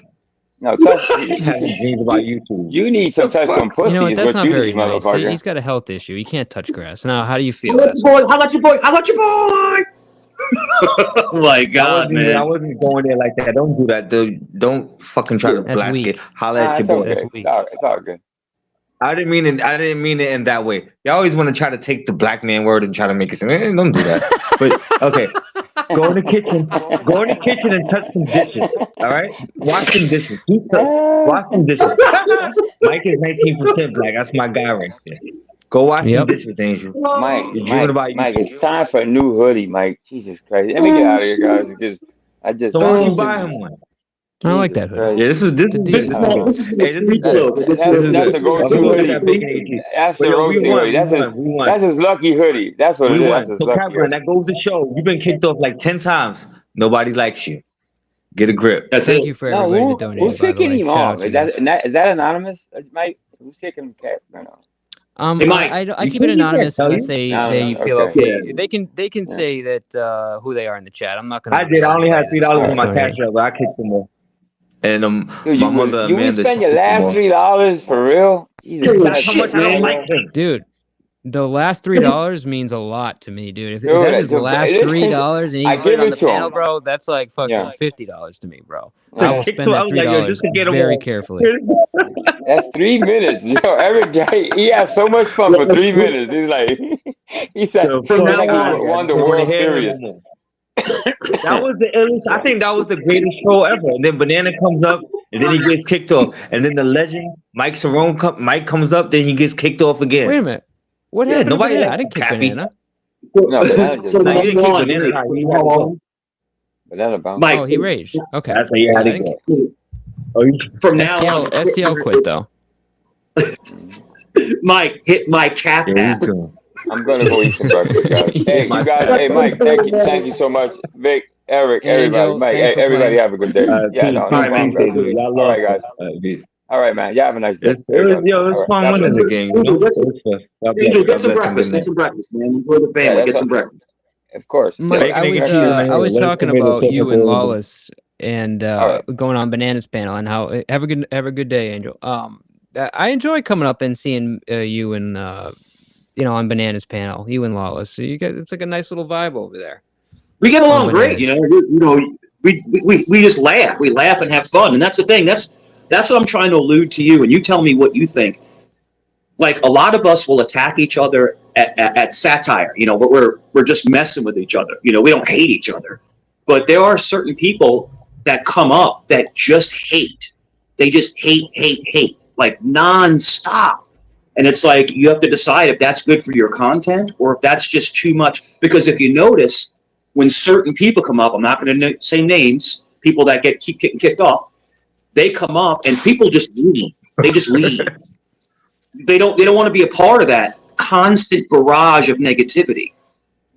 No, He's having dreams about YouTube. you need to touch some pussy. You know what? Is That's what not you very need, nice. motherfucker. He's got a health issue. He can't touch grass. Now, how do you How feel? about your boy? How about your boy? How about your boy? Oh my God, I man. wasn't going there like that. Don't do that, dude. Don't fucking try to That's blast weak. it. Holla at your It's boy. okay. That's weak. It's all good. I didn't mean it. I didn't mean it in that way. You always want to try to take the black man word and try to make it. Don't do that. But okay, go in the kitchen. Go in the kitchen and touch some dishes. All right, wash some dishes. Wash some dishes. Mike is 19% black. That's my guy right there. Go wash some Yep. dishes, Angel. Mike, You're dreaming about Mike, YouTube. it's time for a new hoodie, Mike. Jesus Christ. Let me get out of here, guys. Because So why don't you buy him one? I like that hoodie. Yeah, this is good. This is Good. this is Hey, the this is street good. clothes. that's This is the good. go-to I'm looking hoodie. at that big AG. That's But the yo, we roasting won. hoodie. We won. That's his lucky hoodie. That's what it We is. won. That's his So, lucky Catherine, hoodie. that goes to show you've been kicked off like 10 times. Nobody likes you. Get a grip. That's Thank it. you for No, everybody that who's donated, by the kicking way. him Shout off? out to Is you guys. is that anonymous? Mike, who's kicking him cat? No. Hey, Mike, I you keep it think he can't anonymous tell unless you? they No, feel okay. okay. They can Yeah. say that who they are in the chat. I'm not gonna I did. reveal I only had anybody $3 that's in my donated. cash app, but I kicked them off. And Dude, my mother you Amanda, she spend your kicked them last off. $3 for real? Jesus That's Christ. how much I don't like them. Dude, the last $3 means a lot to me, dude. If Dude, that's his last listen, $3 and he I can put it give on it the to panel, him. bro, that's like fucking Yeah. $50 to me, bro. Yeah. I will Kicked spend him. I that was like, yo, just $3 to get them very off. carefully. That's 3 minutes. Yo, every guy, he has so much fun for 3 minutes. He's like, he said, So From it's now like on, he won the don't wanna World hear it Series. no more. That was the illest. I think that was the greatest show ever. And then Banana comes up, and then he gets kicked off. And then the legend Mike Mike comes up, then he gets kicked off again. Wait a minute. What Yeah, happened to nobody Banana? likes I didn't kick Cappy. Banana. No, Banana just So No, you from didn't now kick on, Banana. Mike, Nah, from you now had to go. on, Banana bounce. Mike, Oh, he raged. Okay. That's how you had I to didn't go. Oh, you from now on, STL quit though. Mike, hit my cap yeah, app. you too. I'm gonna go eat some breakfast, guys. Hey, My you guys. cat. Hey, Mike. Thank you so much, Vic, Eric, everybody. Angel, Mike, thanks hey, for everybody, playing. have a good day. Yeah, Peace, no All right, problem, man. guys. dude. Y'all All right, lost. guys. Peace. All right, man. Y'all have a nice day. It was, yo, it was All right. fun God winning bless. the game, you know? Angel, It was fun. God bless. Angel, God get some bless and breakfast. good Get night. some breakfast, man. Enjoy the Yeah, family. that's Get some what, breakfast. of course. Mike, Bacon, egg, and cheese, man. I was Let's talking tomato, about you and pickle. Lawless and All right. going on Bananas panel and how have a good day, Angel. I enjoy coming up and seeing you and on Bananas panel, you and Lawless. So you guys, it's like a nice little vibe over there. We get along On great, Bananas. we just laugh. We laugh and have fun, and that's the thing. That's what I'm trying to allude to you, and you tell me what you think. Like, a lot of us will attack each other at satire, but we're just messing with each other. We don't hate each other, but there are certain people that come up that just hate. They just hate, like nonstop. And it's like, you have to decide if that's good for your content or if that's just too much. Because if you notice, when certain people come up, I'm not going to say names, people that keep getting kicked off, they come up and people just leave. They just leave. They don't want to be a part of that constant barrage of negativity.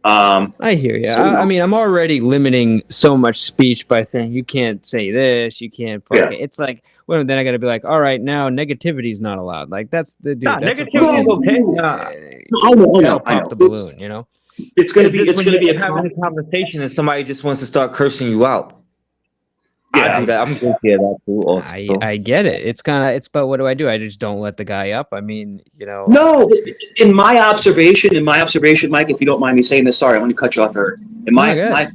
I hear you. I mean, I'm already limiting so much speech by saying you can't say this, you can't fucking. It's like, well, then I got to be like, all right, now negativity is not allowed. Like that's the dude. Nah, that's negativity is okay. That'll pop the balloon. It's gonna be a having a conversation and somebody just wants to start cursing you out. I do that. I'm guilty of that too. Also, I get it. It's kind of but what do? I just don't let the guy up. I mean, No, in my observation, Mike, if you don't mind me saying this, sorry, I want to cut you off there. In my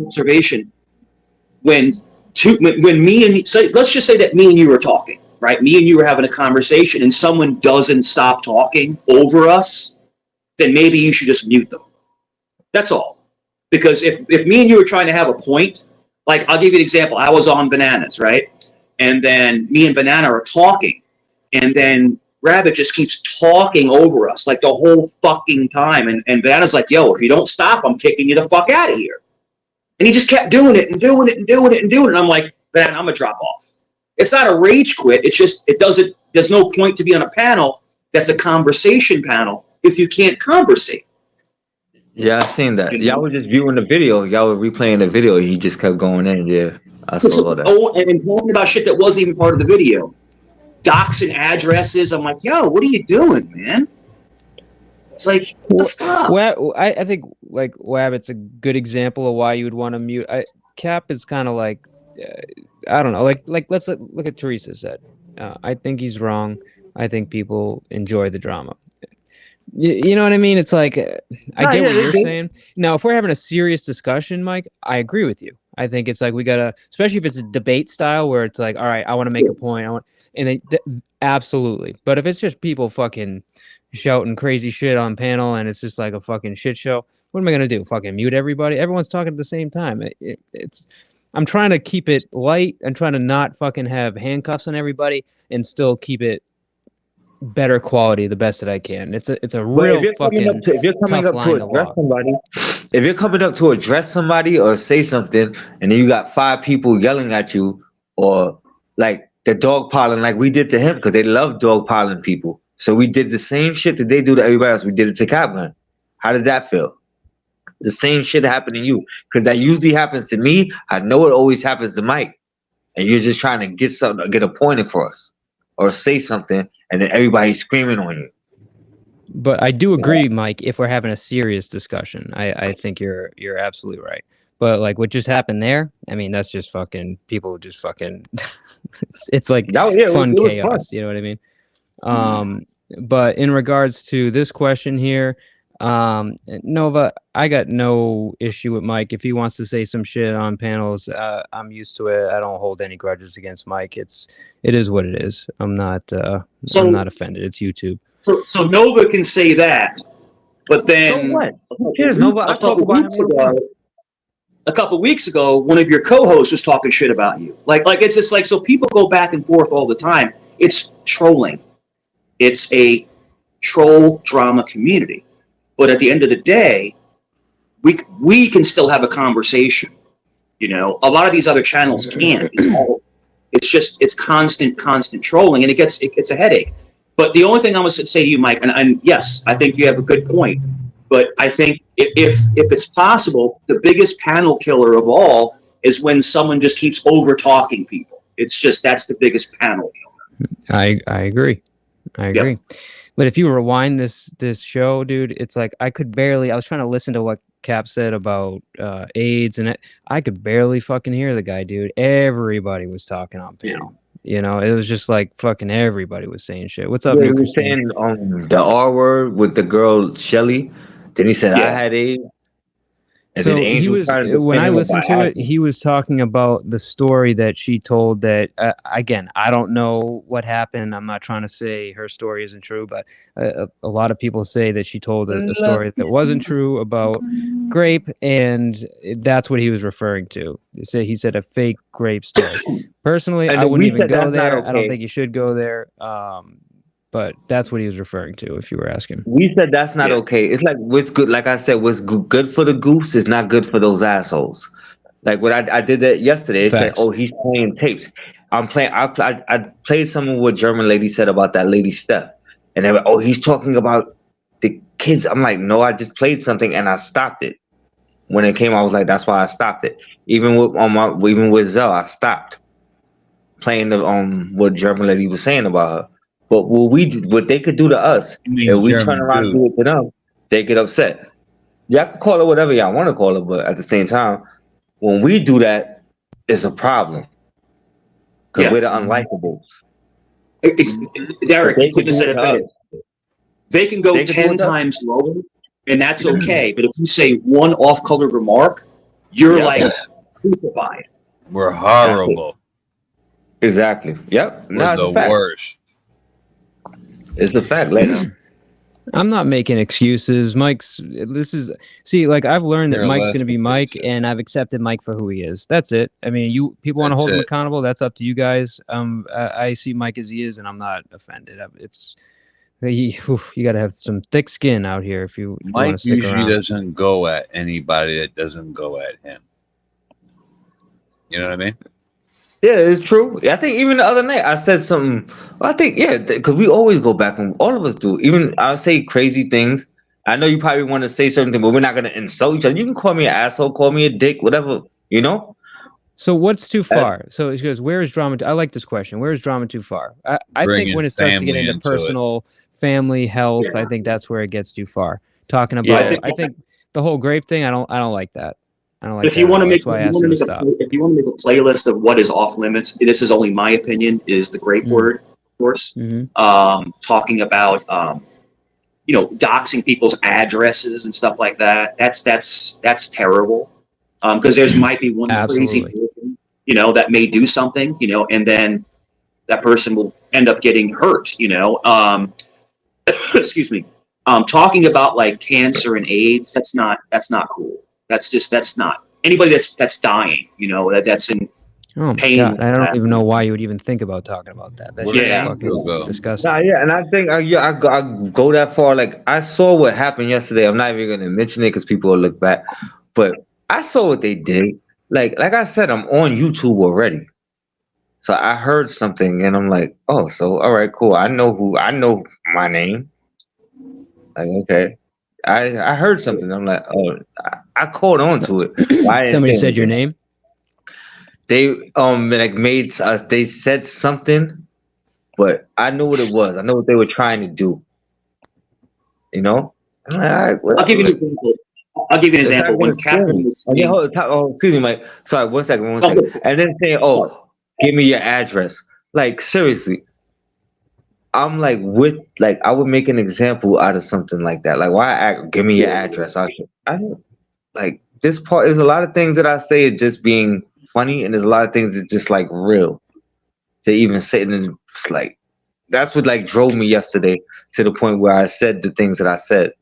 observation, when me and so let's just say that me and you were talking, right? Me and you were having a conversation, and someone doesn't stop talking over us, then maybe you should just mute them. That's all. Because if me and you were trying to have a point, like I'll give you an example. I was on Bananas, right? And then me and Banana are talking, and then Rabbit just keeps talking over us like the whole fucking time. And Banana's like, yo, if you don't stop, I'm kicking you the fuck out of here. And he just kept doing it and doing it and doing it and doing it. And I'm like, man, I'm gonna drop off. It's not a rage quit. It's just there's no point to be on a panel that's a conversation panel if you can't conversate. Yeah, I seen that. Y'all were just viewing the video. Y'all were replaying the video. He just kept going in. Yeah, I saw that. Oh, and talking about shit that wasn't even part of the video. Doxing addresses. I'm like, yo, what are you doing, man? It's like, what the fuck? Well, I think like Wabbit's a good example of why you would want to mute. Cap is kind of like, I don't know. Like let's look at Teresa said. I think he's wrong. I think people enjoy the drama. You know what I mean? It's like I get what you're saying. Now, if we're having a serious discussion, Mike, I agree with you. I think it's like we gotta, especially if it's a debate style where it's like, all right, I want to make a point. Absolutely. But if it's just people fucking shouting crazy shit on panel and it's just like a fucking shit show, what am I gonna do? Fucking mute everybody? Everyone's talking at the same time. I'm trying to keep it light. I'm trying to not fucking have handcuffs on everybody and still keep it better quality, the best that I can. It's a real fucking tough line to walk. If you're coming up to address somebody or say something, and then you got 5 people yelling at you, or like the dog piling, like we did to him, because they love dog piling people. So we did the same shit that they do to everybody else. We did it to Capgun. How did that feel? The same shit happened to you, because that usually happens to me. I know it always happens to Mike, and you're just trying to get a point across or say something, and then everybody's screaming on you. But I do agree, Mike, if we're having a serious discussion, I think you're absolutely right. But like what just happened there, I mean, that's just fucking people just fucking it's like fun chaos, you know what I mean? But in regards to this question here, Nova, I got no issue with Mike. If he wants to say some shit on panels, I'm used to it. I don't hold any grudges against Mike. It is what it is. I'm not offended. It's YouTube. So Nova can say that, but then so what? Who cares, Nova? I talk about him. A couple weeks ago, one of your co-hosts was talking shit about you. Like it's just like, so people go back and forth all the time. It's trolling. It's a troll drama community. But at the end of the day, we can still have a conversation. You know, a lot of these other channels can't. It's constant trolling, and it's a headache. But the only thing I want to say to you, Mike, and yes, I think you have a good point. But I think if it's possible, the biggest panel killer of all is when someone just keeps over talking people. It's just that's the biggest panel killer. I agree. Yep. But if you rewind this show, dude, it's like I was trying to listen to what Cap said about AIDS, and I could barely fucking hear the guy, dude. Everybody was talking on panel. You know, it was just like fucking everybody was saying shit. What's up, he was saying the R word with the girl Shelly. Then he said I had AIDS. And so then he was, when I listened to it, he was talking about the story that she told that, again, I don't know what happened. I'm not trying to say her story isn't true, but a lot of people say that she told a story that wasn't true about grape, and that's what he was referring to. He said a fake grape story. Personally, I wouldn't even go there. Okay. I don't think you should go there. But that's what he was referring to, if you were asking. We said that's not okay. It's like what's good. Like I said, what's good for the goose is not good for those assholes. Like what I did that yesterday. It said, "Oh, he's playing tapes." I'm playing. I played some of what German lady said about that lady Steph, and they were, "Oh, he's talking about the kids." I'm like, "No, I just played something and I stopped it." When it came, I was like, "That's why I stopped it." Even with Zell, I stopped playing the what German lady was saying about her. But what they could do to us, if we turn around and do it to them, they get upset. Y'all can call it whatever y'all want to call it, but at the same time, when we do that, it's a problem. because Yeah. we're the unlikables. Derek, They you could couldn't have do said it it to better. us. They can go They could do 10 it to us. times lower, and that's okay. But if you say one off-color remark, you're Yep. like crucified. We're horrible. Exactly. Yep. We're No, it's the a fact. worst. It's a fact. Like, I'm not making excuses. See, like I've learned that You're Mike's less going to be Mike, and I've accepted Mike for who he is. That's it. I mean, people want to That's hold him it. accountable. That's up to you guys. I see Mike as he is, and I'm not offended. You got to have some thick skin out here if you want to Mike stick usually around. doesn't go at anybody that doesn't go at him. You know what I mean? yeah, it's true. I think even the other night I said something. I think because we always go back and all of us do. Even I'll say crazy things. I know you probably want to say something, but we're not gonna insult each other. You can call me an asshole, call me a dick, whatever. You know. So what's too far? So he goes, where is drama? I like this question. Where is drama too far? I think Bringing when it starts to get family into into it. personal family health, Yeah. I think that's where it gets too far. Talking about, Yeah. I think the whole grape thing, I don't like that. I don't like If that you at want to all. make, That's why I asked him to stop. if you want to make a playlist of what is off limits, this is only my opinion. Is the grape word, of course? Talking about doxing people's addresses and stuff like that. That's terrible. Because there's might be one crazy Absolutely. person, that may do something, and then that person will end up getting hurt. Excuse me. Talking about like cancer and AIDS. That's not cool. That's not anybody that's dying. That's in Oh my pain. god, I don't even know why you would even think about talking about that. That's What just Yeah. fucking disgusting. Nah, yeah, and I think I go that far. Like I saw what happened yesterday. I'm not even gonna mention it because people will look back. But I saw what they did. Like I said, I'm on YouTube already. So I heard something and I'm like, oh, so all right, cool. I know my name. Like, okay. I heard something. I'm like, oh, I caught on to it. Why I didn't Somebody say said your anything. name. They like made us. They said something, but I knew what it was. I know what they were trying to do. I'm like, all right, I'll give you an whatever. example. I'll give you an It's not example. gonna When Catherine scare was me. saying, Excuse me, Mike. Sorry, one second. Oh, good. And then saying, Sorry. "Oh, give me your address." Like seriously, I'm like I would make an example out of something like that. Like, why give me your address? I don't like this part. There's a lot of things that I say is just being funny, and there's a lot of things that's just like real to even say. And it's like that's what like drove me yesterday to the point where I said the things that I said.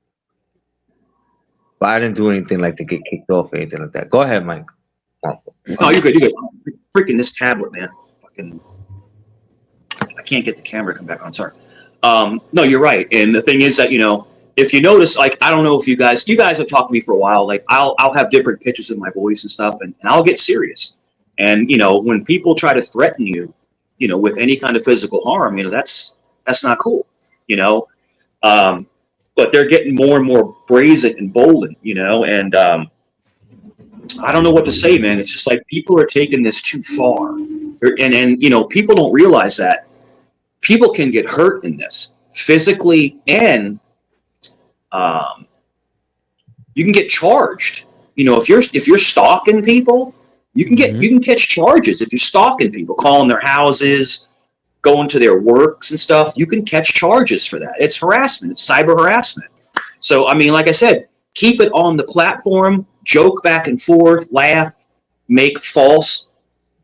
But I didn't do anything like to get kicked off or anything like that. Go ahead, Mike. "No, you're good. You're good. Freaking this tablet, man. Fucking, I can't get the camera to come back on. Sorry. No, you're right. And the thing is that if you notice, like I don't know if you guys have talked to me for a while. Like I'll have different pitches of my voice and stuff, and I'll get serious. And when people try to threaten you, with any kind of physical harm, that's not cool. But they're getting more and more brazen and bold, and I don't know what to say, man. It's just like people are taking this too far, and people don't realize that people can get hurt in this physically, and you can get charged. If you're stalking people, you can catch charges if you're stalking people, calling their houses, going to their works and stuff. You can catch charges for that. It's harassment. It's cyber harassment. So I mean, like I said, keep it on the platform, joke back and forth, laugh, make false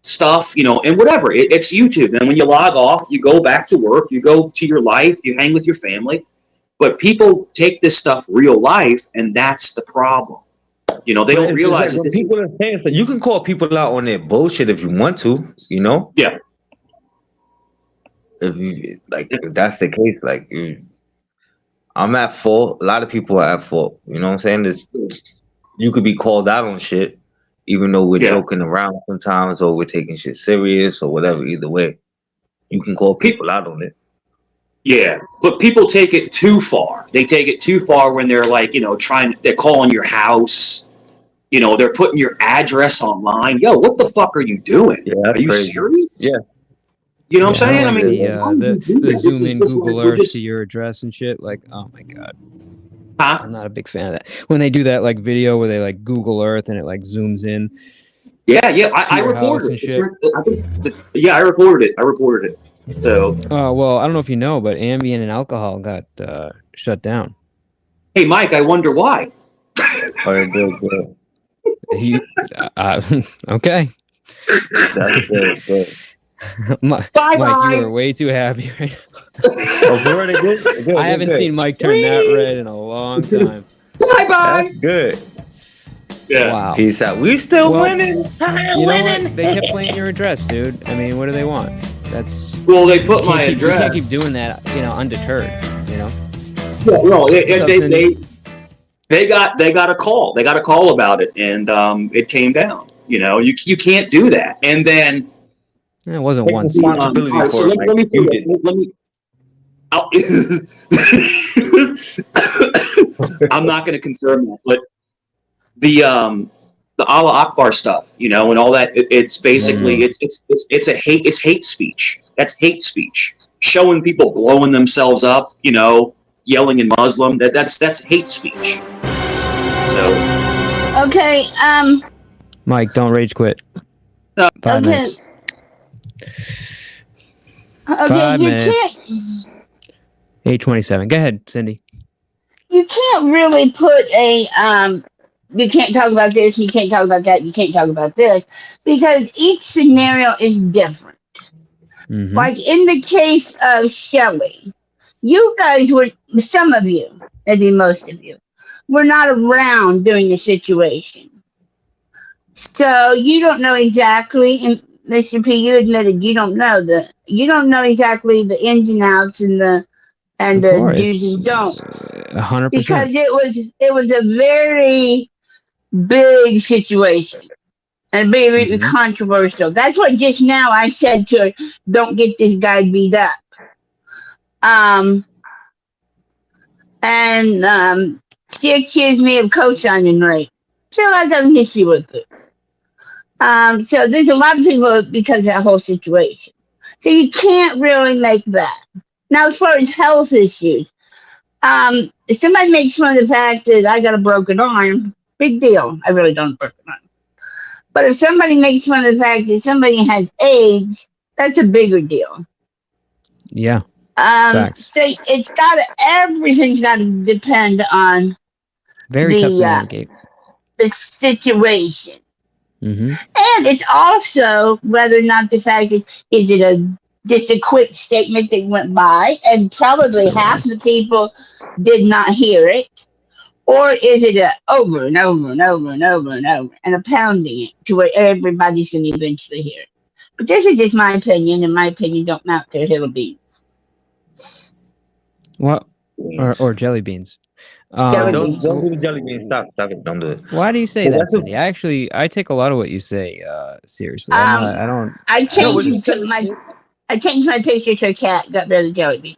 stuff, and whatever. It's YouTube. And when you log off, you go back to work, you go to your life, you hang with your family. But people take this stuff real life, and that's the problem. They don't realize that when people are saying so. You can call people out on their bullshit if you want to. Yeah. If that's the case, like I'm at fault. A lot of people are at fault. You know what I'm saying? You could be called out on shit, even though we're joking around sometimes, or we're taking shit serious, or whatever. Either way, you can call people out on it. Yeah, but people take it too far. They take it too far when they're like, they're calling your house. They're putting your address online. Yo, what the fuck are you doing? Yeah, are you crazy. serious? Yeah. You know what I'm saying? Like I mean, the zoom in Google Earth to your address and shit. Like, oh my god. Huh? I'm not a big fan of that. When they do that like video where they like Google Earth and it like zooms in Yeah, to I your house reported and it. shit. I reported it. So, Well, I don't know if you know, but Ambien and alcohol got shut down. hey, Mike, I wonder why. Good. Okay. That's good. Mike, you are way too happy right Oh, for real, good. I haven't seen Mike turn that red in a long time. That's good. Yeah. Wow. Peace out. We still winning. You know what? They kept playing your address, dude. I mean, what do they want? That's well, they put my You address. can't keep doing that, undeterred. You know. Yeah, no, they got a call. They got a call about it, and it came down. You know, you can't do that. And then it wasn't take once. responsibility right, so for it. let me say You this. did. Let me. I'm not going to confirm that, but the Allah Akbar stuff, you know, and all that. It's basically it's hate speech. That's hate speech. Showing people blowing themselves up, you know, yelling in Muslim. That's hate speech. So Okay. Mike, don't rage quit. 5 minutes. Okay. 5 You minutes. can't. 8:27. Go ahead, Cindy. You can't really put a you can't talk about this, you can't talk about that, you can't talk about this, because each scenario is different. Mm-hmm. Like in the case of Shelley, you guys were, some of you, maybe most of you, were not around during the situation. So you don't know exactly, and Mr. P, you admitted you don't know exactly the ins and outs and the do's and don'ts. 100%. Because it was a very big situation and very controversial. That's what just now I said to her, don't get this guy beat up. She accused me of co-signing rape. So I got an issue with it. So there's a lot of people because of that whole situation. So you can't really make that. Now, as far as health issues, if somebody makes fun of the fact that I got a broken arm, big deal. I really don't have a broken arm. But if somebody makes fun of the fact that somebody has AIDS, that's a bigger deal. Yeah. Facts. So everything's got to depend on Very tough to navigate. The situation. Mm-hmm. And it's also whether or not the fact is it just a quick statement that went by, and probably half the people did not hear it, or is it a over and over and over and over and over and a pounding it to where everybody's going to eventually hear it. But this is just my opinion, and my opinion don't mount to hill of beans. What? Or jelly beans. Don't do the jelly beans. Stop it. Don't do it. Why do you say that, Cindy? I take a lot of what you say seriously. I changed my picture to a cat. Got rid of the jelly beans.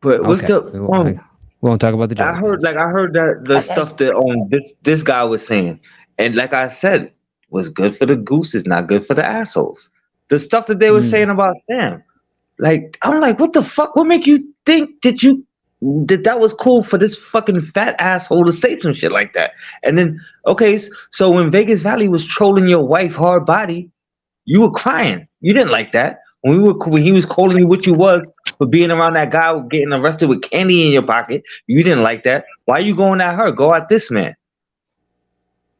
But what's we won't talk about the jelly beans. I heard that the stuff that this guy was saying, and like I said, was good for the goose is not good for the assholes. The stuff that they were saying about Sam, like I'm like, what the fuck? What make you think that was cool for this fucking fat asshole to say some shit like that? And then so when Vegas Valley was trolling your wife hard body, you were crying. You didn't like that. When he was calling you what you was for being around that guy getting arrested with candy in your pocket, you didn't like that. Why are you going at her? Go at this man.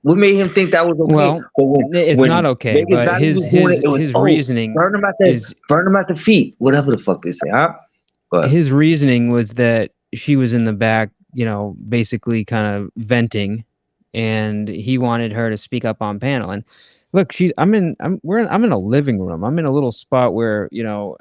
What made him think that was okay? Well, it's not okay, but his reasoning burn him at the feet, whatever the fuck they say, huh? His reasoning was that she was in the back, basically kind of venting, and he wanted her to speak up on panel. And look, I'm in a living room. I'm in a little spot where,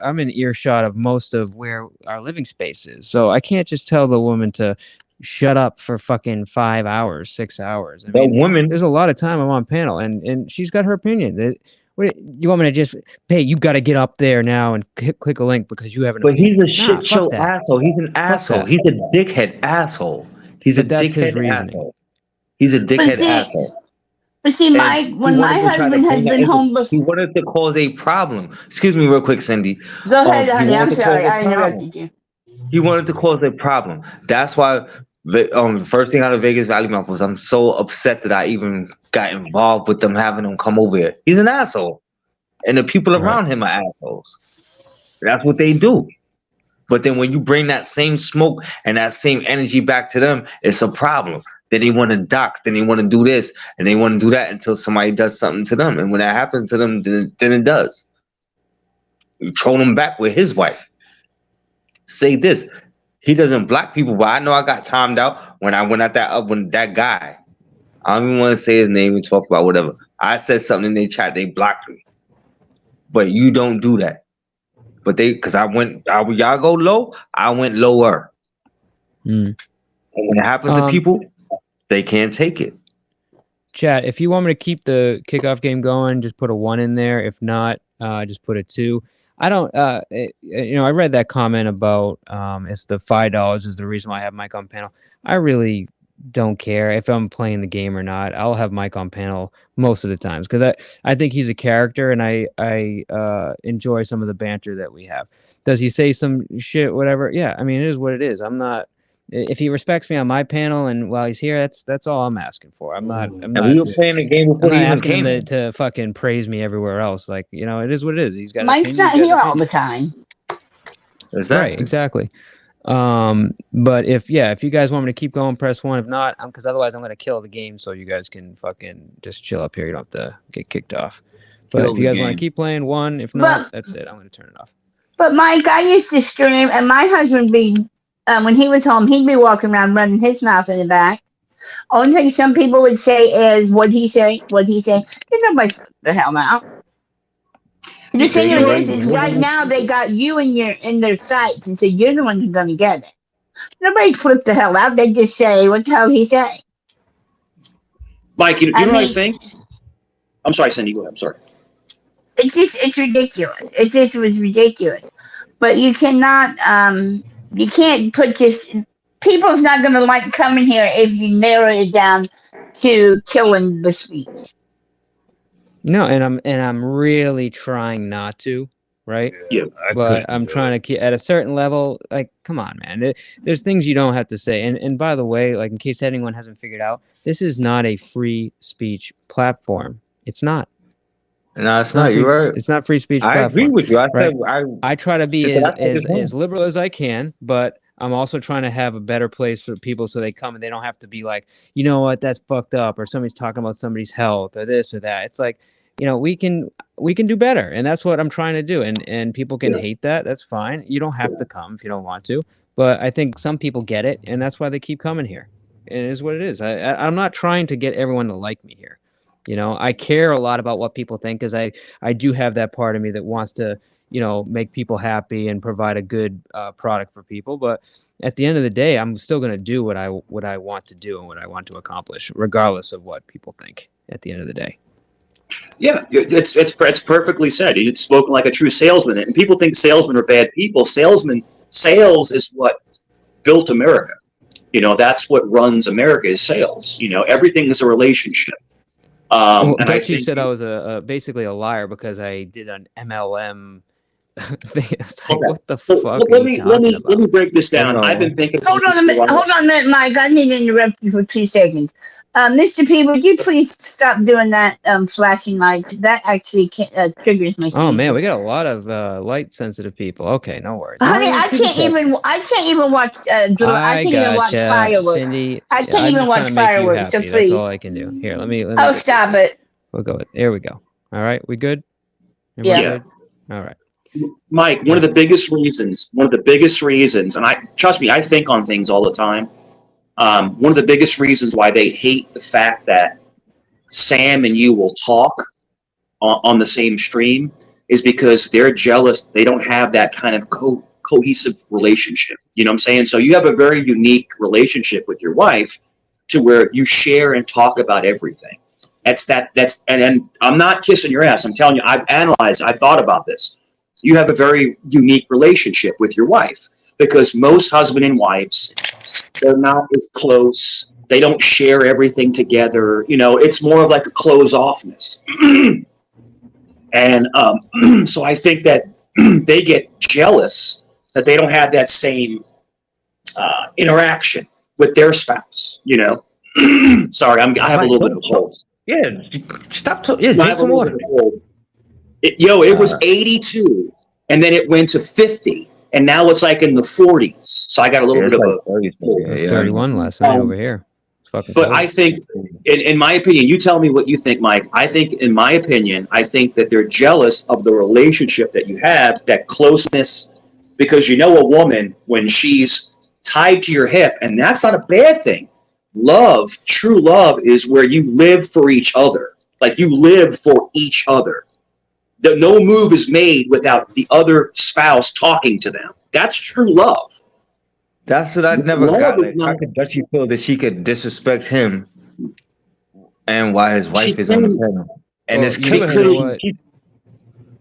I'm in earshot of most of where our living space is. So I can't just tell the woman to shut up for fucking 5 hours, 6 hours. I mean, there's a lot of time I'm on panel, and she's got her opinion. You want me to just you got to get up there now and click a link because you have an opinion. But he's a shit show asshole. He's an asshole. He's a dickhead asshole. He's a dickhead asshole. He's a dickhead asshole. But see, when my husband has been home before, he wanted to cause a problem. Excuse me, real quick, Cindy. Go ahead, honey. I'm sorry, I interrupted you. He wanted to cause a problem. That's why The first thing out of Vegas Valley Mouth was I'm so upset that I even got involved with them having him come over here. He's an asshole, and the people Right. around him are assholes. That's what they do. But then when you bring that same smoke and that same energy back to them, it's a problem. Then they want to dox, then they want to do this, and they want to do that until somebody does something to them. And when that happens to them, then it does. You troll him back with his wife. Say this. He doesn't block people, but I know I got timed out when I went at that guy. I don't even want to say his name and talk about whatever. I said something in their chat, they blocked me. But you don't do that. But because y'all go low, I went lower. Mm. And when it happens to people, they can't take it. Chat, if you want me to keep the kickoff game going, just put a 1 in there. If not, just put a 2. I don't, I read that comment about it's the $5 is the reason why I have mic on panel. I really don't care if I'm playing the game or not. I'll have mic on panel most of the times because I think he's a character and I enjoy some of the banter that we have. Does he say some shit, whatever? Yeah, I mean, it is what it is. I'm not. If he respects me on my panel and while he's here, that's all I'm asking for. I'm not. We were playing the game before I'm not he even asking came. him to fucking praise me everywhere else. Like, it is what it is. He's got an Mike's opinion. not He's got here an all opinion. the time. Right, exactly. But if you guys want me to keep going, press 1. If not, because otherwise I'm gonna kill the game so you guys can fucking just chill up here. You don't have to get kicked off. But Kill if you the guys want to game. keep playing 1, if not, that's it. I'm gonna turn it off. But Mike, I used to stream, and my husband when he was home, he'd be walking around running his mouth in the back. Only thing some people would say is, "What'd he say? What'd he say?" There's nobody the hell now. The thing is right now they got you in their sights, and so you're the one who's gonna get it. Nobody flip the hell out. They just say, "What the hell he say?" Mike, you know what I think? I'm sorry, Cindy. Go ahead. I'm sorry. It's ridiculous. It was ridiculous. But you cannot you can't put just people's not gonna like coming here if you narrow it down to killing the speech. No, and I'm really trying not to, right? Yeah, but I'm trying to keep at a certain level. Like, come on, man. There's things you don't have to say. And by the way, like in case anyone hasn't figured out, this is not a free speech platform. It's not. No, it's not. You're right. It's not free speech I platform. agree with you. I try to be Because I think it's as liberal as I can, but I'm also trying to have a better place for people so they come and they don't have to be like, you know what, that's fucked up, or somebody's talking about somebody's health or this or that. It's like, we can do better, and that's what I'm trying to do. And people can hate that. That's fine. You don't have to come if you don't want to, but I think some people get it, and that's why they keep coming here. It is what it is. I'm not trying to get everyone to like me here. I care a lot about what people think because I do have that part of me that wants to, make people happy and provide a good product for people. But at the end of the day, I'm still going to do what I want to do and what I want to accomplish, regardless of what people think at the end of the day. Yeah, it's perfectly said. It's spoken like a true salesman. And people think salesmen are bad people. Sales is what built America. That's what runs America is sales. Everything is a relationship. Well, and Dutchie said I was basically a liar because I did an MLM thing. It's like, what the fuck are you talking about? Let me break this down. I've been thinking. Hold on a minute, Mike. I need to interrupt you for 2 seconds. Mr. P, would you please stop doing that flashing lights? That actually triggers my. Oh man, we got a lot of light sensitive people. Okay, no worries. Honey, I can't even watch. I can't even watch fireworks. Cindy. I can't even watch fireworks. So please. That's all I can do. Here, let me. Oh, stop it. We'll go. There we go. All right, we good? Yeah. Good? All right. Mike, one of the biggest reasons, and trust me, I think on things all the time. One of the biggest reasons why they hate the fact that Sam and you will talk on the same stream is because they're jealous. They don't have that kind of cohesive relationship. You know what I'm saying? So you have a very unique relationship with your wife to where you share and talk about everything. And I'm not kissing your ass. I'm telling you, I've analyzed, I've thought about this. You have a very unique relationship with your wife because most husband and wives, they're not as close. They don't share everything together. It's more of like a close-offness. And so I think that they get jealous that they don't have that same interaction with their spouse. You know, sorry, I have a little bit of a cold. Yeah, stop. Yeah, I drink have a some little water. bit of a cold. It was 82, and then it went to 50, and now it's like in the 40s. So I got a little bit of a cold. It was 31 last night over here. It's fucking But cold. I think, in my opinion, you tell me what you think, Mike. I think, in my opinion, I think that they're jealous of the relationship that you have, that closeness, because you know a woman when she's tied to your hip, and that's not a bad thing. Love, true love, is where you live for each other. Like you live for each other. No move is made without the other spouse talking to them. That's true love. That's what I never Love got. is Like, not- how could Dutchie feel that she could disrespect him, and why his wife She's is on the saying- panel, and Well, it's you killing know her. what?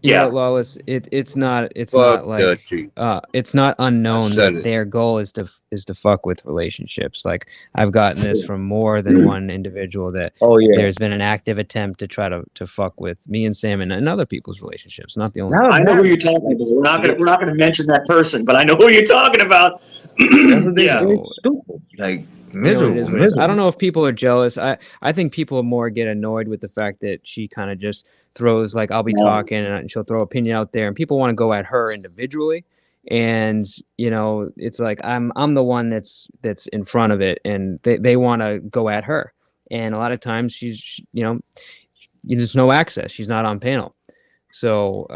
You know what, Lawless? It's not Fuck like Dutchie. it's not unknown said that it. their goal is to fuck with relationships. Like I've gotten this from more than one individual that there's been an active attempt to try to fuck with me and Sam and other people's relationships. Not the only. I know who you're talking about. We're not gonna mention that person, but I know who you're talking about. Yeah. Stupid. Like You know, it is what it is. I don't miserable. know if people are jealous. I think people more get annoyed with the fact that she kind of just throws, like, I'll be talking and she'll throw opinion out there and people want to go at her individually. And you know, it's like I'm the one that's in front of it, and they want to go at her. And a lot of times she's there's no access. She's not on panel. So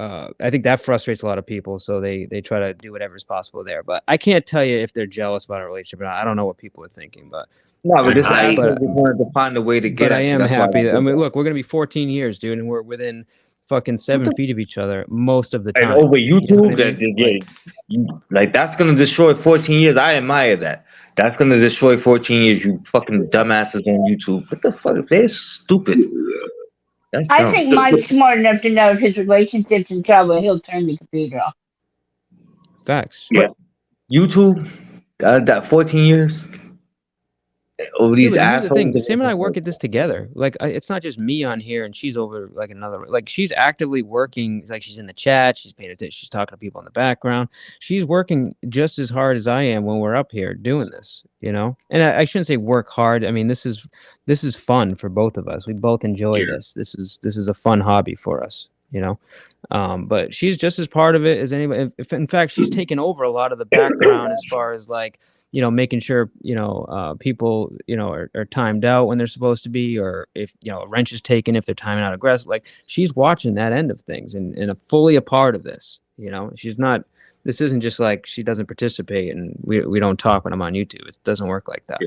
I think that frustrates a lot of people. So they try to do whatever is possible there. But I can't tell you if they're jealous about a relationship or not. I don't know what people are thinking. But No, but this asshole but, just wanted to find a way to get but I at you. am That's why happy. did I mean, that. look, we're gonna be 14 years, dude, and we're within fucking 7 feet of each other most of the And time. over You know YouTube, what I mean? like that's gonna destroy 14 years. I admire that. That's gonna destroy 14 years. You fucking dumbasses on YouTube. What the fuck? They're stupid. That's I dumb. think Mike's smart enough to know if his relationship's in trouble, he'll turn the computer off. Facts. Yeah. YouTube, that 14 years over these Yeah, but here's the thing. assholes. Sam and I work at this together. Like, it's not just me on here and she's over like another. Like, she's actively working. Like, she's in the chat. She's paying attention. She's talking to people in the background. She's working just as hard as I am when we're up here doing this. You know, and I shouldn't say work hard. I mean, this is fun for both of us. We both enjoy this. This is a fun hobby for us. You know, but she's just as part of it as anybody. If in fact, she's taken over a lot of the background as far as like, you know, making sure, you know, people, you know, are timed out when they're supposed to be, or if, you know, a wrench is taken, if they're timing out aggressive, like she's watching that end of things and fully a part of this, you know, she's not, this isn't just like she doesn't participate and we don't talk when I'm on YouTube. It doesn't work like that.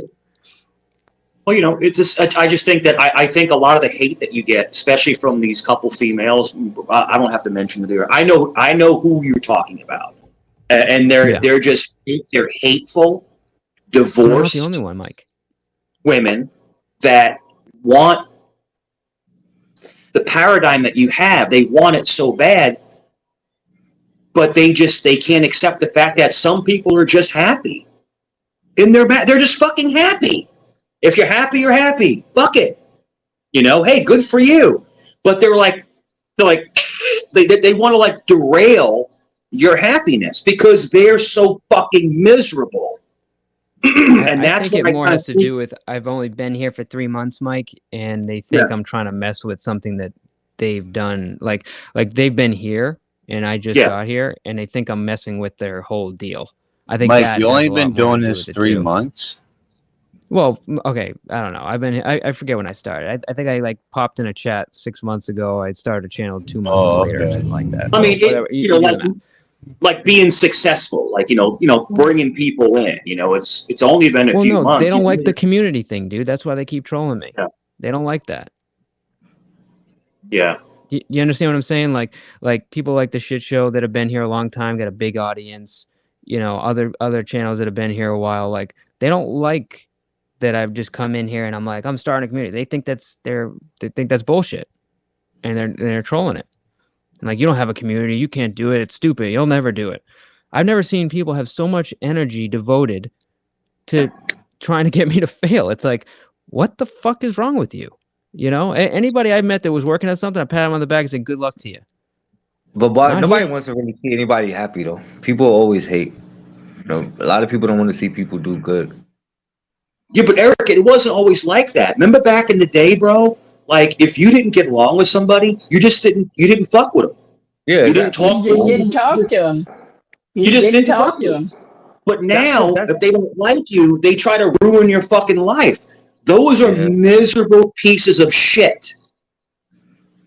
Well, you know, I just think that I think a lot of the hate that you get, especially from these couple females, I don't have to mention who they are. I know who you're talking about, and they're just they're hateful, divorced. You're not the only one, Mike. Women that want the paradigm that you have. They want it so bad, but they can't accept the fact that some people are just happy. They're just fucking happy. If you're happy, you're happy. Fuck it. You know, hey, good for you. But they want to like derail your happiness because they're so fucking miserable. And I think it more has to do with I've only been here for 3 months, Mike, and they think I'm trying to mess with something that they've done. Like they've been here and I just got here, and they think I'm messing with their whole deal. I think Mike, that you has only a lot been more to doing do this with it, 3 too. months. Well, okay, I don't know. I forget when I started. I think I like popped in a chat 6 months ago. I started a channel 2 months later or something like that. I mean, So, whatever. you know, do the math. like being successful, like you know, bringing people in. You know, it's only been a few months. They don't like the community thing, dude. That's why they keep trolling me. Yeah. They don't like that. Yeah. You understand what I'm saying? Like people like the shit show that have been here a long time, got a big audience. You know, other channels that have been here a while, like they don't like that I've just come in here and I'm like, I'm starting a community. They think that's bullshit, and they're trolling it. I'm like, you don't have a community, you can't do it. It's stupid. You'll never do it. I've never seen people have so much energy devoted to trying to get me to fail. It's like, what the fuck is wrong with you? You know, anybody I've met that was working at something, I pat them on the back and say, good luck to you. But Not nobody here. wants to really see anybody happy though. People always hate. You know, a lot of people don't want to see people do good. Yeah, but Eric, it wasn't always like that. Remember back in the day, bro? Like, if you didn't get along with somebody, you didn't fuck with them. Yeah, You didn't exactly. talk You to just them. didn't talk to him. You You just didn't didn't fuck talk with to them. him. But That's now, that's if they don't like you, they try to ruin your fucking life. Those are yeah. miserable pieces of shit.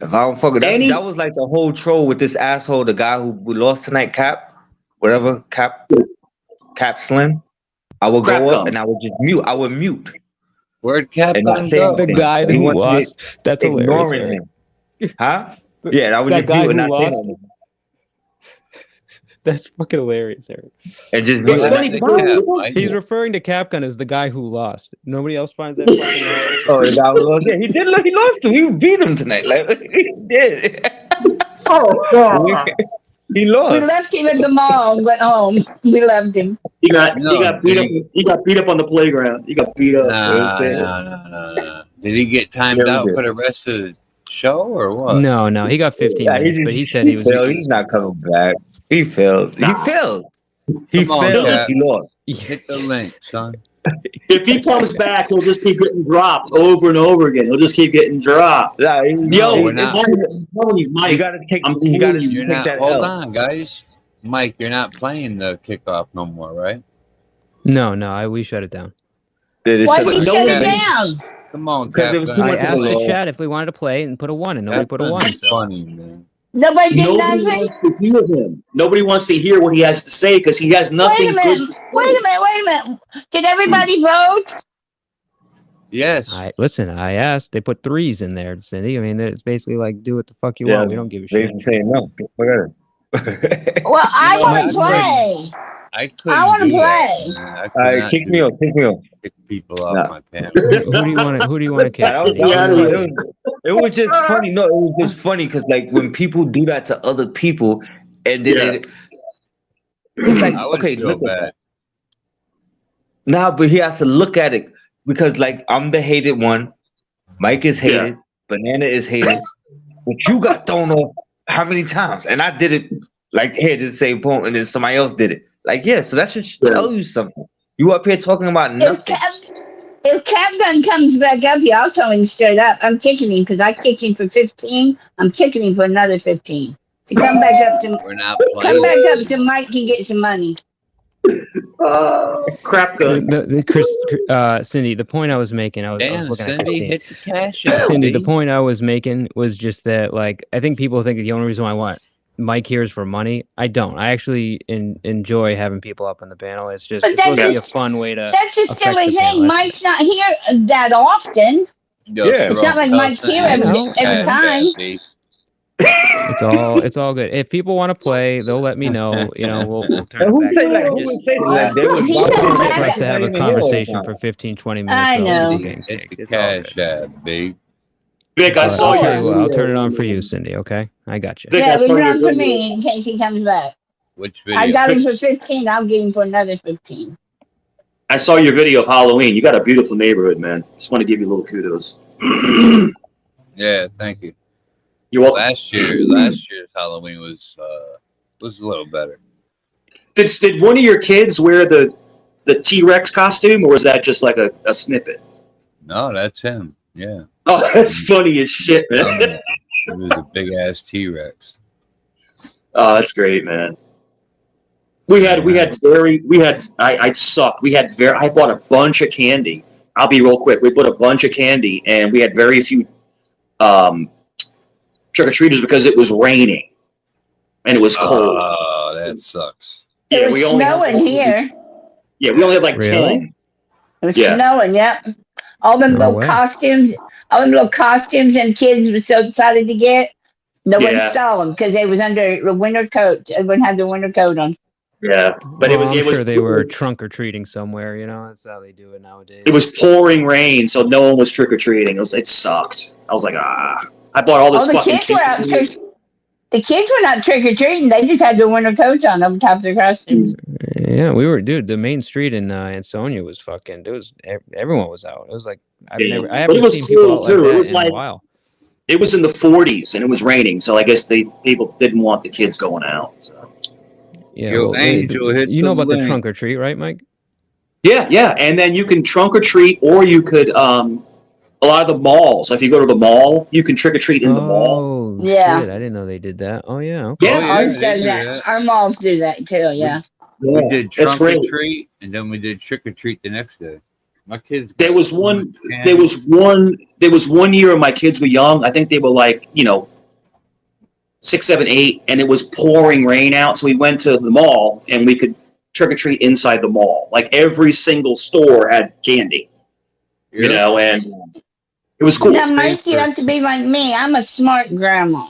If I don't fuck with Any that was like the whole troll with this asshole, the guy who we lost tonight, Cap, whatever, Cap Slim. I would crap go up gum. and I would just mute. I would mute Where'd Cap and not Gun say go? The anything. guy He who wanted me lost. That's hilarious, ignoring Eric. him. Huh? Yeah, and I would That just guy mute and who not say lost. nothing. That's fucking hilarious, Eric. And just It's mute and not funny say because nothing. He's referring to Capcom as the guy who lost. Nobody else finds that fucking hilarious. Oh, the guy who lost. Yeah, he did. He lost to. We beat him tonight. Like he did. oh god, He We lost. left him at the mall and went home. We left him. he got No, beat up. did he? He got beat up on the playground. He got beat up. No. Did he get timed Yeah, we out did. for the rest of the show or what? No, he got 15 Yeah, minutes, but he said he was. failed. He's not coming back. He failed. He failed. He Come on, failed. Cap. He lost. Hit the link, son. If he comes back, he'll just keep getting dropped over and over again. He'll just keep getting dropped. Yeah, Yo, we're not. I'm telling you, Mike. You gotta take. I'm You gotta telling you, You're take not. that Hold L. on, guys. Mike, you're not playing the kickoff no more, right? No, we shut it down. Why did you no shut one- it down? Come on, Because Cap it was Gun. too I much of a asked the loss. chat if we wanted to play and put a 1, and nobody Cap put a 1. Gun's So. funny, man. Nobody did Nobody nothing? wants to hear him. Nobody wants to hear what he has to say because he has nothing Wait a good minute. to say. Wait a minute. Did everybody vote? Yes. I asked. They put 3s in there, Cindy. I mean, it's basically like do what the fuck you Yeah, want. We don't give a they shit. saying no. Forget it. Well, I know, want I to play. I couldn't I want to do that, play. man. I could All right, not kick do me off. Kick me off. kick people off Nah. my pants. Who do you want to? Who do you want to kick? That was, Cindy? that Who was do you funny. wanna kick? It was just funny. No, it was just funny because like when people do that to other people, and then Yeah. it's like I would okay, feel look at bad. that. Nah, but he has to look at it because like I'm the hated one, Mike is hated, Banana is hated, but you got thrown off how many times? And I did it like here to the same point, and then somebody else did it. Like yeah, so that should tell you something. You up here talking about nothing. If Cap Gun comes back up here, I'll tell him straight up. I'm kicking him because I kicked him for 15. I'm kicking him for another 15. So come back up to We're not come playing. back up so Mike can get some money. Crap gun. Cindy, the point I was making, I was Damn, looking at Cindy, Christine. hit the cash out, Cindy, the B. point I was making was just that, like, I think people think the only reason why I want Mike here is for money. I don't. I actually enjoy having people up on the panel. It's just But it's supposed to be a that's fun way to. That's a affect silly the thing. panel. Mike's not here that often. Yo, Yeah. It's not like Mike's here every time. It's all good. If people want to play, they'll let me know. You know, we'll turn And who it say back. like on. who would Just say like they would He bounce said on back for Mike us to have a not even here all the conversation time. for 15, 20 I minutes. know. Getting Hit kicked. the It's all cash good. out, B. Vic, I But saw I'll your tell you what, I'll turn it video. on for you, Cindy. Okay, I got you. Vic, Yeah, I it saw was your on for video. me in case he comes back. Which I video? got him for 15. I'll give him for another 15. I saw your video of Halloween. You got a beautiful neighborhood, man. Just want to give you a little kudos. Yeah, thank you. You all, Last year's Halloween was a little better. did one of your kids wear the T-Rex costume, or was that just like a snippet? No, that's him. Yeah. Oh, that's funny as shit, man. It was a big ass T-Rex. Oh, that's great, man. I sucked. I bought a bunch of candy. I'll be real quick. We bought a bunch of candy, and we had very few trick-or-treaters because it was raining and it was cold. Oh, that sucks. It Yeah, was we only snowing here. Yeah, we only had like Really? 10. It was Yeah. snowing, yep. All them No little way. costumes, and kids were so excited to get. Nobody Yeah. saw them because they was under the winter coat. Everyone had their winter coat on. Yeah, but Well, I'm it was sure they were trunk or treating somewhere. You know, that's how they do it nowadays. It was pouring rain, so no one was trick or treating. It sucked. I was like, ah. I bought all this The fucking kids were out candy. The kids were not trick or treating. They just had their winter coats on over top of their costumes. Yeah, we were, dude. The main street in Ansonia was fucking. There was everyone was out. It was like I But haven't it was seen people out cool, too. like It that was in like a while. it was in the 40s and it was raining, so I guess people didn't want the kids going out. So. Yeah, Yo, well, Angel, hit you know the about link. the trunk or treat, right, Mike? Yeah, and then you can trunk or treat, or you could a lot of the malls. If you go to the mall, you can trick or treat in the mall. Oh Yeah. shit! I didn't know they did that. Oh yeah. Okay. Yeah, Oh yeah, Ours they does do that. that. Our malls do that too. Yeah. We yeah, did it's trunk or great. treat, and then we did trick or treat the next day. My kids There got was so much one. There candy. was one. There was one year when my kids were young. I think they were like 6, 7, 8, and it was pouring rain out. So we went to the mall and we could trick or treat inside the mall. Like every single store had candy, Yep. and it was cool. Now, Stay Mike, you for have to be like me. I'm a smart grandma.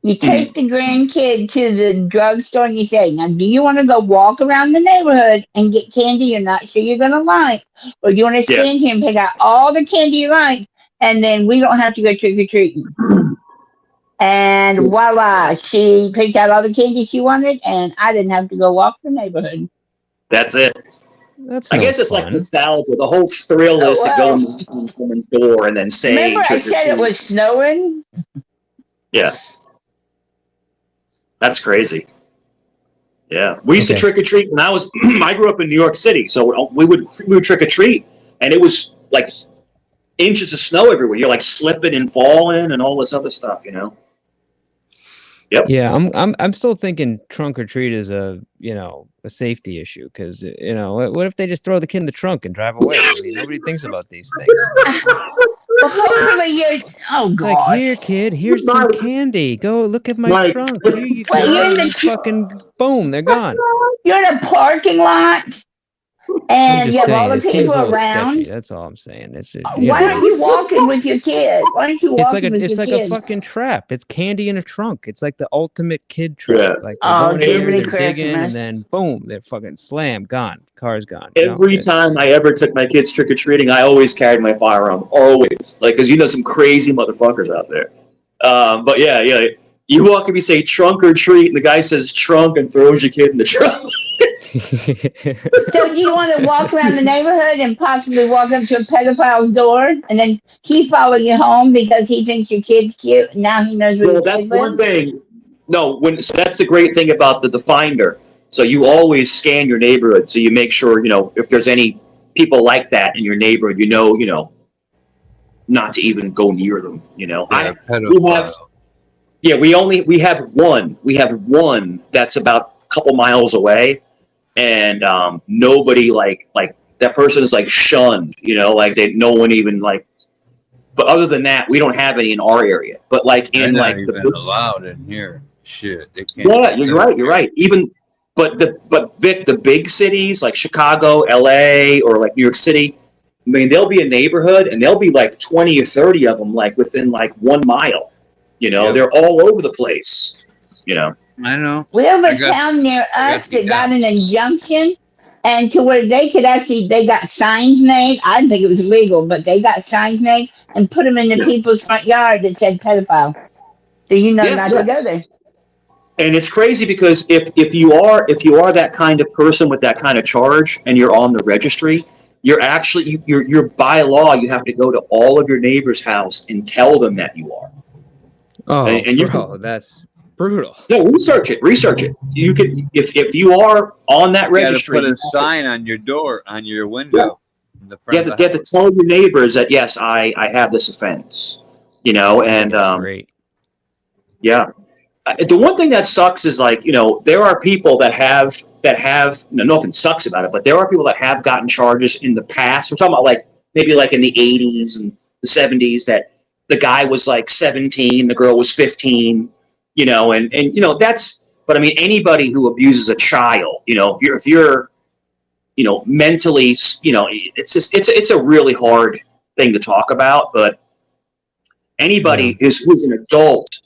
You Mhm. take the grandkid to the drugstore and you say, now, do you want to go walk around the neighborhood and get candy you're not sure you're going to like? Or do you want to Yeah. stand here and pick out all the candy you like and then we don't have to go trick or treating? And voila, she picked out all the candy she wanted and I didn't have to go walk the neighborhood. That's it. That's I no guess it's like fun. nostalgia. The whole thrill Oh, is to go well, to someone's door and then say remember I trick or said it treat. was snowing? Yeah, that's crazy. Yeah, we used to Okay. trick or treat when I was. I grew up in New York City, so we would trick or treat, and it was like inches of snow everywhere. You're like slipping and falling and all this other stuff. Yep. Yeah, I'm still thinking trunk or treat is a safety issue because what if they just throw the kid in the trunk and drive away? I mean, nobody thinks about these things. Well, hopefully you're. Oh, It's like, gosh. here, kid, here's some candy. Go look at my Mike. trunk. Here you Wait, go. you're in And the fucking boom, they're gone. You're in a parking lot I'm and you just have all saying, the it seems people a little around. sketchy. That's all I'm saying. Why aren't you walking with your kid? Why aren't you It's like walking with it's your like a kid? fucking trap. It's candy in a trunk. It's like the ultimate kid trap. Yeah. Like they're Oh, going in there, Jiminy they're digging, Christmas. and then boom, they're fucking slam, gone. Car's gone. Every time I ever took my kids trick or treating, I always carried my firearm. Always, like, because some crazy motherfuckers out there. But yeah, you walk and you say trunk or treat, and the guy says trunk and throws your kid in the trunk. So do you want to walk around the neighborhood and possibly walk up to a pedophile's door and then he follow you home because he thinks your kid's cute and now he knows where Well, your that's kid one lives? thing. No, so that's the great thing about the Finder. So you always scan your neighborhood, so you make sure if there's any people like that in your neighborhood, not to even go near them. Yeah, pedophile. We have one. We have one that's about a couple miles away, and nobody like that person is like shunned. No one even like. But other than that, we don't have any in our area. But like They're in not like even allowed in here. Shit, they can't. yeah, you're right. You're right. But Vic, the big cities like Chicago, LA, or like New York City, I mean, there'll be a neighborhood and there'll be like 20 or 30 of them like within like 1 mile. Yep. They're all over the place. I know. We have a town near us that got an injunction and to where they got signs made. I didn't think it was illegal, but they got signs made and put them in the people's front yard that said pedophile. So not to go there. And it's crazy because if you are that kind of person with that kind of charge and you're on the registry, you're actually you're by law you have to go to all of your neighbors' house and tell them that you are. Oh, and bro, that's brutal. No, research it. You could if you are on that registry, You gotta put a sign on your door, on your window. In the front you have to tell your neighbors that yes, I have this offense. And great. Yeah. The one thing that sucks is like there are people that have nothing sucks about it, but there are people that have gotten charges in the past. We're talking about like maybe like in the 80s and the 70s that the guy was like 17, the girl was 15, and that's. But I mean, anybody who abuses a child, if you're mentally, it's just it's a really hard thing to talk about. But anybody who's an adult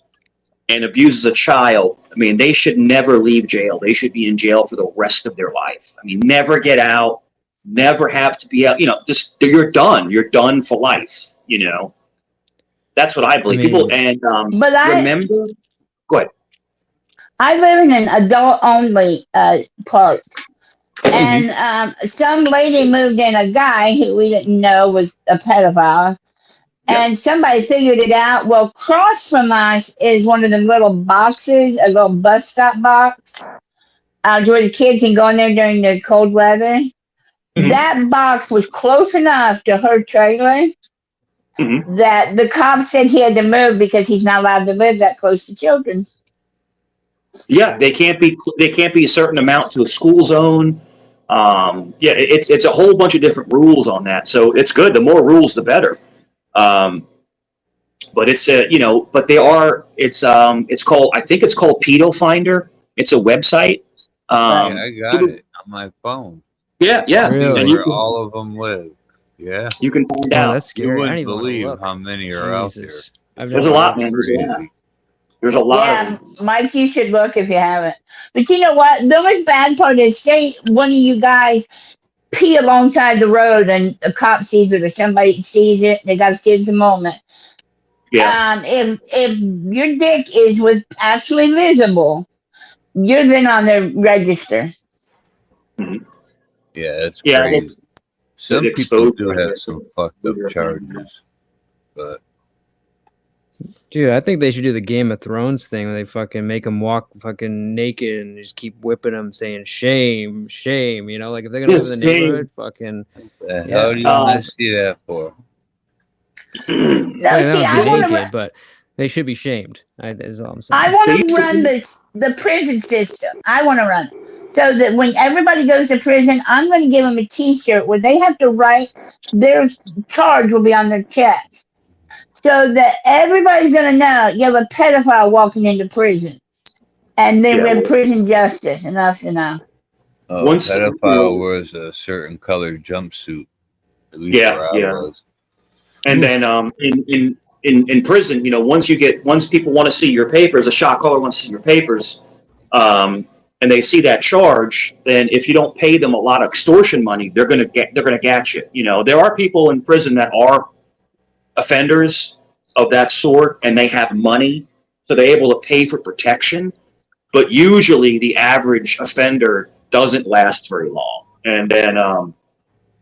and abuses a child, I mean, they should never leave jail. They should be in jail for the rest of their life. I mean, never get out, never have to be out. Just you're done. You're done for life. That's what I believe. People and But remember. Go ahead. I live in an adult-only park, and some lady moved in a guy who we didn't know was a pedophile. And somebody figured it out. Well, across from us is one of them little boxes, a little bus stop box, where the kids can go in there during the cold weather. That box was close enough to her trailer that the cop said he had to move because he's not allowed to live that close to children. Yeah, they can't be a certain amount to a school zone. Yeah, it's a whole bunch of different rules on that. So it's good. The more rules, the better. But it's but they are. It's called. I think it's called Pedo Finder. It's a website. I got it on my phone. Yeah, yeah. Really? And Where all of them live. Yeah. You can find Oh, out. that's You scary. I don't wouldn't even want to believe look. how many are out there. Jesus. I've There's never a lot, looked. man. Crazy. There's a lot Yeah, of them. Mike, you should look if you haven't. But you know what? The only bad part is, say one of you guys pee alongside the road and a cop sees it or somebody sees it, they got to seize the moment. Yeah. If your dick was actually visible, you're then on the register. Yeah, that's Yeah, crazy. it's Some good people exposure, do I have guess. some fucked up charges, but Dude, I think they should do the Game of Thrones thing where they fucking make them walk fucking naked and just keep whipping them saying shame, shame. You know, like if they're gonna live in the Shame. neighborhood, fucking the hell do you want to see that for? No, they see, don't I be want naked, to. but they should be shamed. Is all I'm saying. I want to run the prison system. I want to run it so that when everybody goes to prison, I'm going to give them a T-shirt where they have to write their charge will be on their chest, so that everybody's going to know you have a pedophile walking into prison, and then we have prison justice. Enough to know. Oh, Once- pedophile wears a certain colored jumpsuit. At least where I was. And then in prison, once people want to see your papers, a shot caller wants to see your papers, and they see that charge, then if you don't pay them a lot of extortion money, they're gonna get you. There are people in prison that are offenders of that sort, and they have money, so they're able to pay for protection. But usually, the average offender doesn't last very long, and then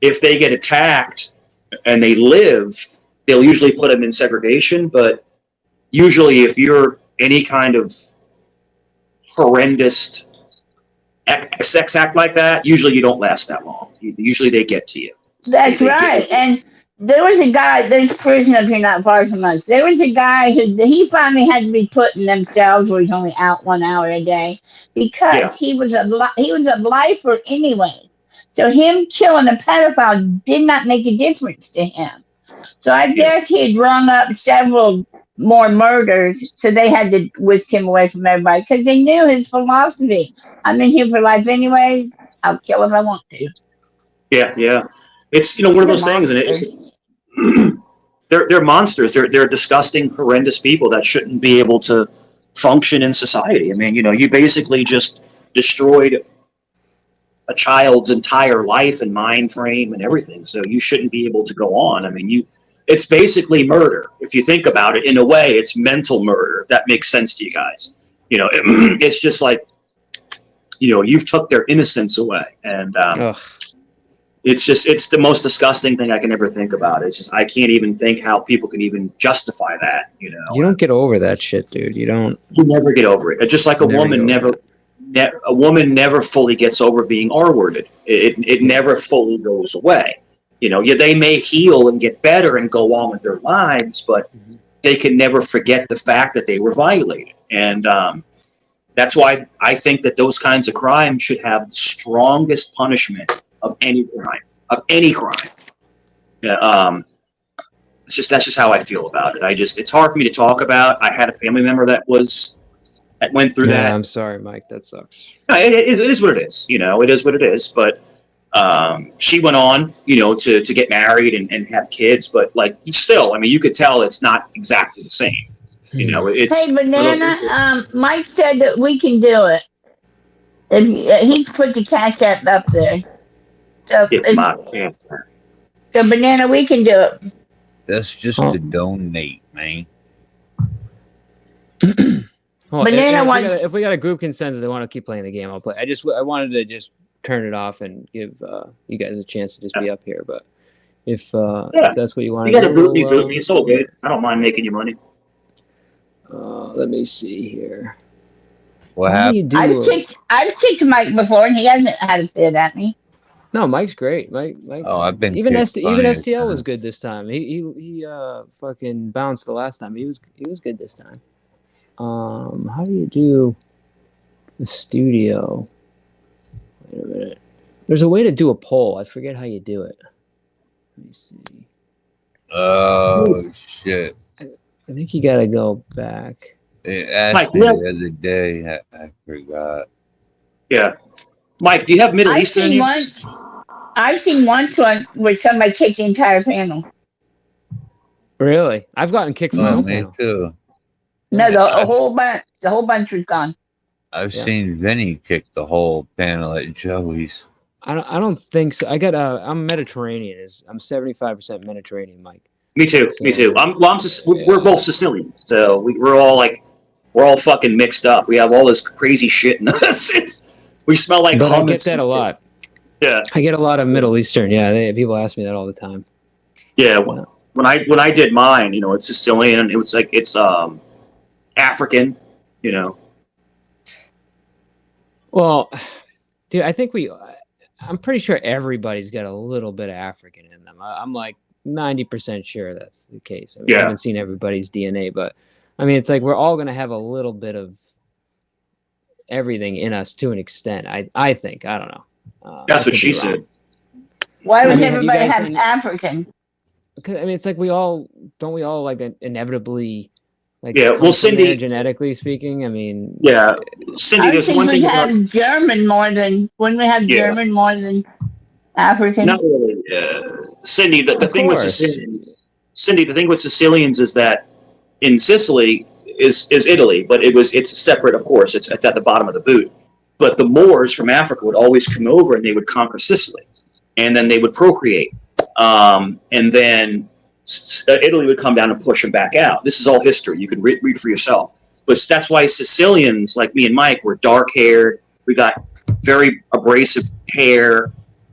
if they get attacked and they live, they'll usually put them in segregation. But usually, if you're any kind of horrendous sex act like that, usually you don't last that long. Usually they get to you. That's right. And there was a guy, there's prison up here not far from us. There was a guy he finally had to be put in themselves where he's only out 1 hour a day because he was a lifer anyway. So him killing a pedophile did not make a difference to him. So I guess he had rung up several more murders, so they had to whisk him away from everybody because they knew his philosophy. I'm in here for life anyways. I'll kill if I want to. Yeah. It's one of those things, and they're monsters. They're disgusting, horrendous people that shouldn't be able to function in society. I mean, you basically just destroyed a child's entire life and mind frame and everything. So you shouldn't be able to go on. I mean, it's basically murder. If you think about it, in a way, it's mental murder. If that makes sense to you guys. It's just like, you've took their innocence away. And it's the most disgusting thing I can ever think about. It's just, I can't even think how people can even justify that, You don't get over that shit, dude. You never get over it. It's just like a woman never fully gets over being R-worded. It never fully goes away. They may heal and get better and go on with their lives, but they can never forget the fact that they were violated. And that's why I think that those kinds of crimes should have the strongest punishment of any crime. Yeah, that's just how I feel about it. It's hard for me to talk about. I had a family member that went through that. I'm sorry, Mike. That sucks. It is what it is. It is what it is. But she went on, to get married and have kids. But still, I mean, you could tell it's not exactly the same. It's. Hey, Banana. Mike said that we can do it. He's put the cash app up there. So, so Banana, we can do it. That's just to donate, man. Banana if we got a group consensus, I want to keep playing the game. I'll play. I wanted to just turn it off and give you guys a chance to just be up here. But if that's what you want to do, boot me. It's all good. I don't mind making you money. Let me see here. What happened? I've kicked Mike before, and he hasn't had a fit at me. No, Mike's great. Mike. Oh, I've been Even kicked even plenty of STL was times. good this time. He fucking bounced the last time. He was good this time. How do you do the studio? Wait a minute. There's a way to do a poll. I forget how you do it. Let me see. Oh shit! I think you gotta go back. They asked Mike, me yeah. the other day. I forgot. Yeah. Mike, do you have Middle I've Eastern in seen you? one. I've seen one where somebody kicked the entire panel. Really? I've gotten kicked from my Oh, own me panel. too. No, the whole bunch. The whole bunch was gone. I've Yeah. seen Vinny kick the whole panel at Joey's. I don't think so. I'm Mediterranean. I'm 75% Mediterranean, Mike. Me too. So, Me too. We're both Sicilian, so we're all fucking mixed up. We have all this crazy shit in us. We smell like but I hummus. get that a lot. Yeah. I get a lot of Middle Eastern. Yeah, people ask me that all the time. Yeah. When I did mine, it's Sicilian, and it's African, Well, dude, I'm pretty sure everybody's got a little bit of African in them. I'm like 90% sure that's the case. I mean, I haven't seen everybody's DNA, but I mean, it's like we're all going to have a little bit of everything in us to an extent. I think. I don't know. That's what she said. Why would everybody have African? Because I mean, it's like we all like inevitably. Like Cindy, genetically speaking, I mean, Cindy, I there's think one thing we'd about have German more than wouldn't we have German more than African? not really, Cindy. The thing with Sicilians, Cindy, the thing with Sicilians is that in Sicily is Italy, but it's separate, of course. It's at the bottom of the boot. But the Moors from Africa would always come over and they would conquer Sicily, and then they would procreate, and then Italy would come down and push them back out. This is all history. You can read for yourself. But that's why Sicilians, like me and Mike, were dark-haired. We got very abrasive hair.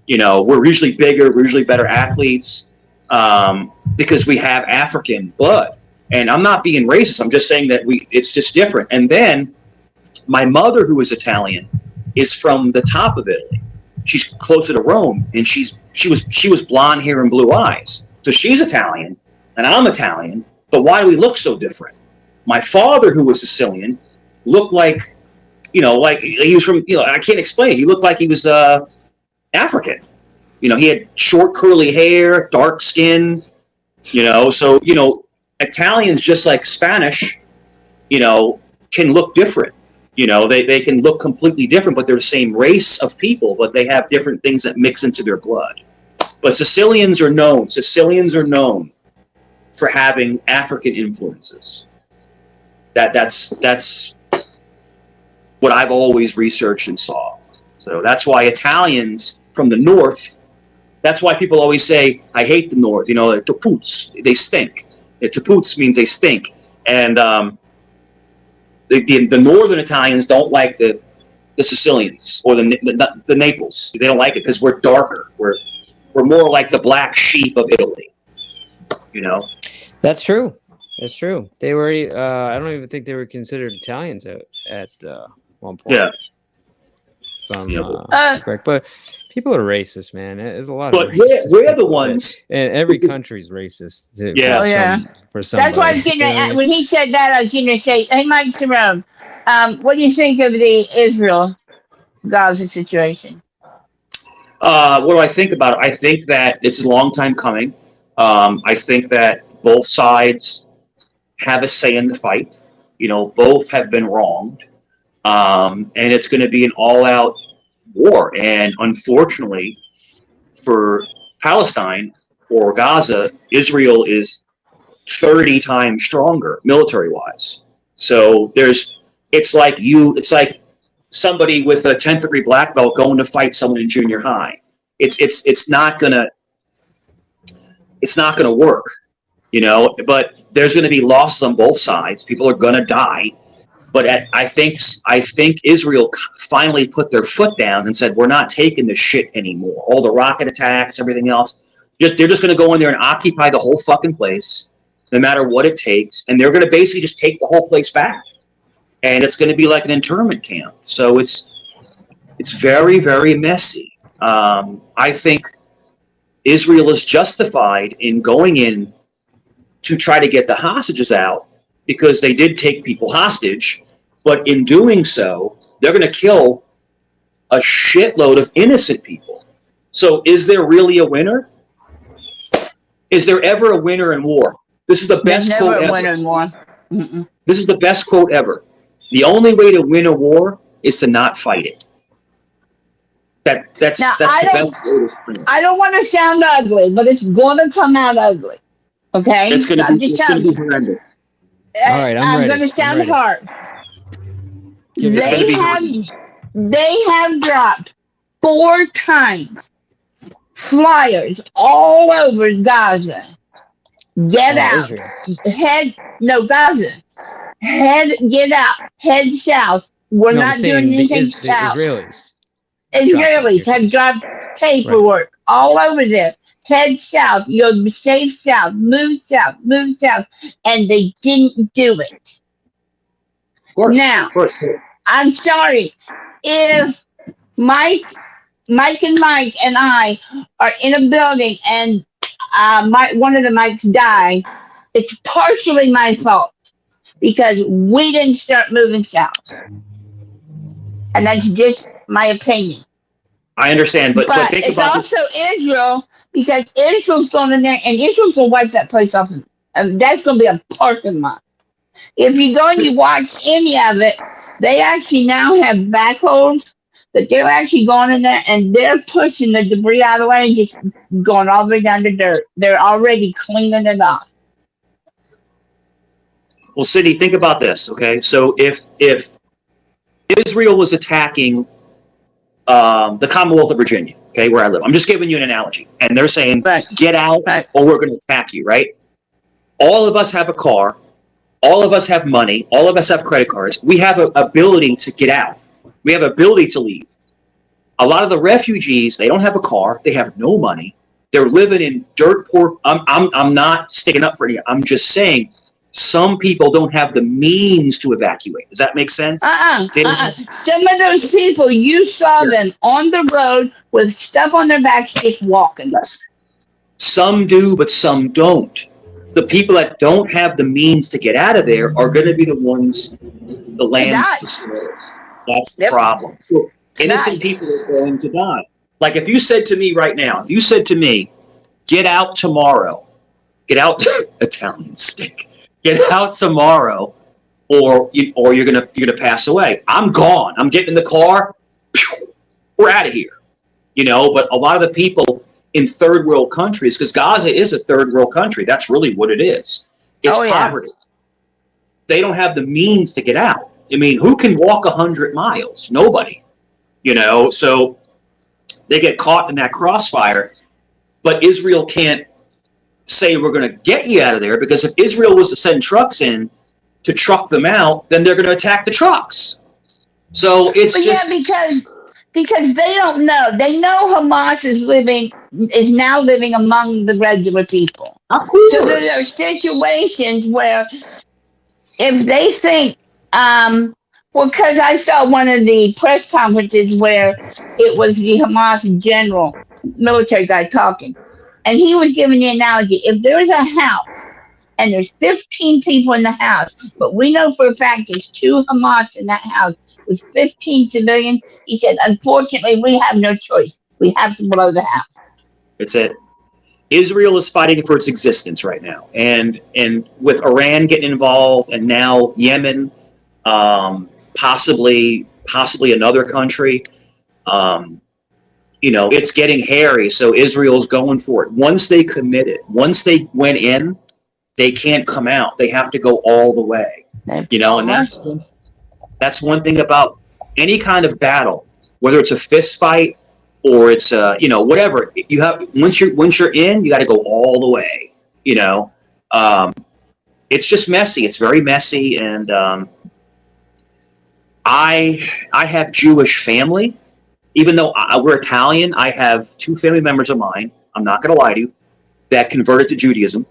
We're usually bigger. We're usually better athletes because we have African blood. And I'm not being racist. I'm just saying that it's just different. And then my mother, who is Italian, is from the top of Italy. She's closer to Rome, and she was blonde hair and blue eyes. So she's Italian, and I'm Italian, but why do we look so different? My father, who was Sicilian, looked like, like he was from, I can't explain. He looked like he was African. He had short curly hair, dark skin, so, Italians, just like Spanish, can look different. They can look completely different, but they're the same race of people, but they have different things that mix into their blood. But Sicilians are known for having African influences. That's what I've always researched and saw. So that's why Italians from the north, that's why people always say, I hate the north, Taputs, they stink. Taputs means they stink. And the northern Italians don't like the Sicilians or the Naples. They don't like it because we're darker. We're more like the black sheep of Italy, That's true. That's true. They were. I don't even think they were considered Italians at one point. Yeah. If I'm correct, but people are racist, man. There's a lot but of. But we're the ones. And every country's racist. Too, yeah. For That's why I was gonna. When he said that, I was gonna say, "Hey, Mike Cerrone, what do you think of the Israel-Gaza situation?" What do I think about it? I think that it's a long time coming. I think that both sides have a say in the fight. Both have been wronged. And it's going to be an all-out war. And unfortunately, for Palestine or Gaza, Israel is 30 times stronger military-wise. So it's like somebody with a 10th degree black belt going to fight someone in junior high. It's not gonna work, but there's gonna be losses on both sides. People are gonna die. But I think Israel finally put their foot down and said, we're not taking this shit anymore. All the rocket attacks, everything else. They're just gonna go in there and occupy the whole fucking place, no matter what it takes, and they're gonna basically just take the whole place back. And it's going to be like an internment camp. So it's very, very messy. I think Israel is justified in going in to try to get the hostages out because they did take people hostage, but in doing so, they're going to kill a shitload of innocent people. So is there really a winner? Is there ever a winner in war? This is the There's best never quote a ever. winner more. Mm-mm. This is the best quote ever. The only way to win a war is to not fight it. That's Now, the best way to I don't want to sound ugly, but it's going to come out ugly. Okay? It's going So to I'm be just telling you. horrendous. All right, I'm I'm ready. going to sound ready. hard. Give it It's going to be They have dropped 4 times flyers all over Gaza. Get out. Israel. Gaza. Get out. Head south. We're No, I'm not saying doing the, anything the south. Israelis. Israelis have dropped paperwork all over there. Head south. You'll be safe south. Move south. Move south. And they didn't do it. Of course. Now, Of course. I'm sorry. If Mike and Mike and I are in a building and one of the mics die, it's partially my fault because we didn't start moving south. And that's just my opinion. I understand, but think it's about also Israel because Israel's going in there and Israel's going to wipe that place off. That's going to be a parking lot. If you go and you watch any of it, they actually now have backhoes that they're actually going in there and they're pushing the debris out of the way and just going all the way down to dirt. They're already cleaning it off. Well, Sydney, think about this, okay? So if Israel was attacking the Commonwealth of Virginia, okay, where I live, I'm just giving you an analogy, and they're saying, get out or we're going to attack you, right? All of us have a car. All of us have money. All of us have credit cards. We have an ability to get out. We have ability to leave. A lot of the refugees, they don't have a car. They have no money. They're living in dirt poor. I'm not sticking up for you. I'm just saying some people don't have the means to evacuate. Does that make sense? Some of those people, you saw them on the road with stuff on their backs just walking. Yes. Some do, but some don't. The people that don't have the means to get out of there are going to be the ones the land's destroyed. That's the problem. So innocent people are going to die. Like if you said to me right now, if you said to me, get out tomorrow, get out, Italian stick, get out tomorrow, or you're gonna pass away. I'm gone. I'm getting in the car. We're out of here. But a lot of the people in third world countries, because Gaza is a third world country. That's really what it is. It's poverty. They don't have the means to get out. I mean, who can walk 100 miles? Nobody. So they get caught in that crossfire. But Israel can't say we're going to get you out of there, because if Israel was to send trucks in to truck them out, then they're going to attack the trucks. So it's because they don't know. They know Hamas is now living among the regular people. Of course. So there are situations where if they think, because I saw one of the press conferences where it was the Hamas general, military guy talking, and he was giving the analogy, if there's a house and there's 15 people in the house, but we know for a fact there's 2 Hamas in that house with 15 civilians, he said, unfortunately, we have no choice. We have to blow the house. That's it. Israel is fighting for its existence right now. And with Iran getting involved and now Yemen, possibly another country, it's getting hairy. So Israel's going for it. Once they committed, once they went in, they can't come out. They have to go all the way. And that's one thing about any kind of battle, whether it's a fist fight or it's whatever. You have once you're in, you got to go all the way. It's just messy. It's very messy, and I have Jewish family. Even though we're Italian, I have 2 family members of mine, I'm not going to lie to you, that converted to Judaism.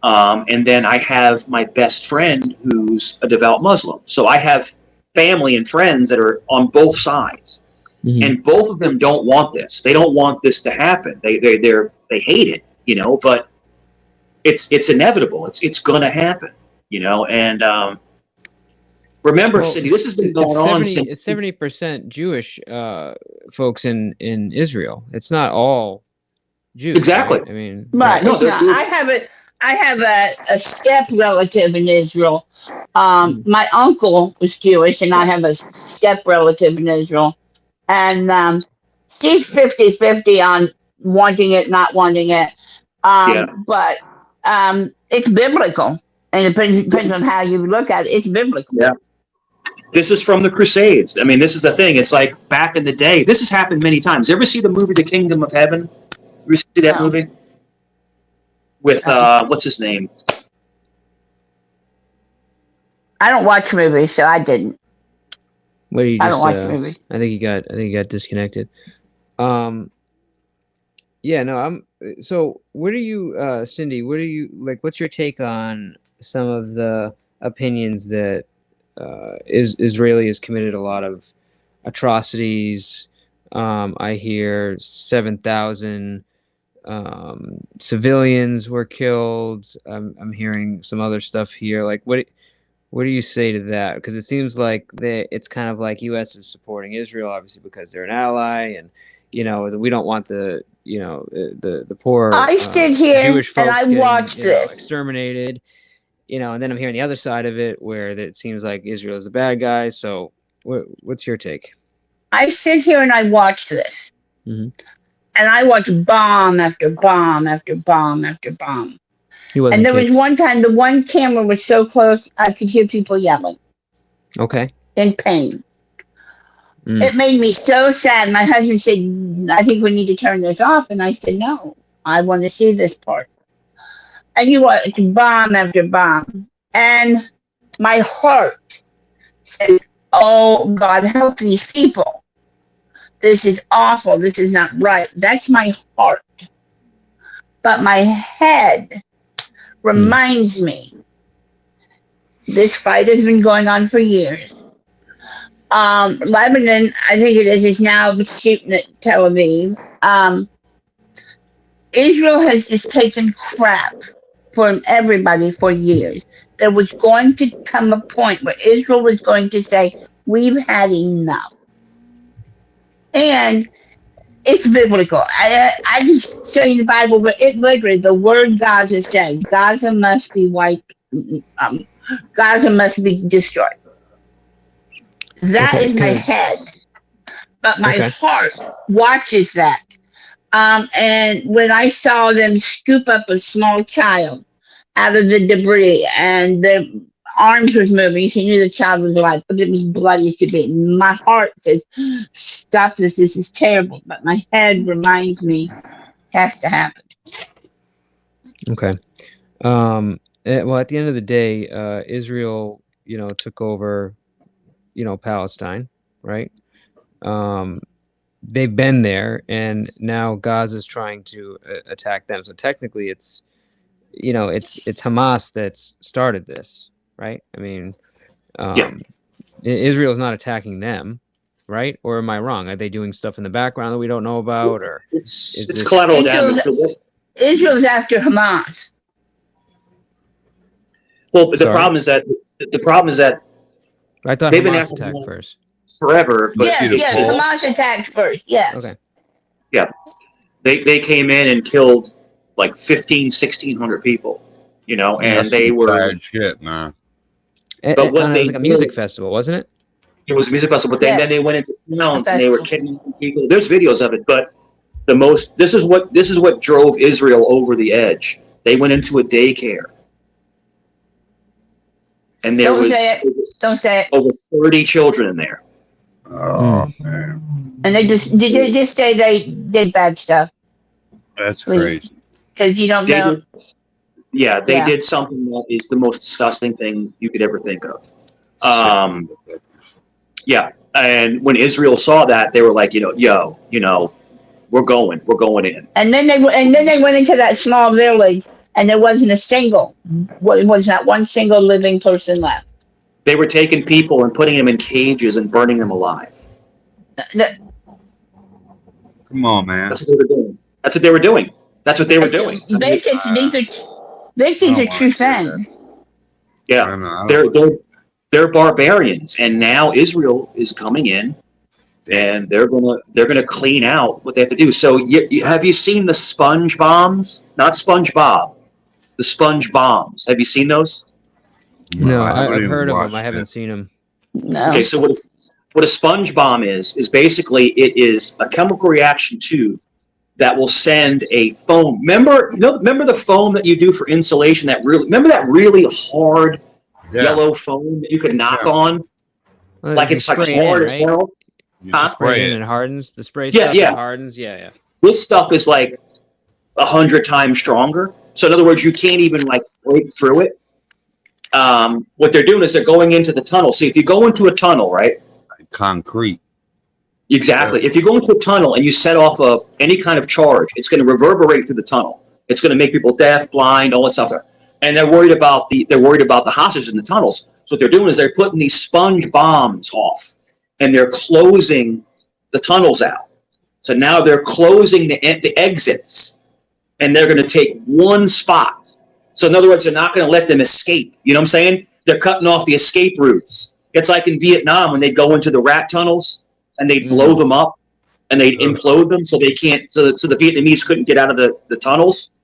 And then I have my best friend who's a devout Muslim. So I have family and friends that are on both sides. and both of them don't want this. They don't want this to happen. They hate it, you know. But it's inevitable. It's going to happen, you know. And remember, Well, Cindy, this has been going on since it's 70% Jewish folks in Israel. It's not all Jews. Exactly. Right? I mean, Right. No, It's not. I have a step relative in Israel. My uncle was Jewish, and I have a step relative in Israel. And she's 50-50 on wanting it, not wanting it. But it's biblical. And it depends on how you look at it. It's biblical. Yeah. This is from the Crusades. I mean, this is the thing. It's like back in the day. This has happened many times. You ever see the movie The Kingdom of Heaven? You ever see that movie? With, what's his name? I don't watch movies, so I didn't. What do you I just? don't watch movies. I think you got disconnected. Yeah, no, I'm. So, what are you, Cindy? What are you like? What's your take on some of the opinions that Israeli has committed a lot of atrocities? I hear 7,000 civilians were killed. I'm hearing some other stuff here. Like, what do you say to that? Because it seems like it's kind of like U.S. is supporting Israel, obviously, because they're an ally, and we don't want the poor I sit here Jewish folks and I getting watch this. exterminated. And then I'm hearing the other side of it, where it seems like Israel is the bad guy. So, what's your take? I sit here and I watch this, Mm-hmm. and I watch bomb after bomb after bomb after bomb. And there was one time the one camera was so close I could hear people yelling. Okay. In pain. It made me so sad. My husband said, "I think we need to turn this off," and I said, "No, I want to see this part." And you watch bomb after bomb, and my heart says, "Oh God, help these people! This is awful. This is not right." That's my heart, but my head reminds me this fight has been going on for years. Lebanon, I think it is now shooting at Tel Aviv. Israel has just taken crap from everybody for years. There was going to come a point where Israel was going to say, "We've had enough." And it's biblical. I can show you the Bible, but it literally, the word Gaza says, Gaza must be wiped. Gaza must be destroyed. That is my head. But my heart watches that. And when I saw them scoop up a small child out of the debris and the arms was moving, she knew the child was alive, but it was bloody as could be. My heart says, "Stop this. This is terrible." But my head reminds me it has to happen. Okay. Well, at the end of the day, Israel, took over, Palestine, right? They've been there, and now Gaza's trying to attack them. So technically, it's Hamas that's started this, right? I mean, Israel is not attacking them, right? Or am I wrong? Are they doing stuff in the background that we don't know about, or it's collateral damage? Israel's after Hamas. Well, but the problem is that I thought they've been Hamas after attacked Hamas first. forever. But Yes, Hamas attacked first. Yes. Okay. Yeah, they came in and killed like 1,600 people, and they were bad shit, man. But what it was like a music festival, wasn't it? It was a music festival, but then they went into towns and they were kidnapping people. There's videos of it, but this is what drove Israel over the edge. They went into a daycare, and there Don't say it. over 30 children in there. Oh man! And did they just say they did bad stuff? That's crazy. Because you don't know. They did something that is the most disgusting thing you could ever think of. And when Israel saw that, they were like, we're going in. And then they went into that small village, and there wasn't not one single living person left. They were taking people and putting them in cages and burning them alive. Come on, man. That's what they were doing. That's what they were doing. That's what they were doing. They think these are true fans. Yeah, they're barbarians, and now Israel is coming in, and they're gonna clean out what they have to do. So, have you seen the sponge bombs? Not SpongeBob, the sponge bombs. Have you seen those? No, I've heard of them. I haven't seen them. No. Okay, so what a sponge bomb is basically it is a chemical reaction tube that will send a foam. Remember the foam that you do for insulation? Remember that really hard yellow foam that you could knock on, like it's like hard as hell. Huh? Spray it and it hardens. The spray stuff that hardens. Yeah. This stuff is like 100 times stronger. So in other words, you can't even like break through it. What they're doing is they're going into the tunnel. See, if you go into a tunnel, right? Concrete. Exactly. If you go into a tunnel and you set off any kind of charge, it's going to reverberate through the tunnel. It's going to make people deaf, blind, all that stuff. And they're worried about the hostages in the tunnels. So what they're doing is they're putting these sponge bombs off, and they're closing the tunnels out. So now they're closing the exits, and they're going to take one spot. So in other words, they're not going to let them escape. You know what I'm saying? They're cutting off the escape routes. It's like in Vietnam when they go into the rat tunnels and they blow them up and they implode them so they can't. So the Vietnamese couldn't get out of the tunnels.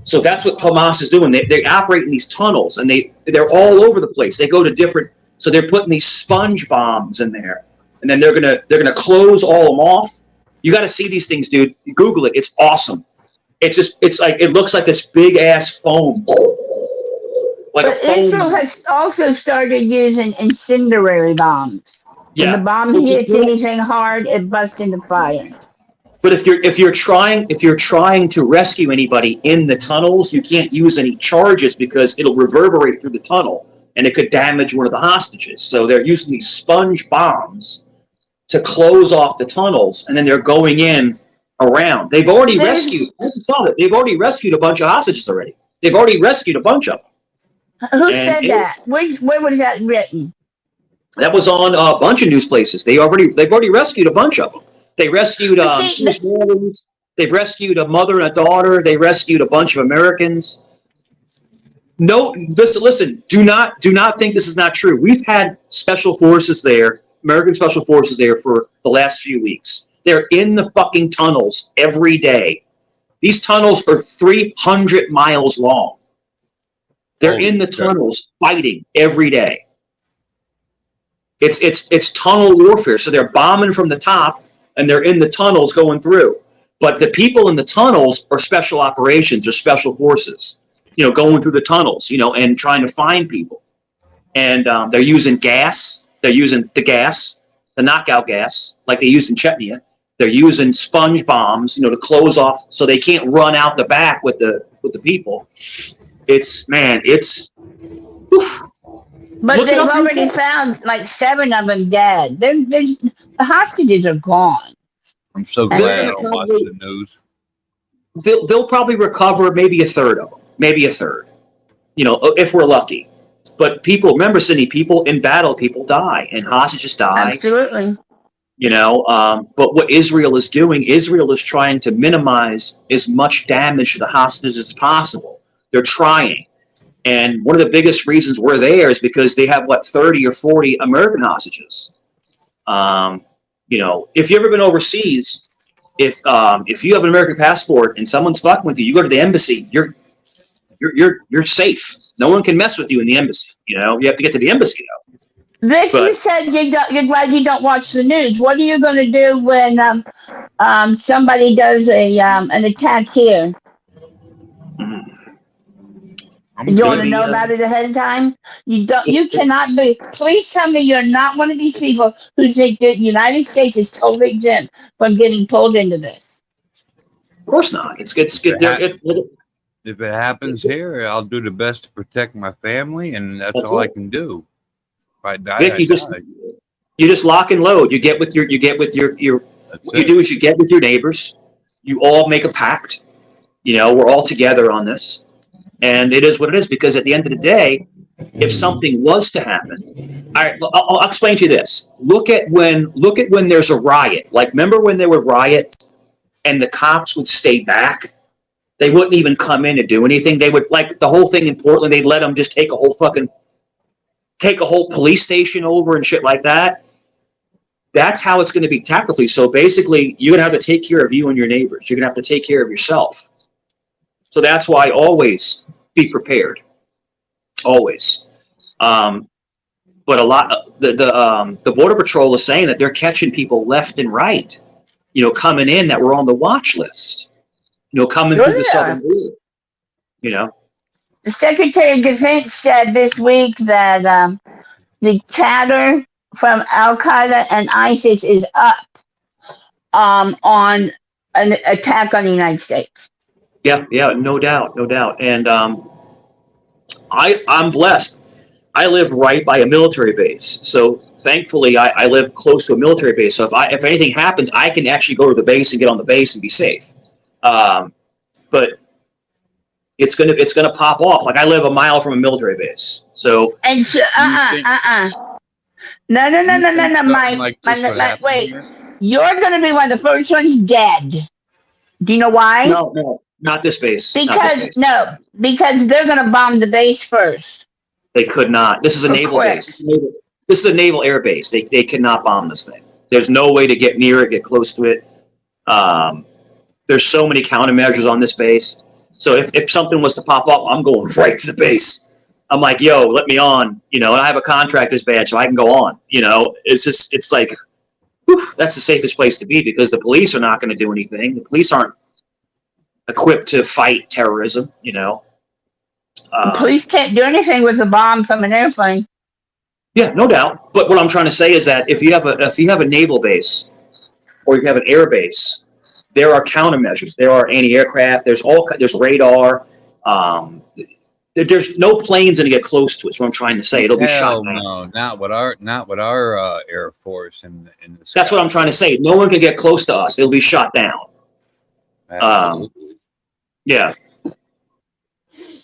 So that's what Hamas is doing. They operate in these tunnels and they're all over the place. They go to different. So they're putting these sponge bombs in there, and then they're gonna close all of them off. You got to see these things, dude. Google it. It's awesome. It's like it looks like this big ass foam. But Israel has also started using incendiary bombs. Yeah. When the bomb hits anything hard, it busts into fire. But if you're trying to rescue anybody in the tunnels, you can't use any charges because it'll reverberate through the tunnel and it could damage one of the hostages. So they're using these sponge bombs to close off the tunnels, and then they're going in around. They've already rescued. I saw that. They've already rescued a bunch of hostages already. They've already rescued a bunch of them. Who said that? Where was that written? That was on a bunch of news places. They've already rescued a bunch of them. They rescued two Israelis. They've rescued a mother and a daughter. They rescued a bunch of Americans. No, listen. Do not think this is not true. We've had special forces there, American special forces there for the last few weeks. They're in the fucking tunnels every day. These tunnels are 300 miles long. They're in the tunnels fighting every day. It's tunnel warfare. So they're bombing from the top, and they're in the tunnels going through. But the people in the tunnels are special operations or special forces, going through the tunnels, and trying to find people. And they're using gas. They're using the knockout gas, like they used in Chechnya. They're using sponge bombs, to close off so they can't run out the back with the people. Oof. But they've already found like 7 of them dead. The hostages are gone. I'm so glad I don't watch the news. They'll probably recover maybe a third of them, if we're lucky. But remember, Cindy, people in battle, people die, and hostages die. Absolutely. But what Israel is doing, Israel is trying to minimize as much damage to the hostages as possible. They're trying. And one of the biggest reasons we're there is because they have, 30 or 40 American hostages. If you've ever been overseas, if you have an American passport and someone's fucking with you, you go to the embassy, you're safe. No one can mess with you in the embassy. You have to get to the embassy, Vic, you said you're glad you don't watch the news. What are you going to do when somebody does an attack here? You want to know about it ahead of time? You cannot be. Please tell me you're not one of these people who think that the United States is totally exempt from getting pulled into this. Of course not. It's good. If it happens here, I'll do the best to protect my family, and that's all I can do. If I die, Vic, you just lock and load. You get with your you do is you get with your neighbors. You all make a pact. We're all together on this. And it is what it is, because at the end of the day, if something was to happen. I'll explain to you this. Look at when there's a riot. Like, remember when there were riots and the cops would stay back? They wouldn't even come in to do anything. They would, like the whole thing in Portland, they'd let them just take a whole police station over and shit like that. That's how it's going to be tactically. So basically, you're going to have to take care of you and your neighbors. You're going to have to take care of yourself. So that's why always be prepared. Always. But a lot the Border Patrol is saying that they're catching people left and right, coming in that were on the watch list, coming through the southern border. The Secretary of Defense said this week that the chatter from Al Qaeda and ISIS is up on an attack on the United States. Yeah, no doubt. And I'm blessed. I live right by a military base, so thankfully I live close to a military base. So if anything happens, I can actually go to the base and get on the base and be safe. But it's gonna pop off. Like, I live a mile from a military base, so. And so, no, Mike, wait. You're gonna be one of the first ones dead. Do you know why? No, not this base. Because they're gonna bomb the base first. They could not. This is a naval base. This is a naval air base. They cannot bomb this thing. There's no way to get near it, get close to it. There's so many countermeasures on this base. So if something was to pop up, I'm going right to the base. I'm like, yo, let me on. And I have a contractor's badge, so I can go on. It's like, whew, that's the safest place to be, because the police are not going to do anything. The police aren't equipped to fight terrorism. The police can't do anything with a bomb from an airplane. Yeah, no doubt. But what I'm trying to say is that if you have a naval base or you have an air base, there are countermeasures. There are anti-aircraft. There's radar. There's no plane's going to get close to it. That's what I'm trying to say. It'll be shot down. No, not with our Air Force in the sky. That's what I'm trying to say. No one can get close to us. It'll be shot down. Yeah.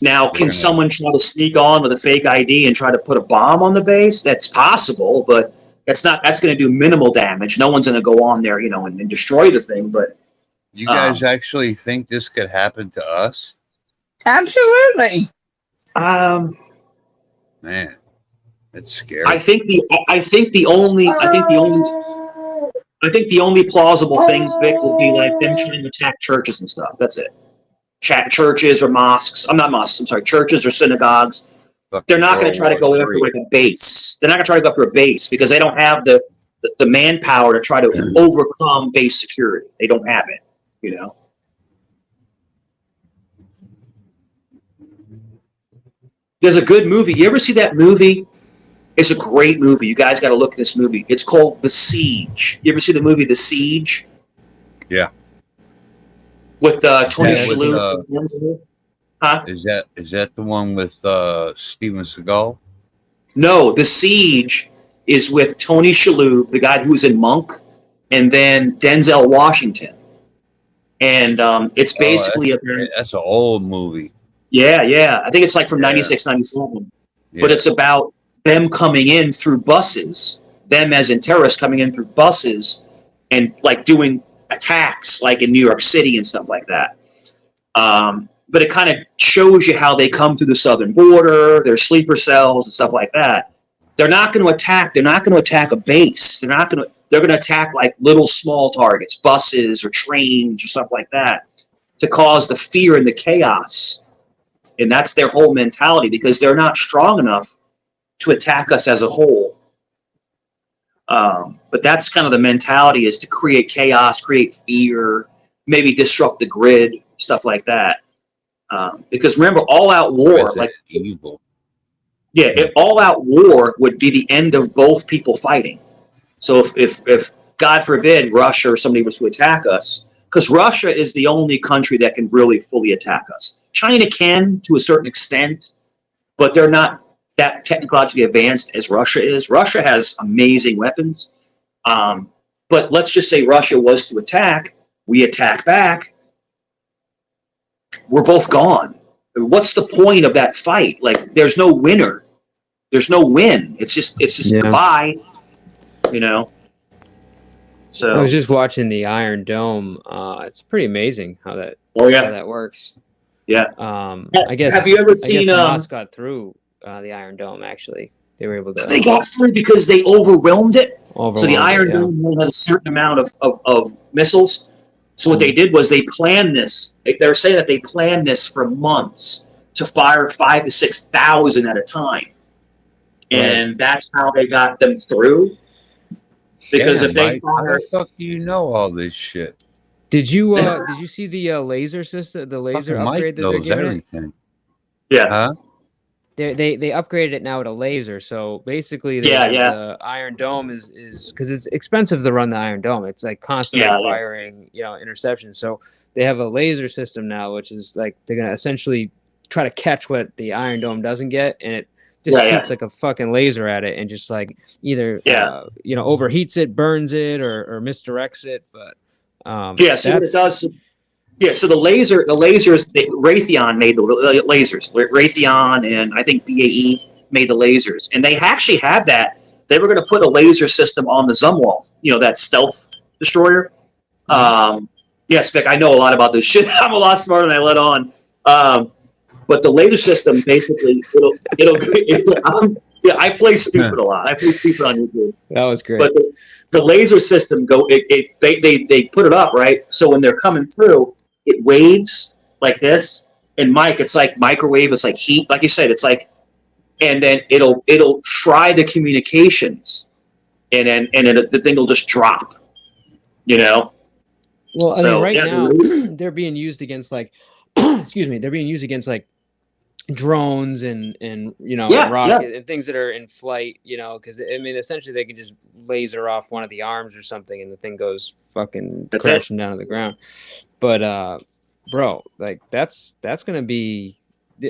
Now, can someone try to sneak on with a fake ID and try to put a bomb on the base? That's possible, but that's going to do minimal damage. No one's going to go on there, and destroy the thing. But you guys actually think this could happen to us? Absolutely. Man, it's scary. I think the only plausible thing, Vic, would be like them trying to attack churches and stuff. That's it. Churches or mosques. I'm not mosques. I'm sorry. Churches or synagogues. They're not going to try to go after like a base. They're not going to try to go after a base because they don't have the manpower to try to overcome base security. They don't have it. There's a good movie. You ever see that movie? It's a great movie. You guys got to look at this movie. It's called The Siege. You ever see the movie The Siege? Yeah. With Tony Shalhoub. Is that the one with Steven Seagal? No, The Siege is with Tony Shalhoub, the guy who was in Monk, and then Denzel Washington. And it's basically that's an old movie. Yeah. I think it's like from 96, 97. Yeah. But it's about them coming in through buses, them as in terrorists coming in through buses and like doing attacks like in New York City and stuff like that. But it kind of shows you how they come through the southern border, their sleeper cells and stuff like that. They're not going to attack. They're not going to attack a base. They're going to attack like little small targets, buses or trains or stuff like that, to cause the fear and the chaos. And that's their whole mentality, because they're not strong enough to attack us as a whole. But that's kind of the mentality, is to create chaos, create fear, maybe disrupt the grid, stuff like that. Because remember, all-out war, like evil. Yeah, all-out war would be the end of both people fighting. So if God forbid Russia or somebody was to attack us, because Russia is the only country that can really fully attack us. China can to a certain extent, but they're not that technologically advanced as Russia is. Russia has amazing weapons. But let's just say Russia was to attack, we attack back, we're both gone. What's the point of that fight? Like, there's no winner. there's no win. It's just Yeah. goodbye. You know. So I was just watching the Iron Dome. It's pretty amazing how that Oh yeah. how that works. Yeah. I guess Have you ever I guess seen Hamas got through the Iron Dome. Actually, they were able to. They got through because they overwhelmed it. So the Overwhelmed Iron it, yeah. Dome only had a certain amount of missiles. So what they did was they planned this. They're saying that they planned this for months to fire 5,000 to 6,000 at a time, and that's how they got them through. Because Damn, if they Mike, how fire, the fuck do you know all this shit? Did you see the laser system, the laser Fucking Mike upgrade that they're knows giving it? everything. Yeah. Huh? They upgraded it now with a laser. So basically, the Iron Dome is because it's expensive to run the Iron Dome. It's like constantly firing, interceptions. So they have a laser system now, which is like they're gonna essentially try to catch what the Iron Dome doesn't get, and it just shoots like a fucking laser at it, and just like either overheats it, burns it, or misdirects it. But So what it does. Yeah, so the lasers, Raytheon made the lasers. Raytheon and I think BAE made the lasers, and they actually had that. They were going to put a laser system on the Zumwalt, that stealth destroyer. Vic, I know a lot about this shit. I'm a lot smarter than I let on. But the laser system basically, I play stupid a lot. I play stupid on YouTube. That was great. But the laser system they put it up, right? So when they're coming through, it waves like this. And Mike, it's like microwave, it's like heat, like you said, it's like, and then it'll fry the communications, and then the thing will just drop. Well, I So, mean, right yeah, now they're being used against like, excuse me, they're being used against like drones and rocket and things that are in flight, because I mean, essentially they can just laser off one of the arms or something, and the thing goes fucking crashing down to the ground. But bro, like that's gonna be.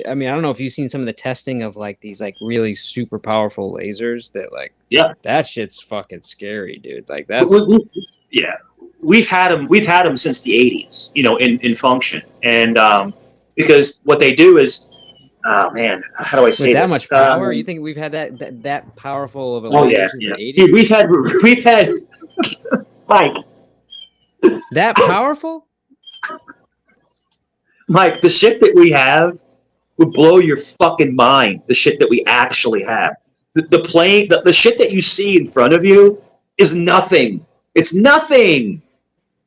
I mean, I don't know if you've seen some of the testing of like these like really super powerful lasers that like that shit's fucking scary, dude. Like that's we've had them since the 80s, in function, and because what they do is, oh man, how do I say with that this? much power? You think we've had that powerful of a Oh laser yeah, since the 80s? Dude, we've had Mike. That powerful? Mike, the shit that we have would blow your fucking mind. The shit that we actually have, the shit that you see in front of you is nothing. It's nothing.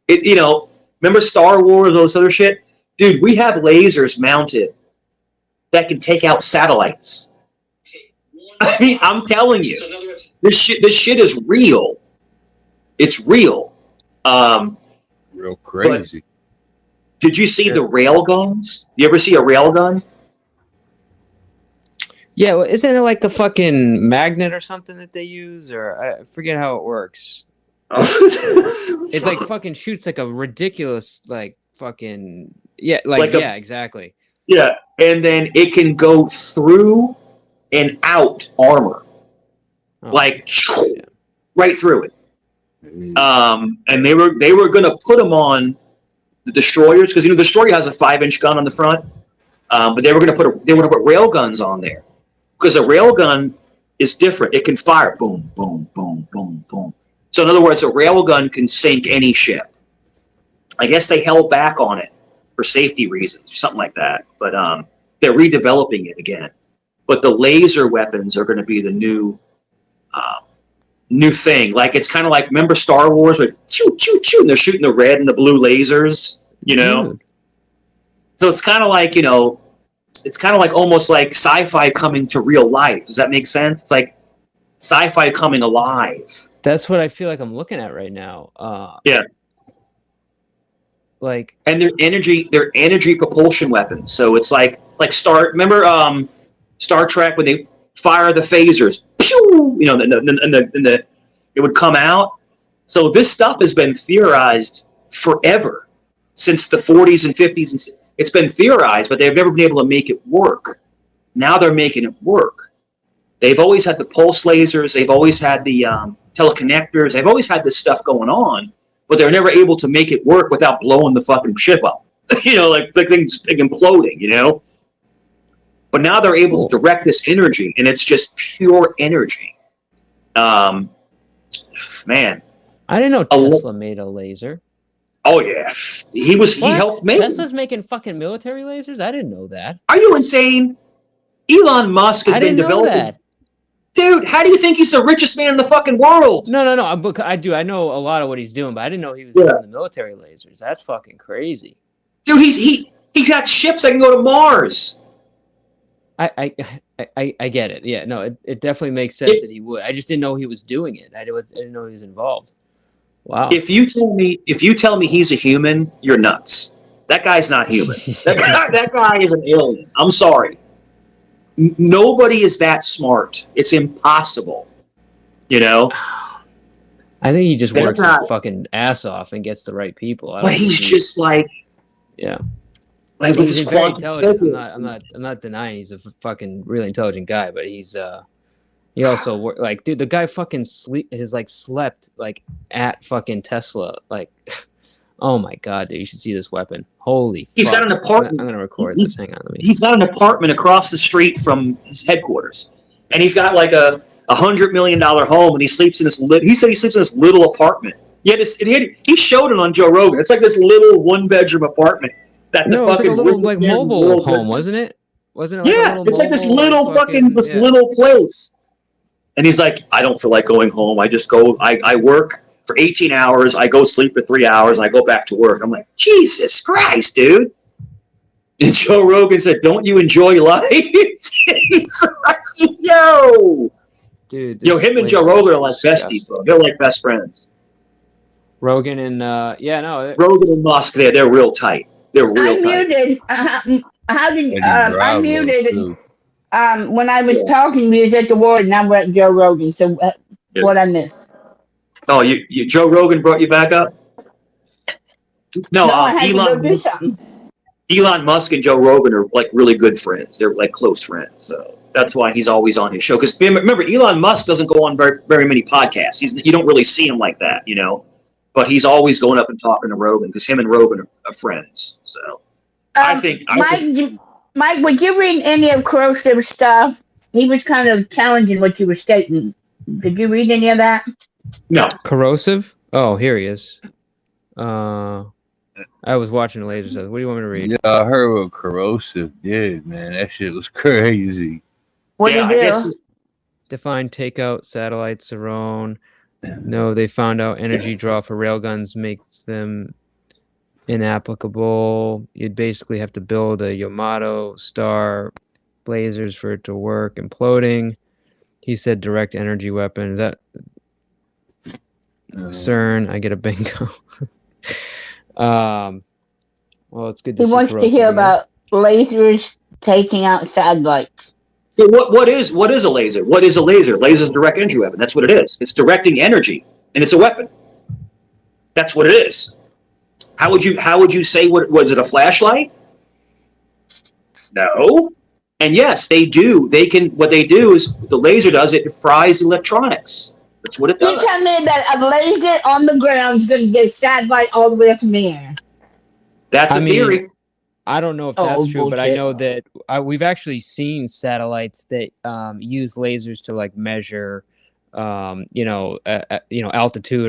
Remember Star Wars, those other shit, dude. We have lasers mounted that can take out satellites. I mean, I'm telling you, this shit is real. It's real. Real crazy. Did you see the rail guns? You ever see a rail gun? Yeah, well, isn't it like the fucking magnet or something that they use, or I forget how it works. It like fucking shoots like a ridiculous fucking exactly. Yeah, and then it can go through and out armor, right through it. And they were gonna put them on the destroyers because the destroyer has a 5-inch gun on the front, but they were gonna put rail guns on there because a rail gun is different. It can fire boom, boom, boom, boom, boom. So in other words, a rail gun can sink any ship. I guess they held back on it for safety reasons, or something like that. But they're redeveloping it again. But the laser weapons are going to be the new thing. Like it's kind of like, remember Star Wars with choo choo choo, and they're shooting the red and the blue lasers, So it's kind of like it's kind of like almost like sci-fi coming to real life. Does that make sense? It's like sci-fi coming alive. That's what I feel like I'm looking at right now. And they're energy propulsion weapons. So it's like remember Star Trek when they fire the phasers, pew, it would come out. So this stuff has been theorized forever, since the 40s and 50s, and it's been theorized, but they've never been able to make it work. Now they're making it work. They've always had the pulse lasers. They've always had the teleconnectors. They've always had this stuff going on, but they're never able to make it work without blowing the fucking ship up. Like things imploding, But But now they're able to direct this energy, and it's just pure energy. Man, I didn't know Tesla made a laser. Oh yeah, he helped make it. Tesla's making fucking military lasers. I didn't know that. Are you insane? Elon Musk has been developing. That. Dude, how do you think he's the richest man in the fucking world? No. I do. I know a lot of what he's doing, but I didn't know he was doing the military lasers. That's fucking crazy. Dude, he's got ships that can go to Mars. I get it. Yeah, no, it definitely makes sense that he would. I just didn't know he was doing it. I didn't know he was involved. Wow. If you tell me he's a human, you're nuts. That guy's not human. that guy is an alien. I'm sorry. Nobody is that smart. It's impossible. You know? I think he just works his fucking ass off and gets the right people. But he's just like, yeah. Like he's very intelligent. I'm not denying he's a fucking really intelligent guy, but he's he also like, dude, the guy fucking slept like at fucking Tesla. Like, oh my god, dude, you should see this weapon. Holy He's got an apartment. I'm gonna record this. Hang on. He's got an apartment across the street from his headquarters. And he's got like a $100 million home, and he sleeps in this he said he sleeps in this little apartment. He showed it on Joe Rogan. It's like this little 1-bedroom apartment. It was like a little like mobile home, wasn't it? Wasn't it? Yeah, it's like this little little place. And he's like, I don't feel like going home. I just go. I work for 18 hours. I go sleep for 3 hours, and I go back to work. I'm like, Jesus Christ, dude. And Joe Rogan said, "Don't you enjoy life?" He's like, yo, dude. Him and Joe Rogan are like besties, bro. They're like best friends. Rogan and Rogan and Musk, they're real tight. They're real tight. Muted. How did I muted? When I was talking, we was at the war, and now we're at Joe Rogan. So what I missed? Oh, you Joe Rogan brought you back up? No, I had to go do something. Elon Musk and Joe Rogan are like really good friends. They're like close friends. So that's why he's always on his show. Because remember, Elon Musk doesn't go on very, very many podcasts. You don't really see him like that, you know. But he's always going up and talking to Rogan because him and Rogan are friends. So I think Mike, would you read any of Corrosive's stuff? He was kind of challenging what you were stating. Did you read any of that? No. Corrosive? Oh, here he is. I was watching the laser stuff. What do you want me to read? Yeah, I heard what Corrosive did, man. That shit was crazy. What did he do? Define takeout satellites around. No, they found out energy draw for railguns makes them inapplicable. You'd basically have to build a Yamato star blazers for it to work. Imploding. He said direct energy weapon. Is that CERN? I get a bingo. Well, it's good to see. He wants to hear about lasers taking out satellites. So what is a laser? What is a laser? Laser is a direct energy weapon. That's what it is. It's directing energy, and it's a weapon. That's what it is. How would you say was it a flashlight? No. And yes, they do. What they do is the laser does it fries electronics. That's what it does. You tell me that a laser on the ground is going to get a satellite all the way up in the air. That's a theory. I don't know if that's true, but I know that we've actually seen satellites that use lasers to like measure, altitude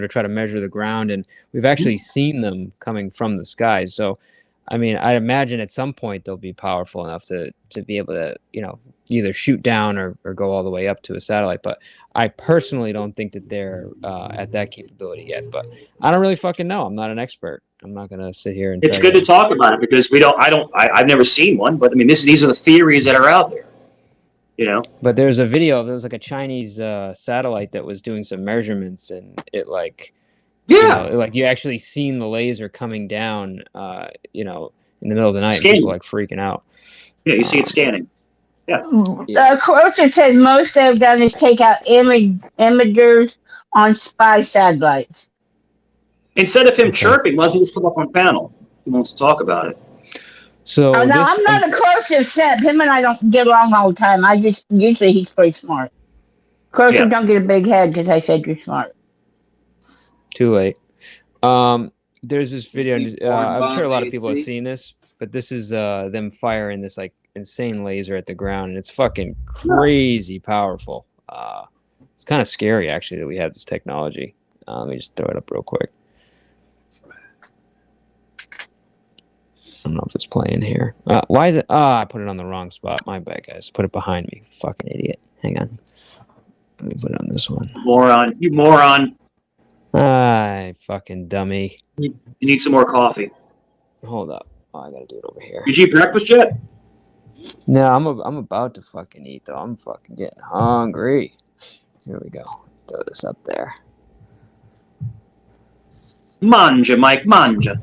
or try to measure the ground, and we've actually seen them coming from the sky. So, I mean, I imagine at some point they'll be powerful enough to be able to, either shoot down or go all the way up to a satellite. But I personally don't think that they're at that capability yet. But I don't really fucking know. I'm not an expert. I'm not gonna sit here and. It's good to talk about it because I've never seen one, but I mean, these are the theories that are out there. But there's a video. There was like a Chinese satellite that was doing some measurements, and it like. Yeah. Like you actually seen the laser coming down, in the middle of the night, and people like freaking out. Yeah, you see it scanning. Yeah. Corrosive says most they've done is take out imagers on spy satellites. Instead of him chirping, why don't he just come up on panel? He wants to talk about it. So I'm not a Corrosive sep. Him and I don't get along all the time. Usually he's pretty smart. Corrosive don't get a big head because I said you're smart. Too late. There's this video. I'm sure a lot of people have seen this, but this is them firing this like insane laser at the ground, and it's fucking crazy powerful. It's kind of scary actually that we have this technology. Let me just throw it up real quick. I don't know if it's playing here. Why is it? I put it on the wrong spot. My bad, guys. Put it behind me. Fucking idiot. Hang on. Let me put it on this one. Moron. You moron. Fucking dummy. You need some more coffee. Hold up. Oh, I gotta do it over here. Did you eat breakfast yet? No, I'm about to fucking eat though. I'm fucking getting hungry. Here we go. Throw this up there. Manja, Mike, manja.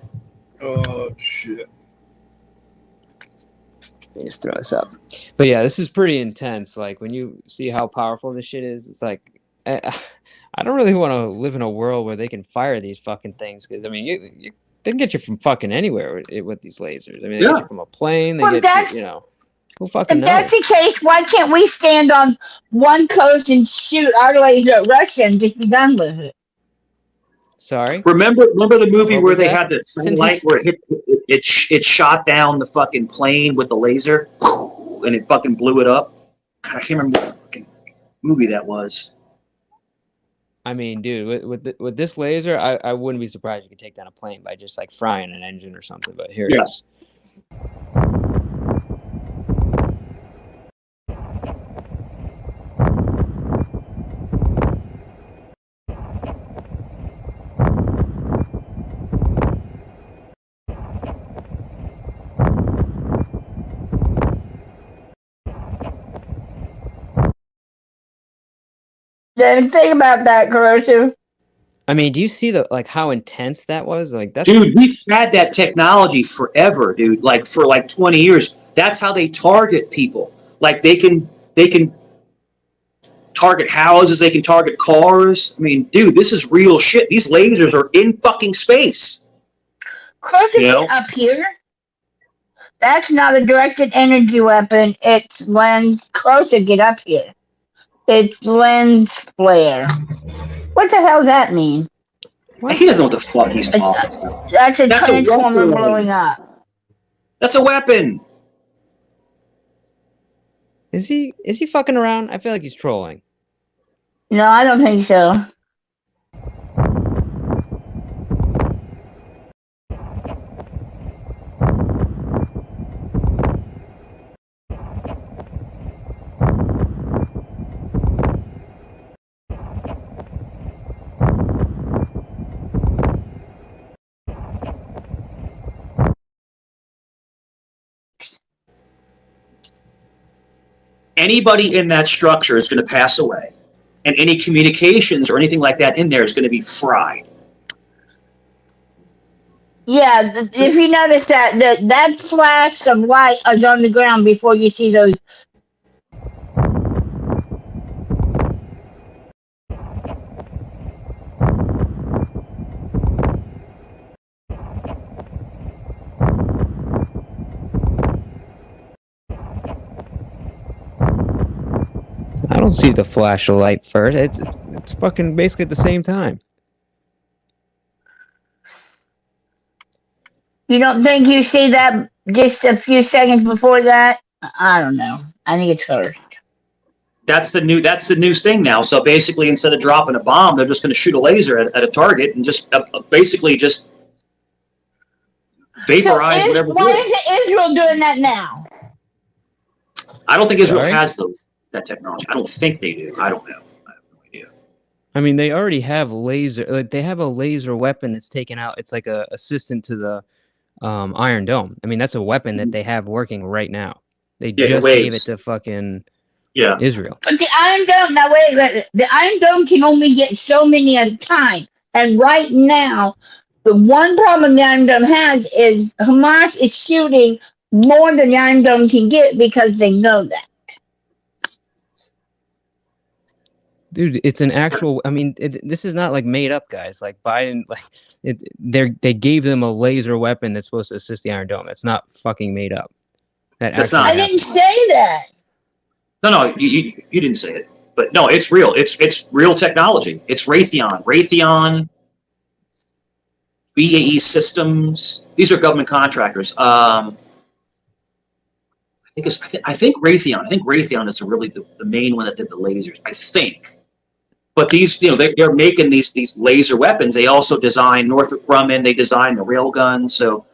Oh shit. Let me just throw this up. But yeah, this is pretty intense. Like when you see how powerful this shit is, it's like I don't really want to live in a world where they can fire these fucking things, because I mean, they can get you from fucking anywhere with these lasers. I mean, they get you from a plane. They Well, get you, who fucking if knows? that's the case, why can't we stand on one coast and shoot our laser at Russia and just be done with it? Sorry. Remember the movie What where was they that? had the sunlight where it shot down the fucking plane with the laser and it fucking blew it up? God, I can't remember what fucking movie that was. I mean, dude, with this laser, I wouldn't be surprised you could take down a plane by just like frying an engine or something. But here it is. The thing about that, corrosive. I mean, do you see how intense that was? Like that's Dude, we've had that technology forever, dude. Like for like 20 years. That's how they target people. Like they can target houses, they can target cars. I mean, dude, this is real shit. These lasers are in fucking space. Corrosive up here. That's not a directed energy weapon. It's lens. Corrosive, get up here. It's lens flare. What the hell does that mean? He doesn't know what the fuck he's talking about. That's a transformer weapon. blowing up. That's a weapon. Is he fucking around? I feel like he's trolling. No, I don't think so. Anybody in that structure is going to pass away, and any communications or anything like that in there is going to be fried. Yeah, if you notice that flash of light is on the ground before you see those. I don't see the flash of light first. It's fucking basically at the same time. You don't think you see that just a few seconds before that? I don't know. I think it's first. That's the new thing now. So basically, instead of dropping a bomb, they're just going to shoot a laser at a target and just basically just vaporize whatever. Why is Israel doing that now? I don't think Israel has that technology. I don't think they do. I don't know. I have no idea. I mean, they already have laser. Like they have a laser weapon that's taken out. It's like a assistant to the Iron Dome. I mean, that's a weapon that they have working right now. They just gave it to fucking Israel. But the Iron Dome, now wait, the Iron Dome can only get so many at a time. And right now, the one problem the Iron Dome has is Hamas is shooting more than the Iron Dome can get because they know that. Dude, it's an actual. I mean, this is not like made up, guys. Like Biden, they gave them a laser weapon that's supposed to assist the Iron Dome. That's not fucking made up. That's not. I didn't say that. No, you didn't say it. But no, it's real. It's real technology. It's Raytheon, BAE Systems. These are government contractors. I I think Raytheon. I think Raytheon is really the main one that did the lasers. I think. But these, they're making these laser weapons. They also design Northrop Grumman. They design the rail guns. So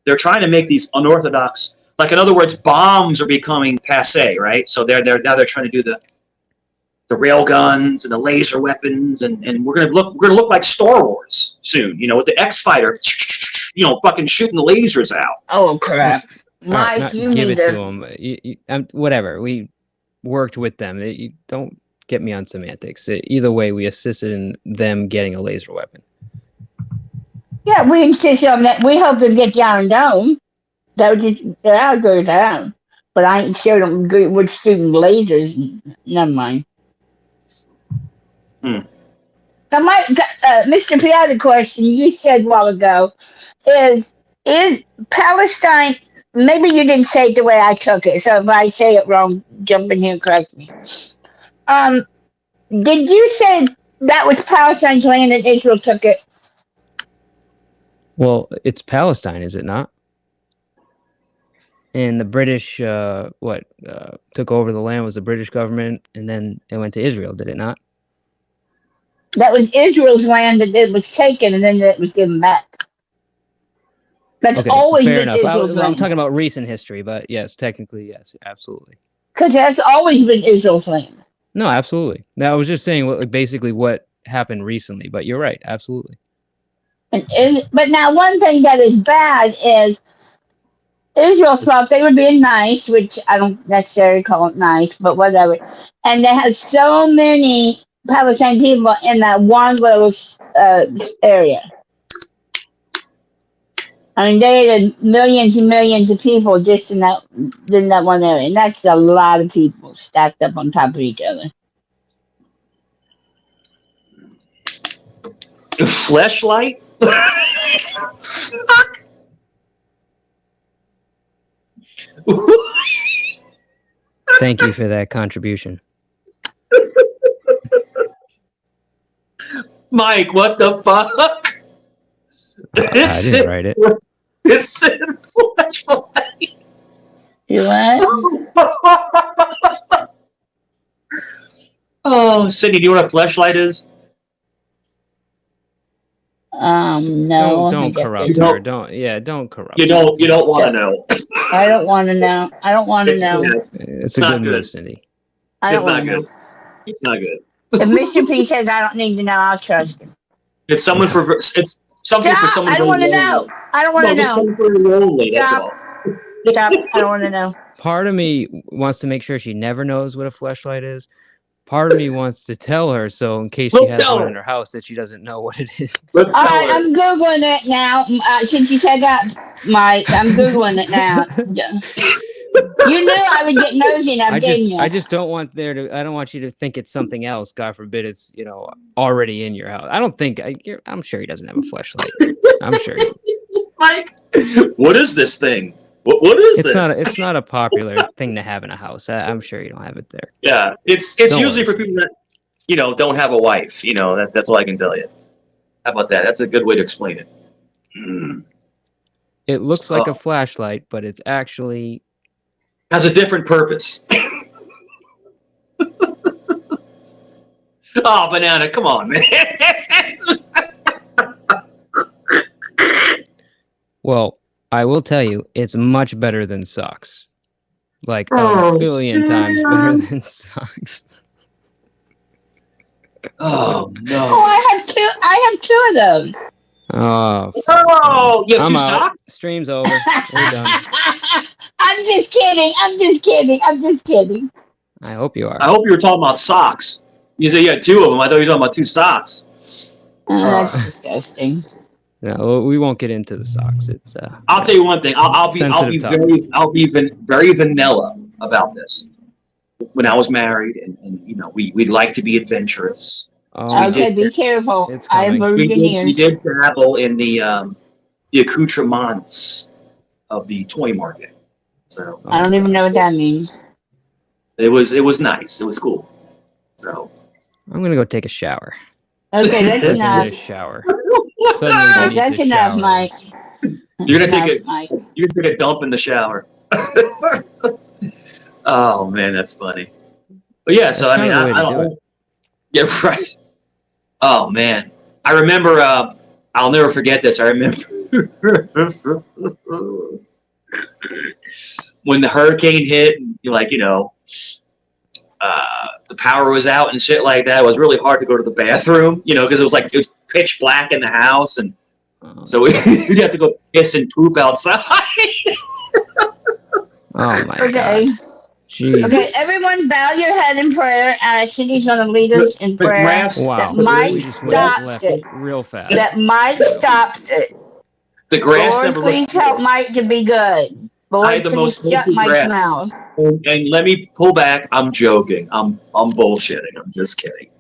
they're trying to make these unorthodox. Like, in other words, bombs are becoming passe, right? So they're trying to do the rail guns and the laser weapons, and we're gonna look like Star Wars soon. With the X Fighter, fucking shooting the lasers out. Oh crap, All right, Mike! You give need it to to. them. Whatever. We worked with them. You don't get me on semantics. Either way, we assisted in them getting a laser weapon. Yeah, we insist on that. We help them get Iron Dome. That would go down. But I ain't sure them with shooting lasers. Never mind. Now, Mike, Mr. P, I had a question. You said a while ago, is Palestine? Maybe you didn't say it the way I took it. So if I say it wrong, jump in here and correct me. Did you say that was Palestine's land and Israel took it? Well, it's Palestine, is it not? And the British, took over the land was the British government, and then it went to Israel, did it not? That was Israel's land that it was taken, and then it was given back. That's Okay, always fair been enough. Israel's I'm land. talking about recent history, but yes, technically, yes, absolutely. Because that's always been Israel's land. No, absolutely. Now, I was just saying basically what happened recently, but you're right, absolutely. But now one thing that is bad is Israel thought they were being nice, which I don't necessarily call it nice, but whatever. And they had so many Palestinian people in that one little area. I mean, they had millions and millions of people just in that one area, and that's a lot of people stacked up on top of each other. Fleshlight? Thank you for that contribution. Mike, what the fuck? I didn't write it. It's in Fleshlight. You what? Oh, Sydney, do you know what a fleshlight is? No. Don't corrupt her. Don't corrupt. You don't want to know. I don't want to know. I don't want to know. It's a good move, Cindy. I don't It's not want to good. know. It's not good. If Mr. P says I don't need to know, I'll trust him. It's someone for. It's something for someone. I don't want to know. I don't want to know. Something for lonely. That's all. Stop. I don't want to know. Part of me wants to make sure she never knows what a fleshlight is. Part of me wants to tell her so in case she has one in her house that she doesn't know what it is. All right, I'm Googling it now. Since you said that, Mike, I'm Googling it now. You knew I would get nosy enough, didn't you? I just don't want I don't want you to think it's something else. God forbid it's, already in your house. I don't think, I'm sure he doesn't have a fleshlight. I'm sure. Mike, what is this thing? What is this? It's not a popular thing to have in a house. I'm sure you don't have it there. Yeah, it's usually for people that don't have a wife. That's all I can tell you. How about that? That's a good way to explain it. It looks like a flashlight, but it's actually has a different purpose. Oh, Banana, come on, man. Well, I will tell you, it's much better than socks. Like a billion times better than socks. Oh no! Oh, I have two of those. Oh, you have I'm two out. socks? Stream's over. We're done. I'm just kidding. I hope you are. I hope you were talking about socks. You said you had two of them. I thought you were talking about two socks. That's disgusting. No, we won't get into the socks. It's I'll tell you one thing. I'll be very vanilla about this. When I was married, and we like to be adventurous. Oh, okay, be careful. I have virgin ears. We did dabble in the accoutrements of the toy market. So I don't even know what that means. It was nice. It was cool. So I'm gonna go take a shower. Okay, that's enough. Take a shower. Suddenly That's enough, Mike. you're gonna take a dump in the shower. Oh man, that's funny. But yeah, so That's I mean, kind of the way I to do it. don't. Yeah, right. Oh man, I remember. I'll never forget this. I remember when the hurricane hit. And the power was out and shit like that. It was really hard to go to the bathroom, because it was pitch black in the house, and so we'd have to go piss and poop outside. Oh my Okay. god. Jesus. Okay, everyone bow your head in prayer. Cindy's going to lead us in The prayer. grass. Wow. That Mike We just went stops left it. real fast. That Mike stops it. The grass Lord, never please looked help good. Mike to be good. I Lord, had the please most shut healthy Mike's grass. mouth. And let me pull back. I'm joking. I'm bullshitting. I'm just kidding.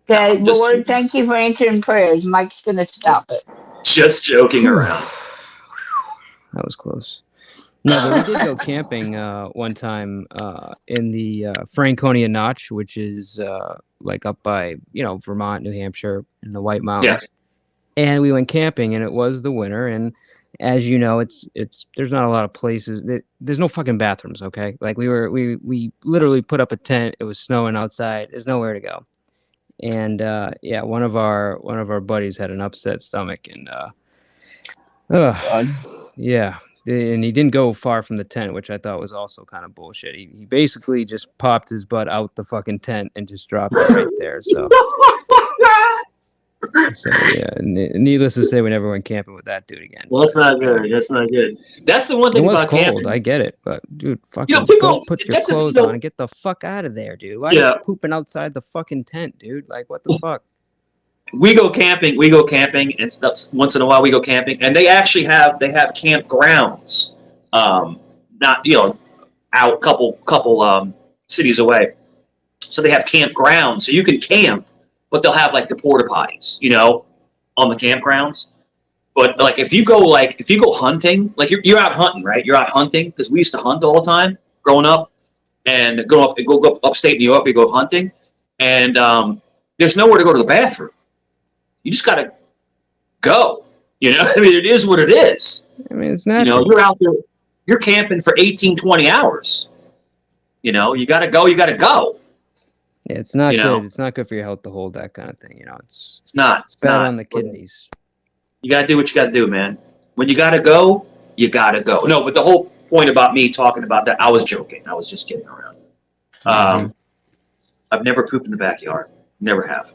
Okay, I'm just Lord, thank you for answering prayers. Mike's going to stop it. just joking around. That was close. No, but we did go camping one time in the Franconia Notch, which is like up by Vermont, New Hampshire, in the White Mountains. Yeah. And we went camping, and it was the winter. And as you know, it's there's not a lot of places. There's no fucking bathrooms. Okay, like we literally put up a tent. It was snowing outside. There's nowhere to go. And yeah, one of our buddies had an upset stomach, and yeah. And he didn't go far from the tent, which I thought was also kind of bullshit. He basically just popped his butt out the fucking tent and just dropped it right there. So yeah, needless to say, we never went camping with that dude again. Well, that's not good. That's not good. That's the one thing it was about cold. camping. I get it, but dude, fucking people go put your clothes on and get the fuck out of there, dude. Why are you pooping outside the fucking tent, dude? Like, what the fuck? We go camping and stuff. Once in a while, we go camping, and they actually have campgrounds. Not out couple cities away. So they have campgrounds, so you can camp, but they'll have like the porta potties, on the campgrounds. But like if you go hunting, like you're out hunting, right? You're out hunting because we used to hunt all the time growing up, and go up upstate New York. We go hunting, and there's nowhere to go to the bathroom. You just gotta go. I mean, it is what it is. I mean, it's natural. You're out there, you're camping for 18, 20 hours. You gotta go. You gotta go. Yeah, it's not good. It's not good for your health to hold that kind of thing. It's not. It's bad on the kidneys. You gotta do what you gotta do, man. When you gotta go, you gotta go. No, but the whole point about me talking about that, I was joking. I was just kidding around. I've never pooped in the backyard. Never have.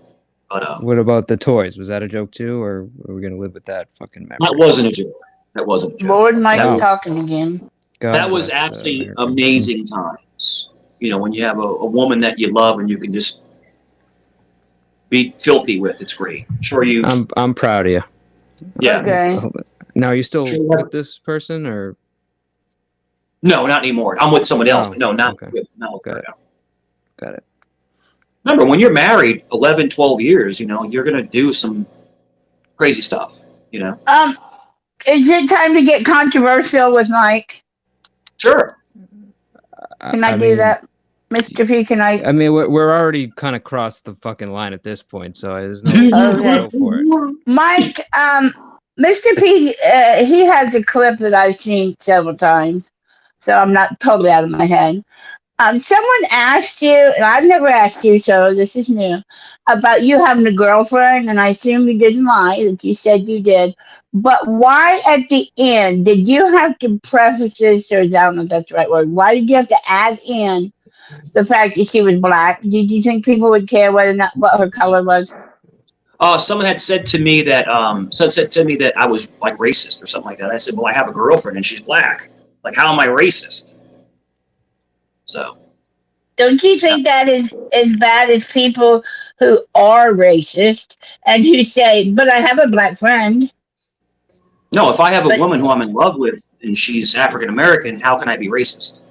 But what about the toys? Was that a joke too, or are we gonna live with that fucking memory? That wasn't a joke. That wasn't a joke. Lord Mike's talking again. That was absolutely amazing times. When you have a woman that you love and you can just be filthy with, it's great. Sure, I'm proud of you. Yeah. Okay. Now, are you still with this person, or? No, not anymore. I'm with someone else. No, not with. No, got it. Remember, when you're married 11, 12 years, you're going to do some crazy stuff, Is it time to get controversial with Mike? Sure. Can I do that? Mr. P, can I? I mean, we're already kind of crossed the fucking line at this point, so there's no go for it. Mike, Mr. P, he has a clip that I've seen several times, so I'm not totally out of my head. Someone asked you, and I've never asked you, so this is new, about you having a girlfriend, and I assume you didn't lie, that you said you did. But why at the end did you have to preface this, or I don't know if that's the right word, why did you have to add in the fact that she was black? Did you think people would care whether or not what her color was? Someone had said to me that said to me that I was like racist or something like that. I said, well, I have a girlfriend and she's black. Like, how am I racist? So, don't you think that is as bad as people who are racist and who say, but I have a black friend? No, if I have a woman who I'm in love with and she's African American, how can I be racist?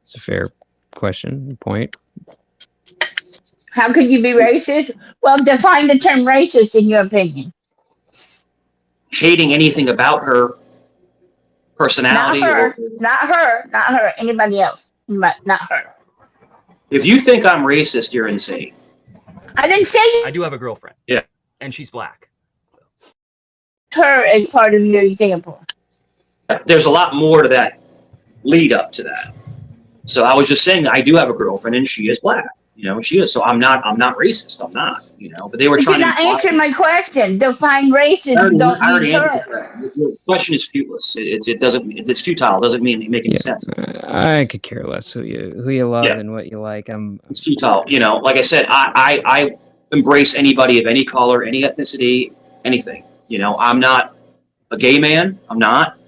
It's a fair question, point. How could you be racist? Well, define the term racist in your opinion. Hating anything about her personality. Not her, anybody else. Not her. If you think I'm racist, you're insane. I didn't say I do have a girlfriend. Yeah. And she's black. Her as part of your example. there's a lot more to that lead up to that. So I was just saying I do have a girlfriend and she is black. You know, she is. So I'm not racist. I'm not. You know, but they were But trying you're to not answering my question. Define racist. Don't I use already answered the her. question. The question is fruitless. It doesn't. It's futile. It doesn't make any sense. I could care less who you love and what you like. It's futile. You know, like I said, I embrace anybody of any color, any ethnicity, anything. You know, I'm not a gay man. I'm not.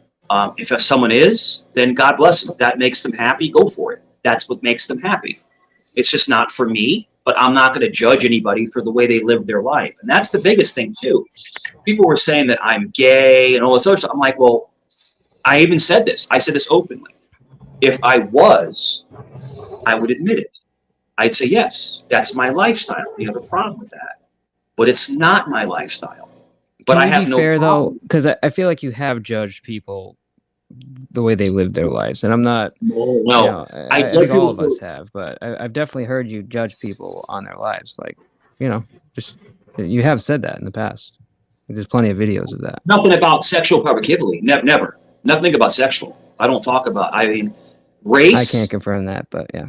If someone is, then God bless them. If that makes them happy, go for it. That's what makes them happy. It's just not for me, but I'm not going to judge anybody for the way they live their life. And that's the biggest thing, too. People were saying that I'm gay and all this other stuff. I'm like, well, I even said this. I said this openly. If I was, I would admit it. I'd say, yes, that's my lifestyle. You have a problem with that. But it's not my lifestyle. But I have no fair problem. though, because I feel like you have judged people the way they live their lives, and I'm not. No, you know, I judge think all of people us have, but I've definitely heard you judge people on their lives. Like, you know, just you have said that in the past. There's plenty of videos of that. Nothing about sexual proclivity. Never. Nothing about sexual. I don't talk about. I mean, race. I can't confirm that, but yeah.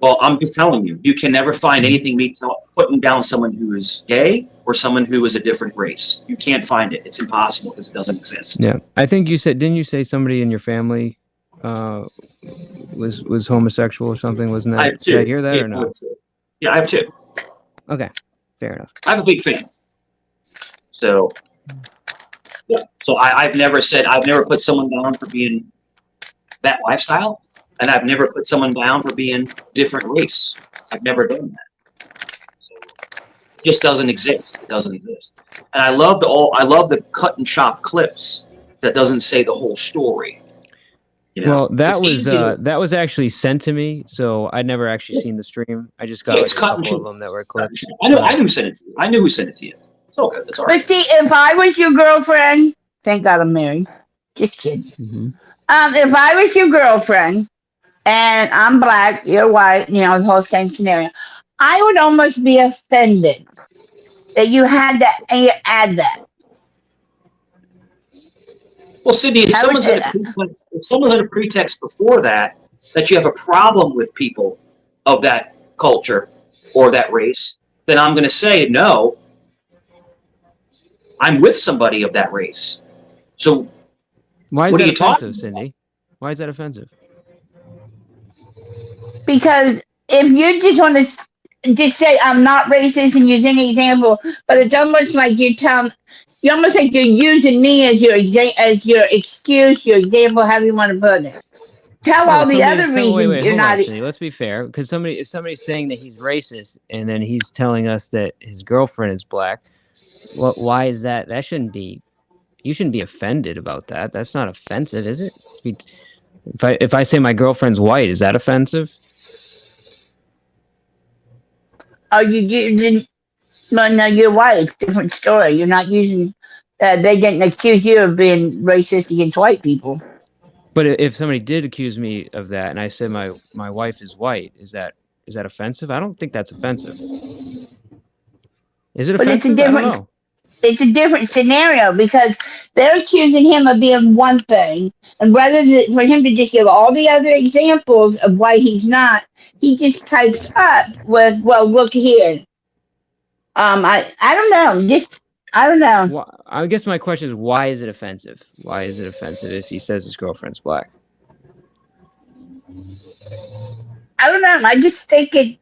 Well, I'm just telling you, you can never find anything me putting down someone who is gay or someone who is a different race. You can't find it. It's impossible because it doesn't exist. Yeah, I think you said. Didn't you say somebody in your family was homosexual or something? Wasn't that? I have two. Did I hear that or no? Yeah, I have two. Okay, fair enough. I have a big fan. So, yeah. So I've never put someone down for being that lifestyle, and I've never put someone down for being different race. I've never done that. So, it just doesn't exist. It doesn't exist. And I love the cut and chop clips that doesn't say the whole story. You know? Well, that It's was easy to- that was actually sent to me, so I'd never actually seen the stream. I just got Yeah, like it's a cut and couple of chop. them that were clips. I knew who sent it to you. I knew who sent it to you. It's okay. It's all But right. see, if I was your girlfriend, thank God I'm married. Just kidding. Mm-hmm. If I was your girlfriend and I'm black, you're white, you know, the whole same scenario, I would almost be offended that you had to add that. Well, Cindy, if someone's had a pretext before that you have a problem with people of that culture or that race, then I'm going to say, no, I'm with somebody of that race. So Why is what are that you talking offensive, Cindy? Why is that offensive? Because if you just want to just say I'm not racist and use any example, but it's almost like you almost like you're using me as your excuse, your example, however you want to put it. Tell all the other reasons wait, you're hold not. on, Cindy. Let's be fair, because if somebody's saying that he's racist and then he's telling us that his girlfriend is black, why is that? That shouldn't be. You shouldn't be offended about that. That's not offensive, is it? If I say my girlfriend's white, is that offensive? Oh, you didn't. Well, no, you're white. It's a different story. You're not using. They didn't accuse you of being racist against white people. But if somebody did accuse me of that, and I said my wife is white, is that offensive? I don't think that's offensive. Is it offensive? I don't know. It's a different scenario because they're accusing him of being one thing, and rather than for him to just give all the other examples of why he's not, he just pipes up with, "Well, look here." I don't know. I don't know. Well, I guess my question is, why is it offensive? Why is it offensive if he says his girlfriend's black? I don't know. I just think it.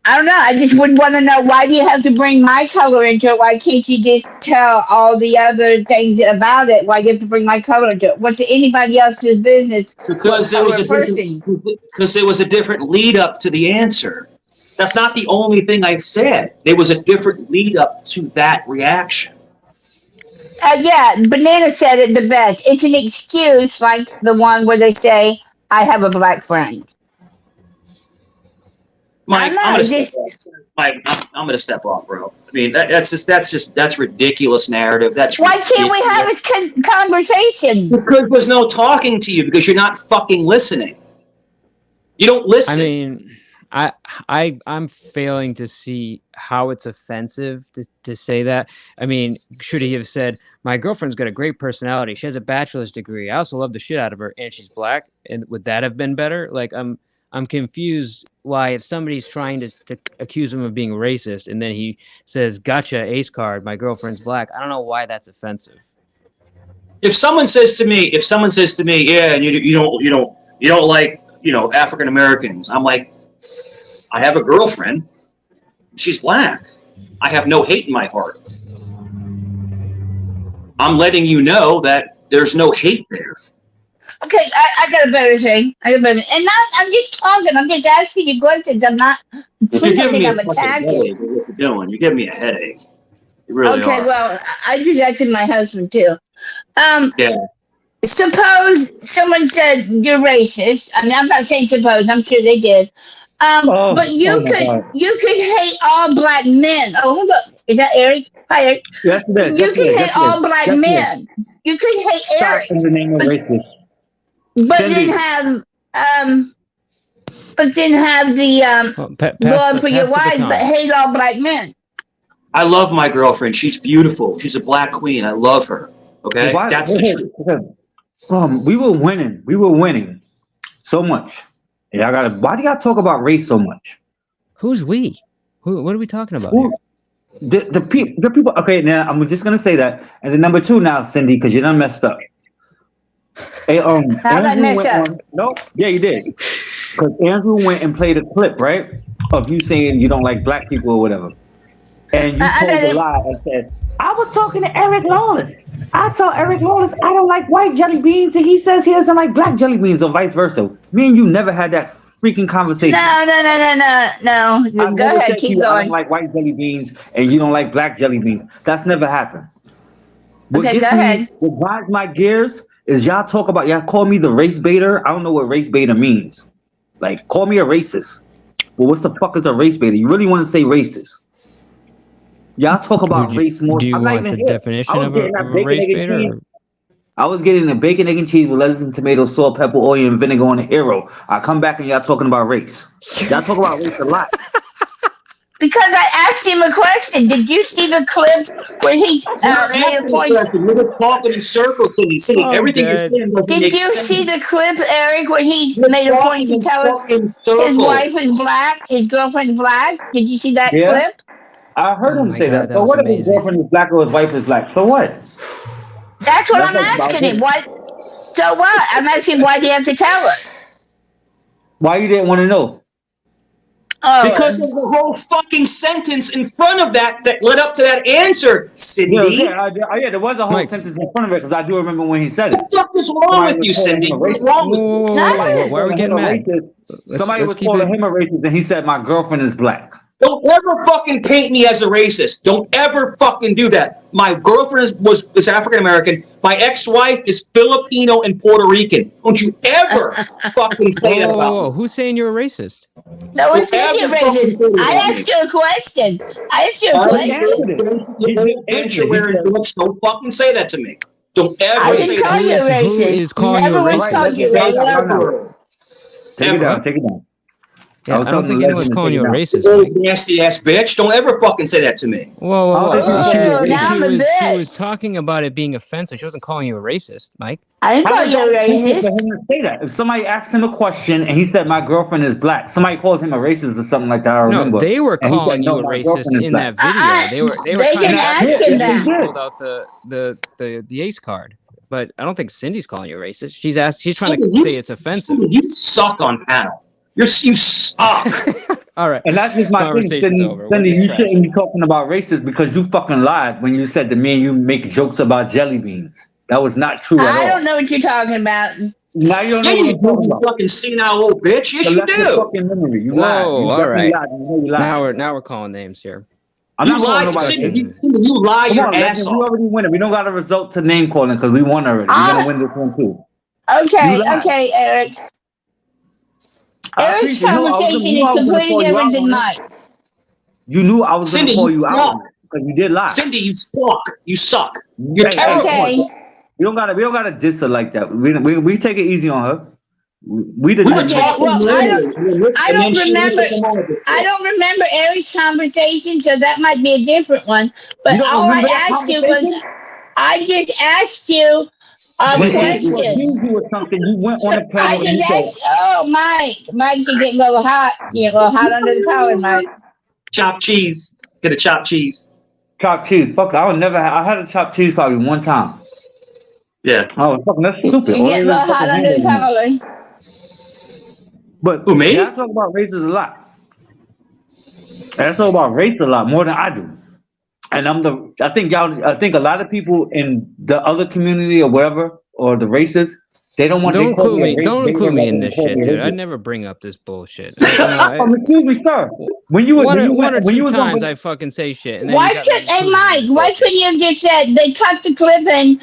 I don't know. I just would want to know, why do you have to bring my color into it? Why can't you just tell all the other things about it? Why do you have to bring my color into it? What's anybody else's business? Because it was a different lead up to the answer. That's not the only thing I've said. There was a different lead up to that reaction. Yeah, Banana said it the best. It's an excuse, like the one where they say, "I have a black friend." Mike, I'm going to step off, bro. I mean, that's ridiculous narrative. Why can't we have a conversation? Because there's no talking to you, because you're not fucking listening. You don't listen. I mean, I'm failing to see how it's offensive to say that. I mean, should he have said, "My girlfriend's got a great personality. She has a bachelor's degree. I also love the shit out of her, and she's black." And would that have been better? Like, I'm confused why if somebody's trying to accuse him of being racist and then he says, "Gotcha, ace card. My girlfriend's black." I don't know why that's offensive. If someone says to me, yeah, and you don't like African Americans, I'm like, I have a girlfriend. She's black. I have no hate in my heart. I'm letting you know that there's no hate there. Okay, I got a better thing. And I'm just talking. I'm just asking you questions. I'm not. If Please you're don't giving me think a I'm fucking attacking. headache, what you're doing? You're giving me a headache. You really Okay, are. well, I do that to my husband too. Yeah. Suppose someone said you're racist. I mean, I'm not saying suppose. I'm sure they did. But Oh my you God. could hate all black men. Oh, hold up. Is that Eric? Hi, Eric. Yes, it is. You Yes, it can is. hate Yes, it all is. black Yes, it is. men. You could hate Stop Eric, in the name of racist. but Cindy. then have the love for your pass the wife, but baton. hate all black men. I love my girlfriend. She's beautiful. She's a black queen. I love her. Okay? Why? That's the truth. We were winning. We were winning so much. And why do y'all talk about race so much? Who's we? What are we talking about Who- here? The people. Okay, now I'm just gonna say that. And then number two now, Cindy, because you done messed up. Hey, How did I Andrew mess went up? on. No, yeah, you did. Because Andrew went and played a clip, right, of you saying you don't like black people or whatever, and you I told a didn't. lie and said, "I was talking to Eric Lawless. I told Eric Lawless I don't like white jelly beans, and he says he doesn't like black jelly beans, or vice versa." Me and you never had that freaking conversation. No. I Go never ahead, said to keep you I going. don't like white jelly beans, and you don't like black jelly beans. That's never happened. What Okay, go gets ahead. me, what grinds my gears is y'all call me the race baiter. I don't know what race baiter means. Like, call me a racist. Well, what the fuck is a race baiter? You really want to say racist? Y'all talk about race more. Do you I'm not want even the here. definition of a race egg, and baiter? cheese. Or? I was getting the bacon, egg, and cheese with lettuce and tomato, salt, pepper, oil, and vinegar on the hero. I come back and y'all talking about race. Y'all talk about race a lot. Because I asked him a question. Did you see the clip where he made a point? You're just talking in circles, Cindy. Cindy, everything you're saying doesn't Did make you sense. see the clip, Eric, where he You're made a point to talking in tell us fucking his circles. wife is black, his girlfriend's black? Did you see that Yeah. clip? I heard him say that. So was what if his amazing. girlfriend is black or his wife is black? So what? That's what I'm like about asking him. it. What? So what? I'm asking why do you have to tell us? Why you didn't want to know? Oh. Because of the whole fucking sentence in front of that led up to that answer, Cindy. Yeah, there was a whole sentence in front of it because I do remember when he said it. What the fuck is wrong with you, Cindy? What's wrong with you? Why are we getting mad? Somebody was calling him a racist, and he said my girlfriend is black. Don't ever fucking paint me as a racist. Don't ever fucking do that. My girlfriend is African American. My ex-wife is Filipino and Puerto Rican. Don't you ever fucking say that about me. Who's saying you're a racist? No one said you're racist. I asked you a question. Don't fucking say that to me. Don't ever I say didn't call you that. racist. Who is calling you a Never once racist? called you racist. Take it down. Take it down. Yeah, I don't think anyone's calling you a racist. Mike. Nasty ass bitch. Don't ever fucking say that to me. Whoa. Oh, She was talking about it being offensive. She wasn't calling you a racist, Mike. I didn't call you a racist. For him to say that. If somebody asked him a question and he said my girlfriend is black, somebody called him a racist or something like that. I remember. No, they were And he said, calling you "No, a my racist girlfriend is in black." that video. They were They trying can to ask him that. pulled out the ace card. But I don't think Cindy's calling you a racist. She's trying to say it's offensive. You suck on panel. You suck. All right. And that's just my thing. Conversation's over. Cindy, We're just you shouldn't be talking about racist because you fucking lied when you said to me and you make jokes about jelly beans. That was not true at all. I don't know what you're talking about. Now you don't know what you I'm talking about. fucking senile old bitch. Yes, you Selective do. fucking memory. You Whoa, lied. You all definitely right. lied. You know you lied. Now we're calling names here. I'm You not calling lie, nobody. Cindy, you lie Come your on, ass listen, off. we already win it. We don't got a result to name calling because we won already. We're gonna win this one too. Okay, Eric. Eric's conversation is completely different than mine. You knew I was going to Cindy, call you you out because you did lie. Cindy, you suck. You suck. You're Hey, terrible. Okay. We don't gotta diss her like that. We take it easy on her. We did We not. were Okay, talking well, literally, I and then don't she went remember. to come on with it. I don't remember Eric's conversation, so that might be a different one. But You don't all I remember that asked you was, conversation? I just asked you a When Andrew question. accused you of something, you went on the I panel and just you said, asked. Oh, Mike, you're getting a little hot. You're a little hot under the collar, Mike. Chopped cheese. Get a chopped cheese. chopped cheese. Fuck, I would never. I had a chopped cheese probably one time. Yeah. Oh, fucking, that's stupid. You're All they getting a did little is fucking hot under the hamburger meat. collar. But Who, me? yeah, I talk about races a lot. And I talk about race a lot more than I do. And I think a lot of people in the other community or whatever, or the races, they don't want, they Don't call include me a me. race, Don't they include don't me like in when they this call shit, me a dude. I racist. never bring up this bullshit. I, Excuse me, sir. When you one when or, you one went or when two you was on times I fucking say shit, and then Why you got me could, hey included in Mike, this why bullshit. couldn't you have just said they cut the clip and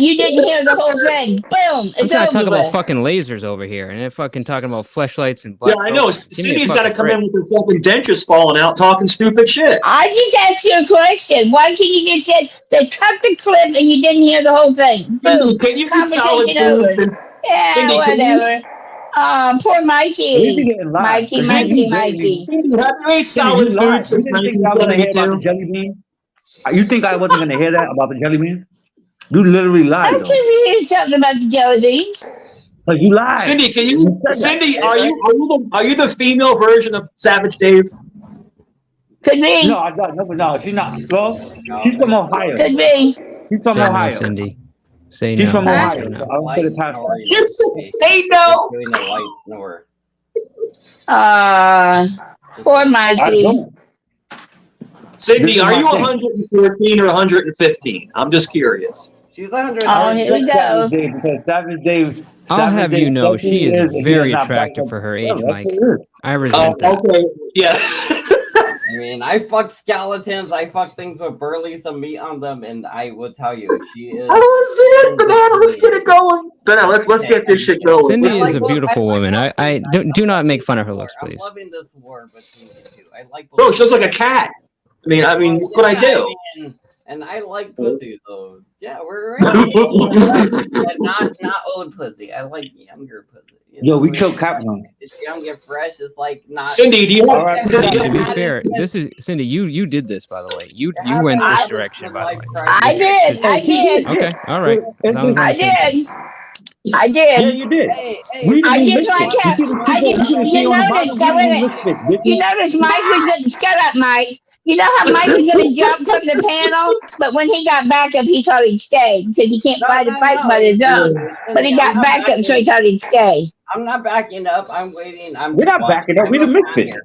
you didn't hear the whole thing? Boom, I'm it's trying to talk over about with. fucking lasers over here, and they're fucking talking about fleshlights and Yeah, black I know. programs. Give me a Cindy's got to fucking come break. in with her fucking dentures falling out, talking stupid shit. I just asked you a question. Why can't you just say they cut the clip and you didn't hear the whole thing? Cindy, Boom, can you eat solid conversation over. food? Yeah, Cindy, can you? whatever. Poor We be Mikey. getting live. Mikey, You Mikey, literally, Mikey. Cindy, have you ate Cindy, you solid food lied. You since didn't think I was gonna hear about the 1972? jelly beans? You think I wasn't gonna hear that about the jelly beans? You literally How lied can though. you hear something about the jelly beans? Like you lied. Cindy, can You you? said that. Cindy, are you the female version of Savage Dave? Could be. No, I don't. No, she's not. Well, she's from Ohio. Could be. She's from Say no, Ohio. Cindy. Say She's no. from Huh? Answer Ohio. no. So I don't put it past her. You say no. Doing a light snore. Poor I Mikey. don't. Cindy, This is are my you thing. 114 or 115? I'm just curious. She's 100. Oh, I here we respect go. Savage Dave because Savage Dave. I'll Savage have Dave you know, says who she he is and he very does not back attractive up. for her Yeah, age, that's Mike. what it is. I resent that. Okay, yeah. I mean, I fuck skeletons. I fuck things with barely some meat on them, and I will tell you, she is. Oh shit, banana! Let's get it going. Banana, let's get this shit going. Cindy Let's is like, a beautiful woman. I do not make fun of her war. looks, please. I'm loving this war between you two. I like. bro, she looks like a cat. I mean, what could I do? And I like pussy, so yeah, we're but not old pussy. I like younger pussy. Yo, we killed Capcom. It's young and fresh. It's like not. Cindy, do you All right, To be fair, this is Cindy. You did this, by the way. You went this direction, by the way. I did. Okay, all right. As long as we're on I the same page. did. I did. You did. Hey, We I didn't just miss like it. I just you noticed that when you noticed Mike was gonna shut up, Mike. You know how Mike was gonna jump from the panel, but when he got back up, he thought he'd stay because he can't fight a fight by his own. But he got back up, so he thought he'd stay. I'm not backing up. I'm waiting. We're not backing up. We're the misfits.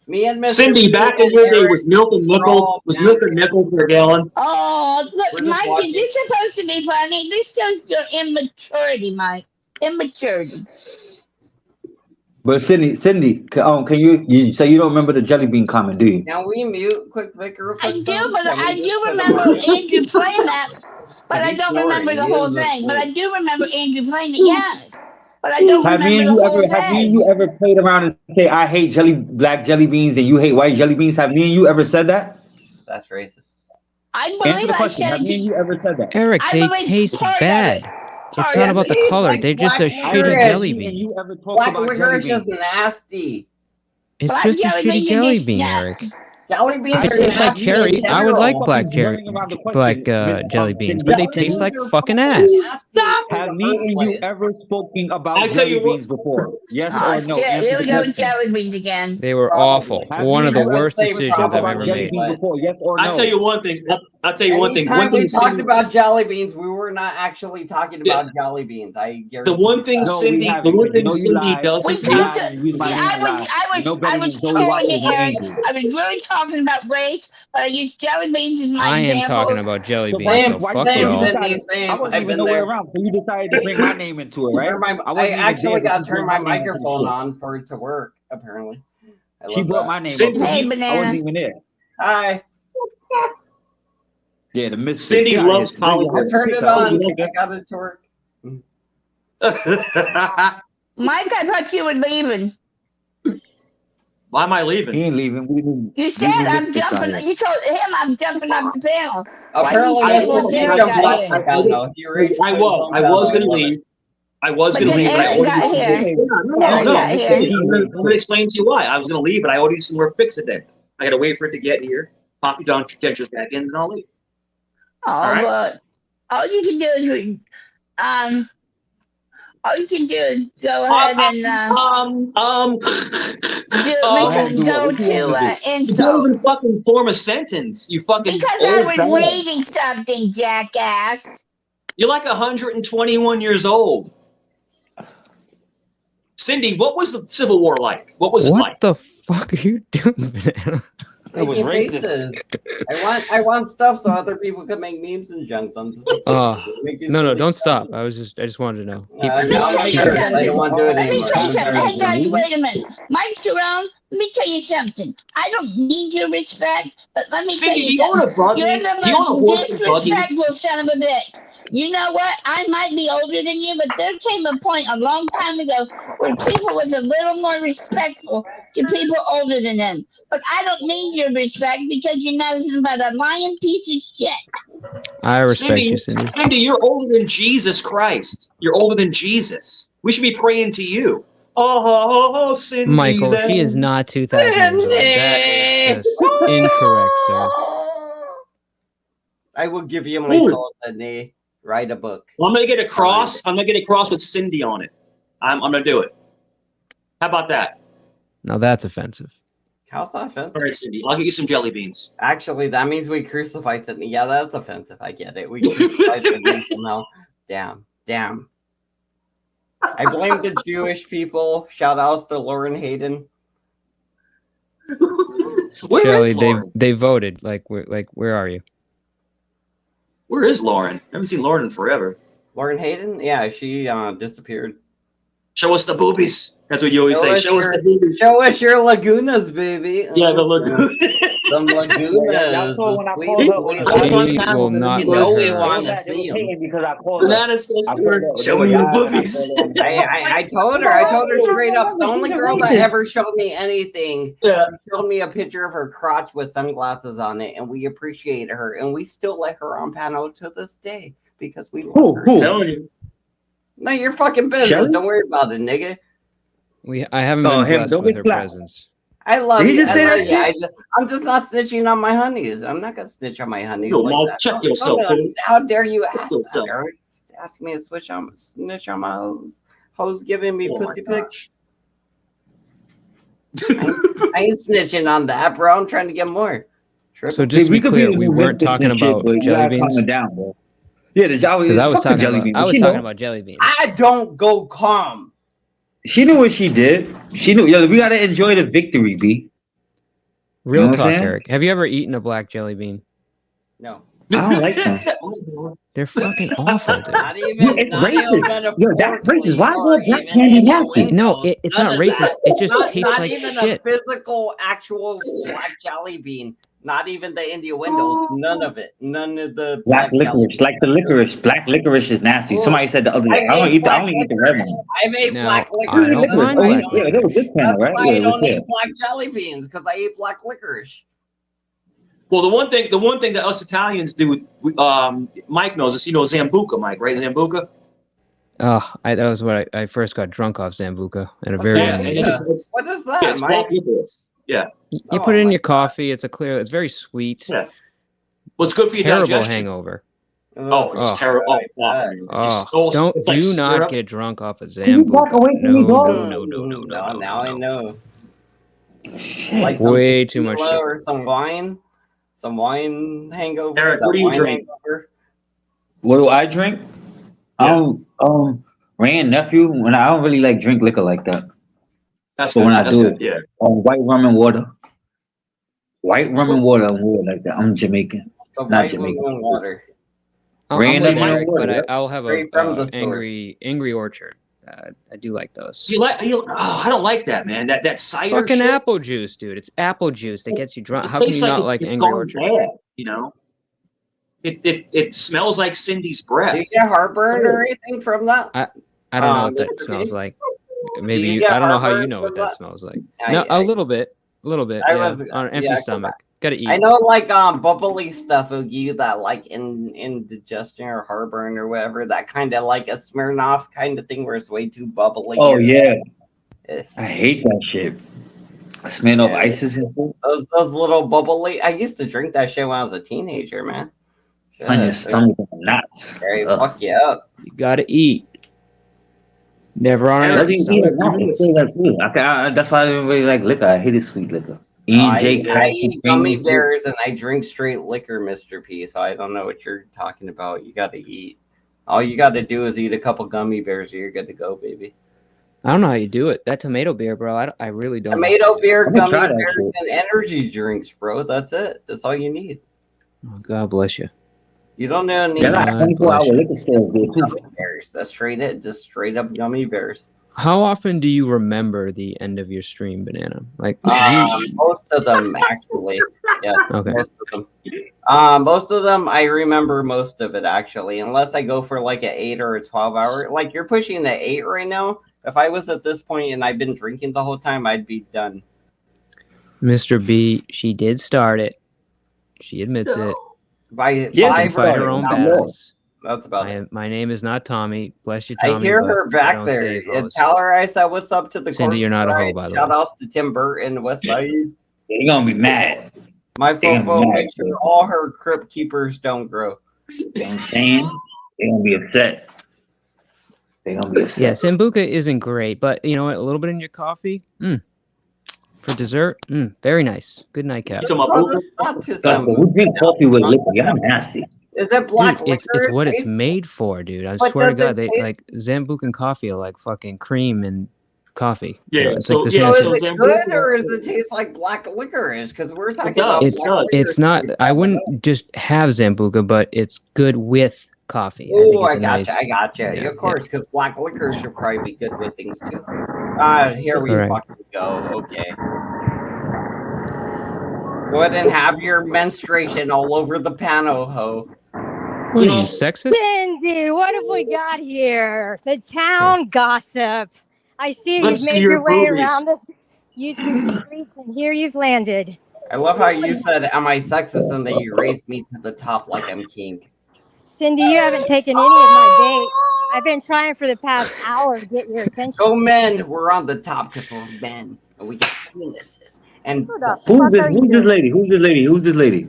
Me and Mr. Cindy, back in your day, was milk and nickel for a gallon? Oh, We're look, just Mike, watching. is this supposed to be funny? This shows your immaturity, Mike. Immaturity. But Cindy, can you say you don't remember the jelly bean comment, do you? Now we mute quick Vicar. I do, but I do remember Andrew playing that, but I don't remember the whole thing. But I do remember Andrew playing it, yes. But I don't Have me remember and the you whole ever have me and thing. you ever played around and say I hate black jelly beans and you hate white jelly beans? Have me and you ever said that? That's racist. I Answer believe the I question. said Have it me and to you ever said that? Eric, I they believe taste part of bad. It's not about the tastes color. like They're just a black shitty licorice. jelly Me and bean. you ever talk Black about jelly licorice beans? is nasty. It's Black just a jelly shitty beans are jelly just bean, nah. Eric. Jelly beans They are taste like nasty cherry. in I would like general. black cherry, Running around the black question, jelly beans, but they Cindy. taste like fucking ass. Have me and you ever spoken about I tell jelly you what- beans before? Yes Oh, or no? shit. Answer Here the we go with question. jelly beans again. They were Probably. awful. Have One me of and the you ever worst say spoken decisions I've about ever jelly made. beans before? Yes or no? I tell you one thing. I'll tell you one thing. Anytime One thing we talked Cindy, about jelly beans, we were not actually talking about jelly beans. I guarantee. the one thing No, we Cindy, the haven't. one You thing know you Cindy lied. We doesn't You do. talked lied to, and used my see, name and lied. You know I better was than Joey trolling Waters it, and Eric. Andrew. I was really talking about race, but I used jelly beans as my I am example. talking about jelly So beans, why, so why fuck so you y'all. decided, Same. I wasn't I've even been nowhere there. around, so you decided to bring my name into it, right? Turn my, I I wasn't even actually there, got but to you turn brought my my name into the microphone shit. on for it to work. Apparently, I She love brought that. my name Cindy, up. Hey, I wasn't banana. even there. Hi. Yeah, the misfits. Cindy Get out of loves here. Cindy, I politics. turned it Cindy, on. nigga. I got it to work. Mike, I thought you were leaving. Why am I leaving? He ain't leaving. You said I'm jumping. You told him I'm jumping off the panel. Why did you Apparently, say I once you Eric jumped got off here? the panel. He reached I was going to leave. I was But going to then leave, but I Aaron ordered you got some here. No, Aaron got that's here. it. I'm going to explain to you why. I was going to leave, but I ordered you some more Fix-A-Day. I got to wait for it to get here. Pop your dentures back in, and I'll leave. All Oh, right? well, all you can do is all you can do is go ahead and go to You don't insult. even fucking form a sentence. You fucking Because I old was bag. reading something, jackass. You're like 121 years old. Cindy, what was the Civil War like? What was it like? What the fuck are you doing, Banana? It was Making racist. faces. I want stuff so other people can make memes and junk. So I'm just making No, don't stop. I just wanted to know. Let me tell you something. I don't want to do it Let me anymore. tell you something. Hey guys, wait a minute. Mike Sharon, let me tell you something. I don't need your respect, but let me tell Cindy, you do you own something. a buggy? You're Do the you own a most horse and buggy? disrespectful son of a bitch. You know what? I might be older than you, but there came a point a long time ago where people was a little more respectful to people older than them. But I don't need your respect because you're nothing but a lying piece of shit. I respect you, Cindy. Cindy, you're older than Jesus Christ. You're older than Jesus. We should be praying to you. Oh, Cindy. Michael, she is not 2,000 years old. That is just incorrect, sir. I will give you my soul, Sydney. Write a book. Well, I'm gonna get a cross. I'm gonna get a cross with Cindy on it. I'm gonna do it. How about that? Now that's offensive. How's that offensive? All right, Cindy. I'll get you some jelly beans. Actually, that means we crucify Sydney. Yeah, that's offensive. I get it. We crucify Sydney now. Damn. I blame the Jewish people. Shout outs to Lauren Hayden. Shelly, they voted. Where are you? Where is Lauren? I haven't seen Lauren in forever. Lauren Hayden? Yeah, she disappeared. Show us the boobies. That's what you always say. Show us the boobies. Show us your lagoons, baby. Yeah, the lagoon. Some lagoons. That's The when I sweet pulled up. When I pulled She up, will not you let know we her. want to it see was them. hating because I pulled Banana up. sister, show me your boobies. I told her straight up. The only girl that ever showed me anything, she showed me a picture of her crotch with sunglasses on it, and we appreciate her, and we still let her on panel to this day because we love her. I'm telling you. No, you're fucking business. Shelly? Don't worry about it, nigga. I haven't been blessed don't with get her flat. presence. I love Did he you. just say I love that you. shit? I'm just not snitching on my honeys. I'm not gonna snitch on my honeys Yo, like Mom, that. check yourself, No, dude. how dare you Check ask yourself. that? Or ask me to snitch on my hoes. Hoes giving me Oh my pussy pics. I ain't snitching on that, bro. I'm trying to get more. So just to be clear, we weren't talking about jelly beans. Down, bro. Yeah, the jelly. Because I was fuck the talking jelly about beans. I was She talking know. about jelly beans. I don't go calm. She knew what she did. She knew. Yo, we gotta enjoy the victory, B. Real You know what I'm talk, saying? Eric. Have you ever eaten a black jelly bean? No. I don't like them. They're fucking awful, dude. Not even. Yo, it's Not even racist. Yo, that's racist. Why is or that black even candy in nasty? windows. No, it's None not of racist. that. It just not, tastes not like even shit. a physical, actual black jelly bean. Not even the India windows. None of it. None of the Black jelly licorice, like the licorice. Black licorice is nasty. Somebody said the other day. I don't eat the red one. I made Now, black I licorice. don't mind Oh, black yeah, that was this channel, That's right? why Yeah, I it was don't there. eat black jelly beans, because I eat black licorice. Well, the one thing that us Italians do, Mike knows this. You know Zambuca, Mike, right? Zambuca. Oh, that was what I first got drunk off Zambuca at a very Yeah, young and age. it's, What is yeah, that, it's Mike? black licorice. Yeah. You put it in your coffee. It's very sweet. Yeah. Well, it's good for your Terrible digestion. hangover. Oh, it's terrible. Oh, it's awful. Oh, It's like do not syrup. get drunk off of Can you back Zambuca. away from me, dog? No, now I know. Shit. Like some Way too much tequila sugar. or some wine hangover. Eric, that what do you wine drink? hangover. What do I drink? Rand nephew. When I don't really like drink liquor like that. That's But good. when I That's do good. it, Yeah. white rum and water. White rum and water. I'm weird like that. I'm Jamaican, The not white Jamaican. lemon water. I'm Rand with nephew Eric, and water. but Yeah. I'll have Straight from the source. angry orchard. I do like those. I don't like that, man. That cider Fucking shit. apple juice, dude. It's apple juice that gets you drunk. It How can tastes you like not like it's Angry gone Orchard? bad. You know. It smells like Cindy's breath. Do you get heartburn or anything from that? I don't know what that Mr. P? smells like. Do Maybe you you, get I don't know how you heartburn know from what that that? smells like. No, a little bit. I Yeah, was- on an empty yeah, 'cause stomach. Gotta eat. I know, like bubbly stuff will give you that like indigestion or heartburn or whatever. That kind of like a Smirnoff kind of thing where it's way too bubbly. Oh or yeah, Eh, I hate that shit. Smelling of yeah, ices and shit those little bubbly. I used to drink that shit when I was a teenager, man. on your Shit, stomach and nuts. very Ugh. fuck you up. You gotta eat. Never on an Doesn't empty even stomach. feel like food. That's why I don't really like liquor. I hate sweet liquor. Ian Jake I had eat gummy bears and I drink straight liquor, Mr. P. So I don't know what you're talking about. You got to eat. All you got to do is eat a couple gummy bears, and you're good to go, baby. I don't know how you do it. That tomato beer, bro. I really don't. know how Tomato you do it. beer, I'm gonna gummy try that bears, shit. and energy drinks, bro. That's it. That's all you need. Oh, God bless you. You don't need They got God 24 hour bless you. liquor stores there too. gummy bears. That's straight it. Just straight up gummy bears. How often do you remember the end of your stream, Banana? Like, you... Most of them actually. Yeah. Okay. Most of them. Most of them I remember most of it actually, unless I go for like an 8 or a 12 hour. Like you're pushing the 8 right now. If I was at this point and I've been drinking the whole time, I'd be done. Mr. B, she did start it. She admits it. By She can 5 fight or her own not battles. That's about it. My name is not Tommy. Bless you, Tommy. I hear but her I back don't there. save And hoes. tell her I said what's up to the Cindy, you're not a hoe, corporate by the Shout way. outs to Tim Burton, West Side. They're gonna be mad. My They're gonna fofo, be mad. make sure all her crypt keepers don't grow. You know what I'm saying? They're gonna be upset. They're gonna be upset. Yeah, Sambuca isn't great, but you know what? A little bit in your coffee. For dessert, very nice. Good nightcap. So my Bro, boo- that's not too God, but we drink coffee with liquor. Y'all nasty. Is it black Dude, liquor? it's what it's Tastes- made for, dude. I What swear to does it God, they taste- like Zambuca and coffee are like fucking cream and coffee. Yeah, it's so- like the yeah, same So is shit. it good or does it taste like black licorice? Because we're talking about It's black it's licorice. not. I wouldn't just have Zambuca, but it's good with coffee. I think Oh, it's I a gotcha. nice. I gotcha. Yeah, Of course, because black liquor should probably be good with things too. Here we Correct. fucking go. Okay. Go ahead and have your menstruation all over the panel, ho. What are you, sexist? Cindy, what have we got here? The town gossip. I see Let's you've see made your your way boobies. around the YouTube streets, and here you've landed. I love how you said, "Am I sexist?" and then you raised me to the top like I'm king. Cindy, you haven't taken any of my bait. I've been trying for the past hour to get your attention. Go men, we're on the top because we're men and we got penises. And Who the Who's fuck this? are Who's this you? lady? Who's this lady? Who's this lady?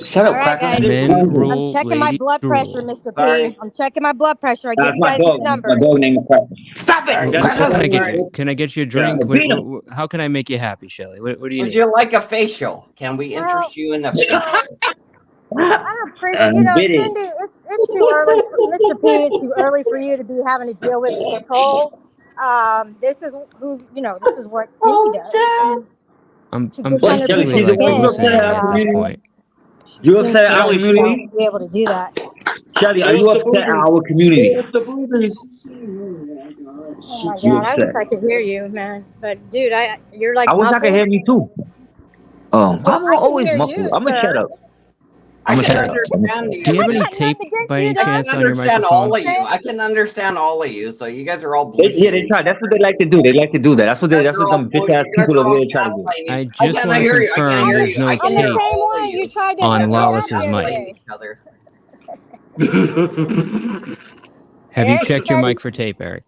Shut All up, right, cracker. guys. Men I'm rule, checking my ladies blood pressure, rule. Mr. Sorry. P. I'm checking my blood pressure. I give That's you my guys dog. these My numbers. dog named Cracker. Stop it! Sorry, What can I get sorry. you? Can I get you a drink? beat him. How can I make you happy, Shelly? What do you Would need? you like a facial? Can we Well, interest you in a facial? I appreciate, you know, Get it. Cindy, it's too early, Mr. P, it's too early for you to be having to deal with the troll. This is who, you know, this is what Cindy does. I'm She gets What, under Shelly? people's She's the one you skin, upset and at our at this community? point. You seems upset to at our think she community? won't be able to do that. Shelly, are Show you us the upset at boobies. our community? Show us the boobies. Oh my You God, I wish upset. I could hear you, man. But dude, you're like I wish I could muffled. hear me too. Well, I'm I can always hear muffled. you, I'm gonna shut sir. up. I I'm gonna can shut up. understand you. Do you have I any got tape nothing against by you, any dog. I chance can on your understand all microphone? of you. I can understand all of you. So you guys are all Yeah, they bullshitting. try. That's what they like to do. They like to do that. That's what You guys that's are what all them bitch bull- ass you guys people are over all there try to do. gaslighting I me. just cannot want to hear you. I can't confirm hear there's you. no I I'm can't the hear tape same all one. of You you. tried to You on hook guys me are all up Lawless's the other mic. gaslighting day. each other. Have you Eric checked your said, mic for tape, Eric?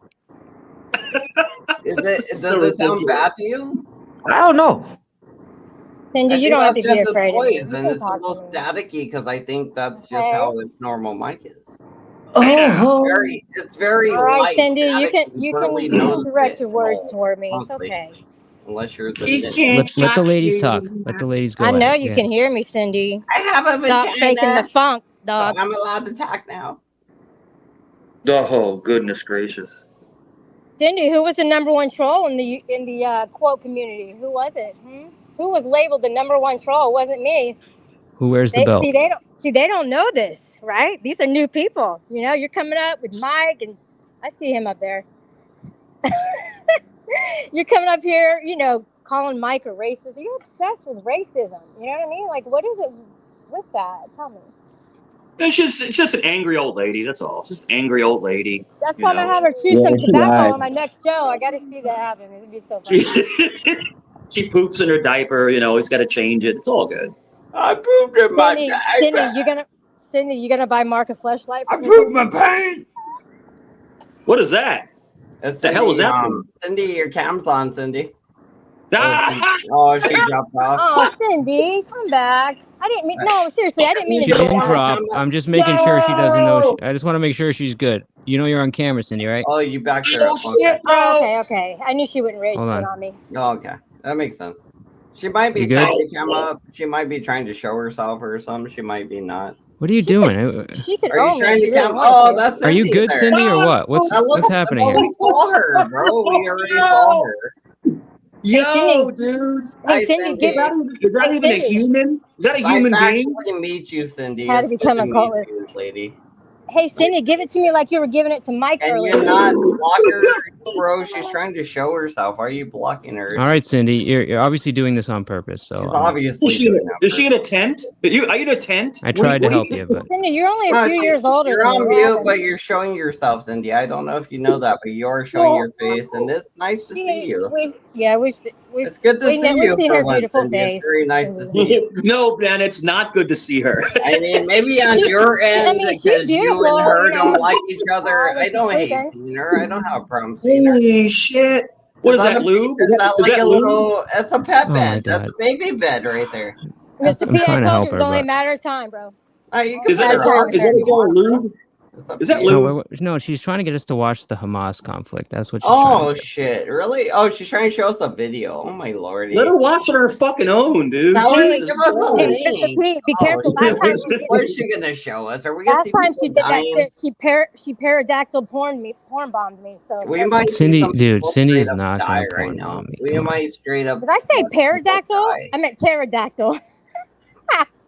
Does So it sound bad ridiculous. to you? I don't know. Cindy, I you think don't have that's to be just its afraid of me. voice, You and can it's a talk to little me. staticky because I think that's just Okay. how its normal mic is. Oh, It's very All right, light, Cindy, you static. can You barely you can notice direct it your at words all, toward me. It's honestly, okay. unless you're the He nit. can't Let the touch ladies talk. you. Let the ladies I go know at it. you Yeah. can hear me, Cindy. I have a Stop faking the vagina, funk, so dog. I'm allowed to talk now. oh goodness gracious. Cindy, who was the number one troll in the quote community? Who was it? Who was labeled the number one troll? It wasn't me. Who wears the They belt? they don't know this, right? These are new people. You know, you're coming up with Mike, and I see him up there. You're coming up here, you know, calling Mike a racist. You're obsessed with racism. You know what I mean? Like, what is it with that? Tell me. It's just an angry old lady. That's all. It's just an angry old lady. That's You why I'm gonna know. have her chew Yeah, some she tobacco lied. on my next show. I got to see that happen. It'd be so funny. She poops in her diaper. You know, he's got to change it. It's all good. I pooped in my Cindy, you gonna buy Mark a fleshlight? I pooped my pants. What is that? It's the hell is that? Cindy, your cam's on, Cindy. Ah! She dropped off. Oh, Cindy, come back. I didn't mean. No, seriously, I didn't mean She to do didn't that. drop. I'm just making sure she doesn't know. I just want to make sure she's good. You know you're on camera, Cindy, right? Oh, you backed her up. Oh, okay. I knew she wouldn't rage Hold quit on. on me. Oh, okay. That makes sense. She might be You good? trying to come up. She might be trying to show herself or something. She might be not. What are you doing? She could Are you own me trying if to she really come? wanted Oh, to. that's Are you Cindy good, there. Cindy, or what? What's happening here? We saw her, bro. We already saw her. Yo, dude. Hey, Cindy, give us. Is that Hey, even a Cindy. human? Is that a Nice human to being? actually meet you, Cindy. How to It's good become to a meet caller. you, lady. Hey, Cindy, give it to me like you were giving it to Mike Can earlier. you not block her, bro? She's trying to show herself. Why are you blocking her? All right, Cindy, you're obviously doing this on purpose. So She's obviously doing that. Is she in a tent? Are you in a tent? I tried to help you, but Cindy, you're only a No, few years older You're than on me. mute, but you're showing yourself, Cindy. I don't know if you know that, but you are showing your face, and it's nice to see you. It's good to see you see for her once, beautiful Cindy. It's face. very nice to see you. No, Ben, it's not good to see her. I mean, maybe on your end, she's because you beautiful, and her you know. don't like each other. I don't hate Sleeping. seeing her. I don't have a problem seeing her. Holy shit. What is that, a, lube? Is that Is like that a lube? little, it's a pet Oh, my bed. That's God. a baby bed right there. Mr. I'm P, I trying to told help you it was her, only a but- matter of time, bro. You can Is put that her on is there that if you want, bro. lube? It's up Is to that you. lube? No, she's trying to get us to watch the Hamas conflict. That's what she's Oh trying to do. shit! Really? Oh, she's trying to show us a video. Oh my lordy! Let her watch it on her fucking own, dude. Tell her to Jesus give us a Christ. Hey, Mr. link. P, be Oh, careful. shit. Last time she did What is she gonna show us? Are we gonna Last see time people she did that dying? shit, she pterodactyl porn bombed me. So We might see Cindy, some dude, people Cindy straight is up not die going to right porn now. bomb me. We Come on. might straight up. did I say let people pterodactyl? die. I meant pterodactyl.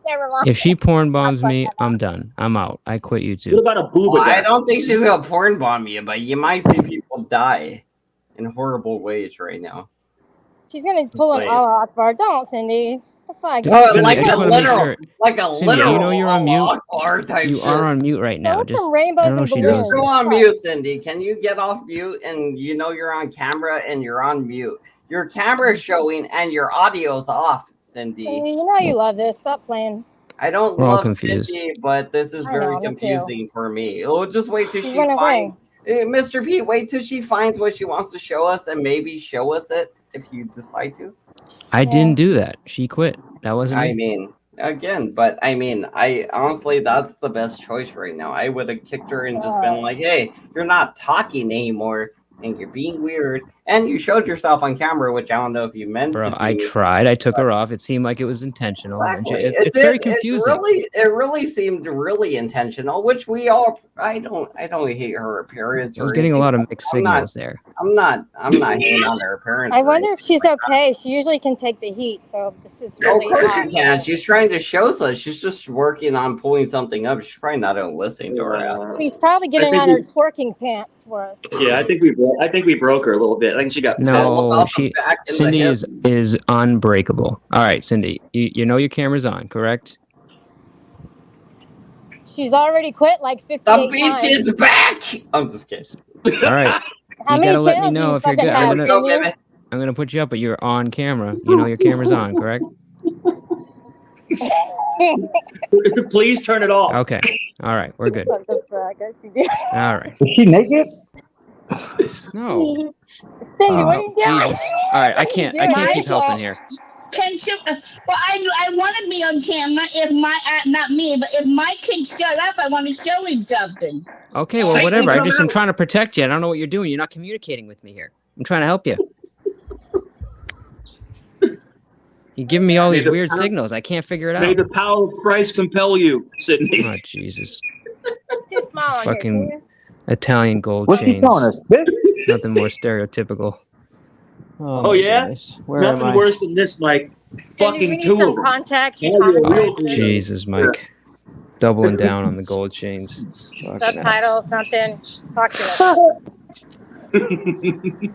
Never mind. If she porn bombs me, I'm done. I'm out. I quit What YouTube. about a booba? Well, I don't think she's gonna porn bomb you, but you might see people die in horrible ways right now. She's gonna pull an Wait. Allah Akbar. Don't, Cindy. The fuck? Dude, Oh, Cindy, like I just a want to make literal, sure. like a Cindy, literal. you know you're on mute. Allah Akbar type You shit. are on mute right now. Throw Just some I rainbows don't know and if she You're knows balloons. still this. on mute, Cindy. Can you get off mute and you know you're on camera and you're on mute? Your camera's showing and your audio's off, Cindy. Cindy, you know you love this. Stop playing. I don't We're all love confused. Cindy, but this is I very know, me too. confusing for me. We'll just wait till She she went away. finds Mr. P. Wait till she finds what she wants to show us and maybe show us it if you decide to. I didn't do that. She quit. That wasn't me. I mean, again, but I mean, I honestly, that's the best choice right now. I would have kicked her and just been like, hey, you're not talking anymore and you're being weird. And you showed yourself on camera, which I don't know if you meant Bro, to I do. tried. I took her off. It seemed like it was intentional. and Exactly. It's very confusing. It really seemed really intentional, which we all. I don't hate her appearance. I was or getting a anything. lot of mixed I'm not- signals there. I'm not hating on her appearance. I or wonder anything. if she's okay. She usually can take the heat, so this is Of really course hot. she can. She's trying to show us. She's just working on pulling something up. She's probably not listening to her ass. She's probably getting think on her we- twerking pants for us. Yeah, I think we broke her a little bit. I think she got No, pissed. Cindy is unbreakable. All right, Cindy, you know your camera's on, correct? She's already quit like 58 The beach times. is back. I'm just kidding. All right. How You many gotta let me channels do know you if you're fucking good. have, Cindy? I'm gonna put you up, but you're on camera. You know your camera's on, correct? Please turn it off. Okay. All right, we're good. What the fuck? All right. Is she naked? No. Cindy, what are you doing? Jesus. All right, I can't keep helping here. Can she, well, I want to be on camera if not me, but if my kid shut up, I want to show him something. Okay, well, whatever. I'm trying to protect you. I don't know what you're doing. You're not communicating with me here. I'm trying to help you. You're giving me all these weird signals. I can't figure it May out. the power of Christ compel you, Sydney. Oh, Jesus. Too small on here, Fucking Cindy. Italian gold What's he chains. telling us? Bitch? Nothing more stereotypical. Oh, my yeah? goodness. Where am I? Nothing worse than this, Mike. Cindy, we Fucking need two some of them. context. Yeah, you're a real Oh, Jesus, Mike. Doubling down on the gold chains. Fucking Subtitle, something. Talk to us.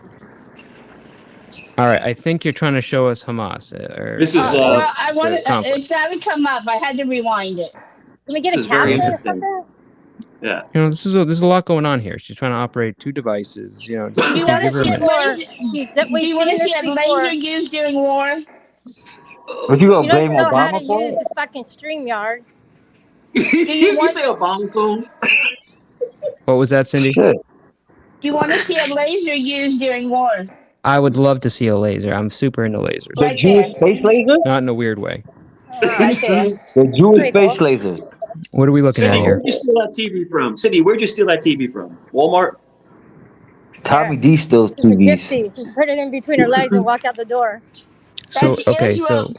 All right, I think you're trying to show us Hamas. This is, well, I wanted conflict. it's got to come up. I had to rewind it. Can we get This a is very caption or interesting. something? Yeah. You know, there's a lot going on here. She's trying to operate 2 devices. You know, Do you give want to her a see a minute. laser? Do you want to see a laser used during war? But you gonna He blame doesn't know how to Obama for use it? the fucking StreamYard. Do you want? say a bomb phone? What was that, Cindy? Shit. Do you want to see a laser used during war? I would love to see a laser. I'm super into lasers. The Right Jewish there. space laser? Not in a weird way. Right there. The Jewish Pretty cool. space laser. What are we looking at Cindy, here? where'd you steal that TV from? Cindy, where'd you steal that TV from? Walmart? Tommy D steals It's a TVs. gypsy. Just put it in between her legs and walk out the door. So That's okay, Israel.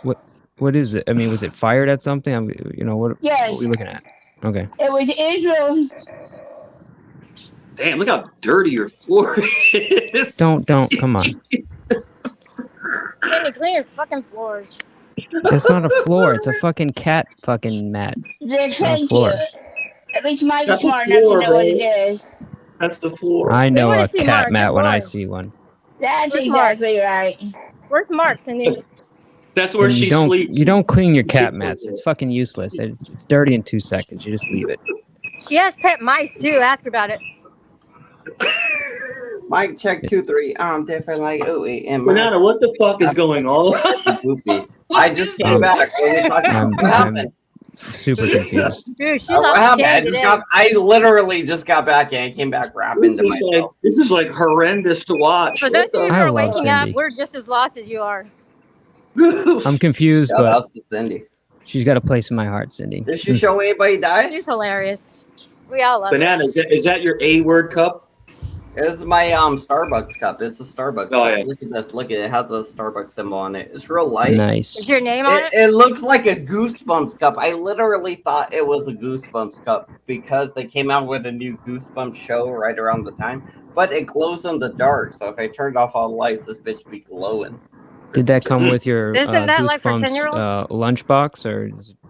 so what is it? I mean, was it fired at something? You know what are Yes, we looking at? Okay. it was Israel. Damn, look how dirty your floor is. Don't come on. Cindy, clean your fucking floors. It's not a floor. It's a fucking cat fucking mat. Not a Thank you. floor. At least Mike's That's the smart enough to floor, know what bro. it is. That's the floor. I know wanna a see cat Mark, mat good when I boy. see one. That's Where's Mark? exactly right. Where's Mark, Cindy? That's where And she sleeps. you don't clean your She cat sleeps mats. like It's fucking useless. It's dirty in 2 seconds. You just leave it. She has pet mice too. Ask her about it. Mike check 2-3. Different like and Banana, what the fuck is going on? Goofy. I just came back. What are we talking about? What happened? Super confused. Dude, she's What off the happened? chain today. I literally just got back and I came back rapping This to is like myself. this is like horrendous to watch. For those of you who I are love waking up, Cindy. we're just as lost as you are. I'm confused, Shout but outs to Cindy. she's got a place in my heart, Cindy. Did she show anybody die? She's hilarious. We all love Banana, is that your A word cup? This is my Starbucks cup. It's a Starbucks Oh, cup. yeah. Look at this. Look at it. It has a Starbucks symbol on it. It's real light. it. Nice. Is your name on it? It looks like a Goosebumps cup. I literally thought it was a Goosebumps cup because they came out with a new Goosebumps show right around the time. But it glows in the dark, so if I turned off all the lights, this bitch would be glowing. Did that come with your Isn't that like for Goosebumps 10-year-olds? Lunchbox or?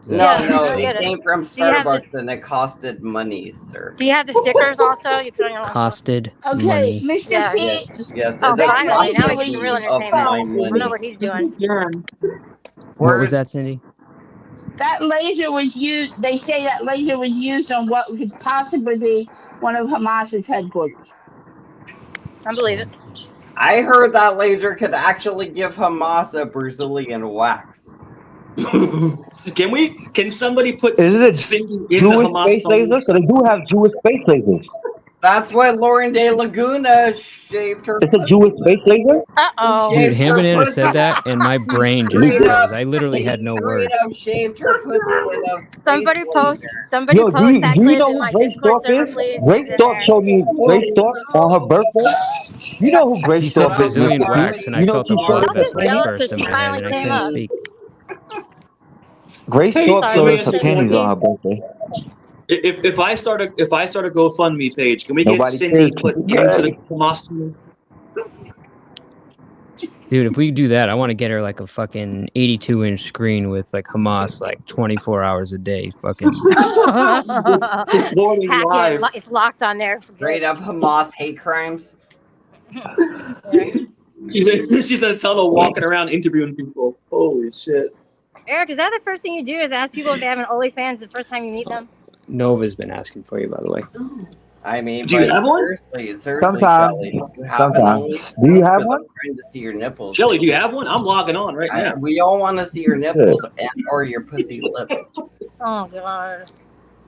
No, Yeah, no, you it get it. came from Do you have the- Starbucks and it costed money, sir. Do you have the stickers also? You put on your lunchbox? Costed Okay, money. Mr. Yeah. P. Yes, Oh, it does finally! cost Now we me get some real of entertainment. my I money. don't know what he's doing. What was that, Cindy? That laser was used. They say that laser was used on what could possibly be one of Hamas's headquarters. I believe it. I heard that laser could actually give Hamas a Brazilian wax. Can somebody put Is it Cindy in Jewish the Hamas space laser? tunnels? So they do have Jewish space lasers. That's what Lauren De Laguna shaved her It's a pussy Jewish with. space laser? Uh-oh. Dude, Shaved Ham her Banana pussy. said that, and my brain just Straight up. froze. I literally had no Straight words. up shaved her pussy with a Somebody space post, laser. somebody Yo, post that do you clip know in who my Grace Discord Thorpe server, is? please. Grace It's in Thorpe there. showed me Grace Thorpe on her birthday. You know who Grace He said Thorpe is, Brazilian Mr. wax, P? and I You know felt she a showed blood I'm us just vessel jealous burst because in she my head, finally and I came couldn't up. speak. Grace Hey, Thorpe Sorry, showed let me us ask her you panties something. on her birthday. If I start a GoFundMe page, can we get Nobody Cindy cares. put into the Hamas tunnel? Dude, if we do that, I want to get her like a fucking 82-inch screen with like Hamas like 24 hours a day. Fucking Recording Hack live. it. It's locked on there. For Straight good. up Hamas hate crimes. She's in the tunnel walking around interviewing people. Holy shit. Eric, is that the first thing you do? Is ask people if they have an OnlyFans the first time you meet them? Nova's been asking for you, by the way. I mean, Do you but have one? seriously, Sometimes. Shelly, do you have Sometimes. an Do you have Because one? I'm trying to see your nipples. Shelly, do you have one? I'm logging on right now. We all want to see your nipples and or your pussy lips. Oh, God.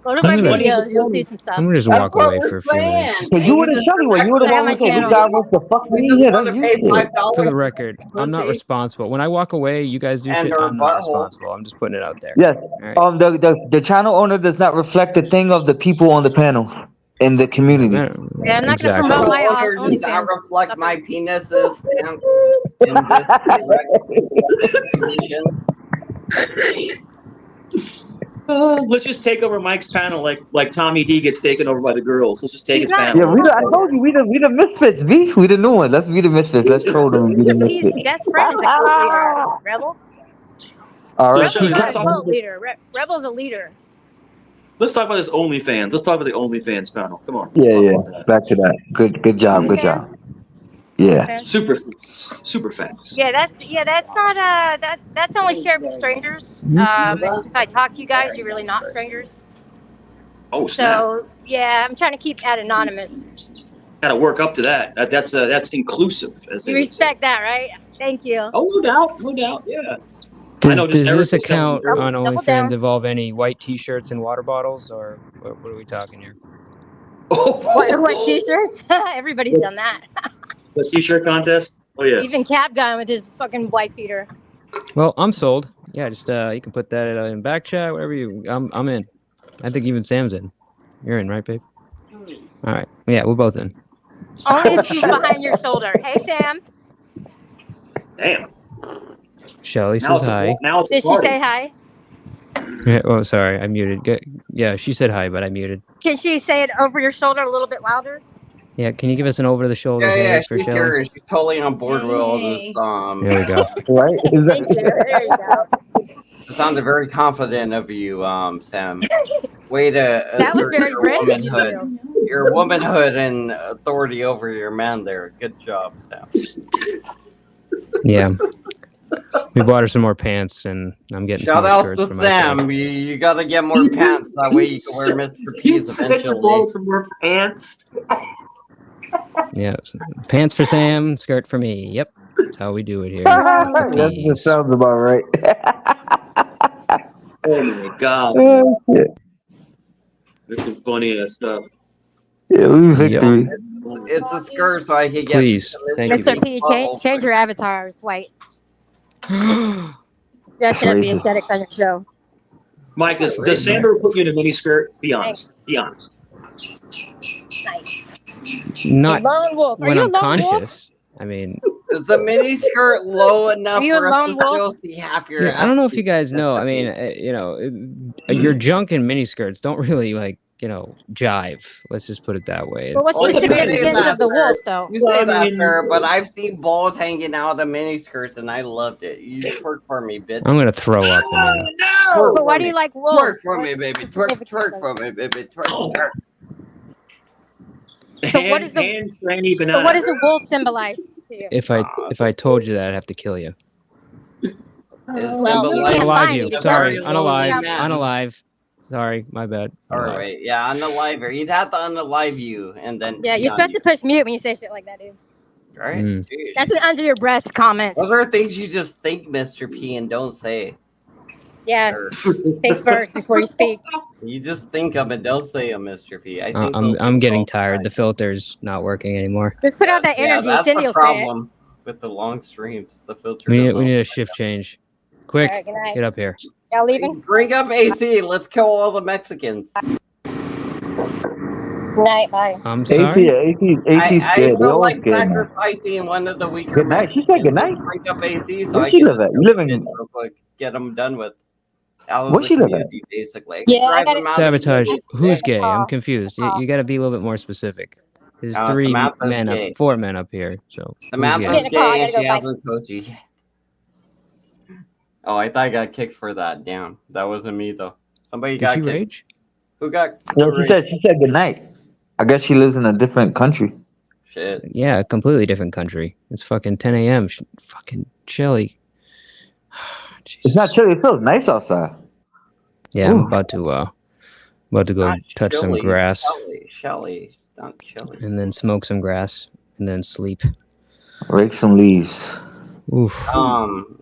Go to my I'm gonna- videos. You'll see some stuff. I'm gonna just That's walk what away we're for a few minutes. saying. Cause you were the Shelly one. You were the Check out one my who said this channel. guy wants to fuck We me. just Yeah, want that's to you pay shit. $5 For the record, I'm not pussy. responsible. When I walk away, you guys do And shit. her I'm not butthole. responsible. I'm just putting it out there. Yes. All right. The channel owner does not reflect the thing of the people on the panel in the community. Yeah, I'm not going to Exactly. promote my Owner does not OnlyFans. reflect my penises in this erect position. Let's just take over Mike's panel like Tommy D gets taken over by the girls. Let's just take He's his not- panel. Yeah, I told you we the misfits, V. We the new one. Let's be the misfits. Let's troll them and be the His misfits. best friend is a cult leader. Rebel? All So right. Shelly, Rebel's let's not talk a about cult this. leader. Rebel's a leader. Let's talk about this OnlyFans. Let's talk about the OnlyFans panel. Come on. Yeah, Let's talk yeah. about that. Back to that. Good job. Good job. Yeah. Super fans. Yeah, that's not that's only shared with strangers. Since I talk to you guys, you're really not strangers. Oh, snap. So yeah, I'm trying to keep that anonymous. Got to work up to that. That's inclusive, as they You would say. respect that, right? Thank you. Oh, no doubt, no doubt. Yeah. I Does know. Just this Eric was telling me account earlier. on Double OnlyFans down. involve any white T-shirts and water bottles, or what are we talking here? What t-shirts? Everybody's done that. The T-shirt contest. Oh yeah. Even Cap Gun with his fucking wife beater. Well, I'm sold. Yeah, just you can put that in back chat, whatever you. I'm in. I think even Sam's in. You're in, right, babe? All right. Yeah, we're both in. Only if she's behind your shoulder. Hey, Sam. Damn. Shelly Now says hi. Did she say hi? Yeah, oh, sorry, I muted. Yeah, she said hi, but I muted. Can she say it over your shoulder a little bit louder? Yeah, can you give us an over-the-shoulder Yeah, hey for she's Shelly? here. She's totally on board with all this. There we go. Right? Thank you. There you go. It sounded very confident of you, Sam. Way to That was assert very your British of womanhood, you. your womanhood and authority over your man there. Good job, Sam. Yeah. We bought her some more pants, and I'm getting Shout some more out skirts to for myself. Sam. You gotta get more pants. That way you can wear Mr. P's eventually. Some more pants. Yeah, pants for Sam, skirt for me. Yep, that's how we do it here. That just sounds about right. Oh my god. Oh, shit. This is funny ass stuff. Yeah, we victory. It's a skirt, so I can get. Please, thank you. Mr. P, change your avatar. It's white. That's gonna be Racist. aesthetic on your show. Mike, does Sam ever put you in a mini skirt? Be honest. Be honest. Nice. Not Lone wolf. Are when you a I'm lone wolf? conscious. I mean, Is the mini skirt low enough Are you a for us lone to wolf? still see half your yeah, ass? I don't know if you guys know. I mean, your junk and miniskirts don't really jive. Let's just put it that way. But what's Well, the you say significance that, of the wolf, though? You say that, sir, but I've seen balls hanging out of mini skirts and I loved it. You twerk for me, bitch. I'm gonna throw up in a minute. Twerk But why for do me. you like Twerk wolves? for me, baby. Twerk for me, baby. Twerk. So what is the tranny banana. so what does the wolf symbolize to you? If I told you that, I'd have to kill you. Well, you can't Unalive find you. me. Sorry, Sorry. unalive. Sorry, my bad. All right, yeah, unalive her. You'd have to unalive you, and then Yeah, you're supposed to push mute when you say shit like that, dude. right? Mm. Jeez. That's an under your breath comment. Those are things you just think, Mr. P, and don't say. Yeah, Or- think first before you speak. You just think them and don't say them, Mr. P. I think I'm getting tired. The filter's not working anymore. Just put out that Yeah, energy. that's Cindy the will say it. problem with the long streams. The filter. We doesn't- need a shift change. Quick, All right, good night. get up here. Y'all leaving? Bring up AC. Let's kill all the Mexicans. Good night. Bye. I'm sorry. AC's I scared. They feel all like scared now. sacrificing one of the weaker Good night. She said good night. Bring up AC so Where I she can live just at? You live in- real quick, get them done with. Out of Where the she live at? community, basically. Yeah, I Drive got them it. out of the Sabotage. community. Who's gay? I'm confused. You got to be a little bit more specific. There's three Samantha's men gay. up, 4 men up here. So who's Samantha's gay? gay and she hasn't told you yet. Oh, I thought I got kicked for that. Damn, that wasn't me though. Somebody Did got she kicked. rage? Who got? Yeah, who she said raged? good night. I guess she lives in a different country. Shit. Yeah, a completely different country. It's fucking 10 a.m. Fucking chilly. It's not chilly. It feels nice outside. Yeah, I'm Ooh. about to go touch some Chilly, grass Shelly, not chilly. and then smoke some grass and then sleep. Rake some leaves. Oof.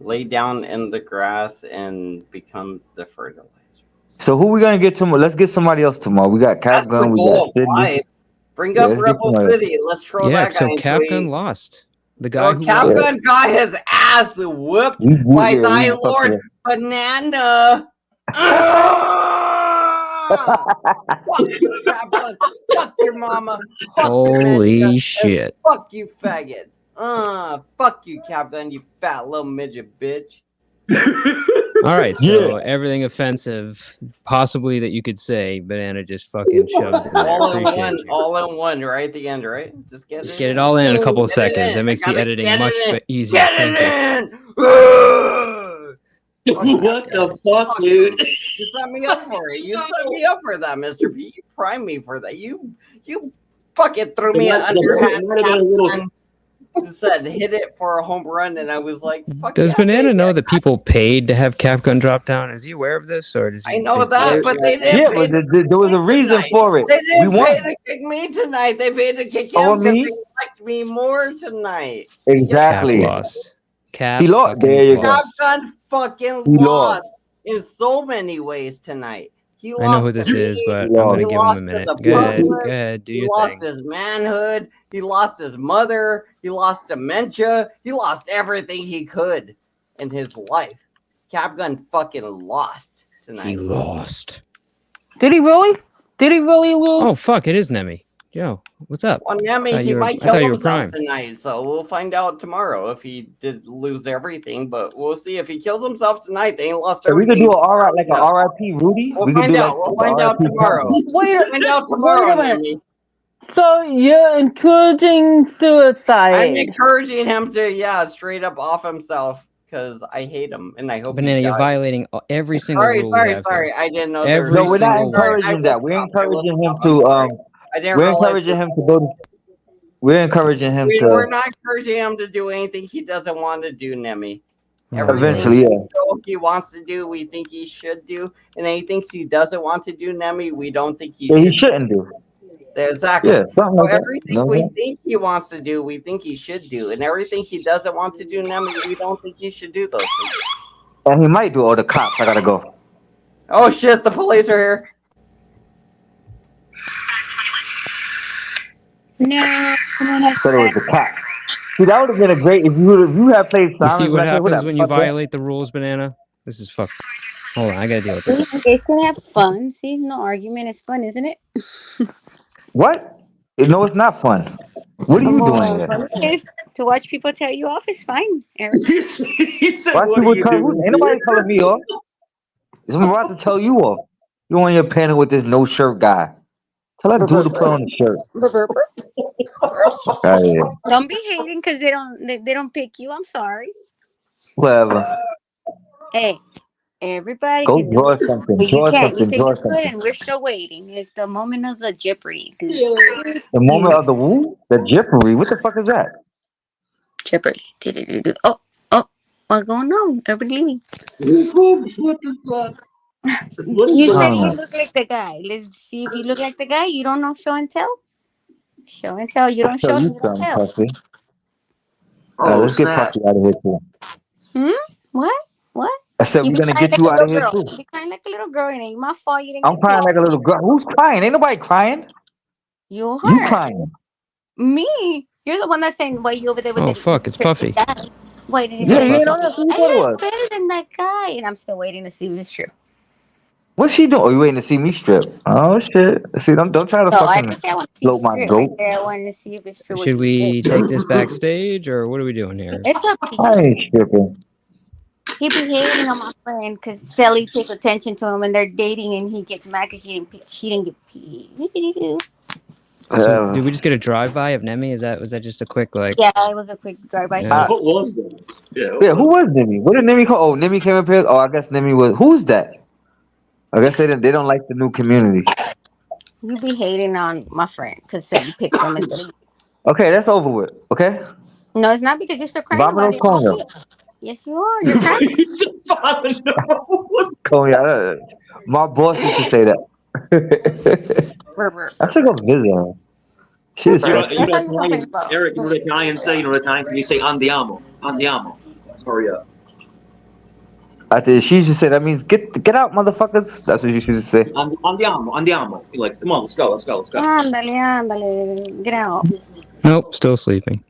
Lay down in the grass and become the fertilizer. So who we gonna get tomorrow? Let's get somebody else tomorrow. We got That's the Capgun. We goal got of Sydney. life. Bring Yeah, up let's get Rebel somebody else. City. Let's throw Yeah, that guy so into Capgun a- lost. The guy Oh, who Capgun got his ass whooped We- by yeah, thy we Lord fucked Banana. Fuck you, Capgun. Fuck your mama. Fuck your Holy Banana, shit. and fuck you, faggots. Fuck you, Capgun, you fat little midget bitch. All right, so everything offensive possibly that you could say, Banana just fucking shoved in there. All in Appreciate one, you. all in one, right at the end, right? Just get Just it get it all in a couple of Get it seconds. in. That makes the Gotta editing get much it in. easier. Get Thank you. it in. What the fuck, dude? You set me up for it. You set me up for that, Mr. P. You primed me for that. You fucking threw me It might- under it might have been a little- said hit it for a home run, and I was like, "Fuck Does yeah, Banana baby." know that people paid to have Cap Gun drop down? Is he aware of this, or does he? I know that, but they didn't Yeah, pay but to there was a reason tonight. for it. They We didn't pay won. to kick me tonight. They paid to kick Oh, him because me? they liked me more tonight. Exactly. Cap lost. Cap He lost. fucking There you go. lost. Shotgun fucking He lost lost. in so many ways tonight. He I know lost who to this is, me. but He I'm gonna lost. He give him a lost to minute. the Go ahead. public. Go ahead. Do He your lost thing. his manhood. He lost his mother. He lost dementia. He lost everything he could in his life. Capgun fucking lost tonight. He lost. Did he really? Did he really lose? Oh fuck! It is Nemi. Yo, what's up? Well, Nemi, Thought he you were- might I kill thought you were himself Prime. tonight, so we'll find out tomorrow if he did lose everything. But we'll see if he kills himself tonight. They ain't lost So we everything. could do a RIP, like a RIP Rudy. We'll We could find do out. like We'll find out RIP tomorrow. Captain. We'll find out tomorrow, wait a minute. Nemi. So you're encouraging suicide? I'm encouraging him to, straight up off himself because I hate him and I hope Banana, he you're dies. violating every single Sorry, rule we sorry, have sorry. here. I didn't know Every No, we're not single one. encouraging that. We're encouraging him I'm to sorry. I didn't We're realize encouraging him to go. We're encouraging him we're to not encouraging him to do anything he doesn't want to do, Nemi. eventually. Yeah. He wants to do, we think he should do, and anything he doesn't want to do, Nemi, we don't think he Yeah, should. he shouldn't do. Exactly. Yeah, something So like that. everything No, we no. think he wants to do, we think he should do, and everything he doesn't want to do, Nemi, we don't think he should do those things. And he might do. Oh, the cops! I gotta go. Oh shit! The police are here. No. Said it was the cops. See, that would have been a great if you had played You Silence. see what Record, happens that when you fucked up. violate the rules, Banana? This is fucked. Hold on, I gotta deal with this. You guys can have fun. See, no argument is fun, isn't it? What? No, it's not fun. What are you doing here? Yes, to watch people tell you off is fine, Eric. Why people tell? Ain't nobody telling me off. I'm about to tell you off. You on your panel with this no shirt guy. Tell that dude to put on the shirt. Oh, yeah. Don't be hating because they don't pick you. I'm sorry. Whatever. Hey, everybody Go can do draw it, something. but you Draw can't. You something. say Draw you could, something. and we're still waiting. It's the moment of the Jeopardy. The moment of the woo? The Jeopardy. What the fuck is that? Jeopardy. Oh, what's going on? Everybody leaving. What the fuck? You said Oh. you look like the guy. Let's see if you look like the guy. You don't know show and tell. Show and tell. You don't Show show. you You don't something, tell. Puffy. Oh, Let's get snap. Puffy out of here too. What? What? I said we're gonna get you out of here girl. too. You crying like a little girl. It ain't my fault. You didn't I'm get crying picked. like a little girl. Who's crying? Ain't nobody crying. You You are. crying. Me. You're the one that's saying why you over there with Oh the fuck! It's Puffy. Wait, What's Yeah, up, you ain't Puffy? know that's who you I thought it look was. better than that guy, and I'm still waiting to see if it's true. What's she doing? Oh, you waiting to see me strip? Oh shit! See, don't try to No, I fucking didn't say I want to see float my strip goat. right there. I wanted to see if it's true. Should what you we said. take this backstage, or what are we doing here? It's up to I you. ain't stripping. He be hating on my friend because Sally takes attention to him, and they're dating, and he gets mad because she didn't get paid. So did we just get a drive-by of Nemi? Was that just a quick like? Yeah, it was a quick drive-by. Yeah. What was that? Yeah, who was Nemi? What did Nemi call? Oh, Nemi came up here. Oh, I guess Nemi was. Who's that? I guess they don't like the new community. You be hating on my friend because Sally picked him instead of Okay, that's over with. Okay. No, it's not because you're still crying about Vámonos it. con él. Yes, you are. You're crying. My boss used to say that. I should go visit her. She is You know, sexy. Italian, Eric, you know what Italians say? You know what Italian? You say andiamo. Andiamo. Let's hurry up. She used to say that means get out, motherfuckers. That's what she used to say. Andiamo. You're like, come on, let's go. Ándale. Get out. Nope, still sleeping.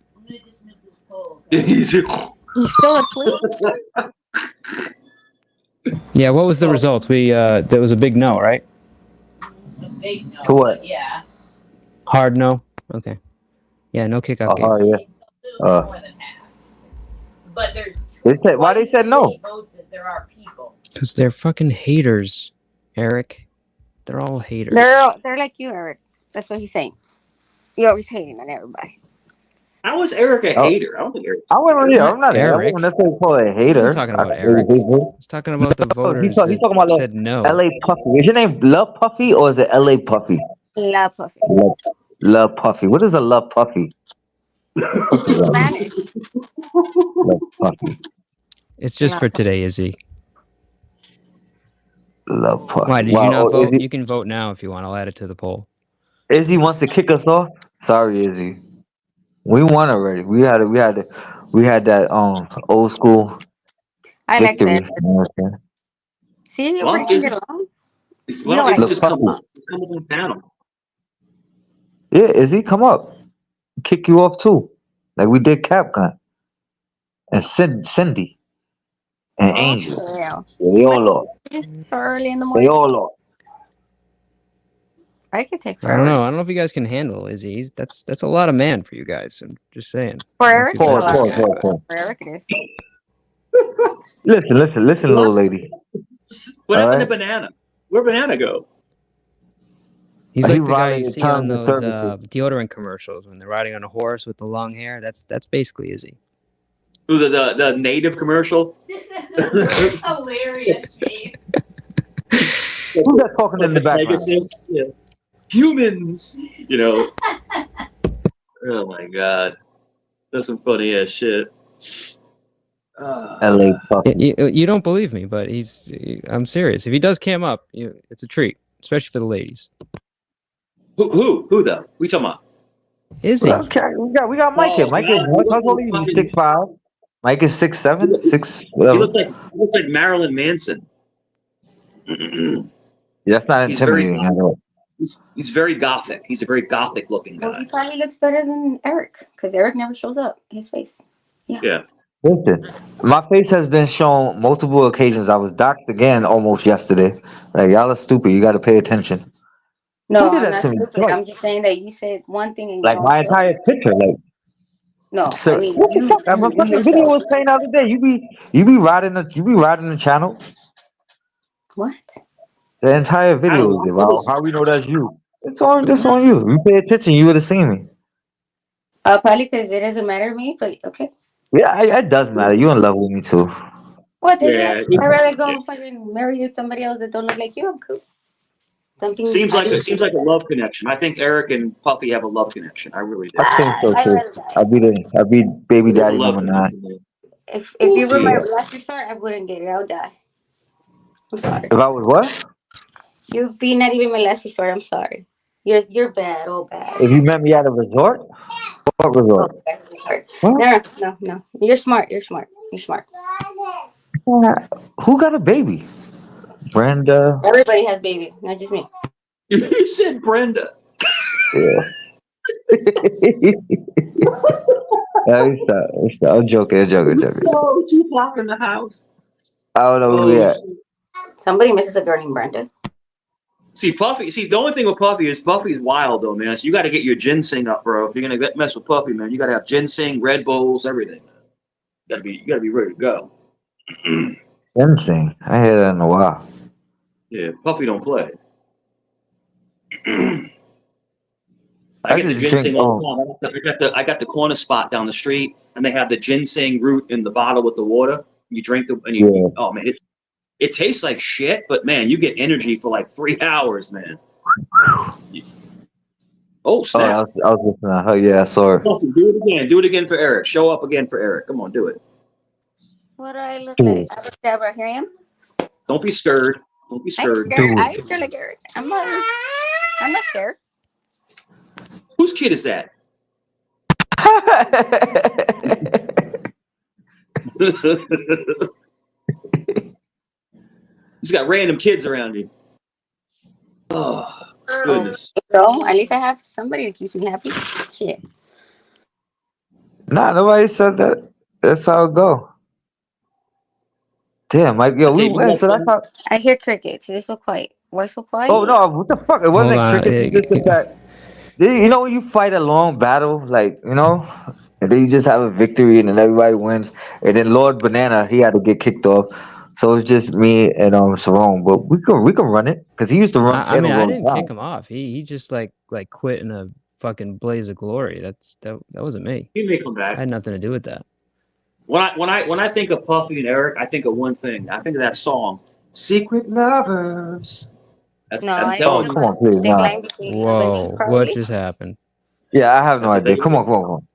He's still asleep. Yeah, what was the results? There was a big no, right? Big no. To what? Yeah. Hard no. Okay. Yeah, no kickoff game. Oh yeah. But there's Why they said no? votes as there are people. Because they're fucking haters, Eric. They're all haters. They're like you, Eric. That's what he's saying. You're always hating on everybody. How is Eric a hater? I don't think Eric. I'm not Eric. I wouldn't necessarily call it a hater. I'm talking about Eric. He's talking about the voters. He's talking about that said no. LA Puffy. Is your name Love Puffy or is it LA Puffy? Love Puffy. Love Puffy. What is a Love Puffy? Spanish. Love Puffy. It's just for today, Izzy. Love Puffy. Why did Wow, you not vote? Izzy, You can vote now if you want. I'll add it to the poll. Izzy wants to kick us off. Sorry, Izzy. We won already. We had that old school I like victory. that. You know what I'm saying? See, we're Why gonna don't get Izzy, along. why You know don't what I Izzy Look, mean. just come Puffy. up? Just come up on the panel. Yeah, Izzy, come up. Kick you off too, like we did Capcom and Cindy and Oh Angel. hell. Yeah, they You all lost. made so early in the They morning. all lost. I could take I don't forever. know. I don't know if you guys can handle Izzy. That's a lot of man for you guys. I'm just saying. For I don't know if Eric, you it's a guys lot can of handle man. it. For Eric, it is. Listen, little lady. What All happened to right, Banana? Where'd Banana go? He's he like the guy riding you the see on terms and those services. deodorant commercials when they're riding on a horse with the long hair. That's basically Izzy. Who the native commercial? That's hilarious, Steve. Who's that talking in the background? Pegasus. Yeah. Humans. You know. Oh my god. That's some funny ass shit. LA Puffy. You don't believe me, but I'm serious. If he does cam up, it's a treat, especially for the ladies. Who though? We talking about? Izzy. Okay, we got Mike here. Oh, Mike is Mal, he how looks old like are you? fucking. 6'5". Mike is 6'7", 6 He whatever. looks like Marilyn Manson. Yeah, that's not He's very intimidating at all. he's very gothic. He's a very gothic looking Well, guy. he probably looks better than Eric because Eric never shows up. His face. Yeah. Listen, my face has been shown multiple occasions. I was docked again almost yesterday. Like y'all are stupid. You got to pay attention. No, Who did I'm that not to me stupid. twice? I'm just saying that you said one thing and you Like don't my show up. entire picture. Like, No, I so mean what the you, fuck? My you fucking video yourself. was playing the other day. You be riding the channel. What? The entire I video don't is know. there. How we know that's you? It's on you. You pay attention, you would have seen me. Probably because it doesn't matter to me, but okay. Yeah, it does matter. You in love with me too. What the Yeah. heck? I'd rather go fucking marry somebody else that don't look like you. I'm cool. Something Seems like a love connection. I think Eric and Puffy have a love connection. I really do. I think so I'd too. rather die. I beat baby They have a daddy love number 9. connection, man. If you were my Yeah. last resort, I wouldn't get it. I would die. I'm sorry. If I was what? You'd be not even my last resort. I'm sorry. You're bad. Oh, bad. If you met me at a resort? What Oh, resort? that's really hard. What? No. You're smart. You're smart. You're smart. Who got a baby? Brenda. Everybody has babies, not just me. You said Brenda. Yeah. I'm joking. Oh, Tupac in the house. I don't know who Oh, yet. shit. Somebody misses a girl named Brenda. See, Puffy. See, the only thing with Puffy is Puffy's wild though, man. So you got to get your ginseng up, bro. If you're gonna mess with Puffy, man, you got to have ginseng, Red Bulls, everything. You gotta be ready to go. Ginseng. I hear that in a while. Yeah, Puffy don't play. I I get the just drink. ginseng all the time. I got the corner spot down the street, and they have the ginseng root in the bottle with the water. You drink it, and you oh man, it tastes like shit, but man, you get energy for like 3 hours, man. Oh snap! I was listening to her. Yeah, I saw her. Puffy, do it again. Do it again for Eric. Show up again for Eric. Come on, do it. What do I look like? Abracadabra, here I am. Don't be scared. Don't be I ain't scared. scared. I ain't scared like Eric. I'm not scared. Whose kid is that? He's got random kids around you. Oh, goodness. So at least I have somebody that keeps me happy. Shit. Nah, nobody said that. That's how it go. Damn, Mike. Yo, we went. So that's how. I hear crickets. They're so quiet. Why so quiet? Oh no! What the fuck? It Hold wasn't on. cricket. It's just the fact. You know when you fight a long battle, like and then you just have a victory, and then everybody wins, and then Lord Banana he had to get kicked off, so it's just me and Sarone. But we can run it because he used to run. I mean, I all the didn't time. kick him off. He just like quit in a fucking blaze of glory. That wasn't me. He may come back. I had nothing to do with that. When I think of Puffy and Eric, I think of one thing. I think of that song, "Secret Lovers." I'm telling you. Come on, please, nah. Whoa, what just happened? Yeah, I have no idea. Come on.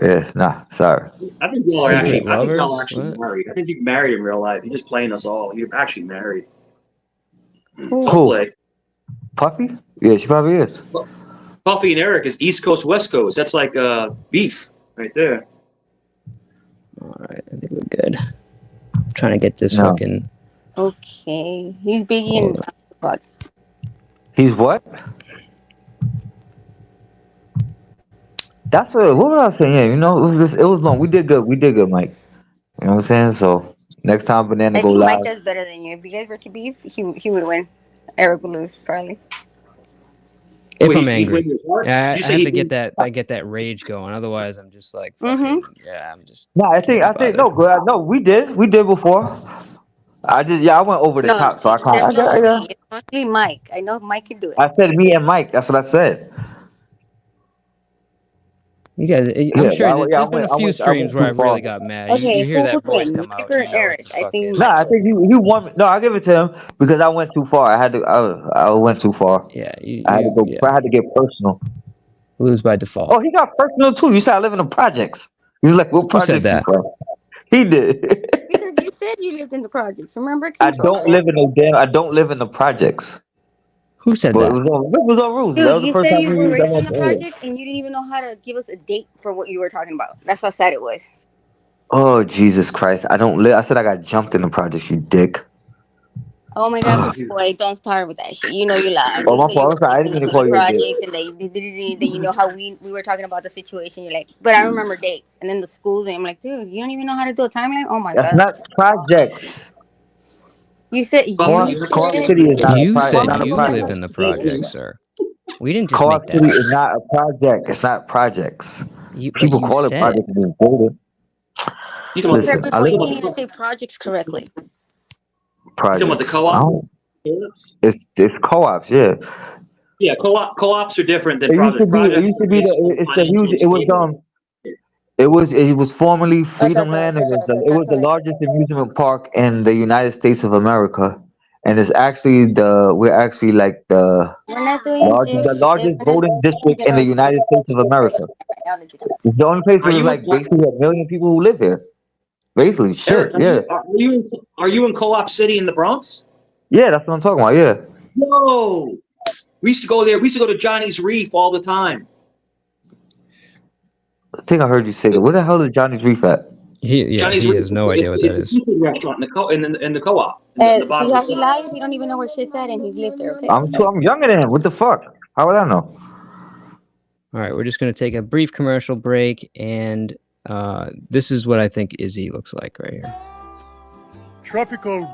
Yeah, nah, sorry. I think y'all are Secret actually. I think y'all are lovers? actually What? married. I think you married in real life. You're just playing us all. You're actually married. Don't Who? play. Puffy? Yeah, she probably is. Puffy and Eric is East Coast, West Coast. That's like beef right there. All right, I think we're good. I'm trying to get this No. fucking. Okay. He's Biggie and Tupac. He's what? That's what was I saying? Yeah, you know, it was long. We did good, Mike. You know what I'm saying? So next time Banana I go think Mike live. does better than you. If you guys were to beef, he would win. Eric would lose, probably. If Wait, I'm he'd win angry, your heart? yeah, You I say have he'd to get win? that. I get that rage going. Otherwise, I'm just like Mm-hmm. fucking. Yeah, I'm just. No, I can't be think bothered. no, we did before. I went over the No, top, so I there's can't. no we. It's mostly Mike. I know Mike can do it. I said me and Mike. That's what I said. You guys, I'm Yeah, sure there's been a I few streams went where too I've far. really got mad. Okay, You hear who that would voice win, come Mike out, or you know it's Eric? a I think fucking. No, Mike I would. think you won. No, I give it to him because I went too far. I had to. I went too far. Yeah, I had to go. yeah. I had to get personal. Lose by default. Oh, he got personal too. You said I live in the projects. He was like, "What Who said projects you that? from?" He did. Because you said you lived in the projects. Remember, I control don't live set. in no damn. I don't live in the projects. Who said But that? it was on rules. That Dude, was the you first said time you we were was raised in on the air. projects and you didn't even know how to give us a date for what you were talking about. That's how sad it was. Oh Jesus Christ! I don't live. I said I got jumped in the projects. You dick. Oh my God, boy, don't start with that shit. You know you lied. Oh You my said you fault. were I'm sorry. I raised in didn't mean to the call you a dick. projects and then you know how we were talking about the situation. You're like, but I remember dates. And then the schools, and I'm like, dude, you don't even know how to do a timeline? Oh my That's God. not projects. You said Co-op City is not a You project. It's said not a you live in project. the project, sir. We didn't just Co-op make that City up. is not a project. It's not projects. But People you call it said it. projects and it's golden. Listen, Pepper I Boy, live you in can't even say projects correctly. Talking about the projects. co-op? It's co-ops. Yeah. Yeah, co-ops are different than It used to projects. be. It Projects used to are be based the. on It's the financial music. It was stable. It was formerly Freedom Land. It was the largest amusement park in the United States of America, and it's actually we're actually like We're not doing the GIFs. largest We're not voting district in the United States of America. It's the only place Are where there's you? like basically a million people who live here. Basically, shit. Eric, Yeah. are you in Co-op City in the Bronx? Yeah, that's what I'm talking about. Yeah. Yo, we used to go there. We used to go to Johnny's Reef all the time. I think I heard you say that. Where the hell is Johnny's Reef at? Johnny's He Reef. has no idea what that It's a is. seafood restaurant in the co-op in the see bottom. how he lies? He don't even know where shit's at and he lived there, okay? I'm younger than him. What the fuck? How would I know? All right, we're just going to take a brief commercial break, and this is what I think Izzy looks like right here. Tropical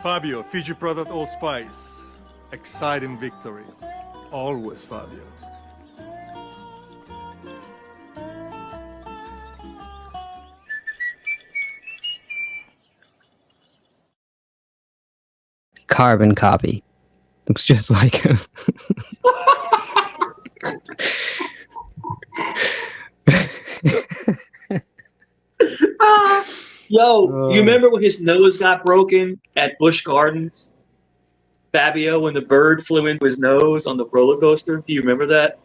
Fabio, Fiji product Old Spice. Exciting victory. Always Fabio. Carbon copy. Looks just like him. Yo, you remember when his nose got broken at Busch Gardens? Fabio, when the bird flew into his nose on the roller coaster. Do you remember that?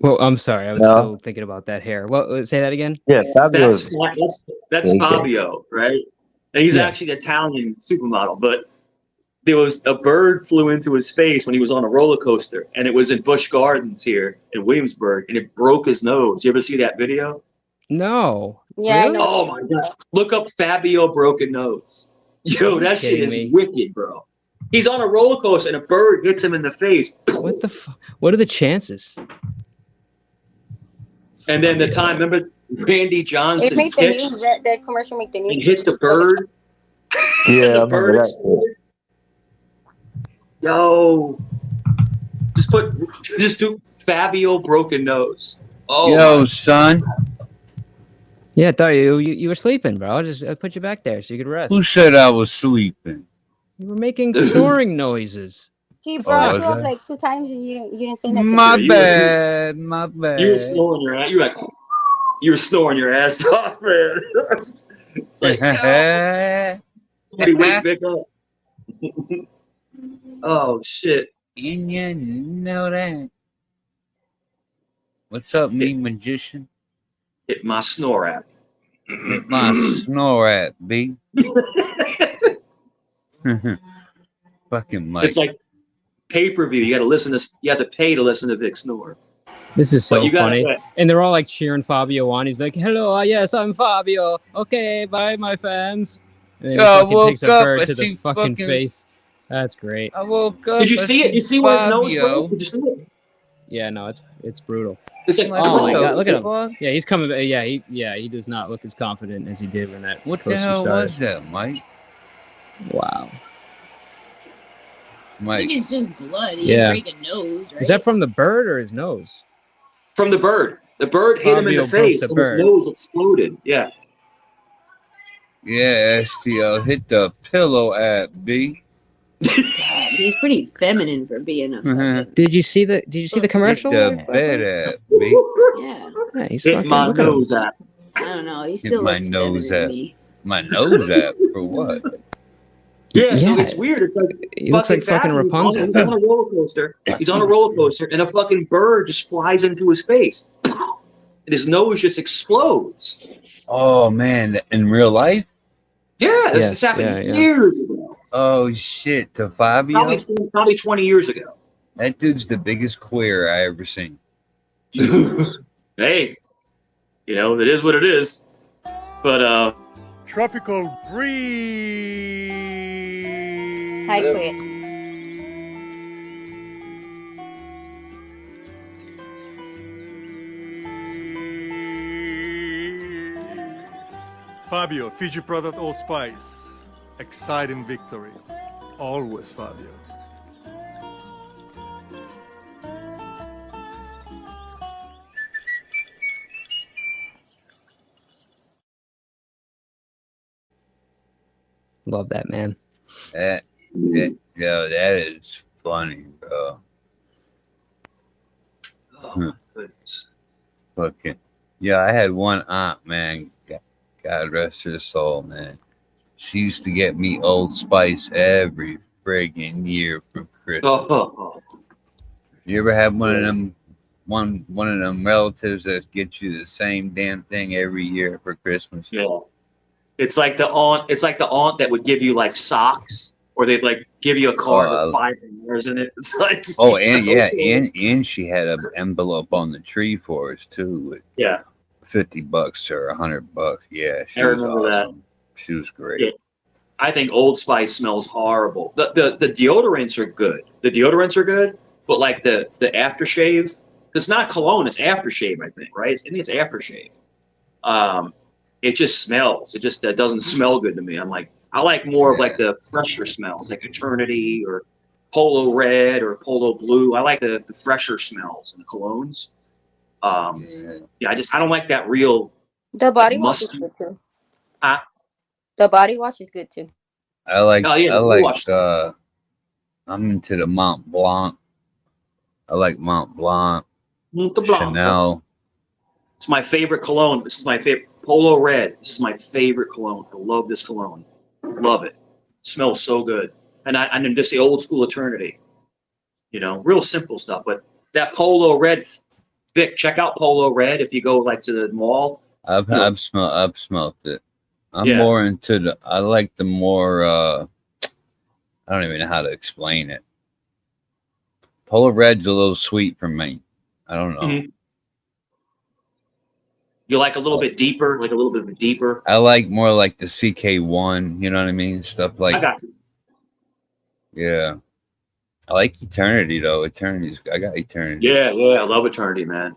Well, I'm sorry. I was still thinking about that hair. Well, say that again. Yeah, Fabio. That's Fabio, right? And he's actually an Italian supermodel, but there was a bird flew into his face when he was on a roller coaster, and it was in Busch Gardens here in Williamsburg, and it broke his nose. You ever see that video? No. Yeah, really? Oh my god! Look up Fabio broken nose. Yo, that shit is wicked, bro. He's on a roller coaster, and a bird hits him in the face. What the fuck? What are the chances? And then the time, remember Randy Johnson It made the pitched news. That commercial made the news. and hit the bird. Yeah, and I the remember bird that. exploded. Yo, just do Fabio broken nose. Oh, Yo, son. Yeah, I thought you were sleeping, bro. I put you back there so you could rest. Who said I was sleeping? You were making snoring noises. He brought was you up I? like 2 times and you didn't say nothing. My Yeah, bad. My bad. You were slowing your ass. You were like, You were snoring your ass off, man. It's like, no. Somebody wake Vic up. Oh shit. And you know that. What's up, me magician? Hit my snore app. Hit my snore app, B. Fucking Mike. It's like pay-per-view. You got to listen to. You have to pay to listen to Vic snore. This is But so you gotta- funny. And they're all like cheering Fabio on. He's like, hello, yes, I'm Fabio. Okay, bye, my fans. And then he Yo, I fucking takes a woke up, bird I to the see fucking fucking- face. That's great. I woke up. Did you see it? You see where his nose Fabio. went? Did you see it? Yeah, no, it's brutal. It's like, oh my what god, the look at him. fuck? Yeah, he's coming. Yeah, he does not look as confident as he did when that What the poster hell started. was that, Mike? Wow. I Mike. think it's just blood. He Yeah. didn't break a nose, right? Is that from the bird or his nose? From the bird. The bird hit him in Fabio the broke face the and his bird. nose exploded. Yeah. Yeah, STL hit the pillow app, B. God, he's pretty feminine for being a. Did you see the commercial? Hit the bed app, B. Yeah. Yeah, he's Hit fucking, my look at him. nose app. I don't know. He Hit still my looks nose feminine to app. me. My nose app for what? Yeah, so Yeah. it's weird. It's like He looks like fucking Fabio, Rapunzel. He's on a roller coaster. He's on a roller coaster, and a fucking bird just flies into his face, and his nose just explodes. Oh man, in real life? Yeah, this Yes, happened yeah, yeah. years ago. Oh shit, to Fabio? Probably 20 years ago. That dude's the biggest queer I ever seen. Hey, you know, it is what it is. But Tropical breeze. Hi, quit. Fabio, Fiji product Old Spice. Exciting victory. Always Fabio. Love that, man. That is funny, bro. oh, goodness. Fucking yeah, I had one aunt, man. God rest her soul, man. She used to get me Old Spice every friggin' year for Christmas. Oh. You ever have one of them relatives that gets you the same damn thing every year for Christmas? Yeah. It's like the aunt. It's like the aunt that would give you like socks, or they'd like give you a card with 5 years in it. It's like And yeah, and she had an envelope on the tree for us too with yeah, $50 or $100. Yeah, she I was remember that. awesome. She was great. Yeah. I think Old Spice smells horrible. The deodorants are good. The deodorants are good, but like the aftershave, it's not cologne, it's aftershave. I think, right? I think it's aftershave. It just smells. It just doesn't smell good to me. I'm like, I like more of like the fresher smells, like Eternity or Polo Red or Polo Blue. I like the fresher smells and the colognes. Yeah, I don't like that real. The body wash is musky. good too. Huh? The body wash is good too. I like Oh, yeah, I'm into the Mont Blanc. I like Mont Blanc. Mont Blanc. Chanel. It's my favorite cologne. This is my favorite. Polo Red. This is my favorite cologne. I love this cologne. Love it. Smells so good. And I'm just the old school Eternity. You know, real simple stuff. But that Polo Red, Vic, check out Polo Red if you go like to the mall. I've smelled it. I'm Yeah. more into I like the more I don't even know how to explain it. Polo Red's a little sweet for me. I don't know. Mhm. You like a little bit deeper, like a little bit of a deeper. I like more like the CK1, you know what I mean? Stuff like I got you. yeah. I like Eternity though. I got Eternity. Yeah, I love Eternity, man.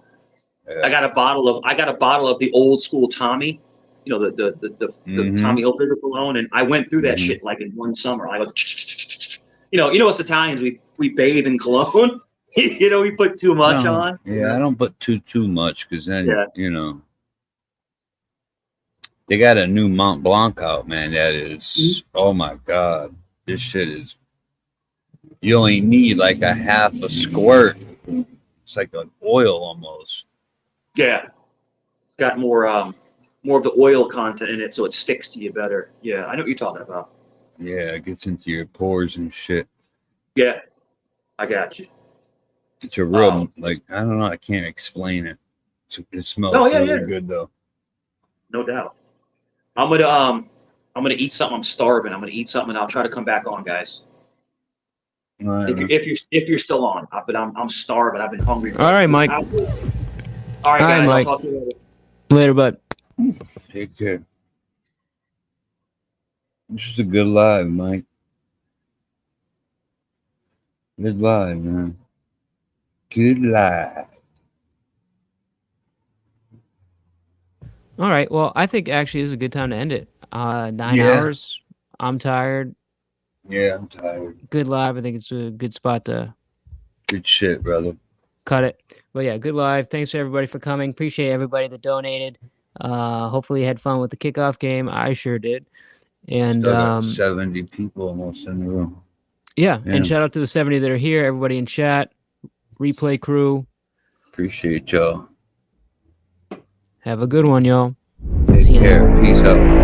Yeah. I got a bottle of the old school Tommy, you know, the Tommy Hilfiger cologne, and I went through that shit like in one summer. I was, you know, us Italians, we bathe in cologne. You know, we put too much No, on. Yeah, I don't put too much because then Yeah. you know. They got a new Mont Blanc out, man. That is, oh my god, this shit is. You only need like a half a squirt. It's like an oil almost. Yeah. It's got more of the oil content in it, so it sticks to you better. Yeah, I know what you're talking about. Yeah, it gets into your pores and shit. Yeah, I got you. It's a real, like, I don't know, I can't explain it. It smells really good, though. No doubt. I'm gonna eat something. I'm starving. I'm gonna eat something, and I'll try to come back on, guys. All right, If you're still on, but I'm starving. I've been hungry. All right, Mike. All right, guys. Mike. I'll talk to you later. Later, bud. Take care. This is a good live, Mike. Good live, man. Good live. All right. Well, I think actually this is a good time to end it. 9 Yeah. hours. I'm tired. Yeah, I'm tired. Good live. I think it's a good spot to Good shit, brother. cut it. But yeah, good live. Thanks for everybody for coming. Appreciate everybody that donated. Hopefully you had fun with the kickoff game. I sure did. And Still got 70 people almost in the room. yeah, and shout out to the 70 that are here, everybody in chat, replay crew. Appreciate y'all. Have a good one, y'all. Take care. Peace out.